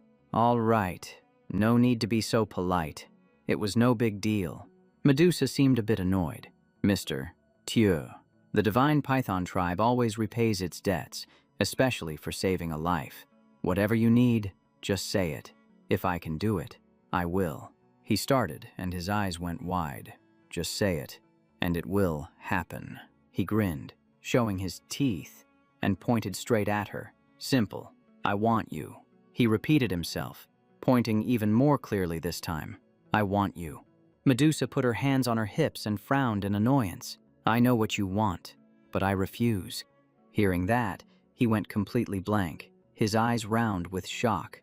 No need to be so polite. It was no big deal." Medusa seemed a bit annoyed. "Mr. Tieu, the divine python tribe always repays its debts, especially for saving a life. Whatever you need, just say it. If I can do it, I will." He started, and his eyes went wide. "Just say it, and it will happen." He grinned, showing his teeth, and pointed straight at her. "Simple. I want you." He repeated himself, pointing even more clearly this time. "I want you." Medusa put her hands on her hips and frowned in annoyance. "I know what you want, but I refuse." Hearing that, he went completely blank, his eyes round with shock.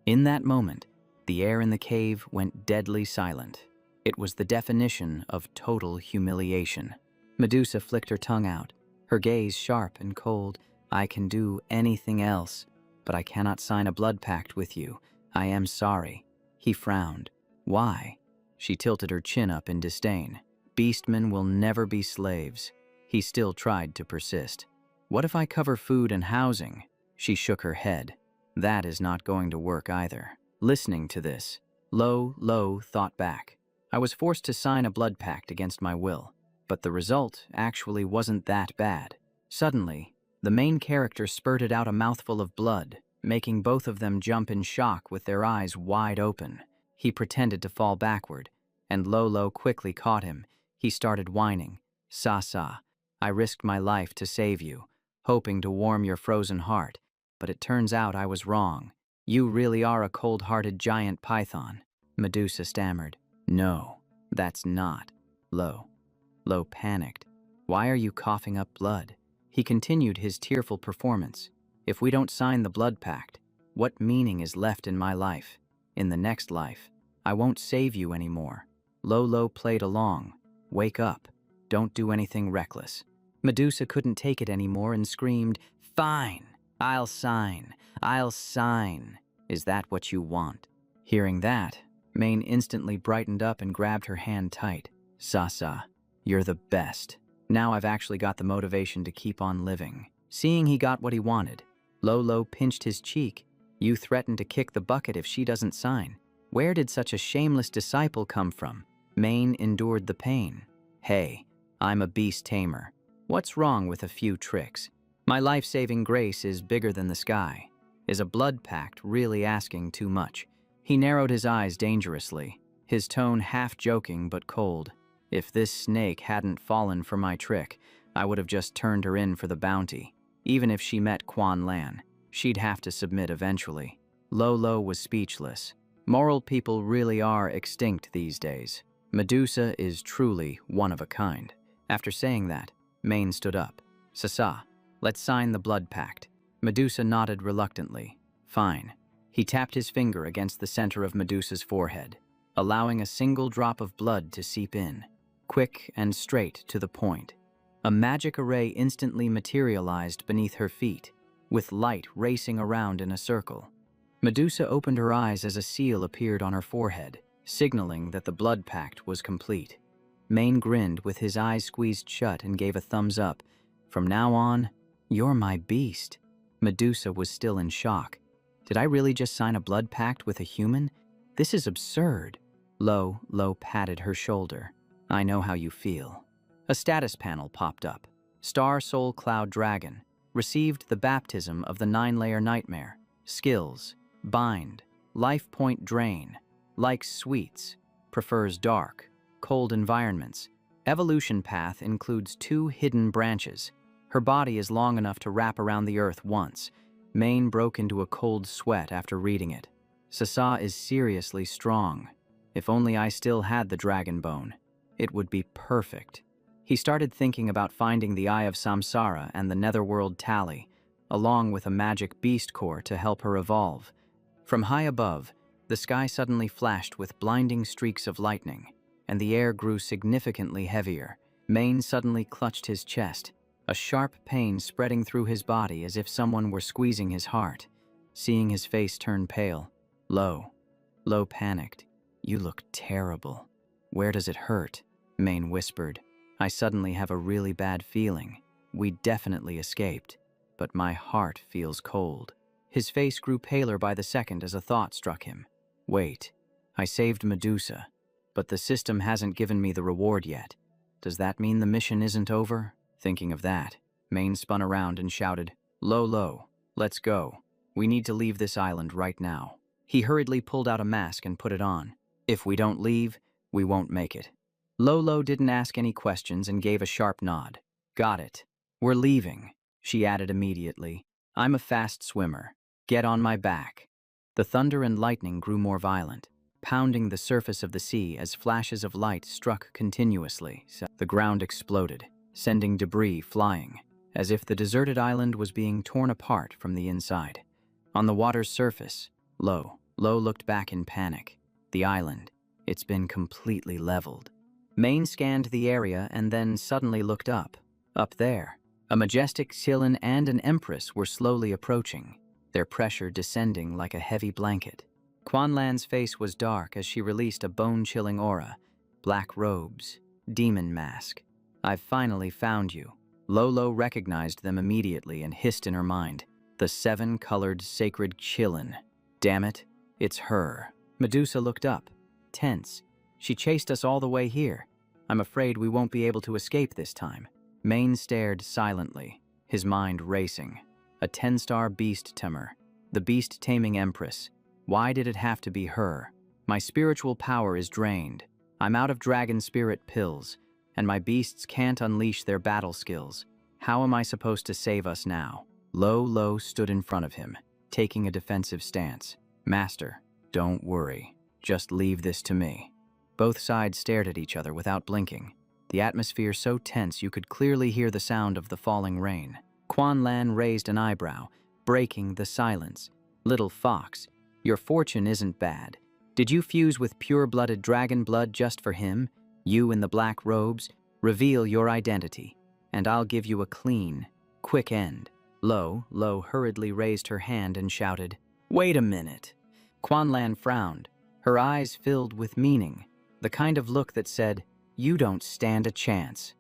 In that moment, the air in the cave went deadly silent. It was the definition of total humiliation. Medusa flicked her tongue out, her gaze sharp and cold. "I can do anything else, but I cannot sign a blood pact with you. I am sorry." He frowned. "Why?" She tilted her chin up in disdain. "Beastmen will never be slaves." He still tried to persist. "What if I cover food and housing?" She shook her head. "That is not going to work either." Listening to this, Lo thought back. I was forced to sign a blood pact against my will, but the result actually wasn't that bad. Suddenly, the main character spurted out a mouthful of blood, making both of them jump in shock with their eyes wide open. He pretended to fall backward, and Lolo quickly caught him. He started whining. Sa, I risked my life to save you, hoping to warm your frozen heart, but it turns out I was wrong. You really are a cold-hearted giant python." Medusa stammered. "No, that's not." Lo panicked. "Why are you coughing up blood?" He continued his tearful performance. "If we don't sign the blood pact, what meaning is left in my life? In the next life, I won't save you anymore." Lolo played along. "Wake up. Don't do anything reckless." Medusa couldn't take it anymore and screamed, "Fine, I'll sign. Is that what you want?" Hearing that, Maine instantly brightened up and grabbed her hand tight. "Sa, you're the best. Now I've actually got the motivation to keep on living." Seeing he got what he wanted, Lolo pinched his cheek. "You threaten to kick the bucket if she doesn't sign. Where did such a shameless disciple come from?" Maine endured the pain. "Hey, I'm a beast tamer. What's wrong with a few tricks? My life-saving grace is bigger than the sky. Is a blood pact really asking too much? He narrowed his eyes dangerously, his tone half joking but cold. If this snake hadn't fallen for my trick, I would have just turned her in for the bounty. Even if she met Quan Lan, she'd have to submit eventually. Lolo was speechless. Moral people really are extinct these days. Medusa is truly one of a kind. After saying that, Maine stood up. Sasa, let's sign the blood pact. Medusa nodded reluctantly. Fine. He tapped his finger against the center of Medusa's forehead, allowing a single drop of blood to seep in, quick and straight to the point. A magic array instantly materialized beneath her feet, with light racing around in a circle. Medusa opened her eyes as a seal appeared on her forehead, signaling that the blood pact was complete. Maine grinned with his eyes squeezed shut and gave a thumbs up. From now on, you're my beast. Medusa was still in shock. Did I really just sign a blood pact with a human? This is absurd. Lo patted her shoulder. I know how you feel. A status panel popped up. Star Soul Cloud Dragon. Received the baptism of the 9-layer nightmare. Skills. Bind. Life point drain. Likes sweets. Prefers dark, cold environments. Evolution path includes 2 hidden branches. Her body is long enough to wrap around the earth once. Maine broke into a cold sweat after reading it. Sasa is seriously strong. If only I still had the dragon bone, it would be perfect. He started thinking about finding the Eye of Samsara and the Netherworld Tally, along with a magic beast core to help her evolve. From high above, the sky suddenly flashed with blinding streaks of lightning, and the air grew significantly heavier. Maine suddenly clutched his chest, a sharp pain spreading through his body as if someone were squeezing his heart. Seeing his face turn pale, Lo panicked. You look terrible. Where does it hurt? Maine whispered. I suddenly have a really bad feeling. We definitely escaped, but my heart feels cold. His face grew paler by the second as a thought struck him. Wait, I saved Medusa, but the system hasn't given me the reward yet. Does that mean the mission isn't over? Thinking of that, Maine spun around and shouted, Lo, let's go. We need to leave this island right now. He hurriedly pulled out a mask and put it on. If we don't leave, we won't make it. Lolo didn't ask any questions and gave a sharp nod. Got it. We're leaving, she added immediately. I'm a fast swimmer. Get on my back. The thunder and lightning grew more violent, pounding the surface of the sea as flashes of light struck continuously. The ground exploded, sending debris flying, as if the deserted island was being torn apart from the inside. On the water's surface, Lo looked back in panic. The island, it's been completely leveled. Maine scanned the area and then suddenly looked up. Up there, a majestic Scyllin and an empress were slowly approaching, their pressure descending like a heavy blanket. Quan Lan's face was dark as she released a bone-chilling aura. Black robes, demon mask. I've finally found you. Lolo recognized them immediately and hissed in her mind. The 7-colored sacred Chillin. Damn it, it's her. Medusa looked up, tense. She chased us all the way here. I'm afraid we won't be able to escape this time. Maine stared silently, his mind racing. A 10-star beast tamer, the beast-taming empress. Why did it have to be her? My spiritual power is drained. I'm out of dragon spirit pills, and my beasts can't unleash their battle skills. How am I supposed to save us now? Lo stood in front of him, taking a defensive stance. Master, don't worry. Just leave this to me. Both sides stared at each other without blinking, the atmosphere so tense you could clearly hear the sound of the falling rain. Quan Lan raised an eyebrow, breaking the silence. Little fox, your fortune isn't bad. Did you fuse with pure-blooded dragon blood just for him? You in the black robes? Reveal your identity, and I'll give you a clean, quick end. Lo hurriedly raised her hand and shouted, Wait a minute. Quan Lan frowned, her eyes filled with meaning, the kind of look that said, You don't stand a chance.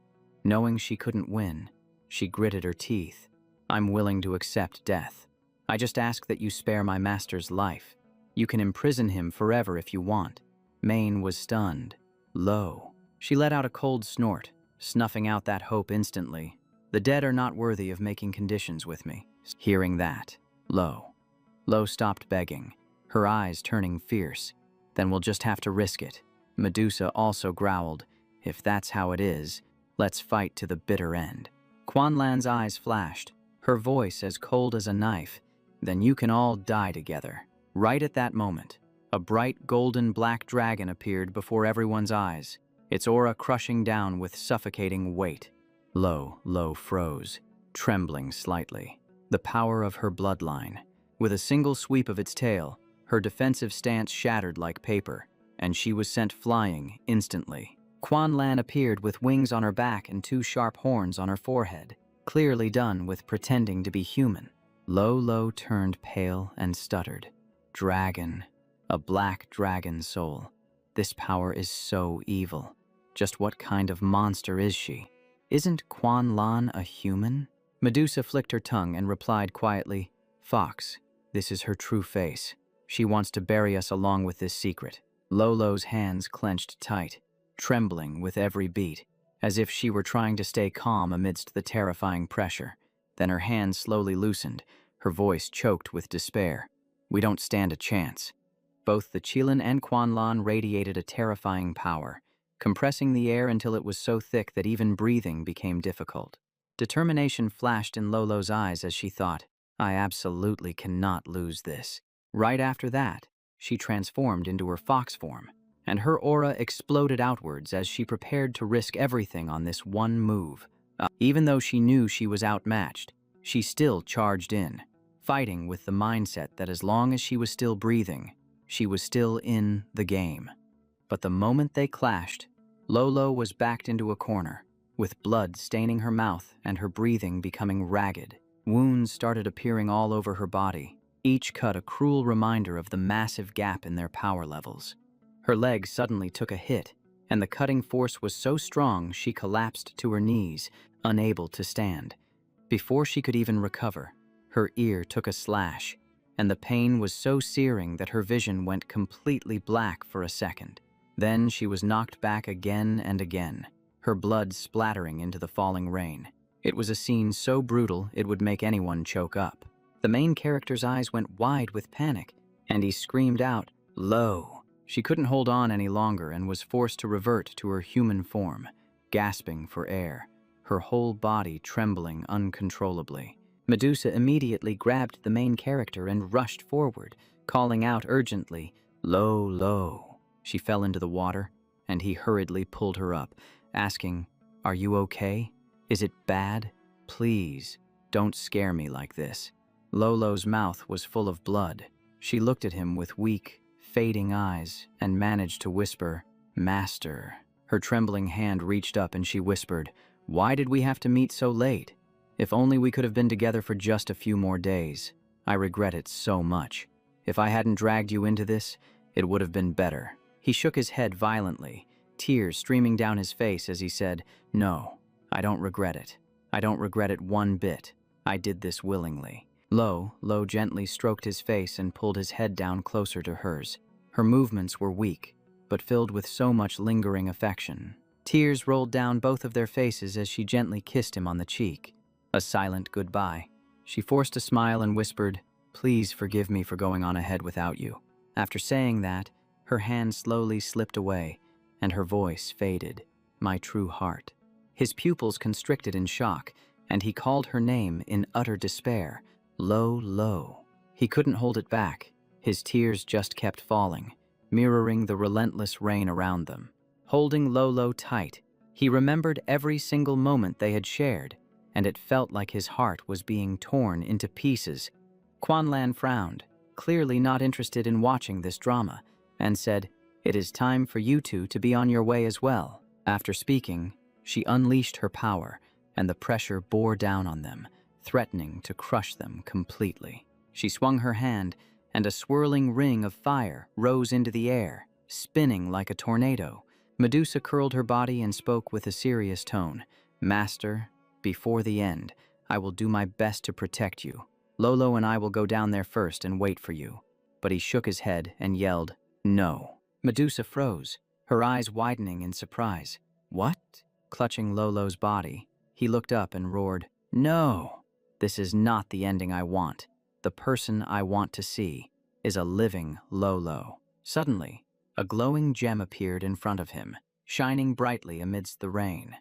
Knowing she couldn't win, she gritted her teeth. I'm willing to accept death. I just ask that you spare my master's life. You can imprison him forever if you want. Maine was stunned. Lo. She let out a cold snort, snuffing out that hope instantly. The dead are not worthy of making conditions with me. Hearing that, Lo stopped begging, her eyes turning fierce. Then we'll just have to risk it. Medusa also growled, if that's how it is, let's fight to the bitter end. Quanlan's eyes flashed, her voice as cold as a knife. Then you can all die together. Right at that moment, a bright golden black dragon appeared before everyone's eyes, its aura crushing down with suffocating weight. Lo froze, trembling slightly. The power of her bloodline. With a single sweep of its tail, her defensive stance shattered like paper, and she was sent flying instantly. Quanlan appeared with wings on her back and 2 sharp horns on her forehead, clearly done with pretending to be human. Lo turned pale and stuttered. Dragon. A black dragon soul. This power is so evil. Just what kind of monster is she? Isn't Quanlan a human? Medusa flicked her tongue and replied quietly, Fox, this is her true face. She wants to bury us along with this secret. Lolo's hands clenched tight, trembling with every beat, as if she were trying to stay calm amidst the terrifying pressure. Then her hands slowly loosened, her voice choked with despair. We don't stand a chance. Both the Qilin and Quanlan radiated a terrifying power, compressing the air until it was so thick that even breathing became difficult. Determination flashed in Lolo's eyes as she thought, I absolutely cannot lose this. Right after that, she transformed into her fox form, and her aura exploded outwards as she prepared to risk everything on this one move. Even though she knew she was outmatched, she still charged in, fighting with the mindset that as long as she was still breathing, she was still in the game. But the moment they clashed, Lolo was backed into a corner, with blood staining her mouth and her breathing becoming ragged. Wounds started appearing all over her body, each cut a cruel reminder of the massive gap in their power levels. Her leg suddenly took a hit, and the cutting force was so strong she collapsed to her knees, unable to stand. Before she could even recover, her ear took a slash, and the pain was so searing that her vision went completely black for a second. Then she was knocked back again and again, her blood splattering into the falling rain. It was a scene so brutal it would make anyone choke up. The main character's eyes went wide with panic, and he screamed out, Lo! She couldn't hold on any longer and was forced to revert to her human form, gasping for air, her whole body trembling uncontrollably. Medusa immediately grabbed the main character and rushed forward, calling out urgently, Lo! She fell into the water, and he hurriedly pulled her up, asking, Are you okay? Is it bad? Please, don't scare me like this. Lolo's mouth was full of blood. She looked at him with weak, fading eyes and managed to whisper, Master. Her trembling hand reached up and she whispered, Why did we have to meet so late? If only we could have been together for just a few more days. I regret it so much. If I hadn't dragged you into this, it would have been better. He shook his head violently, tears streaming down his face as he said, No, I don't regret it. I don't regret it one bit. I did this willingly. Lo gently stroked his face and pulled his head down closer to hers. Her movements were weak, but filled with so much lingering affection. Tears rolled down both of their faces as she gently kissed him on the cheek. A silent goodbye. She forced a smile and whispered, Please forgive me for going on ahead without you. After saying that, her hand slowly slipped away, and her voice faded. My true heart. His pupils constricted in shock, and he called her name in utter despair. Lo. He couldn't hold it back. His tears just kept falling, mirroring the relentless rain around them. Holding Lolo tight, he remembered every single moment they had shared, and it felt like his heart was being torn into pieces. Quanlan frowned, clearly not interested in watching this drama, and said, It is time for you two to be on your way as well. After speaking, she unleashed her power, and the pressure bore down on them, threatening to crush them completely. She swung her hand, and a swirling ring of fire rose into the air, spinning like a tornado. Medusa curled her body and spoke with a serious tone. Master, before the end, I will do my best to protect you. Lolo and I will go down there first and wait for you. But he shook his head and yelled, No. Medusa froze, her eyes widening in surprise. What? Clutching Lolo's body, He looked up and roared, "No! This is not the ending I want. The person I want to see is a living Lolo." Suddenly, a glowing gem appeared in front of him, shining brightly amidst the rain.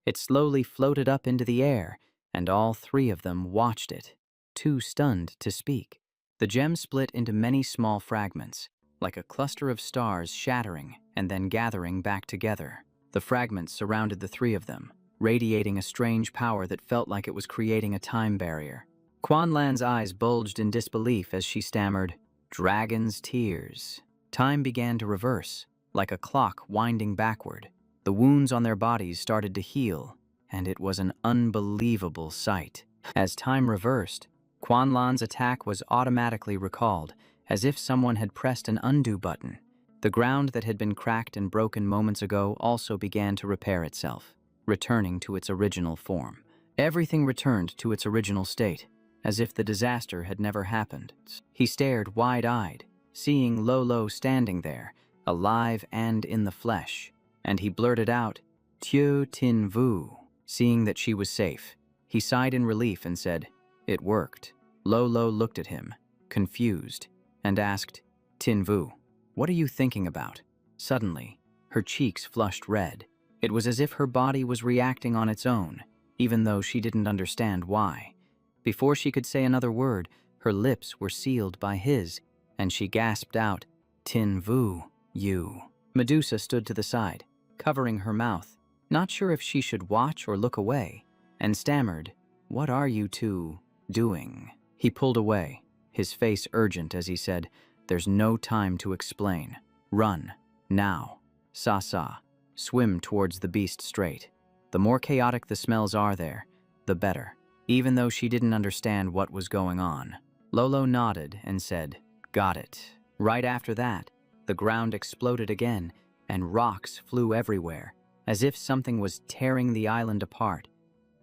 It slowly floated up into the air, and all three of them watched it, too stunned to speak. The gem split into many small fragments, like a cluster of stars shattering and then gathering back together. The fragments surrounded the three of them, radiating a strange power that felt like it was creating a time barrier. Quan Lan's eyes bulged in disbelief as she stammered, "Dragon's tears." Time began to reverse, like a clock winding backward. The wounds on their bodies started to heal, and it was an unbelievable sight. As time reversed, Quan Lan's attack was automatically recalled, as if someone had pressed an undo button. The ground that had been cracked and broken moments ago also began to repair itself, returning to its original form. Everything returned to its original state, as if the disaster had never happened. He stared wide-eyed, seeing Lolo standing there, alive and in the flesh, and he blurted out, "Tieu Tin Vu." Seeing that she was safe, he sighed in relief and said, "It worked." Lolo looked at him, confused, and asked, "Tin Vu, what are you thinking about?" Suddenly, her cheeks flushed red. It was as if her body was reacting on its own, even though she didn't understand why. Before she could say another word, her lips were sealed by his, and she gasped out, "Tin Vu, you." Medusa stood to the side, covering her mouth, not sure if she should watch or look away, and stammered, "What are you two doing?" He pulled away, his face urgent as he said, "There's no time to explain. Run, now. Sa. Swim towards the beast straight. The more chaotic the smells are there, the better." Even though she didn't understand what was going on, Lolo nodded and said, "Got it." Right after that, the ground exploded again, and rocks flew everywhere, as if something was tearing the island apart.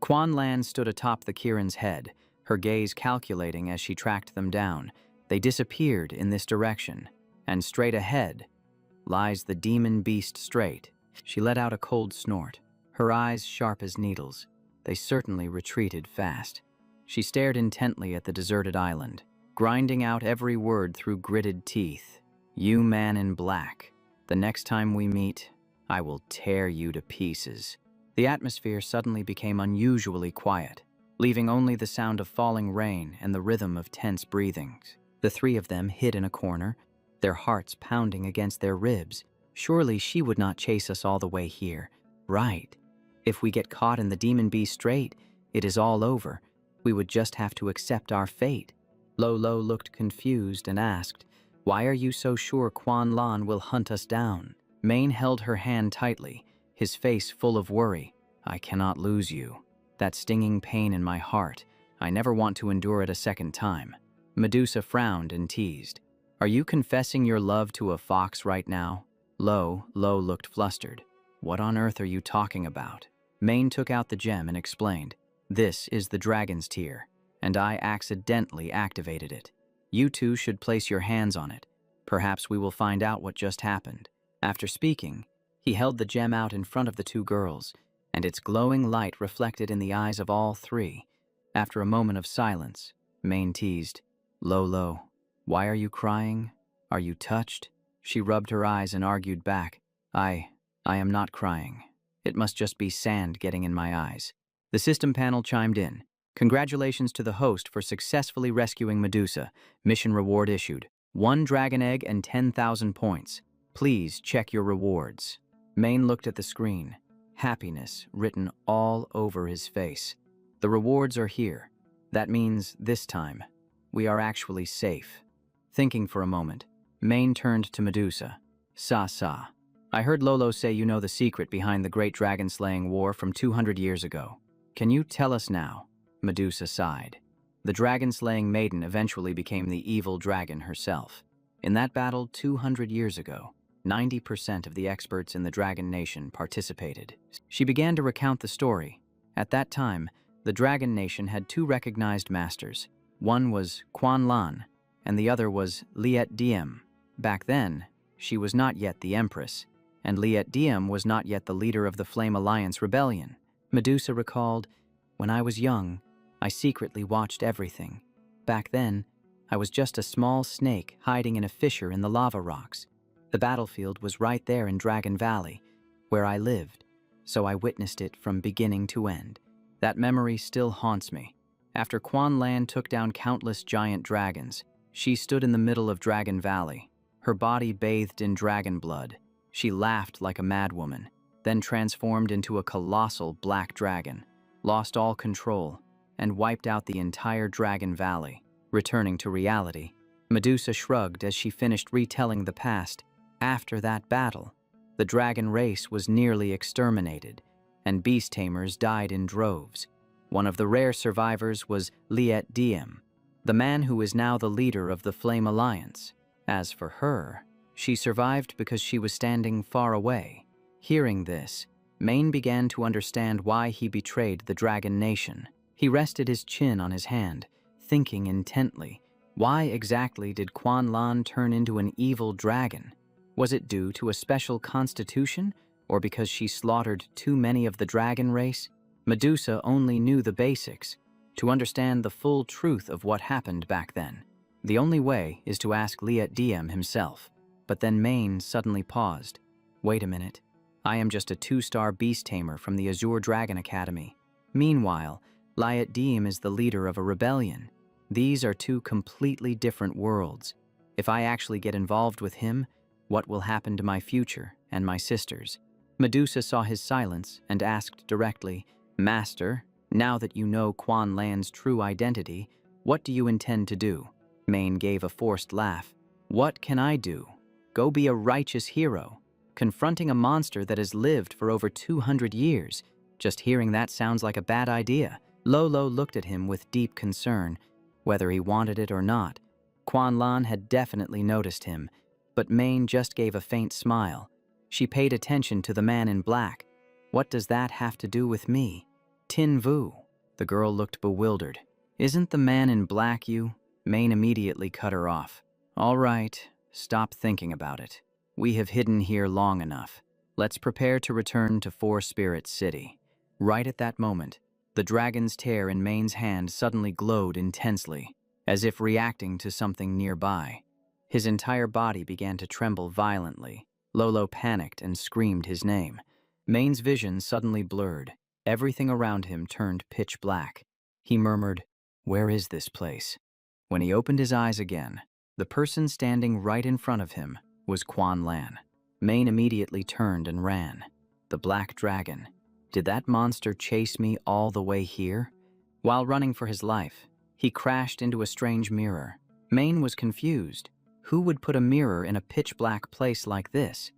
Quan Lan stood atop the Kirin's head, her gaze calculating as she tracked them down. They disappeared in this direction, and straight ahead lies the demon beast straight. She let out a cold snort, her eyes sharp as needles. They certainly retreated fast. She stared intently at the deserted island, grinding out every word through gritted teeth. "You man in black, the next time we meet, I will tear you to pieces." The atmosphere suddenly became unusually quiet, leaving only the sound of falling rain and the rhythm of tense breathings. The three of them hid in a corner, their hearts pounding against their ribs. Surely she would not chase us all the way here, right? If we get caught in the demon beast strait, it is all over. We would just have to accept our fate. Lolo looked confused and asked, "Why are you so sure Quan Lan will hunt us down?" Main held her hand tightly, his face full of worry. "I cannot lose you. That stinging pain in my heart, I never want to endure it a second time." Medusa frowned and teased, "Are you confessing your love to a fox right now?" Lo looked flustered. "What on earth are you talking about?" Main took out the gem and explained, "This is the dragon's tear, and I accidentally activated it. You two should place your hands on it. Perhaps we will find out what just happened." After speaking, he held the gem out in front of the two girls, and its glowing light reflected in the eyes of all three. After a moment of silence, Main teased, "Lo, why are you crying? Are you touched?" She rubbed her eyes and argued back, I am not crying. It must just be sand getting in my eyes." The system panel chimed in. "Congratulations to the host for successfully rescuing Medusa. Mission reward issued. 1 dragon egg and 10,000 points. Please check your rewards." Main looked at the screen, happiness written all over his face. "The rewards are here. That means this time, we are actually safe." Thinking for a moment, Main turned to Medusa. Sa, I heard Lolo say you know the secret behind the great dragon-slaying war from 200 years ago. Can you tell us now?" Medusa sighed. The dragon-slaying maiden eventually became the evil dragon herself. In that battle 200 years ago, 90% of the experts in the Dragon Nation participated. She began to recount the story. At that time, the Dragon Nation had 2 recognized masters. One was Quan Lan, and the other was Liet Diem. Back then, she was not yet the Empress, and Liet Diem was not yet the leader of the Flame Alliance rebellion. Medusa recalled, When I was young, I secretly watched everything. Back then, I was just a small snake hiding in a fissure in the lava rocks. The battlefield was right there in Dragon Valley, where I lived, so I witnessed it from beginning to end. That memory still haunts me. After Quan Lan took down countless giant dragons, she stood in the middle of Dragon Valley, her body bathed in dragon blood. She laughed like a madwoman, then transformed into a colossal black dragon, lost all control, and wiped out the entire Dragon Valley. Returning to reality, Medusa shrugged as she finished retelling the past. After that battle, the dragon race was nearly exterminated, and beast tamers died in droves. One of the rare survivors was Liet Diem, the man who is now the leader of the Flame Alliance. As for her, she survived because she was standing far away. Hearing this, Main began to understand why he betrayed the Dragon Nation. He rested his chin on his hand, thinking intently. Why exactly did Quan Lan turn into an evil dragon? Was it due to a special constitution, or because she slaughtered too many of the dragon race? Medusa only knew the basics. To understand the full truth of what happened back then, the only way is to ask Liet Diem himself. But then Main suddenly paused. Wait a minute. I am just a 2-star beast tamer from the Azure Dragon Academy. Meanwhile, Liet Diem is the leader of a rebellion. These are two completely different worlds. If I actually get involved with him, what will happen to my future and my sisters? Medusa saw his silence and asked directly, Master, now that you know Quan Lan's true identity, what do you intend to do? Main gave a forced laugh. What can I do? Go be a righteous hero, confronting a monster that has lived for over 200 years. Just hearing that sounds like a bad idea. Lolo looked at him with deep concern. Whether he wanted it or not, Quan Lan had definitely noticed him, but Main just gave a faint smile. She paid attention to the man in black. What does that have to do with me? Tin Vu. The girl looked bewildered. Isn't the man in black you? Main immediately cut her off. All right, stop thinking about it. We have hidden here long enough. Let's prepare to return to Four Spirit City. Right at that moment, the dragon's tear in Main's hand suddenly glowed intensely, as if reacting to something nearby. His entire body began to tremble violently. Lolo panicked and screamed his name. Main's vision suddenly blurred. Everything around him turned pitch black. He murmured, "Where is this place?" When he opened his eyes again, the person standing right in front of him was Quan Lan. Main immediately turned and ran. The black dragon. Did that monster chase me all the way here? While running for his life, he crashed into a strange mirror. Main was confused. Who would put a mirror in a pitch-black place like this?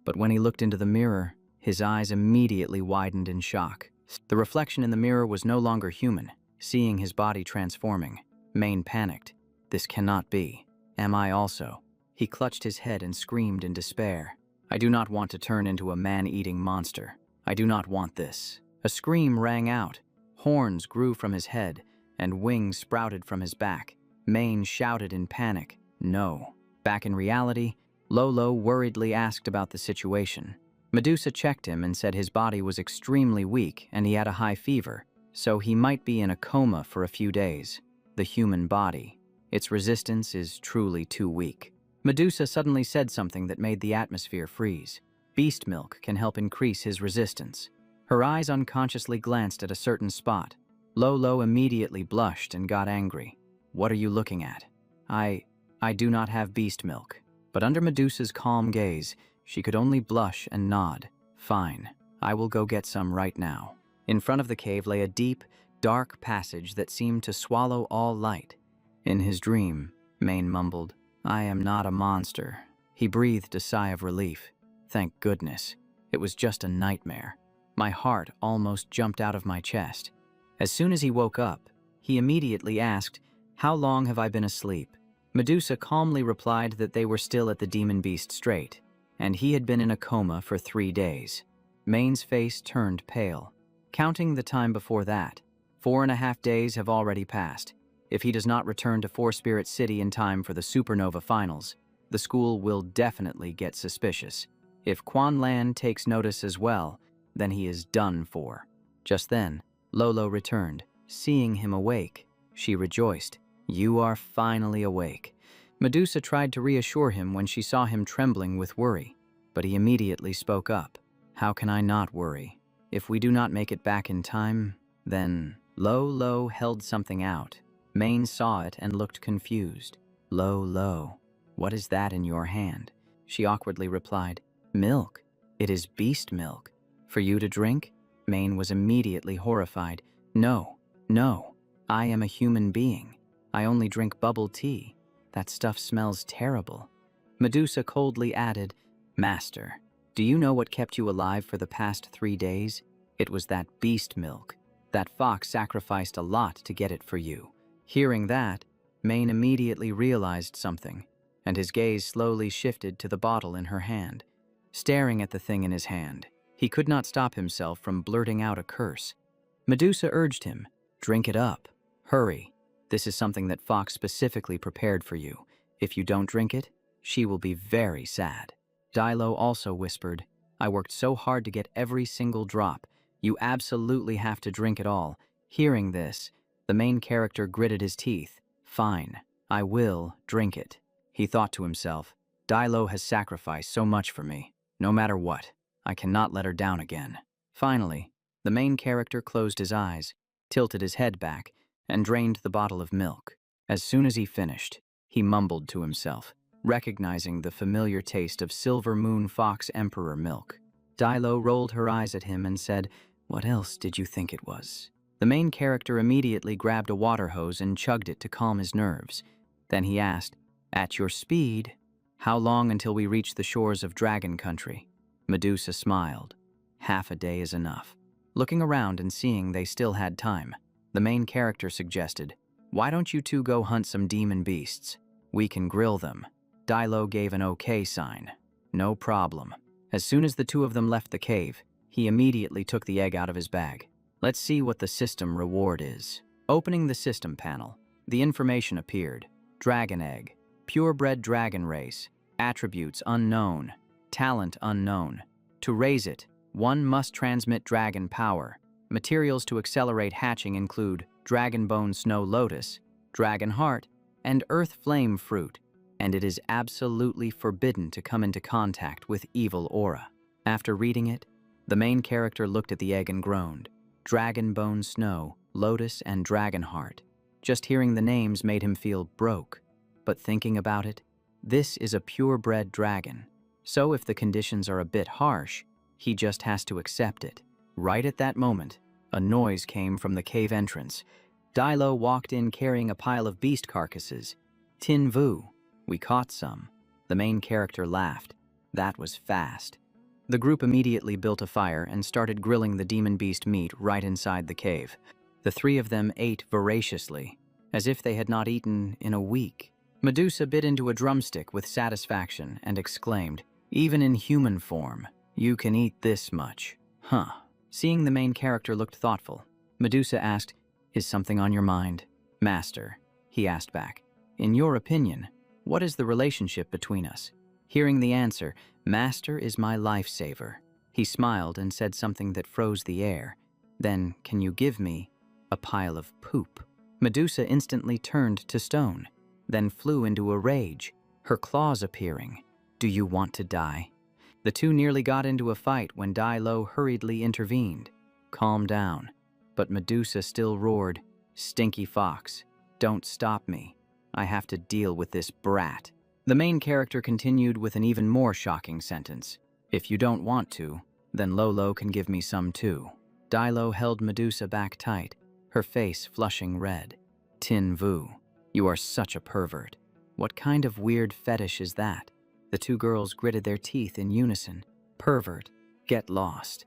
But when he looked into the mirror, his eyes immediately widened in shock. The reflection in the mirror was no longer human. Seeing his body transforming, Main panicked. This cannot be. Am I also? He clutched his head and screamed in despair. I do not want to turn into a man-eating monster. I do not want this. A scream rang out. Horns grew from his head, and wings sprouted from his back. Main shouted in panic, "No." Back in reality, Lolo worriedly asked about the situation. Medusa checked him and said his body was extremely weak and he had a high fever, so he might be in a coma for a few days. The human body. Its resistance is truly too weak. Medusa suddenly said something that made the atmosphere freeze. Beast milk can help increase his resistance. Her eyes unconsciously glanced at a certain spot. Lolo immediately blushed and got angry. What are you looking at? I do not have beast milk. But under Medusa's calm gaze, she could only blush and nod. Fine, I will go get some right now. In front of the cave lay a deep, dark passage that seemed to swallow all light. In his dream, Main mumbled, I am not a monster. He breathed a sigh of relief. Thank goodness. It was just a nightmare. My heart almost jumped out of my chest. As soon as he woke up, he immediately asked, How long have I been asleep? Medusa calmly replied that they were still at the Demon Beast Strait, and he had been in a coma for 3 days. Main's face turned pale. Counting the time before that, 4.5 days have already passed. If he does not return to Four Spirit City in time for the Supernova Finals, the school will definitely get suspicious. If Quan Lan takes notice as well, then he is done for. Just then, Lolo returned. Seeing him awake, she rejoiced. You are finally awake. Medusa tried to reassure him when she saw him trembling with worry, but he immediately spoke up. How can I not worry? If we do not make it back in time, then… Lolo held something out. Maine saw it and looked confused. Lolo, what is that in your hand? She awkwardly replied, milk. It is beast milk. For you to drink? Maine was immediately horrified. No, I am a human being. I only drink bubble tea. That stuff smells terrible. Medusa coldly added, Master, do you know what kept you alive for the past 3 days? It was that beast milk. That fox sacrificed a lot to get it for you. Hearing that, Maine immediately realized something, and his gaze slowly shifted to the bottle in her hand. Staring at the thing in his hand, he could not stop himself from blurting out a curse. Medusa urged him, drink it up. Hurry. This is something that Fox specifically prepared for you. If you don't drink it, she will be very sad. Dilo also whispered, I worked so hard to get every single drop. You absolutely have to drink it all. Hearing this, the main character gritted his teeth. Fine, I will drink it. He thought to himself, Dilo has sacrificed so much for me. No matter what, I cannot let her down again. Finally, the main character closed his eyes, tilted his head back, and drained the bottle of milk. As soon as he finished, he mumbled to himself, recognizing the familiar taste of Silver Moon Fox Emperor milk. Dilo rolled her eyes at him and said, What else did you think it was? The main character immediately grabbed a water hose and chugged it to calm his nerves. Then he asked, At your speed, how long until we reach the shores of Dragon Country? Medusa smiled. Half a day is enough. Looking around and seeing they still had time, the main character suggested, Why don't you two go hunt some demon beasts? We can grill them. Dilo gave an okay sign. No problem. As soon as the two of them left the cave, he immediately took the egg out of his bag. Let's see what the system reward is. Opening the system panel, the information appeared. Dragon egg, purebred dragon race, attributes unknown, talent unknown. To raise it, one must transmit dragon power. Materials to accelerate hatching include dragon bone snow lotus, dragon heart, and earth flame fruit, and it is absolutely forbidden to come into contact with evil aura. After reading it, the main character looked at the egg and groaned. Dragon bone snow, lotus, and dragon heart. Just hearing the names made him feel broke. But thinking about it, this is a purebred dragon. So if the conditions are a bit harsh, he just has to accept it. Right at that moment, a noise came from the cave entrance. Dilo walked in carrying a pile of beast carcasses. Tin Vu, we caught some. The main character laughed. That was fast. The group immediately built a fire and started grilling the demon beast meat right inside the cave. The three of them ate voraciously, as if they had not eaten in a week. Medusa bit into a drumstick with satisfaction and exclaimed, Even in human form, you can eat this much. Huh. Seeing the main character looked thoughtful, Medusa asked, Is something on your mind? Master, he asked back, in your opinion, what is the relationship between us? Hearing the answer, Master is my lifesaver. He smiled and said something that froze the air. Then, can you give me a pile of poop? Medusa instantly turned to stone, then flew into a rage, her claws appearing. Do you want to die? The two nearly got into a fight when Dilo hurriedly intervened. Calm down. But Medusa still roared, Stinky fox, don't stop me. I have to deal with this brat. The main character continued with an even more shocking sentence. If you don't want to, then Lolo can give me some too. Dilo held Medusa back tight, her face flushing red. Tin Vu, you are such a pervert. What kind of weird fetish is that? The two girls gritted their teeth in unison. Pervert, get lost.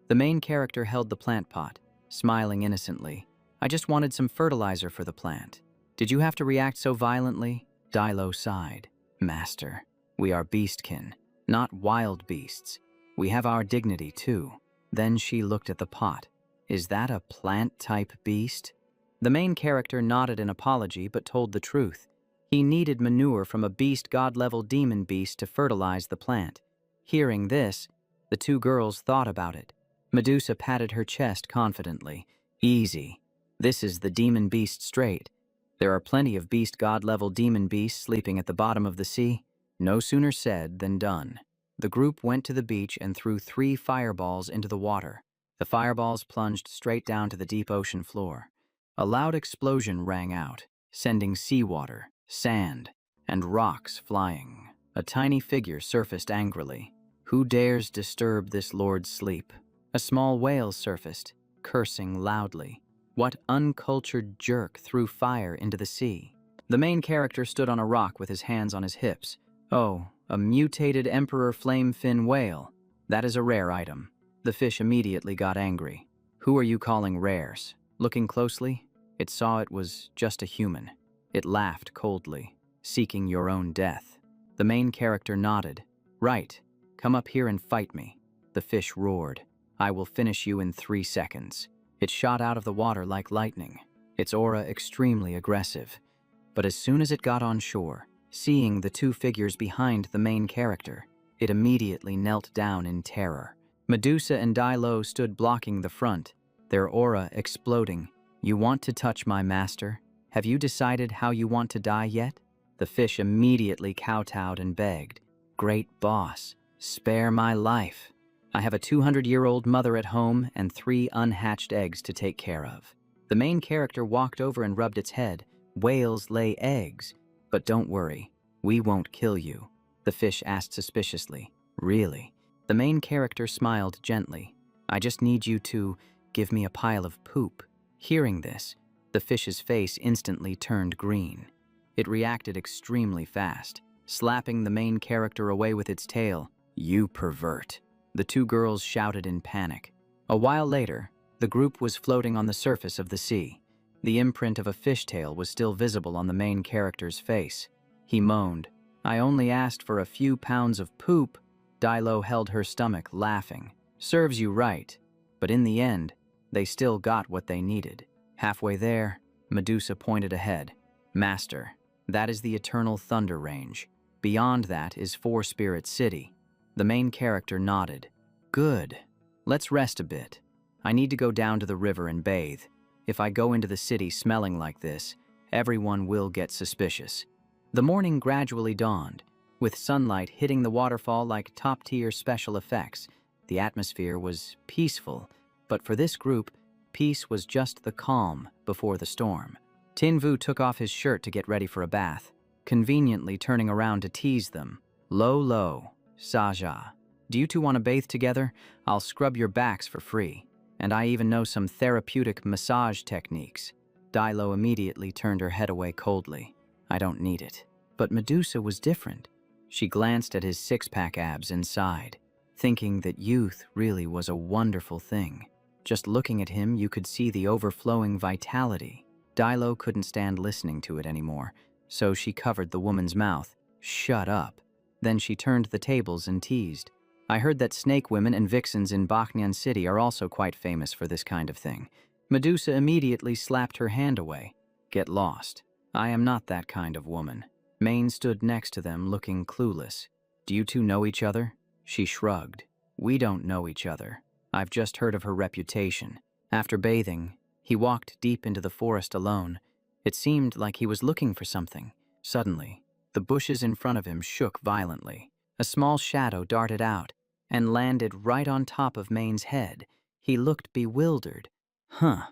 The main character held the plant pot, smiling innocently. I just wanted some fertilizer for the plant. Did you have to react so violently? Dilo sighed. Master, we are beastkin, not wild beasts. We have our dignity too. Then she looked at the pot. Is that a plant-type beast? The main character nodded an apology but told the truth. He needed manure from a beast god-level demon beast to fertilize the plant. Hearing this, the two girls thought about it. Medusa patted her chest confidently. Easy. This is the demon beast strait. There are plenty of beast god-level demon beasts sleeping at the bottom of the sea. No sooner said than done. The group went to the beach and threw 3 fireballs into the water. The fireballs plunged straight down to the deep ocean floor. A loud explosion rang out, sending seawater, sand, and rocks flying. A tiny figure surfaced angrily. Who dares disturb this lord's sleep? A small whale surfaced, cursing loudly. What uncultured jerk threw fire into the sea? The main character stood on a rock with his hands on his hips. Oh, a mutated emperor flame-fin whale. That is a rare item. The fish immediately got angry. Who are you calling rares? Looking closely, it saw it was just a human. It laughed coldly, seeking your own death. The main character nodded. Right, come up here and fight me. The fish roared. I will finish you in 3 seconds. It shot out of the water like lightning, its aura extremely aggressive. But as soon as it got on shore, seeing the 2 figures behind the main character, it immediately knelt down in terror. Medusa and Dilo stood blocking the front, their aura exploding. You want to touch my master? Have you decided how you want to die yet? The fish immediately kowtowed and begged. Great boss, spare my life. I have a 200-year-old mother at home and 3 unhatched eggs to take care of. The main character walked over and rubbed its head. Whales lay eggs. But don't worry, we won't kill you. The fish asked suspiciously. Really? The main character smiled gently. I just need you to give me a pile of poop. Hearing this, the fish's face instantly turned green. It reacted extremely fast, slapping the main character away with its tail. You pervert. The 2 girls shouted in panic. A while later, the group was floating on the surface of the sea. The imprint of a fishtail was still visible on the main character's face. He moaned, I only asked for a few pounds of poop. Dilo held her stomach, laughing. Serves you right. But in the end, they still got what they needed. Halfway there, Medusa pointed ahead. Master, that is the Eternal Thunder Range. Beyond that is 4 Spirit City. The main character nodded. Good. Let's rest a bit. I need to go down to the river and bathe. If I go into the city smelling like this, everyone will get suspicious. The morning gradually dawned, with sunlight hitting the waterfall like top-tier special effects. The atmosphere was peaceful, but for this group, peace was just the calm before the storm. Tinvu took off his shirt to get ready for a bath, conveniently turning around to tease them. Lo, Saja, do you 2 want to bathe together? I'll scrub your backs for free. And I even know some therapeutic massage techniques. Dilo immediately turned her head away coldly. I don't need it. But Medusa was different. She glanced at his 6-pack abs and sighed, thinking that youth really was a wonderful thing. Just looking at him, you could see the overflowing vitality. Dilo couldn't stand listening to it anymore, so she covered the woman's mouth. Shut up. Then she turned the tables and teased. I heard that snake women and vixens in Bakhnian City are also quite famous for this kind of thing. Medusa immediately slapped her hand away. Get lost. I am not that kind of woman. Maine stood next to them, looking clueless. Do you 2 know each other? She shrugged. We don't know each other. I've just heard of her reputation. After bathing, he walked deep into the forest alone. It seemed like he was looking for something. Suddenly, the bushes in front of him shook violently. A small shadow darted out and landed right on top of Maine's head. He looked bewildered. Huh,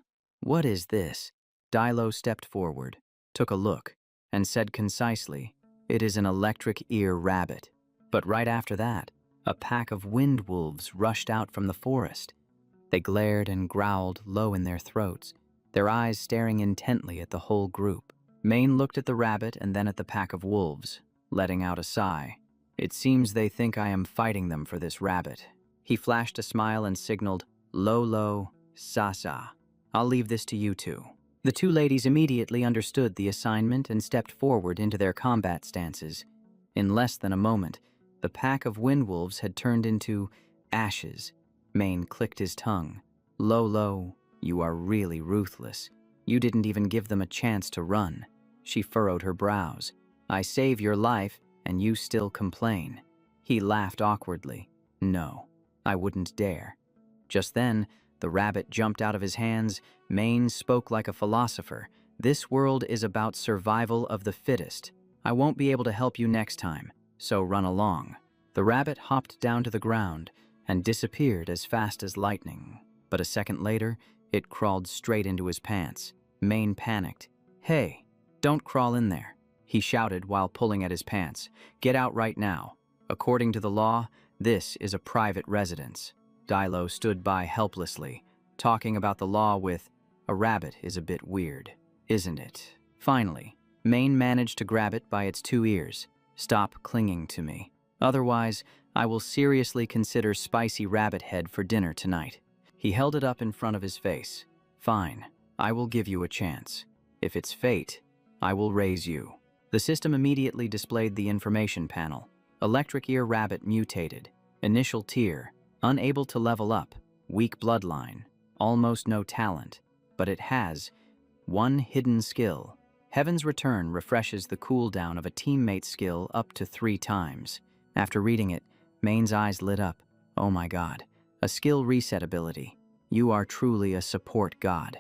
what is this? Dilo stepped forward, took a look, and said concisely, it is an electric ear rabbit. But right after that, a pack of wind wolves rushed out from the forest. They glared and growled low in their throats, their eyes staring intently at the whole group. Maine looked at the rabbit and then at the pack of wolves, letting out a sigh. It seems they think I am fighting them for this rabbit. He flashed a smile and signaled, Lo, Sasa. I'll leave this to you 2. The 2 ladies immediately understood the assignment and stepped forward into their combat stances. In less than a moment, the pack of wind wolves had turned into ashes. Maine clicked his tongue. Lo, you are really ruthless. You didn't even give them a chance to run. She furrowed her brows. I save your life, and you still complain. He laughed awkwardly. No, I wouldn't dare. Just then, The rabbit jumped out of his hands. Mane spoke like a philosopher. This world is about survival of the fittest. I won't be able to help you next time, so run along. The rabbit hopped down to the ground and disappeared as fast as lightning. But a second later, it crawled straight into his pants. Mane panicked. "Hey, don't crawl in there," he shouted while pulling at his pants. "Get out right now. According to the law, this is a private residence." Dilo stood by helplessly. Talking about the law with a rabbit is a bit weird, isn't it? Finally, Mane managed to grab it by its 2 ears. "Stop clinging to me. Otherwise, I will seriously consider spicy rabbit head for dinner tonight." He held it up in front of his face. "Fine, I will give you a chance. If it's fate, I will raise you." The system immediately displayed the information panel. Electric ear rabbit mutated. Initial tier, unable to level up, weak bloodline, almost no talent, but it has one hidden skill. Heaven's Return refreshes the cooldown of a teammate skill up to 3 times. After reading it, Mane's eyes lit up. "Oh my god, a skill reset ability. You are truly a support god."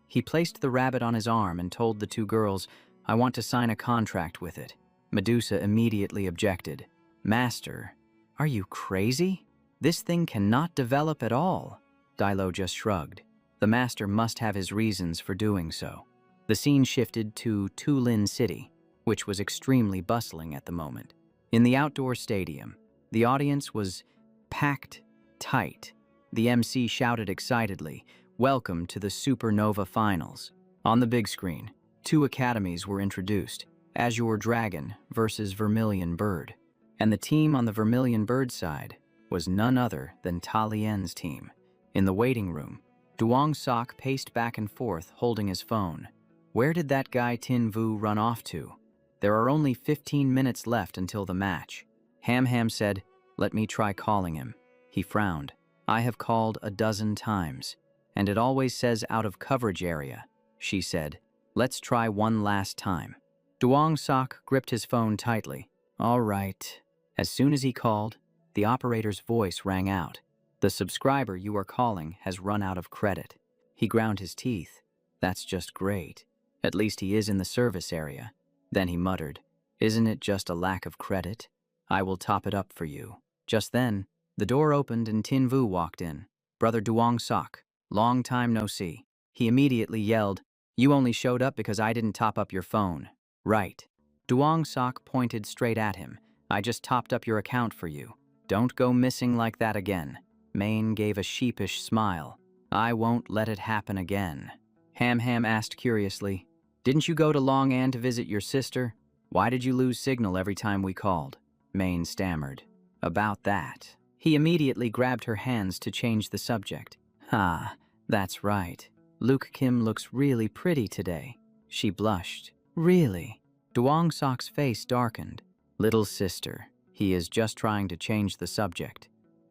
He placed the rabbit on his arm and told the 2 girls, "I want to sign a contract with it." Medusa immediately objected. "Master, are you crazy? This thing cannot develop at all." Dilo just shrugged. The master must have his reasons for doing so. The scene shifted to Tulin City, which was extremely bustling at the moment. In the outdoor stadium, the audience was packed tight. The MC shouted excitedly, "Welcome to the Supernova Finals." On the big screen, 2 academies were introduced, Azure Dragon versus Vermilion Bird. And the team on the Vermilion Bird side was none other than Talien's team. In the waiting room, Duong Sok paced back and forth holding his phone. Where did that guy Tin Vu run off to? There are only 15 minutes left until the match. Ham Ham said, "Let me try calling him." He frowned. "I have called a dozen times, and it always says out of coverage area," she said. "Let's try one last time." Duong Sok gripped his phone tightly. "All right." As soon as he called, the operator's voice rang out. "The subscriber you are calling has run out of credit." He ground his teeth. "That's just great. At least he is in the service area." Then he muttered, "Isn't it just a lack of credit? I will top it up for you." Just then, the door opened and Tin Vu walked in. "Brother Duong Sok, long time no see." He immediately yelled, "You only showed up because I didn't top up your phone." "Right." Duong Sok pointed straight at him. "I just topped up your account for you. Don't go missing like that again." Mane gave a sheepish smile. "I won't let it happen again." Ham Ham asked curiously, "Didn't you go to Long An to visit your sister? Why did you lose signal every time we called?" Mane stammered. "About that." He immediately grabbed her hands to change the subject. "Ah, that's right. Luke Kim looks really pretty today." She blushed. "Really?" Duong Sok's face darkened. "Little sister, he is just trying to change the subject."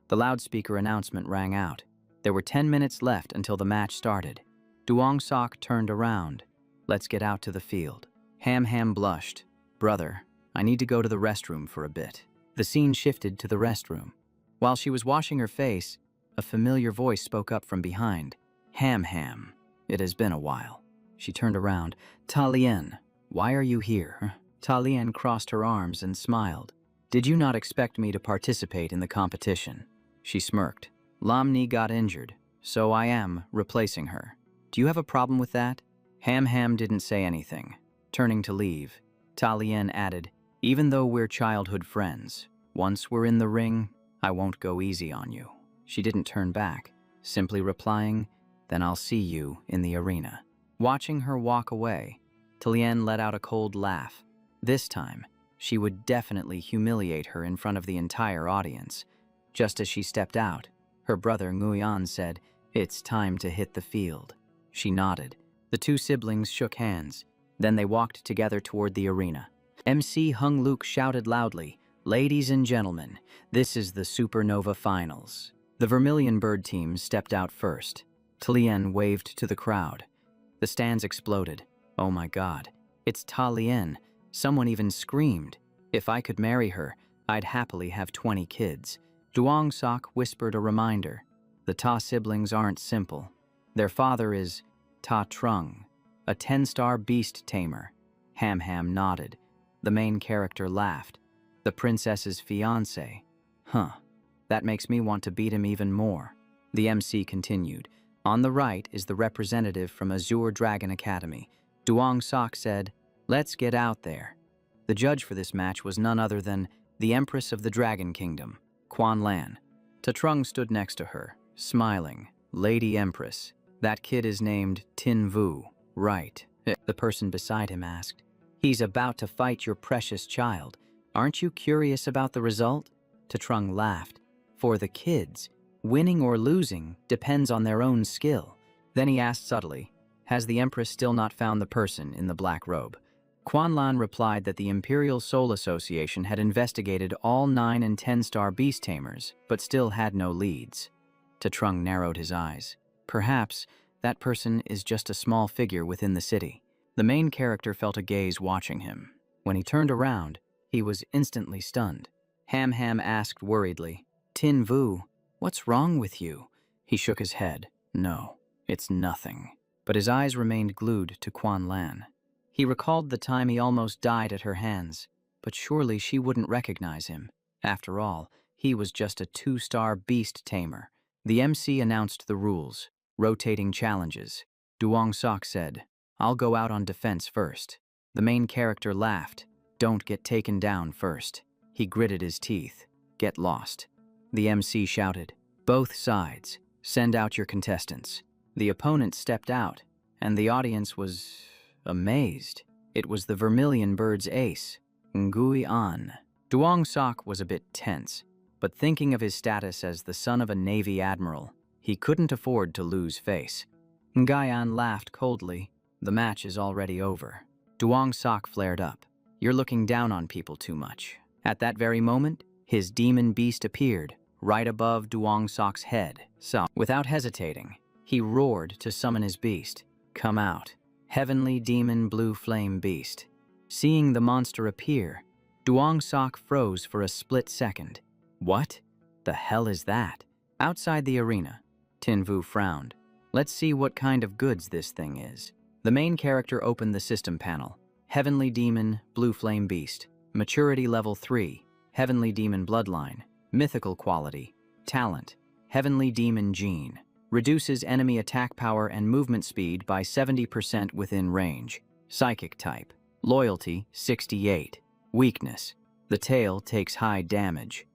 The loudspeaker announcement rang out. There were 10 minutes left until the match started. Duong Sok turned around. "Let's get out to the field." Ham Ham blushed. "Brother, I need to go to the restroom for a bit." The scene shifted to the restroom. While she was washing her face, a familiar voice spoke up from behind. "Ham Ham, it has been a while." She turned around. "Talien, why are you here?" Talien crossed her arms and smiled. "Did you not expect me to participate in the competition?" She smirked. "Lamni got injured, so I am replacing her. Do you have a problem with that?" Ham Ham didn't say anything. Turning to leave, Talien added, "Even though we're childhood friends, once we're in the ring, I won't go easy on you." She didn't turn back, simply replying, "Then I'll see you in the arena." Watching her walk away, Talien let out a cold laugh. This time, she would definitely humiliate her in front of the entire audience. Just as she stepped out, her brother Nguyen said, "It's time to hit the field." She nodded. The 2 siblings shook hands. Then they walked together toward the arena. MC Hung Luke shouted loudly, "Ladies and gentlemen, this is the Supernova Finals." The Vermilion Bird team stepped out first. Talien waved to the crowd. The stands exploded. "Oh my god, it's Talien." Someone even screamed. "If I could marry her, I'd happily have 20 kids." Duong Sok whispered a reminder. The Ta siblings aren't simple. Their father is Ta Trung, a 10-star beast tamer. Ham Ham nodded. The main character laughed. The princess's fiancé. Huh. That makes me want to beat him even more. The MC continued. On the right is the representative from Azure Dragon Academy. Duong Sok said, "Let's get out there." The judge for this match was none other than the Empress of the Dragon Kingdom, Quan Lan. Ta Trung stood next to her, smiling. "Lady Empress, that kid is named Tin Vu, right?" The person beside him asked. "He's about to fight your precious child. Aren't you curious about the result?" Ta Trung laughed. "For the kids, winning or losing depends on their own skill." Then he asked subtly, "Has the Empress still not found the person in the black robe?" Quan Lan replied that the Imperial Soul Association had investigated all 9 and 10-star beast tamers, but still had no leads. Ta Trung narrowed his eyes. Perhaps that person is just a small figure within the city. The main character felt a gaze watching him. When he turned around, he was instantly stunned. Ham Ham asked worriedly, "Tin Vu, what's wrong with you?" He shook his head. "No, it's nothing." But his eyes remained glued to Quan Lan. He recalled the time he almost died at her hands, but surely she wouldn't recognize him. After all, he was just a 2-star beast tamer. The MC announced the rules, rotating challenges. Duong Sok said, "I'll go out on defense first." The main character laughed. "Don't get taken down first." He gritted his teeth. "Get lost." The MC shouted, "Both sides, send out your contestants." The opponent stepped out, and the audience was amazed. It was the Vermilion Bird's ace, Ngui An. Duong Sok was a bit tense, but thinking of his status as the son of a Navy admiral, he couldn't afford to lose face. Ngui An laughed coldly. "The match is already over." Duong Sok flared up. "You're looking down on people too much." At that very moment, his demon beast appeared, right above Duong Sok's head. So, without hesitating, he roared to summon his beast. "Come out, heavenly demon blue flame beast." Seeing the monster appear, Duong Sok froze for a split second. What the hell is that? Outside the arena, Tin Vu frowned. "Let's see what kind of goods this thing is." The main character opened the system panel. Heavenly Demon, Blue Flame Beast. Maturity level 3. Heavenly Demon Bloodline. Mythical quality. Talent. Heavenly Demon Gene. Reduces enemy attack power and movement speed by 70% within range. Psychic type. Loyalty 68. Weakness. The tail takes high damage.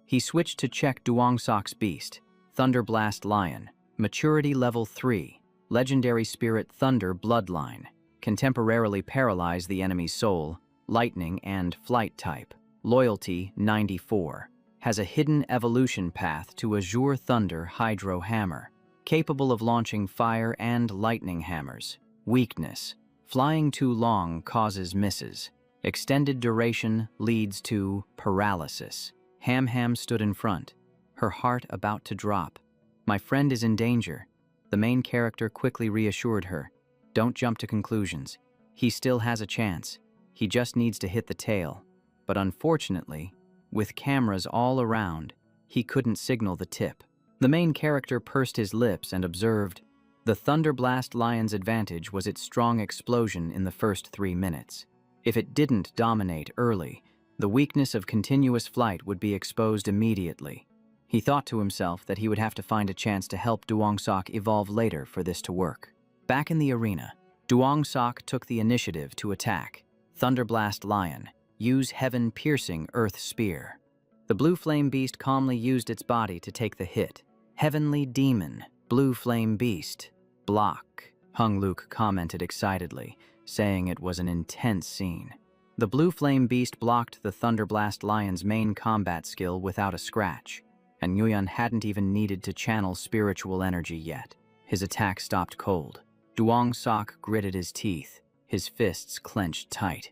He switched to check Duong Sok's beast. Thunderblast Lion. Maturity level 3. Legendary Spirit Thunder Bloodline. Can temporarily paralyze the enemy's soul. Lightning and flight type. Loyalty 94. Has a hidden evolution path to Azure Thunder Hydro Hammer. Capable of launching fire and lightning hammers. Weakness. Flying too long causes misses. Extended duration leads to paralysis. Ham Ham stood in front, her heart about to drop. "My friend is in danger." The main character quickly reassured her. "Don't jump to conclusions. He still has a chance. He just needs to hit the tail." But unfortunately, with cameras all around, he couldn't signal the tip. The main character pursed his lips and observed. The Thunderblast Lion's advantage was its strong explosion in the first 3 minutes. If it didn't dominate early, the weakness of continuous flight would be exposed immediately. He thought to himself that he would have to find a chance to help Duong Sok evolve later for this to work. Back in the arena, Duong Sok took the initiative to attack. Thunderblast Lion. Use Heaven-Piercing Earth Spear. The Blue Flame Beast calmly used its body to take the hit. Heavenly Demon. Blue Flame Beast. Block. Hung Luke commented excitedly, saying it was an intense scene. The Blue Flame Beast blocked the Thunderblast Lion's main combat skill without a scratch, and Nguyen hadn't even needed to channel spiritual energy yet. His attack stopped cold. Duong Sok gritted his teeth, his fists clenched tight.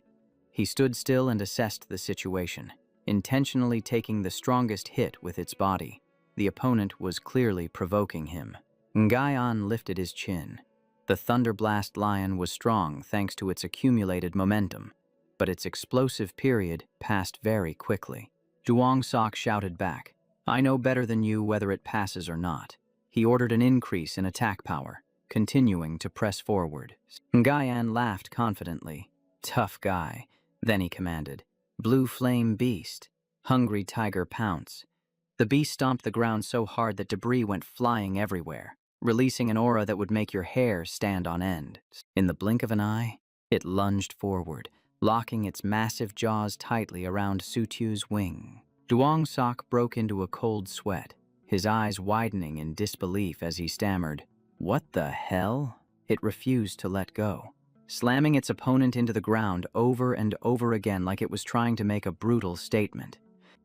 He stood still and assessed the situation, intentionally taking the strongest hit with its body. The opponent was clearly provoking him. Ngaian lifted his chin. The Thunderblast Lion was strong thanks to its accumulated momentum, but its explosive period passed very quickly. Duong Sok shouted back, "I know better than you whether it passes or not." He He ordered an increase in attack power, continuing to press forward. Ngaian laughed confidently. Tough guy. Then he commanded, Blue Flame Beast, Hungry Tiger Pounce. The beast stomped the ground so hard that debris went flying everywhere, releasing an aura that would make your hair stand on end. In the blink of an eye, it lunged forward, locking its massive jaws tightly around Sutyu's wing. Duong Sok broke into a cold sweat, his eyes widening in disbelief as he stammered, "What the hell?" It refused to let go, slamming its opponent into the ground over and over again like it was trying to make a brutal statement.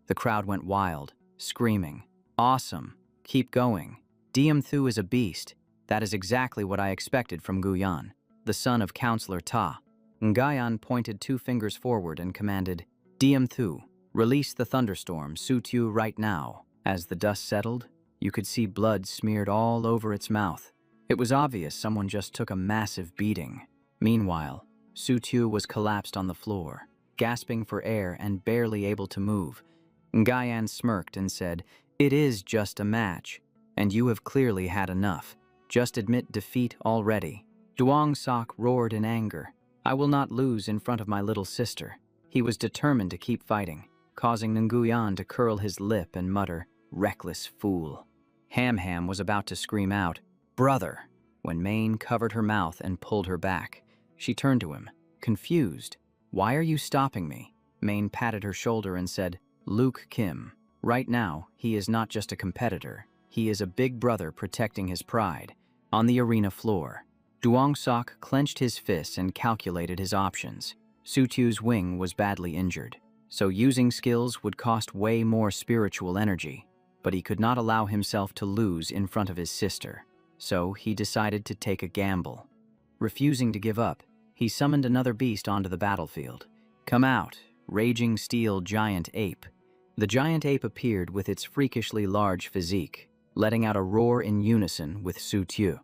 The crowd went wild, screaming, "Awesome! Keep going! Diamthu is a beast. That is exactly what I expected from Guyan, the son of Counselor Ta." Ngayan pointed 2 fingers forward and commanded, "Diamthu, release the thunderstorm, Sutyu right now." As the dust settled, you could see blood smeared all over its mouth. It was obvious someone just took a massive beating. Meanwhile, Sutyu was collapsed on the floor, gasping for air and barely able to move. Ngayan smirked and said, "It is just a match, and you have clearly had enough. Just admit defeat already." Duong Sok roared in anger. "I will not lose in front of my little sister." He was determined to keep fighting, causing Nguyen to curl his lip and mutter, "Reckless fool." Ham Ham was about to scream out, "Brother," when Maine covered her mouth and pulled her back. She turned to him, confused. "Why are you stopping me?" Maine patted her shoulder and said, "Luke Kim. Right now, he is not just a competitor. He is a big brother protecting his pride." On the arena floor, Duong Sok clenched his fists and calculated his options. Sutyu's wing was badly injured, so using skills would cost way more spiritual energy, but he could not allow himself to lose in front of his sister, so he decided to take a gamble. Refusing to give up, he summoned another beast onto the battlefield. "Come out, raging steel giant ape." The giant ape appeared with its freakishly large physique, letting out a roar in unison with Sutyu.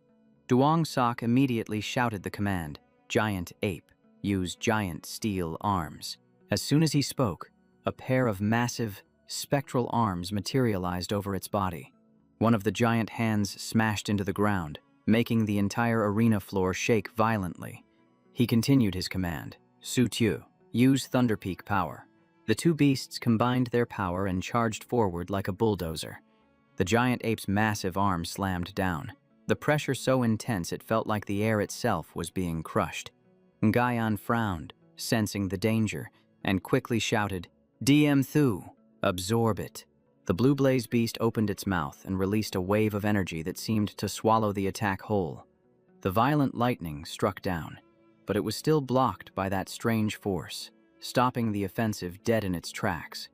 Duong Sok immediately shouted the command, "Giant ape, use giant steel arms." As soon as he spoke, a pair of massive, spectral arms materialized over its body. One of the giant hands smashed into the ground, making the entire arena floor shake violently. He continued his command, "Sutyu, use Thunderpeak power." The 2 beasts combined their power and charged forward like a bulldozer. The giant ape's massive arm slammed down, the pressure so intense it felt like the air itself was being crushed. Ngayan frowned, sensing the danger, and quickly shouted, "Diamthu, absorb it." The blue blaze beast opened its mouth and released a wave of energy that seemed to swallow the attack whole. The violent lightning struck down, but it was still blocked by that strange force, stopping the offensive dead in its tracks.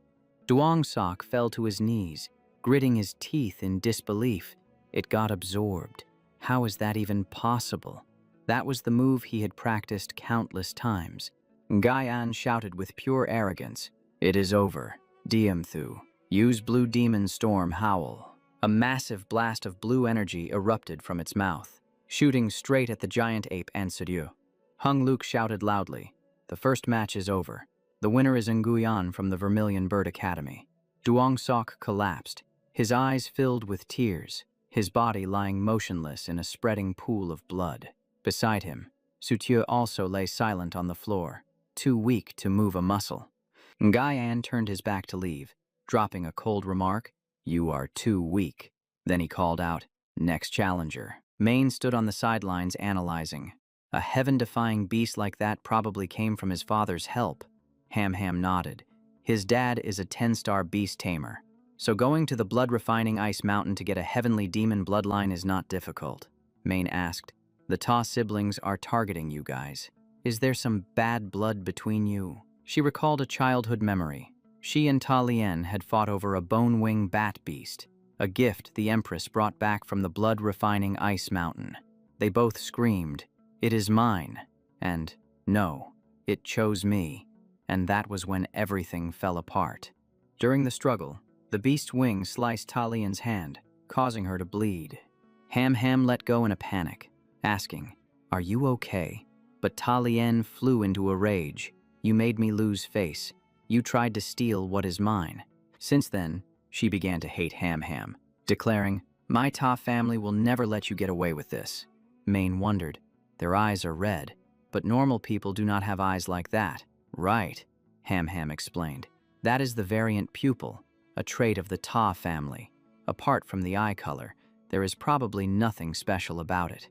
Duong Sok fell to his knees, gritting his teeth in disbelief. It got absorbed. How is that even possible? That was the move he had practiced countless times. Ngayan shouted with pure arrogance, "It is over. Diamthu, use Blue Demon Storm Howl." A massive blast of blue energy erupted from its mouth, shooting straight at the giant ape and Sutyu. Hung Luke shouted loudly, "The first match is over. The winner is Nguyen from the Vermilion Bird Academy." Duong Sok collapsed, his eyes filled with tears, his body lying motionless in a spreading pool of blood. Beside him, Sutyu also lay silent on the floor, too weak to move a muscle. Ngayan turned his back to leave, dropping a cold remark, "You are too weak." Then he called out, "Next challenger." Maine stood on the sidelines analyzing. A heaven-defying beast like that probably came from his father's help. Ham Ham nodded. His dad is a 10-star beast tamer, so going to the blood-refining ice mountain to get a heavenly demon bloodline is not difficult. Maine asked, "The Ta siblings are targeting you guys. Is there some bad blood between you?" She recalled a childhood memory. She and Ta Lien had fought over a bone-wing bat beast, a gift the Empress brought back from the blood-refining ice mountain. They both screamed, "It is mine," and "No, it chose me," and that was when everything fell apart. During the struggle, the beast's wing sliced Ta Lien's hand, causing her to bleed. Ham Ham let go in a panic, asking, "Are you okay?" But Ta Lien flew into a rage. "You made me lose face. You tried to steal what is mine." Since then, she began to hate Ham Ham, declaring, My Ta family will never let you get away with this. Mane wondered. Their eyes are red, but normal people do not have eyes like that. Right, Ham Ham explained. That is the variant pupil, a trait of the Ta family. Apart from the eye color, there is probably nothing special about it.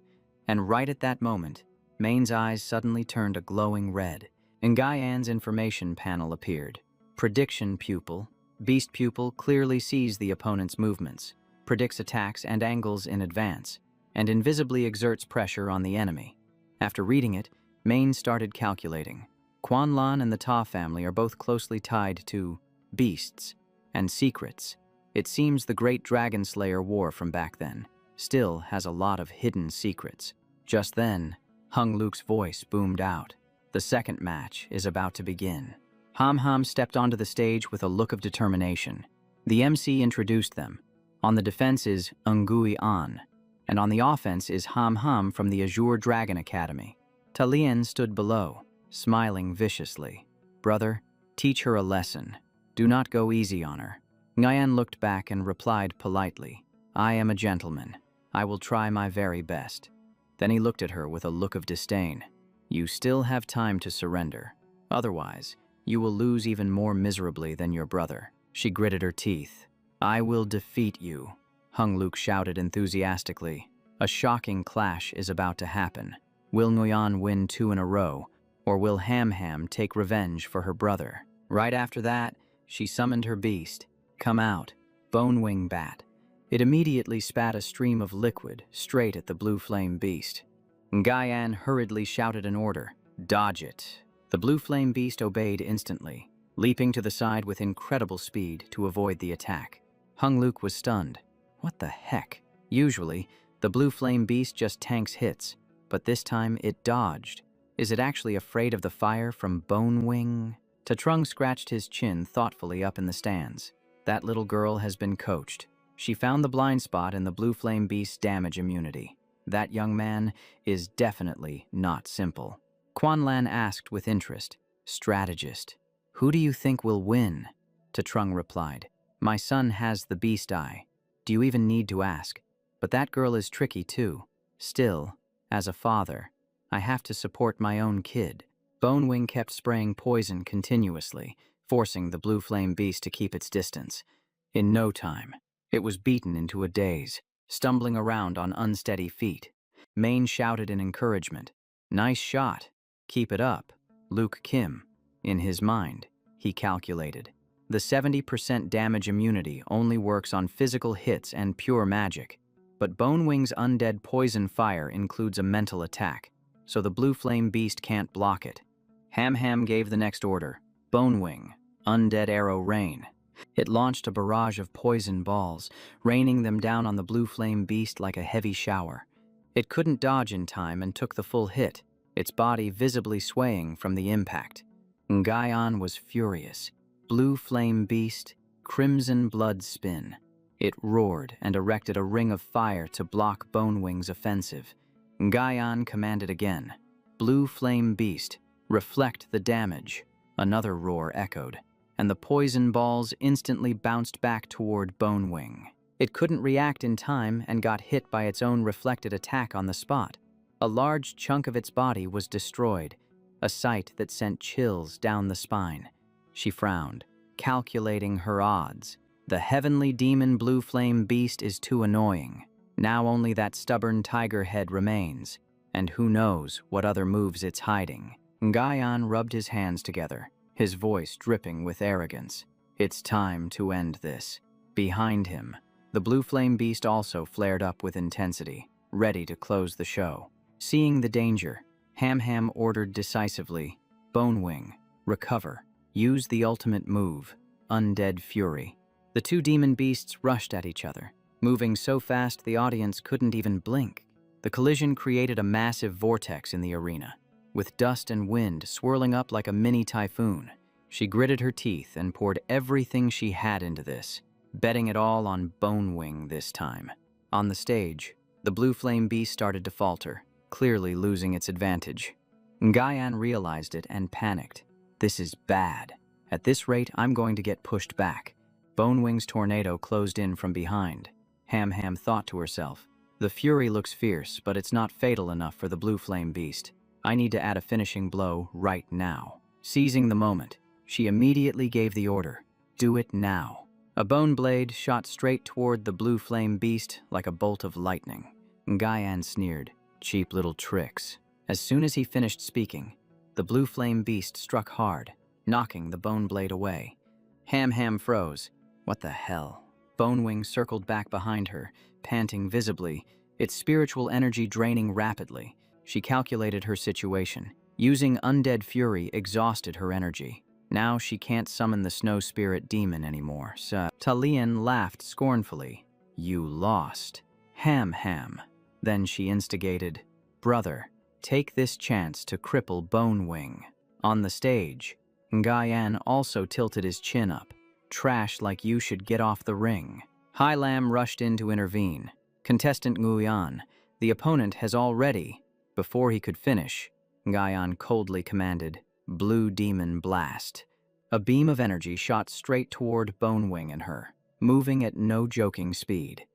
And right at that moment, Mane's eyes suddenly turned a glowing red, and Gaian's information panel appeared. Prediction pupil. Beast pupil clearly sees the opponent's movements, predicts attacks and angles in advance, and invisibly exerts pressure on the enemy. After reading it, Mane started calculating. Quan Lan and the Ta family are both closely tied to beasts and secrets. It seems the great Dragon Slayer war from back then still has a lot of hidden secrets. Just then, Hung Luke's voice boomed out. The second match is about to begin. Ham Ham stepped onto the stage with a look of determination. The MC introduced them. On the defense is Ngui An, and on the offense is Ham Ham from the Azure Dragon Academy. Talian stood below, smiling viciously. Brother, teach her a lesson. Do not go easy on her. Ngayan looked back and replied politely, I am a gentleman. I will try my very best. Then he looked at her with a look of disdain. You still have time to surrender. Otherwise, you will lose even more miserably than your brother. She gritted her teeth. I will defeat you, Hung Luke shouted enthusiastically. A shocking clash is about to happen. Will Nguyen win 2 in a row, or will Ham Ham take revenge for her brother? Right after that, she summoned her beast. Come out, Bone Wing Bat. It immediately spat a stream of liquid straight at the blue flame beast. Ngaian hurriedly shouted an order. Dodge it. The blue flame beast obeyed instantly, leaping to the side with incredible speed to avoid the attack. Hung Luke was stunned. What the heck? Usually, the blue flame beast just tanks hits, but this time it dodged. Is it actually afraid of the fire from Bone Wing? Tatrung scratched his chin thoughtfully up in the stands. That little girl has been coached. She found the blind spot in the blue flame beast's damage immunity. That young man is definitely not simple. Quan Lan asked with interest, Strategist, who do you think will win? Tatrung replied, My son has the beast eye. Do you even need to ask? But that girl is tricky too. Still, as a father, I have to support my own kid. Bone Wing kept spraying poison continuously, forcing the blue flame beast to keep its distance. In no time, it was beaten into a daze, stumbling around on unsteady feet. Mane shouted in encouragement, Nice shot. Keep it up, Luke Kim. In his mind, he calculated. The 70% damage immunity only works on physical hits and pure magic, but Bone Wing's undead poison fire includes a mental attack, so the blue flame beast can't block it. Ham Ham gave the next order, Bone Wing, undead arrow rain. It launched a barrage of poison balls, raining them down on the blue flame beast like a heavy shower. It couldn't dodge in time and took the full hit, its body visibly swaying from the impact. Ngaian was furious. Blue flame beast, crimson blood spin. It roared and erected a ring of fire to block Bone Wing's offensive. Ngaian commanded again. Blue flame beast, reflect the damage. Another roar echoed, and the poison balls instantly bounced back toward Bone Wing. It couldn't react in time and got hit by its own reflected attack on the spot. A large chunk of its body was destroyed, a sight that sent chills down the spine. She frowned, calculating her odds. The heavenly demon blue flame beast is too annoying. Now only that stubborn tiger head remains, and who knows what other moves it's hiding. Ngaian rubbed his hands together, his voice dripping with arrogance. It's time to end this. Behind him, the blue flame beast also flared up with intensity, ready to close the show. Seeing the danger, Ham Ham ordered decisively, Bone Wing, recover. Use the ultimate move, Undead Fury. The two demon beasts rushed at each other, moving so fast the audience couldn't even blink. The collision created a massive vortex in the arena, with dust and wind swirling up like a mini typhoon. She gritted her teeth and poured everything she had into this, betting it all on Bone Wing this time. On the stage, the blue flame beast started to falter, clearly losing its advantage. Ngaian realized it and panicked. This is bad. At this rate, I'm going to get pushed back. Bone Wing's tornado closed in from behind. Ham Ham thought to herself. The fury looks fierce, but it's not fatal enough for the blue flame beast. I need to add a finishing blow right now. Seizing the moment, she immediately gave the order. Do it now. A bone blade shot straight toward the blue flame beast like a bolt of lightning. Ngyan sneered. Cheap little tricks. As soon as he finished speaking, the blue flame beast struck hard, knocking the bone blade away. Ham Ham froze. What the hell? Bonewing circled back behind her, panting visibly, its spiritual energy draining rapidly. She calculated her situation. Using undead fury exhausted her energy. Now she can't summon the snow spirit demon anymore, so Talian laughed scornfully. You lost. Ham Ham. Then she instigated, Brother, take this chance to cripple Bonewing. On the stage, Ngyan also tilted his chin up. Trash like you should get off the ring. Hai Lam rushed in to intervene. Contestant Nguyen, the opponent has already. Before he could finish, Ngyan coldly commanded, Blue Demon Blast. A beam of energy shot straight toward Bonewing and her, moving at no joking speed.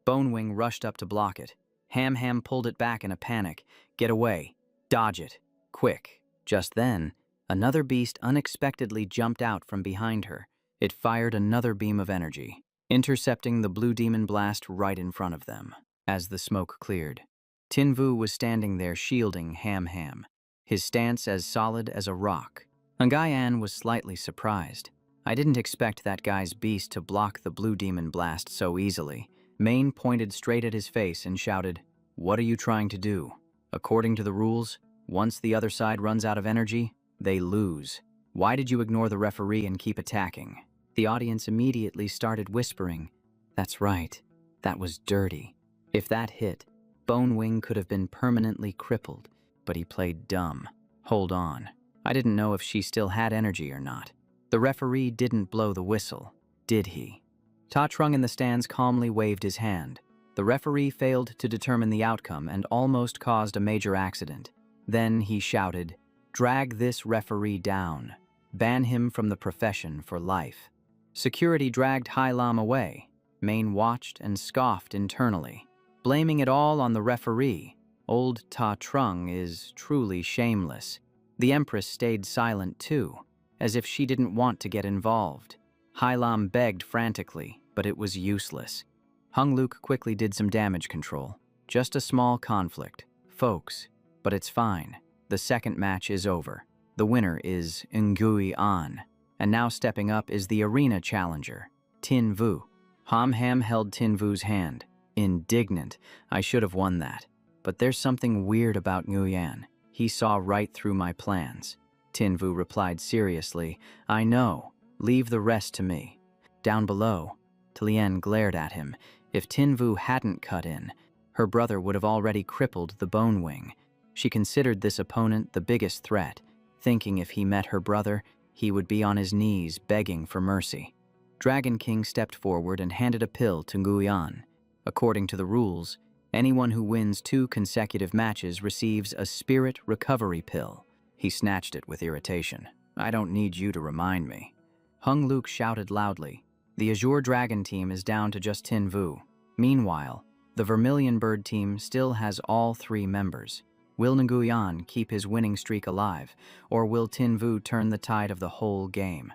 Bonewing rushed up to block it. Ham Ham pulled it back in a panic. Get away. Dodge it. Quick. Just then, another beast unexpectedly jumped out from behind her. It fired another beam of energy, intercepting the blue demon blast right in front of them. As the smoke cleared, Tin Vu was standing there shielding Ham Ham, his stance as solid as a rock. Ngyan was slightly surprised. I didn't expect that guy's beast to block the blue demon blast so easily. Mane pointed straight at his face and shouted, What are you trying to do? According to the rules, once the other side runs out of energy, they lose. Why did you ignore the referee and keep attacking? The audience immediately started whispering, That's right, that was dirty. If that hit, Bonewing could have been permanently crippled, but he played dumb. Hold on, I didn't know if she still had energy or not. The referee didn't blow the whistle, did he? Ta Trung in the stands calmly waved his hand. The referee failed to determine the outcome and almost caused a major accident. Then he shouted, Drag this referee down. Ban him from the profession for life. Security dragged Hai Lam away. Mane watched and scoffed internally. Blaming it all on the referee, old Ta Trung is truly shameless. The Empress stayed silent too, as if she didn't want to get involved. Hai Lam begged frantically, but it was useless. Hung Luke quickly did some damage control. Just a small conflict, folks, but it's fine. The second match is over. The winner is Nguyen, and now stepping up is the arena challenger, Tin Vu. Ham Ham held Tin Vu's hand. Indignant, I should have won that. But there's something weird about Nguyen. He saw right through my plans. Tin Vu replied seriously, I know. Leave the rest to me. Down below, Talian glared at him. If Tin Vu hadn't cut in, her brother would have already crippled the Bonewing. She considered this opponent the biggest threat, thinking if he met her brother, he would be on his knees begging for mercy. Dragon King stepped forward and handed a pill to Nguyen. According to the rules, anyone who wins 2 consecutive matches receives a spirit recovery pill. He snatched it with irritation. I don't need you to remind me. Hung Luke shouted loudly. The Azure Dragon team is down to just Tin Vu. Meanwhile, the Vermilion Bird team still has all 3 members. Will Nguyen keep his winning streak alive, or will Tin Vu turn the tide of the whole game?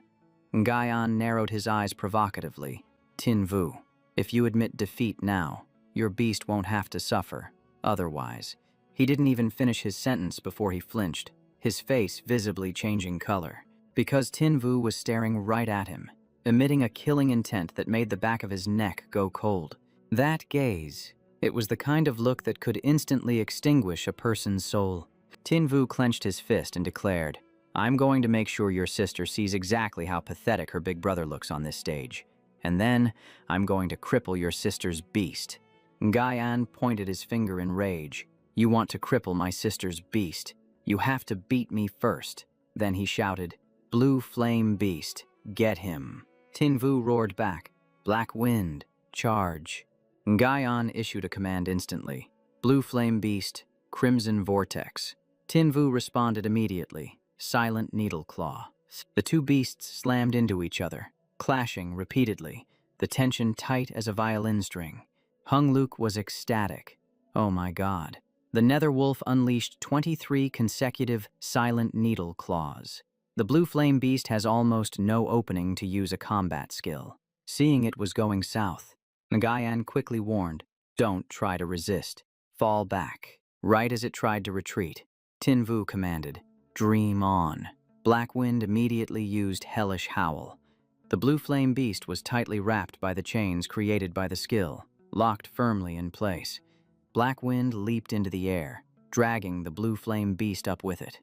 Nguyen narrowed his eyes provocatively. Tin Vu, if you admit defeat now, your beast won't have to suffer. Otherwise, he didn't even finish his sentence before he flinched, his face visibly changing color. Because Tin Vu was staring right at him, emitting a killing intent that made the back of his neck go cold. That gaze, it was the kind of look that could instantly extinguish a person's soul. Tin Vu clenched his fist and declared, I'm going to make sure your sister sees exactly how pathetic her big brother looks on this stage. And then, I'm going to cripple your sister's beast. Nguyen pointed his finger in rage. You want to cripple my sister's beast. You have to beat me first. Then he shouted, Blue Flame Beast, get him. Tin Vu roared back, Black Wind, charge. Nguyen issued a command instantly. Blue Flame Beast, Crimson Vortex. Tin Vu responded immediately. Silent Needle Claw. The 2 beasts slammed into each other, clashing repeatedly, the tension tight as a violin string. Hung Luke was ecstatic. Oh my god. The nether wolf unleashed 23 consecutive silent needle claws. The blue flame beast has almost no opening to use a combat skill. Seeing it was going south, Nagayan quickly warned, "Don't try to resist. Fall back." Right as it tried to retreat, Tinvu commanded, "Dream on." Blackwind immediately used Hellish Howl. The blue flame beast was tightly wrapped by the chains created by the skill, locked firmly in place. Blackwind leaped into the air, dragging the blue flame beast up with it.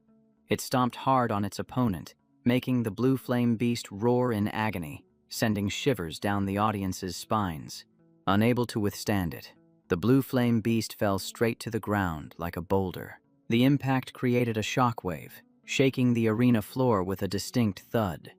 It stomped hard on its opponent, making the blue flame beast roar in agony, sending shivers down the audience's spines. Unable to withstand it, the blue flame beast fell straight to the ground like a boulder. The impact created a shockwave, shaking the arena floor with a distinct thud.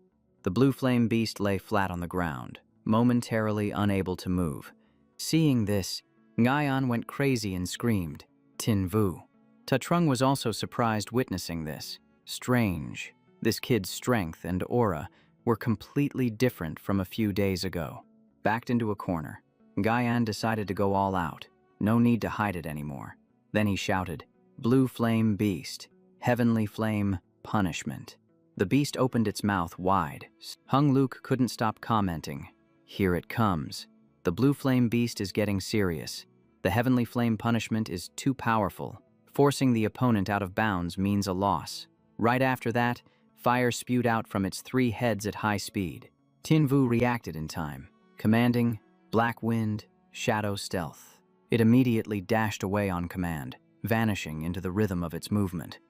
The blue flame beast lay flat on the ground, momentarily unable to move. Seeing this, Ngayan went crazy and screamed, "Tinvu." Tatrung was also surprised witnessing this. Strange. This kid's strength and aura were completely different from a few days ago. Backed into a corner, Ngayan decided to go all out. No need to hide it anymore. Then he shouted, "Blue flame beast, heavenly flame, punishment." The beast opened its mouth wide. Hung Luke couldn't stop commenting, "Here it comes. The blue flame beast is getting serious. The heavenly flame punishment is too powerful. Forcing the opponent out of bounds means a loss." Right after that, fire spewed out from its 3 heads at high speed. Tinvu reacted in time, commanding, "Black wind, shadow stealth." It immediately dashed away on command, vanishing into the rhythm of its movement.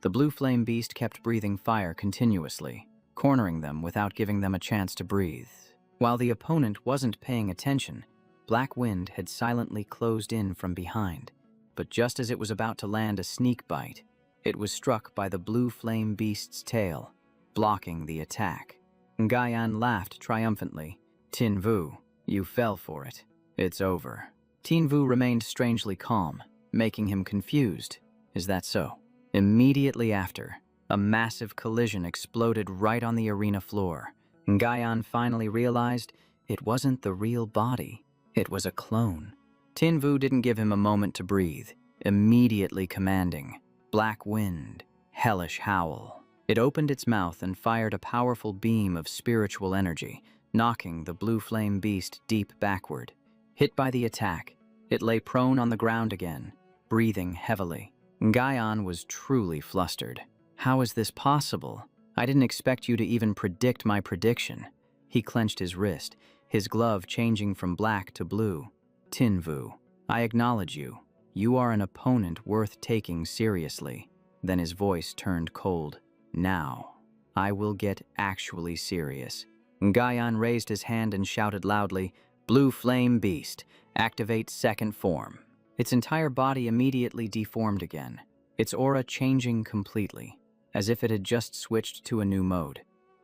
The blue flame beast kept breathing fire continuously, cornering them without giving them a chance to breathe. While the opponent wasn't paying attention, Black Wind had silently closed in from behind, but just as it was about to land a sneak bite, it was struck by the blue flame beast's tail, blocking the attack. Ngayan laughed triumphantly. "Tinvu, you fell for it. It's over." Tinvu remained strangely calm, making him confused. Is that so? Immediately after, a massive collision exploded right on the arena floor. Ngayan finally realized it wasn't the real body. It was a clone. Tinvu didn't give him a moment to breathe, immediately commanding, "Black wind, hellish howl." It opened its mouth and fired a powerful beam of spiritual energy, knocking the blue flame beast deep backward. Hit by the attack, it lay prone on the ground again, breathing heavily. Ngayan was truly flustered. "How is this possible? I didn't expect you to even predict my prediction." He clenched his wrist, his glove changing from black to blue. "Tinvu, I acknowledge you. You are an opponent worth taking seriously." Then his voice turned cold. "Now, I will get actually serious." Ngayan raised his hand and shouted loudly, "Blue flame beast, activate second form." Its entire body immediately deformed again, its aura changing completely, as if it had just switched to a new mode.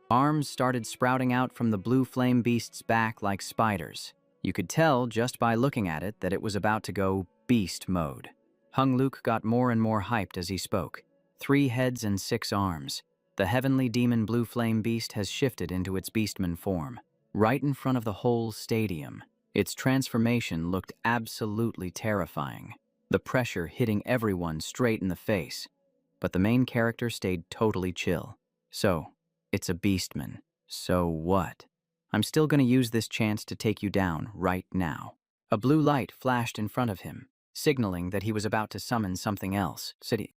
Arms started sprouting out from the blue flame beast's back like spiders. You could tell just by looking at it that it was about to go beast mode. Hung Luke got more and more hyped as he spoke. 3 heads and 6 arms. The heavenly demon blue flame beast has shifted into its beastman form, right in front of the whole stadium. Its transformation looked absolutely terrifying, the pressure hitting everyone straight in the face. But the main character stayed totally chill. "So, it's a beastman. So what? I'm still gonna use this chance to take you down right now." A blue light flashed in front of him, signaling that he was about to summon something else.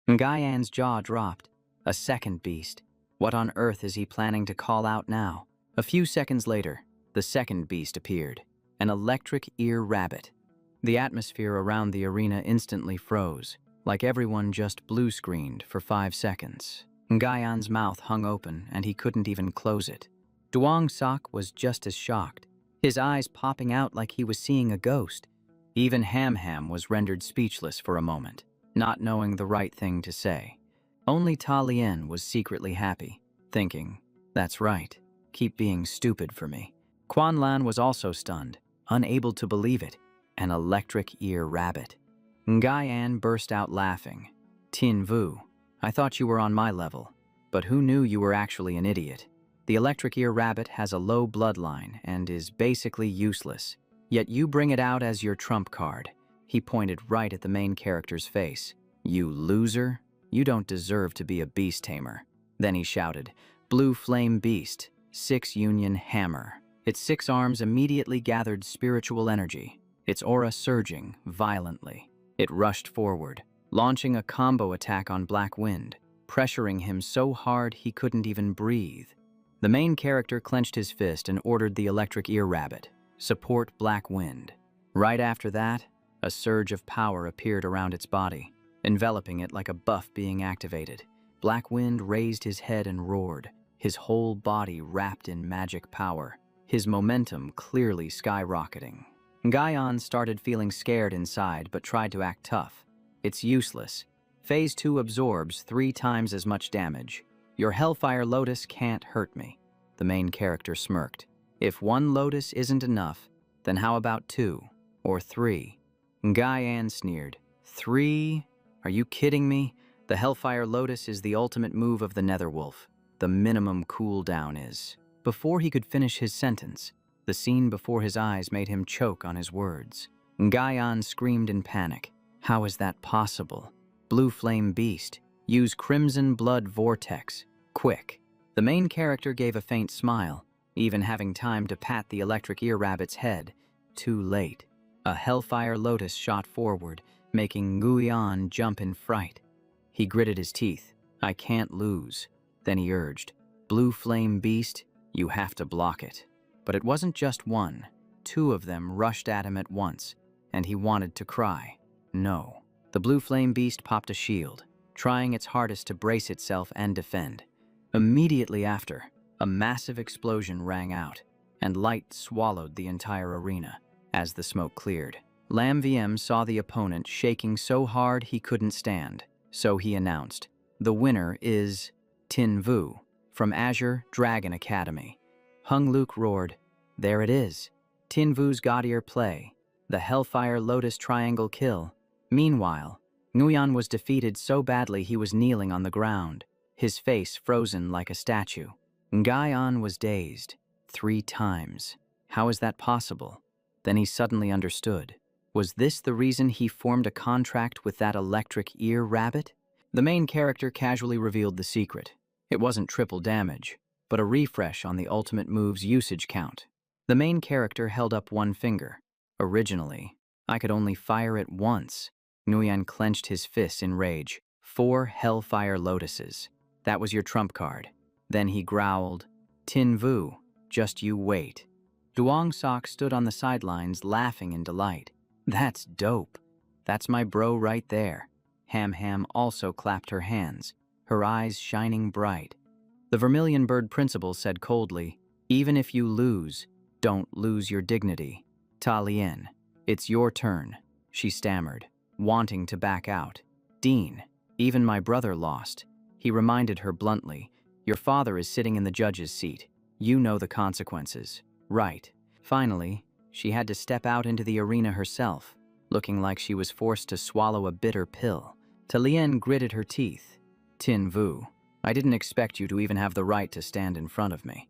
Ngayan's jaw dropped. A second beast. What on earth is he planning to call out now? A few seconds later, the second beast appeared. An electric ear rabbit. The atmosphere around the arena instantly froze, like everyone just blue-screened for 5 seconds. Ngayan's mouth hung open and he couldn't even close it. Duong Sok was just as shocked, his eyes popping out like he was seeing a ghost. Even Ham Ham was rendered speechless for a moment, not knowing the right thing to say. Only Ta Lien was secretly happy, thinking, "That's right, keep being stupid for me." Quan Lan was also stunned, unable to believe it. An electric ear rabbit. Ngayan burst out laughing. "Tinvu, I thought you were on my level, but who knew you were actually an idiot? The electric ear rabbit has a low bloodline and is basically useless. Yet you bring it out as your trump card. He pointed right at the main character's face. You loser. You don't deserve to be a beast tamer. Then he shouted, Blue Flame Beast, 6 Union Hammer. Its 6 arms immediately gathered spiritual energy, its aura surging violently. It rushed forward, launching a combo attack on Black Wind, pressuring him so hard he couldn't even breathe. The main character clenched his fist and ordered the electric ear rabbit, support Black Wind. Right after that, a surge of power appeared around its body, enveloping it like a buff being activated. Black Wind raised his head and roared, his whole body wrapped in magic power, his momentum clearly skyrocketing. Guion started feeling scared inside but tried to act tough. It's useless. Phase 2 absorbs 3 times as much damage. Your Hellfire Lotus can't hurt me. The main character smirked. If 1 Lotus isn't enough, then how about 2 or 3? Guion sneered. 3? Are you kidding me? The Hellfire Lotus is the ultimate move of the Netherwolf. The minimum cooldown is. Before he could finish his sentence, the scene before his eyes made him choke on his words. Guion screamed in panic. How is that possible? Blue Flame Beast, use Crimson Blood Vortex. Quick. The main character gave a faint smile, even having time to pat the electric ear rabbit's head. Too late. A Hellfire Lotus shot forward, making Guion jump in fright. He gritted his teeth. I can't lose. Then he urged, Blue Flame Beast, you have to block it. But it wasn't just 1. 2 of them rushed at him at once, and he wanted to cry. No. The Blue Flame Beast popped a shield, trying its hardest to brace itself and defend. Immediately after, a massive explosion rang out, and light swallowed the entire arena. As the smoke cleared, Lam VM saw the opponent shaking so hard he couldn't stand, so he announced, the winner is Tin Vu from Azure Dragon Academy. Hung Luke roared, there it is. Tin Vu's gaudier play, the Hellfire Lotus Triangle kill. Meanwhile, Nguyen was defeated so badly he was kneeling on the ground, his face frozen like a statue. Guion was dazed. 3 times. How is that possible? Then he suddenly understood. Was this the reason he formed a contract with that electric ear rabbit? The main character casually revealed the secret. It wasn't triple damage, but a refresh on the ultimate move's usage count. The main character held up 1 finger. Originally, I could only fire it once. Nguyen clenched his fists in rage. 4 Hellfire Lotuses. That was your trump card. Then he growled, Tin Vu, just you wait. Duong Sok stood on the sidelines laughing in delight. That's dope. That's my bro right there. Ham Ham also clapped her hands, her eyes shining bright. The Vermilion Bird Principal said coldly, even if you lose, don't lose your dignity. Ta Lien, it's your turn, she stammered, wanting to back out. Dean, even my brother lost. He reminded her bluntly, your father is sitting in the judge's seat. You know the consequences. Right. Finally, she had to step out into the arena herself, looking like she was forced to swallow a bitter pill. Ta Lien gritted her teeth. Tin Vu, I didn't expect you to even have the right to stand in front of me.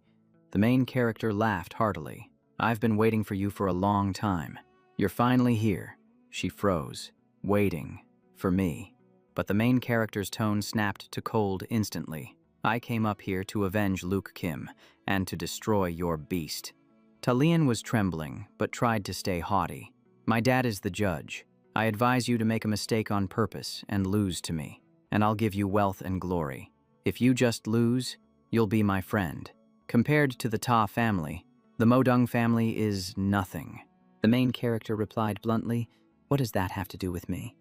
The main character laughed heartily. I've been waiting for you for a long time. You're finally here. She froze, waiting for me. But the main character's tone snapped to cold instantly. I came up here to avenge Luke Kim and to destroy your beast. Ta Lien was trembling, but tried to stay haughty. My dad is the judge. I advise you to make a mistake on purpose and lose to me, and I'll give you wealth and glory. If you just lose, you'll be my friend. Compared to the Ta family, the Modung family is nothing. The main character replied bluntly, what does that have to do with me?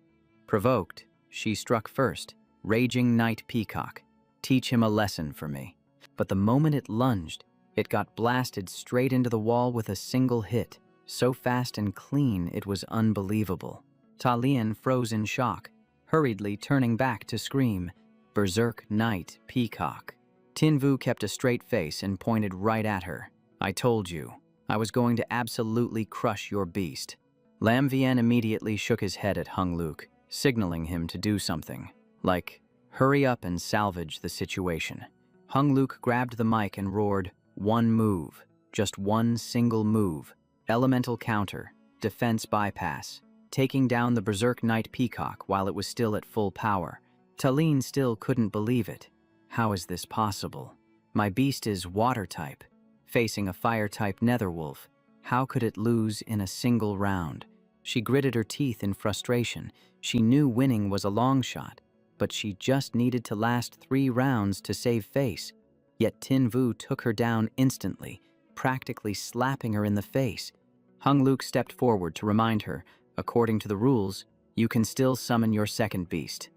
Provoked, she struck first, Raging Night Peacock. Teach him a lesson for me. But the moment it lunged, it got blasted straight into the wall with a single hit, so fast and clean it was unbelievable. Ta Lien froze in shock, hurriedly turning back to scream, Berserk Night Peacock. Tin Vu kept a straight face and pointed right at her. I told you, I was going to absolutely crush your beast. Lam Vien immediately shook his head at Hung Luke, signaling him to do something, like, hurry up and salvage the situation. Hung Luke grabbed the mic and roared, one move, just one single move. Elemental counter, defense bypass, taking down the Berserk Knight Peacock while it was still at full power. Talene still couldn't believe it. How is this possible? My beast is water type, facing a fire type netherwolf. How could it lose in a single round? She gritted her teeth in frustration. She knew winning was a long shot, but she just needed to last 3 rounds to save face. Yet Tin Vu took her down instantly, practically slapping her in the face. Hung Luke stepped forward to remind her, according to the rules, you can still summon your second beast.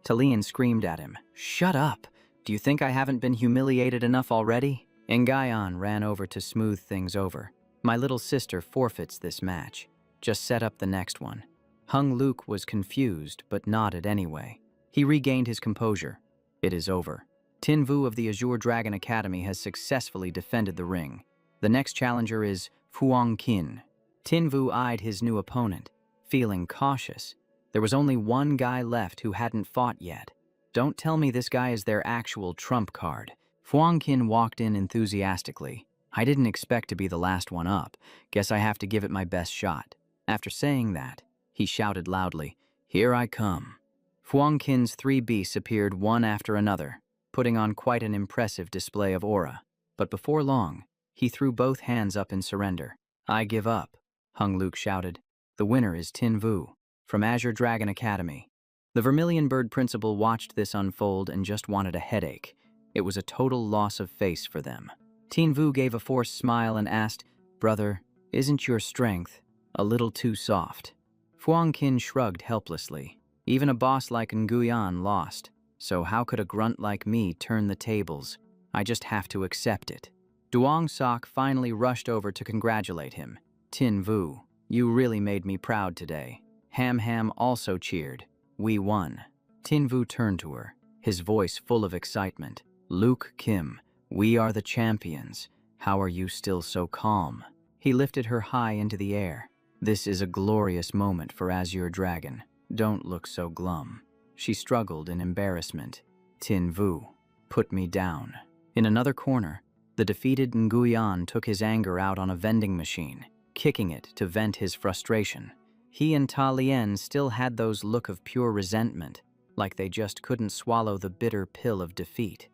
Talene screamed at him, "Shut up! Do you think I haven't been humiliated enough already?" Ngayan ran over to smooth things over. My little sister forfeits this match. Just set up the next one. Hung Luke was confused, but nodded anyway. He regained his composure. It is over. Tin Vu of the Azure Dragon Academy has successfully defended the ring. The next challenger is Fuang Qin. Tin Vu eyed his new opponent, feeling cautious. There was only one guy left who hadn't fought yet. Don't tell me this guy is their actual trump card. Fuang Qin walked in enthusiastically. I didn't expect to be the last one up. Guess I have to give it my best shot. After saying that, he shouted loudly, "Here I come." Fuang Qin's 3 beasts appeared one after another, putting on quite an impressive display of aura. But before long, he threw both hands up in surrender. "I give up," Hung Luke shouted. "The winner is Tin Vu, from Azure Dragon Academy." The Vermilion Bird principal watched this unfold and just wanted a headache. It was a total loss of face for them. Tin Vu gave a forced smile and asked, "Brother, isn't your strength a little too soft?" Fuang Qin shrugged helplessly. Even a boss like Nguyen lost, so how could a grunt like me turn the tables? I just have to accept it. Duong Sok finally rushed over to congratulate him. "Tin Vu, you really made me proud today." Ham Ham also cheered. "We won." Tin Vu turned to her, his voice full of excitement. "Luke Kim, we are the champions. How are you still so calm?" He lifted her high into the air. "This is a glorious moment for Azure Dragon. Don't look so glum." She struggled in embarrassment. "Tin Vu, put me down." In another corner, the defeated Nguyen took his anger out on a vending machine, kicking it to vent his frustration. He and Ta Lien still had those look of pure resentment, like they just couldn't swallow the bitter pill of defeat.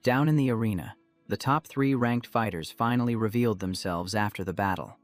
Down in the arena, the top 3 ranked fighters finally revealed themselves after the battle.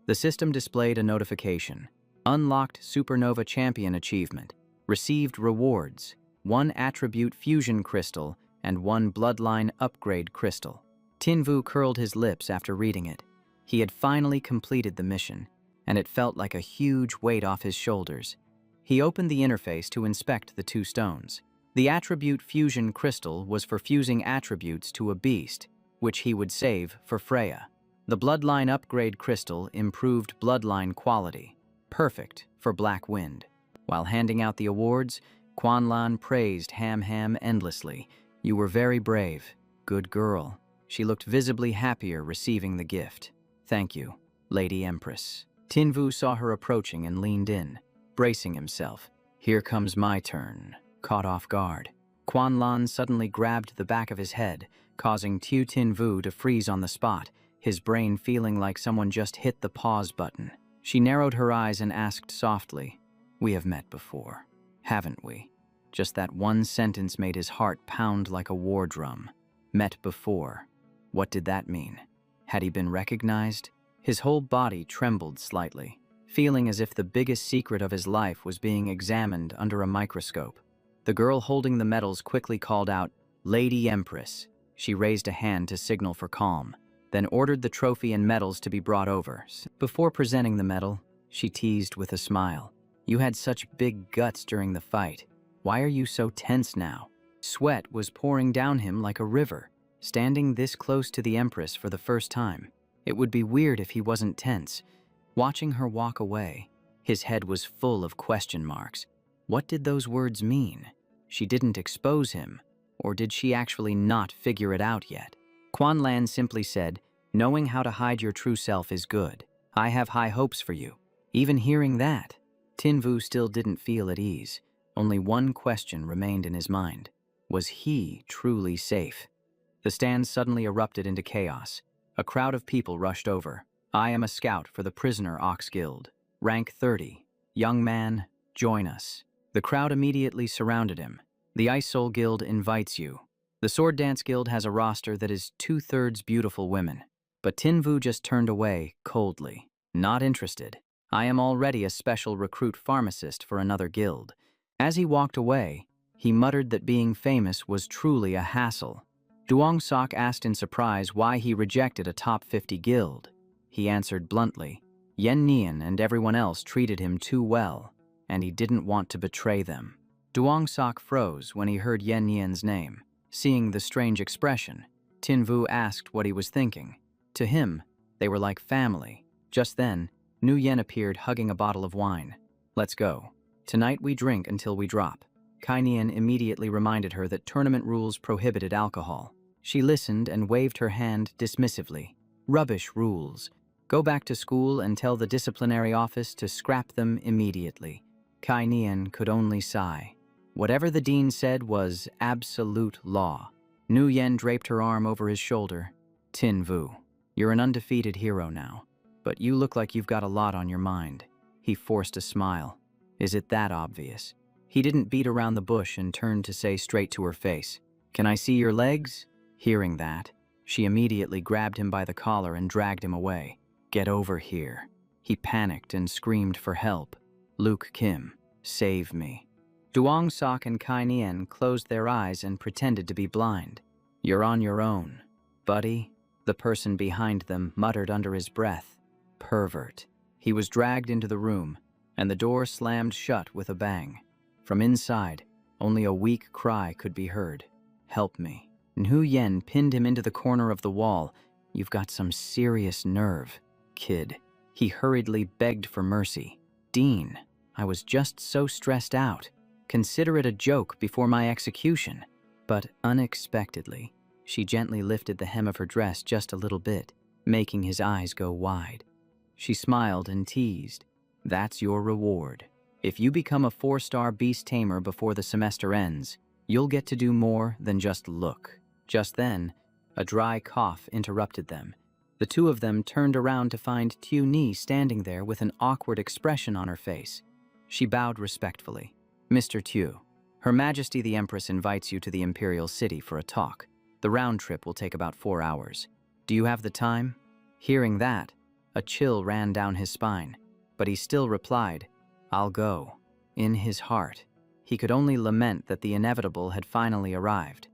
The system displayed a notification. Unlocked Supernova Champion Achievement. Received rewards. 1 Attribute Fusion Crystal and 1 Bloodline Upgrade Crystal. Tin Vu curled his lips after reading it. He had finally completed the mission, and it felt like a huge weight off his shoulders. He opened the interface to inspect the 2 stones. The Attribute Fusion Crystal was for fusing attributes to a beast, which he would save for Freya. The Bloodline Upgrade Crystal improved bloodline quality, perfect for Black Wind. While handing out the awards, Quan Lan praised Ham Ham endlessly. "You were very brave. Good girl." She looked visibly happier receiving the gift. "Thank you, Lady Empress." Tin Vu saw her approaching and leaned in, bracing himself. "Here comes my turn." Caught off guard, Quan Lan suddenly grabbed the back of his head, causing Tin Vu to freeze on the spot, his brain feeling like someone just hit the pause button. She narrowed her eyes and asked softly, "We have met before, haven't we?" Just that one sentence made his heart pound like a war drum. Met before. What did that mean? Had he been recognized? His whole body trembled slightly, feeling as if the biggest secret of his life was being examined under a microscope. The girl holding the medals quickly called out, "Lady Empress." She raised a hand to signal for calm, then ordered the trophy and medals to be brought over. Before presenting the medal, she teased with a smile, "You had such big guts during the fight. Why are you so tense now?" Sweat was pouring down him like a river, standing this close to the Empress for the first time. It would be weird if he wasn't tense. Watching her walk away, his head was full of question marks. What did those words mean? She didn't expose him, or did she actually not figure it out yet? Quan Lan simply said, "Knowing how to hide your true self is good. I have high hopes for you." Even hearing that, Tin Vu still didn't feel at ease. Only one question remained in his mind. Was he truly safe? The stand suddenly erupted into chaos. A crowd of people rushed over. I am a scout for the Prisoner Ox Guild. Rank 30. Young man, join us." The crowd immediately surrounded him. "The Ice Soul Guild invites you." The Sword Dance Guild has a roster that is 2/3 beautiful women. But Tinvu just turned away coldly. "Not interested. I am already a special recruit pharmacist for another guild." As he walked away, he muttered that being famous was truly a hassle. Duong Sok asked in surprise why he rejected a top 50 guild. He answered bluntly, Yen Nian and everyone else treated him too well, and he didn't want to betray them. Duong Sok froze when he heard Yen Nian's name. Seeing the strange expression, Tinvu asked what he was thinking. To him, they were like family. Just then, Nu Yen appeared hugging a bottle of wine. "Let's go. Tonight we drink until we drop." Kai Nian immediately reminded her that tournament rules prohibited alcohol. She listened and waved her hand dismissively. "Rubbish rules. Go back to school and tell the disciplinary office to scrap them immediately." Kai Nian could only sigh. Whatever the dean said was absolute law. Nu Yen draped her arm over his shoulder. "Tin Vu, you're an undefeated hero now, but you look like you've got a lot on your mind." He forced a smile. "Is it that obvious?" He didn't beat around the bush and turned to say straight to her face, "Can I see your legs?" Hearing that, she immediately grabbed him by the collar and dragged him away. "Get over here." He panicked and screamed for help. "Luke Kim, save me." Duong Sok and Kai Nian closed their eyes and pretended to be blind. "You're on your own, buddy," the person behind them muttered under his breath. "Pervert." He was dragged into the room, and the door slammed shut with a bang. From inside, only a weak cry could be heard. "Help me." Nu Yen pinned him into the corner of the wall. "You've got some serious nerve, kid." He hurriedly begged for mercy. "Dean, I was just so stressed out. Consider it a joke before my execution." But unexpectedly, she gently lifted the hem of her dress just a little bit, making his eyes go wide. She smiled and teased, "That's your reward. If you become a 4-star beast tamer before the semester ends, you'll get to do more than just look." Just then, a dry cough interrupted them. The two of them turned around to find Tu Ni standing there with an awkward expression on her face. She bowed respectfully. "Mr. Tu, Her Majesty the Empress invites you to the Imperial City for a talk. The round trip will take about 4 hours. Do you have the time?" Hearing that, a chill ran down his spine, but he still replied, "I'll go." In his heart, he could only lament that the inevitable had finally arrived.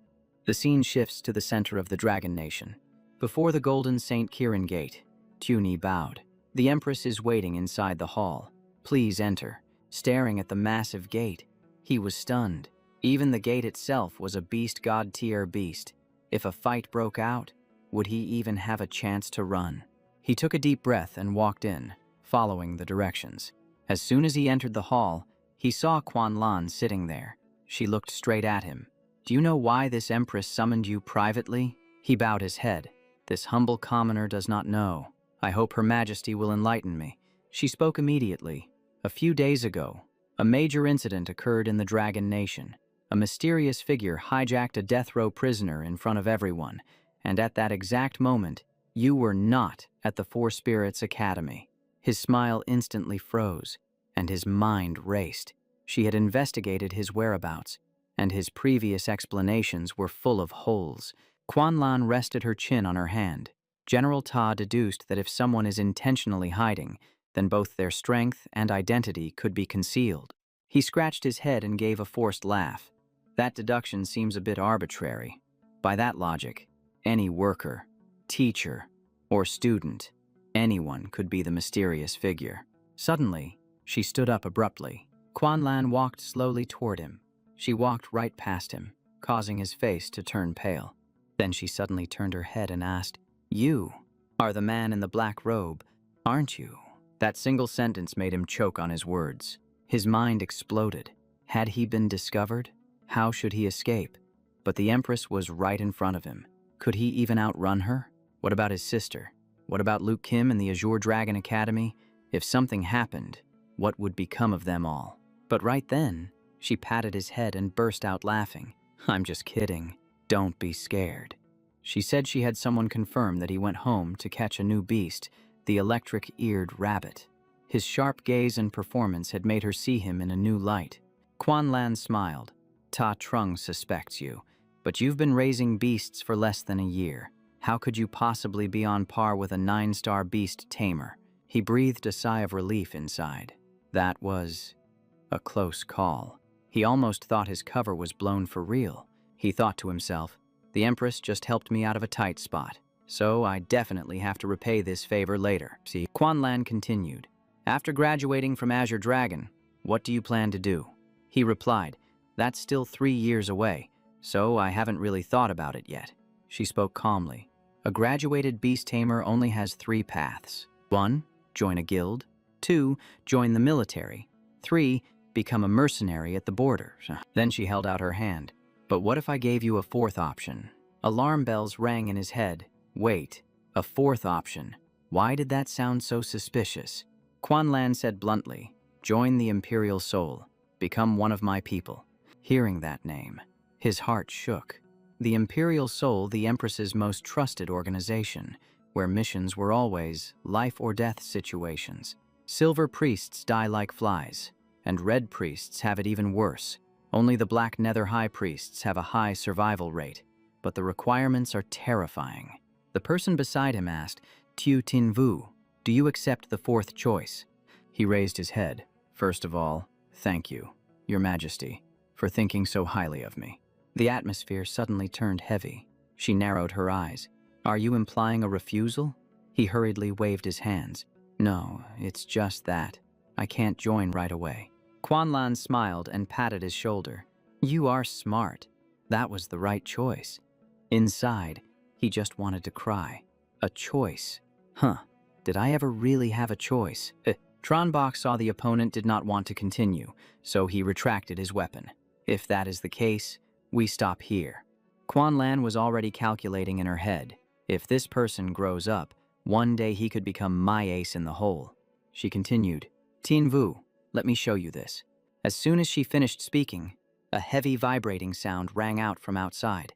The scene shifts to the center of the Dragon Nation. Before the Golden St. Kieran Gate, Tu Ni bowed. The Empress is waiting inside the hall. "Please enter." Staring at the massive gate, he was stunned. Even the gate itself was a beast god tier beast. If a fight broke out, would he even have a chance to run? He took a deep breath and walked in, following the directions. As soon as he entered the hall, he saw Quan Lan sitting there. She looked straight at him. "Do you know why this Empress summoned you privately?" He bowed his head. "This humble commoner does not know. I hope Her Majesty will enlighten me." She spoke immediately. "A few days ago, a major incident occurred in the Dragon Nation. A mysterious figure hijacked a death row prisoner in front of everyone, and at that exact moment, you were not at the Four Spirits Academy." His smile instantly froze, and his mind raced. She had investigated his whereabouts, and his previous explanations were full of holes. Quan Lan rested her chin on her hand. General Ta deduced that if someone is intentionally hiding, then both their strength and identity could be concealed. He scratched his head and gave a forced laugh. That deduction seems a bit arbitrary. By that logic, any worker, teacher, or student, anyone could be the mysterious figure. Suddenly, she stood up abruptly. Quan Lan walked slowly toward him. She walked right past him, causing his face to turn pale. Then she suddenly turned her head and asked, "You are the man in the black robe, aren't you?" That single sentence made him choke on his words. His mind exploded. Had he been discovered? How should he escape? But the Empress was right in front of him. Could he even outrun her? What about his sister? What about Luke Kim and the Azure Dragon Academy? If something happened, what would become of them all? But right then, she patted his head and burst out laughing. "I'm just kidding. Don't be scared." She said she had someone confirm that he went home to catch a new beast, the electric-eared rabbit. His sharp gaze and performance had made her see him in a new light. Quan Lan smiled. Ta Trung suspects you, but you've been raising beasts for less than a year. How could you possibly be on par with a 9-star beast tamer? He breathed a sigh of relief inside. That was a close call. He almost thought his cover was blown for real. He thought to himself, the Empress just helped me out of a tight spot, so I definitely have to repay this favor later. See, Quan Lan continued. After graduating from Azure Dragon, what do you plan to do? He replied, that's still 3 years away, so I haven't really thought about it yet. She spoke calmly. A graduated beast tamer only has 3 paths. 1, join a guild. 2, join the military. 3, become a mercenary at the border. Then she held out her hand. But what if I gave you a 4th option? Alarm bells rang in his head. Wait, a 4th option. Why did that sound so suspicious? Quan Lan said bluntly, join the Imperial Soul. Become one of my people. Hearing that name, his heart shook. The Imperial Soul, the Empress's most trusted organization, where missions were always life-or-death situations. Silver priests die like flies, and red priests have it even worse. Only the Black Nether High Priests have a high survival rate, but the requirements are terrifying. The person beside him asked, Tu Tin Vu, do you accept the 4th choice? He raised his head. First of all, thank you, Your Majesty, for thinking so highly of me. The atmosphere suddenly turned heavy. She narrowed her eyes. Are you implying a refusal? He hurriedly waved his hands. No, it's just that. I can't join right away. Quan Lan smiled and patted his shoulder. You are smart. That was the right choice. Inside, he just wanted to cry. A choice. Huh. Did I ever really have a choice? Tronbach saw the opponent did not want to continue, so he retracted his weapon. If that is the case, we stop here. Quan Lan was already calculating in her head. If this person grows up, one day he could become my ace in the hole. She continued, Tin Vu, let me show you this. As soon as she finished speaking, a heavy vibrating sound rang out from outside.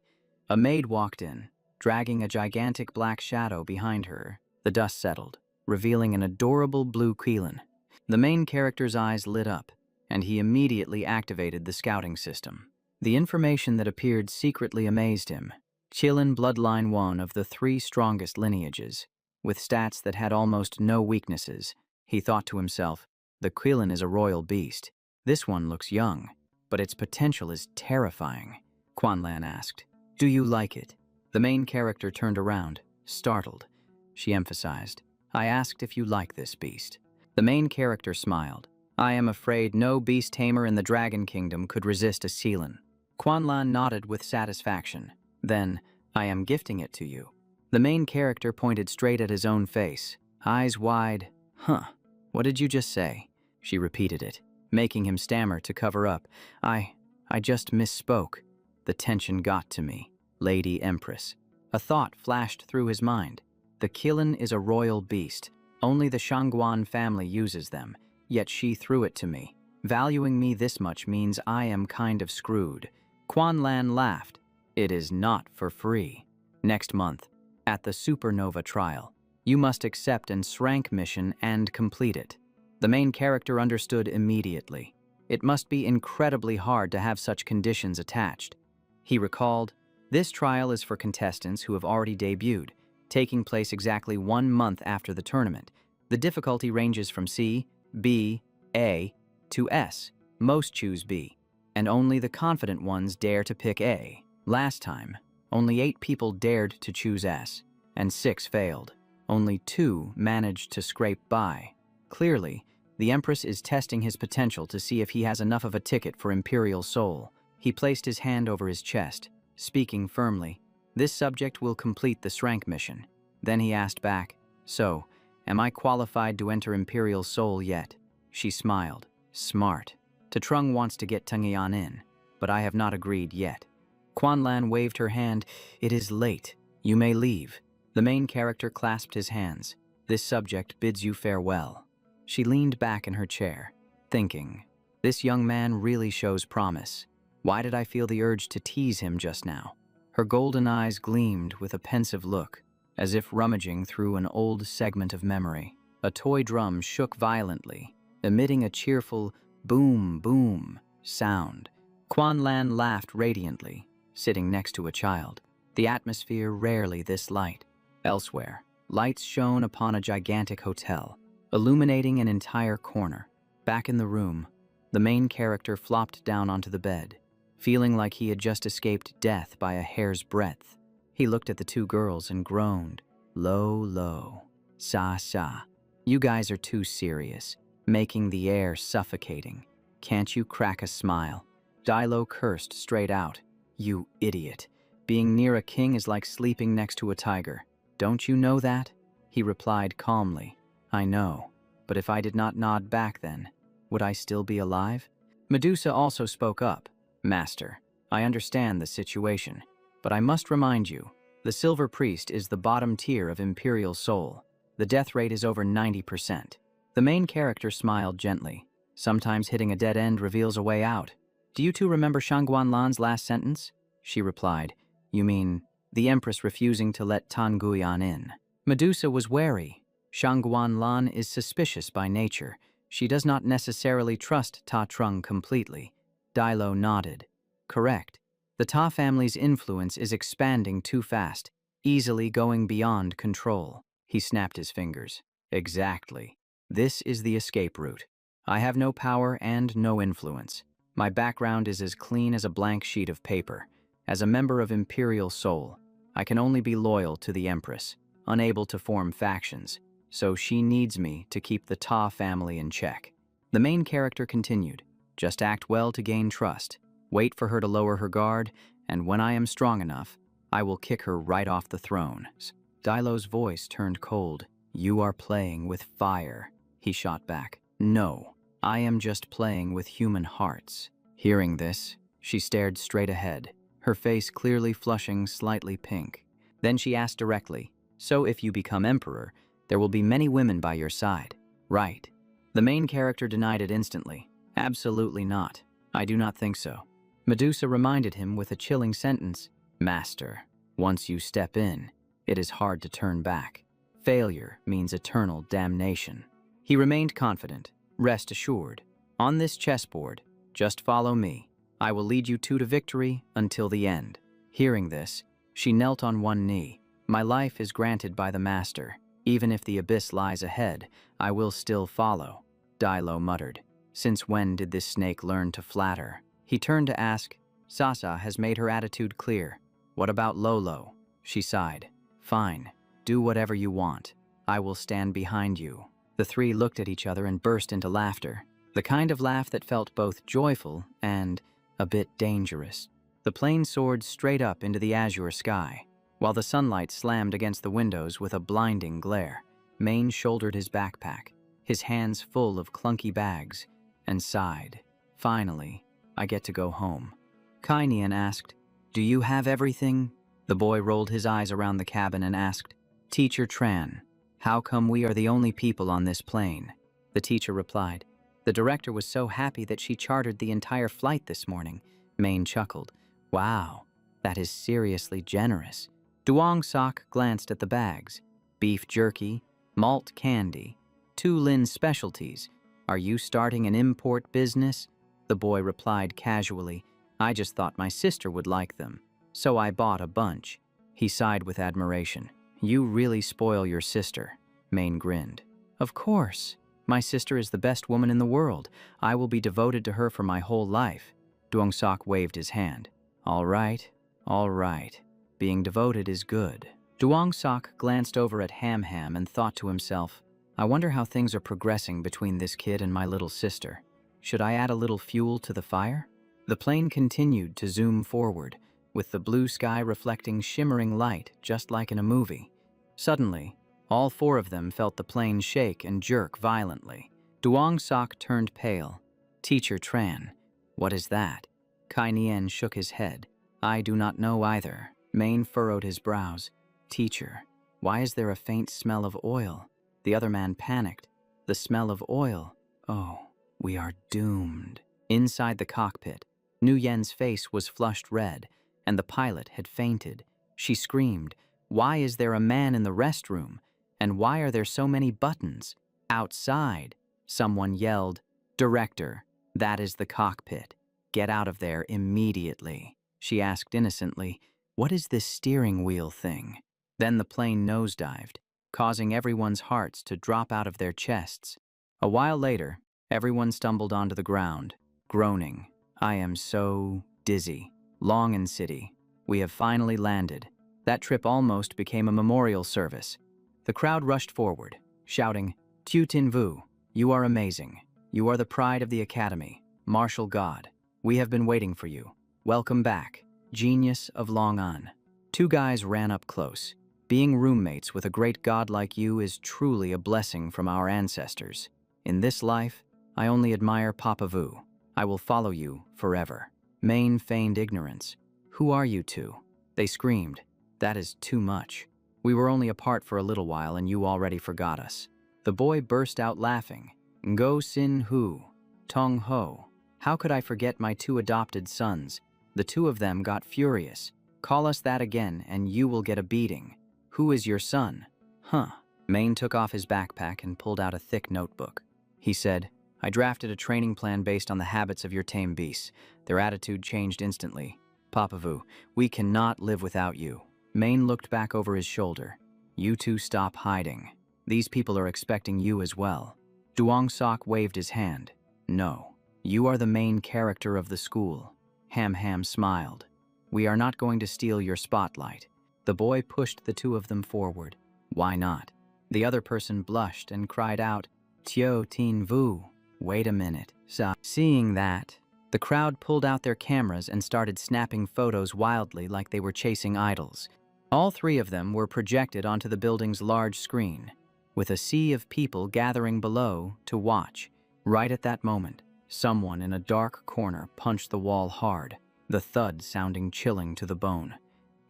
A maid walked in, dragging a gigantic black shadow behind her. The dust settled, revealing an adorable blue Quilin. The main character's eyes lit up, and he immediately activated the scouting system. The information that appeared secretly amazed him. Qilin bloodline 1 of the 3 strongest lineages, with stats that had almost no weaknesses. He thought to himself, the Quilin is a royal beast. This one looks young, but its potential is terrifying. Quan Lan asked, do you like it? The main character turned around, startled. She emphasized, I asked if you like this beast. The main character smiled. I am afraid no beast tamer in the Dragon Kingdom could resist a Qilin. Quan Lan nodded with satisfaction. Then, I am gifting it to you. The main character pointed straight at his own face, eyes wide. Huh, what did you just say? She repeated it, making him stammer to cover up. I just misspoke. The tension got to me. Lady Empress. A thought flashed through his mind. The Qilin is a royal beast. Only the Shangguan family uses them, yet she threw it to me. Valuing me this much means I am kind of screwed. Quan Lan laughed. It is not for free. Next month, at the Supernova trial, you must accept an SRANK mission and complete it. The main character understood immediately. It must be incredibly hard to have such conditions attached. He recalled, this trial is for contestants who have already debuted, taking place exactly 1 month after the tournament. The difficulty ranges from C, B, A, to S. Most choose B, and only the confident ones dare to pick A. Last time, only 8 people dared to choose S, and 6 failed. Only 2 managed to scrape by. Clearly, the Empress is testing his potential to see if he has enough of a ticket for Imperial Soul. He placed his hand over his chest, speaking firmly. This subject will complete the SRANK mission. Then he asked back, so, am I qualified to enter Imperial Soul yet? She smiled. Smart. Tatrung wants to get Tengyan in, but I have not agreed yet. Quan Lan waved her hand. It is late. You may leave. The main character clasped his hands. This subject bids you farewell. She leaned back in her chair, thinking, this young man really shows promise. Why did I feel the urge to tease him just now? Her golden eyes gleamed with a pensive look. as if rummaging through an old segment of memory. A toy drum shook violently, emitting a cheerful boom, boom sound. Quan Lan laughed radiantly, sitting next to a child. The atmosphere rarely this light. Elsewhere, lights shone upon a gigantic hotel, illuminating an entire corner. Back in the room, the main character flopped down onto the bed, feeling like he had just escaped death by a hair's breadth. He looked at the two girls and groaned, "Lo, lo, sa, sa. You guys are too serious, making the air suffocating. Can't you crack a smile?" Dilo cursed straight out. "You idiot. Being near a king is like sleeping next to a tiger. Don't you know that?" He replied calmly, "I know, but if I did not nod back then, would I still be alive?" Medusa also spoke up. "Master, I understand the situation, but I must remind you, the Silver Priest is the bottom tier of Imperial Soul. The death rate is over 90%. The main character smiled gently. "Sometimes hitting a dead end reveals a way out. Do you two remember Shangguan Lan's last sentence?" She replied, "You mean the Empress refusing to let Tan Guyan in?" Medusa was wary. Shangguan Lan is suspicious by nature. She does not necessarily trust Ta Trung completely. Dilo nodded. "Correct. The Ta family's influence is expanding too fast, easily going beyond control." He snapped his fingers. "Exactly. This is the escape route. I have no power and no influence. My background is as clean as a blank sheet of paper. As a member of Imperial Soul, I can only be loyal to the Empress, unable to form factions, so she needs me to keep the Ta family in check." The main character continued, "Just act well to gain trust. Wait for her to lower her guard, and when I am strong enough, I will kick her right off the throne." Dilo's voice turned cold. "You are playing with fire," he shot back. "No, I am just playing with human hearts." Hearing this, she stared straight ahead, her face clearly flushing slightly pink. Then she asked directly, "So if you become emperor, there will be many women by your side, right?" The main character denied it instantly. "Absolutely not. I do not think so." Medusa reminded him with a chilling sentence, "Master, once you step in, it is hard to turn back. Failure means eternal damnation." He remained confident. "Rest assured. On this chessboard, just follow me. I will lead you two to victory until the end." Hearing this, she knelt on one knee. "My life is granted by the Master. Even if the abyss lies ahead, I will still follow." Dilo muttered, "Since when did this snake learn to flatter?" He turned to ask, "Sasa has made her attitude clear. What about Lolo?" She sighed. "Fine. Do whatever you want. I will stand behind you." The three looked at each other and burst into laughter, the kind of laugh that felt both joyful and a bit dangerous. The plane soared straight up into the azure sky, while the sunlight slammed against the windows with a blinding glare. Maine shouldered his backpack, his hands full of clunky bags, and sighed. "Finally, I get to go home." Kai Nian asked, "Do you have everything?" The boy rolled his eyes around the cabin and asked, "Teacher Tran, how come we are the only people on this plane?" The teacher replied, "The director was so happy that she chartered the entire flight this morning." Maine chuckled. "Wow, that is seriously generous." Duong Sok glanced at the bags. "Beef jerky, malt candy, 2 Lin specialties. Are you starting an import business?" The boy replied casually, "I just thought my sister would like them, so I bought a bunch." He sighed with admiration. "You really spoil your sister." Maine grinned. "Of course. My sister is the best woman in the world. I will be devoted to her for my whole life." Duong Sok waved his hand. All right. Being devoted is good." Duong Sok glanced over at Ham Ham and thought to himself, "I wonder how things are progressing between this kid and my little sister. Should I add a little fuel to the fire?" The plane continued to zoom forward, with the blue sky reflecting shimmering light just like in a movie. Suddenly, all 4 of them felt the plane shake and jerk violently. Duong Sok turned pale. "Teacher Tran, what is that?" Kai Nian shook his head. "I do not know either." Maine furrowed his brows. "Teacher, why is there a faint smell of oil?" The other man panicked. "The smell of oil. Oh, we are doomed." Inside the cockpit, Nu Yen's face was flushed red, and the pilot had fainted. She screamed, Why is there a man in the restroom? And why are there so many buttons? Outside, someone yelled, "Director, that is the cockpit. Get out of there immediately." She asked innocently, "What is this steering wheel thing?" Then the plane nosedived, causing everyone's hearts to drop out of their chests. A while later, everyone stumbled onto the ground, groaning, "I am so dizzy." Longan City. We have finally landed. That trip almost became a memorial service. The crowd rushed forward, shouting, "Tu Tin Vu, you are amazing. You are the pride of the Academy. Martial God. We have been waiting for you. Welcome back, genius of Longan." Two guys ran up close. "Being roommates with a great god like you is truly a blessing from our ancestors. In this life, I only admire Papa Vu. I will follow you forever." Main feigned ignorance. "Who are you two?" They screamed. "That is too much. We were only apart for a little while and you already forgot us." The boy burst out laughing. "Ngo Sin Hu, Tong Ho. How could I forget my two adopted sons? The two of them got furious. Call us that again and you will get a beating. Who is your son?" "Huh." Main took off his backpack and pulled out a thick notebook. He said, "I drafted a training plan based on the habits of your tame beasts." Their attitude changed instantly. "Papa Vu, we cannot live without you." Main looked back over his shoulder. "You two stop hiding. These people are expecting you as well." Duong Sok waved his hand. "No, you are the main character of the school." Ham Ham smiled. "We are not going to steal your spotlight." The boy pushed the two of them forward. "Why not?" The other person blushed and cried out, "Tio Tin Vu, wait a minute." Seeing that, the crowd pulled out their cameras and started snapping photos wildly like they were chasing idols. All three of them were projected onto the building's large screen, with a sea of people gathering below to watch. Right at that moment, someone in a dark corner punched the wall hard, the thud sounding chilling to the bone.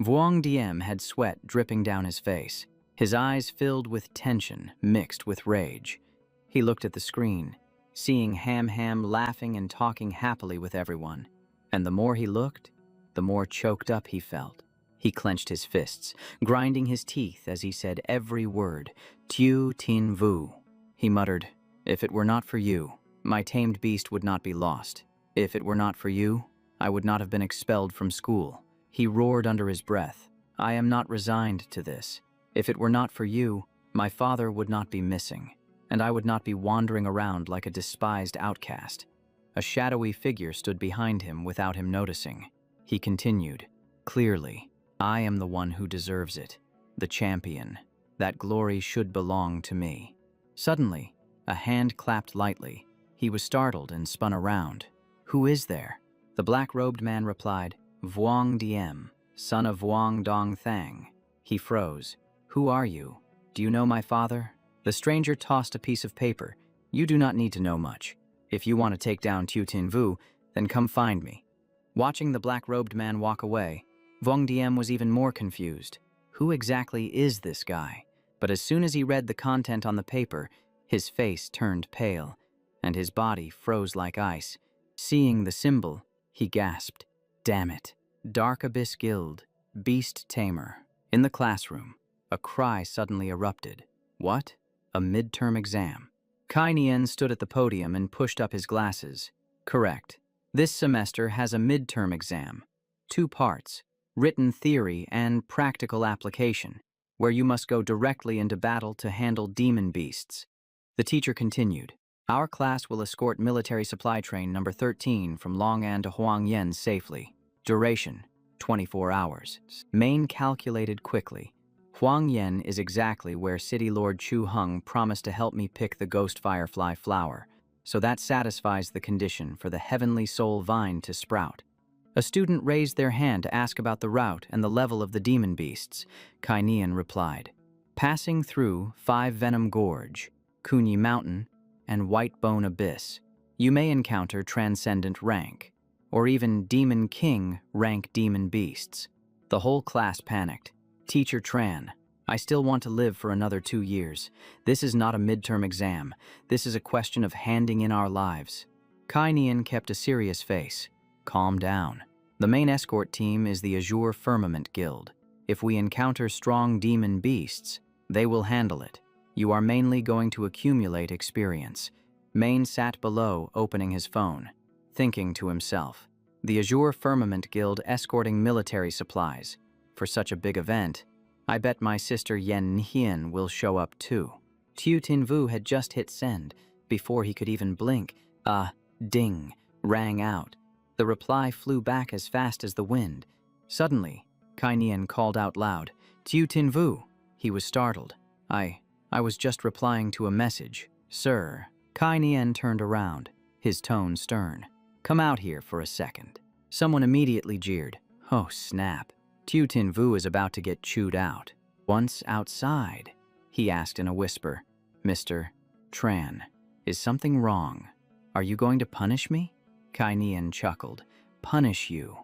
Vuong Diem had sweat dripping down his face, his eyes filled with tension mixed with rage. He looked at the screen, seeing Ham Ham laughing and talking happily with everyone. And the more he looked, the more choked up he felt. He clenched his fists, grinding his teeth as he said every word. "Tu Tin Vu." He muttered, "If it were not for you, my tamed beast would not be lost. If it were not for you, I would not have been expelled from school." He roared under his breath, "I am not resigned to this. If it were not for you, my father would not be missing, and I would not be wandering around like a despised outcast." A shadowy figure stood behind him without him noticing. He continued, "Clearly, I am the one who deserves it, the champion. That glory should belong to me." Suddenly, a hand clapped lightly. He was startled and spun around. "Who is there?" The black-robed man replied, "Vuong Diem, son of Vuong Dong Thang." He froze. "Who are you? Do you know my father?" The stranger tossed a piece of paper. "You do not need to know much. If you want to take down Tu Tin Vu, then come find me." Watching the black-robed man walk away, Vuong Diem was even more confused. Who exactly is this guy? But as soon as he read the content on the paper, his face turned pale, and his body froze like ice. Seeing the symbol, he gasped, "Damn it. Dark Abyss Guild, Beast Tamer." In the classroom, a cry suddenly erupted. "What? A midterm exam?" Kai Nian stood at the podium and pushed up his glasses. "Correct. This semester has a midterm exam. 2 parts, written theory and practical application, where you must go directly into battle to handle demon beasts." The teacher continued, "Our class will escort military supply train number 13 from Longan to Huangyan safely. Duration, 24 hours. Main calculated quickly. Huangyan is exactly where City Lord Chu Hung promised to help me pick the ghost firefly flower, so that satisfies the condition for the heavenly soul vine to sprout." A student raised their hand to ask about the route and the level of the demon beasts. Kai Nian replied, "Passing through 5 Venom Gorge, Kunyi Mountain, and White Bone Abyss, you may encounter Transcendent rank, or even Demon King rank demon beasts." The whole class panicked. "Teacher Tran, I still want to live for another 2 years. This is not a midterm exam. This is a question of handing in our lives." Kai Nian kept a serious face. "Calm down. The main escort team is the Azure Firmament Guild. If we encounter strong demon beasts, they will handle it. You are mainly going to accumulate experience. Main sat below, opening his phone, thinking to himself. The Azure Firmament Guild escorting military supplies. For such a big event, I bet my sister Yen Hien will show up too. Tiu Tinvu had just hit send. Before he could even blink, a ding rang out. The reply flew back as fast as the wind. Suddenly, Kai Nian called out loud, "Tiu Tinvu!" He was startled. I was just replying to a message, sir." Kai Nian turned around, his tone stern. "Come out here for a second." Someone immediately jeered. Oh, snap. Tiu Tinvu is about to get chewed out. Once outside, he asked in a whisper, "Mr. Tran, is something wrong? Are you going to punish me?" Kai Nian chuckled. "Punish you?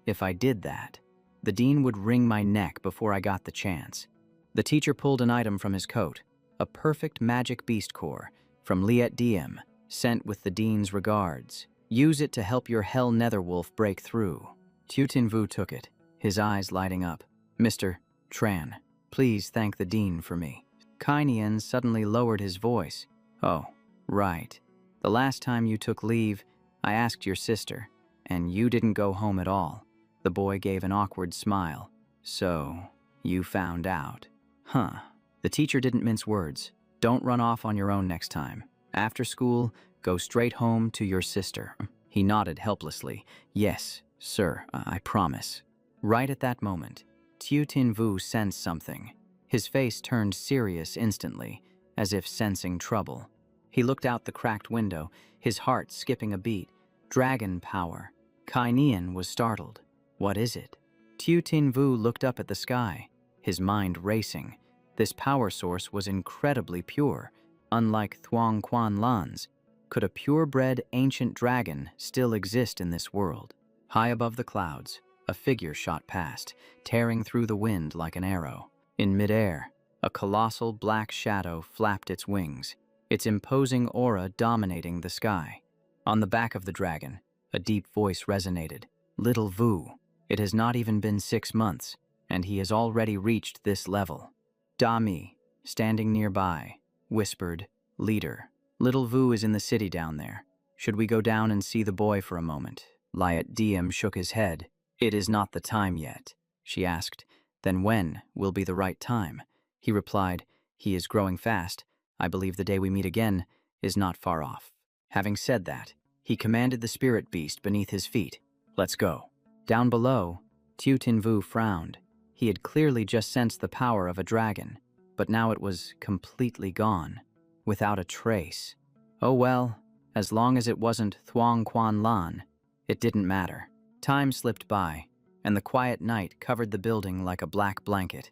If I did that, the dean would wring my neck before I got the chance." The teacher pulled an item from his coat, a perfect magic beast core from Liet Diem, sent with the dean's regards. "Use it to help your hell netherwolf break through." Tiu Tinvu took it, his eyes lighting up. "Mr. Tran, please thank the dean for me." Kai Nian suddenly lowered his voice. "Oh, right. The last time you took leave, I asked your sister, and you didn't go home at all." The boy gave an awkward smile. "So, you found out." "Huh." The teacher didn't mince words. "Don't run off on your own next time. After school, go straight home to your sister." He nodded helplessly. "Yes, sir, I promise." Right at that moment, Tiu Tinvu sensed something. His face turned serious instantly, as if sensing trouble. He looked out the cracked window, his heart skipping a beat. Dragon power. Kai Nian was startled. "What is it?" Tiu Tinvu looked up at the sky, his mind racing. This power source was incredibly pure. Unlike Thuong Quan Lan's, could a purebred ancient dragon still exist in this world? High above the clouds, a figure shot past, tearing through the wind like an arrow. In midair, a colossal black shadow flapped its wings, its imposing aura dominating the sky. On the back of the dragon, a deep voice resonated. "Little Vu, it has not even been 6 months, and he has already reached this level." Dami, standing nearby, whispered, "Leader, little Vu is in the city down there. Should we go down and see the boy for a moment?" Liet Diem shook his head. "It is not the time yet." She asked, "Then when will be the right time?" He replied, "He is growing fast. I believe the day we meet again is not far off." Having said that, he commanded the spirit beast beneath his feet. "Let's go." Down below, Tiu Tinvu frowned. He had clearly just sensed the power of a dragon, but now it was completely gone, without a trace. Oh well, as long as it wasn't Thuong Quan Lan, it didn't matter. Time slipped by, and the quiet night covered the building like a black blanket.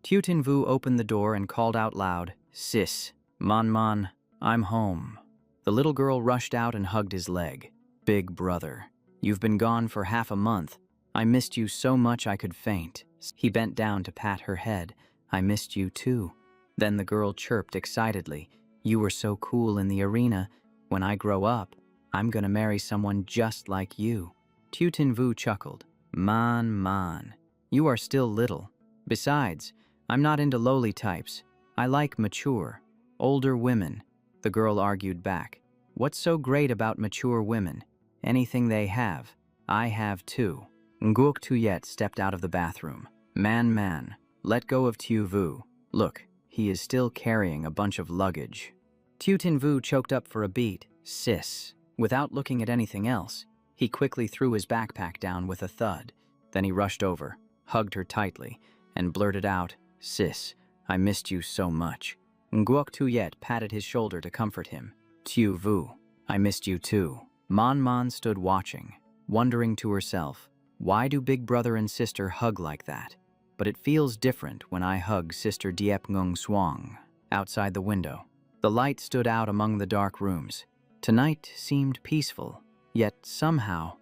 Tiu Tinvu opened the door and called out loud, "Sis, Man, I'm home." The little girl rushed out and hugged his leg. "Big brother, you've been gone for half a month. I missed you so much I could faint." He bent down to pat her head. "I missed you too." Then the girl chirped excitedly, "You were so cool in the arena. When I grow up, I'm gonna marry someone just like you." Tiu Tinvu chuckled. Man, you are still little. Besides, I'm not into lowly types. I like mature, older women." The girl argued back. "What's so great about mature women? Anything they have, I have too." Nguok Tuyet stepped out of the bathroom. Man, let go of Tiu Vu. Look, he is still carrying a bunch of luggage." Tiu Tinvu choked up for a beat. "Sis." Without looking at anything else, he quickly threw his backpack down with a thud. Then he rushed over, hugged her tightly, and blurted out, "Sis, I missed you so much." Nguok Tuyet patted his shoulder to comfort him. "Tiu Vu, I missed you too." Man stood watching, wondering to herself, why do big brother and sister hug like that? But it feels different when I hug Sister Diep Ngung Swang. Outside the window, the light stood out among the dark rooms. Tonight seemed peaceful, yet somehow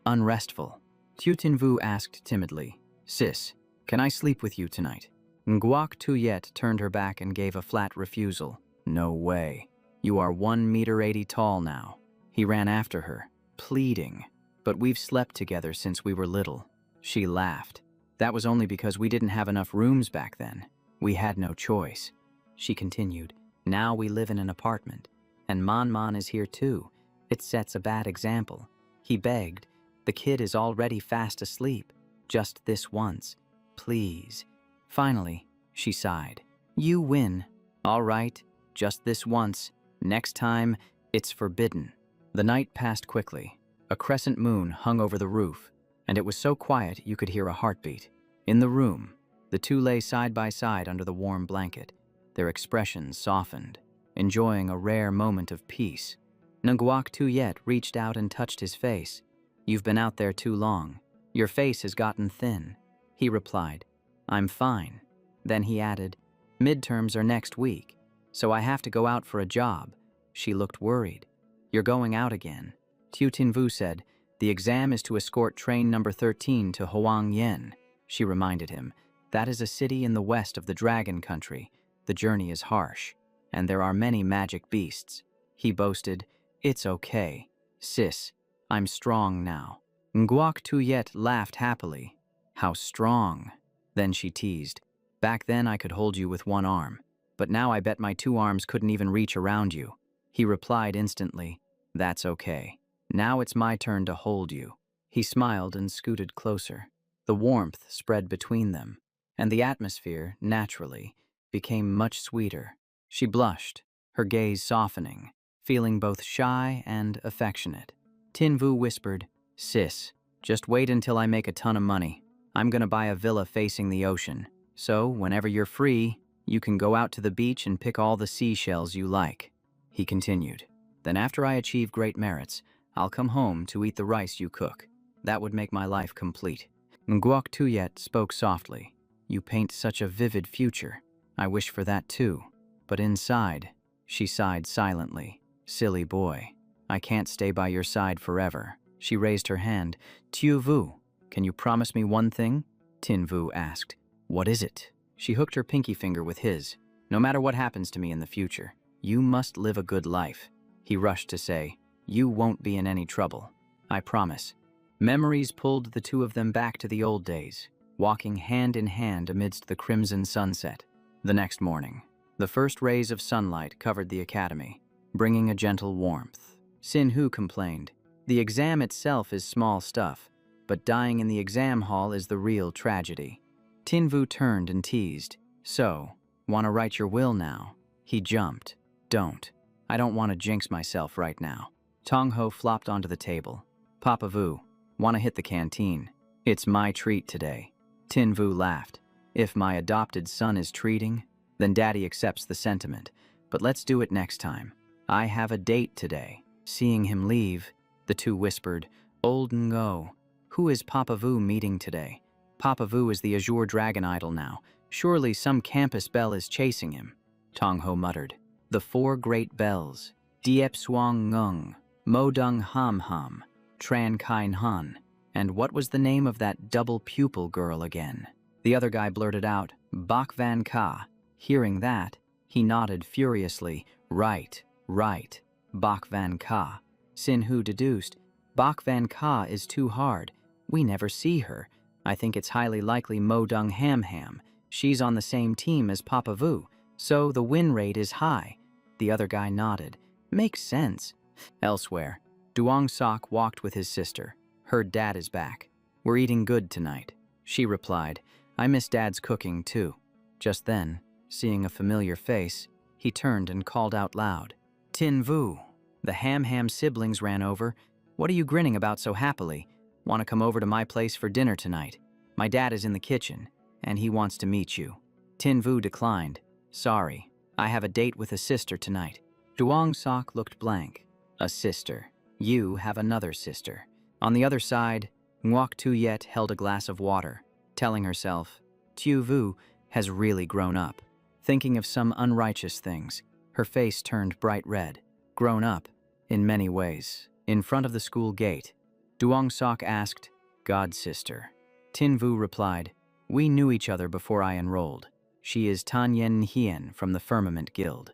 unrestful. Tiu Tinvu asked timidly, "Sis, can I sleep with you tonight?" Nguok Tuyet turned her back and gave a flat refusal. "No way. You are 1.80 meters tall now." He ran after her, pleading, "But we've slept together since we were little." She laughed. That was only because we didn't have enough rooms back then. We had no choice. She continued, now we live in an apartment. And Man is here too. It sets a bad example. He begged. The kid is already fast asleep. Just this once. Please. Finally, she sighed. You win. All right, just this once. Next time, it's forbidden. The night passed quickly. A crescent moon hung over the roof, and it was so quiet you could hear a heartbeat. In the room, the two lay side by side under the warm blanket, their expressions softened, enjoying a rare moment of peace. Nguok Tuyet reached out and touched his face. You've been out there too long. Your face has gotten thin. He replied, I'm fine. Then he added, midterms are next week, so I have to go out for a job. She looked worried. You're going out again. Tu Tinvu said, the exam is to escort train number 13 to Huang Yen. She reminded him, that is a city in the west of the Dragon Country. The journey is harsh, and there are many magic beasts. He boasted, it's okay. Sis, I'm strong now. Nguok Tuyet laughed happily. How strong? Then she teased, back then I could hold you with one arm, but now I bet my two arms couldn't even reach around you. He replied instantly, that's okay. Now it's my turn to hold you. He smiled and scooted closer. The warmth spread between them, and the atmosphere, naturally, became much sweeter. She blushed, her gaze softening, feeling both shy and affectionate. Tinvu whispered, sis, just wait until I make a ton of money. I'm gonna buy a villa facing the ocean, so whenever you're free, you can go out to the beach and pick all the seashells you like. He continued, then after I achieve great merits, I'll come home to eat the rice you cook. That would make my life complete. Nguok Tuyet spoke softly. You paint such a vivid future. I wish for that too. But inside, she sighed silently. Silly boy. I can't stay by your side forever. She raised her hand. Tiu Vu, can you promise me one thing? Tin Vu asked. What is it? She hooked her pinky finger with his. No matter what happens to me in the future, you must live a good life. He rushed to say, you won't be in any trouble. I promise. Memories pulled the two of them back to the old days, walking hand in hand amidst the crimson sunset. The next morning, the first rays of sunlight covered the academy, bringing a gentle warmth. Sin Hu complained, the exam itself is small stuff, but dying in the exam hall is the real tragedy. Tin Vu turned and teased, so, wanna write your will now? He jumped. Don't. I don't want to jinx myself right now. Tong Ho flopped onto the table. Papa Vu, wanna hit the canteen? It's my treat today. Tin Vu laughed. If my adopted son is treating, then Daddy accepts the sentiment. But let's do it next time. I have a date today. Seeing him leave, the two whispered, Old Ngo, who is Papa Vu meeting today? Papa Vu is the Azure Dragon idol now. Surely some campus belle is chasing him. Tong Ho muttered. The four great bells. Diep Suang Ngung, Modung Ham Ham, Tran Kain Han. And what was the name of that double pupil girl again? The other guy blurted out, Bak Van Ka. Hearing that, he nodded furiously. Right, right, Bak Van Ka. Sin Hu deduced, Bak Van Ka is too hard. We never see her. I think it's highly likely Modung Ham Ham. She's on the same team as Papa Vu, so the win rate is high. The other guy nodded. Makes sense. Elsewhere, Duong Sok walked with his sister. Heard Dad is back. We're eating good tonight. She replied, I miss Dad's cooking too. Just then, seeing a familiar face, he turned and called out loud. Tin Vu. The Ham Ham siblings ran over. What are you grinning about so happily? Want to come over to my place for dinner tonight? My dad is in the kitchen, and he wants to meet you. Tin Vu declined. Sorry, I have a date with a sister tonight. Duong Sok looked blank. A sister. You have another sister. On the other side, Nguok Tuyet held a glass of water, telling herself, Tu Vu has really grown up. Thinking of some unrighteous things, her face turned bright red. Grown up, in many ways. In front of the school gate, Duong Sok asked, God sister. Tin Vu replied, we knew each other before I enrolled. She is Tan Yen Hien from the Firmament Guild.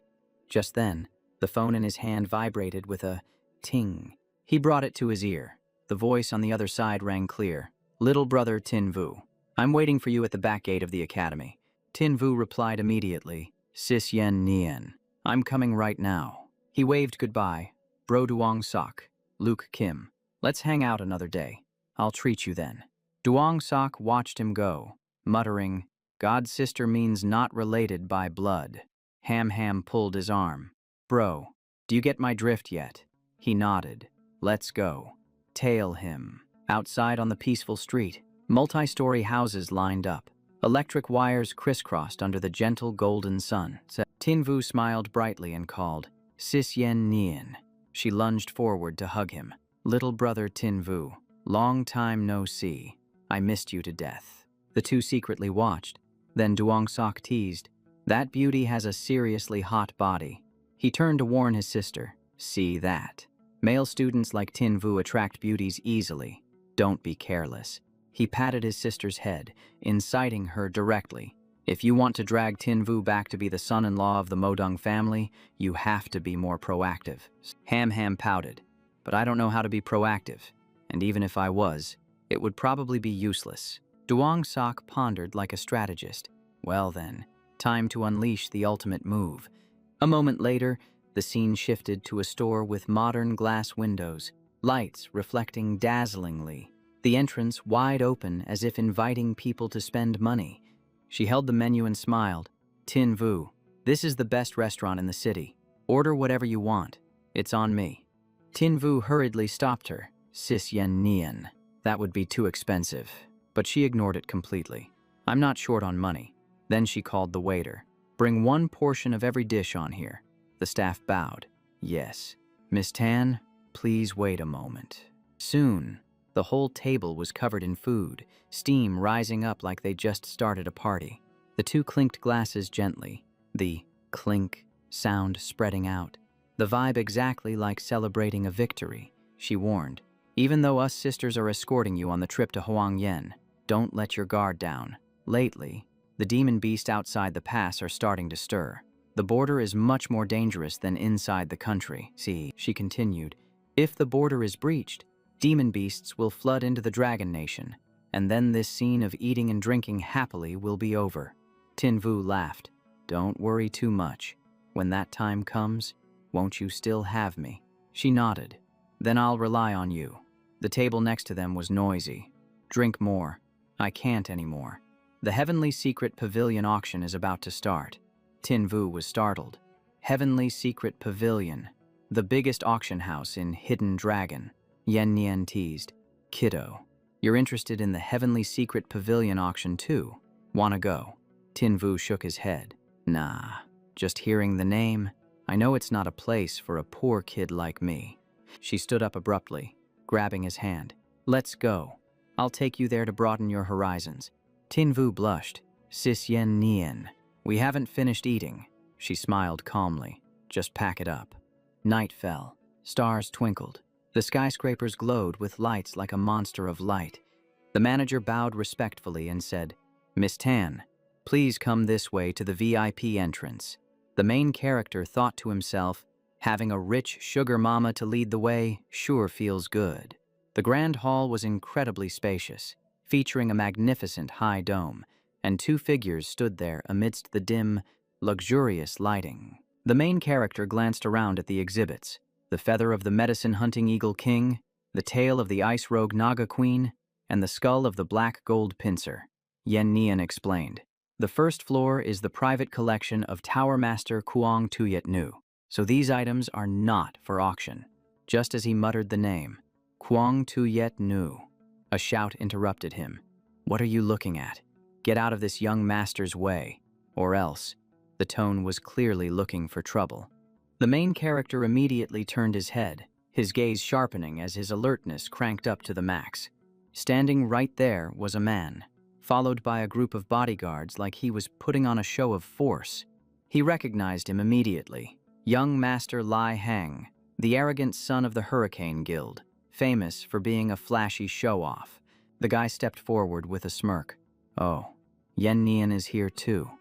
Just then, the phone in his hand vibrated with a ting. He brought it to his ear. The voice on the other side rang clear. Little brother Tin Vu. I'm waiting for you at the back gate of the academy. Tin Vu replied immediately, Sis Yen Nien. I'm coming right now. He waved goodbye. Bro Duong Sok, Luke Kim. Let's hang out another day. I'll treat you then. Duong Sok watched him go, muttering, God's sister means not related by blood. Ham Ham pulled his arm. Bro, do you get my drift yet? He nodded. Let's go. Tail him. Outside on the peaceful street, multi-story houses lined up. Electric wires crisscrossed under the gentle golden sun. Tin Vu smiled brightly and called, Sis Yen Nien. She lunged forward to hug him. Little brother Tin Vu, long time no see. I missed you to death. The two secretly watched. Then Duong Sok teased, That beauty has a seriously hot body. He turned to warn his sister, See that. Male students like Tin Vu attract beauties easily. Don't be careless. He patted his sister's head, inciting her directly. If you want to drag Tin Vu back to be the son-in-law of the Modung family, you have to be more proactive. Ham Ham pouted, but I don't know how to be proactive, and even if I was, it would probably be useless. Duong Sok pondered like a strategist. Well then, time to unleash the ultimate move. A moment later, the scene shifted to a store with modern glass windows, lights reflecting dazzlingly, the entrance wide open as if inviting people to spend money. She held the menu and smiled. Tin Vu, this is the best restaurant in the city. Order whatever you want. It's on me. Tin Vu hurriedly stopped her. Sis Yen Nien. That would be too expensive. But she ignored it completely. I'm not short on money. Then she called the waiter. Bring one portion of every dish on here. The staff bowed. Yes. Miss Tan, please wait a moment. Soon, the whole table was covered in food, steam rising up like they just started a party. The two clinked glasses gently, the clink sound spreading out. The vibe exactly like celebrating a victory, she warned. Even though us sisters are escorting you on the trip to Huang Yen, don't let your guard down. Lately, the demon beasts outside the pass are starting to stir. The border is much more dangerous than inside the country. See, she continued, if the border is breached, demon beasts will flood into the Dragon Nation, and then this scene of eating and drinking happily will be over. Tin Vu laughed. Don't worry too much. When that time comes, won't you still have me? She nodded. Then I'll rely on you. The table next to them was noisy. Drink more. I can't anymore. The Heavenly Secret Pavilion auction is about to start. Tin Vu was startled. Heavenly Secret Pavilion, the biggest auction house in Hidden Dragon. Yen Nien teased. Kiddo, you're interested in the Heavenly Secret Pavilion auction too? Wanna go? Tin Vu shook his head. Nah, just hearing the name, I know it's not a place for a poor kid like me. She stood up abruptly, grabbing his hand. Let's go. I'll take you there to broaden your horizons. Tin Vu blushed. Sis Yen Nien. We haven't finished eating. She smiled calmly. Just pack it up. Night fell. Stars twinkled. The skyscrapers glowed with lights like a monster of light. The manager bowed respectfully and said, Miss Tan, please come this way to the VIP entrance. The main character thought to himself, having a rich sugar mama to lead the way sure feels good. The grand hall was incredibly spacious, featuring a magnificent high dome, and two figures stood there amidst the dim, luxurious lighting. The main character glanced around at the exhibits, the feather of the medicine-hunting eagle king, the tail of the ice rogue naga queen, and the skull of the black gold pincer. Yen Nien explained, the first floor is the private collection of Tower Master Kuang Tuyet Nu, so these items are not for auction. Just as he muttered the name, Kuang Tuyet Nu, a shout interrupted him. What are you looking at? Get out of this young master's way, or else. The tone was clearly looking for trouble. The main character immediately turned his head, his gaze sharpening as his alertness cranked up to the max. Standing right there was a man, followed by a group of bodyguards like he was putting on a show of force. He recognized him immediately. Young Master Lai Hang, the arrogant son of the Hurricane Guild, famous for being a flashy show-off. The guy stepped forward with a smirk. Oh, Yen Nien is here too.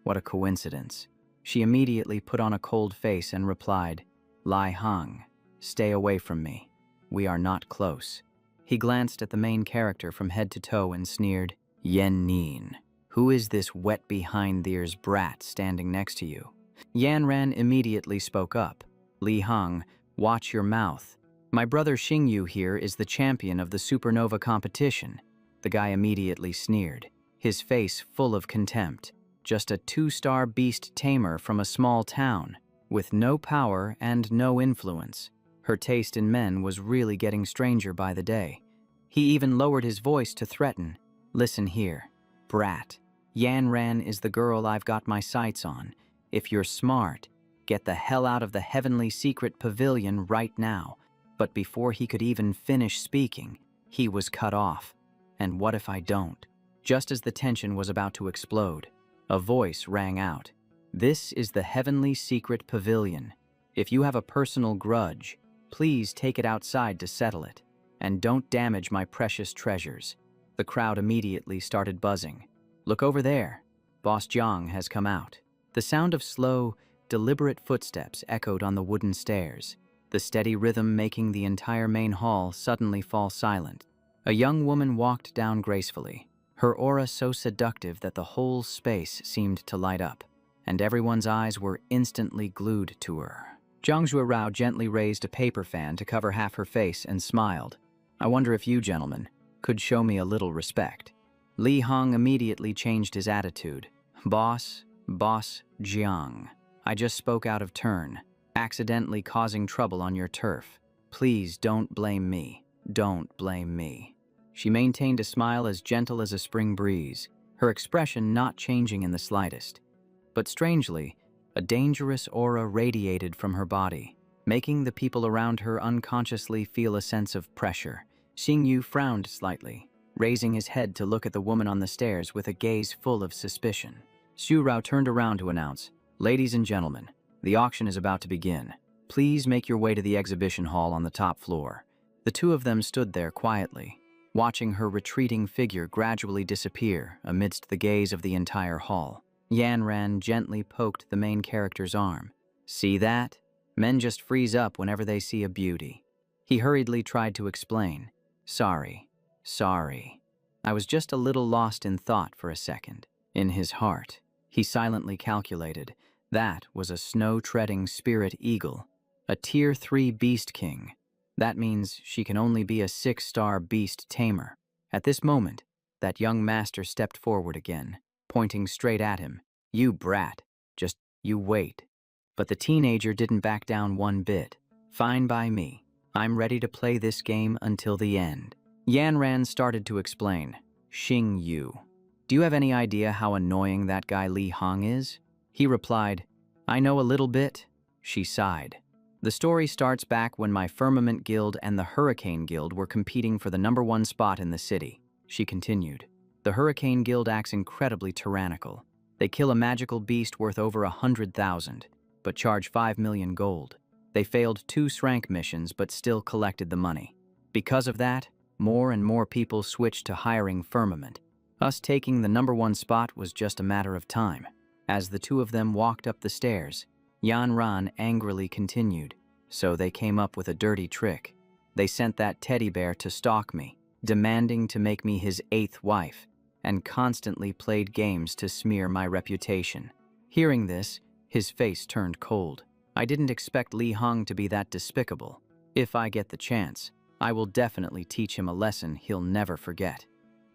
What a coincidence. She immediately put on a cold face and replied, Lai Hang, stay away from me. We are not close. He glanced at the main character from head to toe and sneered, Yen Nin, who is this wet behind the ears brat standing next to you? Yan Ran immediately spoke up. Li Hong, watch your mouth. My brother Xingyu here is the champion of the supernova competition. The guy immediately sneered, his face full of contempt. Just a 2-star beast tamer from a small town, with no power and no influence. Her taste in men was really getting stranger by the day. He even lowered his voice to threaten. Listen here, brat. Yan Ran is the girl I've got my sights on. If you're smart, get the hell out of the heavenly secret pavilion right now. But before he could even finish speaking, he was cut off. And what if I don't? Just as the tension was about to explode, a voice rang out. This is the heavenly secret pavilion. If you have a personal grudge, please take it outside to settle it. And don't damage my precious treasures. The crowd immediately started buzzing. Look over there. Boss Jiang has come out. The sound of slow, deliberate footsteps echoed on the wooden stairs, the steady rhythm making the entire main hall suddenly fall silent. A young woman walked down gracefully, her aura so seductive that the whole space seemed to light up, and everyone's eyes were instantly glued to her. Zhang Zhuorao gently raised a paper fan to cover half her face and smiled. I wonder if you gentlemen could show me a little respect. Li Hong immediately changed his attitude. Boss Jiang, I just spoke out of turn, accidentally causing trouble on your turf. Please don't blame me. Don't blame me. She maintained a smile as gentle as a spring breeze, her expression not changing in the slightest. But strangely, a dangerous aura radiated from her body, making the people around her unconsciously feel a sense of pressure. Xingyu frowned slightly, raising his head to look at the woman on the stairs with a gaze full of suspicion. Xu Rao turned around to announce, Ladies and gentlemen, the auction is about to begin. Please make your way to the exhibition hall on the top floor. The two of them stood there quietly, watching her retreating figure gradually disappear amidst the gaze of the entire hall. Yan Ran gently poked the main character's arm. See that? Men just freeze up whenever they see a beauty. He hurriedly tried to explain. Sorry. I was just a little lost in thought for a second. In his heart, he silently calculated. That was a snow-treading spirit eagle, a Tier 3 beast king. That means she can only be a 6-star beast tamer. At this moment, that young master stepped forward again, pointing straight at him. You brat, just you wait. But the teenager didn't back down one bit. Fine by me. I'm ready to play this game until the end. Yan Ran started to explain. Xingyu. Do you have any idea how annoying that guy Li Hong is? He replied, I know a little bit. She sighed. The story starts back when my Firmament Guild and the Hurricane Guild were competing for the #1 spot in the city. She continued. The Hurricane Guild acts incredibly tyrannical. They kill a magical beast worth over 100,000, but charge 5 million gold. They failed 2 Srank missions but still collected the money. Because of that, more and more people switched to hiring Firmament. Us taking the #1 spot was just a matter of time. As the two of them walked up the stairs, Yan Ran angrily continued. So they came up with a dirty trick. They sent that teddy bear to stalk me, demanding to make me his 8th wife, and constantly played games to smear my reputation. Hearing this, his face turned cold. I didn't expect Li Hong to be that despicable. If I get the chance, I will definitely teach him a lesson he'll never forget.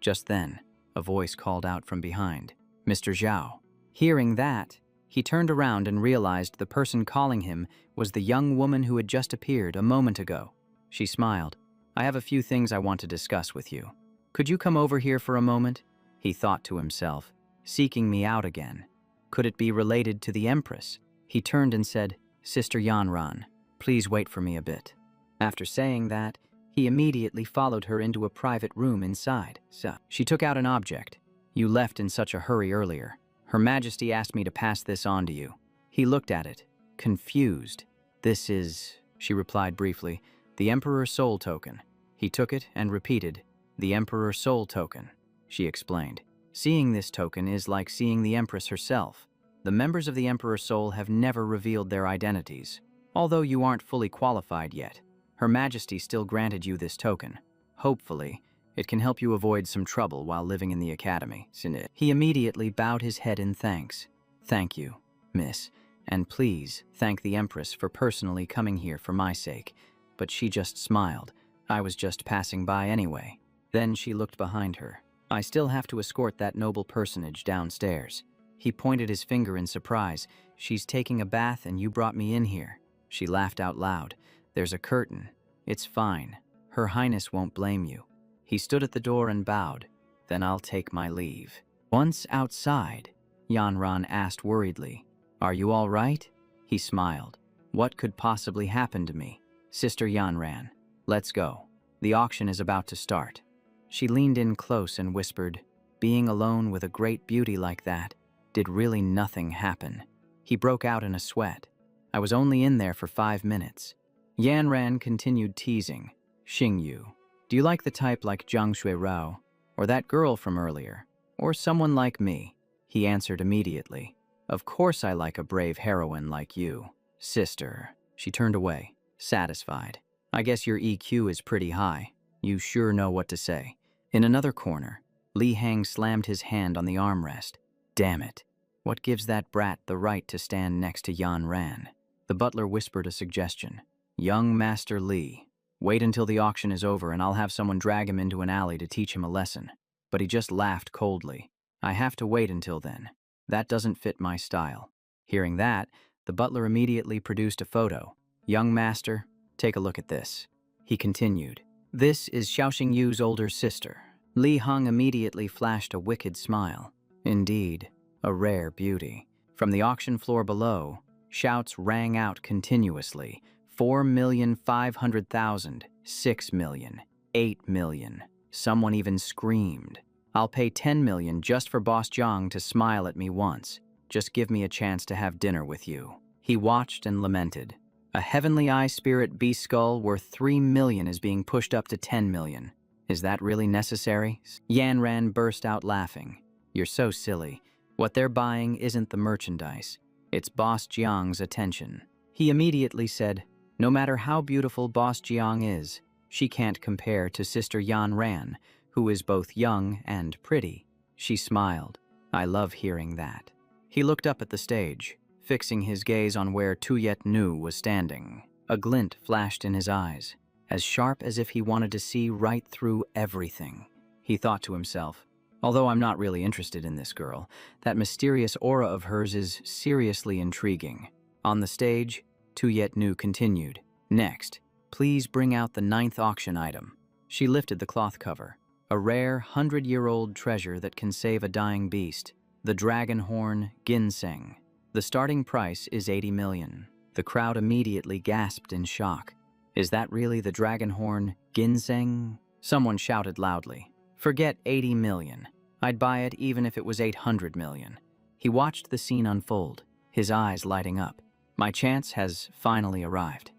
Just then, a voice called out from behind, Mr. Zhao. Hearing that, he turned around and realized the person calling him was the young woman who had just appeared a moment ago. She smiled. I have a few things I want to discuss with you. Could you come over here for a moment? He thought to himself, seeking me out again. Could it be related to the Empress? He turned and said, Sister Yan Ran, please wait for me a bit. After saying that, he immediately followed her into a private room inside. She took out an object. You left in such a hurry earlier. Her Majesty asked me to pass this on to you. He looked at it, confused. This is, she replied briefly, the Emperor's Soul Token. He took it and repeated, the Emperor's Soul Token. She explained. Seeing this token is like seeing the Empress herself. The members of the Emperor's Soul have never revealed their identities. Although you aren't fully qualified yet, Her Majesty still granted you this token. Hopefully, It can help you avoid some trouble while living in the academy. He immediately bowed his head in thanks. Thank you, miss, and please thank the Empress for personally coming here for my sake. But she just smiled. I was just passing by anyway. Then she looked behind her. I still have to escort that noble personage downstairs. He pointed his finger in surprise. She's taking a bath and you brought me in here. She laughed out loud. There's a curtain. It's fine. Her Highness won't blame you. He stood at the door and bowed. Then I'll take my leave. Once outside, Yanran asked worriedly, Are you all right? He smiled. What could possibly happen to me? Sister Yanran, let's go. The auction is about to start. She leaned in close and whispered, Being alone with a great beauty like that, did really nothing happen? He broke out in a sweat. I was only in there for 5 minutes. Yanran continued teasing. Xingyu, do you like the type like Jiang Shui Rao, or that girl from earlier, or someone like me? He answered immediately. Of course I like a brave heroine like you. Sister. She turned away, satisfied. I guess your EQ is pretty high. You sure know what to say. In another corner, Li Hang slammed his hand on the armrest. Damn it. What gives that brat the right to stand next to Yan Ran? The butler whispered a suggestion. Young Master Li, wait until the auction is over and I'll have someone drag him into an alley to teach him a lesson. But he just laughed coldly. I have to wait until then. That doesn't fit my style. Hearing that, the butler immediately produced a photo. Young Master, take a look at this. He continued. This is Xiaoxing Yu's older sister. Li Heng immediately flashed a wicked smile. Indeed, a rare beauty. From the auction floor below, shouts rang out continuously. 4,500,000, 6 million, 8 million. Someone even screamed. I'll pay 10 million just for Boss Jiang to smile at me once. Just give me a chance to have dinner with you. He watched and lamented. A heavenly eye spirit beast skull worth 3 million is being pushed up to 10 million. Is that really necessary? Yanran burst out laughing. You're so silly. What they're buying isn't the merchandise. It's Boss Jiang's attention. He immediately said, no matter how beautiful Boss Jiang is, she can't compare to Sister Yan Ran, who is both young and pretty. She smiled. I love hearing that. He looked up at the stage, fixing his gaze on where Tuyet Nu was standing. A glint flashed in his eyes, as sharp as if he wanted to see right through everything. He thought to himself, although I'm not really interested in this girl, that mysterious aura of hers is seriously intriguing. On the stage, Tuyet Nu continued. Next, please bring out the 9th auction item. She lifted the cloth cover. A rare 100-year-old treasure that can save a dying beast. The dragon horn ginseng. The starting price is 80 million. The crowd immediately gasped in shock. Is that really the dragon horn ginseng? Someone shouted loudly. Forget 80 million. I'd buy it even if it was 800 million. He watched the scene unfold, his eyes lighting up. My chance has finally arrived.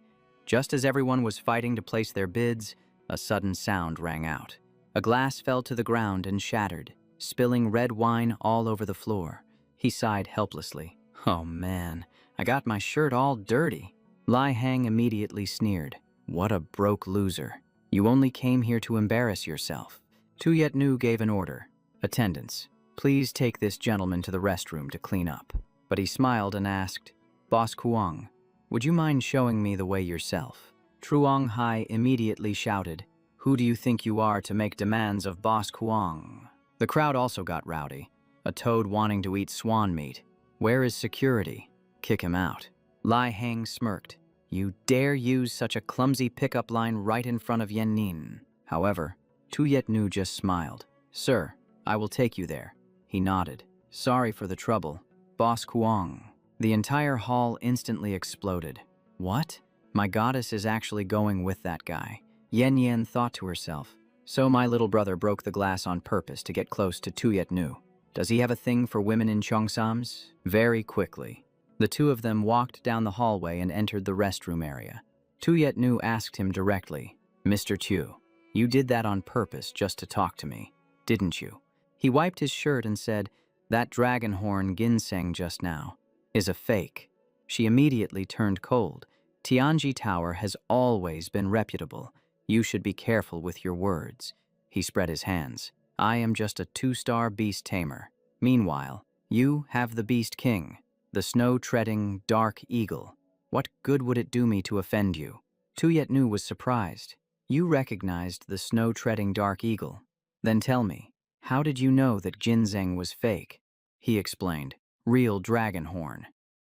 Just as everyone was fighting to place their bids, a sudden sound rang out. A glass fell to the ground and shattered, spilling red wine all over the floor. He sighed helplessly. Oh man, I got my shirt all dirty. Li Hang immediately sneered. What a broke loser. You only came here to embarrass yourself. Tuyet Nu gave an order. Attendants, please take this gentleman to the restroom to clean up. But he smiled and asked, Boss Kuang, would you mind showing me the way yourself? Truong Hai immediately shouted, Who do you think you are to make demands of Boss Kuang? The crowd also got rowdy. A toad wanting to eat swan meat. Where is security? Kick him out. Li Hang smirked. You dare use such a clumsy pickup line right in front of Yen Nin. However, Tuyet Nu just smiled. Sir, I will take you there. He nodded. Sorry for the trouble. Boss Kuang. The entire hall instantly exploded. What? My goddess is actually going with that guy. Yen Yen thought to herself. So my little brother broke the glass on purpose to get close to Tuyet Nu. Does he have a thing for women in Cheongsams? Very quickly. The two of them walked down the hallway and entered the restroom area. Tuyet Nu asked him directly, Mr. Chu, you did that on purpose just to talk to me, didn't you? He wiped his shirt and said, that dragon horn ginseng just now is a fake. She immediately turned cold. Tianji Tower has always been reputable. You should be careful with your words. He spread his hands. I am just a 2-star beast tamer. Meanwhile, you have the beast king, the snow-treading dark eagle. What good would it do me to offend you? Tuyetnu was surprised. You recognized the snow-treading dark eagle. Then tell me, how did you know that ginseng was fake? He explained, real dragon horn.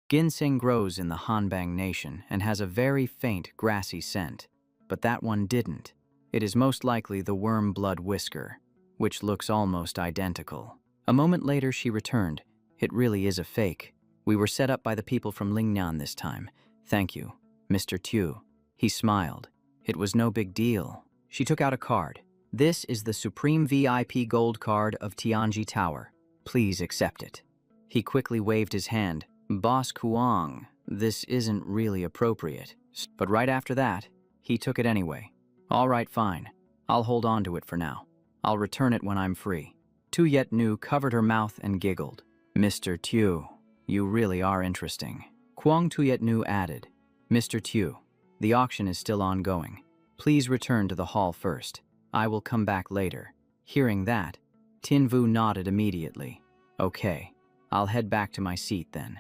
Ginseng grows in the Hanbang nation and has a very faint grassy scent, but that one didn't. It is most likely the worm blood whisker, which looks almost identical. A moment later she returned. It really is a fake. We were set up by the people from Lingnan this time. Thank you, Mr. Tu. He smiled. It was no big deal. She took out a card. This is the Supreme VIP Gold card of Tianji Tower. Please accept it. He quickly waved his hand. Boss Kuang, this isn't really appropriate. But right after that, he took it anyway. All right, fine. I'll hold on to it for now. I'll return it when I'm free. Tuyetnu covered her mouth and giggled. Mr. Tu, you really are interesting. Kuang Tuyetnu added, Mr. Tu, the auction is still ongoing. Please return to the hall first. I will come back later. Hearing that, Tinvu nodded immediately. Okay, I'll head back to my seat then.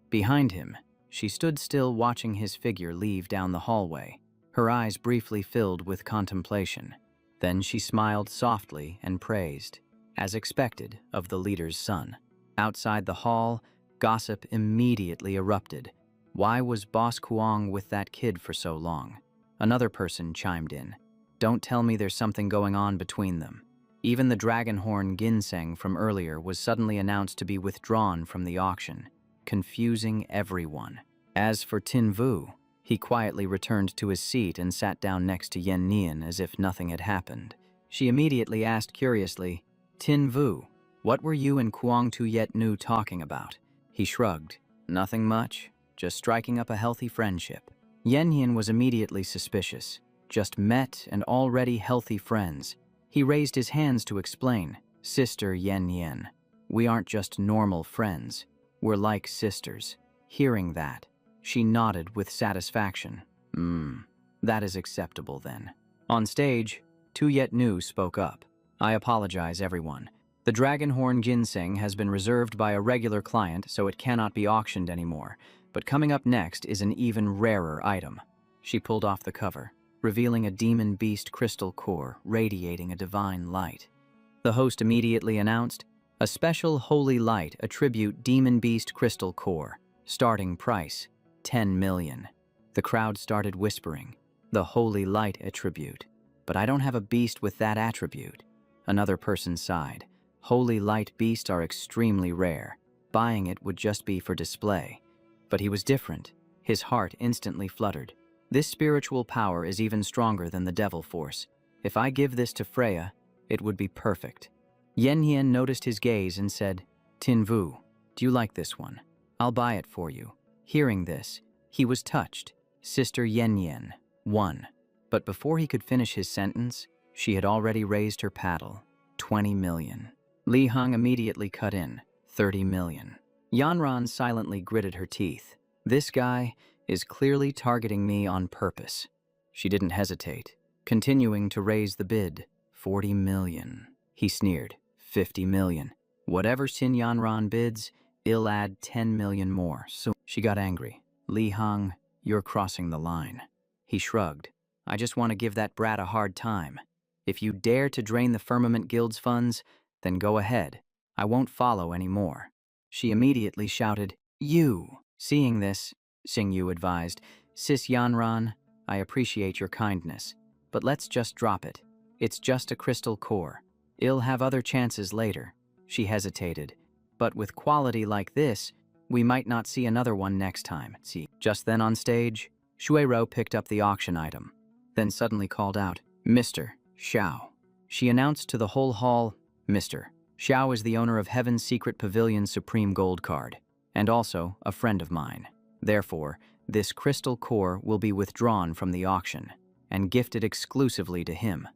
Behind him, she stood still watching his figure leave down the hallway, her eyes briefly filled with contemplation. Then she smiled softly and praised, as expected of the leader's son. Outside the hall, gossip immediately erupted. Why was Boss Kuang with that kid for so long? Another person chimed in. Don't tell me there's something going on between them. Even the dragonhorn ginseng from earlier was suddenly announced to be withdrawn from the auction, confusing everyone. As for Tinvu, he quietly returned to his seat and sat down next to Yen Nian as if nothing had happened. She immediately asked curiously, Tinvu, what were you and Kuang Tuyetnu talking about? He shrugged. Nothing much, just striking up a healthy friendship. Yen Nian was immediately suspicious. Just met and already healthy friends. He raised his hands to explain. Sister Yen Yen, we aren't just normal friends. We're like sisters. Hearing that, she nodded with satisfaction. That is acceptable then. On stage, Tuyetnu spoke up. I apologize, everyone. The Dragonhorn Ginseng has been reserved by a regular client, so it cannot be auctioned anymore. But coming up next is an even rarer item. She pulled off the cover, revealing a demon beast crystal core radiating a divine light. The host immediately announced, a special holy light attribute demon beast crystal core, starting price, 10 million. The crowd started whispering, the holy light attribute. But I don't have a beast with that attribute. Another person sighed. Holy light beasts are extremely rare. Buying it would just be for display. But he was different. His heart instantly fluttered. This spiritual power is even stronger than the devil force. If I give this to Freya, it would be perfect. Yen Yen noticed his gaze and said, Tinvu, do you like this one? I'll buy it for you. Hearing this, he was touched. Sister Yen Yen, 1. But before he could finish his sentence, she had already raised her paddle. 20 million. Li Hong immediately cut in. 30 million. Yanran silently gritted her teeth. This guy is clearly targeting me on purpose. She didn't hesitate, continuing to raise the bid. 40 million. He sneered. 50 million. Whatever Xin Yanran bids, I'll add 10 million more. So she got angry. Li Hong, you're crossing the line. He shrugged. I just want to give that brat a hard time. If you dare to drain the Firmament Guild's funds, then go ahead. I won't follow anymore. She immediately shouted, You! Seeing this, Xing Yu advised, Sis Yanran, I appreciate your kindness, but let's just drop it. It's just a crystal core. I'll have other chances later. She hesitated. But with quality like this, we might not see another one next time. See. Just then on stage, Shuiro picked up the auction item, then suddenly called out, Mr. Xiao. She announced to the whole hall, Mr. Xiao is the owner of Heaven's Secret Pavilion's Supreme Gold card, and also a friend of mine. Therefore, this crystal core will be withdrawn from the auction and gifted exclusively to him.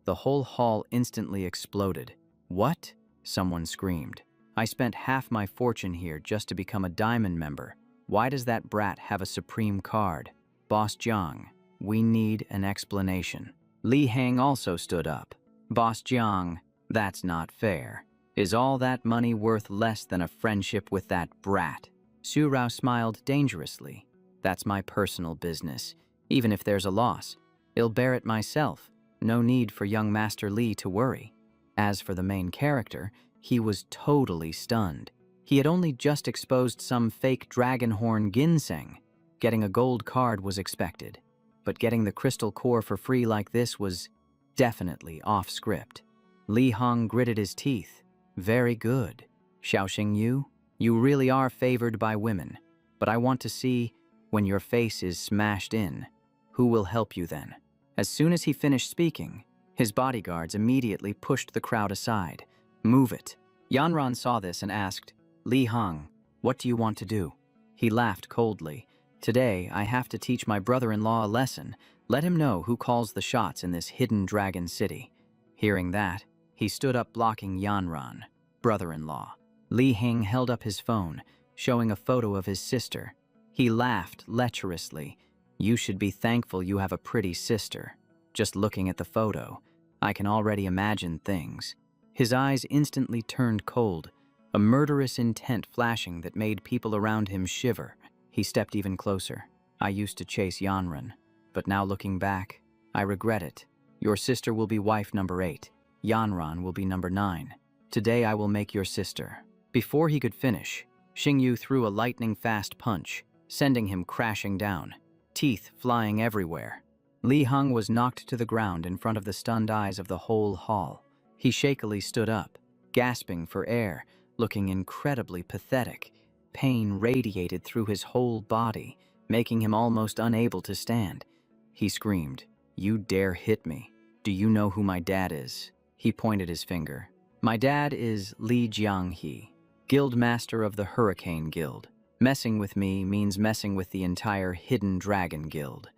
The whole hall instantly exploded. What? Someone screamed. I spent half my fortune here just to become a diamond member. Why does that brat have a supreme card? Boss Jiang, we need an explanation. Li Hang also stood up. Boss Jiang, that's not fair. Is all that money worth less than a friendship with that brat? Su Rao smiled dangerously. That's my personal business. Even if there's a loss, I'll bear it myself. No need for young Master Li to worry. As for the main character, he was totally stunned. He had only just exposed some fake dragon horn ginseng. Getting a gold card was expected, but getting the crystal core for free like this was definitely off script. Li Hong gritted his teeth. Very good. Xiaoxing Yu, you really are favored by women, but I want to see, when your face is smashed in, who will help you then? As soon as he finished speaking, his bodyguards immediately pushed the crowd aside. Move it. Yanran saw this and asked, Li Hong, what do you want to do? He laughed coldly. Today, I have to teach my brother-in-law a lesson. Let him know who calls the shots in this hidden dragon city. Hearing that, he stood up blocking Yanran, brother-in-law. Li Hing held up his phone, showing a photo of his sister. He laughed lecherously. You should be thankful you have a pretty sister. Just looking at the photo, I can already imagine things. His eyes instantly turned cold, a murderous intent flashing that made people around him shiver. He stepped even closer. I used to chase Yanran, but now looking back, I regret it. Your sister will be wife number 8. Yanran will be number 9. Today I will make your sister. Before he could finish, Xingyu threw a lightning-fast punch, sending him crashing down, teeth flying everywhere. Li Hong was knocked to the ground in front of the stunned eyes of the whole hall. He shakily stood up, gasping for air, looking incredibly pathetic. Pain radiated through his whole body, making him almost unable to stand. He screamed, You dare hit me? Do you know who my dad is? He pointed his finger. My dad is Li Jianghe, Guild Master of the Hurricane Guild. Messing with me means messing with the entire Hidden Dragon Guild.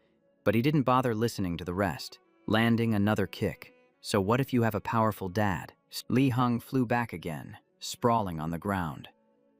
But he didn't bother listening to the rest, landing another kick. So what if you have a powerful dad? Li Hong flew back again, sprawling on the ground.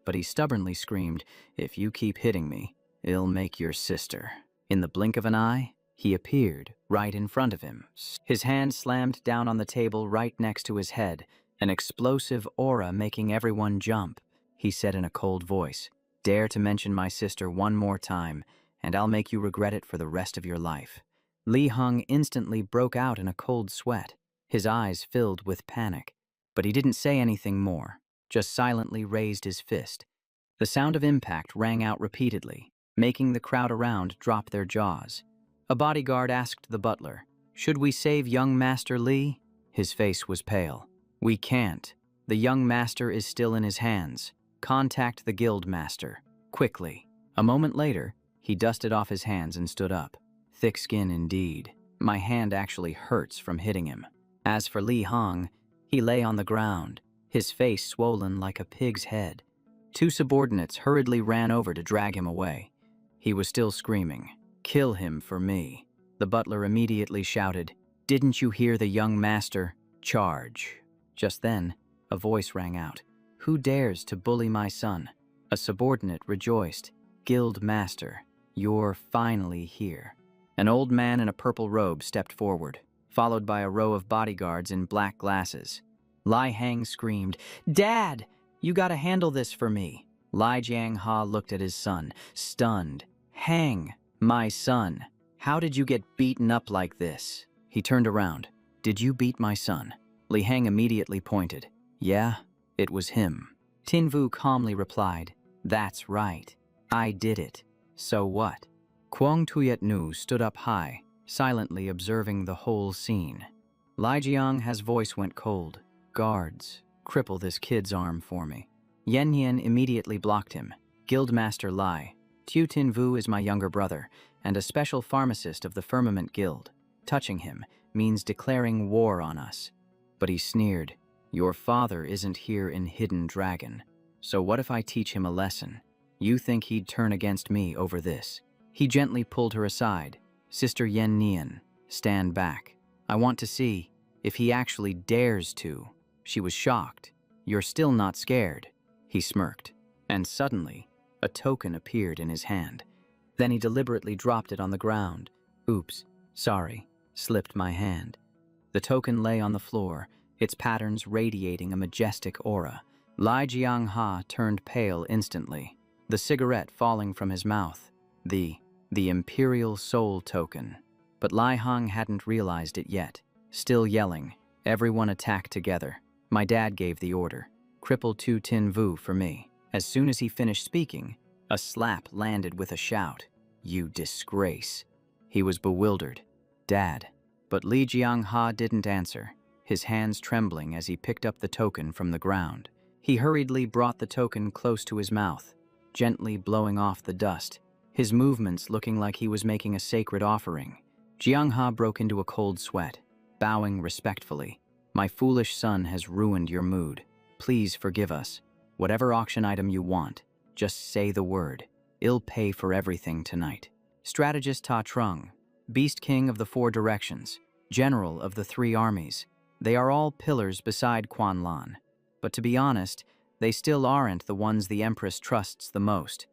But he stubbornly screamed, If you keep hitting me, I'll make your sister. In the blink of an eye, he appeared right in front of him. His hand slammed down on the table right next to his head, an explosive aura making everyone jump. He said in a cold voice, Dare to mention my sister one more time, and I'll make you regret it for the rest of your life. Li Hong instantly broke out in a cold sweat, his eyes filled with panic. But he didn't say anything more, just silently raised his fist. The sound of impact rang out repeatedly, making the crowd around drop their jaws. A bodyguard asked the butler, Should we save young Master Li? His face was pale. We can't. The young master is still in his hands. Contact the guild master, quickly. A moment later, he dusted off his hands and stood up. Thick skin indeed. My hand actually hurts from hitting him. As for Li Hong, he lay on the ground, his face swollen like a pig's head. 2 subordinates hurriedly ran over to drag him away. He was still screaming, Kill him for me. The butler immediately shouted, Didn't you hear the young master? Charge. Just then, a voice rang out. Who dares to bully my son? A subordinate rejoiced. Guild master, you're finally here. An old man in a purple robe stepped forward, followed by a row of bodyguards in black glasses. Lai Hang screamed, Dad, you gotta handle this for me. Lai Jiangha looked at his son, stunned. Hang, my son, how did you get beaten up like this? He turned around. Did you beat my son? Li Hang immediately pointed. Yeah, it was him. Tin Vu calmly replied, That's right. I did it. So what? Kwang Tuyet Nu stood up high, silently observing the whole scene. Lai Jiang's voice went cold. Guards, cripple this kid's arm for me. Yen Yen immediately blocked him. Guildmaster Lai, Tu Tin Vu is my younger brother, and a special pharmacist of the Firmament Guild. Touching him means declaring war on us. But he sneered, Your father isn't here in Hidden Dragon, so what if I teach him a lesson? You think he'd turn against me over this? He gently pulled her aside. Sister Yen Nian, stand back. I want to see if he actually dares to. She was shocked. You're still not scared. He smirked, and suddenly, a token appeared in his hand. Then he deliberately dropped it on the ground. Oops, sorry, slipped my hand. The token lay on the floor, its patterns radiating a majestic aura. Lai Jiangha turned pale instantly, the cigarette falling from his mouth. The Imperial Soul Token. But Lai Hong hadn't realized it yet. Still yelling, everyone attack together. My dad gave the order. Cripple 2 Tin Vu for me. As soon as he finished speaking, a slap landed with a shout. You disgrace. He was bewildered. Dad. But Li Jiangha didn't answer, his hands trembling as he picked up the token from the ground. He hurriedly brought the token close to his mouth, gently blowing off the dust, his movements looking like he was making a sacred offering. Jiangha broke into a cold sweat, bowing respectfully. My foolish son has ruined your mood. Please forgive us. Whatever auction item you want, just say the word. I'll pay for everything tonight. Strategist Ta Trung, Beast King of the Four Directions, General of the Three Armies. They are all pillars beside Quan Lan. But to be honest, they still aren't the ones the Empress trusts the most.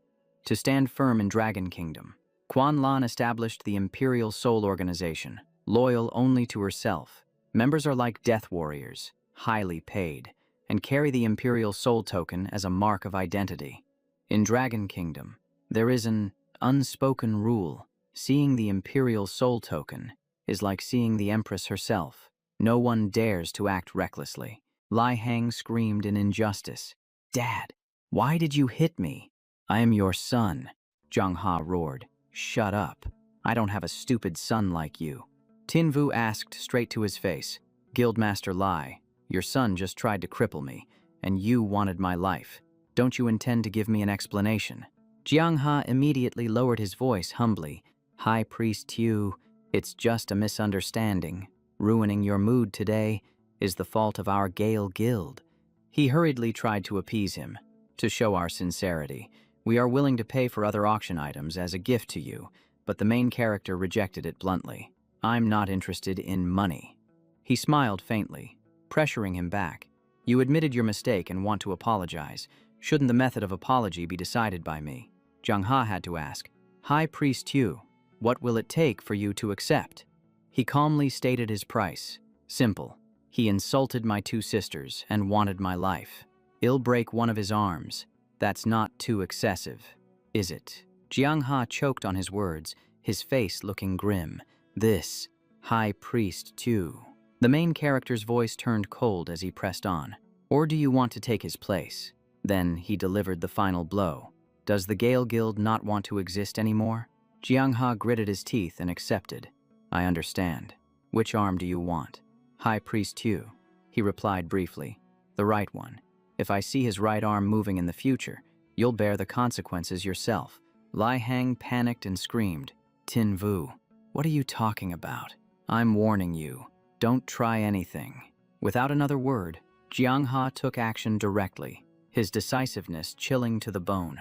To stand firm in Dragon Kingdom, Quan Lan established the Imperial Soul Organization, loyal only to herself. Members are like death warriors, highly paid, and carry the Imperial Soul Token as a mark of identity. In Dragon Kingdom, there is an unspoken rule. Seeing the Imperial Soul Token is like seeing the Empress herself. No one dares to act recklessly. Lai Hang screamed in injustice. Dad, why did you hit me? I am your son. Zhang Ha roared. Shut up. I don't have a stupid son like you. Tin Vu asked straight to his face. Guildmaster Lai, your son just tried to cripple me, and you wanted my life. Don't you intend to give me an explanation? Jiang Ha immediately lowered his voice humbly. High Priest Tu, it's just a misunderstanding. Ruining your mood today is the fault of our Gale Guild. He hurriedly tried to appease him. To show our sincerity, we are willing to pay for other auction items as a gift to you, but the main character rejected it bluntly. I'm not interested in money. He smiled faintly, pressuring him back. You admitted your mistake and want to apologize. Shouldn't the method of apology be decided by me? Zhang Ha had to ask. High Priest Tu, what will it take for you to accept? He calmly stated his price. Simple. He insulted my two sisters and wanted my life. I'll break one of his arms. That's not too excessive, is it? Jiang Ha choked on his words, his face looking grim. This, High Priest Tu. The main character's voice turned cold as he pressed on. Or do you want to take his place? Then he delivered the final blow. Does the Gale Guild not want to exist anymore? Jiang Ha gritted his teeth and accepted. I understand. Which arm do you want? High Priest Tu, he replied briefly. The right one. If I see his right arm moving in the future, you'll bear the consequences yourself. Lai Hang panicked and screamed. Tin Vu, what are you talking about? I'm warning you. Don't try anything. Without another word, Jiang Ha took action directly, his decisiveness chilling to the bone.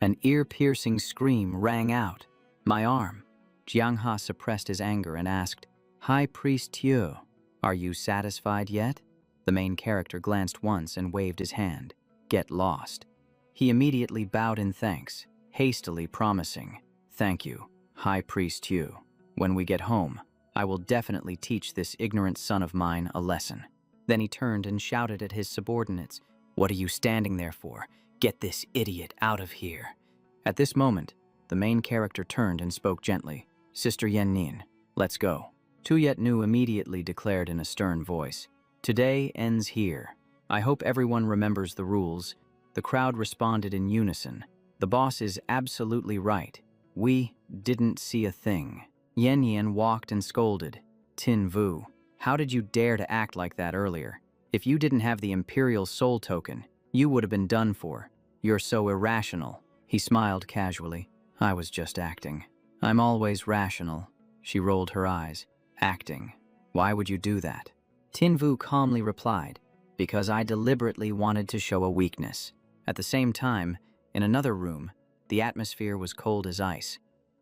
An ear-piercing scream rang out. My arm. Jiang Ha suppressed his anger and asked, High Priest Tu, are you satisfied yet? The main character glanced once and waved his hand. Get lost. He immediately bowed in thanks, hastily promising, Thank you, High Priest Tu. When we get home, I will definitely teach this ignorant son of mine a lesson. Then he turned and shouted at his subordinates, What are you standing there for? Get this idiot out of here. At this moment, the main character turned and spoke gently. Sister Yen Nin, let's go. Tu Yet Nu immediately declared in a stern voice. Today ends here. I hope everyone remembers the rules. The crowd responded in unison. The boss is absolutely right. We didn't see a thing. Yen Yin walked and scolded. Tin Vu, how did you dare to act like that earlier? If you didn't have the Imperial Soul Token, you would have been done for. You're so irrational. He smiled casually. I was just acting. I'm always rational. She rolled her eyes. Acting. Why would you do that? Tin Vu calmly replied, Because I deliberately wanted to show a weakness. At the same time, in another room, the atmosphere was cold as ice.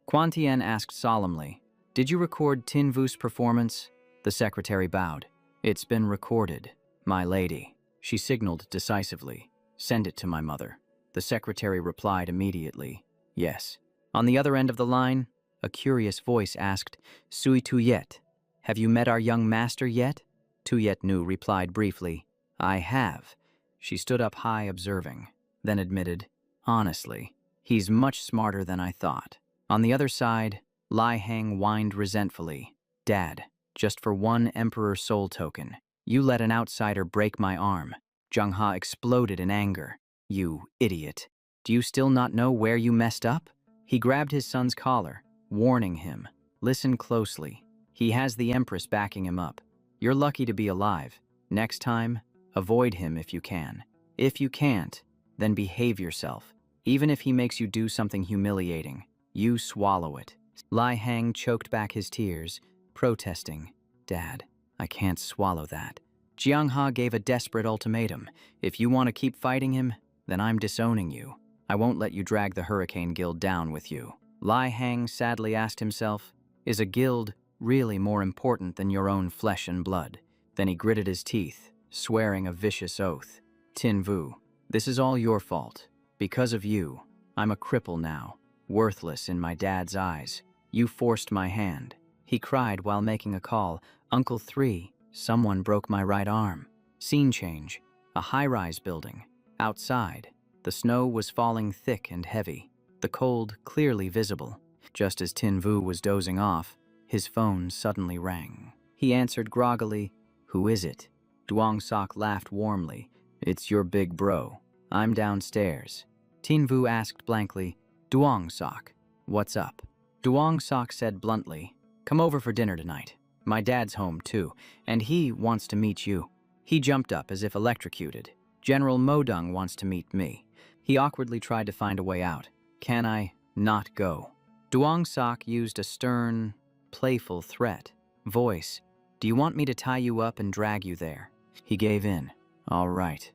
Quan Tian asked solemnly, Did you record Tin Vu's performance? The secretary bowed. It's been recorded, my lady. She signaled decisively. Send it to my mother. The secretary replied immediately, Yes. On the other end of the line, a curious voice asked, Sui Tu Yet, Have you met our young master yet? Tuyet Nu replied briefly, I have. She stood up high observing, then admitted, honestly, he's much smarter than I thought. On the other side, Lai Hang whined resentfully, Dad, just for one Emperor Soul token, you let an outsider break my arm. Zheng Ha exploded in anger. You idiot. Do you still not know where you messed up? He grabbed his son's collar, warning him, listen closely. He has the Empress backing him up. You're lucky to be alive. Next time, avoid him if you can. If you can't, then behave yourself. Even if he makes you do something humiliating, you swallow it. Lai Hang choked back his tears, protesting, Dad, I can't swallow that. Jiang Ha gave a desperate ultimatum. If you want to keep fighting him, then I'm disowning you. I won't let you drag the Hurricane Guild down with you. Lai Hang sadly asked himself, is a guild really more important than your own flesh and blood? Then he gritted his teeth, swearing a vicious oath. Tin Vu, this is all your fault. Because of you, I'm a cripple now, worthless in my dad's eyes. You forced my hand. He cried while making a call. Uncle 3, someone broke my right arm. Scene change. A high-rise building. Outside, the snow was falling thick and heavy, the cold clearly visible. Just as Tin Vu was dozing off, his phone suddenly rang. He answered groggily, Who is it? Duong Sok laughed warmly. It's your big bro. I'm downstairs. Tin Vu asked blankly, Duong Sok, what's up? Duong Sok said bluntly, come over for dinner tonight. My dad's home too, and he wants to meet you. He jumped up as if electrocuted. General Modung wants to meet me. He awkwardly tried to find a way out. Can I not go? Duong Sok used a stern, playful threat. Voice, do you want me to tie you up and drag you there? He gave in. All right,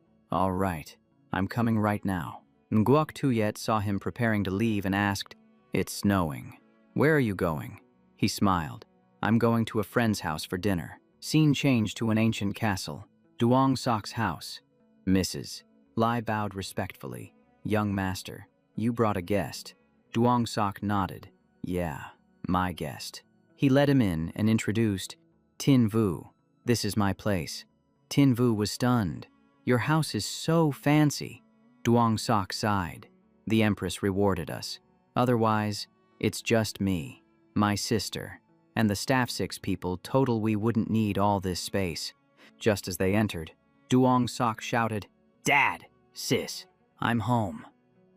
I'm coming right now. Nguok Tuyet saw him preparing to leave and asked, It's snowing. Where are you going? He smiled. I'm going to a friend's house for dinner. Scene changed to an ancient castle. Duong Sok's house. Mrs. Lai bowed respectfully. Young master, you brought a guest. Duong Sok nodded. Yeah, my guest. He led him in and introduced, Tin Vu, this is my place. Tin Vu was stunned. Your house is so fancy. Duong Sok sighed. The Empress rewarded us. Otherwise, it's just me, my sister, and the staff 6 people total we wouldn't need all this space. Just as they entered, Duong Sok shouted, Dad, sis, I'm home.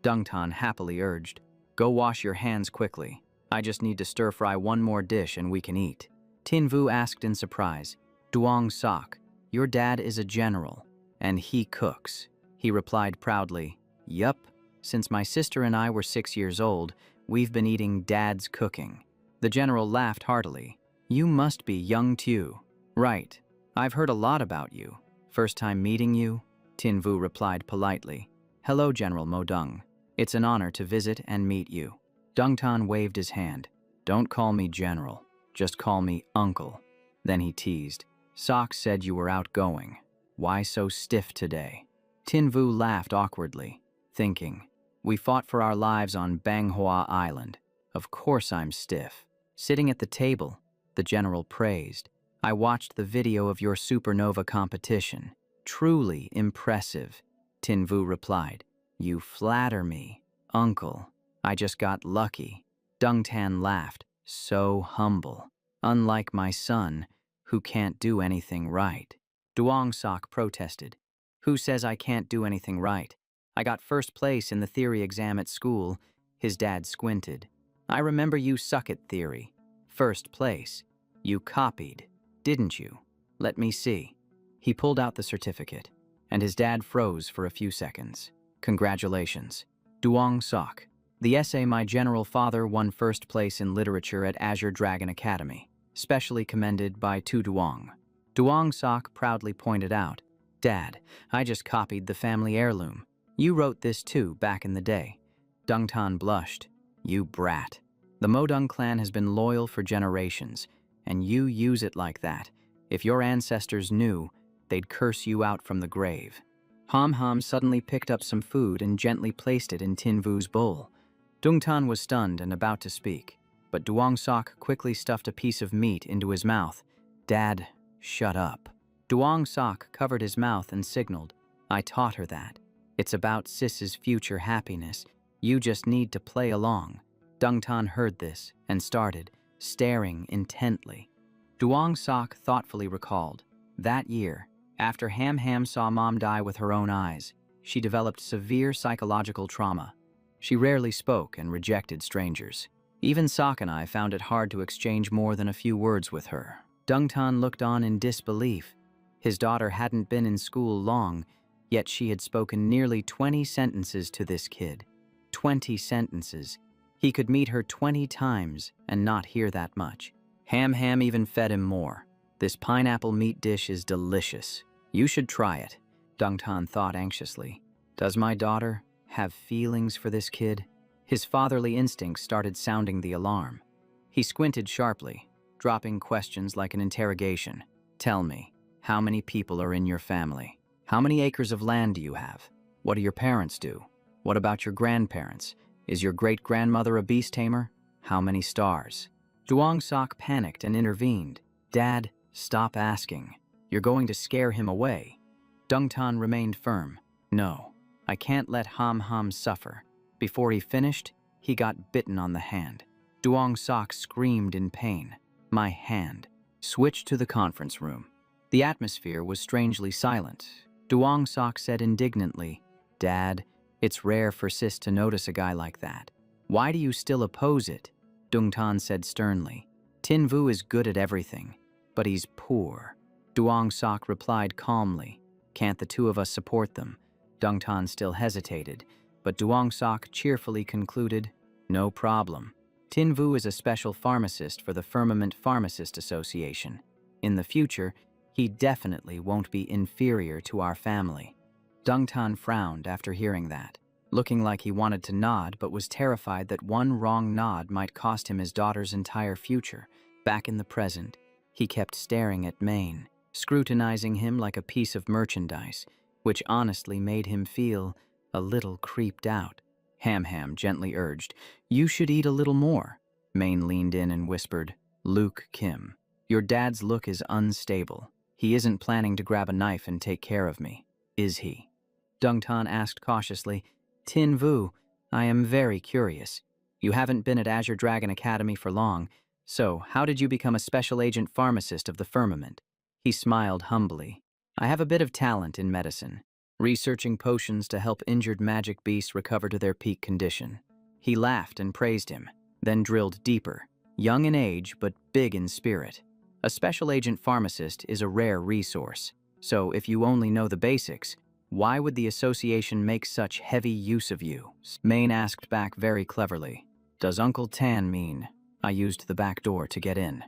Dungtan happily urged, Go wash your hands quickly. I just need to stir-fry one more dish and we can eat. Tin Vu asked in surprise, Duong Sok, your dad is a general, and he cooks. He replied proudly, Yup, since my sister and I were 6 years old, we've been eating Dad's cooking. The general laughed heartily. You must be Young Tu. Right, I've heard a lot about you. First time meeting you? Tin Vu replied politely. Hello, General Modung. It's an honor to visit and meet you. Dungtan waved his hand. Don't call me General, just call me Uncle. Then he teased. Sok said you were outgoing. Why so stiff today? Tin Vu laughed awkwardly, thinking, we fought for our lives on Manhwa Island. Of course I'm stiff. Sitting at the table, the general praised. I watched the video of your supernova competition. Truly impressive. Tin Vu replied. You flatter me, Uncle. I just got lucky. Dungtan laughed. So humble. Unlike my son, who can't do anything right. Duong Sok protested. Who says I can't do anything right? I got first place in the theory exam at school. His dad squinted. I remember you suck at theory. First place. You copied, didn't you? Let me see. He pulled out the certificate, and his dad froze for a few seconds. Congratulations. Duong Sok. The essay My General Father won first place in literature at Azure Dragon Academy, specially commended by Tu Duong. Duong Sok proudly pointed out, Dad, I just copied the family heirloom. You wrote this too back in the day. Dungtan blushed. You brat. The Modung clan has been loyal for generations, and you use it like that. If your ancestors knew, they'd curse you out from the grave. Ham Ham suddenly picked up some food and gently placed it in Tin Vu's bowl. Dungtan was stunned and about to speak, but Duong Sok quickly stuffed a piece of meat into his mouth Dad, shut up. Duong Sok covered his mouth and signaled, I taught her that. It's about Sis's future happiness. You just need to play along. Dungtan heard this and started, staring intently. Duong Sok thoughtfully recalled, that year, after Ham Ham saw Mom die with her own eyes, she developed severe psychological trauma. She rarely spoke and rejected strangers. Even Sok and I found it hard to exchange more than a few words with her. Dungtan looked on in disbelief. His daughter hadn't been in school long, yet she had spoken nearly 20 sentences to this kid. 20 sentences. He could meet her 20 times and not hear that much. Ham Ham even fed him more. This pineapple meat dish is delicious. You should try it, Dungtan thought anxiously. Does my daughter have feelings for this kid? His fatherly instincts started sounding the alarm. He squinted sharply, dropping questions like an interrogation. Tell me, how many people are in your family? How many acres of land do you have? What do your parents do? What about your grandparents? Is your great-grandmother a beast tamer? How many stars? Duong Sok panicked and intervened. Dad, stop asking. You're going to scare him away. Dungtan remained firm. No, I can't let Ham Ham suffer. Before he finished, he got bitten on the hand. Duong Sok screamed in pain. My hand. Switched to the conference room. The atmosphere was strangely silent. Duong Sok said indignantly, Dad, it's rare for Sis to notice a guy like that. Why do you still oppose it? Dungtan said sternly. Tin Vu is good at everything, but he's poor. Duong Sok replied calmly. Can't the two of us support them? Dungtan still hesitated, but Duong Sok cheerfully concluded, no problem. Tin Vu is a special pharmacist for the Firmament Pharmacist Association. In the future, he definitely won't be inferior to our family. Dungtan frowned after hearing that, looking like he wanted to nod but was terrified that one wrong nod might cost him his daughter's entire future. Back in the present, he kept staring at Maine, scrutinizing him like a piece of merchandise, which honestly made him feel a little creeped out. Ham Ham gently urged, You should eat a little more. Maine leaned in and whispered, Luke Kim, your dad's look is unstable. He isn't planning to grab a knife and take care of me, is he? Dungtan asked cautiously, Tin Vu, I am very curious. You haven't been at Azure Dragon Academy for long, so how did you become a special agent pharmacist of the firmament? He smiled humbly. I have a bit of talent in medicine, researching potions to help injured magic beasts recover to their peak condition. He laughed and praised him, then drilled deeper, young in age but big in spirit. A special agent pharmacist is a rare resource, so if you only know the basics, why would the association make such heavy use of you? Maine asked back very cleverly. Does Uncle Tan mean I used the back door to get in?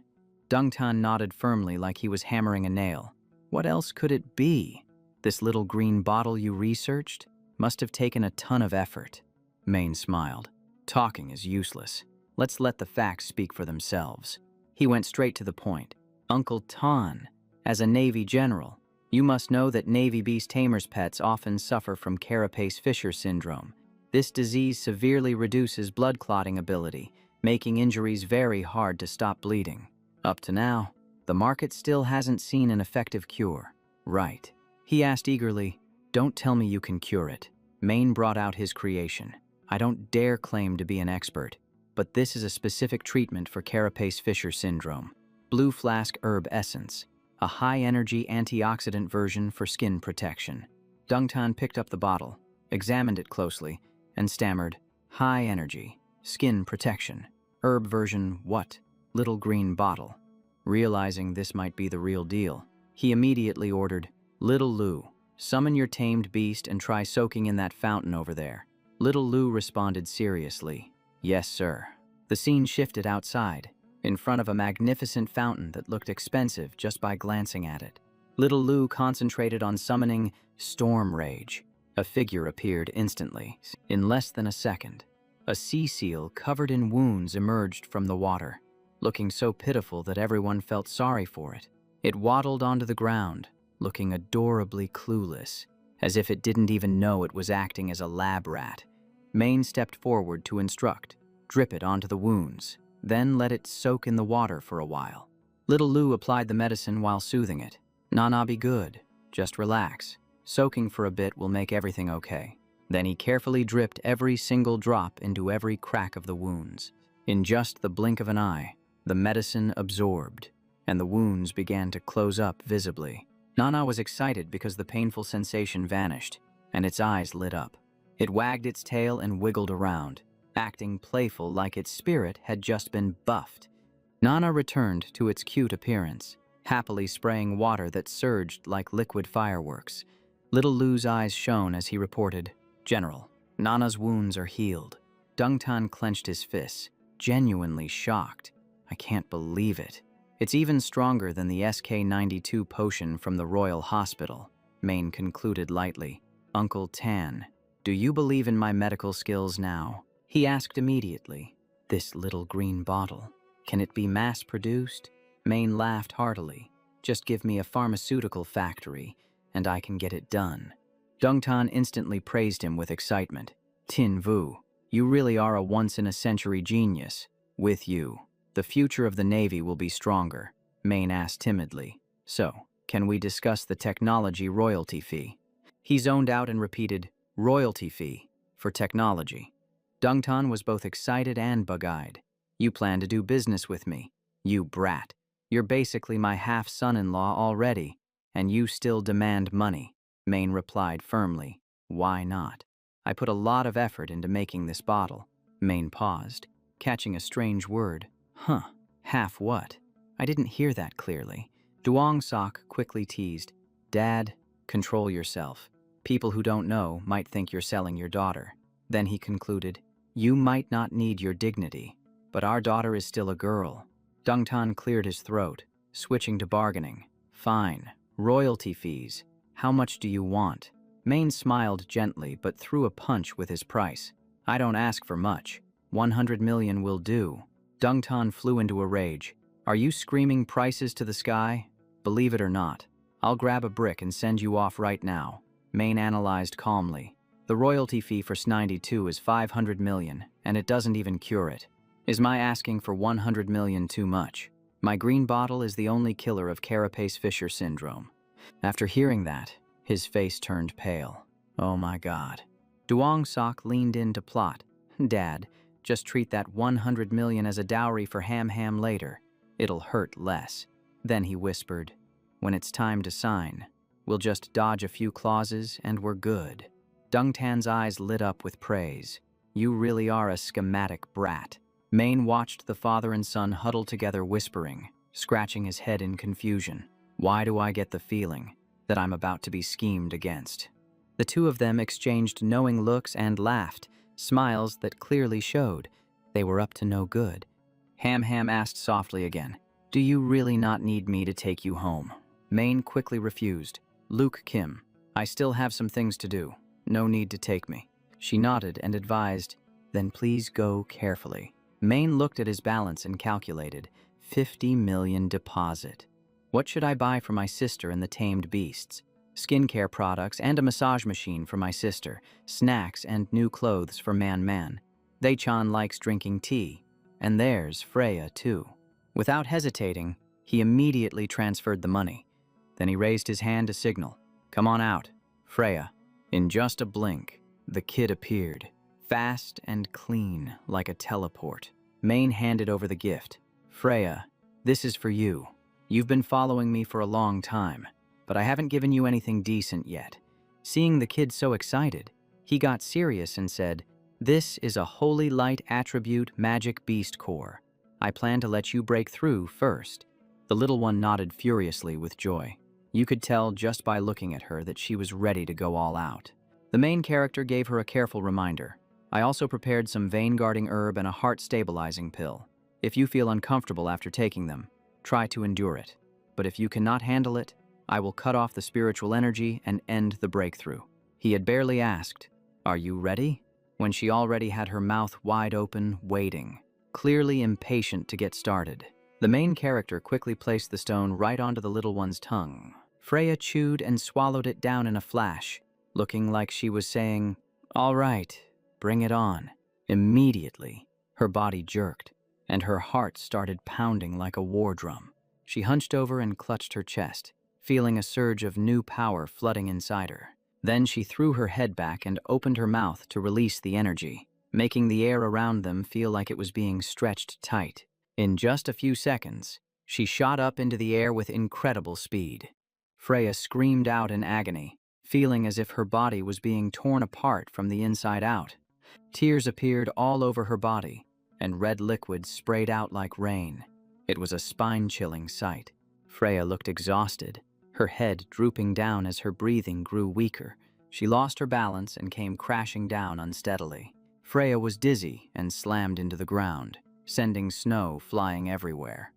Dungtan nodded firmly like he was hammering a nail. What else could it be? This little green bottle you researched must have taken a ton of effort. Maine smiled. Talking is useless. Let's let the facts speak for themselves. He went straight to the point. Uncle Tan, as a Navy general, you must know that Navy Beast Tamer's pets often suffer from carapace-Fisher syndrome. This disease severely reduces blood clotting ability, making injuries very hard to stop bleeding. Up to now, the market still hasn't seen an effective cure. Right. He asked eagerly, Don't tell me you can cure it. Maine brought out his creation. I don't dare claim to be an expert, but this is a specific treatment for carapace-Fisher syndrome. Blue Flask Herb Essence, a high-energy antioxidant version for skin protection. Dungtan picked up the bottle, examined it closely, and stammered, High energy, skin protection. Herb version what? Little green bottle. Realizing this might be the real deal, he immediately ordered, Little Lou, summon your tamed beast and try soaking in that fountain over there. Little Lou responded seriously, Yes, sir. The scene shifted outside, in front of a magnificent fountain that looked expensive just by glancing at it. Little Lou concentrated on summoning Storm Rage. A figure appeared instantly. In less than a second, a sea seal covered in wounds emerged from the water, looking so pitiful that everyone felt sorry for it. It waddled onto the ground, looking adorably clueless, as if it didn't even know it was acting as a lab rat. Maine stepped forward to instruct, drip it onto the wounds, then let it soak in the water for a while. Little Lou applied the medicine while soothing it. "Nana, be good. Just relax. Soaking for a bit will make everything okay." Then he carefully dripped every single drop into every crack of the wounds. In just the blink of an eye, the medicine absorbed, and the wounds began to close up visibly. Nana was excited because the painful sensation vanished, and its eyes lit up. It wagged its tail and wiggled around, acting playful like its spirit had just been buffed. Nana returned to its cute appearance, happily spraying water that surged like liquid fireworks. Little Lou's eyes shone as he reported, "General, Nana's wounds are healed." Dungtan clenched his fists, genuinely shocked. "I can't believe it. It's even stronger than the SK-92 potion from the Royal Hospital," Maine concluded lightly. "Uncle Tan, do you believe in my medical skills now?" He asked immediately. "This little green bottle, can it be mass-produced?" Maine laughed heartily. "Just give me a pharmaceutical factory, and I can get it done." Dungtan instantly praised him with excitement. "Tin Vu, you really are a once-in-a-century genius. With you, the future of the Navy will be stronger," Maine asked timidly. "So, can we discuss the technology royalty fee?" He zoned out and repeated, "Royalty fee, for technology." Dungtan was both excited and bug-eyed. "You plan to do business with me? You brat. You're basically my half-son-in-law already, and you still demand money," Maine replied firmly. "Why not? I put a lot of effort into making this bottle." Maine paused, catching a strange word. "Huh, half what?" "I didn't hear that clearly." Duong Sok quickly teased, "Dad, control yourself. People who don't know might think you're selling your daughter." Then he concluded, "You might not need your dignity, but our daughter is still a girl." Dungtan cleared his throat, switching to bargaining. "Fine. Royalty fees. How much do you want?" Maine smiled gently but threw a punch with his price. "I don't ask for much. 100 million will do." Dungtan flew into a rage. "Are you screaming prices to the sky? Believe it or not, I'll grab a brick and send you off right now." Maine analyzed calmly. "The royalty fee for S92 is 500 million, and it doesn't even cure it. Is my asking for 100 million too much? My green bottle is the only killer of Carapace-Fisher syndrome." After hearing that, his face turned pale. "Oh my God." Duong Sok leaned in to plot. "Dad, just treat that 100 million as a dowry for Ham later. It'll hurt less." Then he whispered, "When it's time to sign, we'll just dodge a few clauses and we're good." Dungtan's eyes lit up with praise. "You really are a schematic brat." Maine watched the father and son huddle together whispering, scratching his head in confusion. "Why do I get the feeling that I'm about to be schemed against?" The two of them exchanged knowing looks and laughed, smiles that clearly showed they were up to no good. Ham asked softly again, "Do you really not need me to take you home?" Maine quickly refused. "Luke Kim, I still have some things to do. No need to take me." She nodded and advised, "Then please go carefully." Maine looked at his balance and calculated, 50 million deposit. What should I buy for my sister and the tamed beasts? Skincare products and a massage machine for my sister, snacks and new clothes for Man. They-chan likes drinking tea, and there's Freya too. Without hesitating, he immediately transferred the money. Then he raised his hand to signal, "Come on out, Freya." In just a blink, the kid appeared, fast and clean like a teleport. Maine handed over the gift. "Freya, this is for you. You've been following me for a long time, but I haven't given you anything decent yet." Seeing the kid so excited, he got serious and said, "This is a Holy Light Attribute Magic Beast Core. I plan to let you break through first." The little one nodded furiously with joy. You could tell just by looking at her that she was ready to go all out. The main character gave her a careful reminder. "I also prepared some vein-guarding herb and a heart-stabilizing pill. If you feel uncomfortable after taking them, try to endure it. But if you cannot handle it, I will cut off the spiritual energy and end the breakthrough." He had barely asked, "Are you ready?" when she already had her mouth wide open, waiting, clearly impatient to get started. The main character quickly placed the stone right onto the little one's tongue. Freya chewed and swallowed it down in a flash, looking like she was saying, "All right, bring it on." Immediately, her body jerked, and her heart started pounding like a war drum. She hunched over and clutched her chest, feeling a surge of new power flooding inside her. Then she threw her head back and opened her mouth to release the energy, making the air around them feel like it was being stretched tight. In just a few seconds, she shot up into the air with incredible speed. Freya screamed out in agony, feeling as if her body was being torn apart from the inside out. Tears appeared all over her body, and red liquid sprayed out like rain. It was a spine-chilling sight. Freya looked exhausted, her head drooping down as her breathing grew weaker. She lost her balance and came crashing down unsteadily. Freya was dizzy and slammed into the ground, sending snow flying everywhere.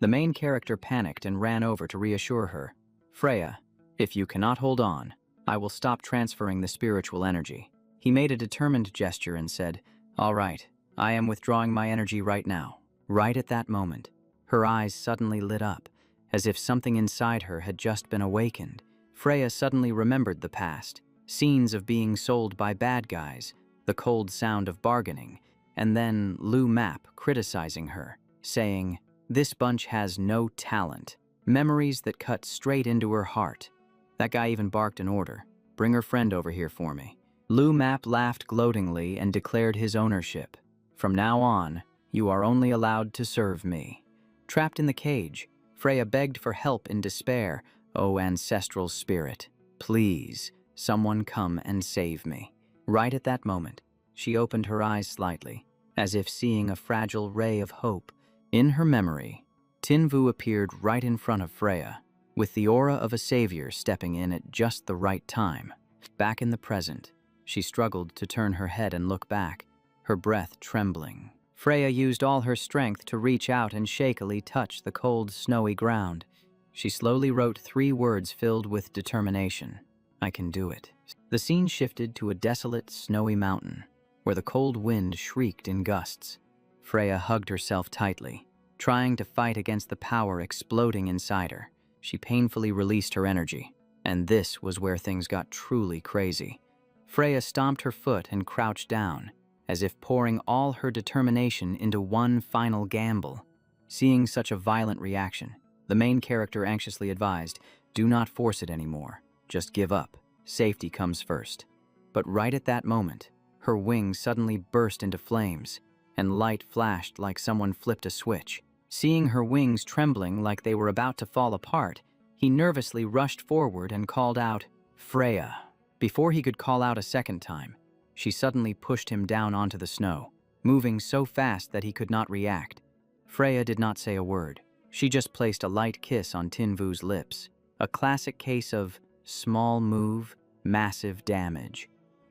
The main character panicked and ran over to reassure her. "Freya, if you cannot hold on, I will stop transferring the spiritual energy." He made a determined gesture and said, "All right, I am withdrawing my energy right now." Right at that moment, her eyes suddenly lit up, as if something inside her had just been awakened. Freya suddenly remembered the past, scenes of being sold by bad guys, the cold sound of bargaining, and then Lou Map criticizing her, saying, "This bunch has no talent." Memories that cut straight into her heart. That guy even barked an order, "Bring her friend over here for me." Lou Map laughed gloatingly and declared his ownership. "From now on, you are only allowed to serve me." Trapped in the cage, Freya begged for help in despair. "Oh, ancestral spirit, please, someone come and save me." Right at that moment, she opened her eyes slightly, as if seeing a fragile ray of hope. In her memory, Tinvu appeared right in front of Freya, with the aura of a savior stepping in at just the right time. Back in the present, she struggled to turn her head and look back, her breath trembling. Freya used all her strength to reach out and shakily touch the cold, snowy ground. She slowly wrote 3 words filled with determination. "I can do it." The scene shifted to a desolate, snowy mountain, where the cold wind shrieked in gusts. Freya hugged herself tightly, trying to fight against the power exploding inside her. She painfully released her energy, and this was where things got truly crazy. Freya stomped her foot and crouched down, as if pouring all her determination into one final gamble. Seeing such a violent reaction, the main character anxiously advised, "Do not force it anymore. Just give up. Safety comes first." But right at that moment, her wings suddenly burst into flames, and light flashed like someone flipped a switch. Seeing her wings trembling like they were about to fall apart, he nervously rushed forward and called out, "Freya." Before he could call out a second time, she suddenly pushed him down onto the snow, moving so fast that he could not react. Freya did not say a word. She just placed a light kiss on Tinvu's lips, a classic case of small move, massive damage.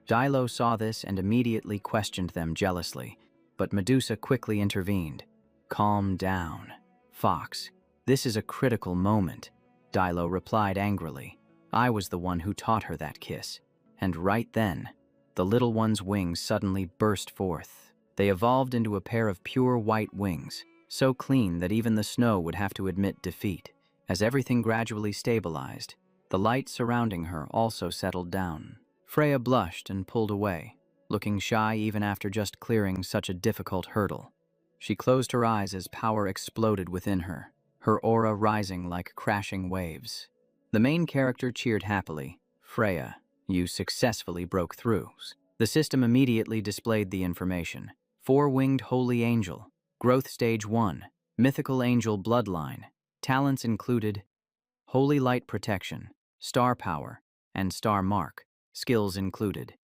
Yahello saw this and immediately questioned them jealously, but Medusa quickly intervened. "Calm down, Fox. This is a critical moment," Yahello replied angrily. "I was the one who taught her that kiss." And right then, the little one's wings suddenly burst forth. They evolved into a pair of pure white wings, so clean that even the snow would have to admit defeat. As everything gradually stabilized, the light surrounding her also settled down. Freya blushed and pulled away, looking shy even after just clearing such a difficult hurdle. She closed her eyes as power exploded within her, her aura rising like crashing waves. The main character cheered happily. "Freya, you successfully broke through." The system immediately displayed the information. 4-winged holy angel, growth stage 1, mythical angel bloodline. Talents included holy light protection, star power, and star mark. Skills included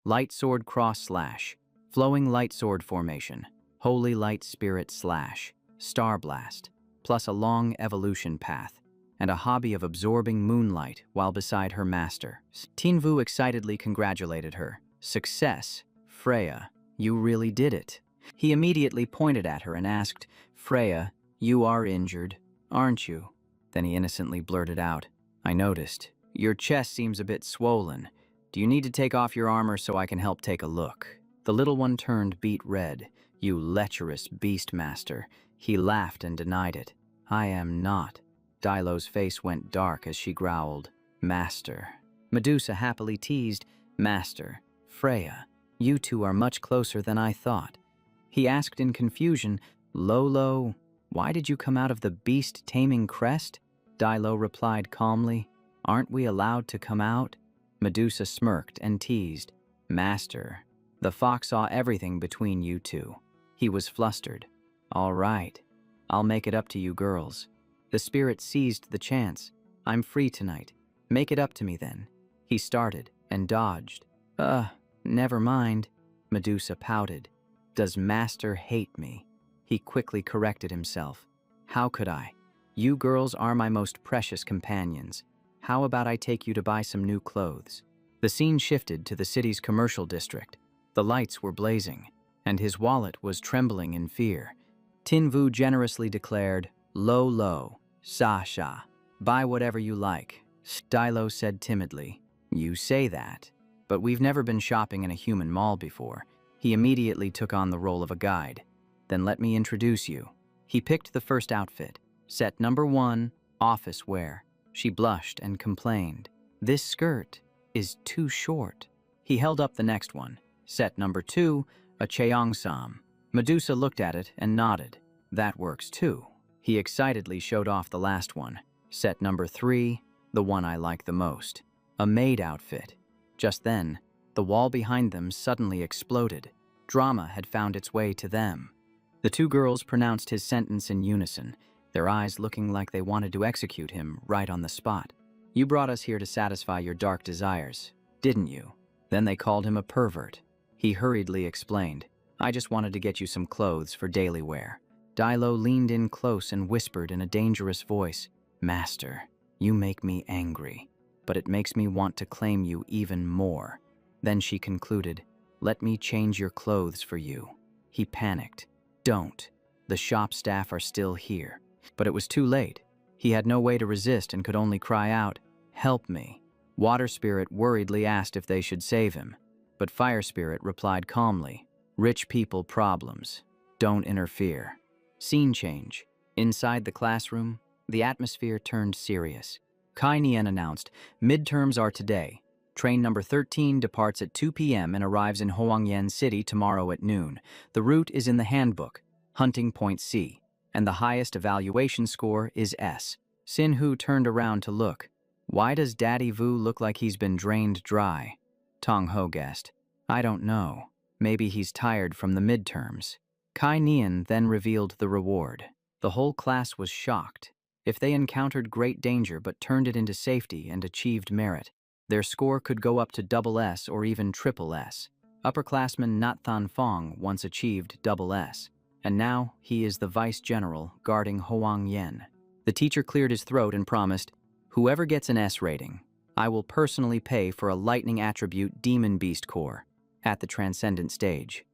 light sword cross slash, flowing light sword formation, holy light spirit slash, star blast, plus a long evolution path, and a hobby of absorbing moonlight while beside her master. Tinvu excitedly congratulated her. "Success, Freya, you really did it." He immediately pointed at her and asked, "Freya, you are injured, aren't you?" Then he innocently blurted out, "I noticed. Your chest seems a bit swollen. Do you need to take off your armor so I can help take a look?" The little one turned beet red. "You lecherous beastmaster." He laughed and denied it. "I am not." Yahello's face went dark as she growled, "Master." Medusa happily teased, "Master, Freya, you two are much closer than I thought." He asked in confusion, "Lolo, Why did you come out of the beast-taming crest? Dilo replied calmly. Aren't we allowed to come out? Medusa smirked and teased. Master, the fox saw everything between you two. He was flustered. All right, I'll make it up to you girls. The spirit seized the chance. I'm free tonight. Make it up to me then. He started and dodged. Never mind. Medusa pouted. Does Master hate me? He quickly corrected himself. How could I? You girls are my most precious companions. How about I take you to buy some new clothes? The scene shifted to the city's commercial district. The lights were blazing, and his wallet was trembling in fear. Tinvu generously declared, Lo, Sasha, buy whatever you like. Stylo said timidly, You say that, but we've never been shopping in a human mall before. He immediately took on the role of a guide. Then let me introduce you. He picked the first outfit. Set number 1, office wear. She blushed and complained. This skirt is too short. He held up the next one. Set number 2, a cheongsam. Medusa looked at it and nodded. That works too. He excitedly showed off the last one. Set number 3, the one I like the most. A maid outfit. Just then, the wall behind them suddenly exploded. Drama had found its way to them. The two girls pronounced his sentence in unison, their eyes looking like they wanted to execute him right on the spot. You brought us here to satisfy your dark desires, didn't you? Then they called him a pervert. He hurriedly explained, I just wanted to get you some clothes for daily wear. Dilo leaned in close and whispered in a dangerous voice, Master, you make me angry, but it makes me want to claim you even more. Then she concluded, Let me change your clothes for you. He panicked. Don't. The shop staff are still here. But it was too late. He had no way to resist and could only cry out, Help me. Water Spirit worriedly asked if they should save him, but Fire Spirit replied calmly, Rich people problems. Don't interfere. Scene change. Inside the classroom, the atmosphere turned serious. Kai Nian announced, Midterms are today. Train number 13 departs at 2 p.m. and arrives in Huangyan City tomorrow at noon. The route is in the handbook, Hunting Point C, and the highest evaluation score is S. Sin Hu turned around to look. Why does Daddy Vu look like he's been drained dry? Tong Ho guessed. I don't know. Maybe he's tired from the midterms. Kai Nian then revealed the reward. The whole class was shocked. If they encountered great danger but turned it into safety and achieved merit, their score could go up to SS or even SS. Upperclassman Nathan Fong once achieved SS, and now he is the vice general guarding Huang Yen. The teacher cleared his throat and promised, Whoever gets an S rating, I will personally pay for a lightning attribute Demon Beast Core at the Transcendent stage.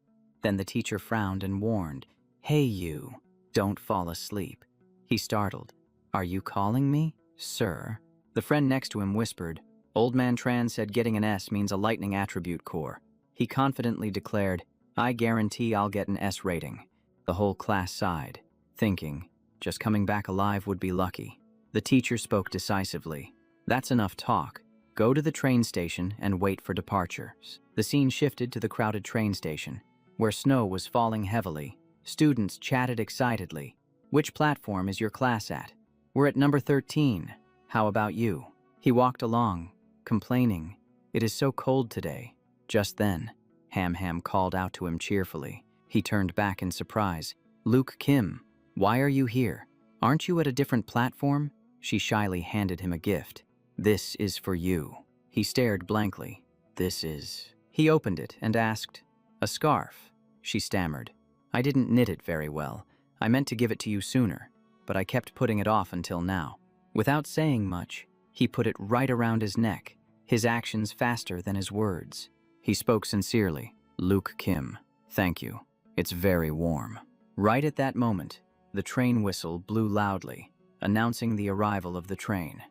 Then the teacher frowned and warned, Hey you, don't fall asleep. He startled. Are you calling me, sir? The friend next to him whispered, Old Man Tran said getting an S means a lightning attribute core. He confidently declared, I guarantee I'll get an S rating. The whole class sighed, thinking, just coming back alive would be lucky. The teacher spoke decisively. That's enough talk. Go to the train station and wait for departure. The scene shifted to the crowded train station, where snow was falling heavily. Students chatted excitedly. Which platform is your class at? We're at number 13. How about you? He walked along, complaining, It is so cold today. Just then, Ham Ham called out to him cheerfully. He turned back in surprise. Luke Kim, why are you here? Aren't you at a different platform? She shyly handed him a gift. This is for you. He stared blankly. This is... He opened it and asked, A scarf. She stammered. I didn't knit it very well. I meant to give it to you sooner, but I kept putting it off until now. Without saying much, he put it right around his neck, his actions faster than his words. He spoke sincerely. Luke Kim, thank you. It's very warm. Right at that moment, the train whistle blew loudly, announcing the arrival of the train.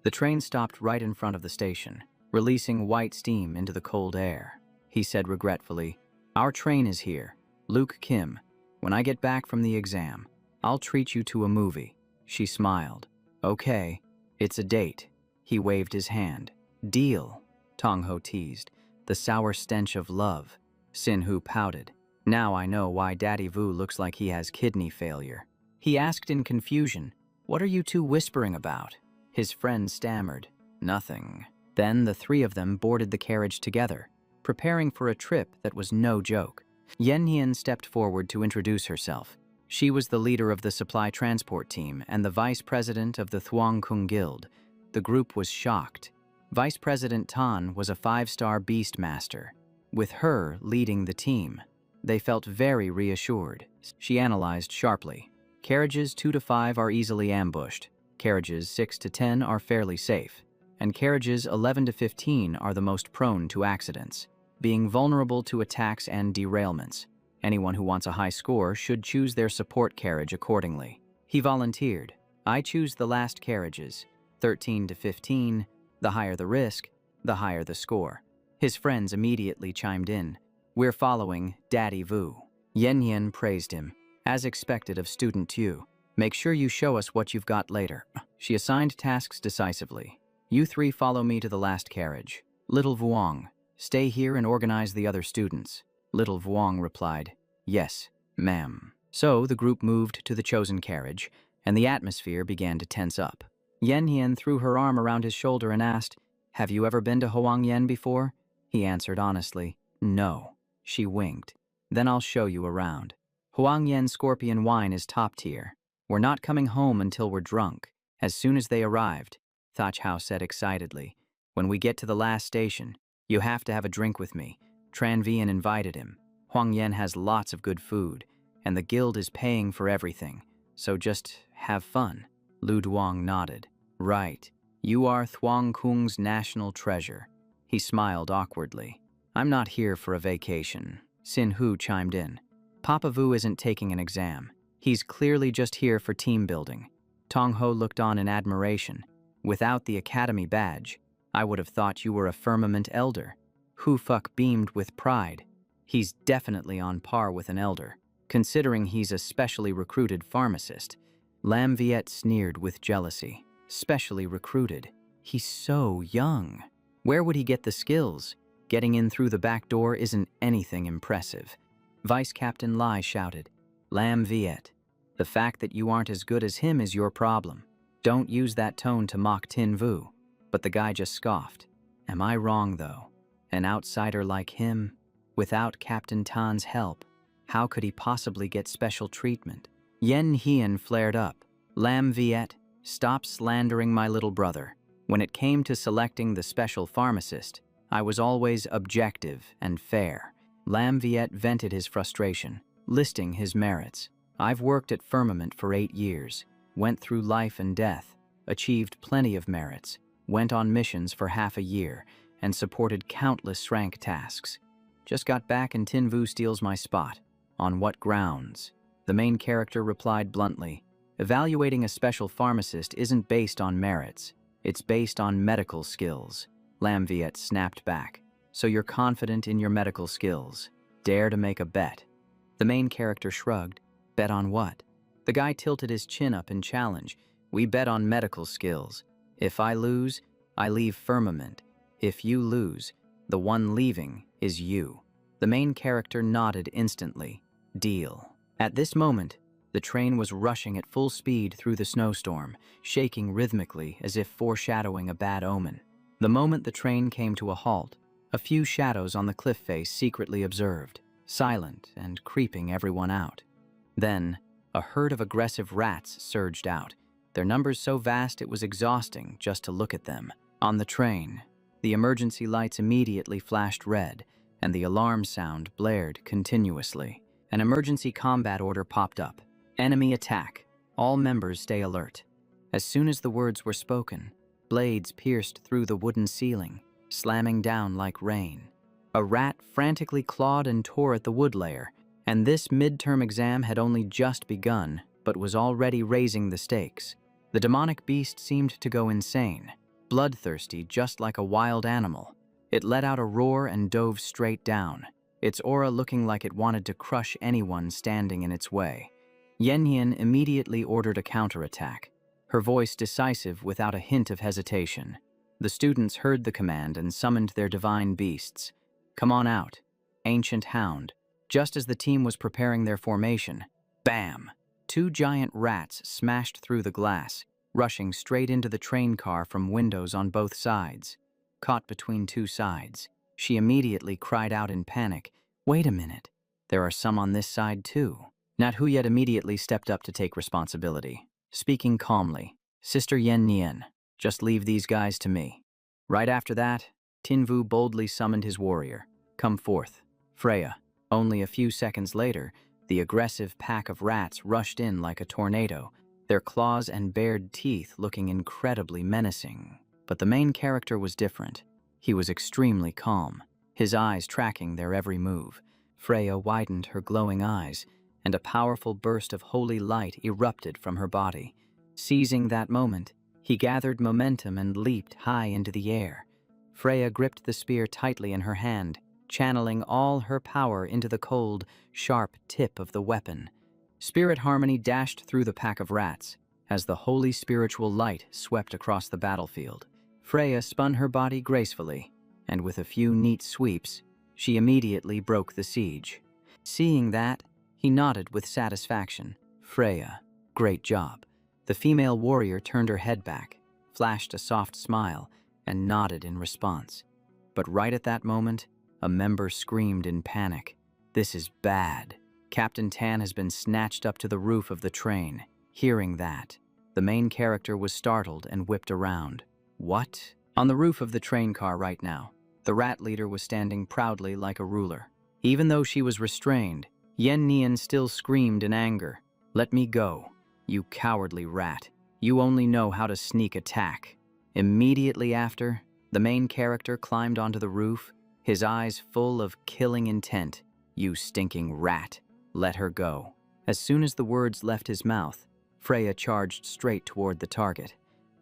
The train stopped right in front of the station, releasing white steam into the cold air. He said regretfully, Our train is here. Luke Kim, when I get back from the exam, I'll treat you to a movie. She smiled. Okay, it's a date. He waved his hand. Deal, Tong Ho teased. The sour stench of love. Sin Hu pouted. Now I know why Daddy Vu looks like he has kidney failure. He asked in confusion, "What are you two whispering about?" His friend stammered, "Nothing." Then the three of them boarded the carriage together, preparing for a trip that was no joke. Yanyan stepped forward to introduce herself. She was the leader of the supply transport team and the vice president of the Thuong Kung Guild. The group was shocked. Vice President Tan was a 5-star beast master. With her leading the team, they felt very reassured. She analyzed sharply. Carriages 2 to 5 are easily ambushed. Carriages 6 to 10 are fairly safe. And carriages 11 to 15 are the most prone to accidents, being vulnerable to attacks and derailments. Anyone who wants a high score should choose their support carriage accordingly. He volunteered. "I choose the last carriages, 13 to 15. The higher the risk, the higher the score." His friends immediately chimed in. "We're following Daddy Vu." Yen praised him. "As expected of student Tu, make sure you show us what you've got later." She assigned tasks decisively. "You three follow me to the last carriage. Little Vuong, stay here and organize the other students." Little Vuong replied, "Yes, ma'am." So the group moved to the chosen carriage, and the atmosphere began to tense up. Yen threw her arm around his shoulder and asked, "Have you ever been to Hoang Yen before?" He answered honestly, "No." She winked. "Then I'll show you around. Hoang Yen Scorpion wine is top tier. We're not coming home until we're drunk." As soon as they arrived, Thach Hao said excitedly, "When we get to the last station, you have to have a drink with me." Tran Vian invited him. "Hoang Yen has lots of good food, and the guild is paying for everything, so just have fun." Lu Duong nodded. "Right. You are Thuong Kung's national treasure." He smiled awkwardly. "I'm not here for a vacation." Sin Hu chimed in. "Papa Vu isn't taking an exam. He's clearly just here for team building." Tong Ho looked on in admiration. "Without the academy badge, I would have thought you were a firmament elder." Hu Fuck beamed with pride. "He's definitely on par with an elder, considering he's a specially recruited pharmacist." Lam Viet sneered with jealousy. "Specially recruited? He's so young. Where would he get the skills? Getting in through the back door isn't anything impressive." Vice Captain Lai shouted, "Lam Viet, the fact that you aren't as good as him is your problem. Don't use that tone to mock Tin Vu." But the guy just scoffed. "Am I wrong, though? An outsider like him, without Captain Tan's help, how could he possibly get special treatment?" Yen Hien flared up. "Lam Viet, stop slandering my little brother. When it came to selecting the special pharmacist, I was always objective and fair." Lam Viet vented his frustration, listing his merits. "I've worked at Firmament for 8 years, went through life and death, achieved plenty of merits, went on missions for half a year, and supported countless rank tasks. Just got back and Tin Vu steals my spot. On what grounds?" The main character replied bluntly, "Evaluating a special pharmacist isn't based on merits. It's based on medical skills." Lam Viet snapped back. "So you're confident in your medical skills? Dare to make a bet." The main character shrugged. "Bet on what?" The guy tilted his chin up in challenge. "We bet on medical skills. If I lose, I leave Firmament. If you lose, the one leaving is you." The main character nodded instantly. "Deal." At this moment, the train was rushing at full speed through the snowstorm, shaking rhythmically as if foreshadowing a bad omen. The moment the train came to a halt, a few shadows on the cliff face secretly observed, silent and creeping everyone out. Then, a herd of aggressive rats surged out, their numbers so vast it was exhausting just to look at them. On the train, the emergency lights immediately flashed red, and the alarm sound blared continuously. An emergency combat order popped up. "Enemy attack. All members stay alert." As soon as the words were spoken, blades pierced through the wooden ceiling, slamming down like rain. A rat frantically clawed and tore at the wood layer, and this midterm exam had only just begun, but was already raising the stakes. The demonic beast seemed to go insane, bloodthirsty just like a wild animal. It let out a roar and dove straight down, its aura looking like it wanted to crush anyone standing in its way. Yen immediately ordered a counterattack, her voice decisive without a hint of hesitation. The students heard the command and summoned their divine beasts. "Come on out, ancient hound." Just as the team was preparing their formation, bam! 2 giant rats smashed through the glass, rushing straight into the train car from windows on both sides. Caught between 2 sides, she immediately cried out in panic, "Wait a minute, there are some on this side too." Manhwa immediately stepped up to take responsibility, speaking calmly, "Sister Yen Nian, just leave these guys to me." Right after that, Tinvu boldly summoned his warrior. "Come forth, Freya." Only a few seconds later, the aggressive pack of rats rushed in like a tornado, their claws and bared teeth looking incredibly menacing. But the main character was different. He was extremely calm, his eyes tracking their every move. Freya widened her glowing eyes, and a powerful burst of holy light erupted from her body. Seizing that moment, he gathered momentum and leaped high into the air. Freya gripped the spear tightly in her hand, channeling all her power into the cold, sharp tip of the weapon. Spirit harmony dashed through the pack of rats as the holy spiritual light swept across the battlefield. Freya spun her body gracefully, and with a few neat sweeps, she immediately broke the siege. Seeing that, he nodded with satisfaction. "Freya, great job." The female warrior turned her head back, flashed a soft smile, and nodded in response. But right at that moment, a member screamed in panic. "This is bad. Captain Tan has been snatched up to the roof of the train." Hearing that, the main character was startled and whipped around. "What?" On the roof of the train car right now, the rat leader was standing proudly like a ruler. Even though she was restrained, Yen Nian still screamed in anger. "Let me go, you cowardly rat. You only know how to sneak attack." Immediately after, the main character climbed onto the roof, his eyes full of killing intent. "You stinking rat, let her go." As soon as the words left his mouth, Freya charged straight toward the target.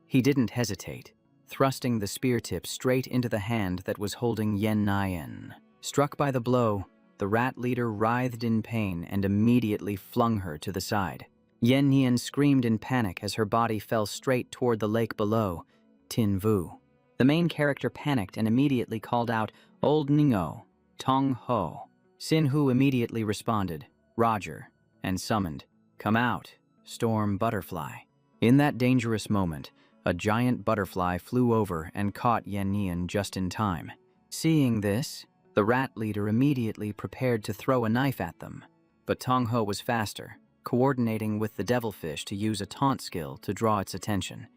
He didn't hesitate, thrusting the spear tip straight into the hand that was holding Yen Nian. Struck by the blow, the rat leader writhed in pain and immediately flung her to the side. Yen Nian screamed in panic as her body fell straight toward the lake below. Tinvu. The main character panicked and immediately called out, "Old Ningo, Tong Ho." Sinhu immediately responded, "Roger," and summoned, "Come out, Storm Butterfly." In that dangerous moment, a giant butterfly flew over and caught Yen Nian just in time. Seeing this, the rat leader immediately prepared to throw a knife at them. But Tong Ho was faster, coordinating with the devilfish to use a taunt skill to draw its attention.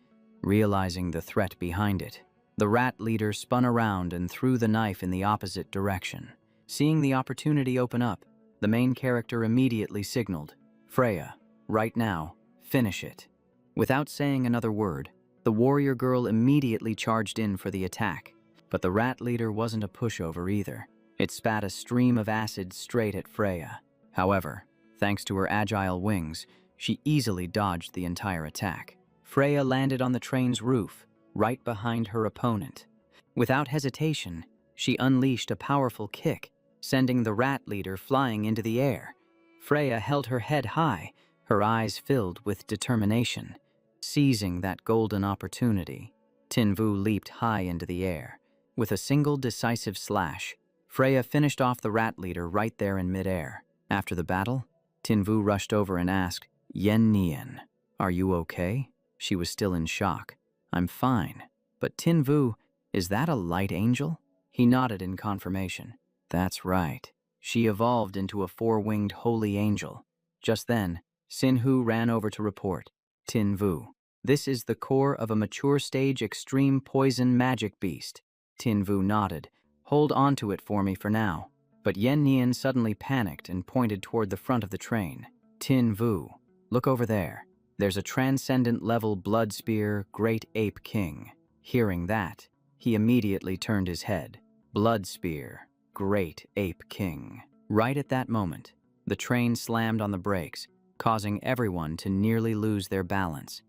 Realizing the threat behind it, the rat leader spun around and threw the knife in the opposite direction. Seeing the opportunity open up, the main character immediately signaled, "Freya, right now, finish it." Without saying another word, the warrior girl immediately charged in for the attack. But the rat leader wasn't a pushover either. It spat a stream of acid straight at Freya. However, thanks to her agile wings, she easily dodged the entire attack. Freya landed on the train's roof, right behind her opponent. Without hesitation, she unleashed a powerful kick, sending the rat leader flying into the air. Freya held her head high, her eyes filled with determination. Seizing that golden opportunity, Tinvu leaped high into the air. With a single decisive slash, Freya finished off the rat leader right there in midair. After the battle, Tinvu rushed over and asked, "Yen Nian, are you okay?" She was still in shock. "I'm fine. But Tinvu, is that a light angel?" He nodded in confirmation. "That's right. She evolved into a 4-winged holy angel." Just then, Sinhu ran over to report, "Tinvu, this is the core of a mature stage extreme poison magic beast." Tinvu nodded. "Hold on to it for me for now." But Yen Nian suddenly panicked and pointed toward the front of the train. "Tinvu, look over there. There's a transcendent level blood spear, Great Ape King." Hearing that, he immediately turned his head. Blood spear, Great Ape King. Right at that moment, the train slammed on the brakes, causing everyone to nearly lose their balance.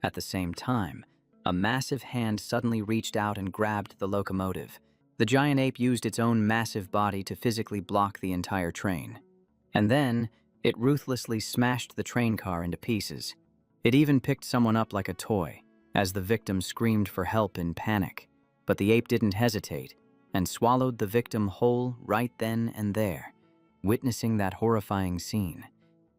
At the same time, a massive hand suddenly reached out and grabbed the locomotive. The giant ape used its own massive body to physically block the entire train. And then, it ruthlessly smashed the train car into pieces. It even picked someone up like a toy, as the victim screamed for help in panic. But the ape didn't hesitate, and swallowed the victim whole right then and there. Witnessing that horrifying scene,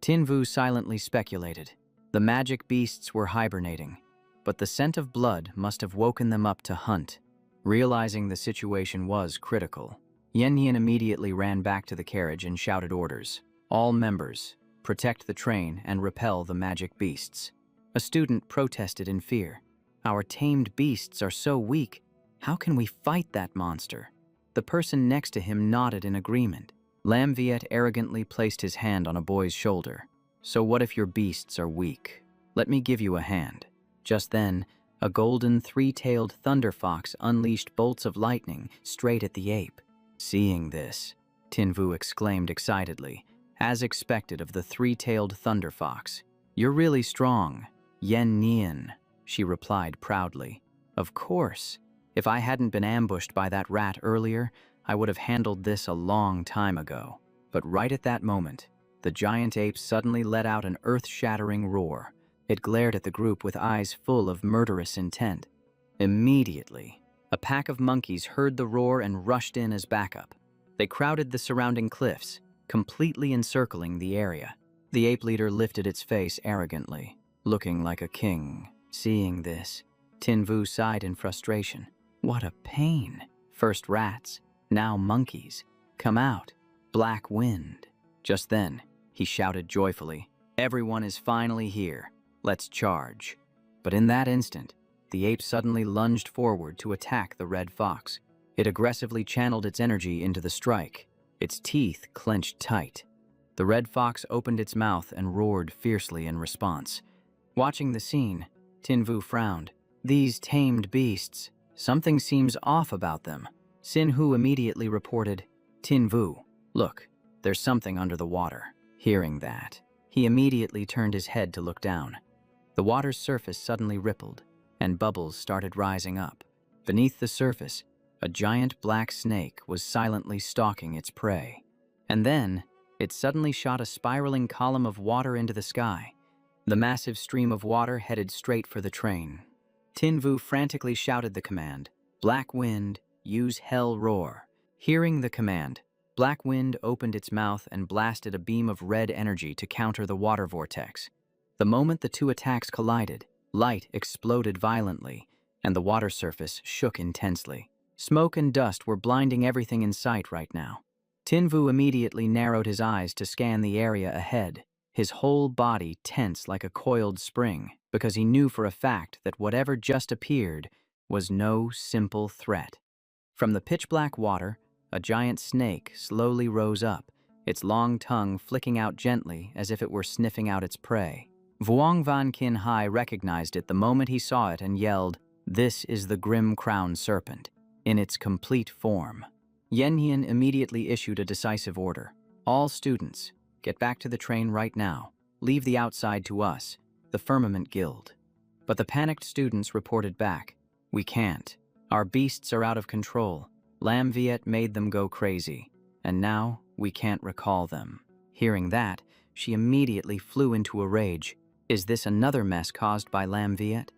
Tinvu silently speculated. The magic beasts were hibernating, but the scent of blood must have woken them up to hunt. Realizing the situation was critical, Yanyan immediately ran back to the carriage and shouted orders. All members, protect the train and repel the magic beasts. A student protested in fear. Our tamed beasts are so weak. How can we fight that monster? The person next to him nodded in agreement. Lamviet arrogantly placed his hand on a boy's shoulder. So what if your beasts are weak? Let me give you a hand. Just then, a golden three-tailed thunder fox unleashed bolts of lightning straight at the ape. Seeing this, Tinvu exclaimed excitedly, as expected of the three-tailed thunder fox. You're really strong, Yen Nian, she replied proudly. Of course. If I hadn't been ambushed by that rat earlier, I would have handled this a long time ago. But right at that moment, the giant ape suddenly let out an earth-shattering roar. It glared at the group with eyes full of murderous intent. Immediately, a pack of monkeys heard the roar and rushed in as backup. They crowded the surrounding cliffs, completely encircling the area. The ape leader lifted its face arrogantly, looking like a king. Seeing this, Tinvu sighed in frustration. What a pain. First rats, now monkeys. Come out, Black Wind. Just then, he shouted joyfully, everyone is finally here. Let's charge. But in that instant, the ape suddenly lunged forward to attack the red fox. It aggressively channeled its energy into the strike. Its teeth clenched tight. The red fox opened its mouth and roared fiercely in response. Watching the scene, Tinvu frowned. These tamed beasts, something seems off about them. Sinhu immediately reported, Tinvu, look, there's something under the water. Hearing that, he immediately turned his head to look down. The water's surface suddenly rippled, and bubbles started rising up. Beneath the surface, a giant black snake was silently stalking its prey. And then, it suddenly shot a spiraling column of water into the sky. The massive stream of water headed straight for the train. Tinvu frantically shouted the command, Black Wind, use Hell Roar. Hearing the command, Black Wind opened its mouth and blasted a beam of red energy to counter the water vortex. The moment the two attacks collided, light exploded violently, and the water surface shook intensely. Smoke and dust were blinding everything in sight right now. Tinvu immediately narrowed his eyes to scan the area ahead, his whole body tense like a coiled spring, because he knew for a fact that whatever just appeared was no simple threat. From the pitch-black water, a giant snake slowly rose up, its long tongue flicking out gently as if it were sniffing out its prey. Vuong Van Kin Hai recognized it the moment he saw it and yelled, This is the Grim Crown Serpent, in its complete form. Yanyan immediately issued a decisive order. All students, get back to the train right now. Leave the outside to us, the Firmament Guild. But the panicked students reported back, We can't. Our beasts are out of control. Lamviet made them go crazy, and now we can't recall them. Hearing that, she immediately flew into a rage. Is this another mess caused by Lamviet?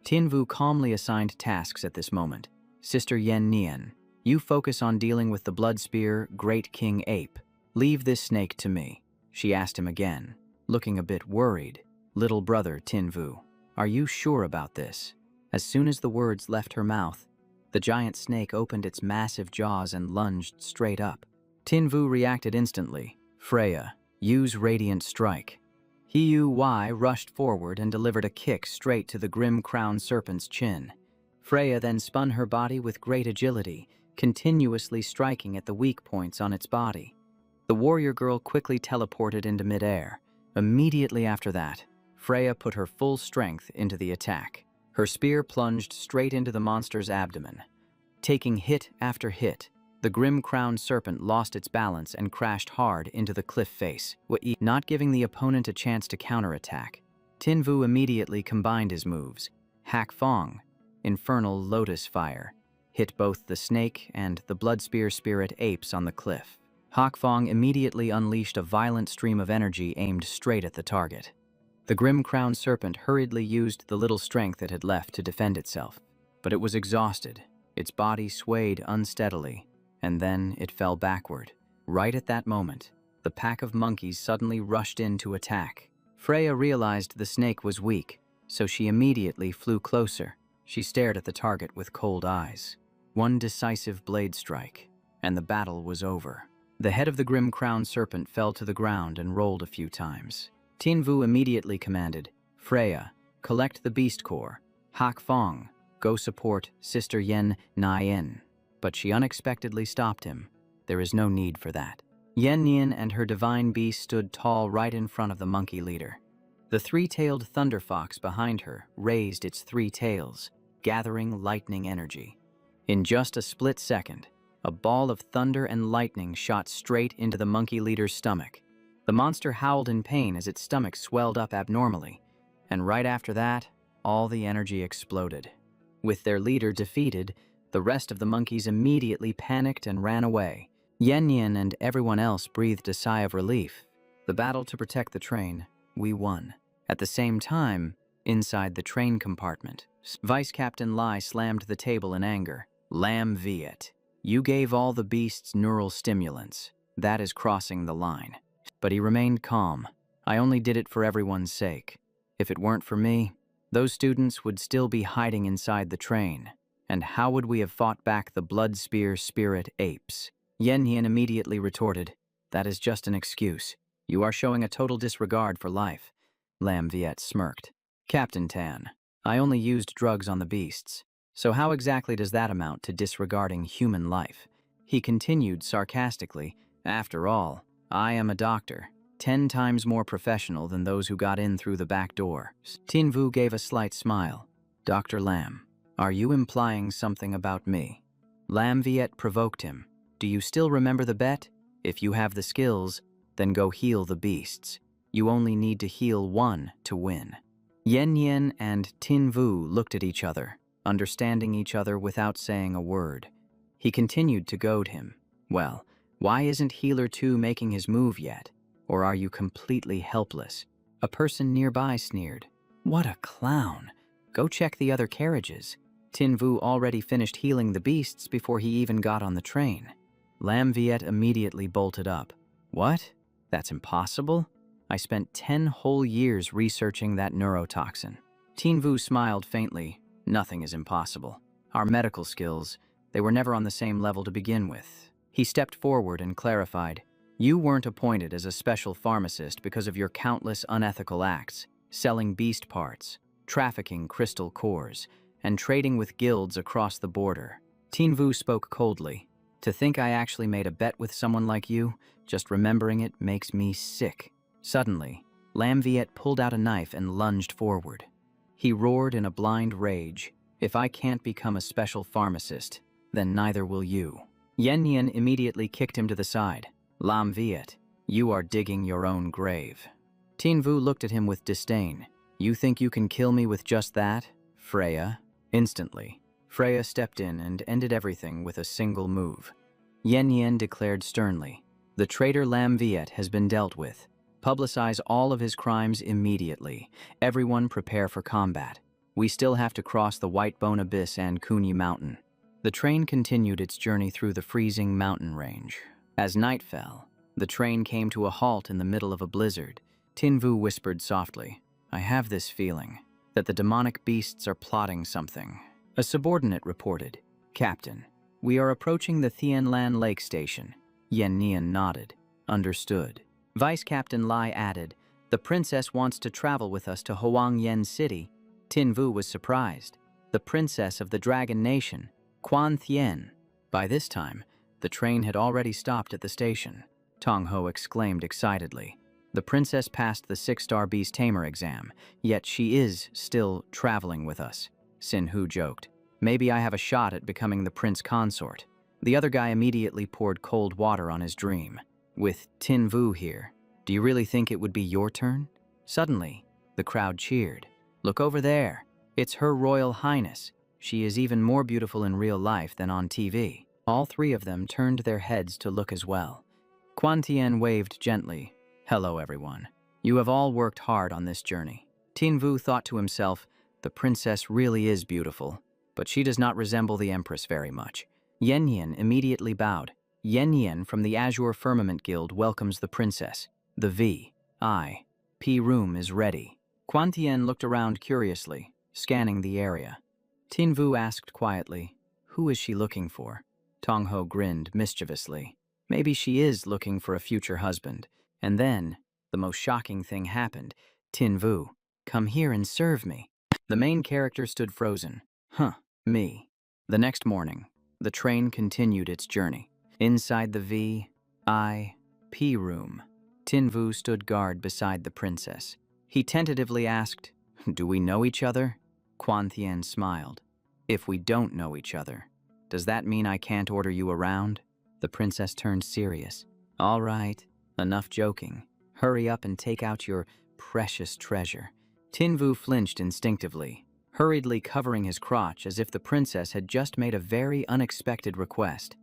Tinvu calmly assigned tasks at this moment. Sister Yen Nian, you focus on dealing with the Blood Spear Great King Ape. Leave this snake to me, she asked him again, looking a bit worried. Little brother Tinvu, are you sure about this? As soon as the words left her mouth, the giant snake opened its massive jaws and lunged straight up. Tinvu reacted instantly. Freya, use Radiant Strike. He-U-Y rushed forward and delivered a kick straight to the Grim Crown Serpent's chin. Freya then spun her body with great agility, continuously striking at the weak points on its body. The warrior girl quickly teleported into midair. Immediately after that, Freya put her full strength into the attack. Her spear plunged straight into the monster's abdomen. Taking hit after hit, the Grim-Crowned Serpent lost its balance and crashed hard into the cliff face, not giving the opponent a chance to counterattack. Tinvu immediately combined his moves. Hak Fong, Infernal Lotus Fire, hit both the snake and the Blood Spear Spirit apes on the cliff. Hak Fong immediately unleashed a violent stream of energy aimed straight at the target. The Grim-Crowned Serpent hurriedly used the little strength it had left to defend itself, but it was exhausted. Its body swayed unsteadily, and then it fell backward. Right at that moment, the pack of monkeys suddenly rushed in to attack. Freya realized the snake was weak, so she immediately flew closer. She stared at the target with cold eyes. One decisive blade strike, and the battle was over. The head of the grim crowned serpent fell to the ground and rolled a few times. Tinvu immediately commanded, "Freya, collect the beast core. Hak Fong, go support Sister Yen Nien." But she unexpectedly stopped him. There is no need for that. Yen Nien and her divine beast stood tall right in front of the monkey leader. The three-tailed thunder fox behind her raised its three tails, gathering lightning energy. In just a split second, a ball of thunder and lightning shot straight into the monkey leader's stomach. The monster howled in pain as its stomach swelled up abnormally, and right after that, all the energy exploded. With their leader defeated, the rest of the monkeys immediately panicked and ran away. Yen Yin and everyone else breathed a sigh of relief. The battle to protect the train, we won. At the same time, inside the train compartment, Vice Captain Lai slammed the table in anger. "Lam Viet, you gave all the beasts neural stimulants. That is crossing the line." But he remained calm. "I only did it for everyone's sake. If it weren't for me, those students would still be hiding inside the train. And how would we have fought back the blood spear spirit apes?" Yen Yin immediately retorted, "That is just an excuse. You are showing a total disregard for life." Lam Viet smirked. "Captain Tan, I only used drugs on the beasts. So how exactly does that amount to disregarding human life?" He continued sarcastically, "After all, I am a doctor, 10 times more professional than those who got in through the back door." Tinvu gave a slight smile. "Dr. Lam, are you implying something about me?" Lam Viet provoked him. "Do you still remember the bet? If you have the skills, then go heal the beasts. You only need to heal one to win." Yen Yen and Tinvu looked at each other, understanding each other without saying a word. He continued to goad him. "Well, why isn't Healer 2 making his move yet? Or are you completely helpless?" A person nearby sneered. "What a clown. Go check the other carriages." Tinvu already finished healing the beasts before he even got on the train. Lam Viet immediately bolted up. "What? That's impossible? I spent 10 whole years researching that neurotoxin." Tinvu smiled faintly. "Nothing is impossible. Our medical skills, they were never on the same level to begin with." He stepped forward and clarified, "You weren't appointed as a special pharmacist because of your countless unethical acts, selling beast parts, trafficking crystal cores, and trading with guilds across the border." Tinvu spoke coldly. "To think I actually made a bet with someone like you, just remembering it makes me sick." Suddenly, Lam Viet pulled out a knife and lunged forward. He roared in a blind rage, "If I can't become a special pharmacist, then neither will you." Yen Yen immediately kicked him to the side. "Lam Viet, you are digging your own grave." Tinvu looked at him with disdain. "You think you can kill me with just that, Freya?" Instantly, Freya stepped in and ended everything with a single move. Yen Yen declared sternly, "The traitor Lam Viet has been dealt with. Publicize all of his crimes immediately. Everyone prepare for combat. We still have to cross the Whitebone Abyss and Kunyi Mountain." The train continued its journey through the freezing mountain range. As night fell, the train came to a halt in the middle of a blizzard. Tinvu whispered softly, "I have this feeling that the demonic beasts are plotting something." A subordinate reported, "Captain, we are approaching the Thienlan Lake Station." Yen Nian nodded. "Understood." Vice Captain Lai added, "The princess wants to travel with us to Hoang Yen City." Tinvu was surprised. The princess of the Dragon Nation, Quan Thien. By this time, the train had already stopped at the station. Tong Ho exclaimed excitedly. "The princess passed the 6-star Beast Tamer exam, yet she is still traveling with us." Sin Hu joked, "Maybe I have a shot at becoming the prince consort." The other guy immediately poured cold water on his dream. "With Tin Vu here, do you really think it would be your turn?" Suddenly, the crowd cheered. "Look over there. It's Her Royal Highness. She is even more beautiful in real life than on TV." All three of them turned their heads to look as well. Quan Tien waved gently. "Hello, everyone. You have all worked hard on this journey." Tin Vu thought to himself, "The princess really is beautiful, but she does not resemble the empress very much." Yen Yin immediately bowed. Yen Yen from the Azure Firmament Guild welcomes the princess. The VIP room is ready. Quan Tien looked around curiously, scanning the area. Tin Vu asked quietly, "Who is she looking for?" Tong Ho grinned mischievously. Maybe she is looking for a future husband. And then, the most shocking thing happened. Tin Vu, come here and serve me. The main character stood frozen. Me. The next morning, the train continued its journey. Inside the VIP room, Tin Vu stood guard beside the princess. He tentatively asked, "Do we know each other?" Quan Tien smiled. "If we don't know each other, does that mean I can't order you around?" The princess turned serious. "All right, enough joking. Hurry up and take out your precious treasure." Tin Vu flinched instinctively, hurriedly covering his crotch as if the princess had just made a very unexpected request.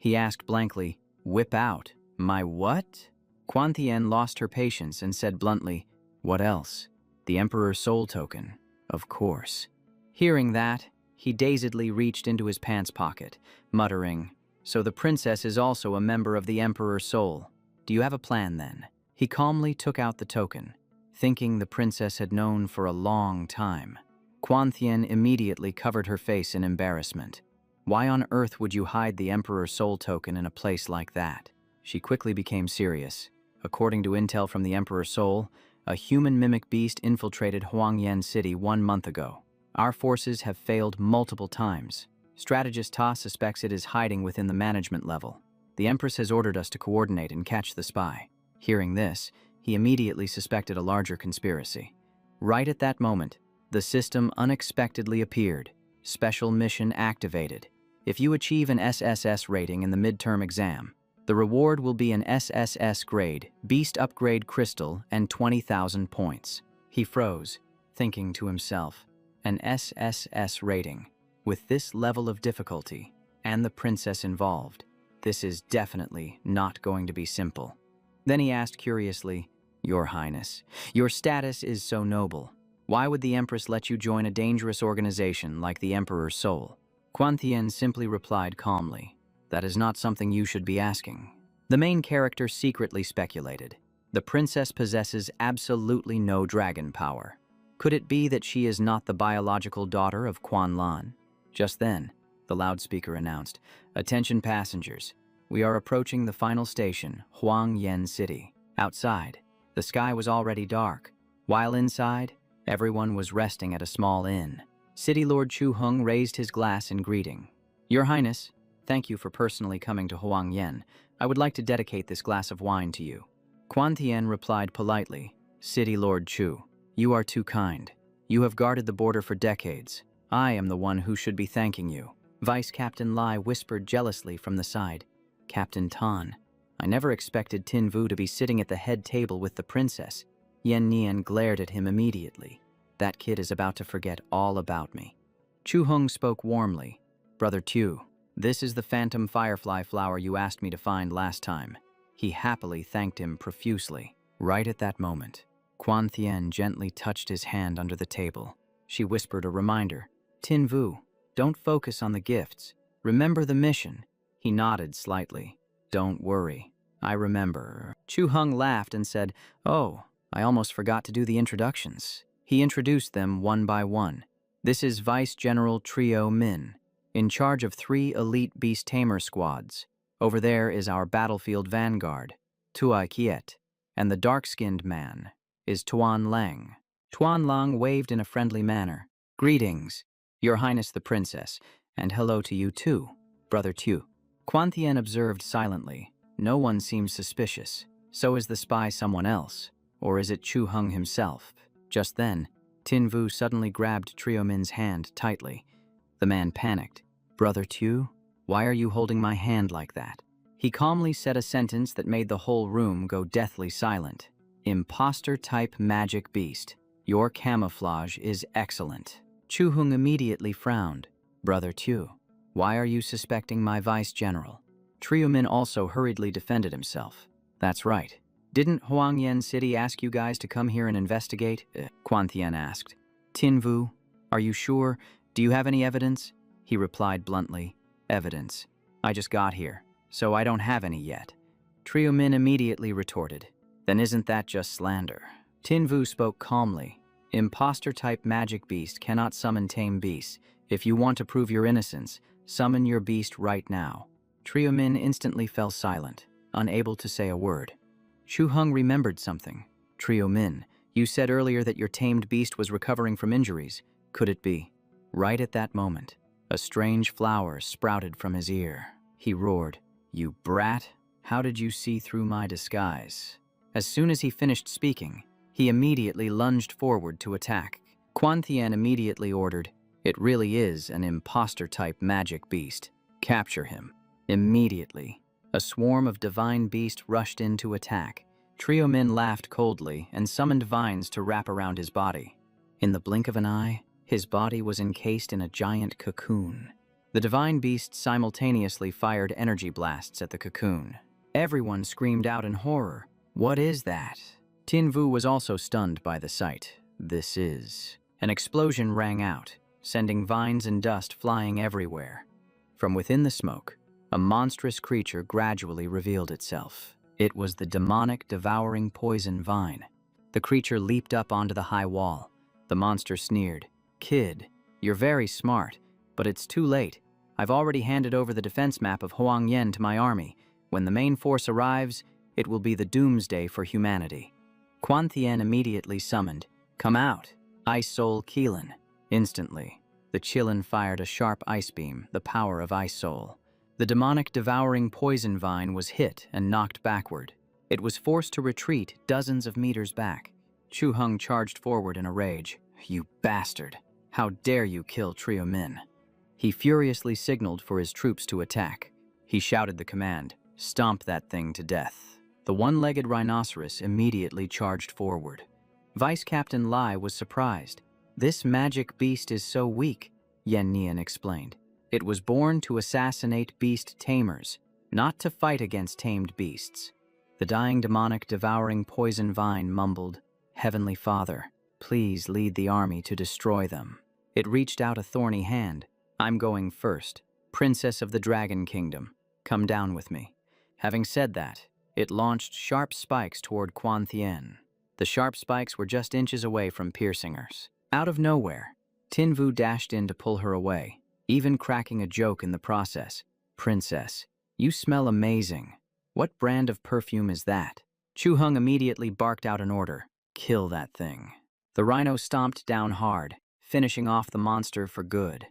He asked blankly, "Whip out. My what?" Quan Tien lost her patience and said bluntly, "What else? The Emperor's soul token, of course." Hearing that, he dazedly reached into his pants pocket, muttering, "So the princess is also a member of the Emperor's soul. Do you have a plan then?" He calmly took out the token, thinking the princess had known for a long time. Quan Tien immediately covered her face in embarrassment. Why on earth would you hide the Emperor's soul token in a place like that? She quickly became serious. According to intel from the Emperor's soul, a human mimic beast infiltrated Huangyan City 1 month ago. Our forces have failed multiple times. Strategist Ta suspects it is hiding within the management level. The Empress has ordered us to coordinate and catch the spy. Hearing this, he immediately suspected a larger conspiracy. Right at that moment, the system unexpectedly appeared. Special mission activated. If you achieve an SSS rating in the midterm exam, the reward will be an SSS grade, Beast Upgrade Crystal, and 20,000 points. He froze, thinking to himself, an SSS rating. With this level of difficulty, and the princess involved, this is definitely not going to be simple. Then he asked curiously, "Your Highness, your status is so noble. Why would the Empress let you join a dangerous organization like the Emperor's Soul?" Quan Tien simply replied calmly, "That is not something you should be asking." The main character secretly speculated. The princess possesses absolutely no dragon power. Could it be that she is not the biological daughter of Quan Lan? Just then, the loudspeaker announced, "Attention passengers, we are approaching the final station, Huangyan City." Outside, the sky was already dark, while inside, everyone was resting at a small inn. City Lord Chu Hung raised his glass in greeting. "Your Highness, thank you for personally coming to Huangyan. I would like to dedicate this glass of wine to you." Quan Tien replied politely, "City Lord Chu, you are too kind. You have guarded the border for decades. I am the one who should be thanking you." Vice Captain Lai whispered jealously from the side, "Captain Tan, I never expected Tin Vu to be sitting at the head table with the princess." Yen Nian glared at him immediately. "That kid is about to forget all about me." Chu Hung spoke warmly, "Brother Tu, this is the phantom firefly flower you asked me to find last time." He happily thanked him profusely. Right at that moment, Quan Tien gently touched his hand under the table. She whispered a reminder, "Tin Vu, don't focus on the gifts. Remember the mission." He nodded slightly. "Don't worry, I remember." Chu Hung laughed and said, "Oh, I almost forgot to do the introductions." He introduced them one by one. "This is Vice General Trio Min, in charge of 3 elite Beast Tamer squads. Over there is our battlefield vanguard, Tuai Kiet, and the dark-skinned man is Tuan Lang." Tuan Lang waved in a friendly manner. "Greetings, Your Highness the Princess, and hello to you too, Brother Tu." Quan Tien observed silently. No one seemed suspicious. So is the spy someone else? Or is it Chu Hung himself? Just then, Tin Vu suddenly grabbed Trio Min's hand tightly. The man panicked. "Brother Tu, why are you holding my hand like that?" He calmly said a sentence that made the whole room go deathly silent. "Imposter-type magic beast. Your camouflage is excellent." Chu Hung immediately frowned. "Brother Tu, why are you suspecting my vice general?" Trio Min also hurriedly defended himself. "That's right. Didn't Huangyan City ask you guys to come here and investigate?" Quan Tien asked. "Tin Vu, are you sure? Do you have any evidence?" He replied bluntly, "Evidence. I just got here. so I don't have any yet. Trio Min immediately retorted. Then isn't that just slander? Tin Vu spoke calmly. Imposter-type magic beast cannot summon tame beasts. If you want to prove your innocence, summon your beast right now. Trio Min instantly fell silent, unable to say a word. Chu Hung remembered something. Trio Min, you said earlier that your tamed beast was recovering from injuries. Could it be? Right at that moment, a strange flower sprouted from his ear. He roared, "You brat! How did you see through my disguise?" As soon as he finished speaking, he immediately lunged forward to attack. Quan Thien immediately ordered, "It really is an imposter-type magic beast. Capture him." Immediately, a swarm of divine beasts rushed in to attack. Trio Min laughed coldly and summoned vines to wrap around his body. In the blink of an eye, his body was encased in a giant cocoon. The divine beasts simultaneously fired energy blasts at the cocoon. Everyone screamed out in horror. What is that? Tin Vu was also stunned by the sight. This is... An explosion rang out, sending vines and dust flying everywhere. From within the smoke, a monstrous creature gradually revealed itself. It was the demonic, devouring poison vine. The creature leaped up onto the high wall. The monster sneered, "Kid, you're very smart, but it's too late. I've already handed over the defense map of Huang Yen to my army. When the main force arrives, it will be the doomsday for humanity." Quan Thien immediately summoned, "Come out, Ice Soul Keelan." Instantly, the Qilin fired a sharp ice beam, the power of Ice Soul. The demonic devouring poison vine was hit and knocked backward. It was forced to retreat dozens of meters back. Chu Hung charged forward in a rage. "You bastard! How dare you kill Trio Min?" He furiously signaled for his troops to attack. He shouted the command, "Stomp that thing to death." The one-legged rhinoceros immediately charged forward. Vice Captain Lai was surprised. "This magic beast is so weak," Yen Nian explained. "It was born to assassinate beast tamers, not to fight against tamed beasts." The dying demonic devouring poison vine mumbled, "Heavenly Father, please lead the army to destroy them." It reached out a thorny hand. "I'm going first. Princess of the Dragon Kingdom, come down with me." Having said that, it launched sharp spikes toward Quan Thien. The sharp spikes were just inches away from piercing her. Out of nowhere, Tin Vu dashed in to pull her away, even cracking a joke in the process. "Princess, you smell amazing. What brand of perfume is that?" Chu Hung immediately barked out an order, "Kill that thing." The rhino stomped down hard, finishing off the monster for good.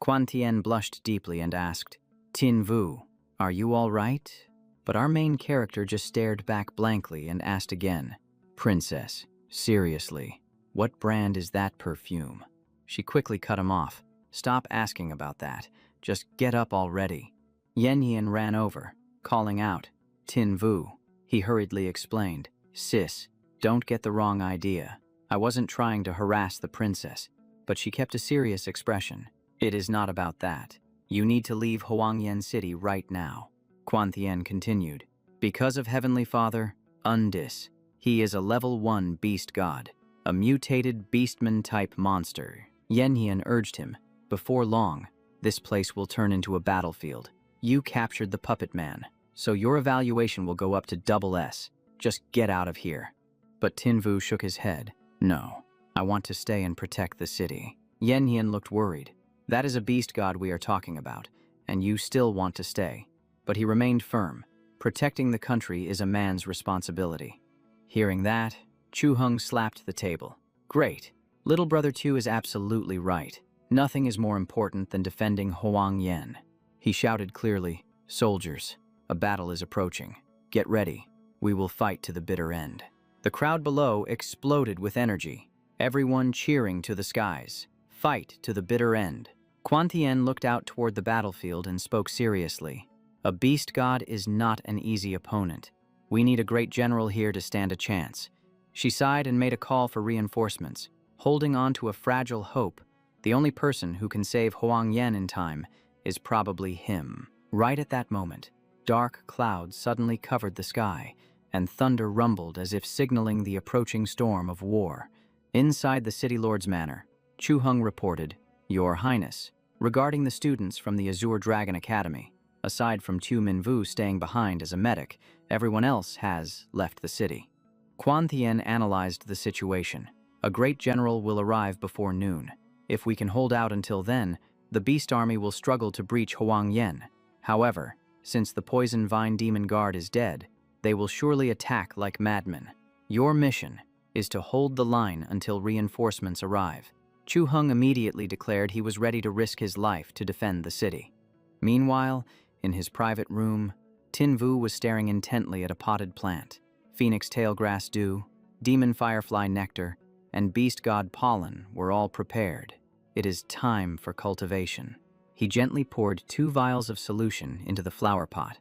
Quan Thien blushed deeply and asked, "Tin Vu, are you all right?" But our main character just stared back blankly and asked again, "Princess, seriously, what brand is that perfume?" She quickly cut him off. "Stop asking about that. Just get up already." Yen Yin ran over, calling out, "Tin Vu." He hurriedly explained, "Sis, don't get the wrong idea. I wasn't trying to harass the princess." But she kept a serious expression. "It is not about that. You need to leave Huangyan City right now." Quan Thien continued, "Because of Heavenly Father, Undis. He is a level 1 beast god, a mutated beastman-type monster." Yen Yin urged him, "Before long, this place will turn into a battlefield. You captured the puppet man, so your evaluation will go up to double S. Just get out of here." But Tin Vu shook his head. "No, I want to stay and protect the city." Yen Yin looked worried. "That is a beast god we are talking about, and you still want to stay." But he remained firm. Protecting the country is a man's responsibility. Hearing that, Chu Hung slapped the table. "Great. Little brother Tu is absolutely right. Nothing is more important than defending Huang Yen." He shouted clearly, "Soldiers, a battle is approaching. Get ready. We will fight to the bitter end." The crowd below exploded with energy, everyone cheering to the skies. Fight to the bitter end. Quan Thien looked out toward the battlefield and spoke seriously. "A beast god is not an easy opponent. We need a great general here to stand a chance." She sighed and made a call for reinforcements, holding on to a fragile hope. The only person who can save Huang Yen in time is probably him. Right at that moment, dark clouds suddenly covered the sky, and thunder rumbled as if signaling the approaching storm of war. Inside the city lord's manor, Chu Hung reported, "Your Highness, regarding the students from the Azure Dragon Academy, Aside from Tu Minvu staying behind as a medic, everyone else has left the city. Quan Thien analyzed the situation. A great general will arrive before noon. If we can hold out until then, the Beast Army will struggle to breach Huangyan. However, since the Poison Vine Demon Guard is dead, they will surely attack like madmen. Your mission is to hold the line until reinforcements arrive. Chu Hung immediately declared he was ready to risk his life to defend the city. Meanwhile, in his private room, Tin Vu was staring intently at a potted plant. Phoenix tailgrass dew, demon firefly nectar, and beast god pollen were all prepared. It is time for cultivation. He gently poured 2 vials of solution into the flower pot.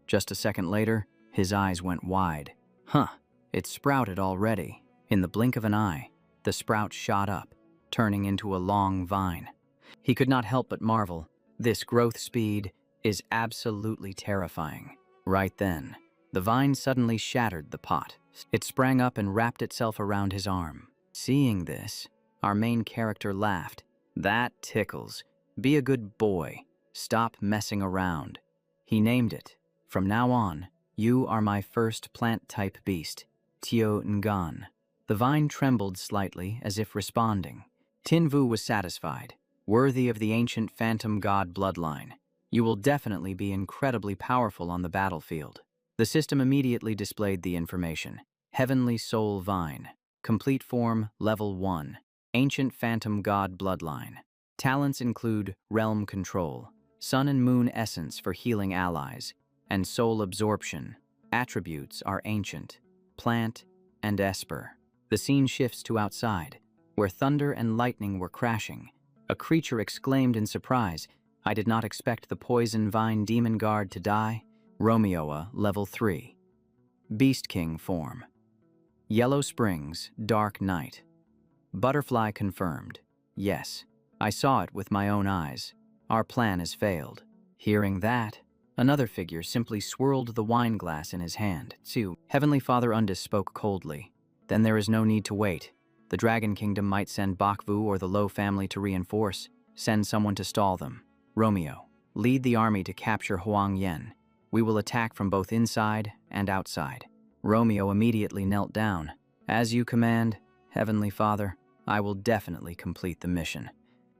Just a second later, his eyes went wide. It sprouted already. In the blink of an eye, the sprout shot up, turning into a long vine. He could not help but marvel. This growth speed is absolutely terrifying. Right then, the vine suddenly shattered the pot. It sprang up and wrapped itself around his arm. Seeing this, our main character laughed. That tickles. Be a good boy. Stop messing around. He named it. From now on, you are my first plant-type beast, Tio Ngan. The vine trembled slightly as if responding. Tin Vu was satisfied. Worthy of the ancient phantom god bloodline. You will definitely be incredibly powerful on the battlefield. The system immediately displayed the information. Heavenly Soul Vine. Complete form, level 1. Ancient phantom god bloodline. Talents include Realm Control, Sun and Moon Essence for healing allies, and Soul Absorption. Attributes are Ancient, Plant, and Esper. The scene shifts to outside, where thunder and lightning were crashing. A creature exclaimed in surprise, "I did not expect the Poison Vine Demon Guard to die." Romeoa, level 3. Beast King form. Yellow Springs, Dark Night. Butterfly confirmed. Yes, I saw it with my own eyes. Our plan has failed. Hearing that, another figure simply swirled the wine glass in his hand. Tsu, Heavenly Father Undis spoke coldly. Then there is no need to wait. The Dragon Kingdom might send Bakvu or the Lo family to reinforce. Send someone to stall them. Romeo, lead the army to capture Huangyan. We will attack from both inside and outside. Romeo immediately knelt down. As you command, Heavenly Father, I will definitely complete the mission.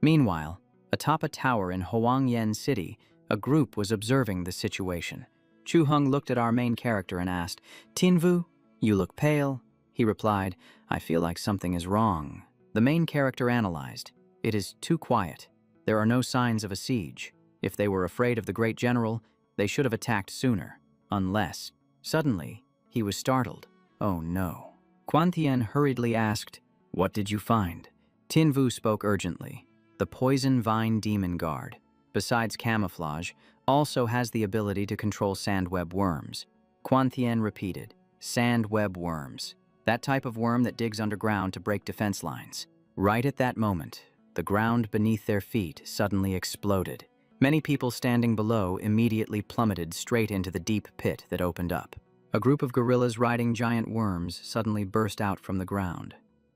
Meanwhile, atop a tower in Huangyan City, a group was observing the situation. Chu Hung looked at our main character and asked, "Tin Vu, you look pale." He replied, "I feel like something is wrong." The main character analyzed. It is too quiet. There are no signs of a siege. If they were afraid of the great general, they should have attacked sooner. Unless, suddenly, he was startled. Oh no. Quan Thien hurriedly asked, "What did you find?" Tin Vu spoke urgently. The Poison Vine Demon Guard, besides camouflage, also has the ability to control sandweb worms. Quan Thien repeated, "Sandweb worms. That type of worm that digs underground to break defense lines." Right at that moment, the ground beneath their feet suddenly exploded. Many people standing below immediately plummeted straight into the deep pit that opened up. A group of gorillas riding giant worms suddenly burst out from the ground.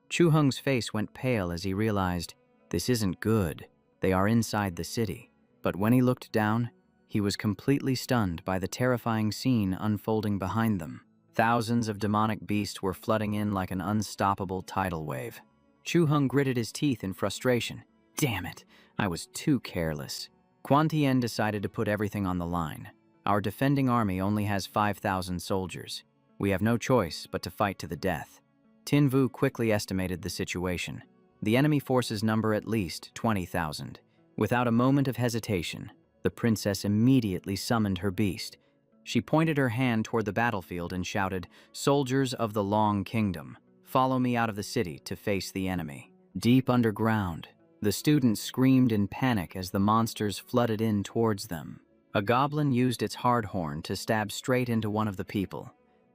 Chu Hung's face went pale as he realized, this isn't good. They are inside the city. But when he looked down, he was completely stunned by the terrifying scene unfolding behind them. Thousands of demonic beasts were flooding in like an unstoppable tidal wave. Chu Hung gritted his teeth in frustration. Damn it, I was too careless. Quan Thien decided to put everything on the line. Our defending army only has 5,000 soldiers. We have no choice but to fight to the death. Tin Vu quickly estimated the situation. The enemy forces number at least 20,000. Without a moment of hesitation, the princess immediately summoned her beast. She pointed her hand toward the battlefield and shouted, "Soldiers of the Long Kingdom, follow me out of the city to face the enemy." Deep underground, the students screamed in panic as the monsters flooded in towards them. A goblin used its hard horn to stab straight into one of the people.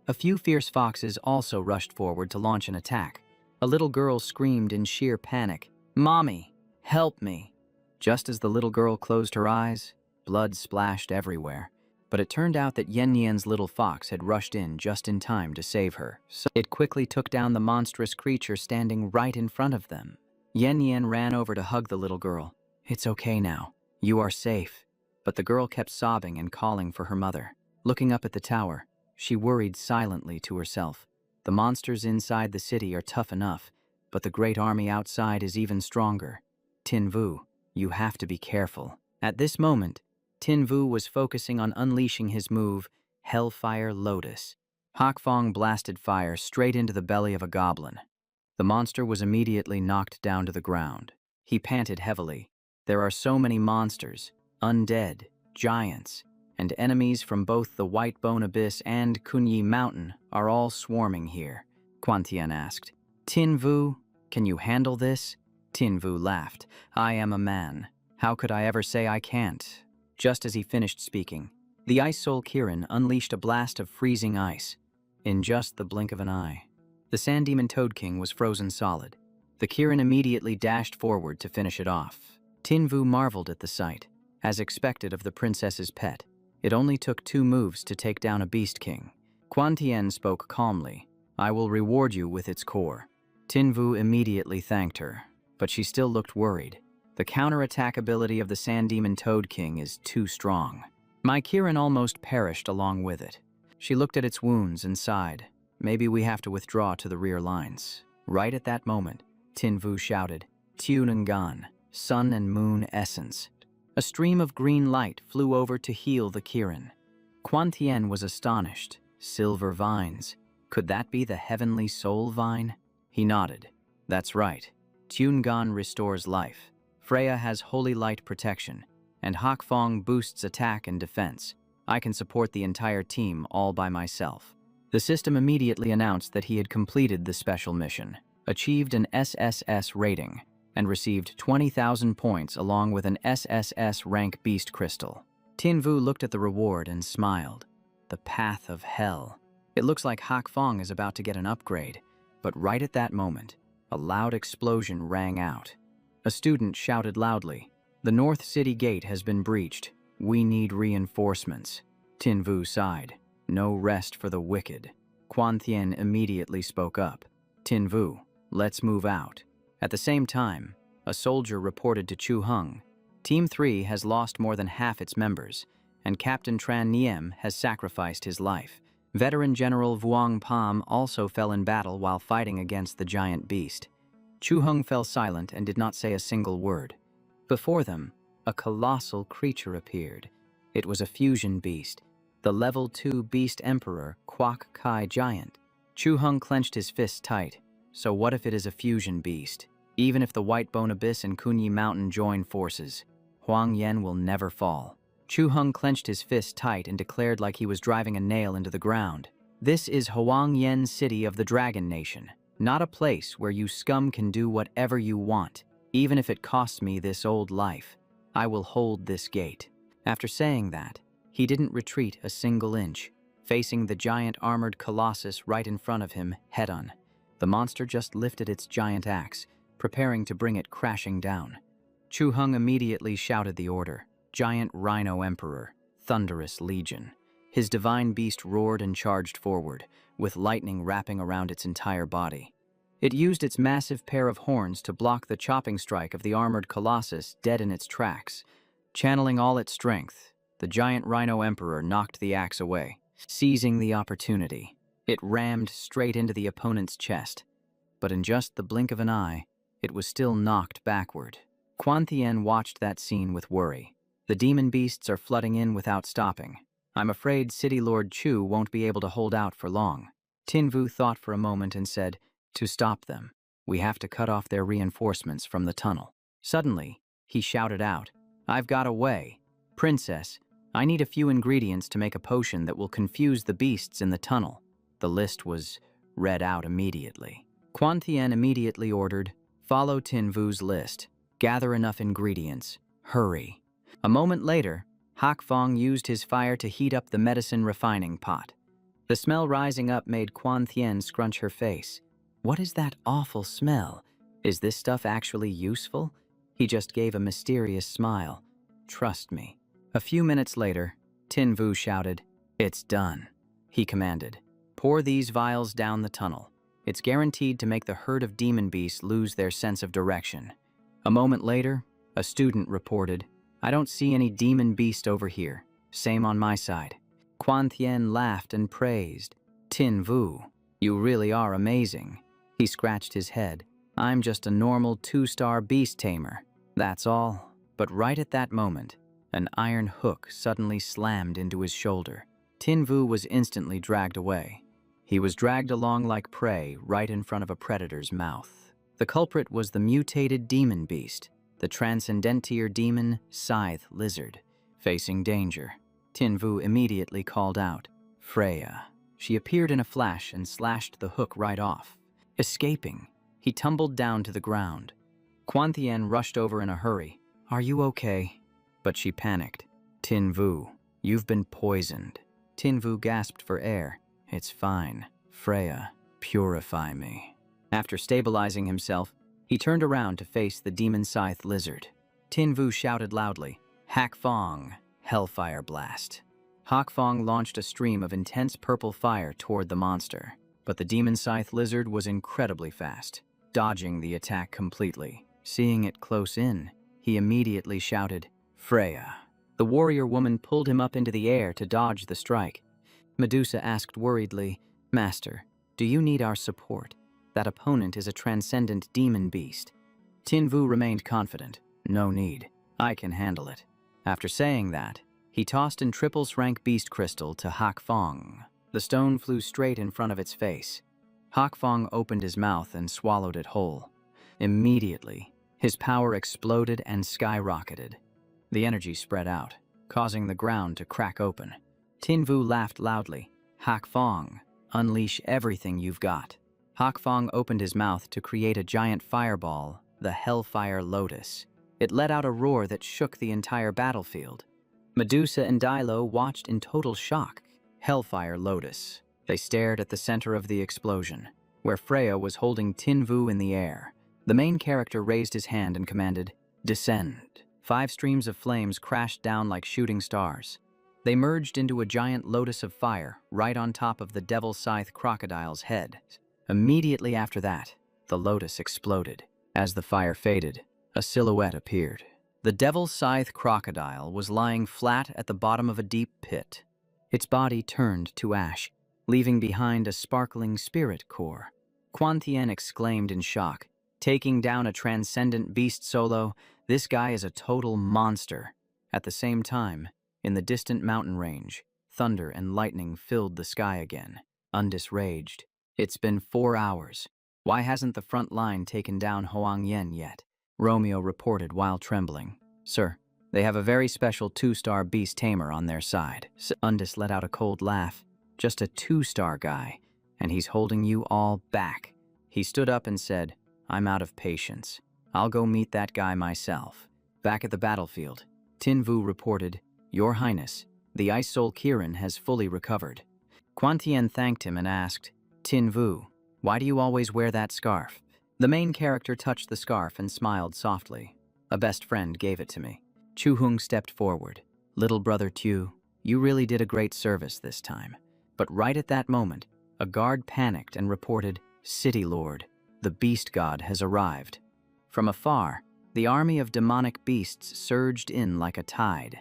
A few fierce foxes also rushed forward to launch an attack. A little girl screamed in sheer panic, "Mommy, help me!" Just as the little girl closed her eyes, blood splashed everywhere. But it turned out that Yen Yan's little fox had rushed in just in time to save her. So it quickly took down the monstrous creature standing right in front of them. Yen Yan ran over to hug the little girl. "It's okay now. You are safe." but the girl kept sobbing and calling for her mother. Looking up at the tower, she worried silently to herself. The monsters inside the city are tough enough, but the great army outside is even stronger. Tinvu, you have to be careful. At this moment, Tinvu was focusing on unleashing his move, Hellfire Lotus. Hakfong blasted fire straight into the belly of a goblin. The monster was immediately knocked down to the ground. He panted heavily. There are so many monsters, undead, giants, and enemies from both the White Bone Abyss and Kunyi Mountain are all swarming here. Quan Tian asked, Tinvu, can you handle this? Tinvu laughed. I am a man. How could I ever say I can't? Just as he finished speaking, the Ice Soul Kirin unleashed a blast of freezing ice. In just the blink of an eye, the Sand Demon Toad King was frozen solid. The Kirin immediately dashed forward to finish it off. Tinvu marveled at the sight. As expected of the princess's pet, it only took 2 moves to take down a Beast King. Quan Tian spoke calmly. I will reward you with its core. Tinvu immediately thanked her, but she still looked worried. The counterattack ability of the Sand Demon Toad King is too strong. My Kirin almost perished along with it. She looked at its wounds and sighed. Maybe we have to withdraw to the rear lines. Right at that moment, Tinvu shouted, Tunangan, Sun and Moon Essence. A stream of green light flew over to heal the Kirin. Quan Tian was astonished. Silver vines. Could that be the Heavenly Soul Vine? He nodded. That's right. Tungan restores life. Freya has Holy Light protection, and Hakfong boosts attack and defense. I can support the entire team all by myself. The system immediately announced that he had completed the special mission, achieved an SSS rating, and received 20,000 points along with an SSS rank beast crystal. Tinvu looked at the reward and smiled. The path of hell. It looks like Hakfong is about to get an upgrade, but right at that moment, a loud explosion rang out. A student shouted loudly, The North City Gate has been breached. We need reinforcements. Tinvu sighed. No rest for the wicked. Quan Tian immediately spoke up. Tinvu, let's move out. At the same time, a soldier reported to Chu Hung. Team 3 has lost more than half its members, and Captain Tran Niem has sacrificed his life. Veteran General Vuong Pam also fell in battle while fighting against the giant beast. Chu Hung fell silent and did not say a single word. Before them, a colossal creature appeared. It was a fusion beast, the level 2 beast emperor, Kwak Kai Giant. Chu Hung clenched his fists tight. So what if it is a fusion beast? Even if the White Bone Abyss and Kunyi Mountain join forces, Huang Yen will never fall. Chu Hung clenched his fist tight and declared like he was driving a nail into the ground. This is Huang Yen City of the Dragon Nation, not a place where you scum can do whatever you want, even if it costs me this old life. I will hold this gate. After saying that, he didn't retreat a single inch, facing the giant armored colossus right in front of him, head-on. The monster just lifted its giant axe, preparing to bring it crashing down. Chu Hung immediately shouted the order. Giant Rhino Emperor, Thunderous Legion. His divine beast roared and charged forward, with lightning wrapping around its entire body. It used its massive pair of horns to block the chopping strike of the armored colossus dead in its tracks. Channeling all its strength, the giant Rhino Emperor knocked the axe away. Seizing the opportunity, it rammed straight into the opponent's chest. But in just the blink of an eye, it was still knocked backward. Quan Tian watched that scene with worry. The demon beasts are flooding in without stopping. I'm afraid City Lord Chu won't be able to hold out for long. Tinvu thought for a moment and said, To stop them, we have to cut off their reinforcements from the tunnel. Suddenly, he shouted out, I've got a way. Princess, I need a few ingredients to make a potion that will confuse the beasts in the tunnel. The list was read out immediately. Quan Tian immediately ordered, Follow Tinvu's list. Gather enough ingredients. Hurry. A moment later, Hakfong used his fire to heat up the medicine refining pot. The smell rising up made Quan Tian scrunch her face. What is that awful smell? Is this stuff actually useful? He just gave a mysterious smile. Trust me. A few minutes later, Tinvu shouted, It's done. He commanded, Pour these vials down the tunnel. It's guaranteed to make the herd of demon beasts lose their sense of direction. A moment later, a student reported, I don't see any demon beast over here. Same on my side. Quan Thien laughed and praised. Tin Vu, you really are amazing. He scratched his head. I'm just a normal 2-star beast tamer. That's all. But right at that moment, an iron hook suddenly slammed into his shoulder. Tin Vu was instantly dragged away. He was dragged along like prey right in front of a predator's mouth. The culprit was the mutated demon beast, the transcendentier demon Scythe Lizard. Facing danger, Tin Vu immediately called out, Freya. She appeared in a flash and slashed the hook right off. Escaping, he tumbled down to the ground. Quan Thien rushed over in a hurry. Are you okay? But she panicked. Tin Vu, you've been poisoned. Tin Vu gasped for air. It's fine. Freya, purify me. After stabilizing himself, he turned around to face the demon Scythe Lizard. Tin Vu shouted loudly, Hak Fong, Hellfire Blast. Hak Fong launched a stream of intense purple fire toward the monster, but the demon Scythe Lizard was incredibly fast, dodging the attack completely. Seeing it close in, he immediately shouted, Freya. The warrior woman pulled him up into the air to dodge the strike. Medusa asked worriedly, Master, do you need our support? That opponent is a transcendent demon beast. Tin Vu remained confident. No need. I can handle it. After saying that, he tossed an triples rank beast crystal to Hak Fong. The stone flew straight in front of its face. Hak Fong opened his mouth and swallowed it whole. Immediately, his power exploded and skyrocketed. The energy spread out, causing the ground to crack open. Tin Vu laughed loudly. Hak Fong, unleash everything you've got. Hak Fong opened his mouth to create a giant fireball, the Hellfire Lotus. It let out a roar that shook the entire battlefield. Medusa and Dilo watched in total shock. Hellfire Lotus. They stared at the center of the explosion, where Freya was holding Tin Vu in the air. The main character raised his hand and commanded, Descend. 5 streams of flames crashed down like shooting stars. They merged into a giant lotus of fire right on top of the Devil Scythe crocodile's head. Immediately after that, the lotus exploded. As the fire faded, a silhouette appeared. The Devil Scythe crocodile was lying flat at the bottom of a deep pit. Its body turned to ash, leaving behind a sparkling spirit core. Quan Thien exclaimed in shock. Taking down a transcendent beast solo, this guy is a total monster. At the same time, in the distant mountain range, thunder and lightning filled the sky again. Undis raged. It's been 4 hours. Why hasn't the front line taken down Huang Yen yet? Romeo reported while trembling. Sir, they have a very special 2-star beast tamer on their side. Undis let out a cold laugh. Just a 2-star guy, and he's holding you all back. He stood up and said, I'm out of patience. I'll go meet that guy myself. Back at the battlefield, Tin Vu reported, Your Highness, the Ice Soul Kirin has fully recovered. Quan Thien thanked him and asked, Tin Vu, why do you always wear that scarf? The main character touched the scarf and smiled softly. A best friend gave it to me. Chu Hung stepped forward. Little brother Tu, you really did a great service this time. But right at that moment, a guard panicked and reported, City Lord, the beast god has arrived. From afar, the army of demonic beasts surged in like a tide.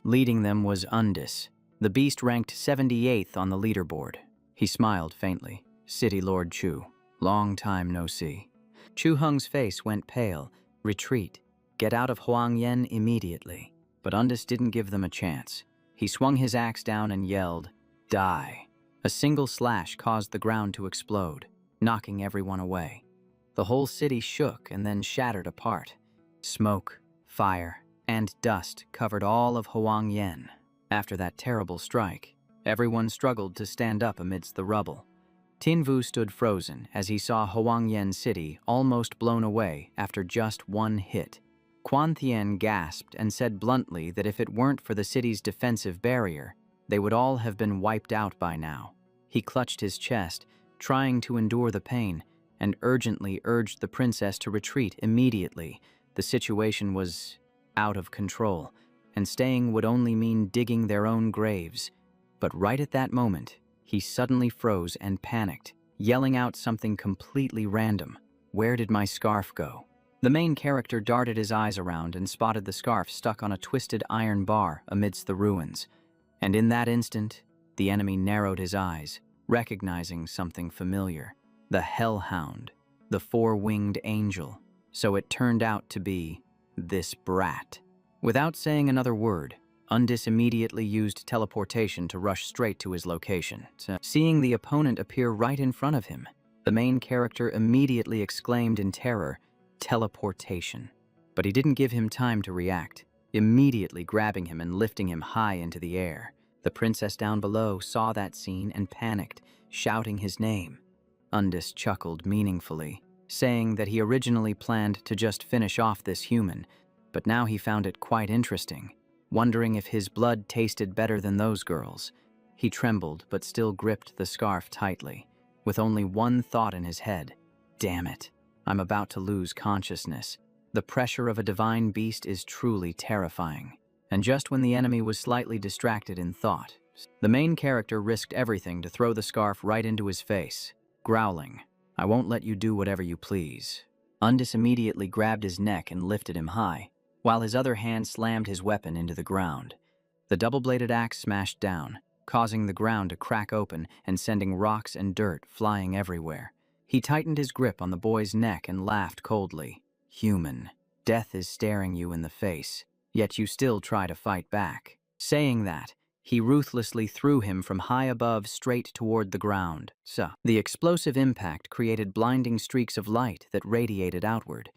Leading them was Undis. The beast ranked 78th on the leaderboard. He smiled faintly. City Lord Chu, long time no see. Chu Hung's face went pale. Retreat. Get out of Huang Yen immediately. But Undis didn't give them a chance. He swung his axe down and yelled, Die. A single slash caused the ground to explode, knocking everyone away. The whole city shook and then shattered apart. Smoke, fire, and dust covered all of Huang Yen. After that terrible strike, everyone struggled to stand up amidst the rubble. Tin Vu stood frozen as he saw Huang Yen City almost blown away after just one hit. Quan Thien gasped and said bluntly that if it weren't for the city's defensive barrier, they would all have been wiped out by now. He clutched his chest, trying to endure the pain, and urgently urged the princess to retreat immediately. The situation was out of control, and staying would only mean digging their own graves. But right at that moment, he suddenly froze and panicked, yelling out something completely random. Where did my scarf go? The main character darted his eyes around and spotted the scarf stuck on a twisted iron bar amidst the ruins. And in that instant, the enemy narrowed his eyes, recognizing something familiar. The Hellhound, the four-winged angel. So it turned out to be this brat. Without saying another word, Undis immediately used teleportation to rush straight to his location. Seeing the opponent appear right in front of him, the main character immediately exclaimed in terror, "Teleportation." But he didn't give him time to react, immediately grabbing him and lifting him high into the air. The princess down below saw that scene and panicked, shouting his name. Undis chuckled meaningfully, saying that he originally planned to just finish off this human, but now he found it quite interesting, wondering if his blood tasted better than those girls. He trembled but still gripped the scarf tightly, with only one thought in his head. Damn it, I'm about to lose consciousness. The pressure of a divine beast is truly terrifying. And just when the enemy was slightly distracted in thought, the main character risked everything to throw the scarf right into his face, growling, "I won't let you do whatever you please." Undis immediately grabbed his neck and lifted him high, while his other hand slammed his weapon into the ground. The double-bladed axe smashed down, causing the ground to crack open and sending rocks and dirt flying everywhere. He tightened his grip on the boy's neck and laughed coldly. "Human, death is staring you in the face, yet you still try to fight back." Saying that, he ruthlessly threw him from high above straight toward the ground. The explosive impact created blinding streaks of light that radiated outward.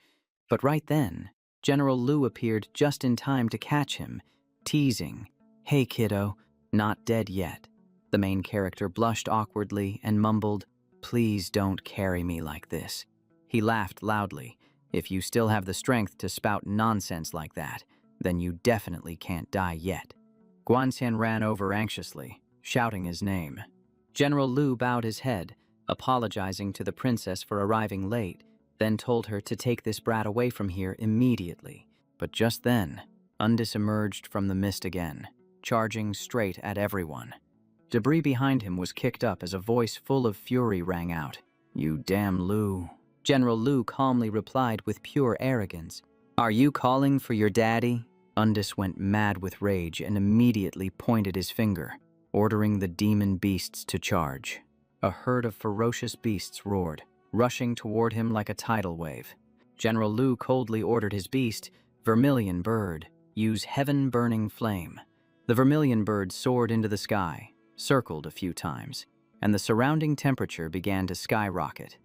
But right then, General Lu appeared just in time to catch him, teasing, "Hey kiddo, not dead yet." The main character blushed awkwardly and mumbled, "Please don't carry me like this." He laughed loudly. "If you still have the strength to spout nonsense like that, then you definitely can't die yet." Guanxian ran over anxiously, shouting his name. General Lu bowed his head, apologizing to the princess for arriving late, then told her to take this brat away from here immediately. But just then, Undis emerged from the mist again, charging straight at everyone. Debris behind him was kicked up as a voice full of fury rang out. "You damn Lu." General Lu calmly replied with pure arrogance. "Are you calling for your daddy?" Undis went mad with rage and immediately pointed his finger, ordering the demon beasts to charge. A herd of ferocious beasts roared, rushing toward him like a tidal wave. General Lu coldly ordered his beast, Vermilion Bird, use heaven-burning flame. The vermilion bird soared into the sky, circled a few times, and the surrounding temperature began to skyrocket.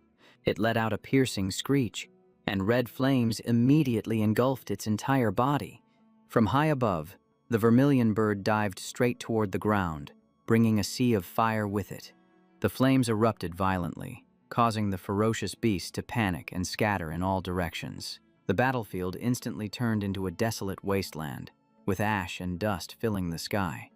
It let out a piercing screech, and red flames immediately engulfed its entire body. From high above, the vermilion bird dived straight toward the ground, bringing a sea of fire with it. The flames erupted violently, causing the ferocious beast to panic and scatter in all directions. The battlefield instantly turned into a desolate wasteland, with ash and dust filling the sky.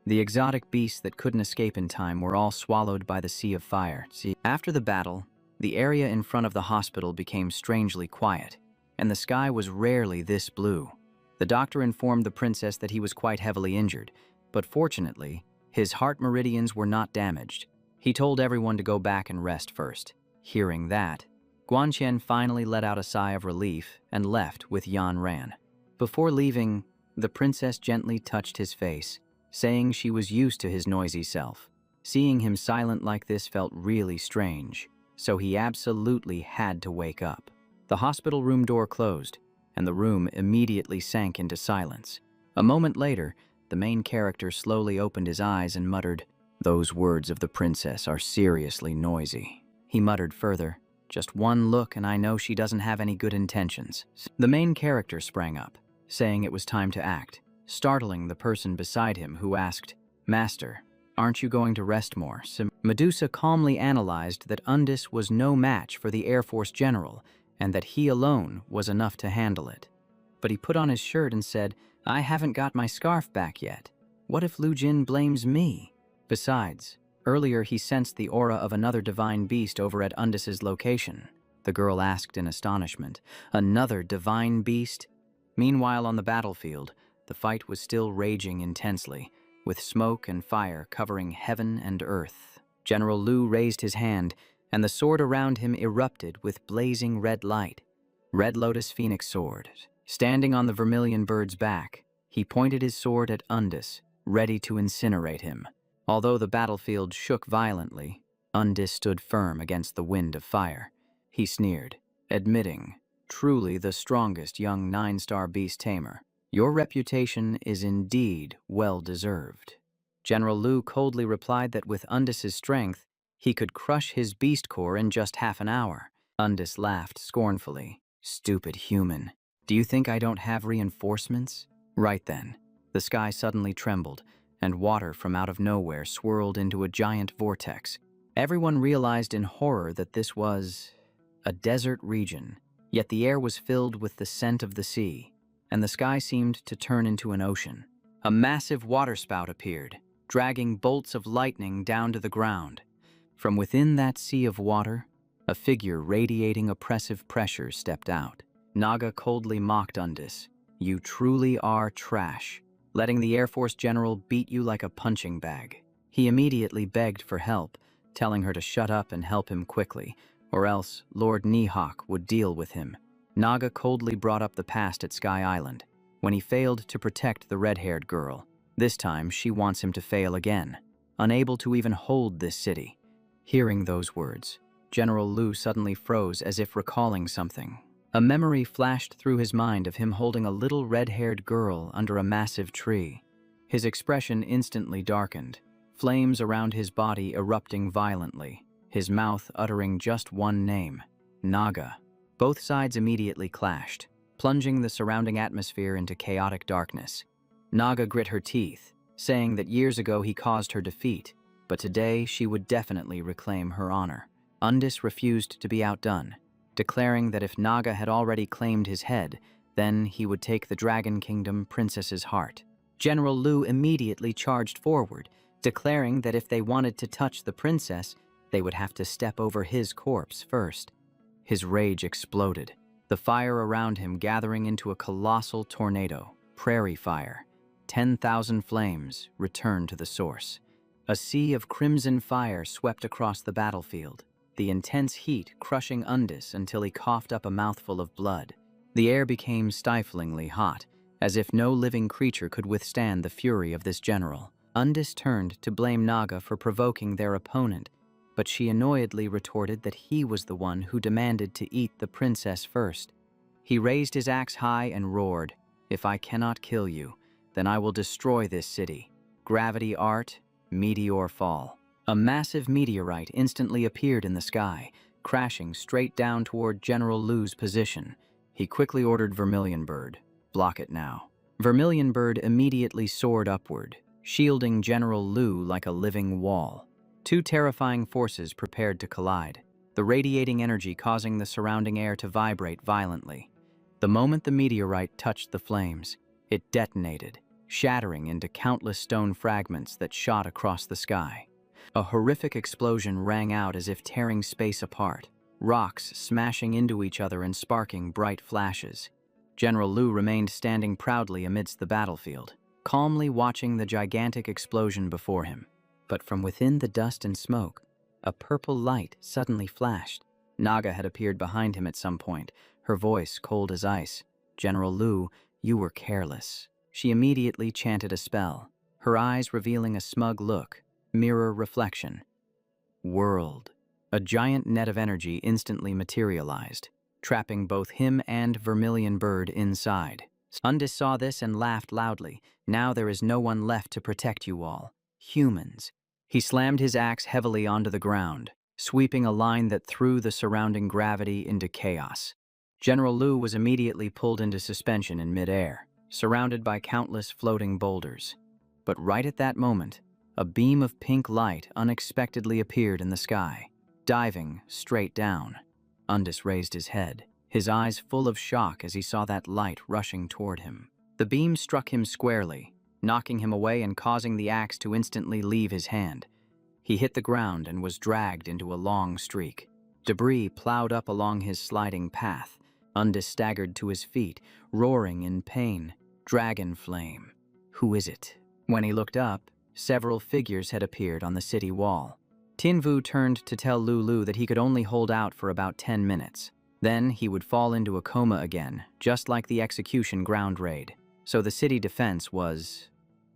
The exotic beasts that couldn't escape in time were all swallowed by the sea of fire. After the battle, the area in front of the hospital became strangely quiet, and the sky was rarely this blue. The doctor informed the princess that he was quite heavily injured, but fortunately, his heart meridians were not damaged. He told everyone to go back and rest first. Hearing that, Guanxian finally let out a sigh of relief and left with Yan Ran. Before leaving, the princess gently touched his face, saying she was used to his noisy self. Seeing him silent like this felt really strange, so he absolutely had to wake up. The hospital room door closed, and the room immediately sank into silence. A moment later, the main character slowly opened his eyes and muttered, "Those words of the princess are seriously noisy." He muttered further, "Just one look and I know she doesn't have any good intentions." The main character sprang up, saying it was time to act, startling the person beside him who asked, "Master, aren't you going to rest more?" Medusa calmly analyzed that Undis was no match for the Air Force general, and that he alone was enough to handle it. But he put on his shirt and said, "I haven't got my scarf back yet. What if Lu Jin blames me?" Besides, earlier he sensed the aura of another divine beast over at Undis's location. The girl asked in astonishment, "Another divine beast?" Meanwhile on the battlefield, the fight was still raging intensely, with smoke and fire covering heaven and earth. General Lu raised his hand, and the sword around him erupted with blazing red light. Red Lotus Phoenix Sword. Standing on the vermilion bird's back, he pointed his sword at Undis, ready to incinerate him. Although the battlefield shook violently, Undis stood firm against the wind of fire. He sneered, admitting, "Truly the strongest young 9-star beast tamer. Your reputation is indeed well-deserved." General Lu coldly replied that with Undis's strength, he could crush his beast core in just half an hour. Undis laughed scornfully. "Stupid human. Do you think I don't have reinforcements?" Right then, the sky suddenly trembled, and water from out of nowhere swirled into a giant vortex. Everyone realized in horror that this was a desert region, yet the air was filled with the scent of the sea, and the sky seemed to turn into an ocean. A massive waterspout appeared, dragging bolts of lightning down to the ground. From within that sea of water, a figure radiating oppressive pressure stepped out. Naga coldly mocked Undis. "You truly are trash, letting the Air Force General beat you like a punching bag." He immediately begged for help, telling her to shut up and help him quickly, or else Lord Nihawk would deal with him. Naga coldly brought up the past at Sky Island, when he failed to protect the red-haired girl. This time, she wants him to fail again, unable to even hold this city. Hearing those words, General Lu suddenly froze as if recalling something. A memory flashed through his mind of him holding a little red-haired girl under a massive tree. His expression instantly darkened, flames around his body erupting violently, his mouth uttering just one name, Naga. Both sides immediately clashed, plunging the surrounding atmosphere into chaotic darkness. Naga grit her teeth, saying that years ago he caused her defeat, but today she would definitely reclaim her honor. Undis refused to be outdone, declaring that if Naga had already claimed his head, then he would take the Dragon Kingdom princess's heart. General Lu immediately charged forward, declaring that if they wanted to touch the princess, they would have to step over his corpse first. His rage exploded, the fire around him gathering into a colossal tornado, prairie fire. 10,000 flames returned to the source. A sea of crimson fire swept across the battlefield, the intense heat crushing Undis until he coughed up a mouthful of blood. The air became stiflingly hot, as if no living creature could withstand the fury of this general. Undis turned to blame Naga for provoking their opponent, but she annoyedly retorted that he was the one who demanded to eat the princess first. He raised his axe high and roared, "If I cannot kill you, then I will destroy this city. Gravity art, meteor fall." A massive meteorite instantly appeared in the sky, crashing straight down toward General Lu's position. He quickly ordered Vermilion Bird, "Block it now." Vermilion Bird immediately soared upward, shielding General Lu like a living wall. Two terrifying forces prepared to collide, the radiating energy causing the surrounding air to vibrate violently. The moment the meteorite touched the flames, it detonated, shattering into countless stone fragments that shot across the sky. A horrific explosion rang out as if tearing space apart, rocks smashing into each other and sparking bright flashes. General Lu remained standing proudly amidst the battlefield, calmly watching the gigantic explosion before him. But from within the dust and smoke, a purple light suddenly flashed. Naga had appeared behind him at some point, her voice cold as ice. "General Lu, you were careless." She immediately chanted a spell, her eyes revealing a smug look, mirror reflection. World. A giant net of energy instantly materialized, trapping both him and Vermilion Bird inside. Undis saw this and laughed loudly. "Now there is no one left to protect you all. Humans." He slammed his axe heavily onto the ground, sweeping a line that threw the surrounding gravity into chaos. General Lu was immediately pulled into suspension in midair, surrounded by countless floating boulders. But right at that moment, a beam of pink light unexpectedly appeared in the sky, diving straight down. Undis raised his head, his eyes full of shock as he saw that light rushing toward him. The beam struck him squarely, knocking him away and causing the axe to instantly leave his hand. He hit the ground and was dragged into a long streak. Debris plowed up along his sliding path. Undis staggered to his feet, roaring in pain. "Dragon flame. Who is it?" When he looked up, several figures had appeared on the city wall. Tinvu turned to tell Lulu that he could only hold out for about 10 minutes. Then he would fall into a coma again, just like the execution ground raid. So the city defense was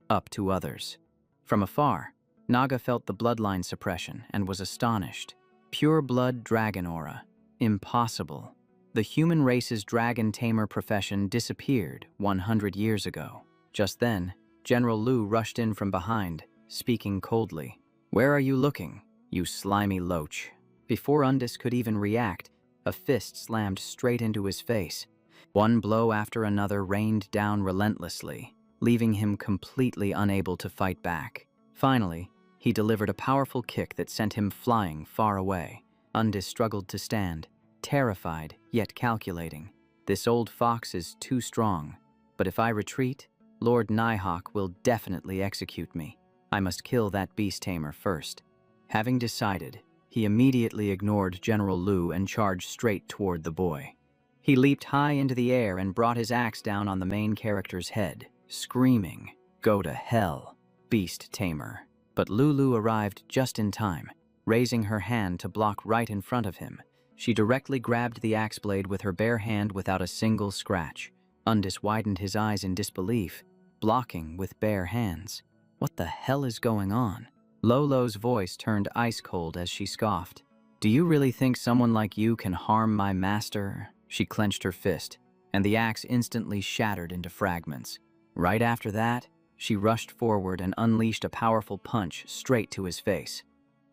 up to others. From afar, Naga felt the bloodline suppression and was astonished. Pure blood dragon aura. Impossible. The human race's dragon tamer profession disappeared 100 years ago. Just then, General Lu rushed in from behind, speaking coldly. "Where are you looking, you slimy loach?" Before Undis could even react, a fist slammed straight into his face. One blow after another rained down relentlessly, leaving him completely unable to fight back. Finally, he delivered a powerful kick that sent him flying far away. Undis struggled to stand, terrified yet calculating. This old fox is too strong, but if I retreat, Lord Nighthawk will definitely execute me. I must kill that beast tamer first. Having decided, he immediately ignored General Lu and charged straight toward the boy. He leaped high into the air and brought his axe down on the main character's head, screaming, "Go to hell, beast tamer." But Lulu arrived just in time, raising her hand to block right in front of him. She directly grabbed the axe blade with her bare hand without a single scratch. Undis widened his eyes in disbelief, blocking with bare hands. What the hell is going on? Lolo's voice turned ice cold as she scoffed. "Do you really think someone like you can harm my master?" She clenched her fist, and the axe instantly shattered into fragments. Right after that, she rushed forward and unleashed a powerful punch straight to his face.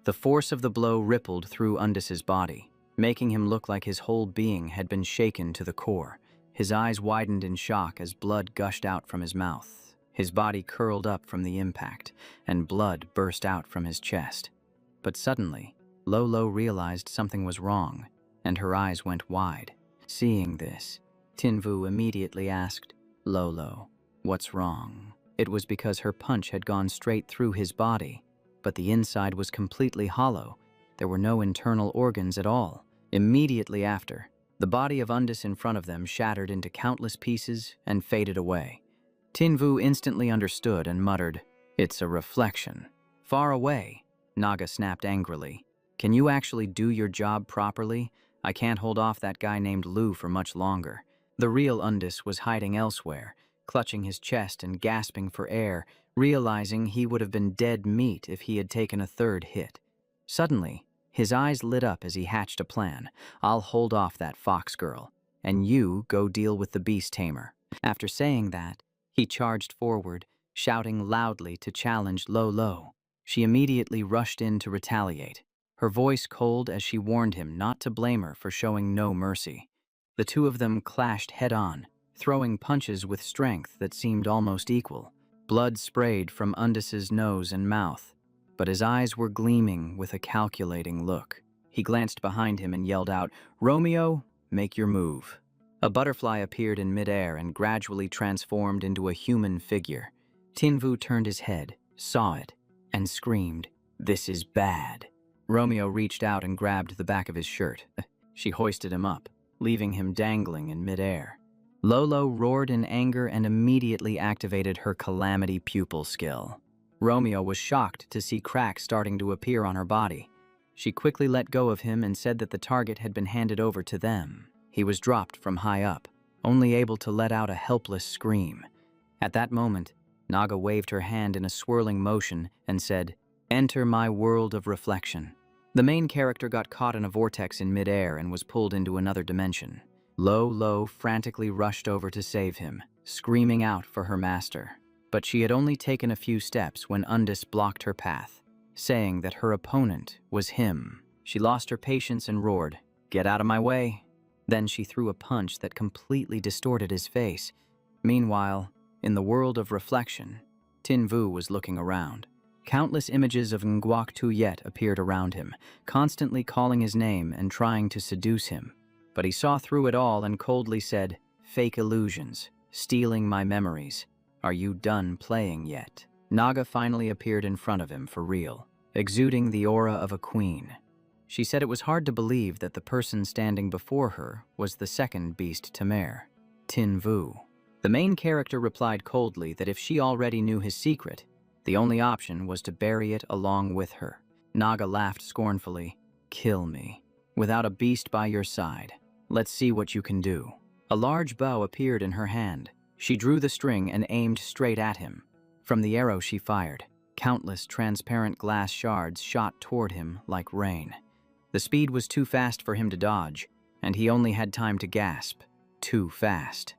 The force of the blow rippled through Undis's body, making him look like his whole being had been shaken to the core. His eyes widened in shock as blood gushed out from his mouth. His body curled up from the impact, and blood burst out from his chest. But suddenly, Lolo realized something was wrong, and her eyes went wide. Seeing this, Tinvu immediately asked, "Lolo, what's wrong?" It was because her punch had gone straight through his body, but the inside was completely hollow. There were no internal organs at all. Immediately after, the body of Undis in front of them shattered into countless pieces and faded away. Tinvu instantly understood and muttered, "It's a reflection." "Far away," Naga snapped angrily. "Can you actually do your job properly? I can't hold off that guy named Lu for much longer." The real Undis was hiding elsewhere, clutching his chest and gasping for air, realizing he would have been dead meat if he had taken a third hit. Suddenly, his eyes lit up as he hatched a plan. "I'll hold off that fox girl, and you go deal with the beast tamer." After saying that, he charged forward, shouting loudly to challenge Lolo. She immediately rushed in to retaliate, her voice cold as she warned him not to blame her for showing no mercy. The two of them clashed head-on, throwing punches with strength that seemed almost equal. Blood sprayed from Undis's nose and mouth, but his eyes were gleaming with a calculating look. He glanced behind him and yelled out, "Romeo, make your move." A butterfly appeared in midair and gradually transformed into a human figure. Tinvu turned his head, saw it, and screamed, "This is bad." Romeo reached out and grabbed the back of his shirt. She hoisted him up, leaving him dangling in midair. Lolo roared in anger and immediately activated her calamity pupil skill. Romeo was shocked to see cracks starting to appear on her body. She quickly let go of him and said that the target had been handed over to them. He was dropped from high up, only able to let out a helpless scream. At that moment, Naga waved her hand in a swirling motion and said, "Enter my world of reflection." The main character got caught in a vortex in midair and was pulled into another dimension. Lo frantically rushed over to save him, screaming out for her master. But she had only taken a few steps when Undis blocked her path, saying that her opponent was him. She lost her patience and roared, "Get out of my way." Then she threw a punch that completely distorted his face. Meanwhile, in the world of reflection, Tinvu was looking around. Countless images of Nguok Tuyet appeared around him, constantly calling his name and trying to seduce him. But he saw through it all and coldly said, "Fake illusions, stealing my memories. Are you done playing yet?" Naga finally appeared in front of him for real, exuding the aura of a queen. She said it was hard to believe that the person standing before her was the second beast Tamer, Tinvu. The main character replied coldly that if she already knew his secret, the only option was to bury it along with her. Naga laughed scornfully, "Kill me. Without a beast by your side, Let's see what you can do. A large bow appeared in her hand. She drew the string and aimed straight at him. From the arrow she fired, countless transparent glass shards shot toward him like rain. The speed was too fast for him to dodge, and he only had time to gasp. Too fast.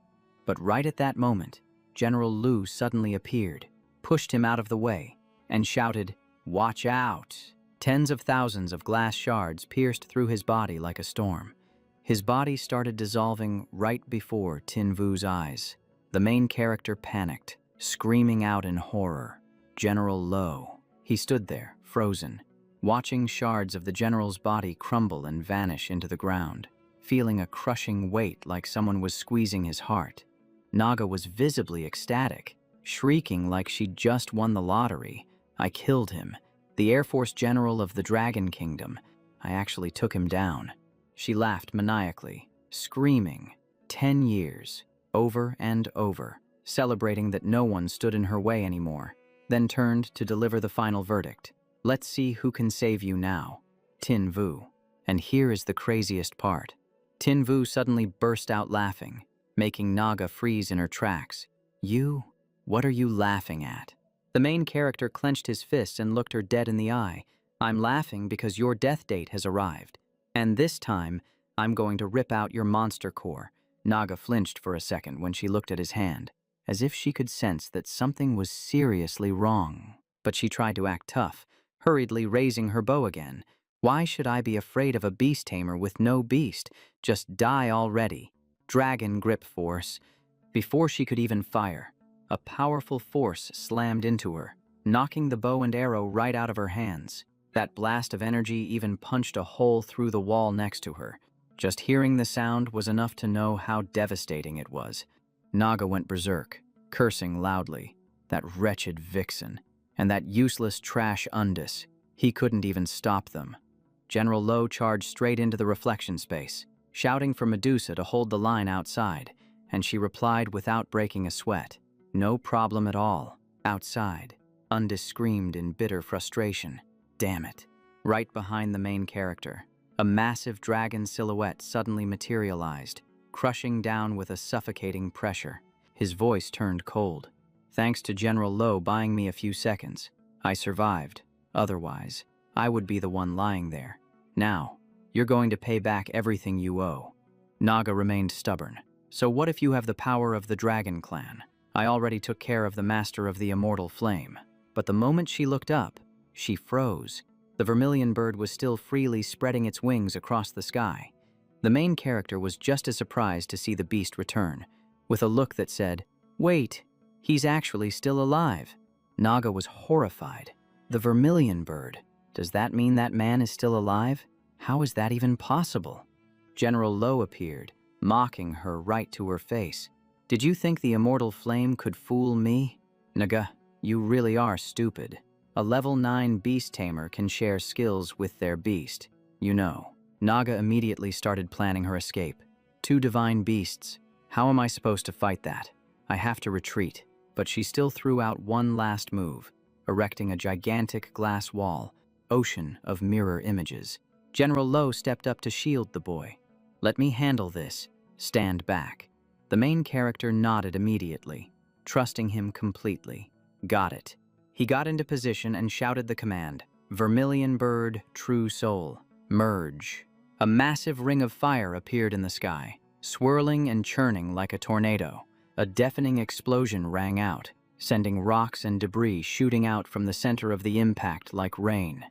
But right at that moment, General Lu suddenly appeared, pushed him out of the way, and shouted, "Watch out!" Tens of thousands of glass shards pierced through his body like a storm. His body started dissolving right before Tin Vu's eyes. The main character panicked, screaming out in horror. General Lo. He stood there, frozen, watching shards of the general's body crumble and vanish into the ground, feeling a crushing weight like someone was squeezing his heart. Naga was visibly ecstatic, shrieking like she'd just won the lottery. "I killed him. The Air Force General of the Dragon Kingdom. I actually took him down." She laughed maniacally, screaming, 10 years, over and over, celebrating that no one stood in her way anymore, then turned to deliver the final verdict. "Let's see who can save you now. Tin Vu." And here is the craziest part. Tin Vu suddenly burst out laughing, making Naga freeze in her tracks. "You? What are you laughing at?" The main character clenched his fists and looked her dead in the eye. "I'm laughing because your death date has arrived. And this time, I'm going to rip out your monster core." Naga flinched for a second when she looked at his hand, as if she could sense that something was seriously wrong. But she tried to act tough, hurriedly raising her bow again. "Why should I be afraid of a beast tamer with no beast? Just die already." Dragon grip force. Before she could even fire, a powerful force slammed into her, knocking the bow and arrow right out of her hands. That blast of energy even punched a hole through the wall next to her. Just hearing the sound was enough to know how devastating it was. Naga went berserk, cursing loudly. That wretched vixen, and that useless trash Undis. He couldn't even stop them. General Lo charged straight into the reflection space, shouting for Medusa to hold the line outside, and she replied without breaking a sweat. "No problem at all." Outside, Undis screamed in bitter frustration. Damn it. Right behind the main character, a massive dragon silhouette suddenly materialized, crushing down with a suffocating pressure. His voice turned cold. "Thanks to General Lo buying me a few seconds, I survived. Otherwise, I would be the one lying there. Now, you're going to pay back everything you owe." Naga remained stubborn. "So what if you have the power of the Dragon Clan? I already took care of the Master of the Immortal Flame." But the moment she looked up, she froze. The vermilion bird was still freely spreading its wings across the sky. The main character was just as surprised to see the beast return, with a look that said, "Wait, he's actually still alive." Naga was horrified. The vermilion bird. Does that mean that man is still alive? How is that even possible? General Lo appeared, mocking her right to her face. "Did you think the immortal flame could fool me? Naga, you really are stupid. A level 9 beast tamer can share skills with their beast. You know." Naga immediately started planning her escape. 2 divine beasts. How am I supposed to fight that? I have to retreat. But she still threw out one last move, erecting a gigantic glass wall, ocean of mirror images. General Lo stepped up to shield the boy. "Let me handle this. Stand back." The main character nodded immediately, trusting him completely. "Got it." He got into position and shouted the command, "Vermilion bird, true soul, merge." A massive ring of fire appeared in the sky, swirling and churning like a tornado. A deafening explosion rang out, sending rocks and debris shooting out from the center of the impact like rain.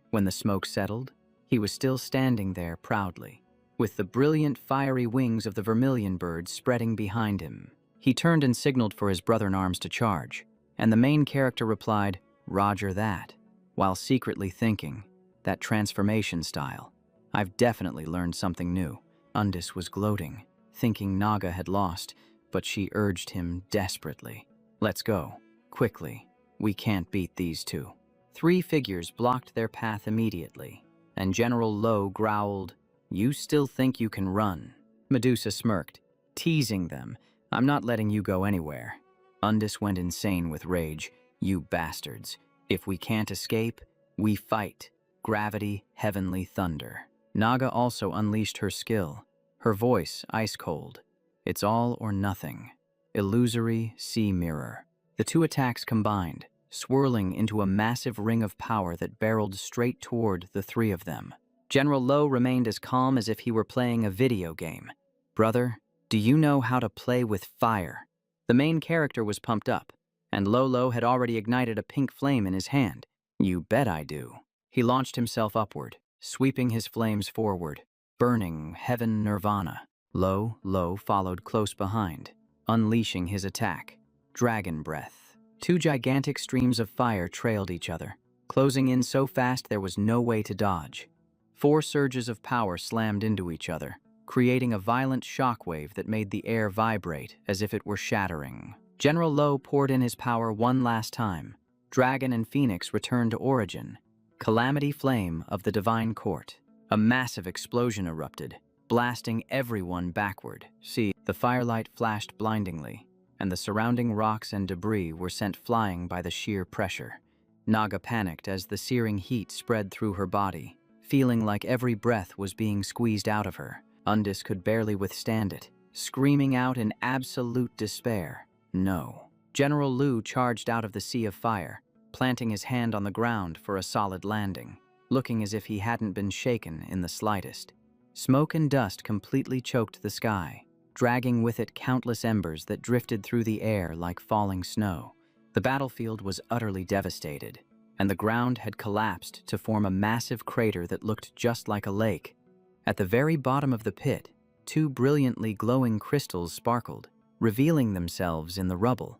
When the smoke settled, he was still standing there proudly, with the brilliant fiery wings of the vermilion bird spreading behind him. He turned and signaled for his brother-in-arms to charge, and the main character replied, "Roger that," while secretly thinking, that transformation style. I've definitely learned something new. Undis was gloating, thinking Naga had lost, but she urged him desperately. "Let's go, quickly. We can't beat these two." 3 figures blocked their path immediately, and General Lo growled, "You still think you can run?" Medusa smirked, teasing them, "I'm not letting you go anywhere." Undis went insane with rage. "You bastards. If we can't escape, we fight. Gravity, heavenly thunder." Naga also unleashed her skill. her voice ice cold. It's all or nothing. Illusory sea mirror. The two attacks combined, swirling into a massive ring of power that barreled straight toward the three of them. General Lo remained as calm as if he were playing a video game. Brother, do you know how to play with fire? The main character was pumped up, and Lolo had already ignited a pink flame in his hand. You bet I do. He launched himself upward, sweeping his flames forward, burning heaven nirvana. Lo followed close behind, unleashing his attack. Dragon breath. Two gigantic streams of fire trailed each other, closing in so fast there was no way to dodge. 4 surges of power slammed into each other, creating a violent shockwave that made the air vibrate as if it were shattering. General Lo poured in his power one last time. Dragon and Phoenix returned to origin. Calamity Flame of the Divine Court. A massive explosion erupted, blasting everyone backward. See, the firelight flashed blindingly, and the surrounding rocks and debris were sent flying by the sheer pressure. Naga panicked as the searing heat spread through her body, feeling like every breath was being squeezed out of her. Undis could barely withstand it, screaming out in absolute despair. No. General Lu charged out of the sea of fire, planting his hand on the ground for a solid landing, looking as if he hadn't been shaken in the slightest. Smoke and dust completely choked the sky, dragging with it countless embers that drifted through the air like falling snow. The battlefield was utterly devastated, and the ground had collapsed to form a massive crater that looked just like a lake. At the very bottom of the pit, 2 brilliantly glowing crystals sparkled, revealing themselves in the rubble.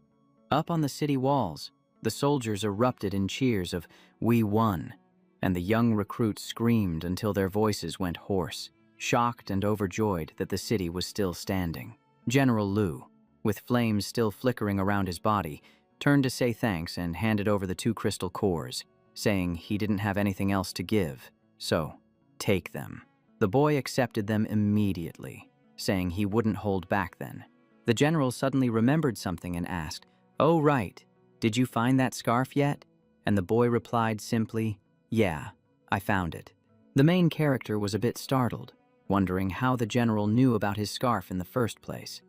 Up on the city walls, the soldiers erupted in cheers of "We won," and the young recruits screamed until their voices went hoarse, shocked and overjoyed that the city was still standing. General Lu, with flames still flickering around his body, turned to say thanks and handed over the 2 crystal cores, saying he didn't have anything else to give, so take them. The boy accepted them immediately, saying he wouldn't hold back then. The general suddenly remembered something and asked, "Oh, right. Did you find that scarf yet?" And the boy replied simply, "Yeah, I found it." The main character was a bit startled, wondering how the general knew about his scarf in the first place.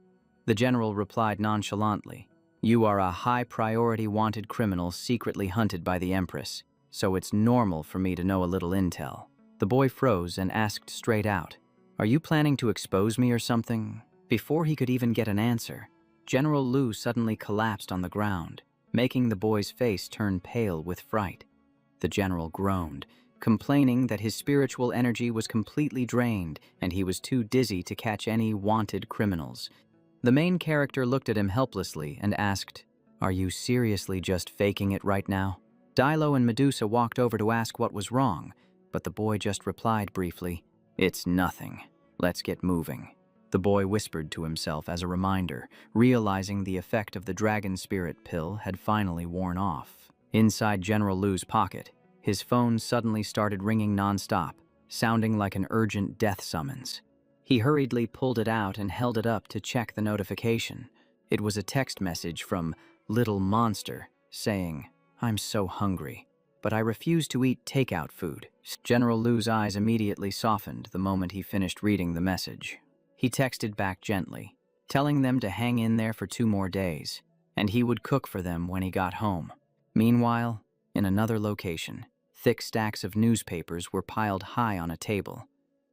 The general replied nonchalantly, "You are a high-priority wanted criminal secretly hunted by the Empress, so it's normal for me to know a little intel." The boy froze and asked straight out, "Are you planning to expose me or something?" Before he could even get an answer, General Lu suddenly collapsed on the ground, making the boy's face turn pale with fright. The general groaned, complaining that his spiritual energy was completely drained and he was too dizzy to catch any wanted criminals. The main character looked at him helplessly and asked, "Are you seriously just faking it right now?" Dilo and Medusa walked over to ask what was wrong, but the boy just replied briefly, "It's nothing. Let's get moving." The boy whispered to himself as a reminder, realizing the effect of the dragon spirit pill had finally worn off. Inside General Lu's pocket, his phone suddenly started ringing nonstop, sounding like an urgent death summons. He hurriedly pulled it out and held it up to check the notification. It was a text message from Little Monster saying, "I'm so hungry, but I refuse to eat takeout food." General Lu's eyes immediately softened the moment he finished reading the message. He texted back gently, telling them to hang in there for 2 more days, and he would cook for them when he got home. Meanwhile, in another location, thick stacks of newspapers were piled high on a table.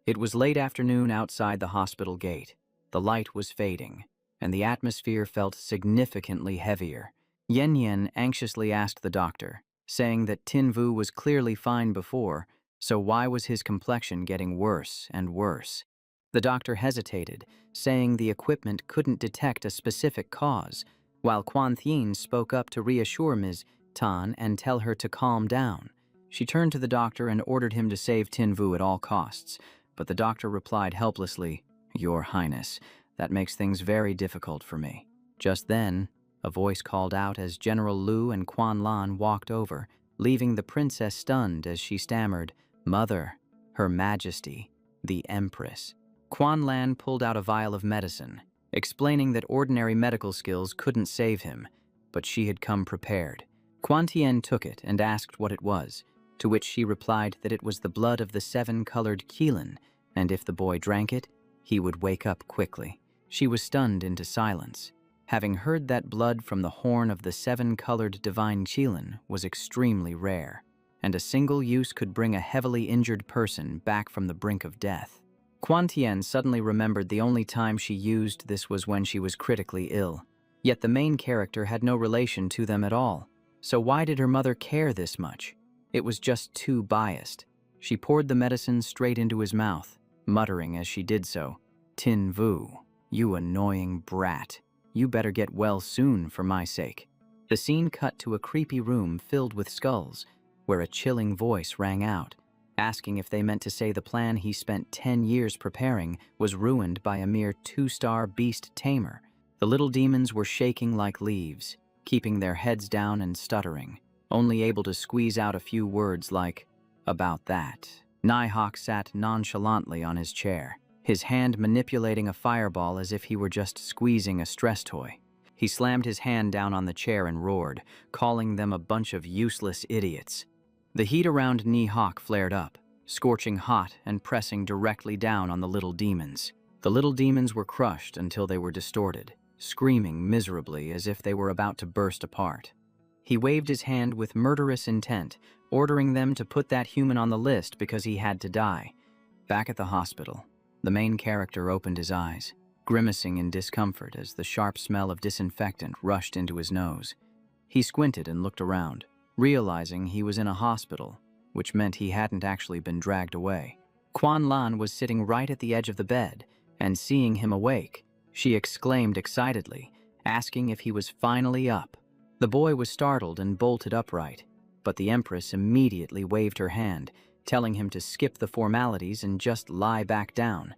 It was late afternoon outside the hospital gate. The light was fading, and the atmosphere felt significantly heavier. Yen Yen anxiously asked the doctor, saying that Tin Vu was clearly fine before, so why was his complexion getting worse and worse? The doctor hesitated, saying the equipment couldn't detect a specific cause, while Quan Thien spoke up to reassure Ms. Tan and tell her to calm down. She turned to the doctor and ordered him to save Tin Vu at all costs, but the doctor replied helplessly, "Your Highness, that makes things very difficult for me." Just then, a voice called out as General Lu and Quan Lan walked over, leaving the princess stunned as she stammered, "Mother, Her Majesty, the Empress." Quan Lan pulled out a vial of medicine, explaining that ordinary medical skills couldn't save him, but she had come prepared. Quan Tien took it and asked what it was, to which she replied that it was the blood of the 7-colored Qilin, and if the boy drank it, he would wake up quickly. She was stunned into silence. Having heard that blood from the horn of the seven-colored divine Qilin was extremely rare, and a single use could bring a heavily injured person back from the brink of death. Quan Tian suddenly remembered the only time she used this was when she was critically ill. Yet the main character had no relation to them at all. So why did her mother care this much? It was just too biased. She poured the medicine straight into his mouth, muttering as she did so, "Tin Vu, you annoying brat. You better get well soon for my sake." The scene cut to a creepy room filled with skulls, where a chilling voice rang out, asking if they meant to say the plan he spent 10 years preparing was ruined by a mere 2-star beast Tamer. The little demons were shaking like leaves, keeping their heads down and stuttering, only able to squeeze out a few words like, "About that." Nighthawk sat nonchalantly on his chair, his hand manipulating a fireball as if he were just squeezing a stress toy. He slammed his hand down on the chair and roared, calling them a bunch of useless idiots. The heat around Nighthawk flared up, scorching hot and pressing directly down on the little demons. The little demons were crushed until they were distorted, screaming miserably as if they were about to burst apart. He waved his hand with murderous intent, ordering them to put that human on the list because he had to die. Back at the hospital, the main character opened his eyes, grimacing in discomfort as the sharp smell of disinfectant rushed into his nose. He squinted and looked around, realizing he was in a hospital, which meant he hadn't actually been dragged away. Quan Lan was sitting right at the edge of the bed, and seeing him awake, she exclaimed excitedly, asking if he was finally up. The boy was startled and bolted upright, but the Empress immediately waved her hand, telling him to skip the formalities and just lie back down.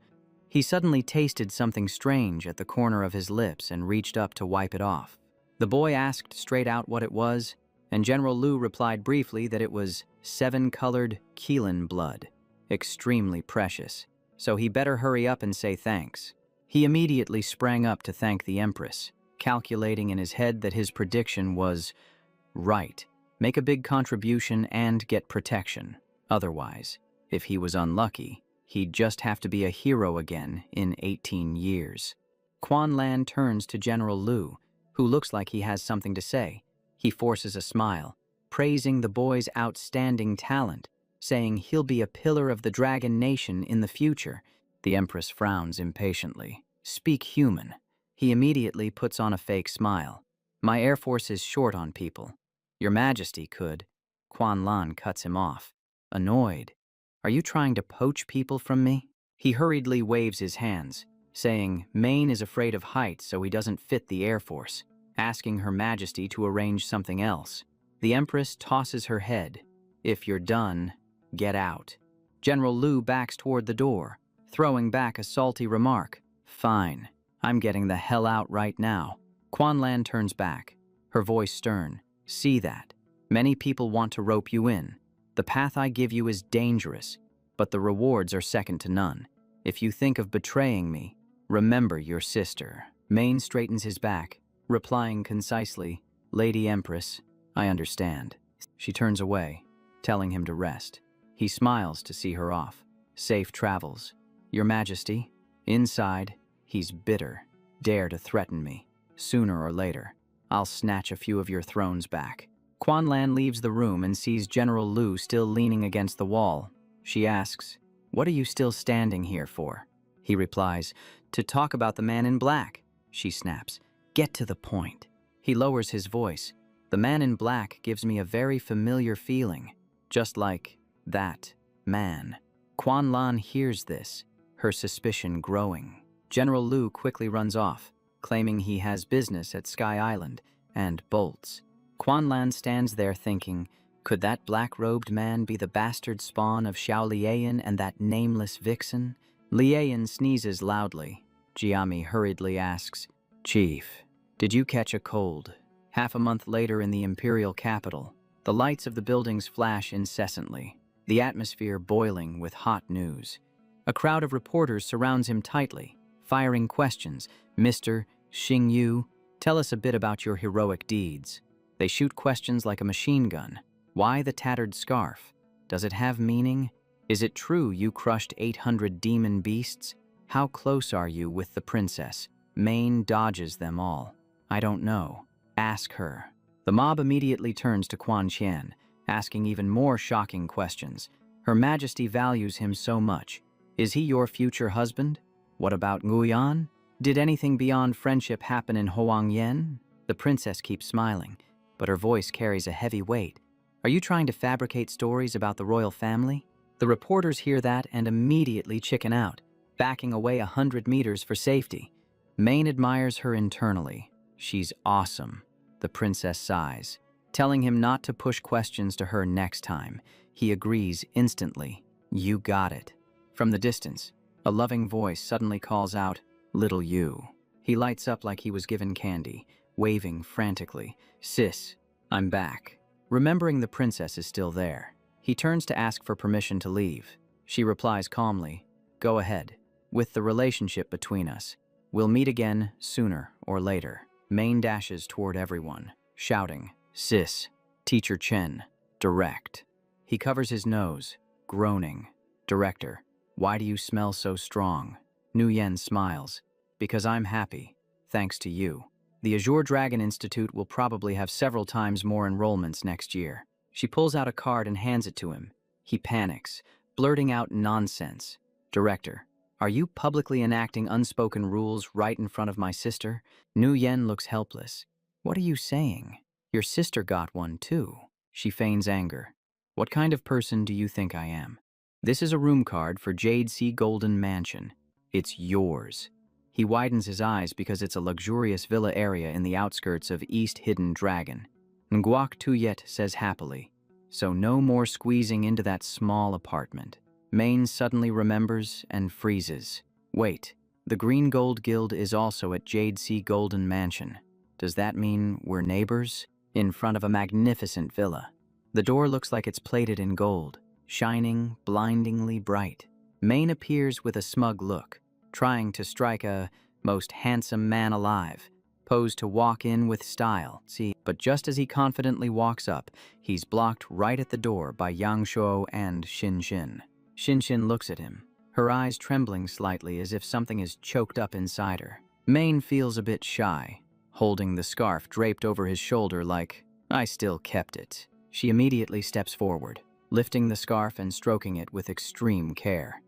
He suddenly tasted something strange at the corner of his lips and reached up to wipe it off. The boy asked straight out what it was, and General Lu replied briefly that it was 7-colored Qilin blood, extremely precious, so he better hurry up and say thanks. He immediately sprang up to thank the Empress, calculating in his head that his prediction was right. Make a big contribution and get protection. Otherwise, if he was unlucky, he'd just have to be a hero again in 18 years. Quan Lan turns to General Lu, who looks like he has something to say. He forces a smile, praising the boy's outstanding talent, saying he'll be a pillar of the Dragon Nation in the future. The Empress frowns impatiently. "Speak human." He immediately puts on a fake smile. "My Air Force is short on people. Your Majesty could." Quan Lan cuts him off, annoyed. "Are you trying to poach people from me?" He hurriedly waves his hands, saying Maine is afraid of heights so he doesn't fit the Air Force, asking Her Majesty to arrange something else. The Empress tosses her head. "If you're done, get out." General Lu backs toward the door, throwing back a salty remark. "Fine, I'm getting the hell out right now." Quan Lan turns back, her voice stern. "See that? Many people want to rope you in. The path I give you is dangerous, but the rewards are second to none. If you think of betraying me, remember your sister." Maine straightens his back, replying concisely, "Lady Empress, I understand." She turns away, telling him to rest. He smiles to see her off. "Safe travels. Your Majesty." Inside, he's bitter. "Dare to threaten me. Sooner or later, I'll snatch a few of your thrones back." Quan Lan leaves the room and sees General Lu still leaning against the wall. She asks, "What are you still standing here for?" He replies, "To talk about the man in black." She snaps, "Get to the point." He lowers his voice. "The man in black gives me a very familiar feeling, just like that man." Quan Lan hears this, her suspicion growing. General Lu quickly runs off, claiming he has business at Sky Island, and bolts. Quan Lan stands there thinking, could that black-robed man be the bastard spawn of Xiao Liayan and that nameless vixen? Liayan sneezes loudly. Jiami hurriedly asks, "Chief, did you catch a cold?" Half a month later in the imperial capital, the lights of the buildings flash incessantly, the atmosphere boiling with hot news. A crowd of reporters surrounds him tightly, firing questions. "Mr. Xingyu, tell us a bit about your heroic deeds." They shoot questions like a machine gun. Why the tattered scarf? Does it have meaning? Is it true you crushed 800 demon beasts? How close are you with the princess? Mane dodges them all. I don't know. Ask her. The mob immediately turns to Quan Qian, asking even more shocking questions. Her Majesty values him so much. Is he your future husband? What about Nguyen? Did anything beyond friendship happen in Huangyan? The princess keeps smiling, but her voice carries a heavy weight. Are you trying to fabricate stories about the royal family? The reporters hear that and immediately chicken out, backing away 100 meters for safety. Mane admires her internally. She's awesome. The princess sighs, telling him not to push questions to her next time. He agrees instantly. You got it. From the distance, a loving voice suddenly calls out, "Little you." He lights up like he was given candy, waving frantically. "Sis, I'm back." Remembering the princess is still there, he turns to ask for permission to leave. She replies calmly, "Go ahead. With the relationship between us, we'll meet again sooner or later." Mane dashes toward everyone, shouting, "Sis, Teacher Chen, direct." He covers his nose, groaning. "Director, why do you smell so strong?" Nguyen smiles, "Because I'm happy, thanks to you. The Azure Dragon Institute will probably have several times more enrollments next year." She pulls out a card and hands it to him. He panics, blurting out nonsense. "Director, are you publicly enacting unspoken rules right in front of my sister?" Nguyen looks helpless. "What are you saying? Your sister got one too." She feigns anger. "What kind of person do you think I am? This is a room card for Jade Sea Golden Mansion. It's yours." He widens his eyes because it's a luxurious villa area in the outskirts of East Hidden Dragon. Nguyen Tuyet says happily, "So no more squeezing into that small apartment." Mane suddenly remembers and freezes. "Wait, the Green Gold Guild is also at Jade Sea Golden Mansion. Does that mean we're neighbors?" In front of a magnificent villa. The door looks like it's plated in gold, shining blindingly bright. Mane appears with a smug look, trying to strike a most handsome man alive, posed to walk in with style. But just as he confidently walks up, he's blocked right at the door by Yang Shuo and Xin Xin. Xin Xin looks at him, her eyes trembling slightly as if something is choked up inside her. Mane feels a bit shy, holding the scarf draped over his shoulder like, "I still kept it." She immediately steps forward, lifting the scarf and stroking it with extreme care.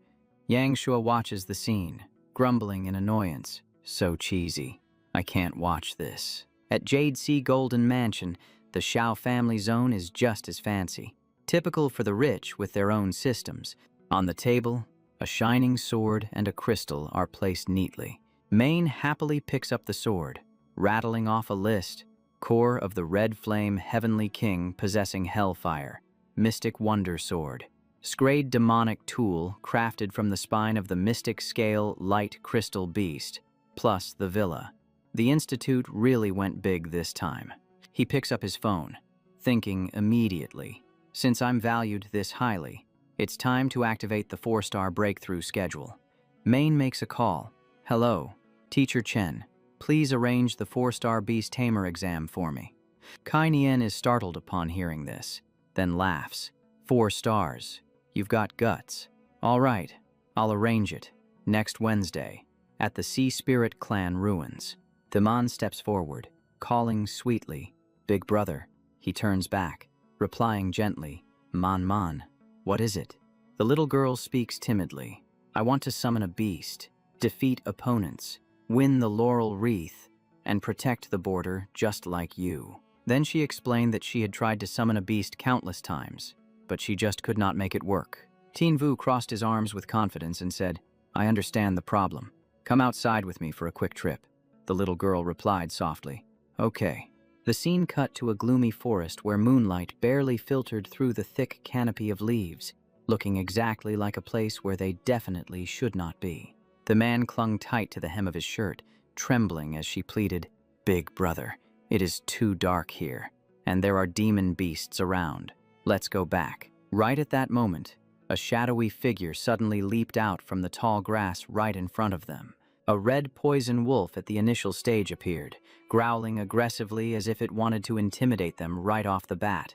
Yang Shuo watches the scene, grumbling in annoyance. "So cheesy. I can't watch this." At Jade Sea Golden Mansion, the Xiao family zone is just as fancy, typical for the rich with their own systems. On the table, a shining sword and a crystal are placed neatly. Mane happily picks up the sword, rattling off a list. Core of the Red Flame Heavenly King possessing Hellfire. Mystic Wonder Sword. Scrayed demonic tool crafted from the spine of the Mystic Scale Light Crystal Beast, plus the villa. The Institute really went big this time. He picks up his phone, thinking immediately, since I'm valued this highly, it's time to activate the 4-star breakthrough schedule. Mane makes a call. "Hello, Teacher Chen. Please arrange the 4-star Beast Tamer exam for me." Kai Nian is startled upon hearing this, then laughs. 4 stars. You've got guts. All right, I'll arrange it. Next Wednesday, at the Sea Spirit Clan ruins. The man steps forward, calling sweetly, "Big brother." He turns back, replying gently, Man, what is it?" The little girl speaks timidly. "I want to summon a beast, defeat opponents, win the laurel wreath, and protect the border just like you." Then she explained that she had tried to summon a beast countless times, but she just could not make it work. Tin Vu crossed his arms with confidence and said, "I understand the problem. Come outside with me for a quick trip." The little girl replied softly, "Okay." The scene cut to a gloomy forest where moonlight barely filtered through the thick canopy of leaves, looking exactly like a place where they definitely should not be. The man clung tight to the hem of his shirt, trembling as she pleaded, "Big brother, it is too dark here, and there are demon beasts around. Let's go back." Right at that moment, a shadowy figure suddenly leaped out from the tall grass right in front of them. A red poison wolf at the initial stage appeared, growling aggressively as if it wanted to intimidate them right off the bat.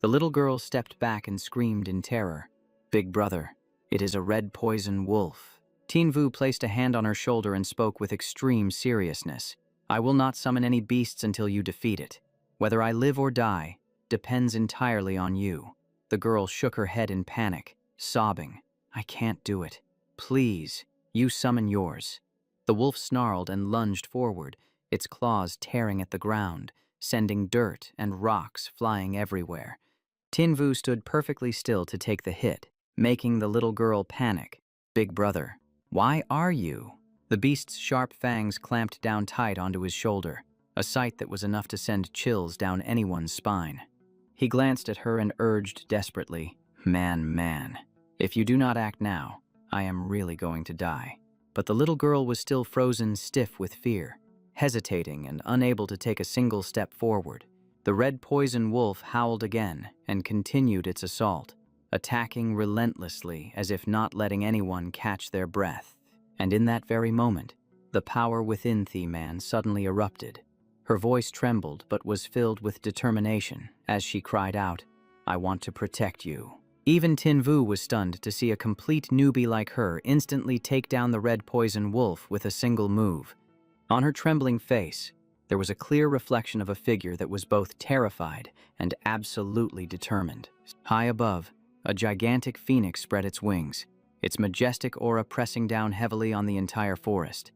The little girl stepped back and screamed in terror, "Big brother, it is a red poison wolf." Vu placed a hand on her shoulder and spoke with extreme seriousness. I will not summon any beasts until you defeat it. Whether I live or die depends entirely on you. The girl shook her head in panic, sobbing. I can't do it. Please, you summon yours. The wolf snarled and lunged forward, its claws tearing at the ground, sending dirt and rocks flying everywhere. Vu stood perfectly still to take the hit, making the little girl panic. Big brother, why are you? The beast's sharp fangs clamped down tight onto his shoulder, a sight that was enough to send chills down anyone's spine. He glanced at her and urged desperately, Man, if you do not act now, I am really going to die. But the little girl was still frozen stiff with fear, hesitating and unable to take a single step forward. The red poison wolf howled again and continued its assault, attacking relentlessly as if not letting anyone catch their breath. And in that very moment, the power within The-Man suddenly erupted. Her voice trembled but was filled with determination as she cried out, I want to protect you. Even Vu was stunned to see a complete newbie like her instantly take down the red poison wolf with a single move. On her trembling face, there was a clear reflection of a figure that was both terrified and absolutely determined. High above, a gigantic phoenix spread its wings, its majestic aura pressing down heavily on the entire forest.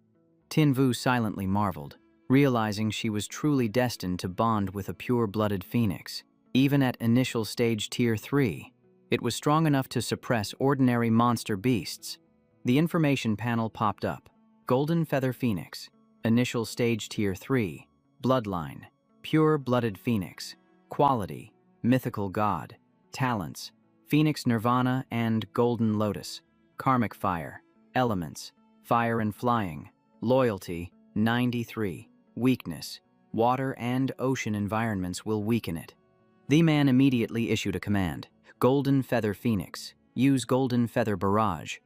Vu silently marveled, realizing she was truly destined to bond with a pure-blooded phoenix. Even at initial stage Tier 3, it was strong enough to suppress ordinary monster beasts. The information panel popped up. Golden Feather Phoenix, initial stage Tier 3, Bloodline, pure-blooded phoenix, quality, mythical god, talents, Phoenix Nirvana and Golden Lotus, karmic fire, elements, fire and flying, loyalty, 93, weakness, water and ocean environments will weaken it. The man immediately issued a command. Golden Feather Phoenix, use Golden Feather Barrage.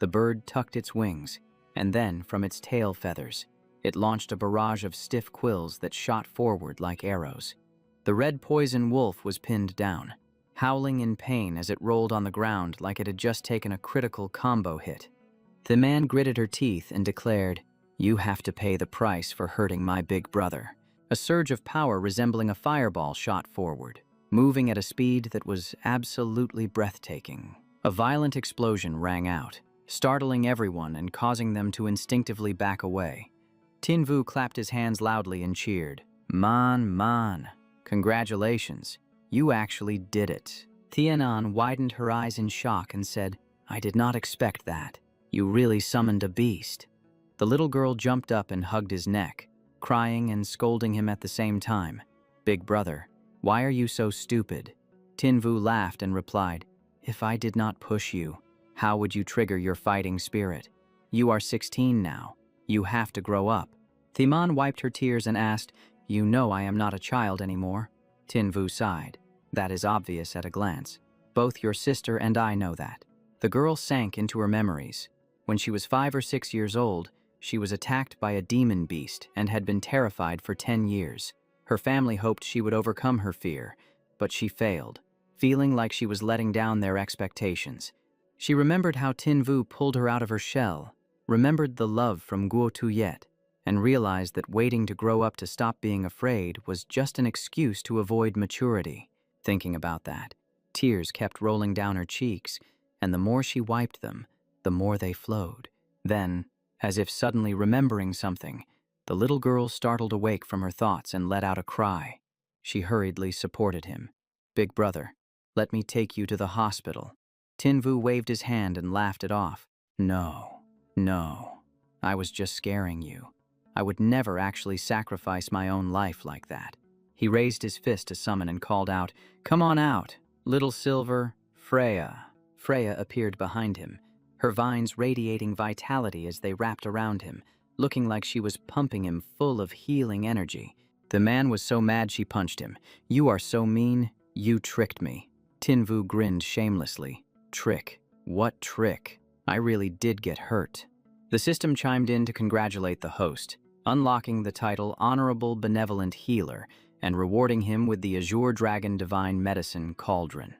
The bird tucked its wings, and then, from its tail feathers, it launched a barrage of stiff quills that shot forward like arrows. The red poison wolf was pinned down, howling in pain as it rolled on the ground like it had just taken a critical combo hit. The man gritted her teeth and declared, You have to pay the price for hurting my big brother. A surge of power resembling a fireball shot forward, moving at a speed that was absolutely breathtaking. A violent explosion rang out, startling everyone and causing them to instinctively back away. Vu clapped his hands loudly and cheered. Man, congratulations. You actually did it. Tianan widened her eyes in shock and said, I did not expect that. You really summoned a beast. The little girl jumped up and hugged his neck, crying and scolding him at the same time. Big brother, why are you so stupid? Vu laughed and replied, If I did not push you, how would you trigger your fighting spirit? You are 16 now. You have to grow up. Thiman wiped her tears and asked, You know I am not a child anymore. Vu sighed. That is obvious at a glance. Both your sister and I know that. The girl sank into her memories. When she was 5 or 6 years old, she was attacked by a demon beast and had been terrified for 10 years. Her family hoped she would overcome her fear, but she failed, feeling like she was letting down their expectations. She remembered how Vu pulled her out of her shell, remembered the love from Guo Tuyet, and realized that waiting to grow up to stop being afraid was just an excuse to avoid maturity. Thinking about that, tears kept rolling down her cheeks, and the more she wiped them, the more they flowed. Then, as if suddenly remembering something, the little girl startled awake from her thoughts and let out a cry. She hurriedly supported him. Big brother, let me take you to the hospital. Vu waved his hand and laughed it off. No, I was just scaring you. I would never actually sacrifice my own life like that. He raised his fist to summon and called out, Come on out, little silver, Freya. Freya appeared behind him, her vines radiating vitality as they wrapped around him, looking like she was pumping him full of healing energy. The man was so mad she punched him. You are so mean, you tricked me. Vu grinned shamelessly. Trick? What trick? I really did get hurt. The system chimed in to congratulate the host, unlocking the title Honorable Benevolent Healer and rewarding him with the Azure Dragon Divine Medicine Cauldron.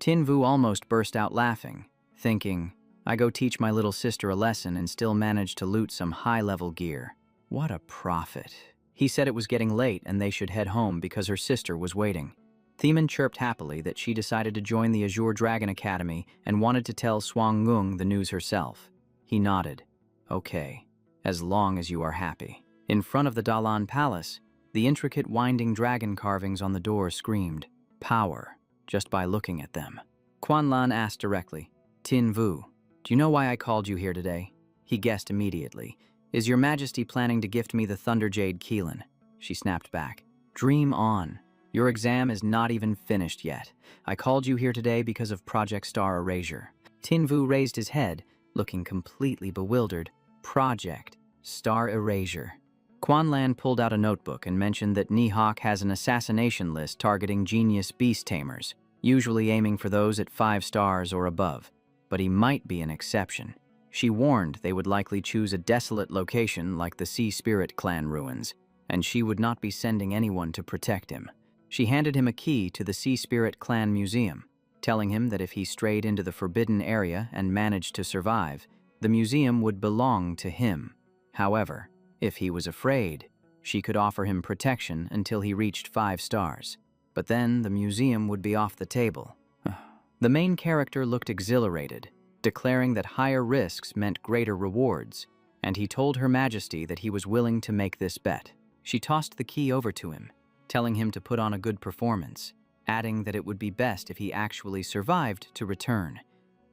Vu almost burst out laughing, thinking, I go teach my little sister a lesson and still manage to loot some high-level gear. What a profit. He said it was getting late and they should head home because her sister was waiting. Tamed chirped happily that she decided to join the Azure Dragon Academy and wanted to tell Swang Ngung the news herself. He nodded. Okay, as long as you are happy. In front of the Dalan Palace, the intricate winding dragon carvings on the door screamed, power, just by looking at them. Quan Lan asked directly, Tin Vu, do you know why I called you here today? He guessed immediately. Is your majesty planning to gift me the Thunder Jade Keelan? She snapped back. Dream on. Your exam is not even finished yet. I called you here today because of Project Star Erasure. Tin Vu raised his head, looking completely bewildered. Project Star Erasure. Quan Lan pulled out a notebook and mentioned that Nihawk has an assassination list targeting genius beast tamers, usually aiming for those at 5 stars or above, but he might be an exception. She warned they would likely choose a desolate location like the Sea Spirit clan ruins, and she would not be sending anyone to protect him. She handed him a key to the Sea Spirit clan museum, telling him that if he strayed into the forbidden area and managed to survive, the museum would belong to him. However, if he was afraid, she could offer him protection until he reached 5 stars. But then the museum would be off the table. The main character looked exhilarated, declaring that higher risks meant greater rewards, and he told Her Majesty that he was willing to make this bet. She tossed the key over to him, telling him to put on a good performance, adding that it would be best if he actually survived to return.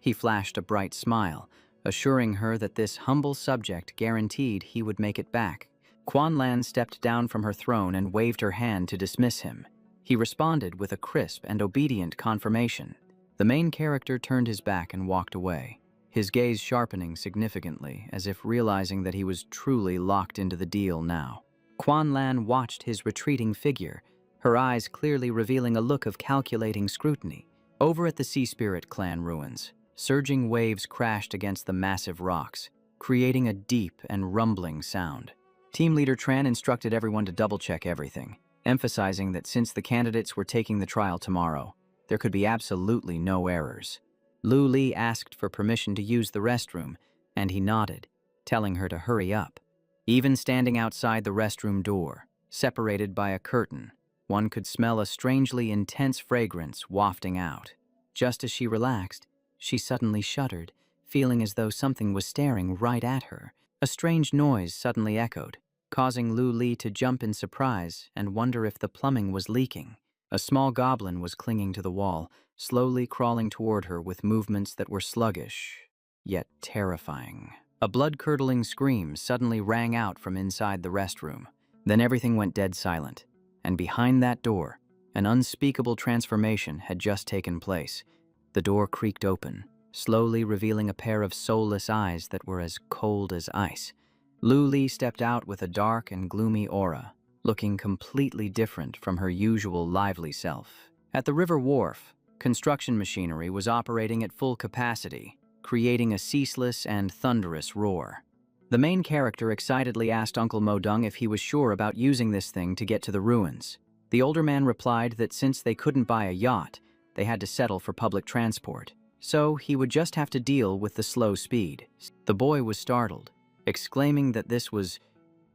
He flashed a bright smile, assuring her that this humble subject guaranteed he would make it back. Quan Lan stepped down from her throne and waved her hand to dismiss him. He responded with a crisp and obedient confirmation. The main character turned his back and walked away, his gaze sharpening significantly, as if realizing that he was truly locked into the deal now. Quan Lan watched his retreating figure, her eyes clearly revealing a look of calculating scrutiny. Over at the Sea Spirit clan ruins, surging waves crashed against the massive rocks, creating a deep and rumbling sound. Team leader Tran instructed everyone to double-check everything, emphasizing that since the candidates were taking the trial tomorrow, there could be absolutely no errors. Lu Li asked for permission to use the restroom, and he nodded, telling her to hurry up. Even standing outside the restroom door, separated by a curtain, one could smell a strangely intense fragrance wafting out. Just as she relaxed, she suddenly shuddered, feeling as though something was staring right at her. A strange noise suddenly echoed, causing Lu Li to jump in surprise and wonder if the plumbing was leaking. A small goblin was clinging to the wall, slowly crawling toward her with movements that were sluggish, yet terrifying. A blood-curdling scream suddenly rang out from inside the restroom. Then everything went dead silent, and behind that door, an unspeakable transformation had just taken place. The door creaked open, slowly revealing a pair of soulless eyes that were as cold as ice. Lu Li stepped out with a dark and gloomy aura, looking completely different from her usual lively self. At the river wharf, construction machinery was operating at full capacity, creating a ceaseless and thunderous roar. The main character excitedly asked Uncle Modung if he was sure about using this thing to get to the ruins. The older man replied that since they couldn't buy a yacht, they had to settle for public transport, so he would just have to deal with the slow speed. The boy was startled, exclaiming that this was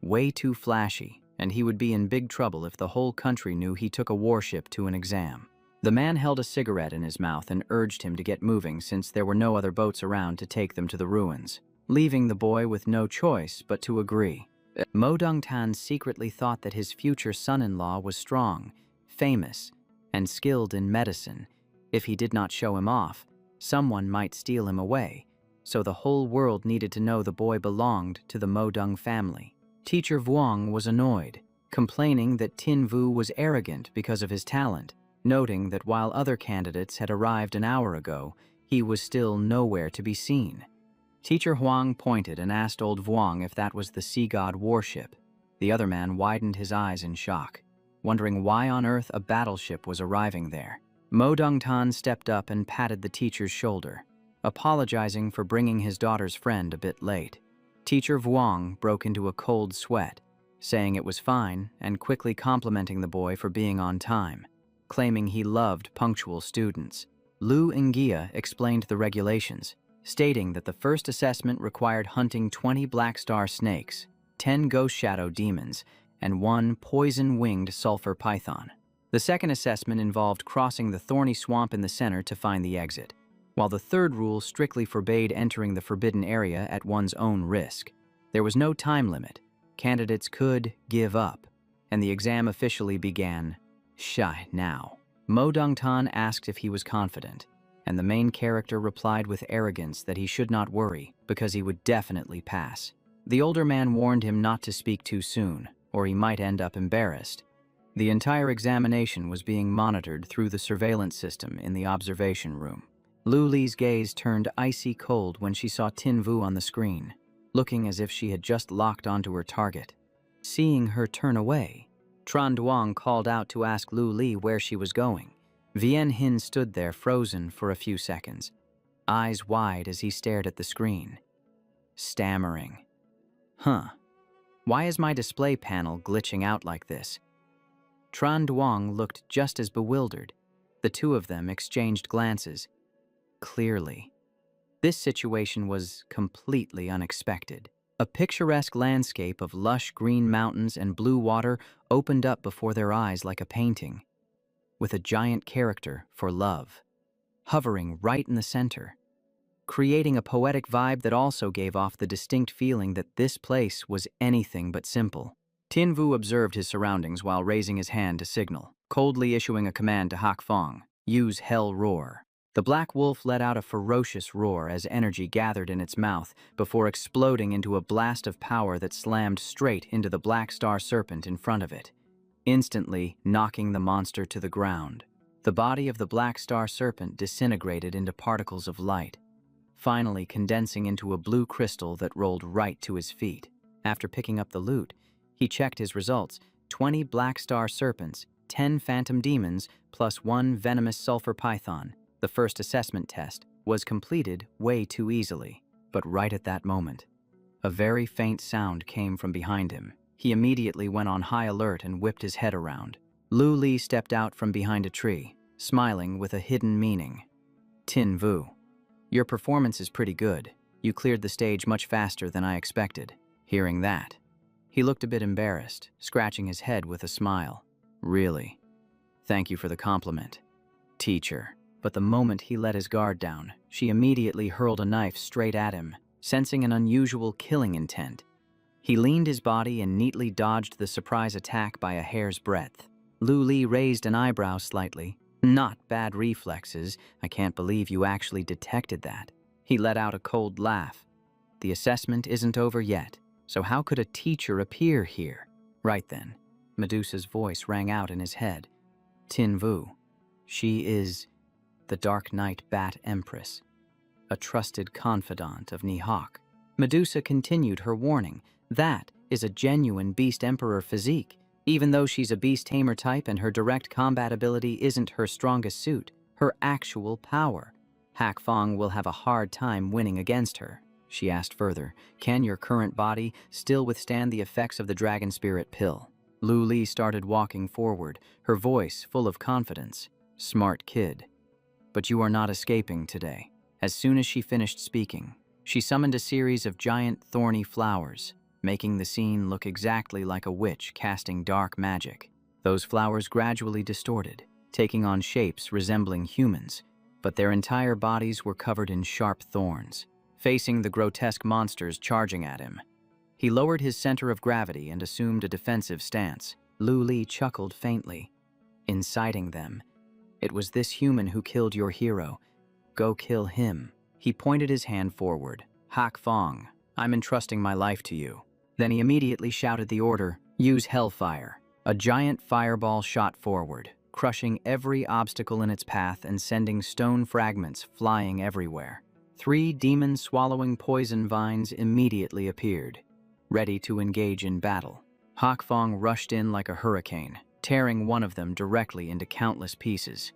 way too flashy, and he would be in big trouble if the whole country knew he took a warship to an exam. The man held a cigarette in his mouth and urged him to get moving since there were no other boats around to take them to the ruins, leaving the boy with no choice but to agree. Modung Tan secretly thought that his future son-in-law was strong, famous, and skilled in medicine. If he did not show him off, someone might steal him away, so the whole world needed to know the boy belonged to the Modung family. Teacher Vuong was annoyed, complaining that Tin Vu was arrogant because of his talent, noting that while other candidates had arrived an hour ago, he was still nowhere to be seen. Teacher Huang pointed and asked old Vuong if that was the sea god warship. The other man widened his eyes in shock, wondering why on earth a battleship was arriving there. Modung Tan stepped up and patted the teacher's shoulder, apologizing for bringing his daughter's friend a bit late. Teacher Vuong broke into a cold sweat, saying it was fine and quickly complimenting the boy for being on time, claiming he loved punctual students. Lu Ingia explained the regulations, stating that the first assessment required hunting 20 black star snakes, 10 ghost shadow demons, and 1 poison-winged sulfur python. The second assessment involved crossing the thorny swamp in the center to find the exit, while the third rule strictly forbade entering the forbidden area at one's own risk. There was no time limit. Candidates could give up, and the exam officially began now. Mo Dongtan asked if he was confident, and the main character replied with arrogance that he should not worry because he would definitely pass. The older man warned him not to speak too soon, or he might end up embarrassed. The entire examination was being monitored through the surveillance system in the observation room. Lu Li's gaze turned icy cold when she saw Tin Vu on the screen, looking as if she had just locked onto her target. Seeing her turn away, Tran Duong called out to ask Lu Li where she was going. Vian Hin stood there frozen for a few seconds, eyes wide as he stared at the screen, stammering. Why is my display panel glitching out like this? Tran Duong looked just as bewildered. The two of them exchanged glances. Clearly, this situation was completely unexpected. A picturesque landscape of lush green mountains and blue water opened up before their eyes like a painting, with a giant character for love, hovering right in the center, creating a poetic vibe that also gave off the distinct feeling that this place was anything but simple. Tin Vu observed his surroundings while raising his hand to signal, coldly issuing a command to Hak Fong, use Hell Roar. The black wolf let out a ferocious roar as energy gathered in its mouth before exploding into a blast of power that slammed straight into the black star serpent in front of it, instantly knocking the monster to the ground. The body of the black star serpent disintegrated into particles of light, finally condensing into a blue crystal that rolled right to his feet. After picking up the loot, he checked his results: 20 black star serpents, 10 phantom demons, plus 1 venomous sulfur python. The first assessment test was completed way too easily. But right at that moment, a very faint sound came from behind him. He immediately went on high alert and whipped his head around. Lu Li stepped out from behind a tree, smiling with a hidden meaning. Tin Vu, your performance is pretty good. You cleared the stage much faster than I expected. Hearing that, he looked a bit embarrassed, scratching his head with a smile. Really? Thank you for the compliment, teacher. But the moment he let his guard down, she immediately hurled a knife straight at him, sensing an unusual killing intent. He leaned his body and neatly dodged the surprise attack by a hair's breadth. Lu Li raised an eyebrow slightly. Not bad reflexes. I can't believe you actually detected that. He let out a cold laugh. The assessment isn't over yet, so how could a teacher appear here? Right then, Medusa's voice rang out in his head. Tin Vu, she is the Dark Knight Bat Empress, a trusted confidant of Nihawk. Medusa continued her warning. That is a genuine Beast Emperor physique. Even though she's a Beast Tamer type and her direct combat ability isn't her strongest suit, her actual power. Hak Fong will have a hard time winning against her. She asked further, can your current body still withstand the effects of the Dragon Spirit pill? Lu Li started walking forward, her voice full of confidence. Smart kid. But you are not escaping today. As soon as she finished speaking, she summoned a series of giant thorny flowers, making the scene look exactly like a witch casting dark magic. Those flowers gradually distorted, taking on shapes resembling humans, but their entire bodies were covered in sharp thorns. Facing the grotesque monsters charging at him, he lowered his center of gravity and assumed a defensive stance. Lu Li chuckled faintly, inciting them. It was this human who killed your hero. Go kill him. He pointed his hand forward. Hak Fong, I'm entrusting my life to you. Then he immediately shouted the order, use Hellfire. A giant fireball shot forward, crushing every obstacle in its path and sending stone fragments flying everywhere. 3 demon-swallowing poison vines immediately appeared, ready to engage in battle. Hak Fong rushed in like a hurricane, tearing one of them directly into countless pieces,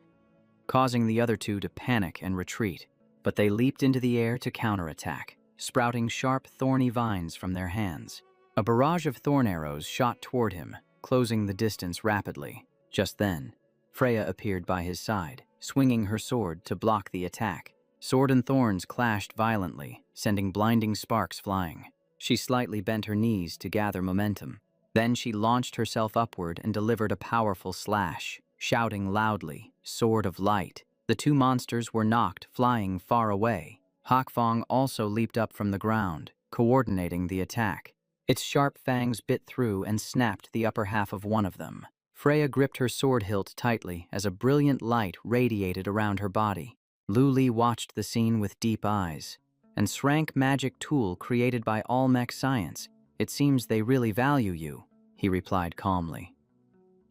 causing the other 2 to panic and retreat. But they leaped into the air to counterattack, sprouting sharp, thorny vines from their hands. A barrage of thorn arrows shot toward him, closing the distance rapidly. Just then, Freya appeared by his side, swinging her sword to block the attack. Sword and thorns clashed violently, sending blinding sparks flying. She slightly bent her knees to gather momentum. Then she launched herself upward and delivered a powerful slash, shouting loudly, "Sword of Light." The two monsters were knocked, flying far away. Hakfong also leaped up from the ground, coordinating the attack. Its sharp fangs bit through and snapped the upper half of one of them. Freya gripped her sword hilt tightly as a brilliant light radiated around her body. Lu Li watched the scene with deep eyes. "And Srank magic tool created by Almec science. It seems they really value you," he replied calmly.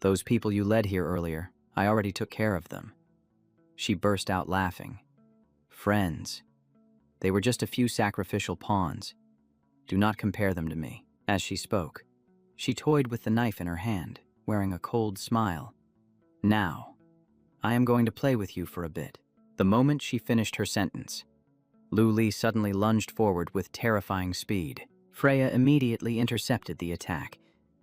"Those people you led here earlier, I already took care of them." She burst out laughing. "Friends. They were just a few sacrificial pawns. Do not compare them to me." As she spoke, she toyed with the knife in her hand, wearing a cold smile. "Now, I am going to play with you for a bit." The moment she finished her sentence, Lu Li suddenly lunged forward with terrifying speed. Freya immediately intercepted the attack,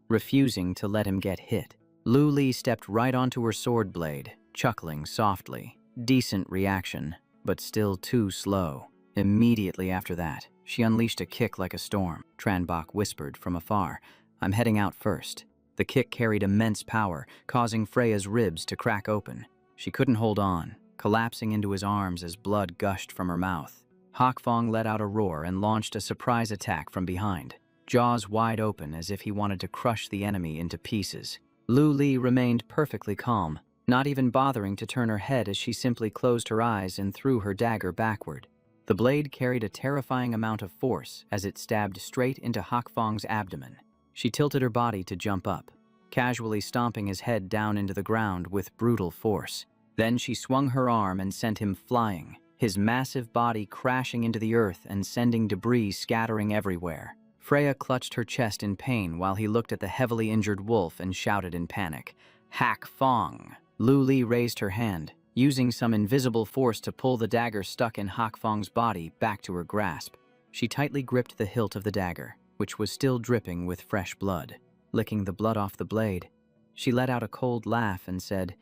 refusing to let him get hit. Lu Li stepped right onto her sword blade, chuckling softly. Decent reaction, but still too slow. Immediately after that, she unleashed a kick like a storm. Tranbach whispered from afar, "I'm heading out first." The kick carried immense power, causing Freya's ribs to crack open. She couldn't hold on, collapsing into his arms as blood gushed from her mouth. Hakfong let out a roar and launched a surprise attack from behind, jaws wide open as if he wanted to crush the enemy into pieces. Lu Li remained perfectly calm, not even bothering to turn her head as she simply closed her eyes and threw her dagger backward. The blade carried a terrifying amount of force as it stabbed straight into Hakfong's abdomen. She tilted her body to jump up, casually stomping his head down into the ground with brutal force. Then she swung her arm and sent him flying, his massive body crashing into the earth and sending debris scattering everywhere. Freya clutched her chest in pain while he looked at the heavily injured wolf and shouted in panic, "Hakfong!" Lu Li raised her hand, using some invisible force to pull the dagger stuck in Hakfong's body back to her grasp. She tightly gripped the hilt of the dagger, which was still dripping with fresh blood. Licking the blood off the blade, she let out a cold laugh and said,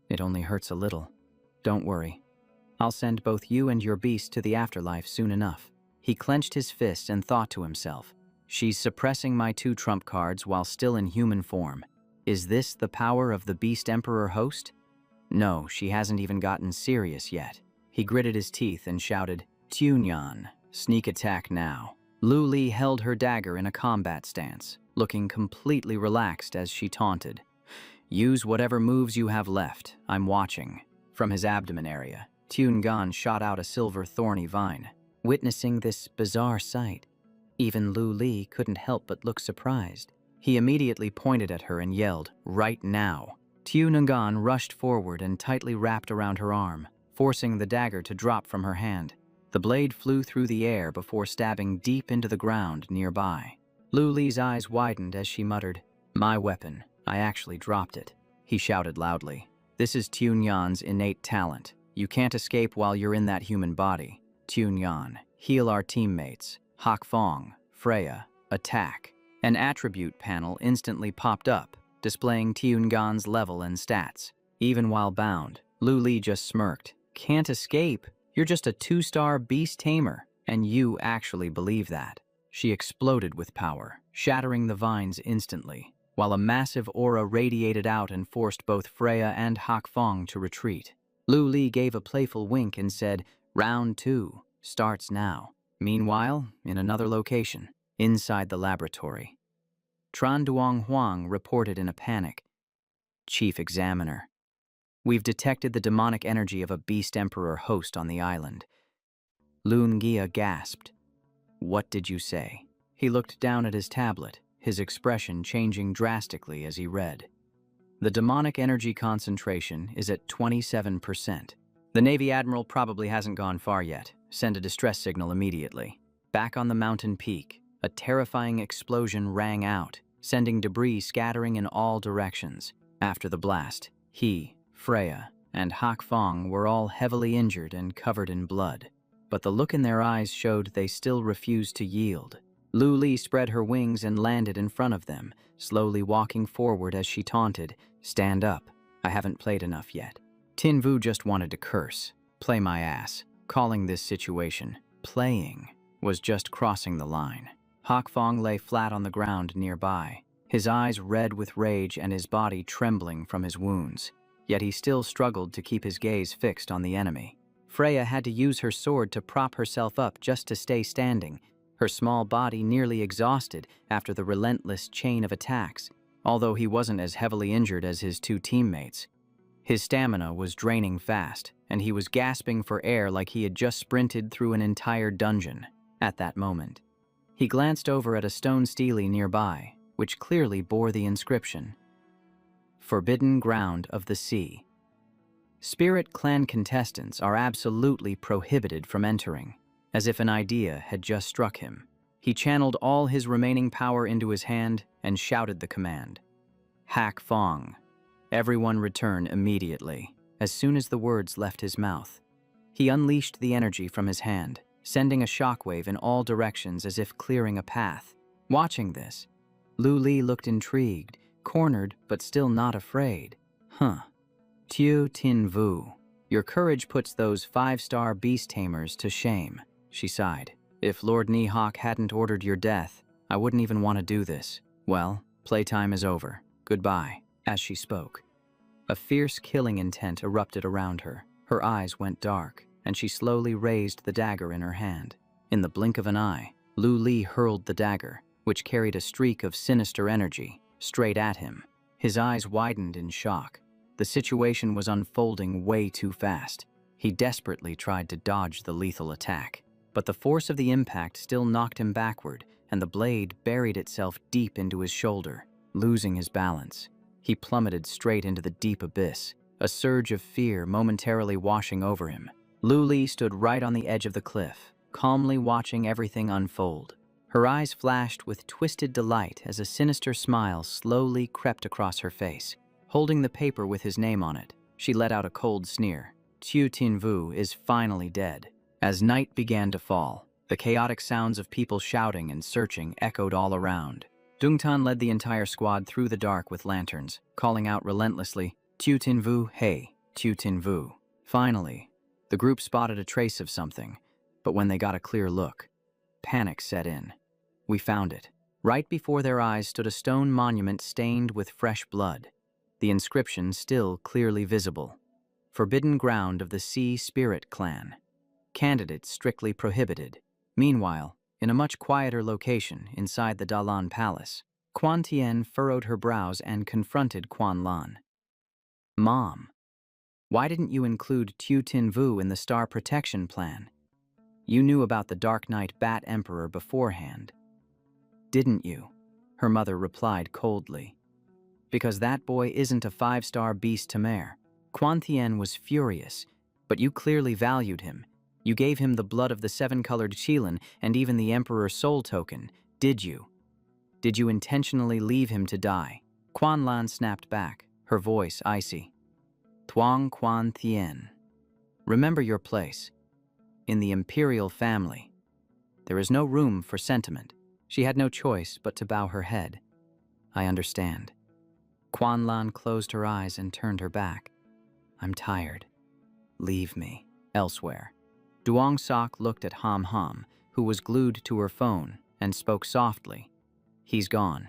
"It only hurts a little. Don't worry. I'll send both you and your beast to the afterlife soon enough." He clenched his fist and thought to himself, "She's suppressing my 2 trump cards while still in human form. Is this the power of the Beast Emperor host? No, she hasn't even gotten serious yet." He gritted his teeth and shouted, "Tunyan, sneak attack now." Lu Li held her dagger in a combat stance, looking completely relaxed as she taunted, "Use whatever moves you have left, I'm watching." From his abdomen area, Tungan shot out a silver thorny vine. Witnessing this bizarre sight, even Lu Li couldn't help but look surprised. He immediately pointed at her and yelled, "Right now." Tungan rushed forward and tightly wrapped around her arm, forcing the dagger to drop from her hand. The blade flew through the air before stabbing deep into the ground nearby. Lu Li's eyes widened as she muttered, "My weapon. I actually dropped it." He shouted loudly, "This is Tunyan's innate talent. You can't escape while you're in that human body. Tunyan, heal our teammates. Hakfong, Freya, attack." An attribute panel instantly popped up, displaying Tungan's level and stats. Even while bound, Lu Li just smirked. "Can't escape? You're just a 2-star beast tamer, and you actually believe that." She exploded with power, shattering the vines instantly, while a massive aura radiated out and forced both Freya and Hakfong to retreat. Lu Li gave a playful wink and said, "Round 2 starts now." Meanwhile, in another location, inside the laboratory, Tran Duong Huang reported in a panic, "Chief Examiner, we've detected the demonic energy of a Beast Emperor host on the island." Lun Gia gasped. "What did you say?" He looked down at his tablet, his expression changing drastically as he read. "The demonic energy concentration is at 27%. The Navy Admiral probably hasn't gone far yet. Send a distress signal immediately." Back on the mountain peak, a terrifying explosion rang out, sending debris scattering in all directions. After the blast, he, Freya, and Hakfong were all heavily injured and covered in blood. But the look in their eyes showed they still refused to yield. Lu Li spread her wings and landed in front of them, slowly walking forward as she taunted, "Stand up. I haven't played enough yet." Tin Vu just wanted to curse. "Play my ass. Calling this situation playing was just crossing the line. Hak Fong lay flat on the ground nearby, his eyes red with rage and his body trembling from his wounds. Yet he still struggled to keep his gaze fixed on the enemy. Freya had to use her sword to prop herself up just to stay standing, her small body nearly exhausted after the relentless chain of attacks, although he wasn't as heavily injured as his two teammates. His stamina was draining fast, and he was gasping for air like he had just sprinted through an entire dungeon. At that moment, he glanced over at a stone stele nearby, which clearly bore the inscription, "Forbidden Ground of the Sea." Spirit Clan contestants are absolutely prohibited from entering. As if an idea had just struck him, he channeled all his remaining power into his hand and shouted the command, "Hak Fong." Everyone return immediately. As soon as the words left his mouth, he unleashed the energy from his hand, sending a shockwave in all directions as if clearing a path. Watching this, Lu Li looked intrigued, cornered but still not afraid. Tiu Tin Vu, your courage puts those 5-star beast tamers to shame, she sighed. If Lord Nihawk hadn't ordered your death, I wouldn't even want to do this. Well, playtime is over. Goodbye. As she spoke, a fierce killing intent erupted around her. Her eyes went dark, and she slowly raised the dagger in her hand. In the blink of an eye, Lu Li hurled the dagger, which carried a streak of sinister energy, straight at him. His eyes widened in shock. The situation was unfolding way too fast. He desperately tried to dodge the lethal attack, but the force of the impact still knocked him backward, and the blade buried itself deep into his shoulder. Losing his balance, he plummeted straight into the deep abyss, a surge of fear momentarily washing over him. Lu Li stood right on the edge of the cliff, calmly watching everything unfold. Her eyes flashed with twisted delight as a sinister smile slowly crept across her face. Holding the paper with his name on it, she let out a cold sneer. Tiu Tin Vu is finally dead. As night began to fall, the chaotic sounds of people shouting and searching echoed all around. Dungtan led the entire squad through the dark with lanterns, calling out relentlessly, "Tiu Tin Vu, hey, Tiu Tin Vu." Finally, the group spotted a trace of something, but when they got a clear look, panic set in. We found it. Right before their eyes stood a stone monument stained with fresh blood, the inscription still clearly visible. Forbidden Ground of the Sea Spirit Clan. Candidates strictly prohibited. Meanwhile, in a much quieter location inside the Dalan Palace, Quan Tien furrowed her brows and confronted Quan Lan. "Mom, why didn't you include Tiu Tin Vu in the Star Protection Plan? You knew about the Dark Knight Bat Emperor beforehand, didn't you?" Her mother replied coldly. "Because that boy isn't a 5-star beast Tamer." Quan Tien was furious, "But you clearly valued him. You gave him the blood of the 7-colored Qilin and even the Emperor's soul token, did you? Did you intentionally leave him to die?" Quan Lan snapped back, her voice icy. "Tuang Quan Tien, remember your place. In the imperial family, there is no room for sentiment." She had no choice but to bow her head. "I understand." Quan Lan closed her eyes and turned her back. "I'm tired. Leave me." Elsewhere, Duong Sok looked at Ham Ham, who was glued to her phone, and spoke softly. "He's gone.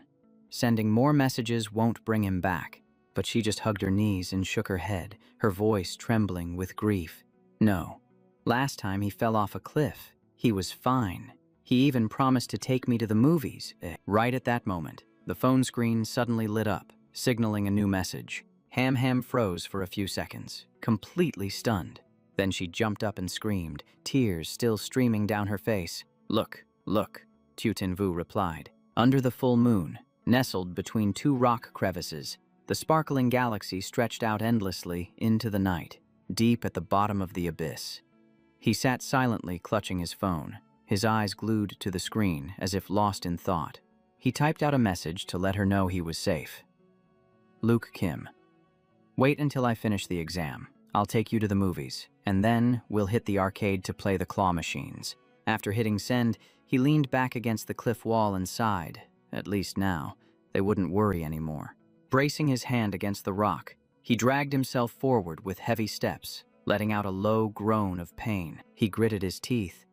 Sending more messages won't bring him back." But she just hugged her knees and shook her head, her voice trembling with grief. "No. Last time he fell off a cliff. He was fine. He even promised to take me to the movies." Right at that moment, the phone screen suddenly lit up, signaling a new message. Ham Ham froze for a few seconds, completely stunned. Then she jumped up and screamed, tears still streaming down her face. "Look, look," Tiu Tin Vu replied. Under the full moon, nestled between two rock crevices, the sparkling galaxy stretched out endlessly into the night, deep at the bottom of the abyss. He sat silently clutching his phone, his eyes glued to the screen as if lost in thought. He typed out a message to let her know he was safe. "Luke Kim, wait until I finish the exam. I'll take you to the movies, and then we'll hit the arcade to play the claw machines." After hitting send, he leaned back against the cliff wall and sighed. At least now, they wouldn't worry anymore. Bracing his hand against the rock, he dragged himself forward with heavy steps, letting out a low groan of pain. He gritted his teeth.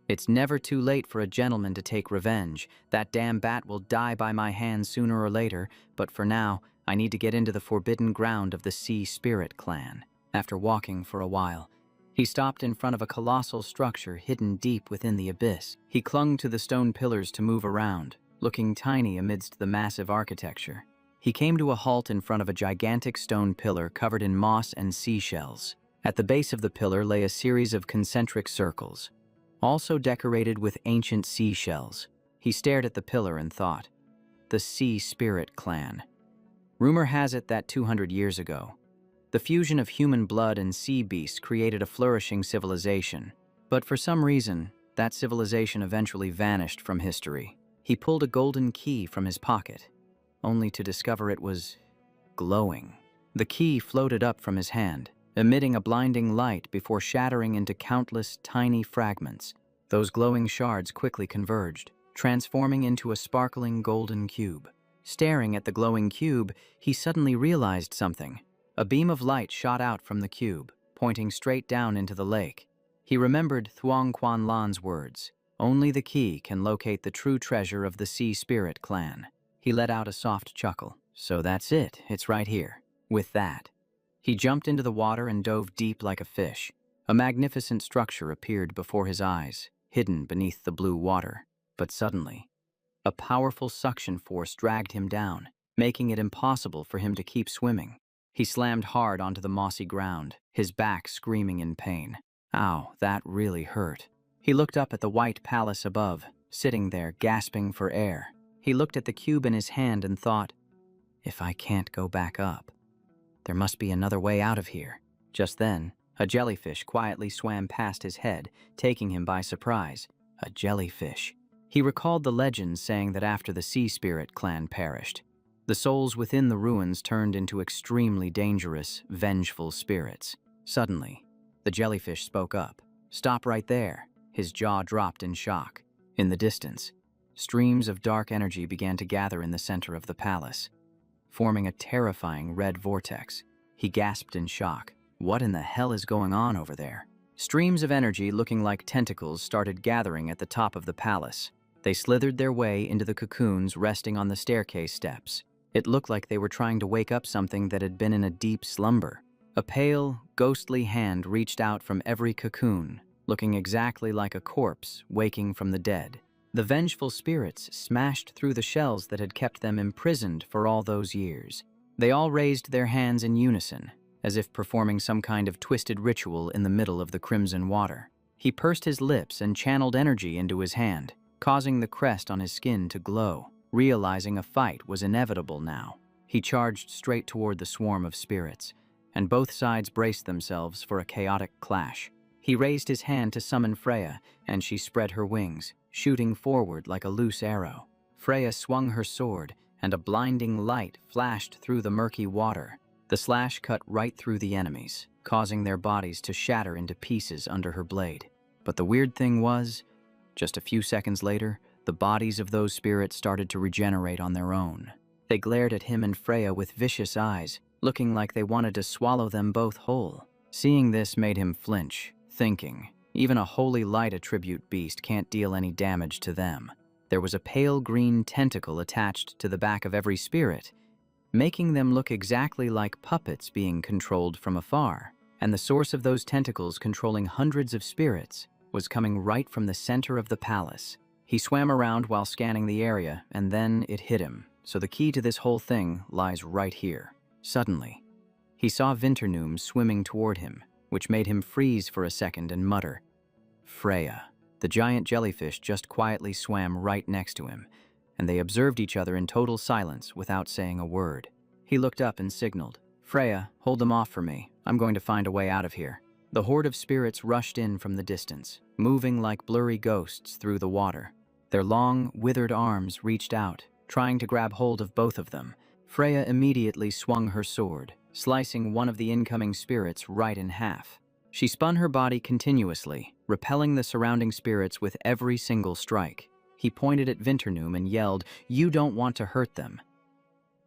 It's never too late for a gentleman to take revenge. That damn bat will die by my hand sooner or later, but for now, I need to get into the forbidden ground of the Sea Spirit clan. After walking for a while, he stopped in front of a colossal structure hidden deep within the abyss. He clung to the stone pillars to move around, looking tiny amidst the massive architecture. He came to a halt in front of a gigantic stone pillar covered in moss and seashells. At the base of the pillar lay a series of concentric circles, also decorated with ancient seashells. He stared at the pillar and thought, the Sea Spirit clan. Rumor has it that 200 years ago, the fusion of human blood and sea beasts created a flourishing civilization. But for some reason, that civilization eventually vanished from history. He pulled a golden key from his pocket, only to discover it was glowing. The key floated up from his hand, emitting a blinding light before shattering into countless tiny fragments. Those glowing shards quickly converged, transforming into a sparkling golden cube. Staring at the glowing cube, he suddenly realized something. A beam of light shot out from the cube, pointing straight down into the lake. He remembered Thuong Quan Lan's words, "Only the key can locate the true treasure of the Sea Spirit clan." He let out a soft chuckle. So that's it, it's right here. With that, he jumped into the water and dove deep like a fish. A magnificent structure appeared before his eyes, hidden beneath the blue water. But suddenly, a powerful suction force dragged him down, making it impossible for him to keep swimming. He slammed hard onto the mossy ground, his back screaming in pain. Ow, that really hurt. He looked up at the white palace above, sitting there gasping for air. He looked at the cube in his hand and thought, if I can't go back up, there must be another way out of here. Just then, a jellyfish quietly swam past his head, taking him by surprise. A jellyfish. He recalled the legends saying that after the Sea Spirit clan perished, the souls within the ruins turned into extremely dangerous, vengeful spirits. Suddenly, the jellyfish spoke up. Stop right there. His jaw dropped in shock. In the distance, streams of dark energy began to gather in the center of the palace, forming a terrifying red vortex. He gasped in shock. What in the hell is going on over there? Streams of energy looking like tentacles started gathering at the top of the palace. They slithered their way into the cocoons resting on the staircase steps. It looked like they were trying to wake up something that had been in a deep slumber. A pale, ghostly hand reached out from every cocoon, looking exactly like a corpse waking from the dead. The vengeful spirits smashed through the shells that had kept them imprisoned for all those years. They all raised their hands in unison, as if performing some kind of twisted ritual in the middle of the crimson water. He pursed his lips and channeled energy into his hand, causing the crest on his skin to glow. Realizing a fight was inevitable now, he charged straight toward the swarm of spirits, and both sides braced themselves for a chaotic clash. He raised his hand to summon Freya, and she spread her wings, shooting forward like a loose arrow. Freya swung her sword, and a blinding light flashed through the murky water. The slash cut right through the enemies, causing their bodies to shatter into pieces under her blade. But the weird thing was, just a few seconds later, the bodies of those spirits started to regenerate on their own. They glared at him and Freya with vicious eyes, looking like they wanted to swallow them both whole. Seeing this made him flinch, thinking, even a holy light attribute beast can't deal any damage to them. There was a pale green tentacle attached to the back of every spirit, making them look exactly like puppets being controlled from afar. And the source of those tentacles controlling hundreds of spirits was coming right from the center of the palace. He swam around while scanning the area, and then it hit him. So the key to this whole thing lies right here. Suddenly, he saw Vinternoom swimming toward him, which made him freeze for a second and mutter, Freya. The giant jellyfish just quietly swam right next to him, and they observed each other in total silence without saying a word. He looked up and signaled, Freya, hold them off for me. I'm going to find a way out of here. The horde of spirits rushed in from the distance, moving like blurry ghosts through the water. Their long, withered arms reached out, trying to grab hold of both of them. Freya immediately swung her sword, slicing one of the incoming spirits right in half. She spun her body continuously, repelling the surrounding spirits with every single strike. He pointed at Vinternoom and yelled, You don't want to hurt them,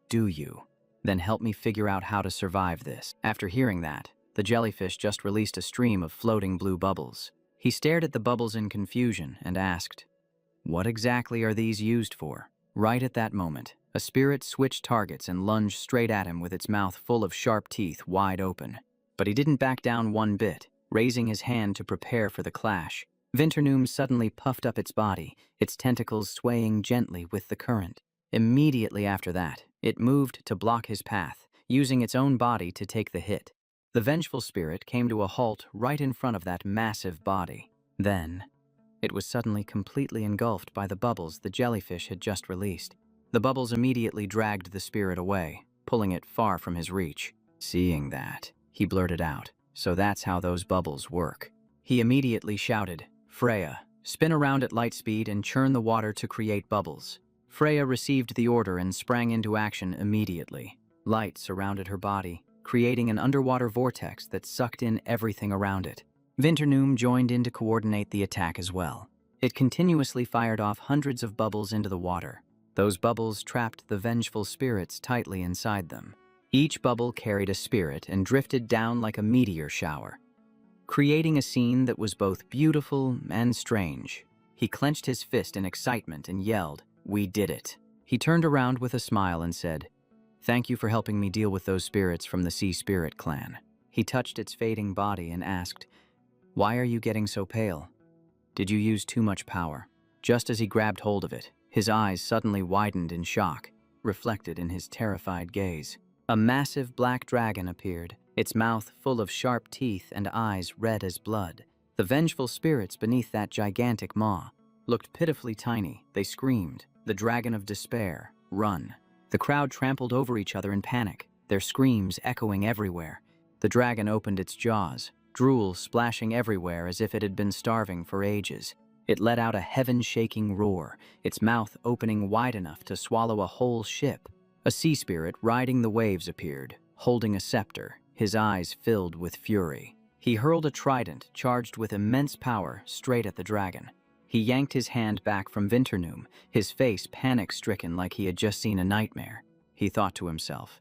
do you? Then help me figure out how to survive this. After hearing that, The jellyfish just released a stream of floating blue bubbles. He stared at the bubbles in confusion and asked, "What exactly are these used for?" Right at that moment, a spirit switched targets and lunged straight at him with its mouth full of sharp teeth wide open. But he didn't back down one bit, raising his hand to prepare for the clash. Vinternoom suddenly puffed up its body, its tentacles swaying gently with the current. Immediately after that, it moved to block his path, using its own body to take the hit. The vengeful spirit came to a halt right in front of that massive body. Then, it was suddenly completely engulfed by the bubbles the jellyfish had just released. The bubbles immediately dragged the spirit away, pulling it far from his reach. Seeing that, he blurted out, "So that's how those bubbles work." He immediately shouted, "Freya, spin around at light speed and churn the water to create bubbles." Freya received the order and sprang into action immediately. Light surrounded her body, creating an underwater vortex that sucked in everything around it. Vinternoom joined in to coordinate the attack as well. It continuously fired off hundreds of bubbles into the water. Those bubbles trapped the vengeful spirits tightly inside them. Each bubble carried a spirit and drifted down like a meteor shower, creating a scene that was both beautiful and strange. He clenched his fist in excitement and yelled, "We did it." He turned around with a smile and said, "Thank you for helping me deal with those spirits from the Sea Spirit clan." He touched its fading body and asked, "Why are you getting so pale? Did you use too much power?" Just as he grabbed hold of it, his eyes suddenly widened in shock, reflected in his terrified gaze. A massive black dragon appeared, its mouth full of sharp teeth and eyes red as blood. The vengeful spirits beneath that gigantic maw looked pitifully tiny. They screamed, "The dragon of despair, run." The crowd trampled over each other in panic, their screams echoing everywhere. The dragon opened its jaws, drool splashing everywhere as if it had been starving for ages. It let out a heaven-shaking roar, its mouth opening wide enough to swallow a whole ship. A sea spirit riding the waves appeared, holding a scepter, his eyes filled with fury. He hurled a trident charged with immense power straight at the dragon. He yanked his hand back from Vinternoom, his face panic-stricken like he had just seen a nightmare. He thought to himself,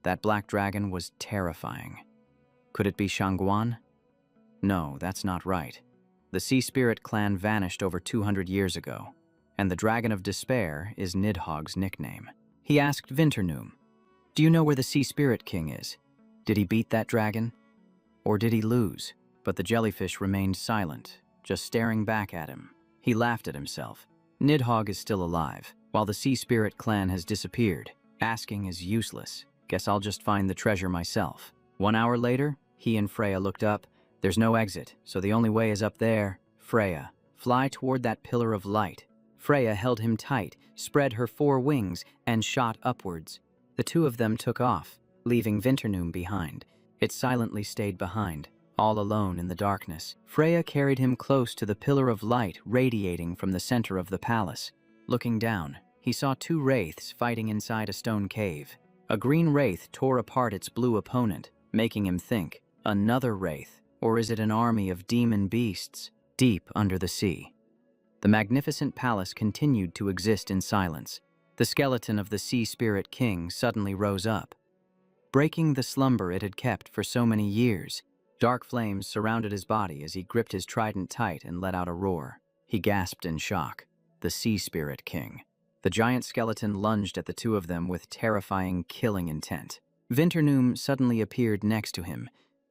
that black dragon was terrifying. Could it be Shangguan? No, that's not right. The Sea Spirit clan vanished over 200 years ago, and the Dragon of Despair is Nidhogg's nickname. He asked Vinternoom, "Do you know where the Sea Spirit King is? Did he beat that dragon? Or did he lose?" But the jellyfish remained silent, just staring back at him. He laughed at himself. Nidhogg is still alive, while the Sea Spirit clan has disappeared. Asking is useless. Guess I'll just find the treasure myself. 1 hour later, he and Freya looked up. There's no exit, so the only way is up there. Freya, fly toward that pillar of light. Freya held him tight, spread her 4 wings, and shot upwards. The two of them took off, leaving Vinternoom behind. It silently stayed behind, all alone in the darkness. Freya carried him close to the pillar of light radiating from the center of the palace. Looking down, he saw 2 wraiths fighting inside a stone cave. A green wraith tore apart its blue opponent, making him think, another wraith, or is it an army of demon beasts deep under the sea? The magnificent palace continued to exist in silence. The skeleton of the Sea Spirit King suddenly rose up, breaking the slumber it had kept for so many years. Dark flames surrounded his body as he gripped his trident tight and let out a roar. He gasped in shock. The Sea Spirit King. The giant skeleton lunged at the two of them with terrifying, killing intent. Vinternoom suddenly appeared next to him,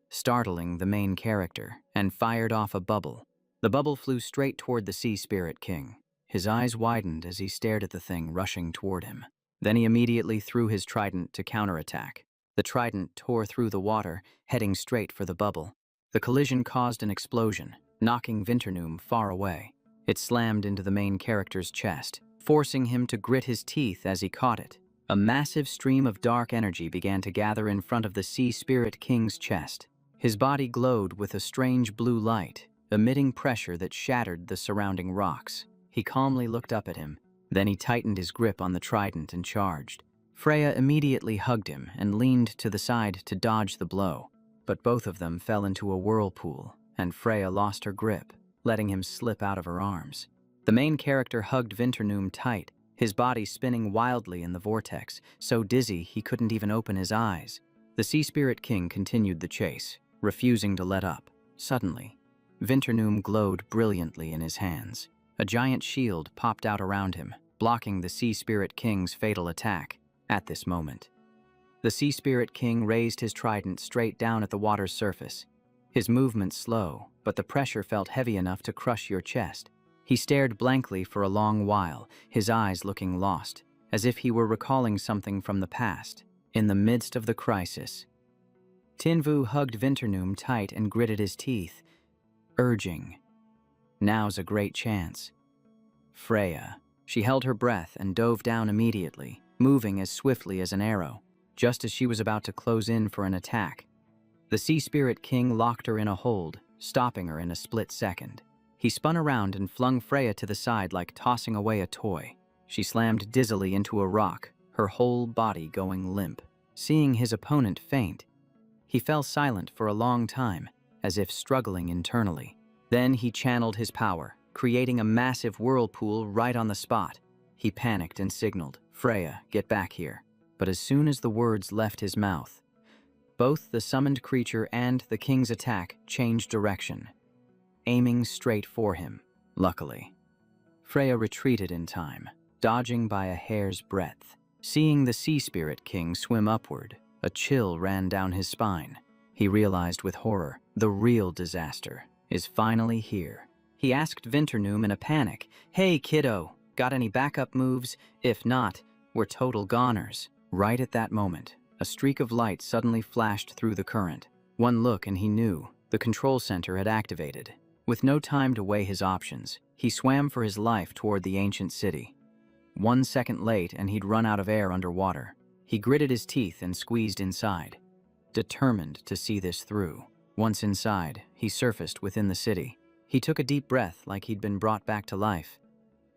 startling the main character, and fired off a bubble. The bubble flew straight toward the Sea Spirit King. His eyes widened as he stared at the thing rushing toward him. Then he immediately threw his trident to counterattack. The trident tore through the water, heading straight for the bubble. The collision caused an explosion, knocking Vinternoom far away. It slammed into the main character's chest, forcing him to grit his teeth as he caught it. A massive stream of dark energy began to gather in front of the Sea Spirit King's chest. His body glowed with a strange blue light, emitting pressure that shattered the surrounding rocks. He calmly looked up at him. Then he tightened his grip on the trident and charged. Freya immediately hugged him and leaned to the side to dodge the blow. But both of them fell into a whirlpool, and Freya lost her grip, letting him slip out of her arms. The main character hugged Vinternoom tight, his body spinning wildly in the vortex, so dizzy he couldn't even open his eyes. The Sea Spirit King continued the chase. refusing to let up. Suddenly, Vinternoom glowed brilliantly in his hands. A giant shield popped out around him, blocking the Sea Spirit King's fatal attack. At this moment, the Sea Spirit King raised his trident straight down at the water's surface. His movement slow, but the pressure felt heavy enough to crush your chest. He stared blankly for a long while, his eyes looking lost, as if he were recalling something from the past. In the midst of the crisis, Tinvu hugged Vinternoom tight and gritted his teeth, urging, "Now's a great chance." Freya. She held her breath and dove down immediately, moving as swiftly as an arrow. Just as she was about to close in for an attack, the Sea Spirit King locked her in a hold, stopping her in a split second. He spun around and flung Freya to the side like tossing away a toy. She slammed dizzily into a rock, her whole body going limp. Seeing his opponent faint, he fell silent for a long time, as if struggling internally. Then he channeled his power, creating a massive whirlpool right on the spot. He panicked and signaled, "Freya, get back here." But as soon as the words left his mouth, both the summoned creature and the king's attack changed direction, aiming straight for him. Luckily, Freya retreated in time, dodging by a hair's breadth. Seeing the Sea Spirit King swim upward, a chill ran down his spine. He realized with horror, the real disaster is finally here. He asked Vinternoom in a panic, "Hey kiddo, got any backup moves? If not, we're total goners." Right at that moment, a streak of light suddenly flashed through the current. One look and he knew the control center had activated. With no time to weigh his options, he swam for his life toward the ancient city. 1 second late and he'd run out of air underwater. He gritted his teeth and squeezed inside, determined to see this through. Once inside, he surfaced within the city. He took a deep breath like he'd been brought back to life.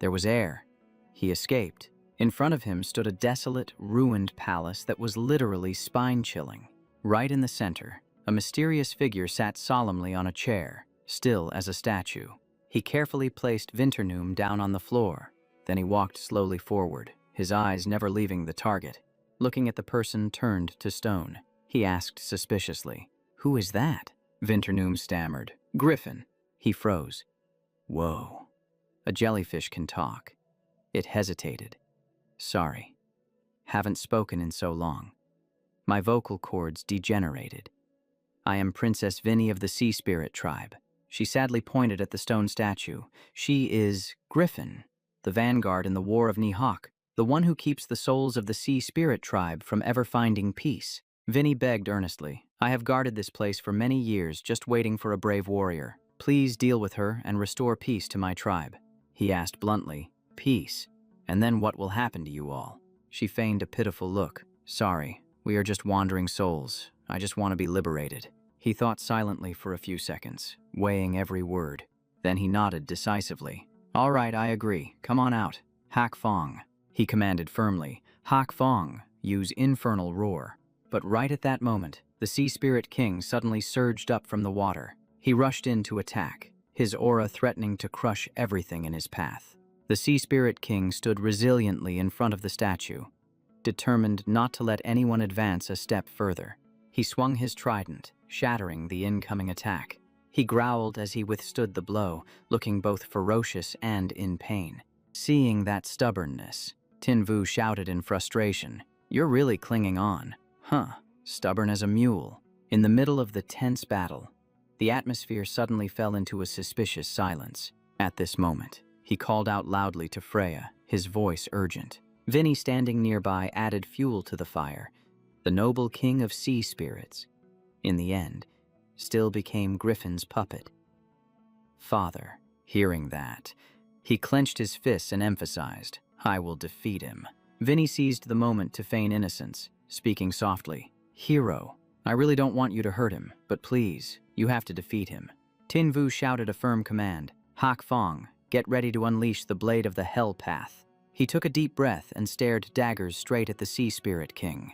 There was air. He escaped. In front of him stood a desolate, ruined palace that was literally spine-chilling. Right in the center, a mysterious figure sat solemnly on a chair, still as a statue. He carefully placed Vinternoom down on the floor. Then he walked slowly forward, his eyes never leaving the target. Looking at the person turned to stone, he asked suspiciously, "Who is that?" Vinternoom stammered, "Griffin." He froze. Whoa. A jellyfish can talk. It hesitated. "Sorry. Haven't spoken in so long. My vocal cords degenerated. I am Princess Vinny of the Sea Spirit tribe." She sadly pointed at the stone statue. "She is Griffin, the vanguard in the War of Nihawk, the one who keeps the souls of the Sea Spirit tribe from ever finding peace." Vinny begged earnestly, "I have guarded this place for many years, just waiting for a brave warrior. Please deal with her and restore peace to my tribe." He asked bluntly, "Peace? And then what will happen to you all?" She feigned a pitiful look. "Sorry, we are just wandering souls. I just want to be liberated." He thought silently for a few seconds, weighing every word. Then he nodded decisively. "All right, I agree. Come on out. Hak Fong," he commanded firmly. "Hak Fong, use infernal roar." But right at that moment, the Sea Spirit King suddenly surged up from the water. He rushed in to attack, his aura threatening to crush everything in his path. The Sea Spirit King stood resiliently in front of the statue, determined not to let anyone advance a step further. He swung his trident, shattering the incoming attack. He growled as he withstood the blow, looking both ferocious and in pain. Seeing that stubbornness, Tinvu shouted in frustration, "You're really clinging on. Huh, stubborn as a mule." In the middle of the tense battle, the atmosphere suddenly fell into a suspicious silence. At this moment, he called out loudly to Freya, his voice urgent. Vinny, standing nearby, added fuel to the fire. The noble king of sea spirits, in the end, still became Griffin's puppet. Father, hearing that, he clenched his fists and emphasized, "I will defeat him." Vinny seized the moment to feign innocence, speaking softly, "Hero, I really don't want you to hurt him, but please, you have to defeat him." Tinvu shouted a firm command, "Hak Fong, get ready to unleash the blade of the Hell Path." He took a deep breath and stared daggers straight at the Sea Spirit King,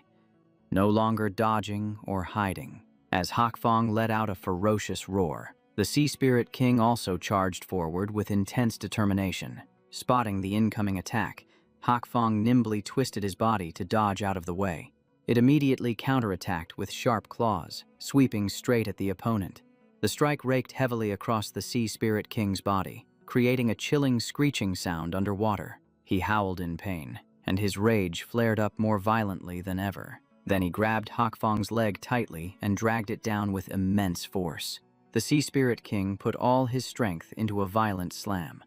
no longer dodging or hiding. As Hak Fong let out a ferocious roar, the Sea Spirit King also charged forward with intense determination. Spotting the incoming attack, Hak Fong nimbly twisted his body to dodge out of the way. It immediately counterattacked with sharp claws, sweeping straight at the opponent. The strike raked heavily across the Sea Spirit King's body, creating a chilling screeching sound underwater. He howled in pain, and his rage flared up more violently than ever. Then he grabbed Hakfong's leg tightly and dragged it down with immense force. The Sea Spirit King put all his strength into a violent slam,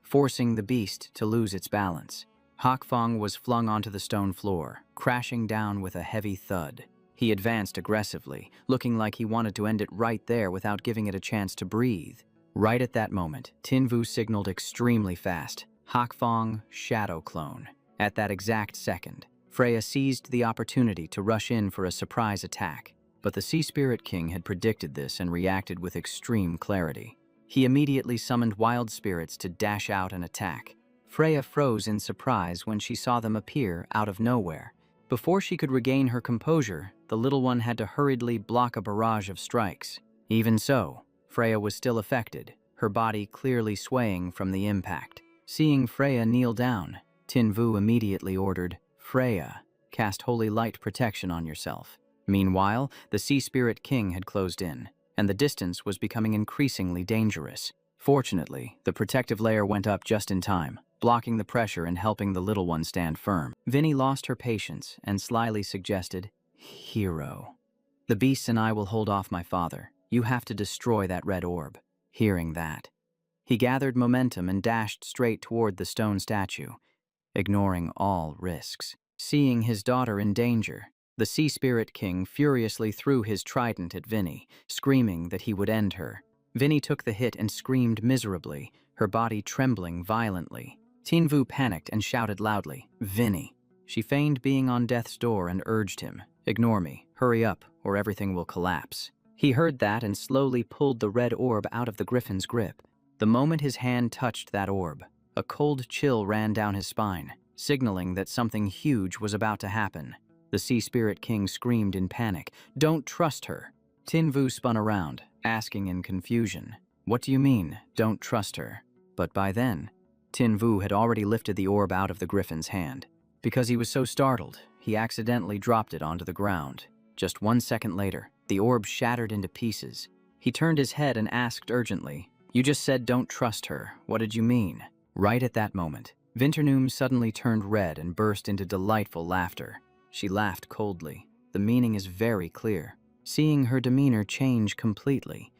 forcing the beast to lose its balance. Hakfong was flung onto the stone floor, crashing down with a heavy thud. He advanced aggressively, looking like he wanted to end it right there without giving it a chance to breathe. Right at that moment, Tinvu signaled extremely fast, Hakfong, Shadow Clone. At that exact second, Freya seized the opportunity to rush in for a surprise attack. But the Sea Spirit King had predicted this and reacted with extreme clarity. He immediately summoned wild spirits to dash out and attack. Freya froze in surprise when she saw them appear out of nowhere. Before she could regain her composure, the little one had to hurriedly block a barrage of strikes. Even so, Freya was still affected, her body clearly swaying from the impact. Seeing Freya kneel down, Tinvu immediately ordered, "Freya, cast Holy Light Protection on yourself." Meanwhile, the Sea Spirit King had closed in, and the distance was becoming increasingly dangerous. Fortunately, the protective layer went up just in time, blocking the pressure and helping the little one stand firm. Vinny lost her patience and slyly suggested, "Hero. The beasts and I will hold off my father. You have to destroy that red orb." Hearing that, he gathered momentum and dashed straight toward the stone statue, ignoring all risks. Seeing his daughter in danger, the Sea Spirit King furiously threw his trident at Vinny, screaming that he would end her. Vinny took the hit and screamed miserably, her body trembling violently. Tinvu panicked and shouted loudly, "Vinny." She feigned being on death's door and urged him, "Ignore me, hurry up, or everything will collapse." He heard that and slowly pulled the red orb out of the griffin's grip. The moment his hand touched that orb, a cold chill ran down his spine, signaling that something huge was about to happen. The Sea Spirit King screamed in panic, "Don't trust her." Tinvu spun around, asking in confusion, "What do you mean, don't trust her?" But by then, Tinvu had already lifted the orb out of the griffin's hand. Because he was so startled, he accidentally dropped it onto the ground. Just 1 second later, the orb shattered into pieces. He turned his head and asked urgently, "You just said don't trust her. What did you mean?" Right at that moment, Vinternoom suddenly turned red and burst into delightful laughter. She laughed coldly. The meaning is very clear. Seeing her demeanor change completely,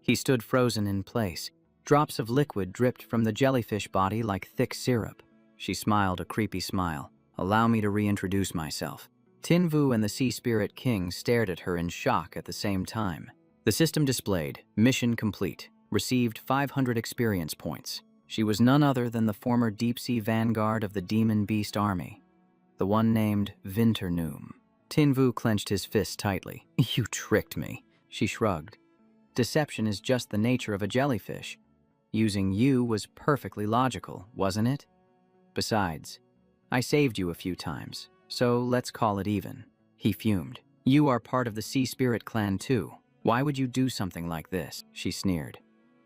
he stood frozen in place. Drops of liquid dripped from the jellyfish body like thick syrup. She smiled a creepy smile. "Allow me to reintroduce myself." Tinvu and the Sea Spirit King stared at her in shock at the same time. The system displayed, "Mission complete. Received 500 experience points." She was none other than the former deep-sea vanguard of the Demon Beast Army, the one named Vinternoom. Tinvu clenched his fist tightly. "You tricked me." She shrugged. "Deception is just the nature of a jellyfish. Using you was perfectly logical, wasn't it? Besides, I saved you a few times, so let's call it even." He fumed. "You are part of the Sea Spirit clan too. Why would you do something like this?" She sneered.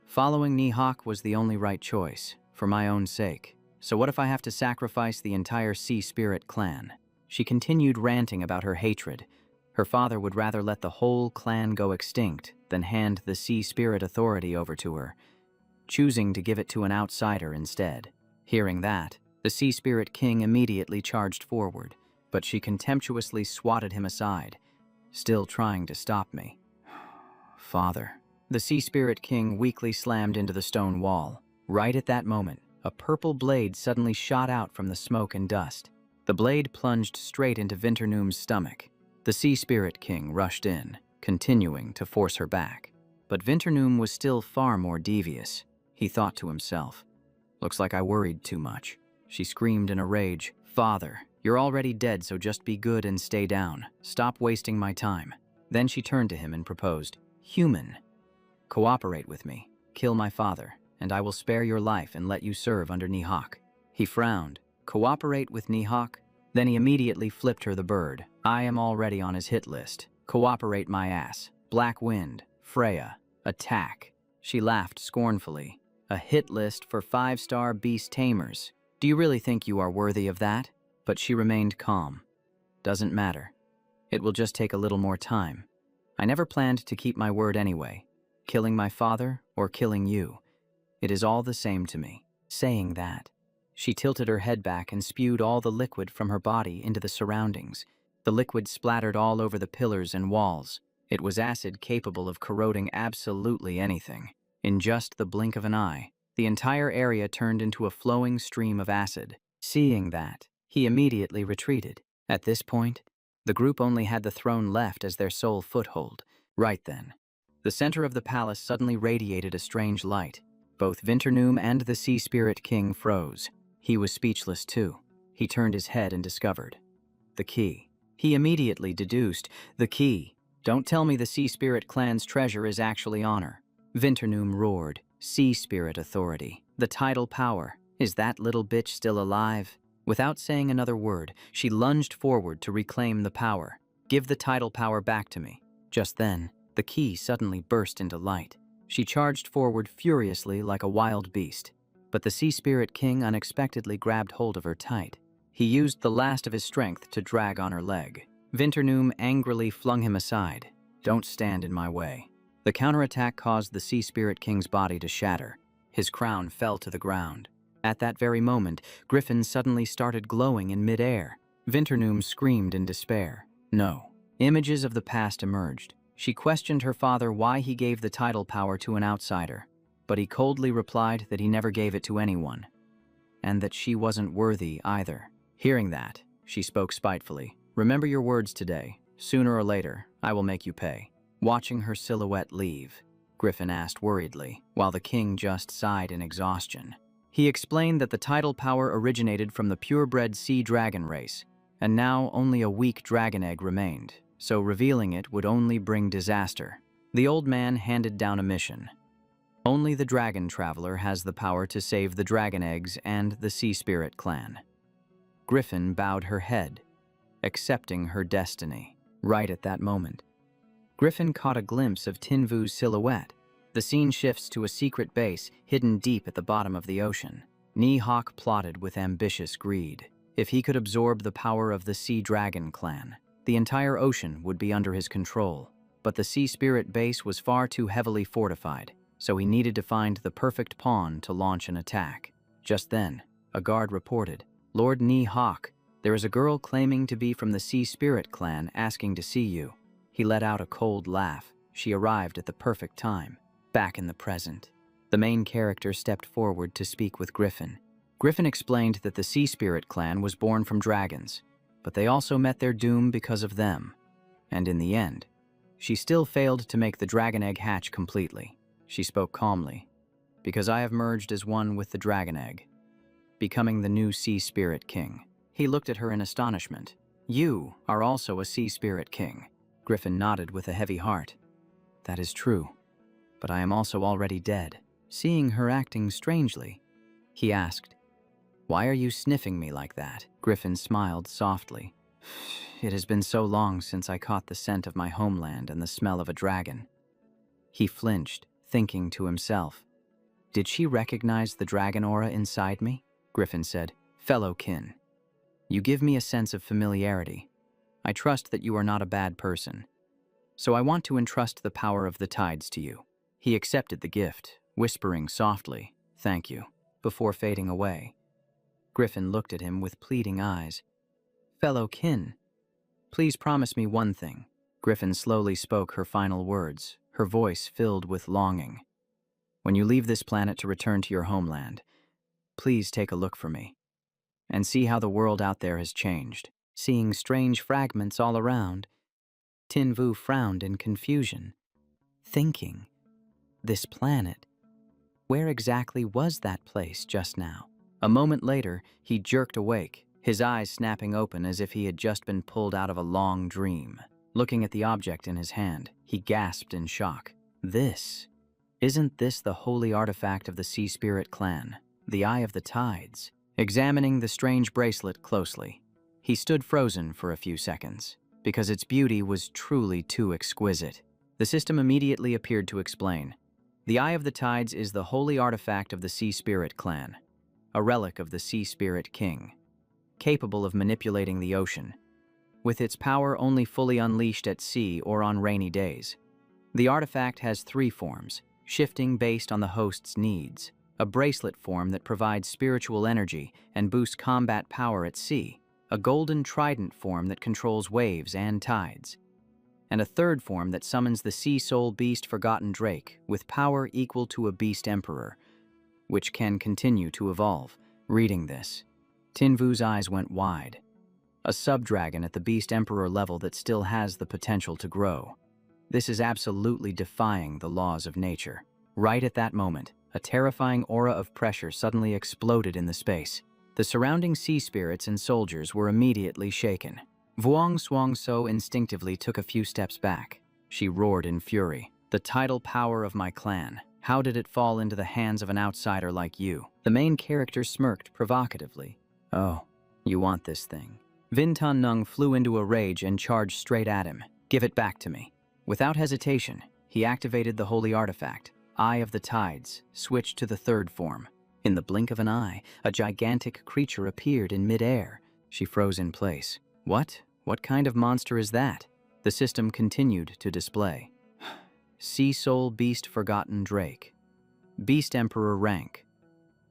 "Following Nihawk was the only right choice, for my own sake. So what if I have to sacrifice the entire Sea Spirit clan?" She continued ranting about her hatred. Her father would rather let the whole clan go extinct than hand the Sea Spirit authority over to her, choosing to give it to an outsider instead. Hearing that, the Sea Spirit King immediately charged forward, but she contemptuously swatted him aside, still trying to stop me. "Father." The Sea Spirit King weakly slammed into the stone wall. Right at that moment, a purple blade suddenly shot out from the smoke and dust. The blade plunged straight into Vinternoom's stomach. The Sea Spirit King rushed in, continuing to force her back. But Vinternoom was still far more devious. He thought to himself, "Looks like I worried too much." She screamed in a rage, "Father, you're already dead, so just be good and stay down. Stop wasting my time." Then she turned to him and proposed, "Human, cooperate with me. Kill my father, and I will spare your life and let you serve under Nihawk." He frowned. "Cooperate with Nihawk?" Then he immediately flipped her the bird. "I am already on his hit list. Cooperate my ass. Black Wind, Freya, attack." She laughed scornfully. "A hit list for 5-star beast tamers. Do you really think you are worthy of that?" But she remained calm. "Doesn't matter. It will just take a little more time. I never planned to keep my word anyway. Killing my father or killing you. It is all the same to me." Saying that, she tilted her head back and spewed all the liquid from her body into the surroundings. The liquid splattered all over the pillars and walls. It was acid capable of corroding absolutely anything. In just the blink of an eye, the entire area turned into a flowing stream of acid. Seeing that, he immediately retreated. At this point, the group only had the throne left as their sole foothold. Right then, the center of the palace suddenly radiated a strange light. Both Vinternoom and the Sea Spirit King froze. He was speechless too. He turned his head and discovered the key. He immediately deduced the key. "Don't tell me the Sea Spirit clan's treasure is actually honor." Vinternoom roared. "Sea Spirit authority. The tidal power. Is that little bitch still alive?" Without saying another word, she lunged forward to reclaim the power. "Give the tidal power back to me." Just then, the key suddenly burst into light. She charged forward furiously like a wild beast, but the Sea Spirit King unexpectedly grabbed hold of her tight. He used the last of his strength to drag on her leg. Vinternoom angrily flung him aside. "Don't stand in my way." The counterattack caused the Sea Spirit King's body to shatter. His crown fell to the ground. At that very moment, Griffin suddenly started glowing in midair. Vinternoom screamed in despair. No. Images of the past emerged. She questioned her father why he gave the tidal power to an outsider, but he coldly replied that he never gave it to anyone, and that she wasn't worthy either. Hearing that, she spoke spitefully. "Remember your words today. Sooner or later, I will make you pay." Watching her silhouette leave, Griffin asked worriedly, while the king just sighed in exhaustion. He explained that the tidal power originated from the purebred sea dragon race, and now only a weak dragon egg remained, so revealing it would only bring disaster. The old man handed down a mission. Only the dragon traveler has the power to save the dragon eggs and the Sea Spirit clan. Griffin bowed her head, accepting her destiny. Right at that moment, Griffin caught a glimpse of Tinvu's silhouette. The scene shifts to a secret base hidden deep at the bottom of the ocean. Nihawk plotted with ambitious greed. If he could absorb the power of the Sea Dragon clan, the entire ocean would be under his control. But the Sea Spirit base was far too heavily fortified, so he needed to find the perfect pawn to launch an attack. Just then, a guard reported, "Lord Nihawk, there is a girl claiming to be from the Sea Spirit clan asking to see you." He let out a cold laugh. She arrived at the perfect time. Back in the present, the main character stepped forward to speak with Griffin. Griffin explained that the Sea Spirit clan was born from dragons, but they also met their doom because of them. And in the end, she still failed to make the dragon egg hatch completely. She spoke calmly. "Because I have merged as one with the dragon egg, becoming the new Sea Spirit King." He looked at her in astonishment. "You are also a Sea Spirit King." Griffin nodded with a heavy heart. "That is true. But I am also already dead." Seeing her acting strangely, he asked, "Why are you sniffing me like that?" Griffin smiled softly. "It has been so long since I caught the scent of my homeland and the smell of a dragon." He flinched, thinking to himself, "Did she recognize the dragon aura inside me?" Griffin said, "Fellow kin, you give me a sense of familiarity. I trust that you are not a bad person, so I want to entrust the power of the tides to you." He accepted the gift, whispering softly, "Thank you," before fading away. Griffin looked at him with pleading eyes. "Fellow kin, please promise me one thing." Griffin slowly spoke her final words, her voice filled with longing. "When you leave this planet to return to your homeland, please take a look for me, and see how the world out there has changed." Seeing strange fragments all around, Tinvu frowned in confusion, thinking, this planet, where exactly was that place just now? A moment later, he jerked awake, his eyes snapping open as if he had just been pulled out of a long dream. Looking at the object in his hand, he gasped in shock. Isn't this the holy artifact of the Sea Spirit clan, the Eye of the Tides? Examining the strange bracelet closely, he stood frozen for a few seconds, because its beauty was truly too exquisite. The system immediately appeared to explain. The Eye of the Tides is the holy artifact of the Sea Spirit clan, a relic of the Sea Spirit King, capable of manipulating the ocean. with its power only fully unleashed at sea or on rainy days. The artifact has 3 forms, shifting based on the host's needs: a bracelet form that provides spiritual energy and boosts combat power at sea, a golden trident form that controls waves and tides, and a 3rd form that summons the sea soul beast Forgotten Drake with power equal to a beast emperor, which can continue to evolve. Reading this, Tinvu's eyes went wide. A sub-dragon at the beast emperor level that still has the potential to grow. This is absolutely defying the laws of nature. Right at that moment, a terrifying aura of pressure suddenly exploded in the space. The surrounding sea spirits and soldiers were immediately shaken. Vuong Xuang So instinctively took a few steps back. She roared in fury. "The tidal power of my clan. How did it fall into the hands of an outsider like you?" The main character smirked provocatively. "Oh, you want this thing." Vin Tan Nung flew into a rage and charged straight at him. "Give it back to me." Without hesitation, he activated the holy artifact. Eye of the Tides switched to the 3rd form. In the blink of an eye, a gigantic creature appeared in mid-air. She froze in place. What? What kind of monster is that? The system continued to display. Sea Soul Beast Forgotten Drake. Beast Emperor rank.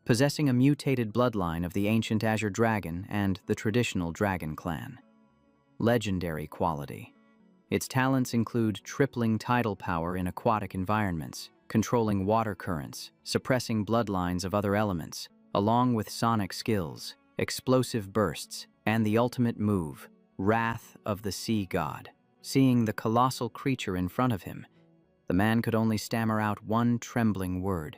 Possessing a mutated bloodline of the ancient Azure Dragon and the traditional Dragon Clan. Legendary quality. Its talents include tripling tidal power in aquatic environments, controlling water currents, suppressing bloodlines of other elements, along with sonic skills, explosive bursts, and the ultimate move, Wrath of the Sea God. Seeing the colossal creature in front of him, the man could only stammer out one trembling word: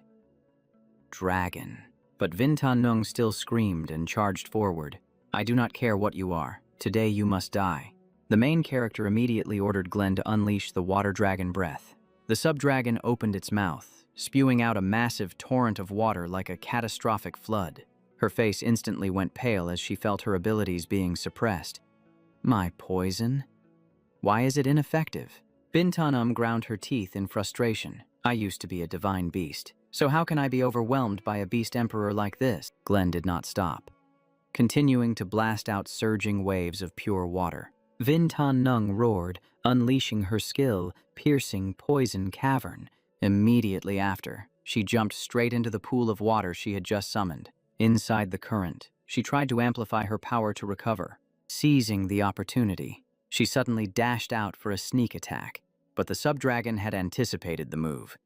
dragon. But Vin Tan Nung still screamed and charged forward. "I do not care what you are. Today you must die." The main character immediately ordered Glenn to unleash the water dragon breath. The sub-dragon opened its mouth, spewing out a massive torrent of water like a catastrophic flood. Her face instantly went pale as she felt her abilities being suppressed. "My poison? Why is it ineffective?" Bintanum ground her teeth in frustration. "I used to be a divine beast, so how can I be overwhelmed by a beast emperor like this?" Glenn did not stop, continuing to blast out surging waves of pure water. Vin Tan Nung roared, unleashing her skill, Piercing Poison Cavern. Immediately after, she jumped straight into the pool of water she had just summoned. Inside the current, she tried to amplify her power to recover. Seizing the opportunity, she suddenly dashed out for a sneak attack, but the sub-dragon had anticipated the move,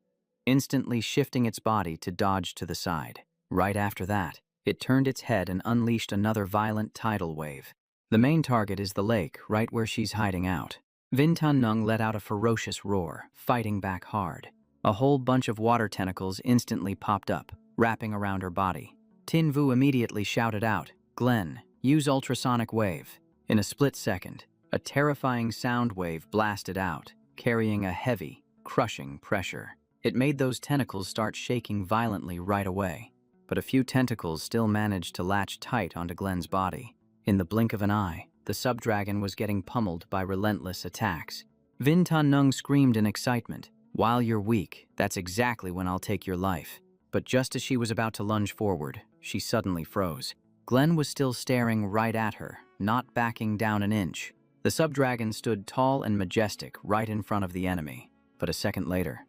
instantly shifting its body to dodge to the side. Right after that, it turned its head and unleashed another violent tidal wave. The main target is the lake, right where she's hiding out. Vin Tan Nung let out a ferocious roar, fighting back hard. A whole bunch of water tentacles instantly popped up, wrapping around her body. Tin Vu immediately shouted out, "Glenn, use ultrasonic wave." In a split second, a terrifying sound wave blasted out, carrying a heavy, crushing pressure. It made those tentacles start shaking violently right away, but a few tentacles still managed to latch tight onto Glenn's body. In the blink of an eye, the sub-dragon was getting pummeled by relentless attacks. Vin Tan Nung screamed in excitement, "While you're weak, that's exactly when I'll take your life." But just as she was about to lunge forward, she suddenly froze. Glenn was still staring right at her, not backing down an inch. The sub-dragon stood tall and majestic right in front of the enemy. But a second later,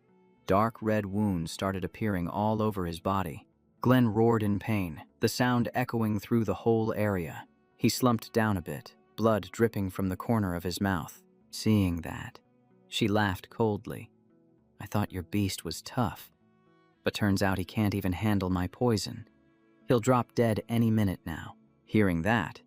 dark red wounds started appearing all over his body. Glenn roared in pain, the sound echoing through the whole area. He slumped down a bit, blood dripping from the corner of his mouth. Seeing that, she laughed coldly. "I thought your beast was tough, but turns out he can't even handle my poison. He'll drop dead any minute now." Hearing that,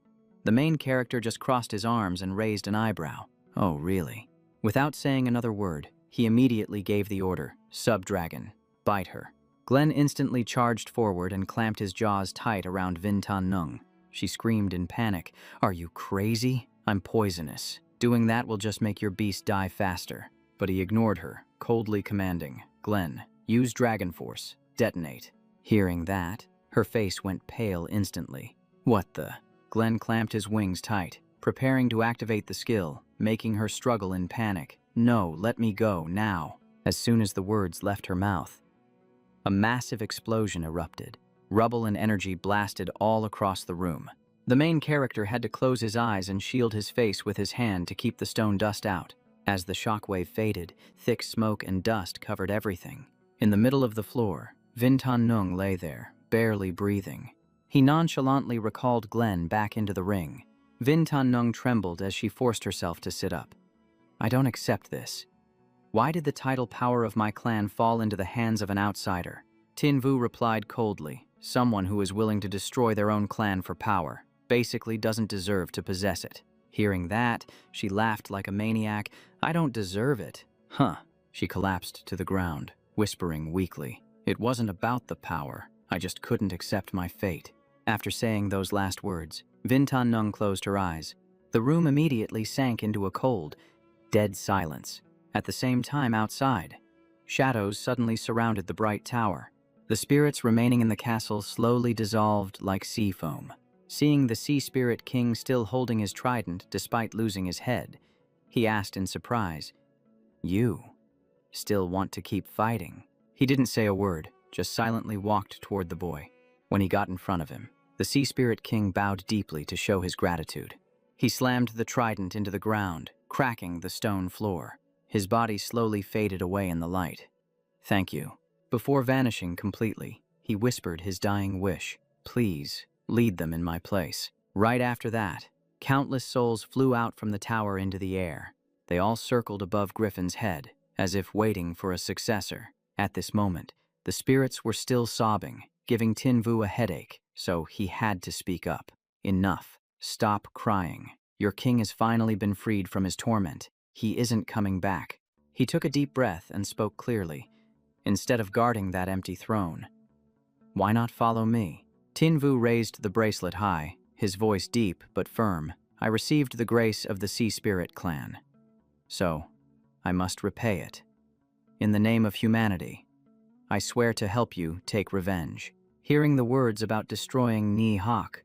the main character just crossed his arms and raised an eyebrow. "Oh, really?" Without saying another word, he immediately gave the order, "Sub-dragon, bite her." Glenn instantly charged forward and clamped his jaws tight around Vin Tan Nung. She screamed in panic, "Are you crazy? I'm poisonous. Doing that will just make your beast die faster." But he ignored her, coldly commanding, "Glenn, use Dragon Force, detonate." Hearing that, her face went pale instantly. "What the?" Glenn clamped his wings tight, preparing to activate the skill, making her struggle in panic. "No, let me go, now." As soon as the words left her mouth, a massive explosion erupted. Rubble and energy blasted all across the room. The main character had to close his eyes and shield his face with his hand to keep the stone dust out. As the shockwave faded, thick smoke and dust covered everything. In the middle of the floor, Vintan Nung lay there, barely breathing. He nonchalantly recalled Glenn back into the ring. Vintan Nung trembled as she forced herself to sit up. I don't accept this. Why did the tidal power of my clan fall into the hands of an outsider? Tin Vu replied coldly. Someone who is willing to destroy their own clan for power basically doesn't deserve to possess it. Hearing that, she laughed like a maniac. I don't deserve it. Huh. She collapsed to the ground, whispering weakly. It wasn't about the power. I just couldn't accept my fate. After saying those last words, Vintan Nung closed her eyes. The room immediately sank into a cold, dead silence. At the same time outside, shadows suddenly surrounded the bright tower. The spirits remaining in the castle slowly dissolved like sea foam. Seeing the Sea Spirit King still holding his trident despite losing his head, he asked in surprise, "You still want to keep fighting?" He didn't say a word, just silently walked toward the boy. When he got in front of him, the Sea Spirit King bowed deeply to show his gratitude. He slammed the trident into the ground, cracking the stone floor. His body slowly faded away in the light. "Thank you." Before vanishing completely, he whispered his dying wish. "Please, lead them in my place." Right after that, countless souls flew out from the tower into the air. They all circled above Griffin's head, as if waiting for a successor. At this moment, the spirits were still sobbing, giving Tin Vu a headache, so he had to speak up. "Enough. Stop crying. Your king has finally been freed from his torment. He isn't coming back." He took a deep breath and spoke clearly. "Instead of guarding that empty throne, why not follow me?" Tin Vu raised the bracelet high, his voice deep but firm. "I received the grace of the Sea Spirit clan, so I must repay it. In the name of humanity, I swear to help you take revenge." Hearing the words about destroying Ni Hawk,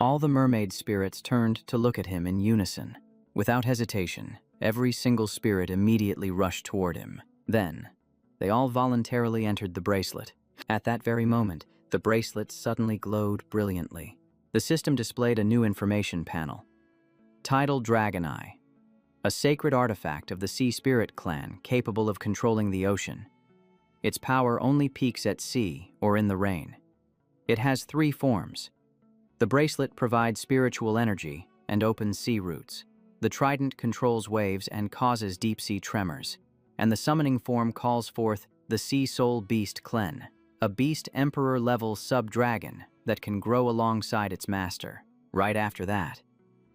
all the mermaid spirits turned to look at him in unison. Without hesitation, every single spirit immediately rushed toward him. Then, they all voluntarily entered the bracelet. At that very moment, the bracelet suddenly glowed brilliantly. The system displayed a new information panel. Tidal Dragon Eye, a sacred artifact of the Sea Spirit clan capable of controlling the ocean. Its power only peaks at sea or in the rain. It has 3 forms. The bracelet provides spiritual energy and opens sea routes. The trident controls waves and causes deep-sea tremors. And the summoning form calls forth the Sea Soul Beast Klen, a beast emperor-level sub-dragon that can grow alongside its master. Right after that,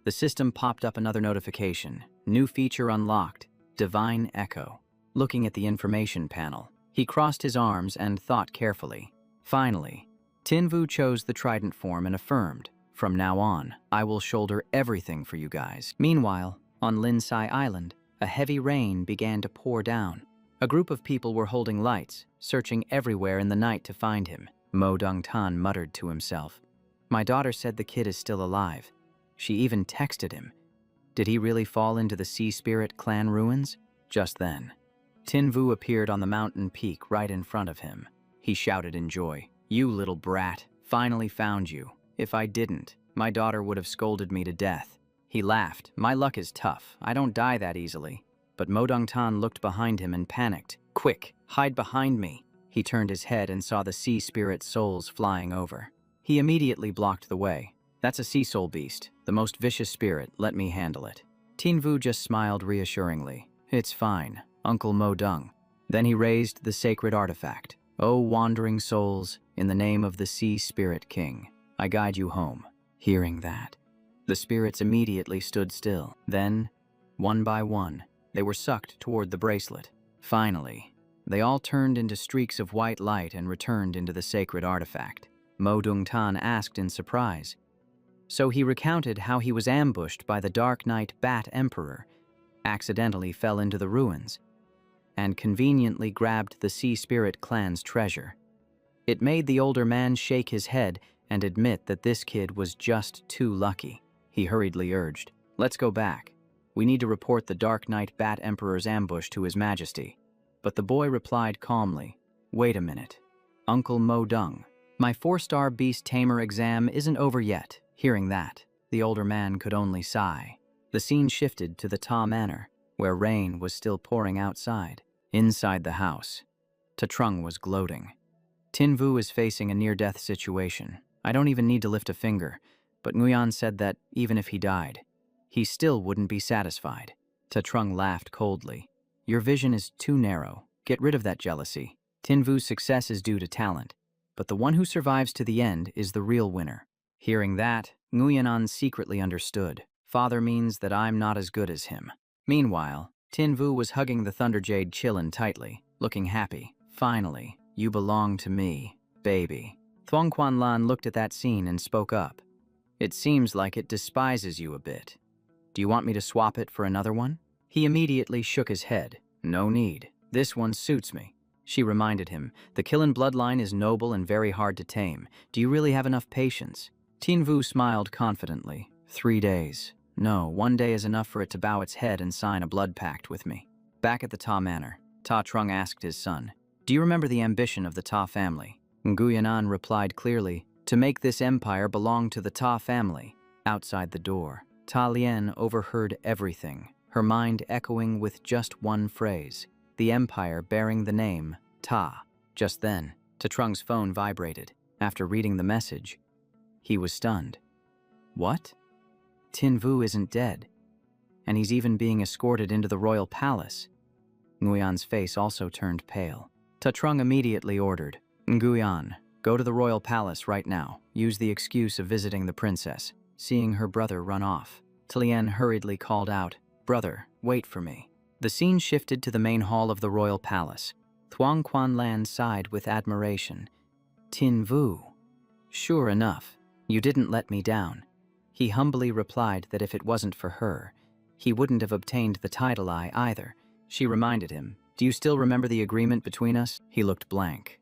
the system popped up another notification. New feature unlocked, Divine Echo. Looking at the information panel, he crossed his arms and thought carefully. Finally, Tin Vu chose the trident form and affirmed, "From now on, I will shoulder everything for you guys." Meanwhile, on Linsai Island, a heavy rain began to pour down. A group of people were holding lights, searching everywhere in the night to find him. Mo Dong-tan muttered to himself. "My daughter said the kid is still alive. She even texted him. Did he really fall into the Sea Spirit clan ruins?" Just then, Tin Vu appeared on the mountain peak right in front of him. He shouted in joy, "You little brat, finally found you. If I didn't, my daughter would have scolded me to death." He laughed. "My luck is tough. I don't die that easily." But Mo Dong-tan looked behind him and panicked. "Quick, hide behind me." He turned his head and saw the sea spirit souls flying over. He immediately blocked the way. "That's a sea soul beast, the most vicious spirit. Let me handle it." Tin Vu just smiled reassuringly. "It's fine, Uncle Mo Dung." Then he raised the sacred artifact. "O wandering souls, in the name of the Sea Spirit King, I guide you home." Hearing that, the spirits immediately stood still. Then, one by one, they were sucked toward the bracelet. Finally, they all turned into streaks of white light and returned into the sacred artifact. Mo Dong-tan asked in surprise. So he recounted how he was ambushed by the Dark Knight Bat Emperor, accidentally fell into the ruins, and conveniently grabbed the Sea Spirit clan's treasure. It made the older man shake his head and admit that this kid was just too lucky. He hurriedly urged, "Let's go back. We need to report the Dark Knight Bat Emperor's ambush to His Majesty." But the boy replied calmly, "Wait a minute. Uncle Mo Dung, my 4-star beast Tamer exam isn't over yet. Hearing that, the older man could only sigh. The scene shifted to the Ta Manor, where rain was still pouring outside. Inside the house, Ta Trung was gloating. Tin Vu is facing a near-death situation. I don't even need to lift a finger, but Nguyen said that even if he died, he still wouldn't be satisfied. Ta Trung laughed coldly. Your vision is too narrow. Get rid of that jealousy. Tin Vu's success is due to talent, but the one who survives to the end is the real winner. Hearing that, Nguyen secretly understood. Father means that I'm not as good as him. Meanwhile, Tin Vu was hugging the Thunder Jade Chillin tightly, looking happy. Finally, you belong to me, baby. Thuong Quan Lan looked at that scene and spoke up. It seems like it despises you a bit. Do you want me to swap it for another one? He immediately shook his head. No need. This one suits me. She reminded him, the Killen bloodline is noble and very hard to tame. Do you really have enough patience? Tin Vu smiled confidently. 3 days. No, 1 day is enough for it to bow its head and sign a blood pact with me. Back at the Ta Manor, Ta Trung asked his son, do you remember the ambition of the Ta family? Nguyen replied clearly, to make this empire belong to the Ta family. Outside the door, Ta Lien overheard everything, her mind echoing with just one phrase, the empire bearing the name Ta. Just then, Ta Trung's phone vibrated. After reading the message, he was stunned. What? Tin Vu isn't dead, and he's even being escorted into the royal palace. Nguyen's face also turned pale. Ta Trung immediately ordered, Nguyen, go to the royal palace right now. Use the excuse of visiting the princess. Seeing her brother run off, Ta Lien hurriedly called out, brother, wait for me. The scene shifted to the main hall of the royal palace. Thuong Quan Lan sighed with admiration. Tin Vu. Sure enough, you didn't let me down. He humbly replied that if it wasn't for her, he wouldn't have obtained the title eye either. She reminded him, do you still remember the agreement between us? He looked blank.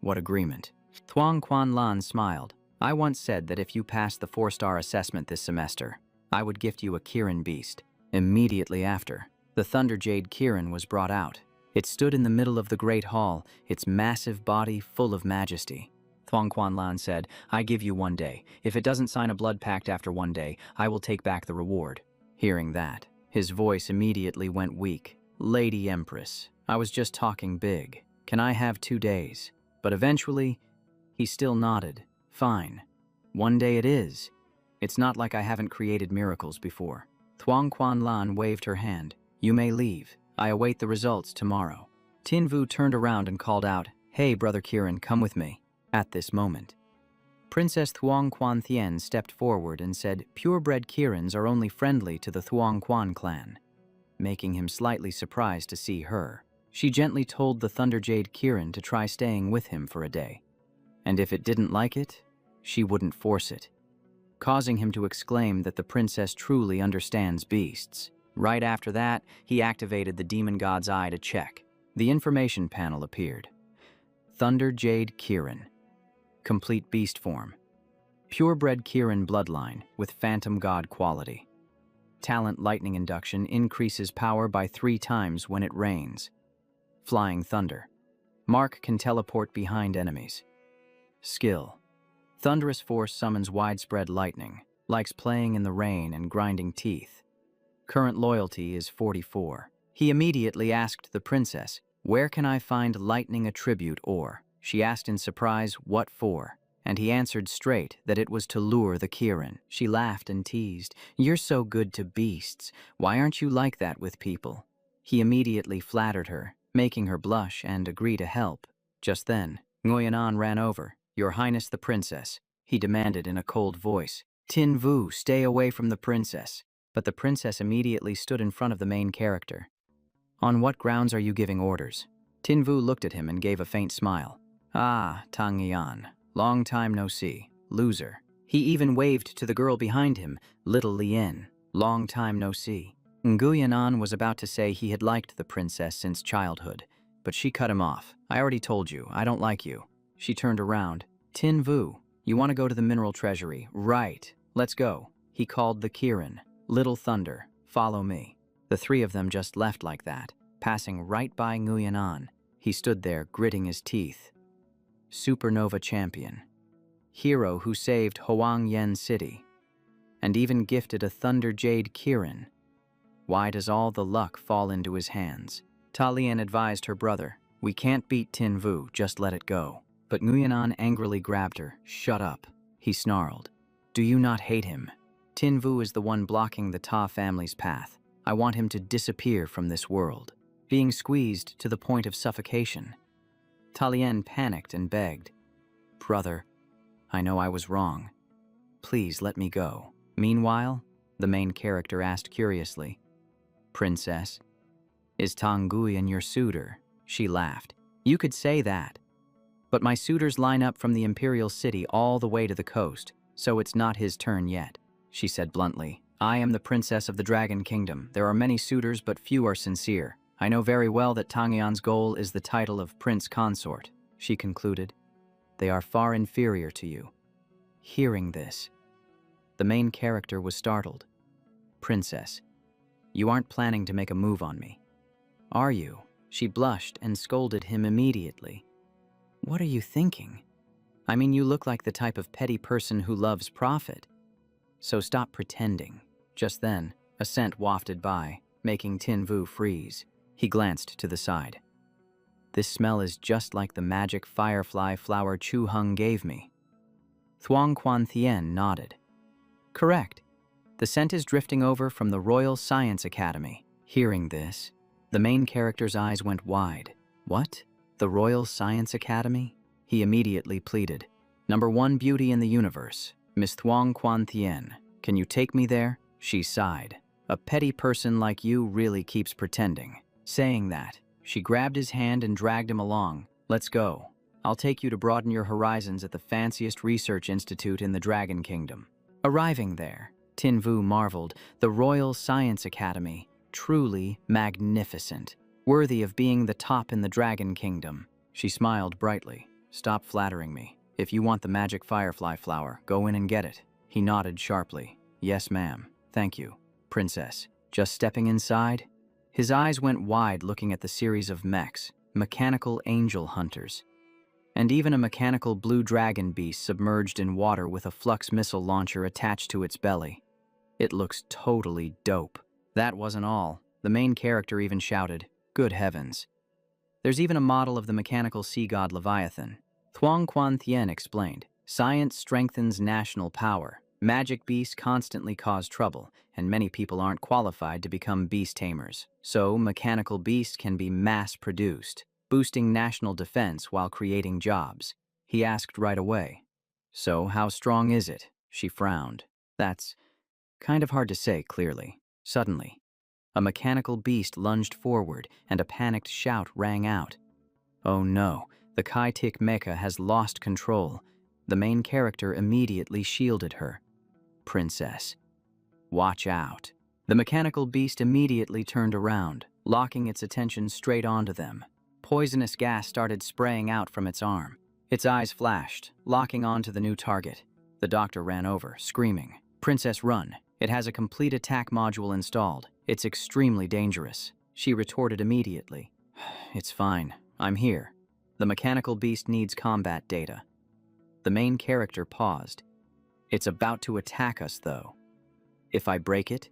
What agreement? Thuong Quan Lan smiled. I once said that if you passed the 4-star assessment this semester, I would gift you a Kirin beast. Immediately after, the Thunder Jade Kirin was brought out. It stood in the middle of the great hall, its massive body full of majesty. Thuong Quan Lan said, I give you 1 day. If it doesn't sign a blood pact after 1 day, I will take back the reward. Hearing that, his voice immediately went weak. Lady Empress, I was just talking big. Can I have 2 days? But eventually, he still nodded. Fine. 1 day it is. It's not like I haven't created miracles before. Thuong Quan Lan waved her hand. You may leave. I await the results tomorrow. Tin Vu turned around and called out, hey, Brother Kirin, come with me. At this moment, Princess Thuong Quan Thien stepped forward and said, purebred Kirins are only friendly to the Thuong Quan clan. Making him slightly surprised to see her, she gently told the Thunder Jade Kirin to try staying with him for a day. And if it didn't like it, she wouldn't force it, causing him to exclaim that the princess truly understands beasts. Right after that, he activated the demon god's eye to check. The information panel appeared. Thunder Jade Kirin. Complete beast form. Purebred Kirin bloodline with phantom god quality. Talent lightning induction increases power by 3 times when it rains. Flying thunder. Mark can teleport behind enemies. Skill. Thunderous force summons widespread lightning, likes playing in the rain and grinding teeth. Current loyalty is 44. He immediately asked the princess, where can I find lightning attribute ore? She asked in surprise, what for? And he answered straight that it was to lure the Kirin. She laughed and teased, you're so good to beasts. Why aren't you like that with people? He immediately flattered her, making her blush and agree to help. Just then, Nguyen ran over. Your Highness the Princess, he demanded in a cold voice. Tin Vu, stay away from the princess. But the princess immediately stood in front of the main character. On what grounds are you giving orders? Tin Vu looked at him and gave a faint smile. Ah, Tang Yan, long time no see, loser. He even waved to the girl behind him, little Lien, long time no see. Nguyen was about to say he had liked the princess since childhood, but she cut him off. I already told you, I don't like you. She turned around. Tin Vu, you want to go to the mineral treasury? Right, let's go. He called the Kirin. Little Thunder, follow me. The 3 of them just left like that, passing right by Nguyen. He stood there, gritting his teeth. Supernova champion. Hero who saved Hoang Yen City. and even gifted a Thunder Jade Kirin. Why does all the luck fall into his hands? Talian advised her brother, "We can't beat Tin Vu, just let it go." But Nguyenan angrily grabbed her. "Shut up," he snarled. "Do you not hate him? Tin Vu is the one blocking the Ta family's path. I want him to disappear from this world." Being squeezed to the point of suffocation, Talian panicked and begged, "Brother, I know I was wrong. Please let me go." Meanwhile, the main character asked curiously, "Princess, is Ta Nguyen your suitor?" She laughed. "You could say that. But my suitors line up from the Imperial City all the way to the coast, so it's not his turn yet," she said bluntly. "I am the Princess of the Dragon Kingdom. There are many suitors, but few are sincere. I know very well that Tangyan's goal is the title of Prince Consort," she concluded. "They are far inferior to you." Hearing this, the main character was startled. "Princess, you aren't planning to make a move on me, are you?" She blushed and scolded him immediately. "What are you thinking? I mean, you look like the type of petty person who loves profit. So stop pretending." Just then, a scent wafted by, making Tin Vu freeze. He glanced to the side. "This smell is just like the magic firefly flower Chu Hung gave me." Thuong Quan Thien nodded. "Correct. The scent is drifting over from the Royal Science Academy." Hearing this, the main character's eyes went wide. "What? The Royal Science Academy?" He immediately pleaded. "#1 beauty in the universe, Miss Thuong Quan Thien. Can you take me there?" She sighed. "A petty person like you really keeps pretending." Saying that, she grabbed his hand and dragged him along. "Let's go. I'll take you to broaden your horizons at the fanciest research institute in the Dragon Kingdom." Arriving there, Tin Vu marveled. The Royal Science Academy, truly magnificent, worthy of being the top in the Dragon Kingdom. She smiled brightly. "Stop flattering me. If you want the magic firefly flower, go in and get it." He nodded sharply. "Yes, ma'am. Thank you, Princess." Just stepping inside, his eyes went wide looking at the series of mechs, mechanical angel hunters, and even a mechanical blue dragon beast submerged in water with a flux missile launcher attached to its belly. It looks totally dope. That wasn't all. The main character even shouted, "Good heavens." There's even a model of the mechanical sea god Leviathan. Thuong Quan Thien explained, "Science strengthens national power. Magic beasts constantly cause trouble, and many people aren't qualified to become beast tamers. So, mechanical beasts can be mass-produced, boosting national defense while creating jobs." He asked right away, "So, how strong is it?" She frowned. "That's kind of hard to say clearly." Suddenly, a mechanical beast lunged forward, and a panicked shout rang out. "Oh no, the Kai-Tik mecha has lost control." The main character immediately shielded her. "Princess, watch out." The mechanical beast immediately turned around, locking its attention straight onto them. Poisonous gas started spraying out from its arm. Its eyes flashed, locking onto the new target. The doctor ran over, screaming, "Princess, run. It has a complete attack module installed. It's extremely dangerous." She retorted immediately, "It's fine. I'm here. The mechanical beast needs combat data." The main character paused. "It's about to attack us, though. If I break it,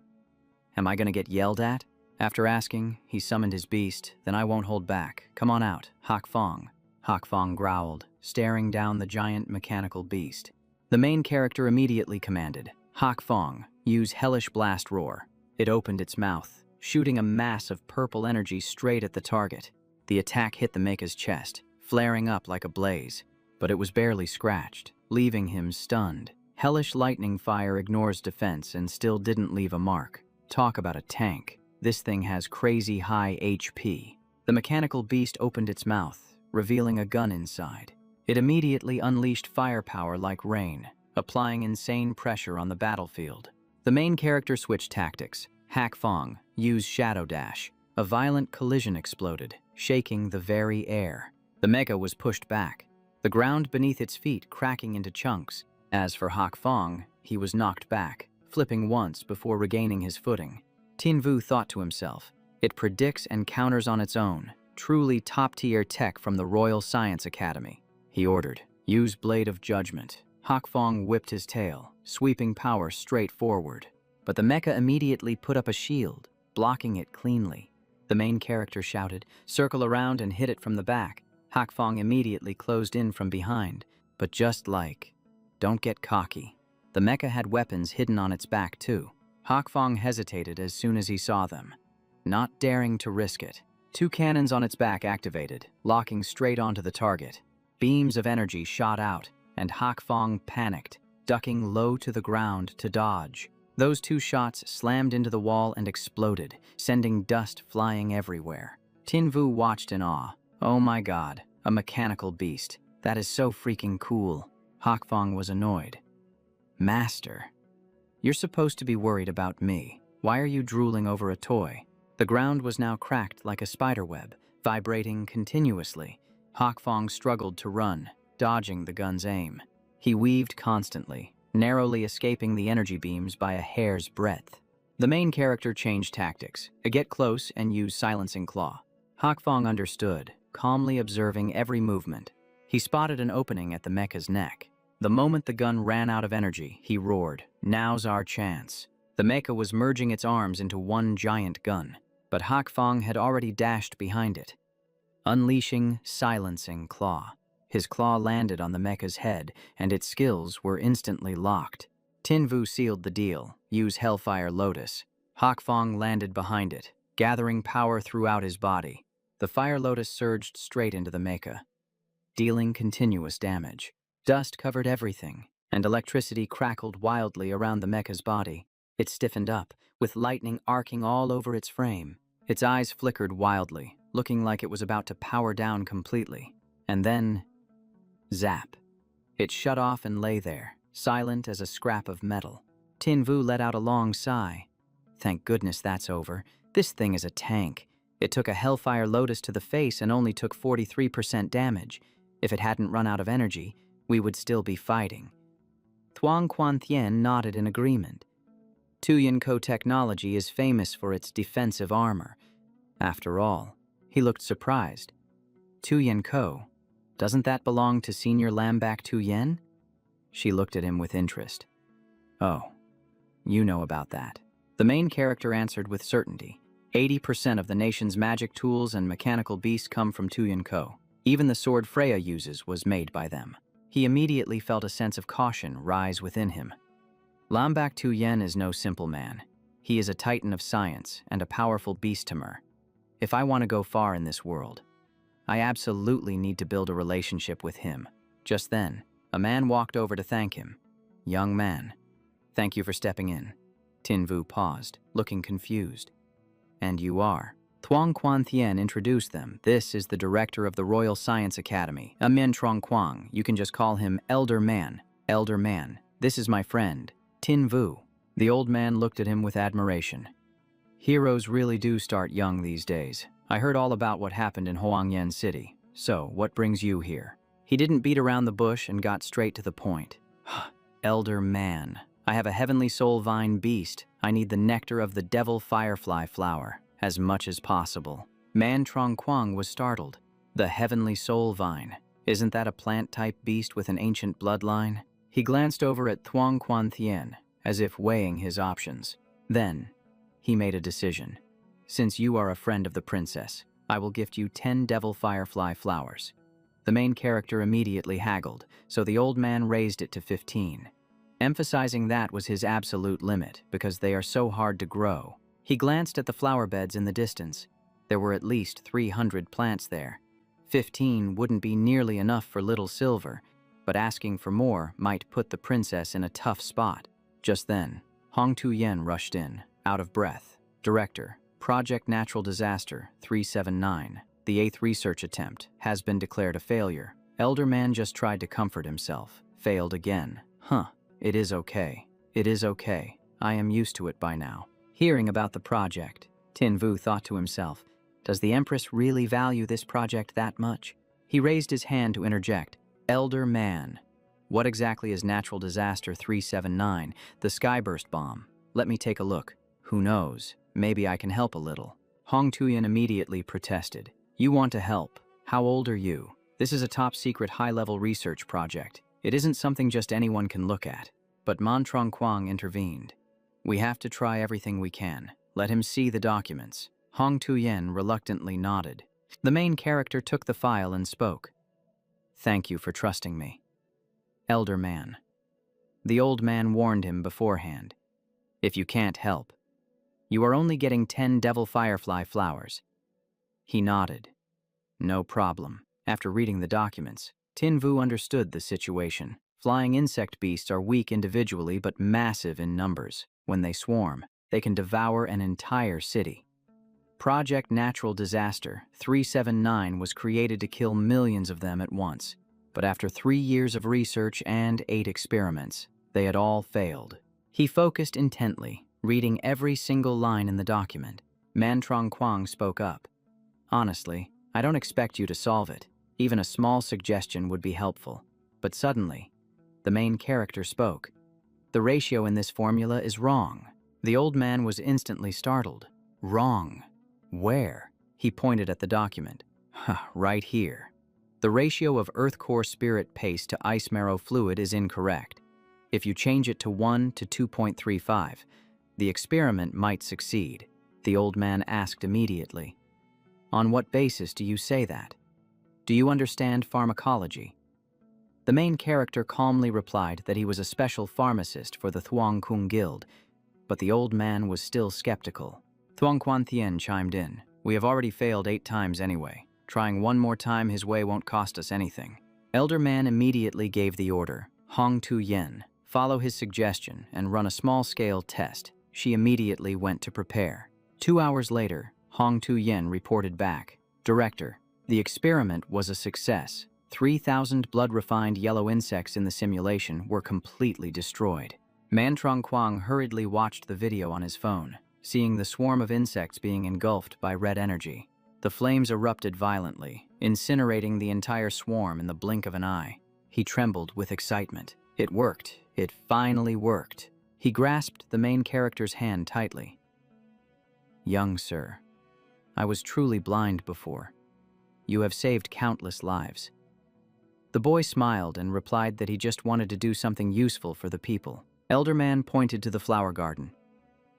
am I gonna get yelled at?" After asking, he summoned his beast. "Then I won't hold back. Come on out, Hak Fong." Hak Fong growled, staring down the giant mechanical beast. The main character immediately commanded, "Hak Fong, use Hellish Blast Roar." It opened its mouth, shooting a mass of purple energy straight at the target. The attack hit the mecha's chest, flaring up like a blaze, but it was barely scratched, leaving him stunned. Hellish lightning fire ignores defense and still didn't leave a mark. Talk about a tank. This thing has crazy high HP. The mechanical beast opened its mouth, revealing a gun inside. It immediately unleashed firepower like rain, applying insane pressure on the battlefield. The main character switched tactics. Hak Fong used Shadow Dash. A violent collision exploded, shaking the very air. The mecha was pushed back, the ground beneath its feet cracking into chunks. As for Hak Fong, he was knocked back, flipping once before regaining his footing. Tin Vu thought to himself, "It predicts and counters on its own. Truly top-tier tech from the Royal Science Academy." He ordered, "Use Blade of Judgment." Hak Fong whipped his tail, sweeping power straight forward. But the mecha immediately put up a shield, blocking it cleanly. The main character shouted, "Circle around and hit it from the back." Hakfong immediately closed in from behind, but just like, "Don't get cocky." The mecha had weapons hidden on its back too. Hakfong hesitated as soon as he saw them, not daring to risk it. 2 cannons on its back activated, locking straight onto the target. Beams of energy shot out, and Hakfong panicked, ducking low to the ground to dodge. Those 2 shots slammed into the wall and exploded, sending dust flying everywhere. Tinvu watched in awe. "Oh my god, a mechanical beast. That is so freaking cool." Hakfong was annoyed. "Master, you're supposed to be worried about me. Why are you drooling over a toy?" The ground was now cracked like a spiderweb, vibrating continuously. Hakfong struggled to run, dodging the gun's aim. He weaved constantly, narrowly escaping the energy beams by a hair's breadth. The main character changed tactics, get close and use silencing claw. Hakfong understood, calmly observing every movement. He spotted an opening at the mecha's neck. The moment the gun ran out of energy, he roared, "Now's our chance." The mecha was merging its arms into one giant gun, but Hakfong had already dashed behind it. Unleashing silencing claw. His claw landed on the mecha's head, and its skills were instantly locked. Tinvu sealed the deal, use Hellfire Lotus. Hakfong landed behind it, gathering power throughout his body. The Fire Lotus surged straight into the mecha, dealing continuous damage. Dust covered everything, and electricity crackled wildly around the mecha's body. It stiffened up, with lightning arcing all over its frame. Its eyes flickered wildly, looking like it was about to power down completely. And then, zap. It shut off and lay there, silent as a scrap of metal. Tinvu let out a long sigh. "Thank goodness that's over. This thing is a tank. It took a Hellfire Lotus to the face and only took 43% damage. If it hadn't run out of energy, we would still be fighting." Thuong Quan Thien nodded in agreement. Tuyenko technology is famous for its defensive armor. After all, he looked surprised. Tuyenko, doesn't that belong to Senior Lambak Tuyen? She looked at him with interest. "Oh, you know about that." The main character answered with certainty. 80% of the nation's magic tools and mechanical beasts come from Tuyenko. Even the sword Freya uses was made by them. He immediately felt a sense of caution rise within him. Lambak Tuyen is no simple man. He is a titan of science and a powerful beast tamer. If I want to go far in this world, I absolutely need to build a relationship with him. Just then, a man walked over to thank him. "Young man, thank you for stepping in." Tinvu paused, looking confused. "And you are?" Thuong Quan Thien introduced them. "This is the director of the Royal Science Academy, Min Trong Quang. You can just call him Elder Man. Elder Man, this is my friend, Tinvu." The old man looked at him with admiration. "Heroes really do start young these days. I heard all about what happened in Huangyan City. So, what brings you here?" He didn't beat around the bush and got straight to the point. "Elder Man, I have a heavenly soul vine beast. I need the nectar of the devil firefly flower, as much as possible." Man Trong Quang was startled. "The heavenly soul vine, isn't that a plant-type beast with an ancient bloodline?" He glanced over at Thuong Quan Thien, as if weighing his options. Then, he made a decision. "Since you are a friend of the princess, I will gift you 10 devil firefly flowers." The main character immediately haggled, so the old man raised it to 15. Emphasizing that was his absolute limit, because they are so hard to grow. He glanced at the flower beds in the distance. There were at least 300 plants there. 15 wouldn't be nearly enough for Little Silver, but asking for more might put the princess in a tough spot. Just then, Hong Tu-yen rushed in, out of breath. "Director, Project Natural Disaster 379. The 8th research attempt has been declared a failure." Elder Man just tried to comfort himself. Failed again. It is okay. It is okay. I am used to it by now." Hearing about the project, Tinvu thought to himself, does the Empress really value this project that much? He raised his hand to interject. "Elder Man, what exactly is Natural Disaster 379, the Skyburst bomb? Let me take a look. Who knows, maybe I can help a little." Hong Tuyen immediately protested. "You want to help? How old are you? This is a top-secret high-level research project. It isn't something just anyone can look at." But Man Quang intervened. "We have to try everything we can. Let him see the documents." Hong Tu-yen reluctantly nodded. The main character took the file and spoke. "Thank you for trusting me." Elder man. The old man warned him beforehand. "If you can't help, you are only getting 10 devil firefly flowers." He nodded. "No problem." After reading the documents, Tin Vu understood the situation. Flying insect beasts are weak individually but massive in numbers. When they swarm, they can devour an entire city. Project Natural Disaster 379 was created to kill millions of them at once, but after 3 years of research and 8 experiments, they had all failed. He focused intently, reading every single line in the document. Man Quang spoke up. "Honestly, I don't expect you to solve it. Even a small suggestion would be helpful." But suddenly, the main character spoke. "The ratio in this formula is wrong." The old man was instantly startled. "Wrong? Where?" He pointed at the document. "Right here. The ratio of earth core spirit paste to ice marrow fluid is incorrect. If you change it to 1 to 2.35, the experiment might succeed." The old man asked immediately. "On what basis do you say that? Do you understand pharmacology?" The main character calmly replied that he was a special pharmacist for the Thuong Kung Guild, but the old man was still skeptical. Thuong Quan Thien chimed in. "We have already failed 8 times anyway. Trying one more time his way won't cost us anything." Elder man immediately gave the order. "Hong Tu-yen, follow his suggestion and run a small-scale test." She immediately went to prepare. 2 hours later, Hong Tu-yen reported back. "Director, the experiment was a success. 3,000 blood-refined yellow insects in the simulation were completely destroyed." Man Quang hurriedly watched the video on his phone, seeing the swarm of insects being engulfed by red energy. The flames erupted violently, incinerating the entire swarm in the blink of an eye. He trembled with excitement. It worked. It finally worked. He grasped the main character's hand tightly. "Young sir, I was truly blind before. You have saved countless lives." The boy smiled and replied that he just wanted to do something useful for the people. Elder man pointed to the flower garden.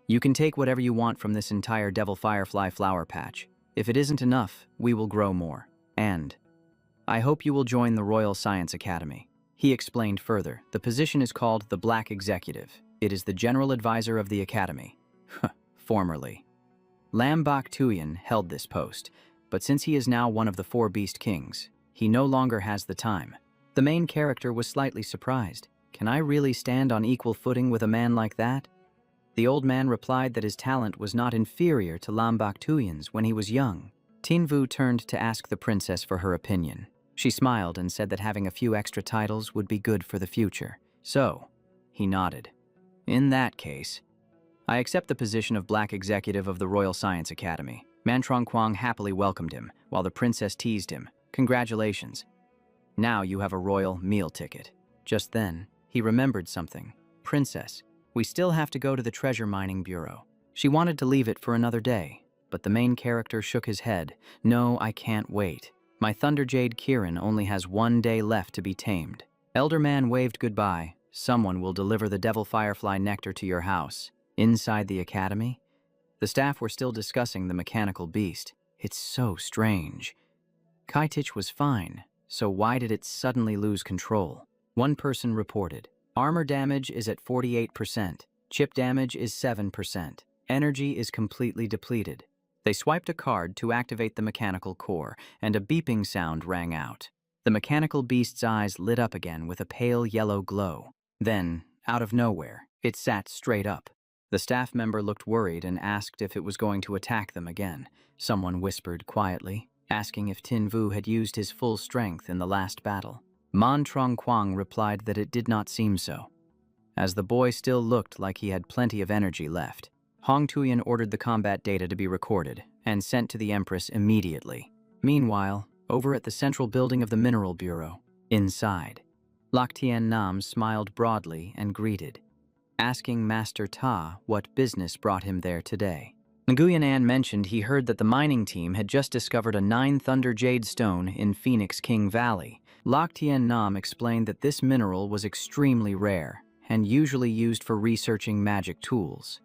"You can take whatever you want from this entire devil firefly flower patch. If it isn't enough, we will grow more. And I hope you will join the Royal Science Academy." He explained further. "The position is called the Black Executive. It is the general advisor of the academy." Formerly, Lam Bak Tuyen held this post, but since he is now one of the 4 Beast Kings, he no longer has the time. The main character was slightly surprised. "Can I really stand on equal footing with a man like that?" The old man replied that his talent was not inferior to Lam Bak Tuyen's when he was young. Tin Vu turned to ask the princess for her opinion. She smiled and said that having a few extra titles would be good for the future. "So," he nodded. "In that case, I accept the position of Black Executive of the Royal Science Academy." Man Quang happily welcomed him, while the princess teased him. "Congratulations. Now you have a royal meal ticket." Just then, he remembered something. "Princess, we still have to go to the Treasure Mining Bureau." She wanted to leave it for another day, but the main character shook his head. "No, I can't wait. My Thunderjade Kirin only has 1 day left to be tamed." Elder man waved goodbye. "Someone will deliver the Devil Firefly nectar to your house." Inside the academy, the staff were still discussing the mechanical beast. "It's so strange. Kaitich was fine, so why did it suddenly lose control?" One person reported, "Armor damage is at 48%. Chip damage is 7%. Energy is completely depleted." They swiped a card to activate the mechanical core, and a beeping sound rang out. The mechanical beast's eyes lit up again with a pale yellow glow. Then, out of nowhere, it sat straight up. The staff member looked worried and asked if it was going to attack them again. Someone whispered quietly, asking if Tin Vu had used his full strength in the last battle. Man Quang replied that it did not seem so, as the boy still looked like he had plenty of energy left. Hong Tuyen ordered the combat data to be recorded and sent to the Empress immediately. Meanwhile, over at the central building of the Mineral Bureau, inside, Lak Tien Nam smiled broadly and greeted, asking Master Ta what business brought him there today. Nguyen An mentioned he heard that the mining team had just discovered a 9 Thunder Jade Stone in Phoenix King Valley. Lak Tien Nam explained that this mineral was extremely rare, and usually used for researching magic tools,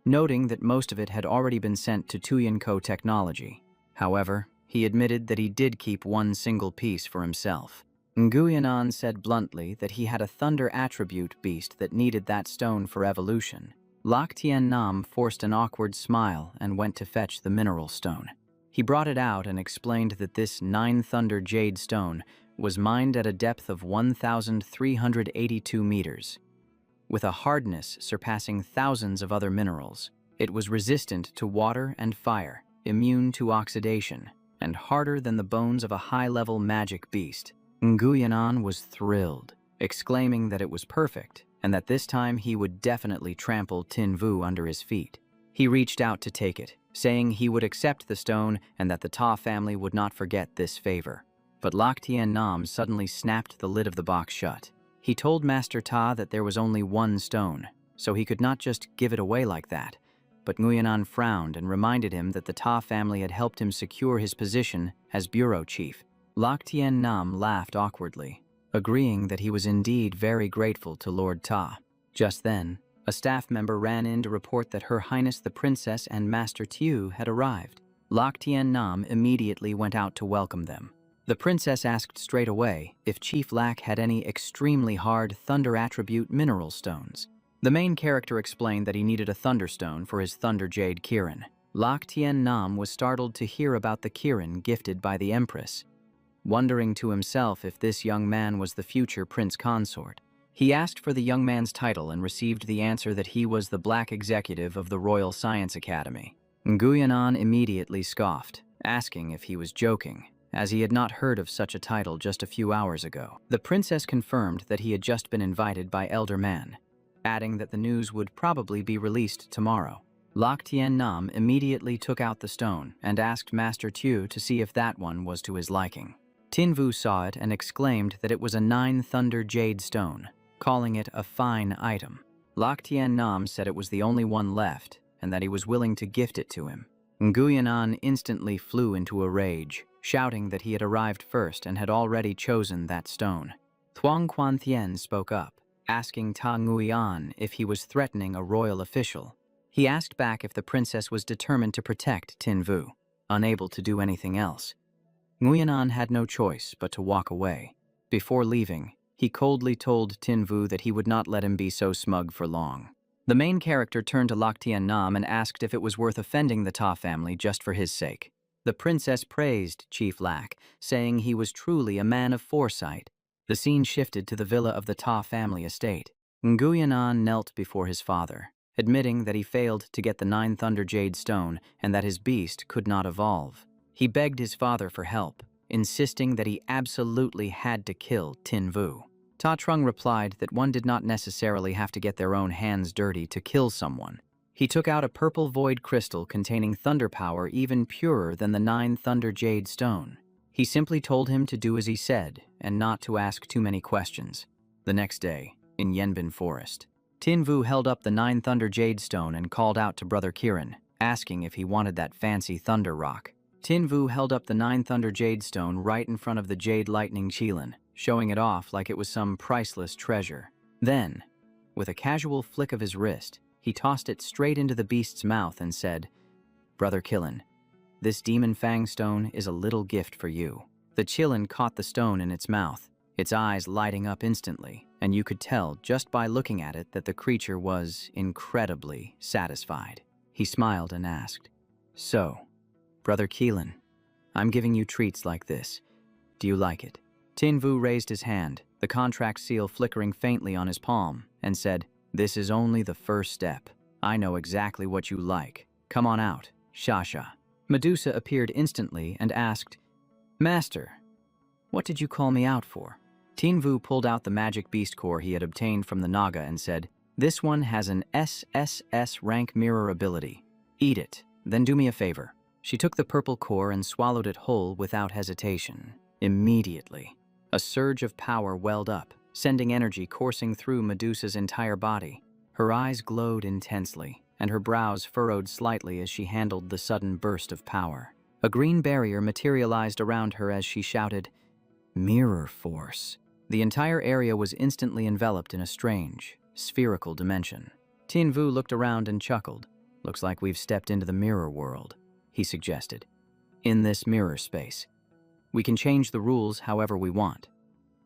noting that most of it had already been sent to Tuyenko Technology. However, he admitted that he did keep one single piece for himself. Nguyenan said bluntly that he had a thunder attribute beast that needed that stone for evolution. Lok Tien Nam forced an awkward smile and went to fetch the mineral stone. He brought it out and explained that this 9 Thunder Jade stone was mined at a depth of 1,382 meters. With a hardness surpassing thousands of other minerals, it was resistant to water and fire, immune to oxidation, and harder than the bones of a high-level magic beast. Nguyenan was thrilled, exclaiming that it was perfect and that this time he would definitely trample Tin Vu under his feet. He reached out to take it, saying he would accept the stone and that the Ta family would not forget this favor. But Lok Tien Nam suddenly snapped the lid of the box shut. He told Master Ta that there was only one stone, so he could not just give it away like that. But Nguyenan frowned and reminded him that the Ta family had helped him secure his position as bureau chief. Lok Tien Nam laughed awkwardly, agreeing that he was indeed very grateful to Lord Ta. Just then, a staff member ran in to report that Her Highness the Princess and Master Tiu had arrived. Lok Tien Nam immediately went out to welcome them. The princess asked straight away if Chief Lack had any extremely hard thunder attribute mineral stones. The main character explained that he needed a thunderstone for his Thunder Jade Kirin. Lok Tien Nam was startled to hear about the Kirin gifted by the Empress, wondering to himself if this young man was the future prince consort. He asked for the young man's title and received the answer that he was the Black Executive of the Royal Science Academy. Nguyenan immediately scoffed, asking if he was joking, as he had not heard of such a title just a few hours ago. The princess confirmed that he had just been invited by Elder Man, adding that the news would probably be released tomorrow. Lok Tien Nam immediately took out the stone and asked Master Tu to see if that one was to his liking. Tin Vu saw it and exclaimed that it was a 9 Thunder Jade stone, calling it a fine item. Lok Tien Nam said it was the only one left and that he was willing to gift it to him. Nguyenan instantly flew into a rage, shouting that he had arrived first and had already chosen that stone. Thuong Quan Thien spoke up, asking Ta Nguyen if he was threatening a royal official. He asked back if the princess was determined to protect Tin Vu, unable to do anything else. Nguyenan had no choice but to walk away. Before leaving, he coldly told Tin Vu that he would not let him be so smug for long. The main character turned to Lok Tien Nam and asked if it was worth offending the Ta family just for his sake. The princess praised Chief Lack, saying he was truly a man of foresight. The scene shifted to the villa of the Ta family estate. Nguyenan knelt before his father, admitting that he failed to get the 9 Thunder Jade stone and that his beast could not evolve. He begged his father for help, insisting that he absolutely had to kill Tin Vu. Ta Trung replied that one did not necessarily have to get their own hands dirty to kill someone. He took out a purple void crystal containing thunder power even purer than the 9 Thunder Jade stone. He simply told him to do as he said and not to ask too many questions. The next day, in Yenbin Forest, Tin Vu held up the 9 Thunder Jade stone and called out to Brother Kirin, asking if he wanted that fancy thunder rock. Tin Vu held up the 9 Thunder Jade stone right in front of the Jade Lightning Qilin, showing it off like it was some priceless treasure. Then, with a casual flick of his wrist, he tossed it straight into the beast's mouth and said, "Brother Qilin, this Demon Fang stone is a little gift for you." The Qilin caught the stone in its mouth, its eyes lighting up instantly, and you could tell just by looking at it that the creature was incredibly satisfied. He smiled and asked, "So, Brother Qilin, I'm giving you treats like this. Do you like it?" Tin Vu raised his hand, the contract seal flickering faintly on his palm, and said, "This is only the first step. I know exactly what you like. Come on out, Shasha." Medusa appeared instantly and asked, "Master, what did you call me out for?" Tin Vu pulled out the magic beast core he had obtained from the Naga and said, "This one has an SSS rank mirror ability. Eat it, then do me a favor." She took the purple core and swallowed it whole without hesitation. Immediately, a surge of power welled up, sending energy coursing through Medusa's entire body. Her eyes glowed intensely, and her brows furrowed slightly as she handled the sudden burst of power. A green barrier materialized around her as she shouted, "Mirror Force." The entire area was instantly enveloped in a strange, spherical dimension. Tin Vu looked around and chuckled. Looks like we've stepped into the mirror world, he suggested. In this mirror space, we can change the rules however we want.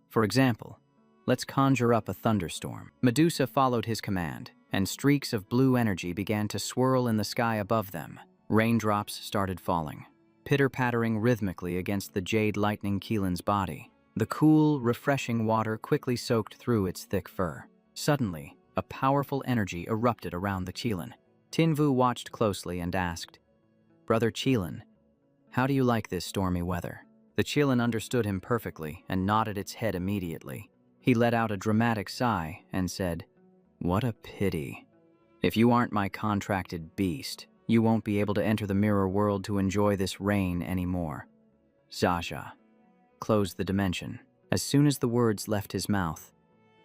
For example, let's conjure up a thunderstorm. Medusa followed his command, and streaks of blue energy began to swirl in the sky above them. Raindrops started falling, pitter-pattering rhythmically against the jade lightning Keelan's body. The cool, refreshing water quickly soaked through its thick fur. Suddenly, a powerful energy erupted around the Keelan. Tin Vu watched closely and asked, "Brother Keelan, how do you like this stormy weather?" The Keelan understood him perfectly and nodded its head immediately. He let out a dramatic sigh and said, "What a pity. If you aren't my contracted beast, you won't be able to enter the mirror world to enjoy this rain anymore. Zaja, close the dimension." As soon as the words left his mouth,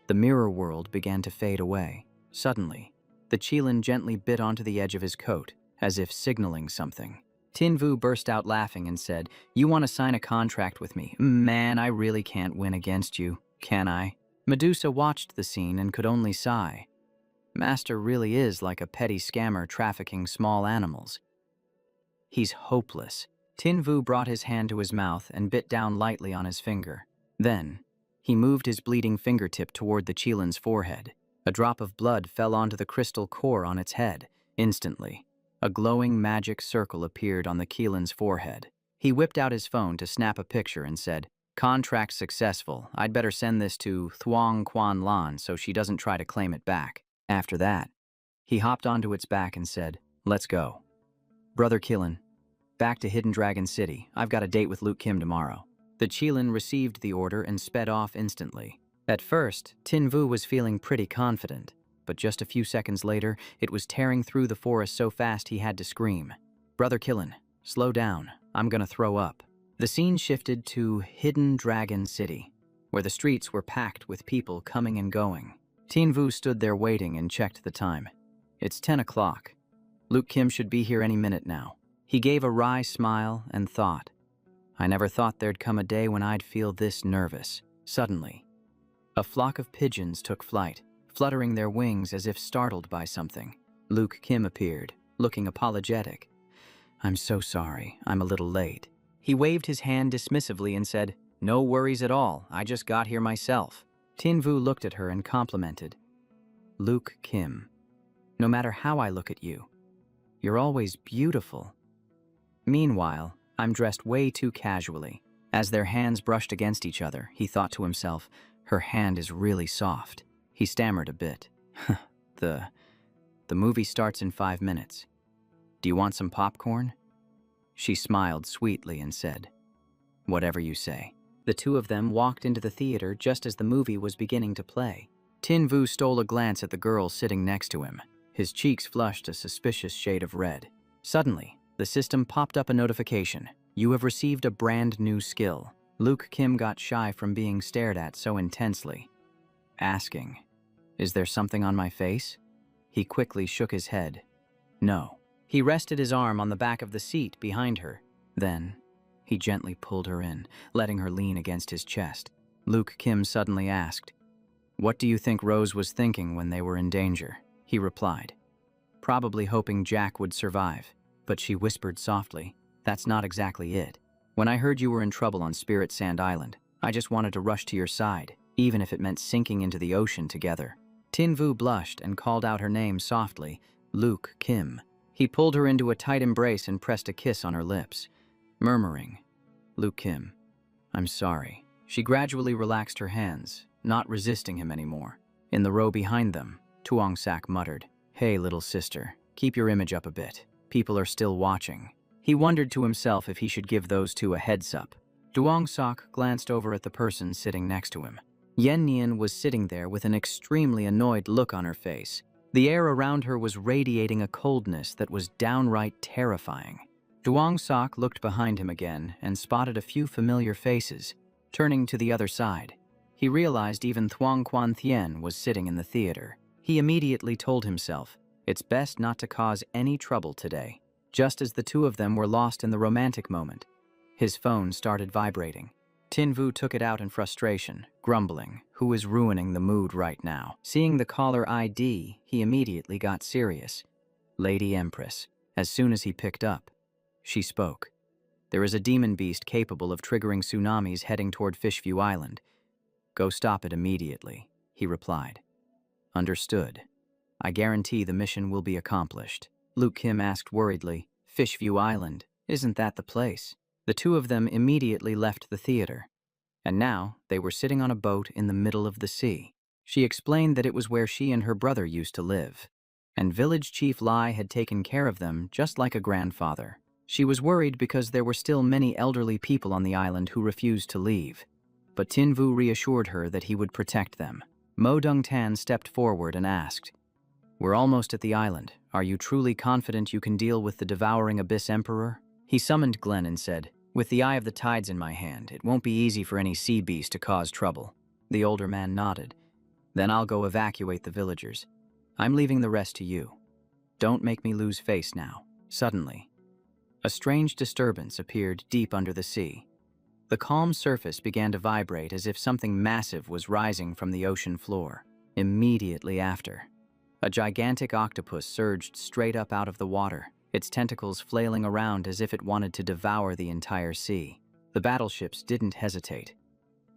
the mirror world began to fade away. Suddenly, the Keelan gently bit onto the edge of his coat, as if signaling something. Tin Vu burst out laughing and said, "You want to sign a contract with me? Man, I really can't win against you, can I?" Medusa watched the scene and could only sigh. Master really is like a petty scammer trafficking small animals. He's hopeless. Tin Vu brought his hand to his mouth and bit down lightly on his finger. Then, he moved his bleeding fingertip toward the Keelan's forehead. A drop of blood fell onto the crystal core on its head. Instantly, a glowing magic circle appeared on the Keelan's forehead. He whipped out his phone to snap a picture and said, "Contract successful. I'd better send this to Thuong Quan Lan so she doesn't try to claim it back." After that, he hopped onto its back and said, "Let's go. Brother Keelan, back to Hidden Dragon City. I've got a date with Luke Kim tomorrow." The Keelan received the order and sped off instantly. At first, Tin Vu was feeling pretty confident, but just a few seconds later, it was tearing through the forest so fast he had to scream, "Brother Keelan, slow down. I'm gonna throw up." The scene shifted to Hidden Dragon City, where the streets were packed with people coming and going. Tin Vu stood there waiting and checked the time. It's 10 o'clock. Luke Kim should be here any minute now. He gave a wry smile and thought, "I never thought there'd come a day when I'd feel this nervous." Suddenly, a flock of pigeons took flight, fluttering their wings as if startled by something. Luke Kim appeared, looking apologetic. "I'm so sorry, I'm a little late." He waved his hand dismissively and said, "No worries at all, I just got here myself." Tin Vu looked at her and complimented, "Luke Kim, no matter how I look at you, you're always beautiful." Meanwhile, I'm dressed way too casually. As their hands brushed against each other, he thought to himself, her hand is really soft. He stammered a bit. The movie starts in 5 minutes. Do you want some popcorn?" She smiled sweetly and said, "Whatever you say." The two of them walked into the theater just as the movie was beginning to play. Tin Vu stole a glance at the girl sitting next to him. His cheeks flushed a suspicious shade of red. Suddenly, the system popped up a notification. "You have received a brand new skill." Luke Kim got shy from being stared at so intensely, asking, "Is there something on my face?" He quickly shook his head. "No." He rested his arm on the back of the seat behind her. Then, he gently pulled her in, letting her lean against his chest. Luke Kim suddenly asked, "What do you think Rose was thinking when they were in danger?" He replied, "Probably hoping Jack would survive." But she whispered softly, "That's not exactly it. When I heard you were in trouble on Spirit Sand Island, I just wanted to rush to your side, even if it meant sinking into the ocean together." Tin Vu blushed and called out her name softly, "Luke Kim." He pulled her into a tight embrace and pressed a kiss on her lips, murmuring, "Luke Kim, I'm sorry." She gradually relaxed her hands, not resisting him anymore. In the row behind them, Tuong Sak muttered, "Hey, little sister, keep your image up a bit. People are still watching." He wondered to himself if he should give those two a heads-up. Tuong Sak glanced over at the person sitting next to him. Yen Nian was sitting there with an extremely annoyed look on her face. The air around her was radiating a coldness that was downright terrifying. Tuong Sak looked behind him again and spotted a few familiar faces. Turning to the other side, he realized even Thuong Quan Thien was sitting in the theater. He immediately told himself, it's best not to cause any trouble today. Just as the two of them were lost in the romantic moment, his phone started vibrating. Tinvu took it out in frustration, grumbling, "Who is ruining the mood right now?" Seeing the caller ID, he immediately got serious. "Lady Empress." As soon as he picked up, she spoke. "There is a demon beast capable of triggering tsunamis heading toward Fishview Island. Go stop it immediately," he replied. "Understood. I guarantee the mission will be accomplished." Luke Kim asked worriedly, "Fishview Island, isn't that the place?" The two of them immediately left the theater, and now they were sitting on a boat in the middle of the sea. She explained that it was where she and her brother used to live, and Village Chief Lai had taken care of them just like a grandfather. She was worried because there were still many elderly people on the island who refused to leave, but Tinvu reassured her that he would protect them. Mo Dongtan stepped forward and asked, "We're almost at the island. Are you truly confident you can deal with the devouring Abyss Emperor?" He summoned Glenn and said, "With the Eye of the Tides in my hand, it won't be easy for any sea beast to cause trouble." The older man nodded. "Then I'll go evacuate the villagers. I'm leaving the rest to you. Don't make me lose face now." Suddenly, a strange disturbance appeared deep under the sea. The calm surface began to vibrate as if something massive was rising from the ocean floor. Immediately after, a gigantic octopus surged straight up out of the water, its tentacles flailing around as if it wanted to devour the entire sea. The battleships didn't hesitate.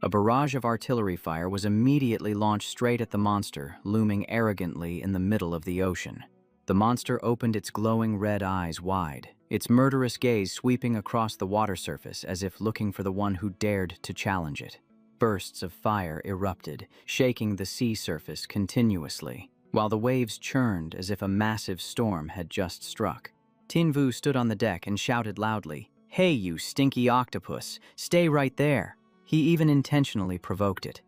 A barrage of artillery fire was immediately launched straight at the monster, looming arrogantly in the middle of the ocean. The monster opened its glowing red eyes wide, its murderous gaze sweeping across the water surface as if looking for the one who dared to challenge it. Bursts of fire erupted, shaking the sea surface continuously, while the waves churned as if a massive storm had just struck. Tinvu stood on the deck and shouted loudly, "Hey, you stinky octopus, stay right there." He even intentionally provoked it.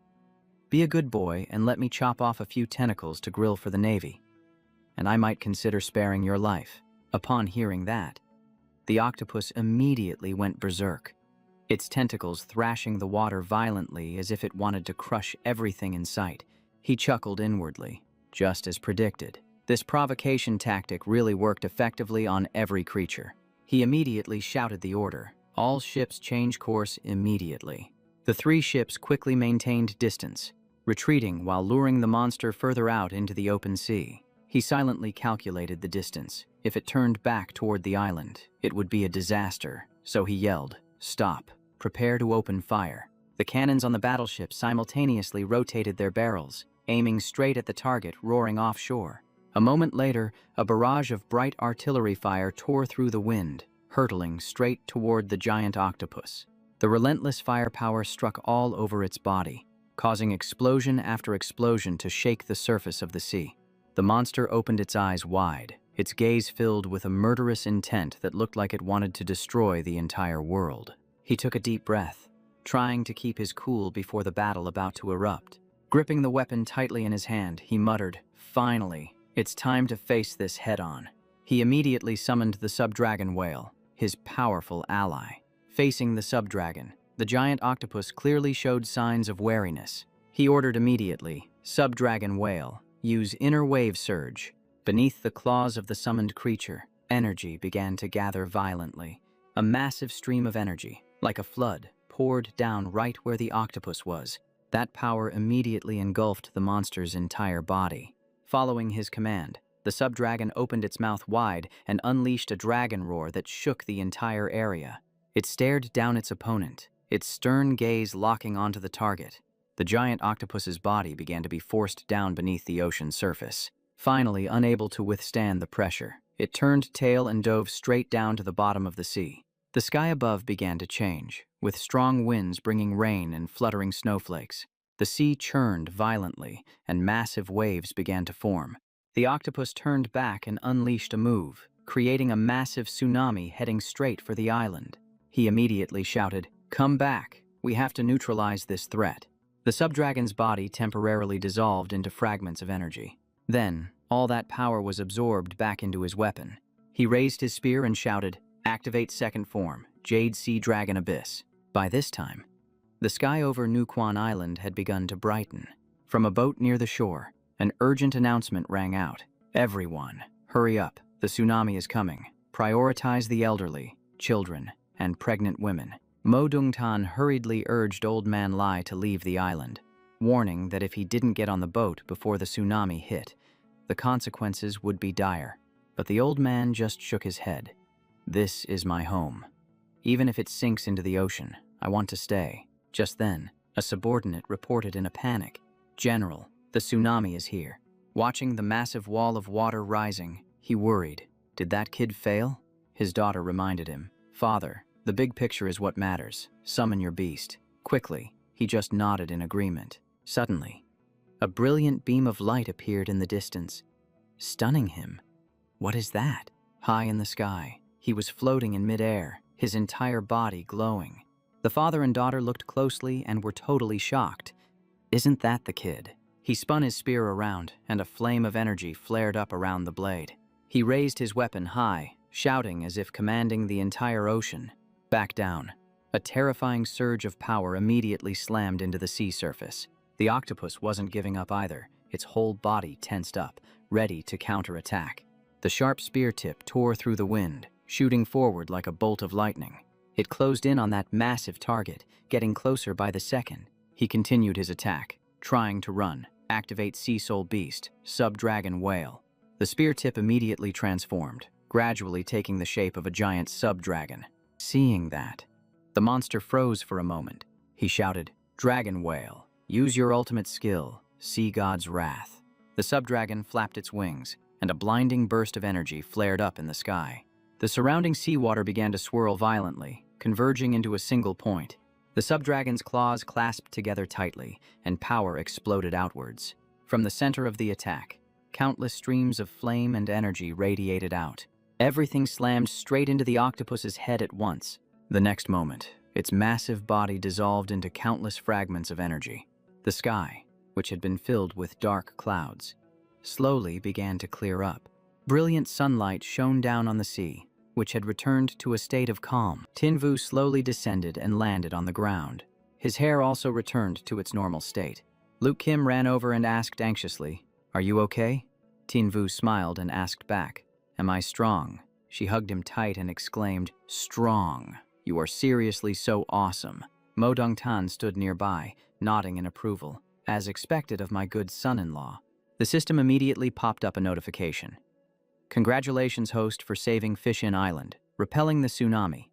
"Be a good boy and let me chop off a few tentacles to grill for the Navy, and I might consider sparing your life." Upon hearing that, the octopus immediately went berserk, its tentacles thrashing the water violently as if it wanted to crush everything in sight. He chuckled inwardly, just as predicted. This provocation tactic really worked effectively on every creature. He immediately shouted the order, "All ships change course immediately." The three ships quickly maintained distance, retreating while luring the monster further out into the open sea. He silently calculated the distance. If it turned back toward the island, it would be a disaster, so he yelled, "Stop, prepare to open fire." The cannons on the battleship simultaneously rotated their barrels, aiming straight at the target roaring offshore. A moment later, a barrage of bright artillery fire tore through the wind, hurtling straight toward the giant octopus. The relentless firepower struck all over its body, causing explosion after explosion to shake the surface of the sea. The monster opened its eyes wide, its gaze filled with a murderous intent that looked like it wanted to destroy the entire world. He took a deep breath, trying to keep his cool before the battle about to erupt. Gripping the weapon tightly in his hand, he muttered, "Finally, it's time to face this head-on." He immediately summoned the subdragon whale, his powerful ally. Facing the subdragon, the giant octopus clearly showed signs of wariness. He ordered immediately, "Subdragon whale, use inner wave surge." Beneath the claws of the summoned creature, energy began to gather violently. A massive stream of energy, like a flood, poured down right where the octopus was. That power immediately engulfed the monster's entire body. Following his command, the subdragon opened its mouth wide and unleashed a dragon roar that shook the entire area. It stared down its opponent, its stern gaze locking onto the target. The giant octopus's body began to be forced down beneath the ocean surface. Finally, unable to withstand the pressure, it turned tail and dove straight down to the bottom of the sea. The sky above began to change, with strong winds bringing rain and fluttering snowflakes. The sea churned violently, and massive waves began to form. The octopus turned back and unleashed a move, creating a massive tsunami heading straight for the island. He immediately shouted, "Come back, we have to neutralize this threat." The subdragon's body temporarily dissolved into fragments of energy. Then, all that power was absorbed back into his weapon. He raised his spear and shouted, "Activate second form, Jade Sea Dragon Abyss." By this time, the sky over New Quan Island had begun to brighten. From a boat near the shore, an urgent announcement rang out. "Everyone, hurry up, the tsunami is coming. Prioritize the elderly, children, and pregnant women." Mo Dongtan hurriedly urged Old Man Lai to leave the island, warning that if he didn't get on the boat before the tsunami hit, the consequences would be dire. But the old man just shook his head. "This is my home. Even if it sinks into the ocean, I want to stay." Just then, a subordinate reported in a panic, "General, the tsunami is here." Watching the massive wall of water rising, he worried. Did that kid fail? His daughter reminded him, "Father, the big picture is what matters. Summon your beast." Quickly, he just nodded in agreement. Suddenly, a brilliant beam of light appeared in the distance, stunning him. What is that? High in the sky, he was floating in midair, his entire body glowing. The father and daughter looked closely and were totally shocked. Isn't that the kid? He spun his spear around, and a flame of energy flared up around the blade. He raised his weapon high, shouting as if commanding the entire ocean. Back down. A terrifying surge of power immediately slammed into the sea surface. The octopus wasn't giving up either, its whole body tensed up, ready to counterattack. The sharp spear tip tore through the wind, shooting forward like a bolt of lightning. It closed in on that massive target, getting closer by the second. He continued his attack, trying to run, activate Sea Soul Beast, Sub-Dragon Whale. The spear tip immediately transformed, gradually taking the shape of a giant sub-dragon. Seeing that, the monster froze for a moment. He shouted, "Dragon Whale, use your ultimate skill, Sea God's Wrath." The sub-dragon flapped its wings, and a blinding burst of energy flared up in the sky. The surrounding seawater began to swirl violently, converging into a single point. The sub-dragon's claws clasped together tightly, and power exploded outwards. From the center of the attack, countless streams of flame and energy radiated out. Everything slammed straight into the octopus's head at once. The next moment, its massive body dissolved into countless fragments of energy. The sky, which had been filled with dark clouds, slowly began to clear up. Brilliant sunlight shone down on the sea, which had returned to a state of calm. Tinvu slowly descended and landed on the ground. His hair also returned to its normal state. Luke Kim ran over and asked anxiously, "Are you okay?" Tinvu smiled and asked back, "Am I strong?" She hugged him tight and exclaimed, "Strong! You are seriously so awesome." Mo Dongtan stood nearby, nodding in approval, as expected of my good son-in-law. The system immediately popped up a notification. "Congratulations, host, for saving Fish-In Island, repelling the tsunami,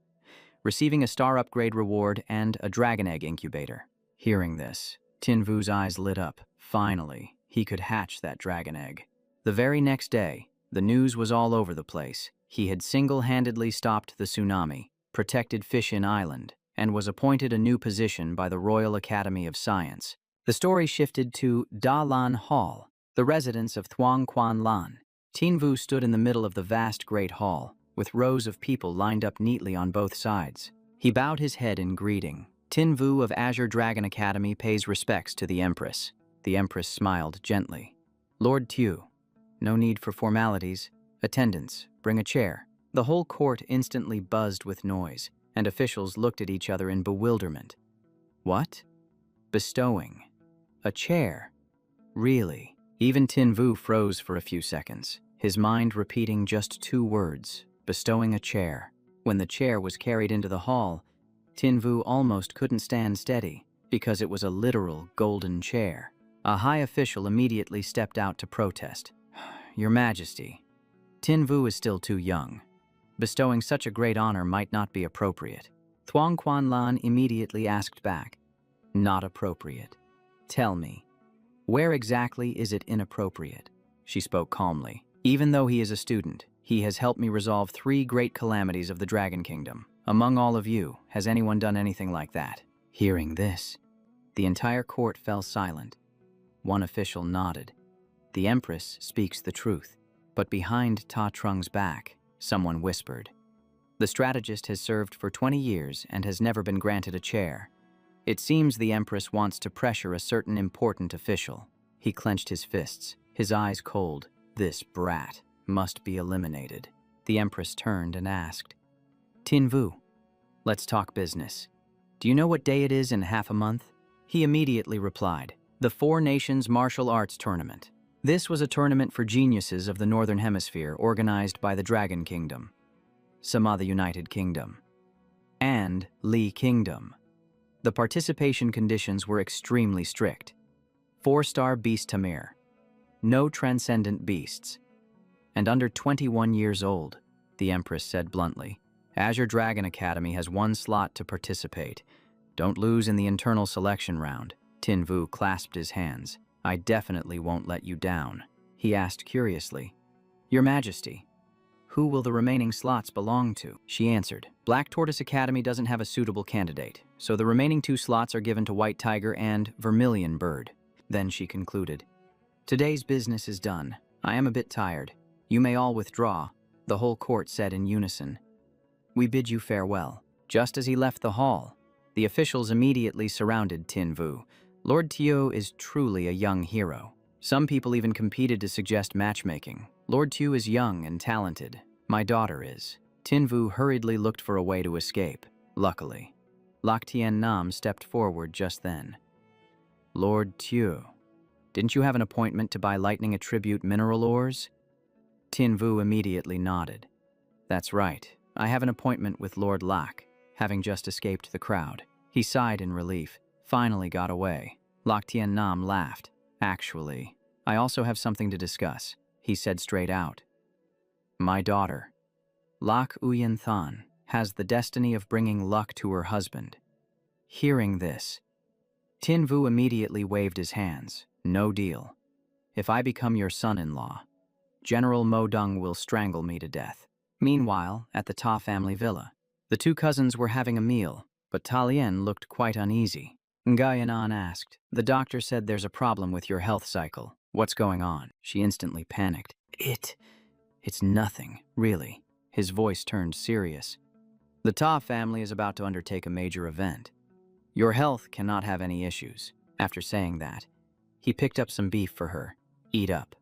receiving a star upgrade reward and a dragon egg incubator." Hearing this, Tinvu's eyes lit up. Finally, he could hatch that dragon egg. The very next day, the news was all over the place. He had single-handedly stopped the tsunami, protected Fish-In Island, and was appointed a new position by the Royal Academy of Science. The story shifted to Da Lan Hall, the residence of Thuong Quan Lan. Tinvu stood in the middle of the vast great hall, with rows of people lined up neatly on both sides. He bowed his head in greeting. "Tinvu of Azure Dragon Academy pays respects to the Empress." The Empress smiled gently. "Lord Tu, no need for formalities. Attendants, bring a chair." The whole court instantly buzzed with noise, and officials looked at each other in bewilderment. What? Bestowing a chair? Really? Even Tinvu froze for a few seconds, his mind repeating just two words, bestowing a chair. When the chair was carried into the hall, Tinvu almost couldn't stand steady, because it was a literal golden chair. A high official immediately stepped out to protest. "Your Majesty, Tinvu is still too young. Bestowing such a great honor might not be appropriate." Thuong Quan Lan immediately asked back, "Not appropriate? Tell me, where exactly is it inappropriate?" She spoke calmly. "Even though he is a student, he has helped me resolve 3 great calamities of the Dragon Kingdom. Among all of you, has anyone done anything like that?" Hearing this, the entire court fell silent. One official nodded. "The Empress speaks the truth." But behind Ta Trung's back, someone whispered, "The strategist has served for 20 years and has never been granted a chair. It seems the Empress wants to pressure a certain important official." He clenched his fists, his eyes cold. This brat must be eliminated. The Empress turned and asked, "Tinvu, let's talk business. Do you know what day it is in half a month?" He immediately replied, "The 4 Nations Martial Arts Tournament." This was a tournament for geniuses of the Northern Hemisphere organized by the Dragon Kingdom, Sama the United Kingdom. and Li Kingdom. The participation conditions were extremely strict. 4-star beast Tamer, no transcendent beasts, and under 21 years old, the Empress said bluntly. Azure Dragon Academy has 1 slot to participate. Don't lose in the internal selection round. Tin Vu clasped his hands. I definitely won't let you down. He asked curiously. Your Majesty, who will the remaining slots belong to? She answered. Black Tortoise Academy doesn't have a suitable candidate, so the remaining 2 slots are given to White Tiger and Vermilion Bird. Then she concluded. Today's business is done. I am a bit tired. You may all withdraw, the whole court said in unison. We bid you farewell. Just as he left the hall, the officials immediately surrounded Tin Vu. Lord Tio is truly a young hero. Some people even competed to suggest matchmaking. Lord Tio is young and talented. My daughter is. Tin Vu hurriedly looked for a way to escape. Luckily, Lak Tien Nam stepped forward just then. Lord Tio, didn't you have an appointment to buy lightning attribute mineral ores? Tin Vu immediately nodded. That's right. I have an appointment with Lord Lak, having just escaped the crowd. He sighed in relief. Finally got away. Lak Tien Nam laughed. Actually, I also have something to discuss, he said straight out. My daughter, Lak Uyen Than, has the destiny of bringing luck to her husband. Hearing this, Tin Vu immediately waved his hands. No deal. If I become your son-in-law, General Mo Dung will strangle me to death. Meanwhile, at the Ta family villa, the 2 cousins were having a meal, but Ta Lien looked quite uneasy. Nguyen asked, the doctor said there's a problem with your health cycle. What's going on? She instantly panicked. It's nothing, really. His voice turned serious. The Ta family is about to undertake a major event. Your health cannot have any issues. After saying that, he picked up some beef for her. Eat up.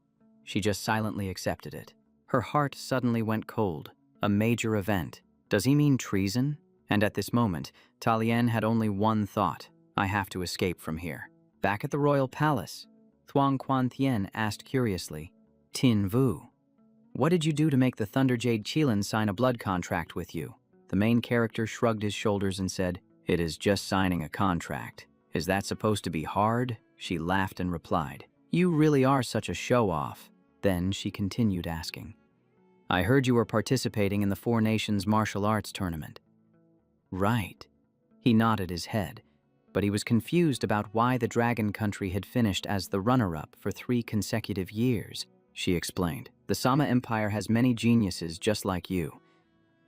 She just silently accepted it. Her heart suddenly went cold. A major event. Does he mean treason? And at this moment, Ta Lien had only one thought. I have to escape from here. Back at the royal palace, Thuong Quan Thien asked curiously, Tin Vu, what did you do to make the Thunder Jade Qilin sign a blood contract with you? The main character shrugged his shoulders and said, it is just signing a contract. Is that supposed to be hard? She laughed and replied, you really are such a show-off. Then she continued asking, I heard you were participating in the 4 Nations martial arts tournament. Right. He nodded his head, but he was confused about why the Dragon Country had finished as the runner-up for 3 consecutive years. She explained, the Sama Empire has many geniuses just like you,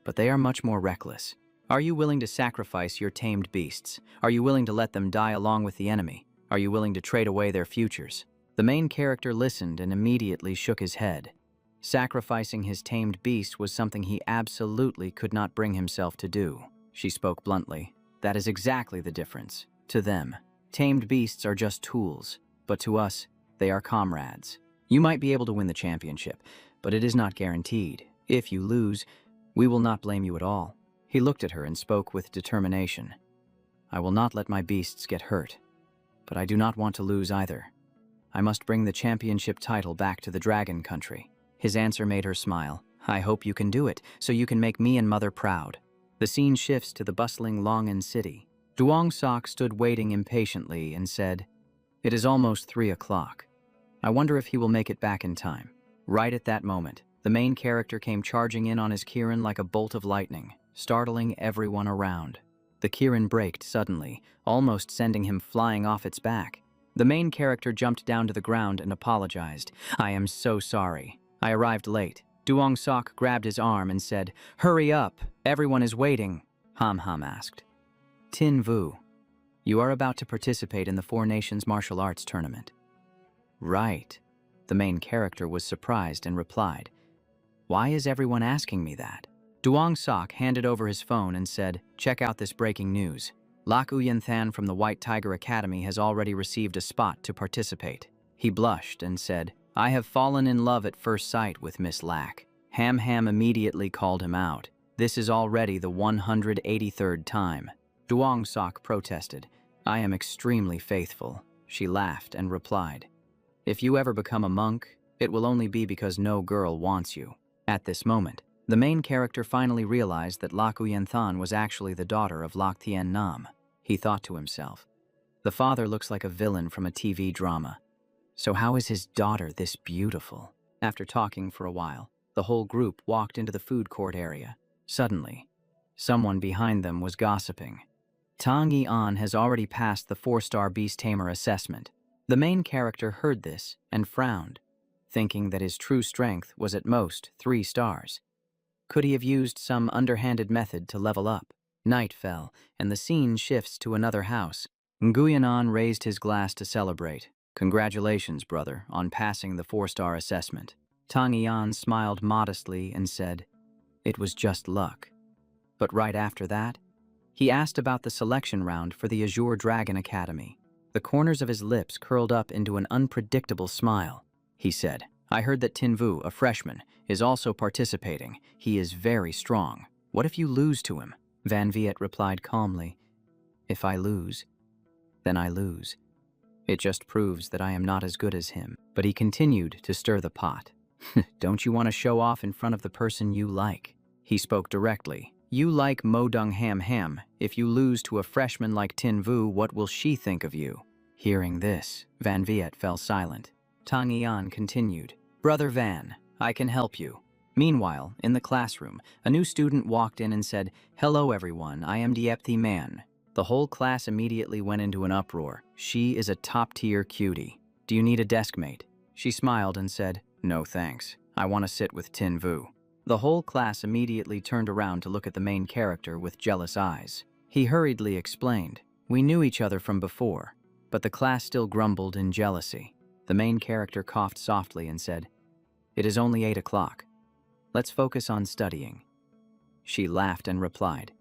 but they are much more reckless. Are you willing to sacrifice your tamed beasts? Are you willing to let them die along with the enemy? Are you willing to trade away their futures? The main character listened and immediately shook his head. Sacrificing his tamed beast was something he absolutely could not bring himself to do. She spoke bluntly. That is exactly the difference. To them, tamed beasts are just tools, but to us, they are comrades. You might be able to win the championship, but it is not guaranteed. If you lose, we will not blame you at all. He looked at her and spoke with determination. I will not let my beasts get hurt, but I do not want to lose either. I must bring the championship title back to the Dragon Country. His answer made her smile. I hope you can do it, so you can make me and Mother proud. The scene shifts to the bustling Longan city. Duong Sok stood waiting impatiently and said, It is almost 3 o'clock. I wonder if he will make it back in time. Right at that moment, the main character came charging in on his Kirin like a bolt of lightning, startling everyone around. The Kirin braked suddenly, almost sending him flying off its back. The main character jumped down to the ground and apologized. I am so sorry. I arrived late. Duong Sok grabbed his arm and said, Hurry up, everyone is waiting. Ham asked. Tin Vu, you are about to participate in the 4 Nations martial arts tournament. Right. The main character was surprised and replied, Why is everyone asking me that? Duong Sok handed over his phone and said, Check out this breaking news. Lak Uyen Than from the White Tiger Academy has already received a spot to participate. He blushed and said, I have fallen in love at first sight with Miss Lak. Ham immediately called him out. This is already the 183rd time. Duong Sok protested. I am extremely faithful. She laughed and replied, If you ever become a monk, it will only be because no girl wants you. At this moment, The main character finally realized that Lak Uyen Than was actually the daughter of Lak Thien Nam. He thought to himself, the father looks like a villain from a TV drama. So how is his daughter this beautiful? After talking for a while, the whole group walked into the food court area. Suddenly, someone behind them was gossiping. Tang Yi-an has already passed the 4-star Beast Tamer assessment. The main character heard this and frowned, thinking that his true strength was at most 3 stars. Could he have used some underhanded method to level up? Night fell, and the scene shifts to another house. Nguyen-an raised his glass to celebrate. Congratulations, brother, on passing the 4-star assessment. Tang Yi-an smiled modestly and said, it was just luck. But right after that, he asked about the selection round for the Azure Dragon Academy. The corners of his lips curled up into an unpredictable smile. He said, I heard that Tin Vu, a freshman, is also participating. He is very strong. What if you lose to him? Van Viet replied calmly, if I lose, then I lose. It just proves that I am not as good as him. But he continued to stir the pot. Don't you want to show off in front of the person you like? He spoke directly. You like Mo Dung Ham Ham. If you lose to a freshman like Tin Vu, what will she think of you? Hearing this, Van Viet fell silent. Tang Yi-an continued. Brother Van, I can help you. Meanwhile, in the classroom, a new student walked in and said, hello everyone, I am Diepthi Man. The whole class immediately went into an uproar. She is a top-tier cutie. Do you need a desk mate? She smiled and said, no thanks. I want to sit with Tin Vu. The whole class immediately turned around to look at the main character with jealous eyes. He hurriedly explained, we knew each other from before, but the class still grumbled in jealousy. The main character coughed softly and said, it is only 8 o'clock. Let's focus on studying. She laughed and replied,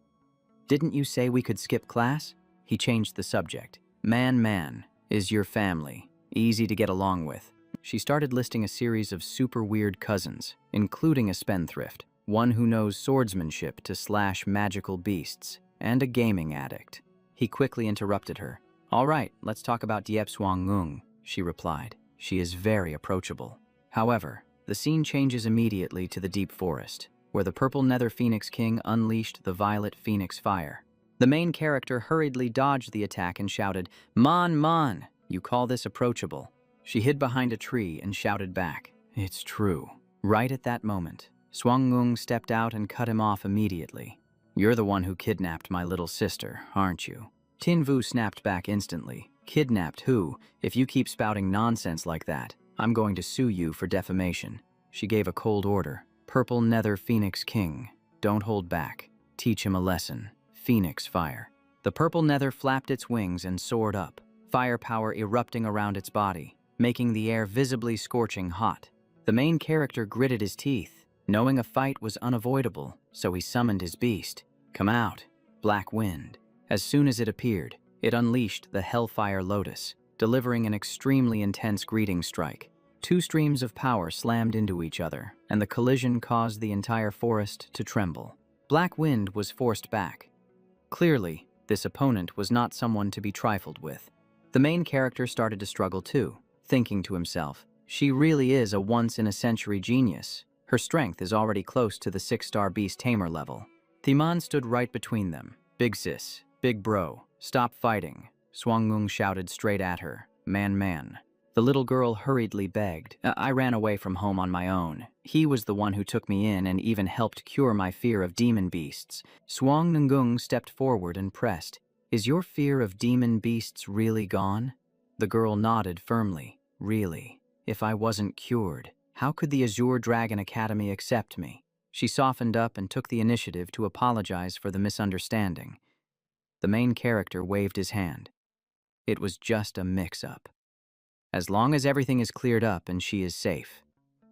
didn't you say we could skip class? He changed the subject. Man is your family, easy to get along with. She started listing a series of super weird cousins, including a spendthrift, one who knows swordsmanship to slash magical beasts, and a gaming addict. He quickly interrupted her. All right, let's talk about Diep Swang Ngung, she replied. She is very approachable. However, the scene changes immediately to the deep forest, where the purple nether phoenix king unleashed the violet phoenix fire. The main character hurriedly dodged the attack and shouted, Man, you call this approachable? She hid behind a tree and shouted back, it's true. Right at that moment, Swang Ngung stepped out and cut him off immediately. You're the one who kidnapped my little sister, aren't you? Tin Vu snapped back instantly. Kidnapped who? If you keep spouting nonsense like that, I'm going to sue you for defamation. She gave a cold order. Purple Nether Phoenix King, don't hold back. Teach him a lesson. Phoenix fire. The purple nether flapped its wings and soared up, firepower erupting around its body, making the air visibly scorching hot. The main character gritted his teeth, knowing a fight was unavoidable, so he summoned his beast. Come out, Black Wind. As soon as it appeared, it unleashed the Hellfire Lotus, delivering an extremely intense greeting strike. 2 streams of power slammed into each other, and the collision caused the entire forest to tremble. Black Wind was forced back. Clearly, this opponent was not someone to be trifled with. The main character started to struggle too, thinking to himself, she really is a once-in-a-century genius. Her strength is already close to the 6-star Beast Tamer level. Thiman stood right between them. Big sis, big bro, stop fighting. Swang Ngung shouted straight at her. Man. The little girl hurriedly begged. I ran away from home on my own. He was the one who took me in and even helped cure my fear of demon beasts. Swang Ngung stepped forward and pressed. Is your fear of demon beasts really gone? The girl nodded firmly. Really? If I wasn't cured, how could the Azure Dragon Academy accept me? She softened up and took the initiative to apologize for the misunderstanding. The main character waved his hand. It was just a mix-up. As long as everything is cleared up and she is safe,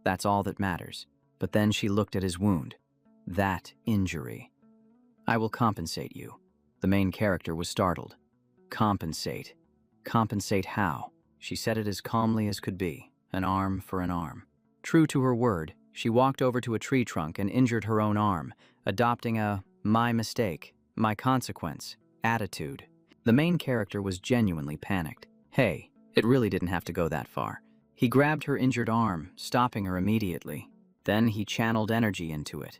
that's all that matters. But then she looked at his wound. That injury. I will compensate you. The main character was startled. Compensate? Compensate how? She said it as calmly as could be, an arm for an arm. True to her word, she walked over to a tree trunk and injured her own arm, adopting a my mistake, my consequence attitude. The main character was genuinely panicked. Hey, it really didn't have to go that far. He grabbed her injured arm, stopping her immediately. Then he channeled energy into it.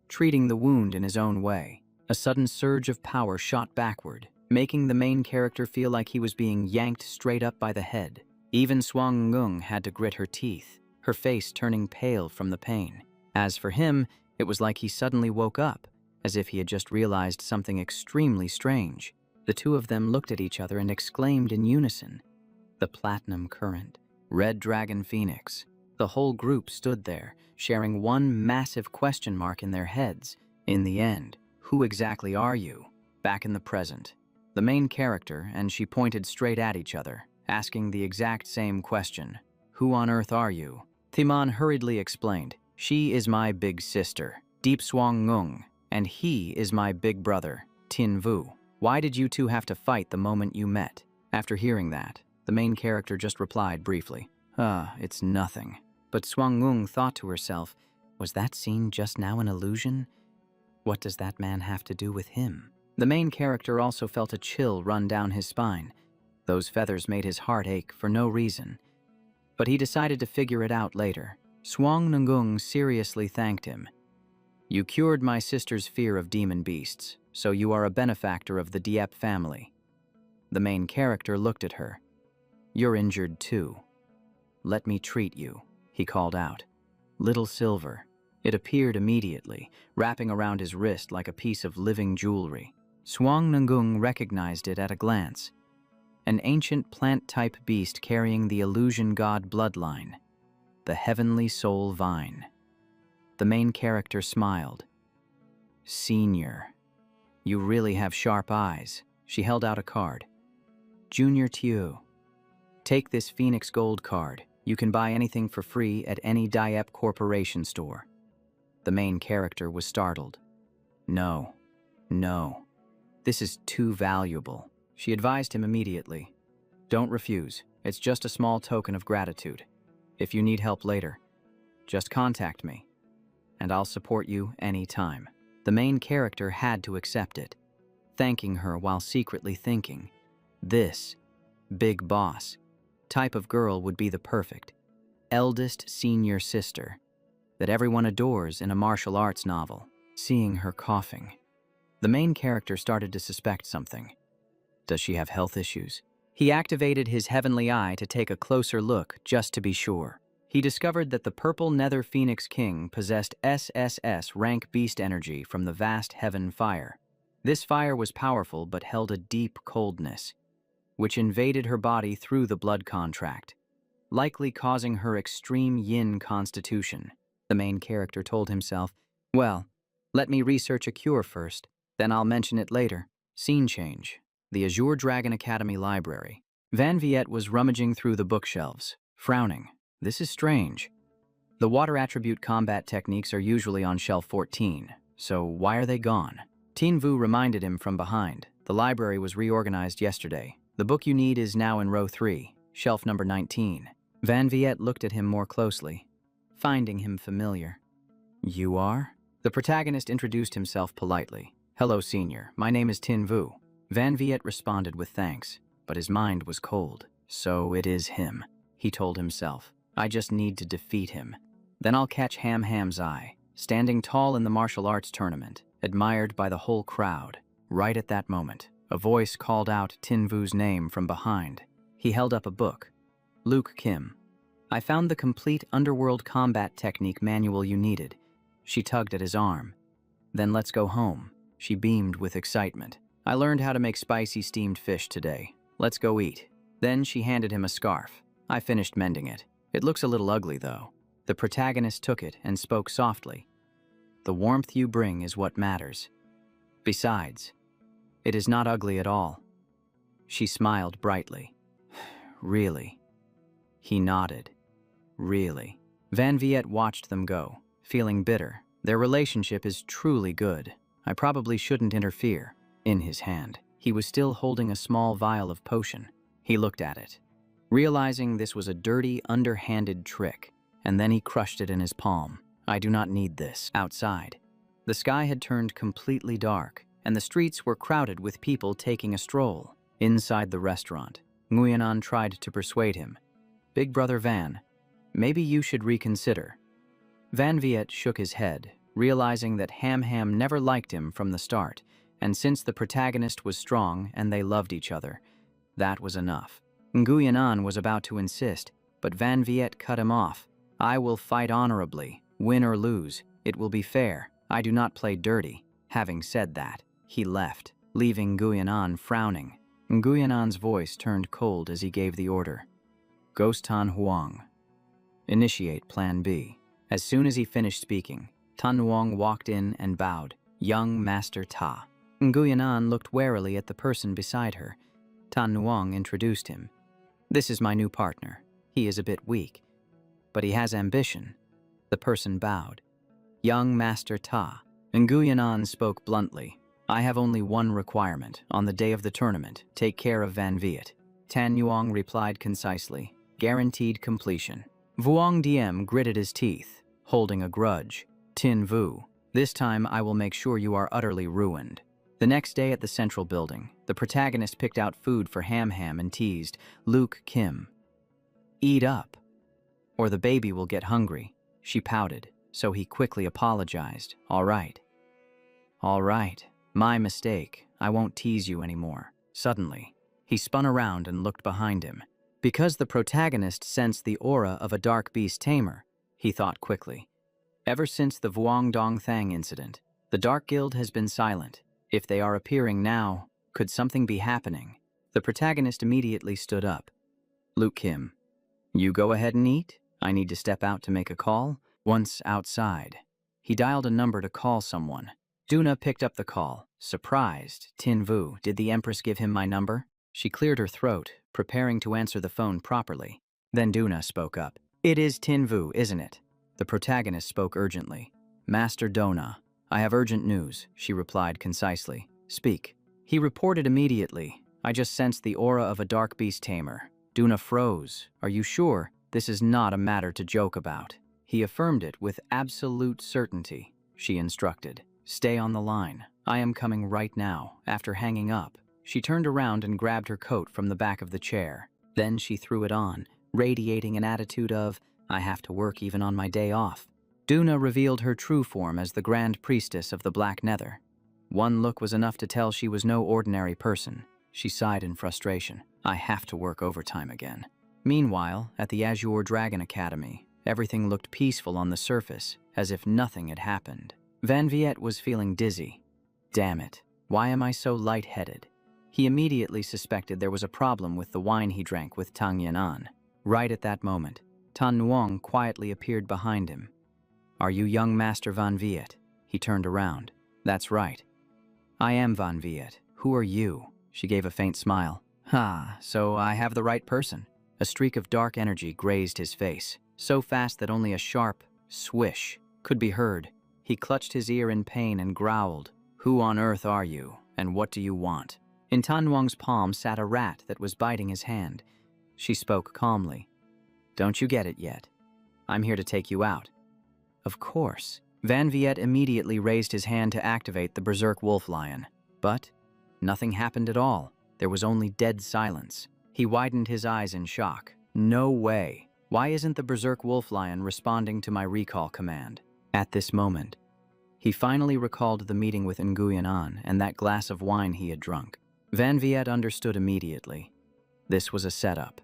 treating the wound in his own way. A sudden surge of power shot backward, making the main character feel like he was being yanked straight up by the head. Even Swang Ngung had to grit her teeth, her face turning pale from the pain. As for him, it was like he suddenly woke up, as if he had just realized something extremely strange. The two of them looked at each other and exclaimed in unison, "The Platinum Current, Red Dragon Phoenix." The whole group stood there, sharing one massive question mark in their heads. In the end, who exactly are you? Back in the present, the main character and she pointed straight at each other, asking the exact same question. Who on earth are you? Thiman hurriedly explained, "She is my big sister, Deep Swang Ngung, and he is my big brother, Tin Vu. Why did you two have to fight the moment you met?" After hearing that, the main character just replied briefly, "It's nothing." But Swang Ngung thought to herself, was that scene just now an illusion? What does that man have to do with him? The main character also felt a chill run down his spine. Those feathers made his heart ache for no reason. But he decided to figure it out later. Swang Ngung seriously thanked him. "You cured my sister's fear of demon beasts, so you are a benefactor of the Diep family." The main character looked at her. "You're injured too. Let me treat you," he called out. Little silver. It appeared immediately, wrapping around his wrist like a piece of living jewelry. Swang Ngung recognized it at a glance. An ancient plant-type beast carrying the illusion god bloodline, the Heavenly Soul Vine. The main character smiled. "Senior, you really have sharp eyes." She held out a card. "Junior Tiu, take this Phoenix Gold card. You can buy anything for free at any Diep Corporation store." The main character was startled. No. This is too valuable." She advised him immediately. "Don't refuse. It's just a small token of gratitude. If you need help later, just contact me, and I'll support you any time." The main character had to accept it, thanking her while secretly thinking, this big boss type of girl would be the perfect eldest senior sister that everyone adores in a martial arts novel. Seeing her coughing, the main character started to suspect something. Does she have health issues? He activated his heavenly eye to take a closer look just to be sure. He discovered that the purple Nether Phoenix King possessed SSS rank beast energy from the vast heaven fire. This fire was powerful but held a deep coldness, which invaded her body through the blood contract, likely causing her extreme yin constitution. The main character told himself, "Well, let me research a cure first, then I'll mention it later." Scene change. The Azure Dragon Academy Library. Van Viet was rummaging through the bookshelves, frowning. This is strange. The water attribute combat techniques are usually on shelf 14, so why are they gone? Tin Vu reminded him from behind. The library was reorganized yesterday. The book you need is now in row 3, shelf number 19. Van Viet looked at him more closely, finding him familiar. "You are?" The protagonist introduced himself politely. "Hello, senior. My name is Tin Vu." Van Viet responded with thanks, but his mind was cold. So it is him, he told himself. I just need to defeat him. Then I'll catch Ham's eye, standing tall in the martial arts tournament, admired by the whole crowd. Right at that moment, a voice called out Tin Vu's name from behind. He held up a book. "Luke Kim. I found the complete underworld combat technique manual you needed." She tugged at his arm. "Then let's go home." She beamed with excitement. "I learned how to make spicy steamed fish today. Let's go eat." Then she handed him a scarf. I finished mending it. It looks a little ugly, though. The protagonist took it and spoke softly. "The warmth you bring is what matters. Besides, it is not ugly at all." She smiled brightly. "Really?" He nodded. "Really?" Van Viet watched them go, feeling bitter. Their relationship is truly good. I probably shouldn't interfere. In his hand, he was still holding a small vial of potion. He looked at it, realizing this was a dirty, underhanded trick, and then he crushed it in his palm. I do not need this. Outside, the sky had turned completely dark, and the streets were crowded with people taking a stroll. Inside the restaurant, Nguyenan tried to persuade him. "Big Brother Van, maybe you should reconsider." Van Viet shook his head, realizing that Ham never liked him from the start, and since the protagonist was strong and they loved each other, that was enough. Nguyen was about to insist, but Van Viet cut him off. I will fight honorably, win or lose. It will be fair. I do not play dirty. Having said that, he left, leaving Nguyen frowning. Nguyen's voice turned cold as he gave the order. Ghost Tan Huang. Initiate Plan B. As soon as he finished speaking, Tan Huang walked in and bowed. Young Master Ta. Nguyen looked warily at the person beside her. Tan Huang introduced him. This is my new partner. He is a bit weak, but he has ambition. The person bowed. Young Master Ta. Nguyen spoke bluntly. I have only one requirement. On the day of the tournament, take care of Van Viet. Tan Huang replied concisely. Guaranteed completion. Vuong Diem gritted his teeth, holding a grudge. Tin Vu. This time I will make sure you are utterly ruined. The next day at the central building, the protagonist picked out food for Ham and teased Luke Kim. Eat up, or the baby will get hungry. She pouted, so he quickly apologized. All right. My mistake. I won't tease you anymore. Suddenly, he spun around and looked behind him. Because the protagonist sensed the aura of a dark beast Tamer, he thought quickly. Ever since the Vuong Dong Thang incident, the Dark Guild has been silent. If they are appearing now, could something be happening? The protagonist immediately stood up. Luke Kim, you go ahead and eat. I need to step out to make a call. Once outside, he dialed a number to call someone. Duna picked up the call. Surprised, Tin Vu, did the Empress give him my number? She cleared her throat, preparing to answer the phone properly. Then Duna spoke up. It is Tin Vu, isn't it? The protagonist spoke urgently. Master Dona, I have urgent news, she replied concisely. Speak. He reported immediately. I just sensed the aura of a dark beast Tamer. Duna froze. Are you sure? This is not a matter to joke about. He affirmed it with absolute certainty. She instructed. Stay on the line. I am coming right now. After hanging up, she turned around and grabbed her coat from the back of the chair. Then she threw it on, radiating an attitude of, I have to work even on my day off. Duna revealed her true form as the Grand Priestess of the Black Nether. One look was enough to tell she was no ordinary person. She sighed in frustration. I have to work overtime again. Meanwhile, at the Azure Dragon Academy, everything looked peaceful on the surface, as if nothing had happened. Van Viet was feeling dizzy. Damn it, why am I so lightheaded? He immediately suspected there was a problem with the wine he drank with Tang Yanan. Right at that moment, Tan Nuong quietly appeared behind him. Are you young Master Van Viet? He turned around. That's right. I am Van Viet. Who are you? She gave a faint smile. So I have the right person. A streak of dark energy grazed his face, so fast that only a sharp swish could be heard. He clutched his ear in pain and growled. Who on earth are you, and what do you want? In Tan Nuong's palm sat a rat that was biting his hand. She spoke calmly. Don't you get it yet? I'm here to take you out. Of course. Van Viet immediately raised his hand to activate the Berserk Wolf Lion. But nothing happened at all. There was only dead silence. He widened his eyes in shock. No way. Why isn't the Berserk Wolf Lion responding to my recall command? At this moment, he finally recalled the meeting with Nguyen and that glass of wine he had drunk. Van Viet understood immediately. This was a setup.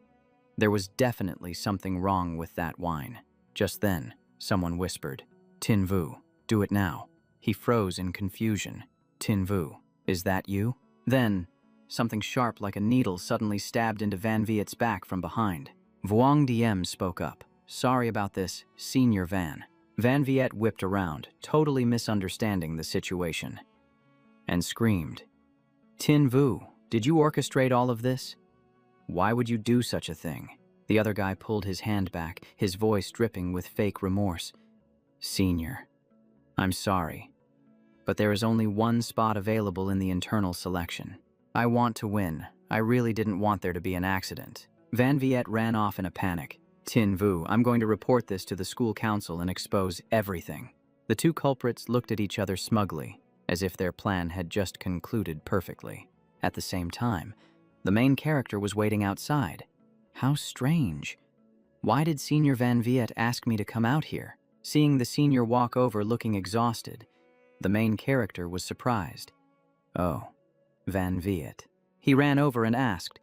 There was definitely something wrong with that wine. Just then, someone whispered, Tin Vu, do it now. He froze in confusion. Tin Vu, is that you? Then, something sharp like a needle suddenly stabbed into Van Viet's back from behind. Vuong Diem spoke up. Sorry about this, Senior Van. Van Viet whipped around, totally misunderstanding the situation, and screamed. Tin Vu, did you orchestrate all of this? Why would you do such a thing? The other guy pulled his hand back, his voice dripping with fake remorse. Senior, I'm sorry, but there is only one spot available in the internal selection. I want to win. I really didn't want there to be an accident. Van Viet ran off in a panic. Tin Vu, I'm going to report this to the school council and expose everything. The two culprits looked at each other smugly, as if their plan had just concluded perfectly. At the same time, the main character was waiting outside. How strange. Why did Senior Van Viet ask me to come out here? Seeing the senior walk over looking exhausted, the main character was surprised. Oh, Van Viet. He ran over and asked,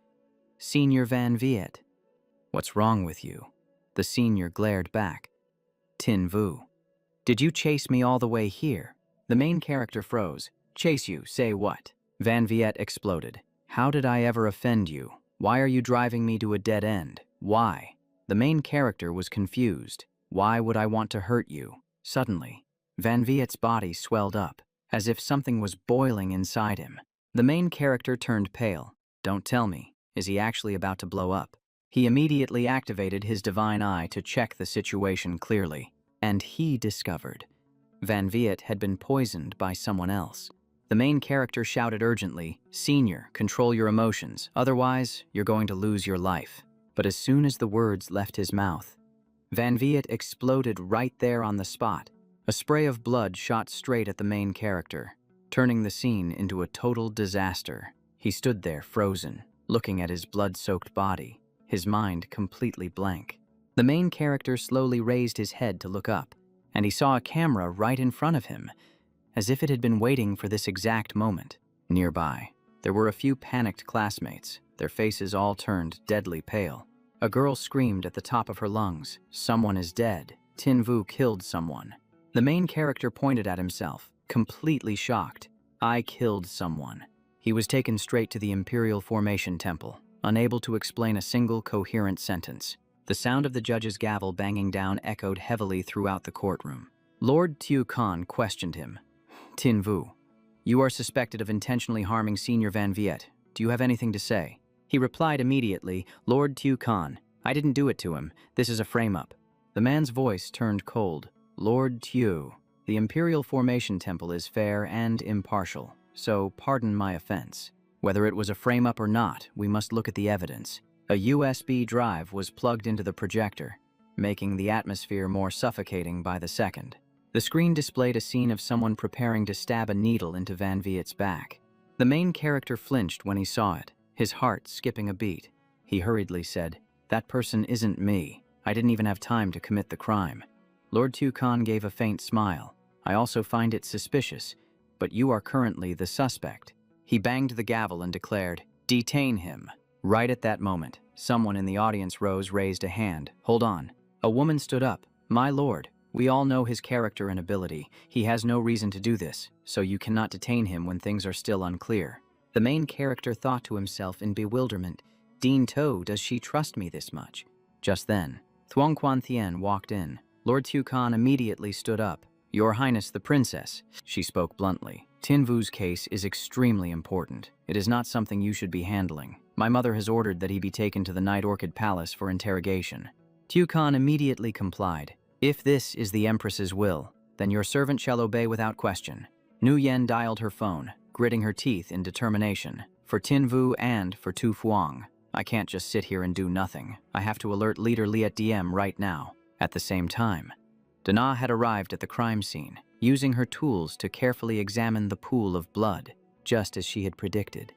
"Senior Van Viet, what's wrong with you?" The senior glared back. "Tin Vu, did you chase me all the way here?" The main character froze. "Chase you, say what?" Van Viet exploded. "How did I ever offend you? Why are you driving me to a dead end? Why?" The main character was confused. "Why would I want to hurt you?" Suddenly, Van Viet's body swelled up, as if something was boiling inside him. The main character turned pale. Don't tell me, is he actually about to blow up? He immediately activated his divine eye to check the situation clearly, and he discovered Van Viet had been poisoned by someone else. The main character shouted urgently, "Senior, control your emotions, otherwise you're going to lose your life." But as soon as the words left his mouth, Van Viet exploded right there on the spot. A spray of blood shot straight at the main character, turning the scene into a total disaster. He stood there frozen, looking at his blood-soaked body, his mind completely blank. The main character slowly raised his head to look up, and he saw a camera right in front of him, as if it had been waiting for this exact moment. Nearby, there were a few panicked classmates, their faces all turned deadly pale. A girl screamed at the top of her lungs, "Someone is dead. Tin Vu killed someone." The main character pointed at himself, completely shocked. "I killed someone." He was taken straight to the Imperial Formation Temple, unable to explain a single coherent sentence. The sound of the judge's gavel banging down echoed heavily throughout the courtroom. Lord Tu Khan questioned him. "Tin Vu, you are suspected of intentionally harming Senior Van Viet. Do you have anything to say?" He replied immediately, "Lord Tu Khan, I didn't do it to him. This is a frame-up." The man's voice turned cold. "Lord Tu, the Imperial Formation Temple is fair and impartial, so pardon my offense. Whether it was a frame-up or not, we must look at the evidence. A USB drive was plugged into the projector, making the atmosphere more suffocating by the second. The screen displayed a scene of someone preparing to stab a needle into Van Viet's back. The main character flinched when he saw it, his heart skipping a beat. He hurriedly said, "That person isn't me. I didn't even have time to commit the crime." Lord Tu Khan gave a faint smile. "I also find it suspicious, but you are currently the suspect." He banged the gavel and declared, "Detain him." Right at that moment, someone in the audience raised a hand. "Hold on." A woman stood up. "My lord, we all know his character and ability. He has no reason to do this, so you cannot detain him when things are still unclear." The main character thought to himself in bewilderment, "Dean To, does she trust me this much?" Just then, Thuong Quan Thien walked in. Lord Tu Khan immediately stood up. "Your Highness the Princess," she spoke bluntly. "Tin Vu's case is extremely important. It is not something you should be handling. My mother has ordered that he be taken to the Night Orchid Palace for interrogation." Tu Khan immediately complied. "If this is the Empress's will, then your servant shall obey without question." Nu Yen dialed her phone, gritting her teeth in determination. "For Tin Vu and for Tu Phuong, I can't just sit here and do nothing. I have to alert Leader Liet Diem right now." At the same time, Dana had arrived at the crime scene, using her tools to carefully examine the pool of blood, just as she had predicted.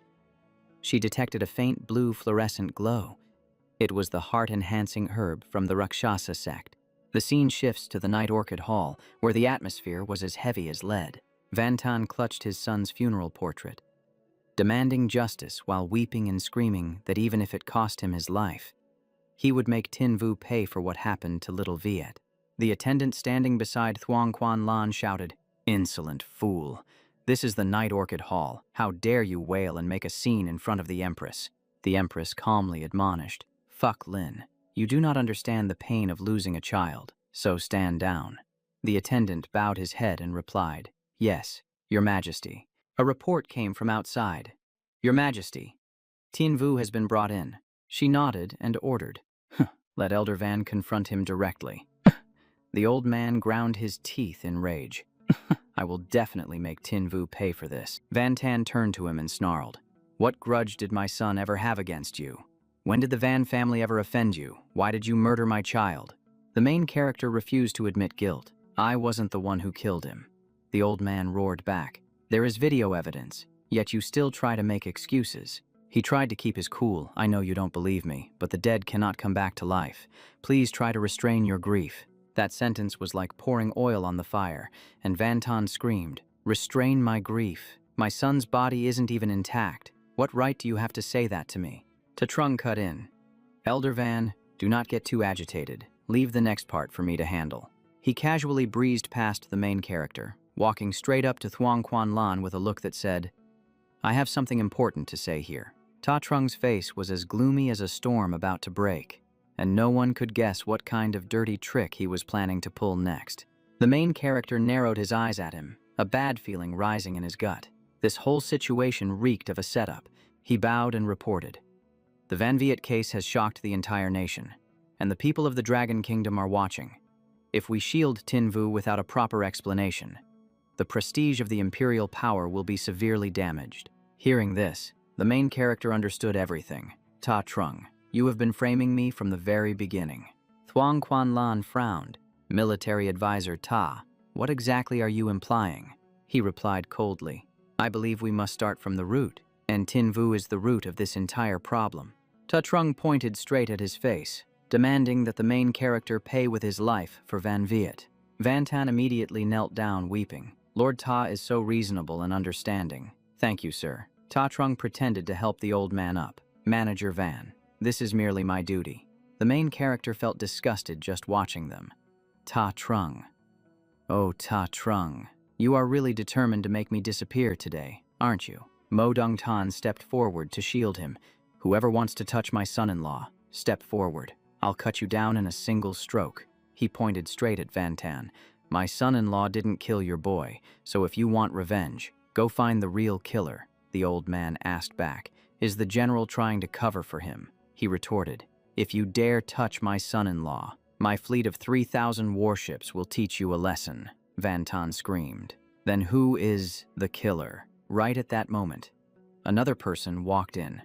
She detected a faint blue fluorescent glow. It was the heart-enhancing herb from the Rakshasa sect. The scene shifts to the Night Orchid Hall, where the atmosphere was as heavy as lead. Van Tan clutched his son's funeral portrait, demanding justice while weeping and screaming that even if it cost him his life, he would make Tin Vu pay for what happened to little Viet. The attendant standing beside Thuong Quan Lan shouted, "Insolent fool! This is the Night Orchid Hall. How dare you wail and make a scene in front of the Empress?" The Empress calmly admonished, "Fuck Lin. You do not understand the pain of losing a child, so stand down." The attendant bowed his head and replied, "Yes, Your Majesty." A report came from outside. "Your Majesty, Tin Vu has been brought in." She nodded and ordered, "Let Elder Van confront him directly." The old man ground his teeth in rage. "I will definitely make Tin Vu pay for this." Van Tan turned to him and snarled, "What grudge did my son ever have against you? When did the Van family ever offend you? Why did you murder my child?" The main character refused to admit guilt. "I wasn't the one who killed him." The old man roared back, "There is video evidence, yet you still try to make excuses." He tried to keep his cool. "I know you don't believe me, but the dead cannot come back to life. Please try to restrain your grief." That sentence was like pouring oil on the fire, and Van Ton screamed, "Restrain my grief. My son's body isn't even intact. What right do you have to say that to me?" Ta Trung cut in. "Elder Van, do not get too agitated. Leave the next part for me to handle." He casually breezed past the main character, walking straight up to Thuong Quan Lan with a look that said, "I have something important to say here." Ta Trung's face was as gloomy as a storm about to break, and no one could guess what kind of dirty trick he was planning to pull next. The main character narrowed his eyes at him, a bad feeling rising in his gut. This whole situation reeked of a setup. He bowed and reported, "The Van Viet case has shocked the entire nation, and the people of the Dragon Kingdom are watching. If we shield Tin Vu without a proper explanation, the prestige of the imperial power will be severely damaged." Hearing this, the main character understood everything. "Ta Trung, you have been framing me from the very beginning." Thuong Quan Lan frowned. "Military advisor Ta, what exactly are you implying?" He replied coldly, "I believe we must start from the root, and Tin Vu is the root of this entire problem." Ta Trung pointed straight at his face, demanding that the main character pay with his life for Van Viet. Van Tan immediately knelt down, weeping. "Lord Ta is so reasonable and understanding. Thank you, sir." Ta Trung pretended to help the old man up. "Manager Van, this is merely my duty." The main character felt disgusted just watching them. Ta Trung. "Oh, Ta Trung, you are really determined to make me disappear today, aren't you?" Mo Dung Tan stepped forward to shield him. "Whoever wants to touch my son-in-law, step forward. I'll cut you down in a single stroke." He pointed straight at Van Tan. "My son-in-law didn't kill your boy, so if you want revenge, go find the real killer." The old man asked back, "Is the general trying to cover for him?" He retorted, "If you dare touch my son-in-law, my fleet of 3,000 warships will teach you a lesson." Van Tan screamed. "Then who is the killer?" Right at that moment, another person walked in.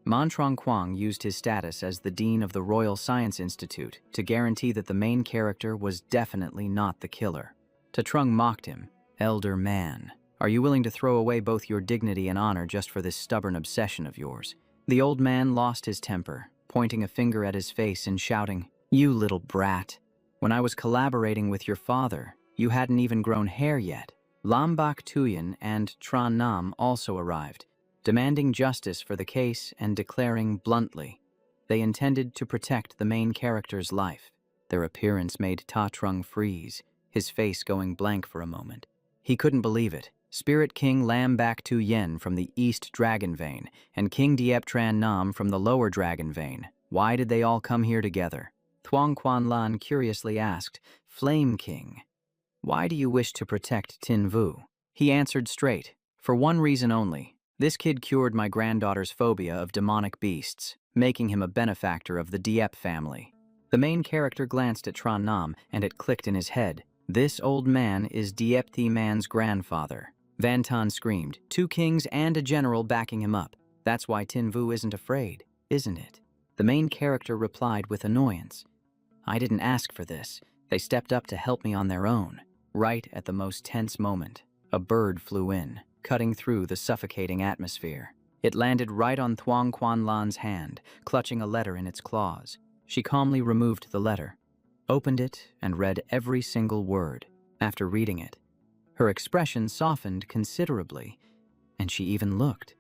Man Trong Quang used his status as the dean of the Royal Science Institute to guarantee that the main character was definitely not the killer. Ta Trung mocked him. "Elder man, are you willing to throw away both your dignity and honor just for this stubborn obsession of yours?" The old man lost his temper, pointing a finger at his face and shouting, "You little brat. When I was collaborating with your father, you hadn't even grown hair yet." Lam Bak Tuyen and Tran Nam also arrived, demanding justice for the case and declaring bluntly they intended to protect the main character's life. Their appearance made Ta Trung freeze, his face going blank for a moment. He couldn't believe it. Spirit King Lam Bak Tu Yen from the East Dragon Vein and King Diep Tran Nam from the Lower Dragon Vein. Why did they all come here together? Thuong Quan Lan curiously asked, "Flame King, why do you wish to protect Tin Vu?" He answered straight, "For one reason only. This kid cured my granddaughter's phobia of demonic beasts, making him a benefactor of the Diep family." The main character glanced at Tran Nam, and it clicked in his head. This old man is Diep Thi Man's grandfather. Van Tan screamed, 2 kings and a general backing him up. "That's why Tin Vu isn't afraid, isn't it?" The main character replied with annoyance, "I didn't ask for this. They stepped up to help me on their own." Right at the most tense moment, a bird flew in, cutting through the suffocating atmosphere. It landed right on Thuong Quan Lan's hand, clutching a letter in its claws. She calmly removed the letter, opened it, and read every single word. After reading it, her expression softened considerably, and she even looked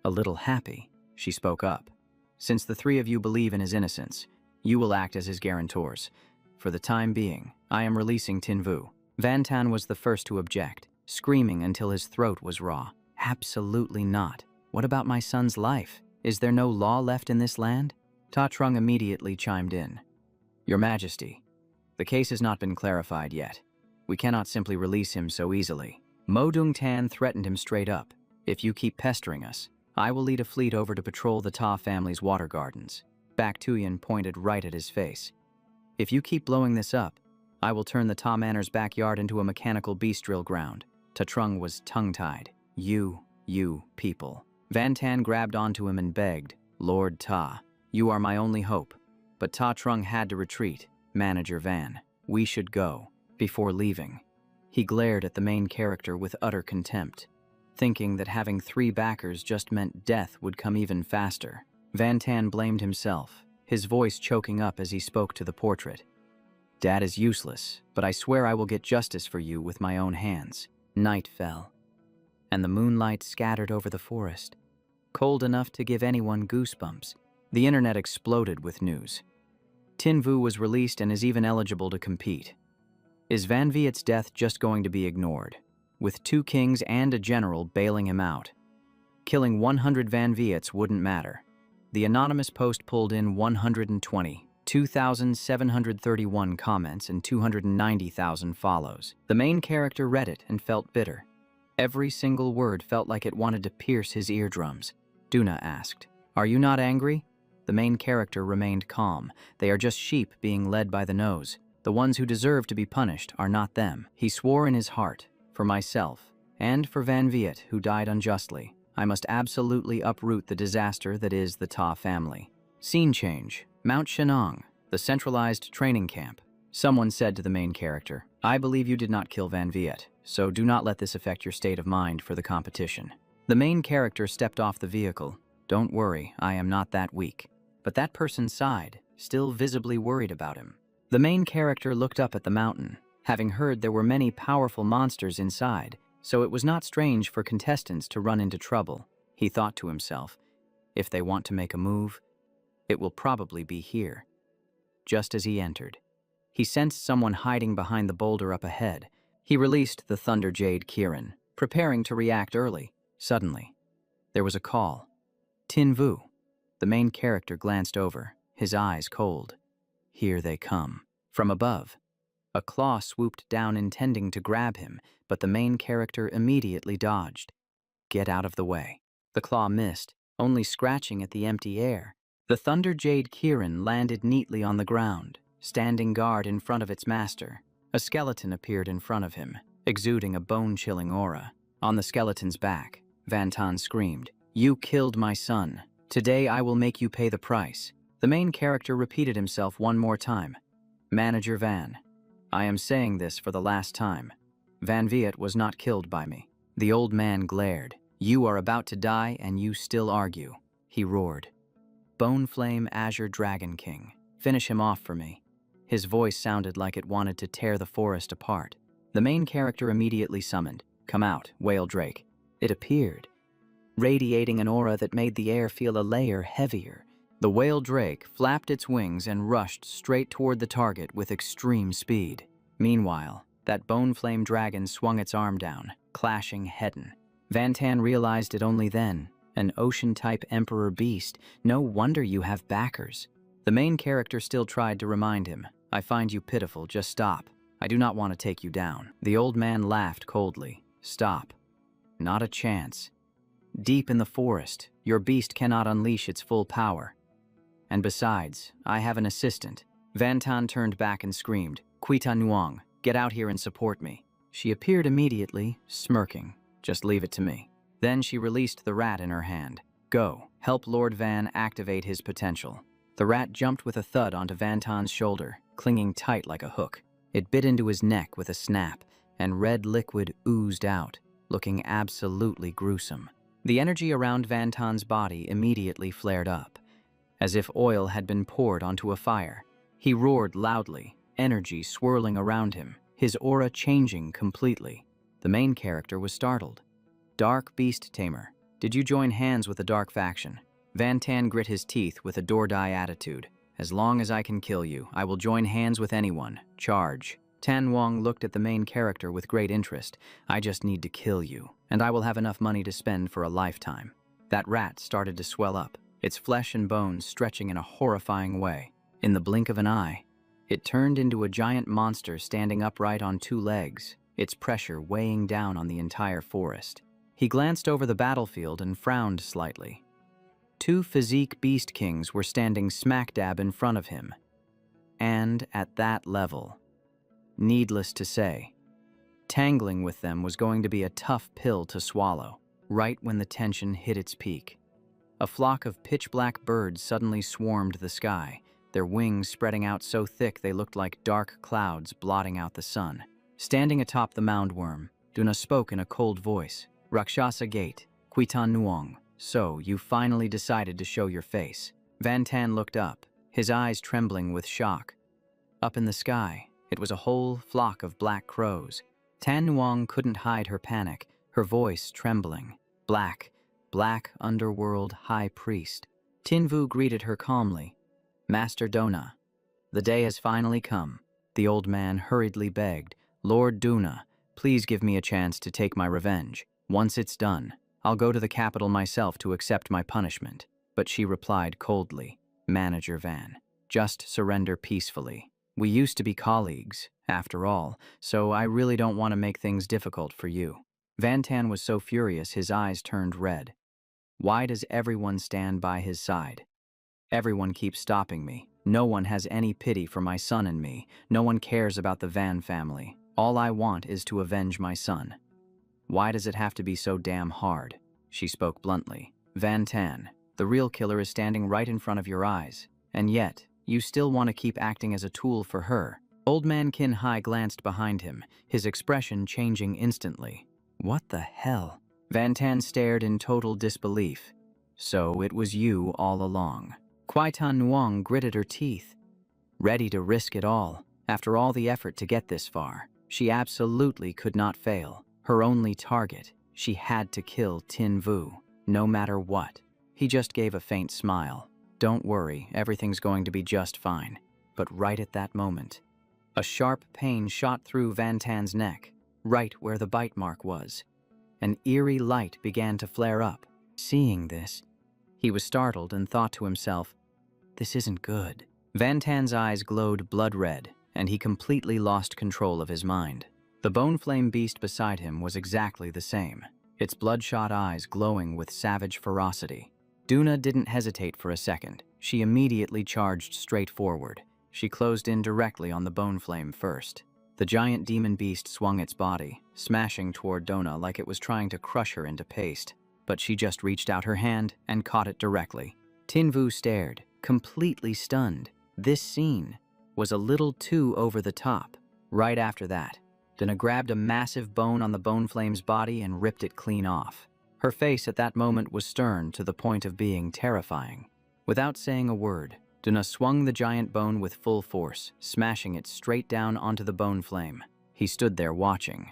a little happy. She spoke up. "Since the 3 of you believe in his innocence, you will act as his guarantors. For the time being, I am releasing Tin Vu." Van Tan was the first to object, screaming until his throat was raw. "Absolutely not. What about my son's life? Is there no law left in this land?" Ta Trung immediately chimed in. "Your Majesty, the case has not been clarified yet. We cannot simply release him so easily." Mo Dung Tan threatened him straight up. "If you keep pestering us, I will lead a fleet over to patrol the Ta family's water gardens." Bak Tuyen pointed right at his face. "If you keep blowing this up, I will turn the Ta Manor's backyard into a mechanical beast drill ground." Ta Trung was tongue-tied. You people." Van Tan grabbed onto him and begged, "Lord Ta, you are my only hope." But Ta Trung had to retreat. "Manager Van, we should go." Before leaving, he glared at the main character with utter contempt, thinking that having 3 backers just meant death would come even faster. Van Tan blamed himself, his voice choking up as he spoke to the portrait. Dad is useless, but I swear I will get justice for you with my own hands. Night fell, and the moonlight scattered over the forest, cold enough to give anyone goosebumps. The internet exploded with news. Tin Vu was released and is even eligible to compete. Is Van Viet's death just going to be ignored, with 2 kings and a general bailing him out? Killing 100 Van Viets wouldn't matter. The anonymous post pulled in 2,731 comments and 290,000 follows. The main character read it and felt bitter. Every single word felt like it wanted to pierce his eardrums. Duna asked, "Are you not angry?" The main character remained calm. They are just sheep being led by the nose. The ones who deserve to be punished are not them. He swore in his heart, for myself, and for Van Viet, who died unjustly, I must absolutely uproot the disaster that is the Ta family. Scene change. Mount Shenong, the centralized training camp. Someone said to the main character, "I believe you did not kill Van Viet, so do not let this affect your state of mind for the competition." The main character stepped off the vehicle. "Don't worry, I am not that weak." But that person sighed, still visibly worried about him. The main character looked up at the mountain, having heard there were many powerful monsters inside, so it was not strange for contestants to run into trouble. He thought to himself, if they want to make a move, it will probably be here. Just as he entered, he sensed someone hiding behind the boulder up ahead. He released the Thunder Jade Kirin, preparing to react early. Suddenly, there was a call. Tin Vu. The main character glanced over, his eyes cold. Here they come. From above, a claw swooped down intending to grab him, but the main character immediately dodged. Get out of the way. The claw missed, only scratching at the empty air. The Thunder Jade Kirin landed neatly on the ground, standing guard in front of its master. A skeleton appeared in front of him, exuding a bone-chilling aura. On the skeleton's back, Van Tan screamed, "You killed my son. Today I will make you pay the price." The main character repeated himself one more time. "Manager Van, I am saying this for the last time. Van Viet was not killed by me." The old man glared. "You are about to die and you still argue," he roared. "Bone Flame Azure Dragon King, finish him off for me." His voice sounded like it wanted to tear the forest apart. The main character immediately summoned, "Come out, Whale Drake." It appeared, radiating an aura that made the air feel a layer heavier. The whale drake flapped its wings and rushed straight toward the target with extreme speed. Meanwhile, that bone flame dragon swung its arm down, clashing head-on. Van Tan realized it only then. An ocean-type emperor beast. No wonder you have backers. The main character still tried to remind him, "I find you pitiful, just stop. I do not want to take you down." The old man laughed coldly. "Stop. Not a chance. Deep in the forest, your beast cannot unleash its full power. And besides, I have an assistant." Van Tan turned back and screamed, "Quita Nuong, get out here and support me." She appeared immediately, smirking. "Just leave it to me." Then she released the rat in her hand. "Go, help Lord Van activate his potential." The rat jumped with a thud onto Van Tan's shoulder, clinging tight like a hook. It bit into his neck with a snap, and red liquid oozed out, looking absolutely gruesome. The energy around Van Tan's body immediately flared up, as if oil had been poured onto a fire. He roared loudly, energy swirling around him, his aura changing completely. The main character was startled. "Dark Beast Tamer, did you join hands with the Dark Faction?" Van Tan grit his teeth with a door-die attitude. "As long as I can kill you, I will join hands with anyone. Charge." Tan Wong looked at the main character with great interest. "I just need to kill you, and I will have enough money to spend for a lifetime." That rat started to swell up, its flesh and bones stretching in a horrifying way. In the blink of an eye, it turned into a giant monster standing upright on 2 legs, its pressure weighing down on the entire forest. He glanced over the battlefield and frowned slightly. 2 physique beast kings were standing smack dab in front of him. And at that level, needless to say, tangling with them was going to be a tough pill to swallow. Right when the tension hit its peak, a flock of pitch-black birds suddenly swarmed the sky, their wings spreading out so thick they looked like dark clouds blotting out the sun. Standing atop the moundworm, Duna spoke in a cold voice. "Rakshasa Gate, Quitan Nuong, so you finally decided to show your face." Van Tan looked up, his eyes trembling with shock. Up in the sky, It was a whole flock of black crows. Tan Nuong couldn't hide her panic, her voice trembling. Black underworld high priest. Tin Vu greeted her calmly. Master Dona, the day has finally come. The old man hurriedly begged, Lord Duna, please give me a chance to take my revenge. Once it's done, I'll go to the capital myself to accept my punishment. But she replied coldly, Manager Van, just surrender peacefully. We used to be colleagues, after all, so I really don't want to make things difficult for you. Van Tan was so furious his eyes turned red. Why does everyone stand by his side? Everyone keeps stopping me. No one has any pity for my son and me. No one cares about the Van family. All I want is to avenge my son. Why does it have to be so damn hard? She spoke bluntly. Van Tan, the real killer is standing right in front of your eyes. And yet, you still want to keep acting as a tool for her. Old man Kin Hai glanced behind him, his expression changing instantly. What the hell? Van Tan stared in total disbelief. So it was you all along. Kwai Tan Nuong gritted her teeth. Ready to risk it all. After all the effort to get this far, she absolutely could not fail. Her only target, she had to kill Tin Vu, no matter what. He just gave a faint smile. Don't worry, everything's going to be just fine. But right at that moment, a sharp pain shot through Van Tan's neck, right where the bite mark was. An eerie light began to flare up. Seeing this, he was startled and thought to himself, this isn't good. Van Tan's eyes glowed blood red, and he completely lost control of his mind. The bone flame beast beside him was exactly the same, its bloodshot eyes glowing with savage ferocity. Duna didn't hesitate for a second. She immediately charged straight forward. She closed in directly on the bone flame first. The giant demon beast swung its body, smashing toward Dona like it was trying to crush her into paste. But she just reached out her hand and caught it directly. Tin Vu stared, completely stunned. This scene was a little too over the top. Right after that, Duna grabbed a massive bone on the bone flame's body and ripped it clean off. Her face at that moment was stern to the point of being terrifying. Without saying a word, Duna swung the giant bone with full force, smashing it straight down onto the bone flame. He stood there watching,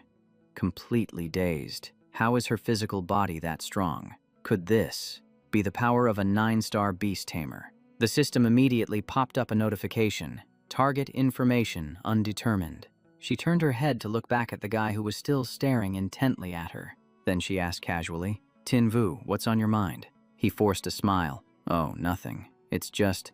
completely dazed. How is her physical body that strong? Could this be the power of a 9-star beast tamer? The system immediately popped up a notification. Target information undetermined. She turned her head to look back at the guy who was still staring intently at her. Then she asked casually, Tin Vu, what's on your mind? He forced a smile. Oh, nothing. It's just,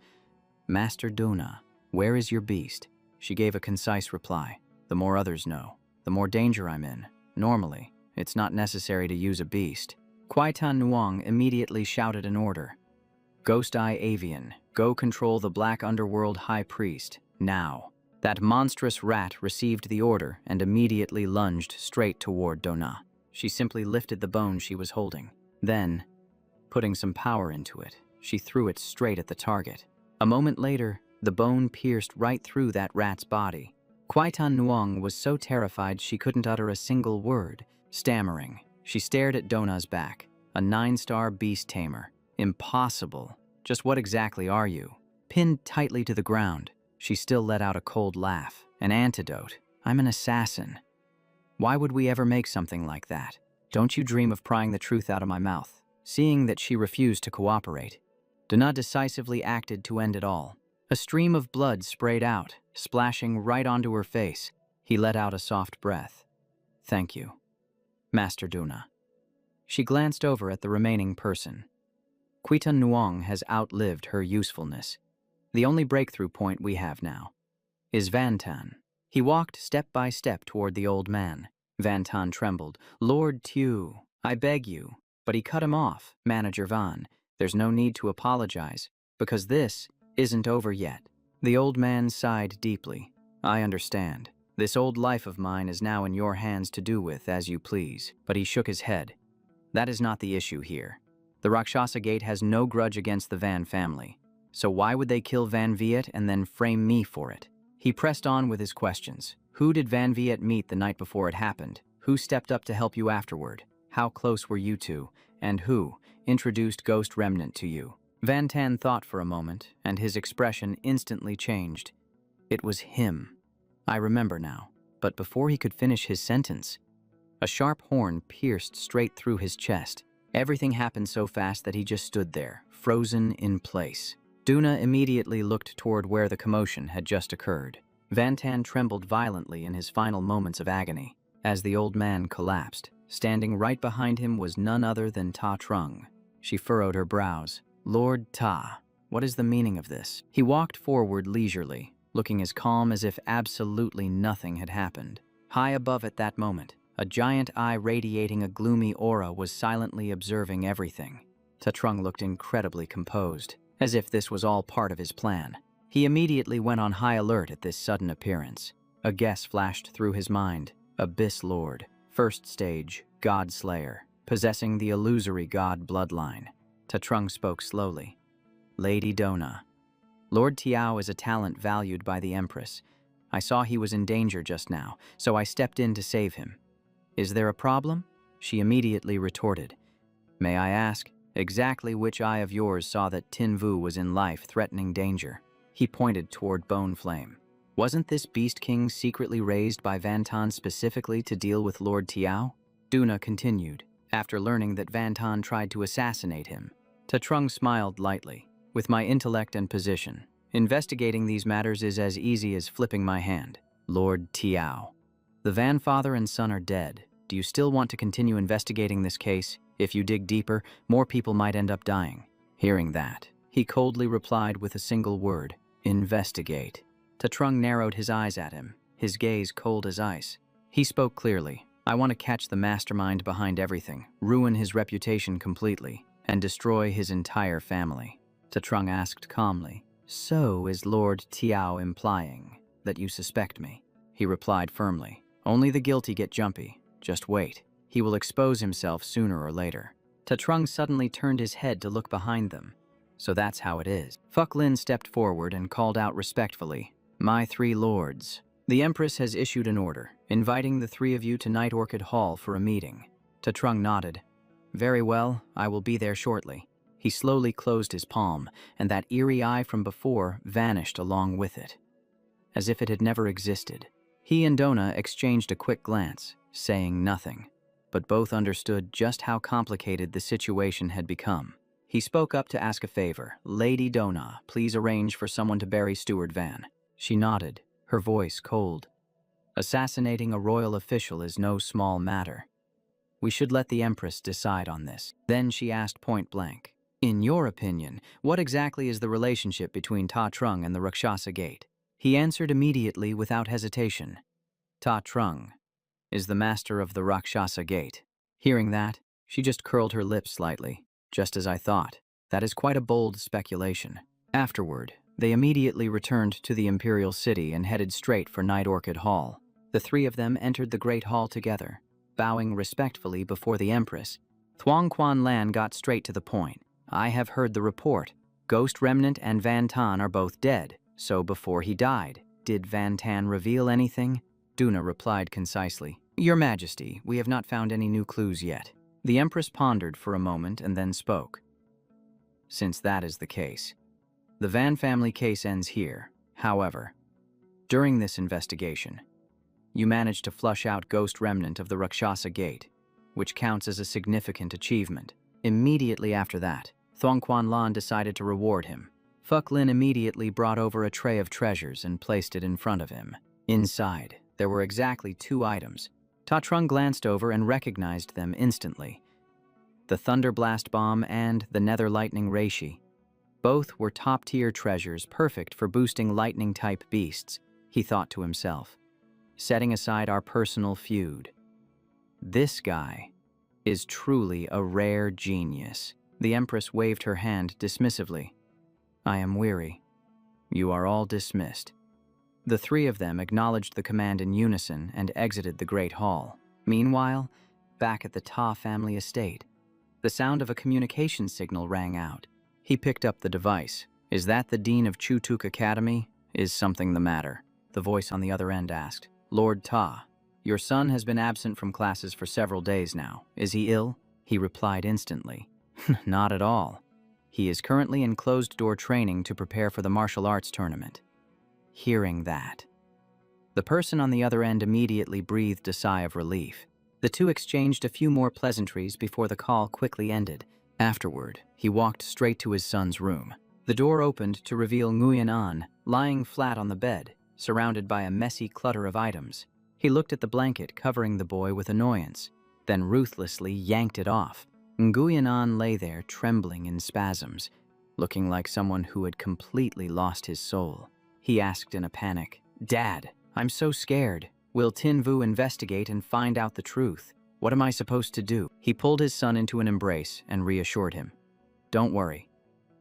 Master Duna, where is your beast? She gave a concise reply. The more others know, the more danger I'm in. Normally, it's not necessary to use a beast. Kwai Tan Nuong immediately shouted an order. Ghost Eye Avian, go control the Black Underworld High Priest, now. That monstrous rat received the order and immediately lunged straight toward Dona. She simply lifted the bone she was holding. Then, putting some power into it, she threw it straight at the target. A moment later, the bone pierced right through that rat's body. Kwai Tan Nuong was so terrified she couldn't utter a single word. Stammering, she stared at Dona's back. A 9-star beast tamer. Impossible. Just what exactly are you? Pinned tightly to the ground, she still let out a cold laugh. An antidote. I'm an assassin. Why would we ever make something like that? Don't you dream of prying the truth out of my mouth? Seeing that she refused to cooperate, Duna decisively acted to end it all. A stream of blood sprayed out, splashing right onto her face. He let out a soft breath. Thank you, Master Duna. She glanced over at the remaining person. Kwai Tan Nuong has outlived her usefulness. The only breakthrough point we have now is Van Tan. He walked step by step toward the old man. Van Tan trembled. Lord Tew, I beg you. But he cut him off. Manager Van, there's no need to apologize, because this isn't over yet. The old man sighed deeply. I understand. This old life of mine is now in your hands to do with as you please. But he shook his head. That is not the issue here. The Rakshasa Gate has no grudge against the Van family. So why would they kill Van Viet and then frame me for it? He pressed on with his questions. Who did Van Viet meet the night before it happened? Who stepped up to help you afterward? How close were you two? And who introduced Ghost Remnant to you? Van Tan thought for a moment, and his expression instantly changed. It was him. I remember now. But before he could finish his sentence, a sharp horn pierced straight through his chest. Everything happened so fast that he just stood there, frozen in place. Duna immediately looked toward where the commotion had just occurred. Vantan trembled violently in his final moments of agony as the old man collapsed. Standing right behind him was none other than Ta Trung. She furrowed her brows. Lord Ta, what is the meaning of this? He walked forward leisurely, looking as calm as if absolutely nothing had happened. High above at that moment, a giant eye radiating a gloomy aura was silently observing everything. Ta Trung looked incredibly composed, as if this was all part of his plan. He immediately went on high alert at this sudden appearance. A guess flashed through his mind. Abyss Lord, first stage, God Slayer, possessing the illusory god bloodline. Ta Trung spoke slowly. Lady Dona. Lord Tiao is a talent valued by the Empress. I saw he was in danger just now, so I stepped in to save him. Is there a problem? She immediately retorted. May I ask, exactly which eye of yours saw that Tin Vu was in life-threatening danger? He pointed toward Bone Flame. Wasn't this Beast King secretly raised by Vantan specifically to deal with Lord Tiao? Duna continued, after learning that Vantan tried to assassinate him. Ta Trung smiled lightly. With my intellect and position, investigating these matters is as easy as flipping my hand. Lord Tiao. The Van father and son are dead. Do you still want to continue investigating this case? If you dig deeper, more people might end up dying. Hearing that, he coldly replied with a single word, investigate. Ta Trung narrowed his eyes at him, his gaze cold as ice. He spoke clearly. I want to catch the mastermind behind everything, ruin his reputation completely, and destroy his entire family. Ta Trung asked calmly, So is Lord Tiao implying that you suspect me? He replied firmly, Only the guilty get jumpy. Just wait. He will expose himself sooner or later. Ta Trung suddenly turned his head to look behind them. So that's how it is. Fuck Lin stepped forward and called out respectfully, My three lords. The Empress has issued an order, inviting the three of you to Night Orchid Hall for a meeting. Ta Trung nodded. Very well, I will be there shortly. He slowly closed his palm, and that eerie eye from before vanished along with it, as if it had never existed. He and Dona exchanged a quick glance, saying nothing, but both understood just how complicated the situation had become. He spoke up to ask a favor. Lady Dona, please arrange for someone to bury Steward Van. She nodded, her voice cold. Assassinating a royal official is no small matter. We should let the Empress decide on this. Then she asked point blank, In your opinion, what exactly is the relationship between Ta Trung and the Rakshasa Gate? He answered immediately without hesitation. Ta Trung is the master of the Rakshasa Gate. Hearing that, she just curled her lips slightly, just as I thought. That is quite a bold speculation. Afterward, they immediately returned to the Imperial City and headed straight for Night Orchid Hall. The three of them entered the Great Hall together, bowing respectfully before the Empress. Thuong Quan Lan got straight to the point. I have heard the report. Ghost Remnant and Van Tan are both dead, so before he died, did Van Tan reveal anything? Duna replied concisely, Your Majesty, we have not found any new clues yet. The Empress pondered for a moment and then spoke. Since that is the case, the Van family case ends here. However, during this investigation, you managed to flush out Ghost Remnant of the Rakshasa Gate, which counts as a significant achievement. Immediately after that, Thuong Quan Lan decided to reward him. Fuck Lin immediately brought over a tray of treasures and placed it in front of him. Inside, there were exactly 2 items. Ta Trung glanced over and recognized them instantly. The Thunder Blast Bomb and the Nether Lightning Reishi. Both were top-tier treasures perfect for boosting lightning-type beasts, he thought to himself. Setting aside our personal feud, this guy is truly a rare genius. The Empress waved her hand dismissively. I am weary. You are all dismissed. The three of them acknowledged the command in unison and exited the Great Hall. Meanwhile, back at the Ta family estate, the sound of a communication signal rang out. He picked up the device. Is that the Dean of Chutuk Academy? Is something the matter? The voice on the other end asked. Lord Ta, your son has been absent from classes for several days now. Is he ill? He replied instantly. Not at all. He is currently in closed-door training to prepare for the martial arts tournament. Hearing that, The person on the other end immediately breathed a sigh of relief. The two exchanged a few more pleasantries before the call quickly ended. Afterward, he walked straight to his son's room. The door opened to reveal Nguyen An lying flat on the bed, surrounded by a messy clutter of items. He looked at the blanket covering the boy with annoyance, then ruthlessly yanked it off. Nguyen An lay there trembling in spasms, looking like someone who had completely lost his soul. He asked in a panic, "Dad, I'm so scared. Will Tin Vu investigate and find out the truth? What am I supposed to do?" He pulled his son into an embrace and reassured him. "Don't worry.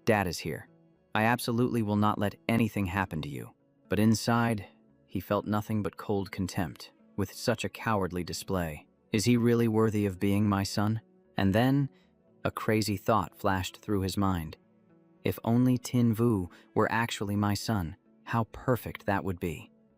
Dad is here. I absolutely will not let anything happen to you." But inside, he felt nothing but cold contempt. With such a cowardly display, is he really worthy of being my son? And then, a crazy thought flashed through his mind. If only Tin Vu were actually my son, how perfect that would be.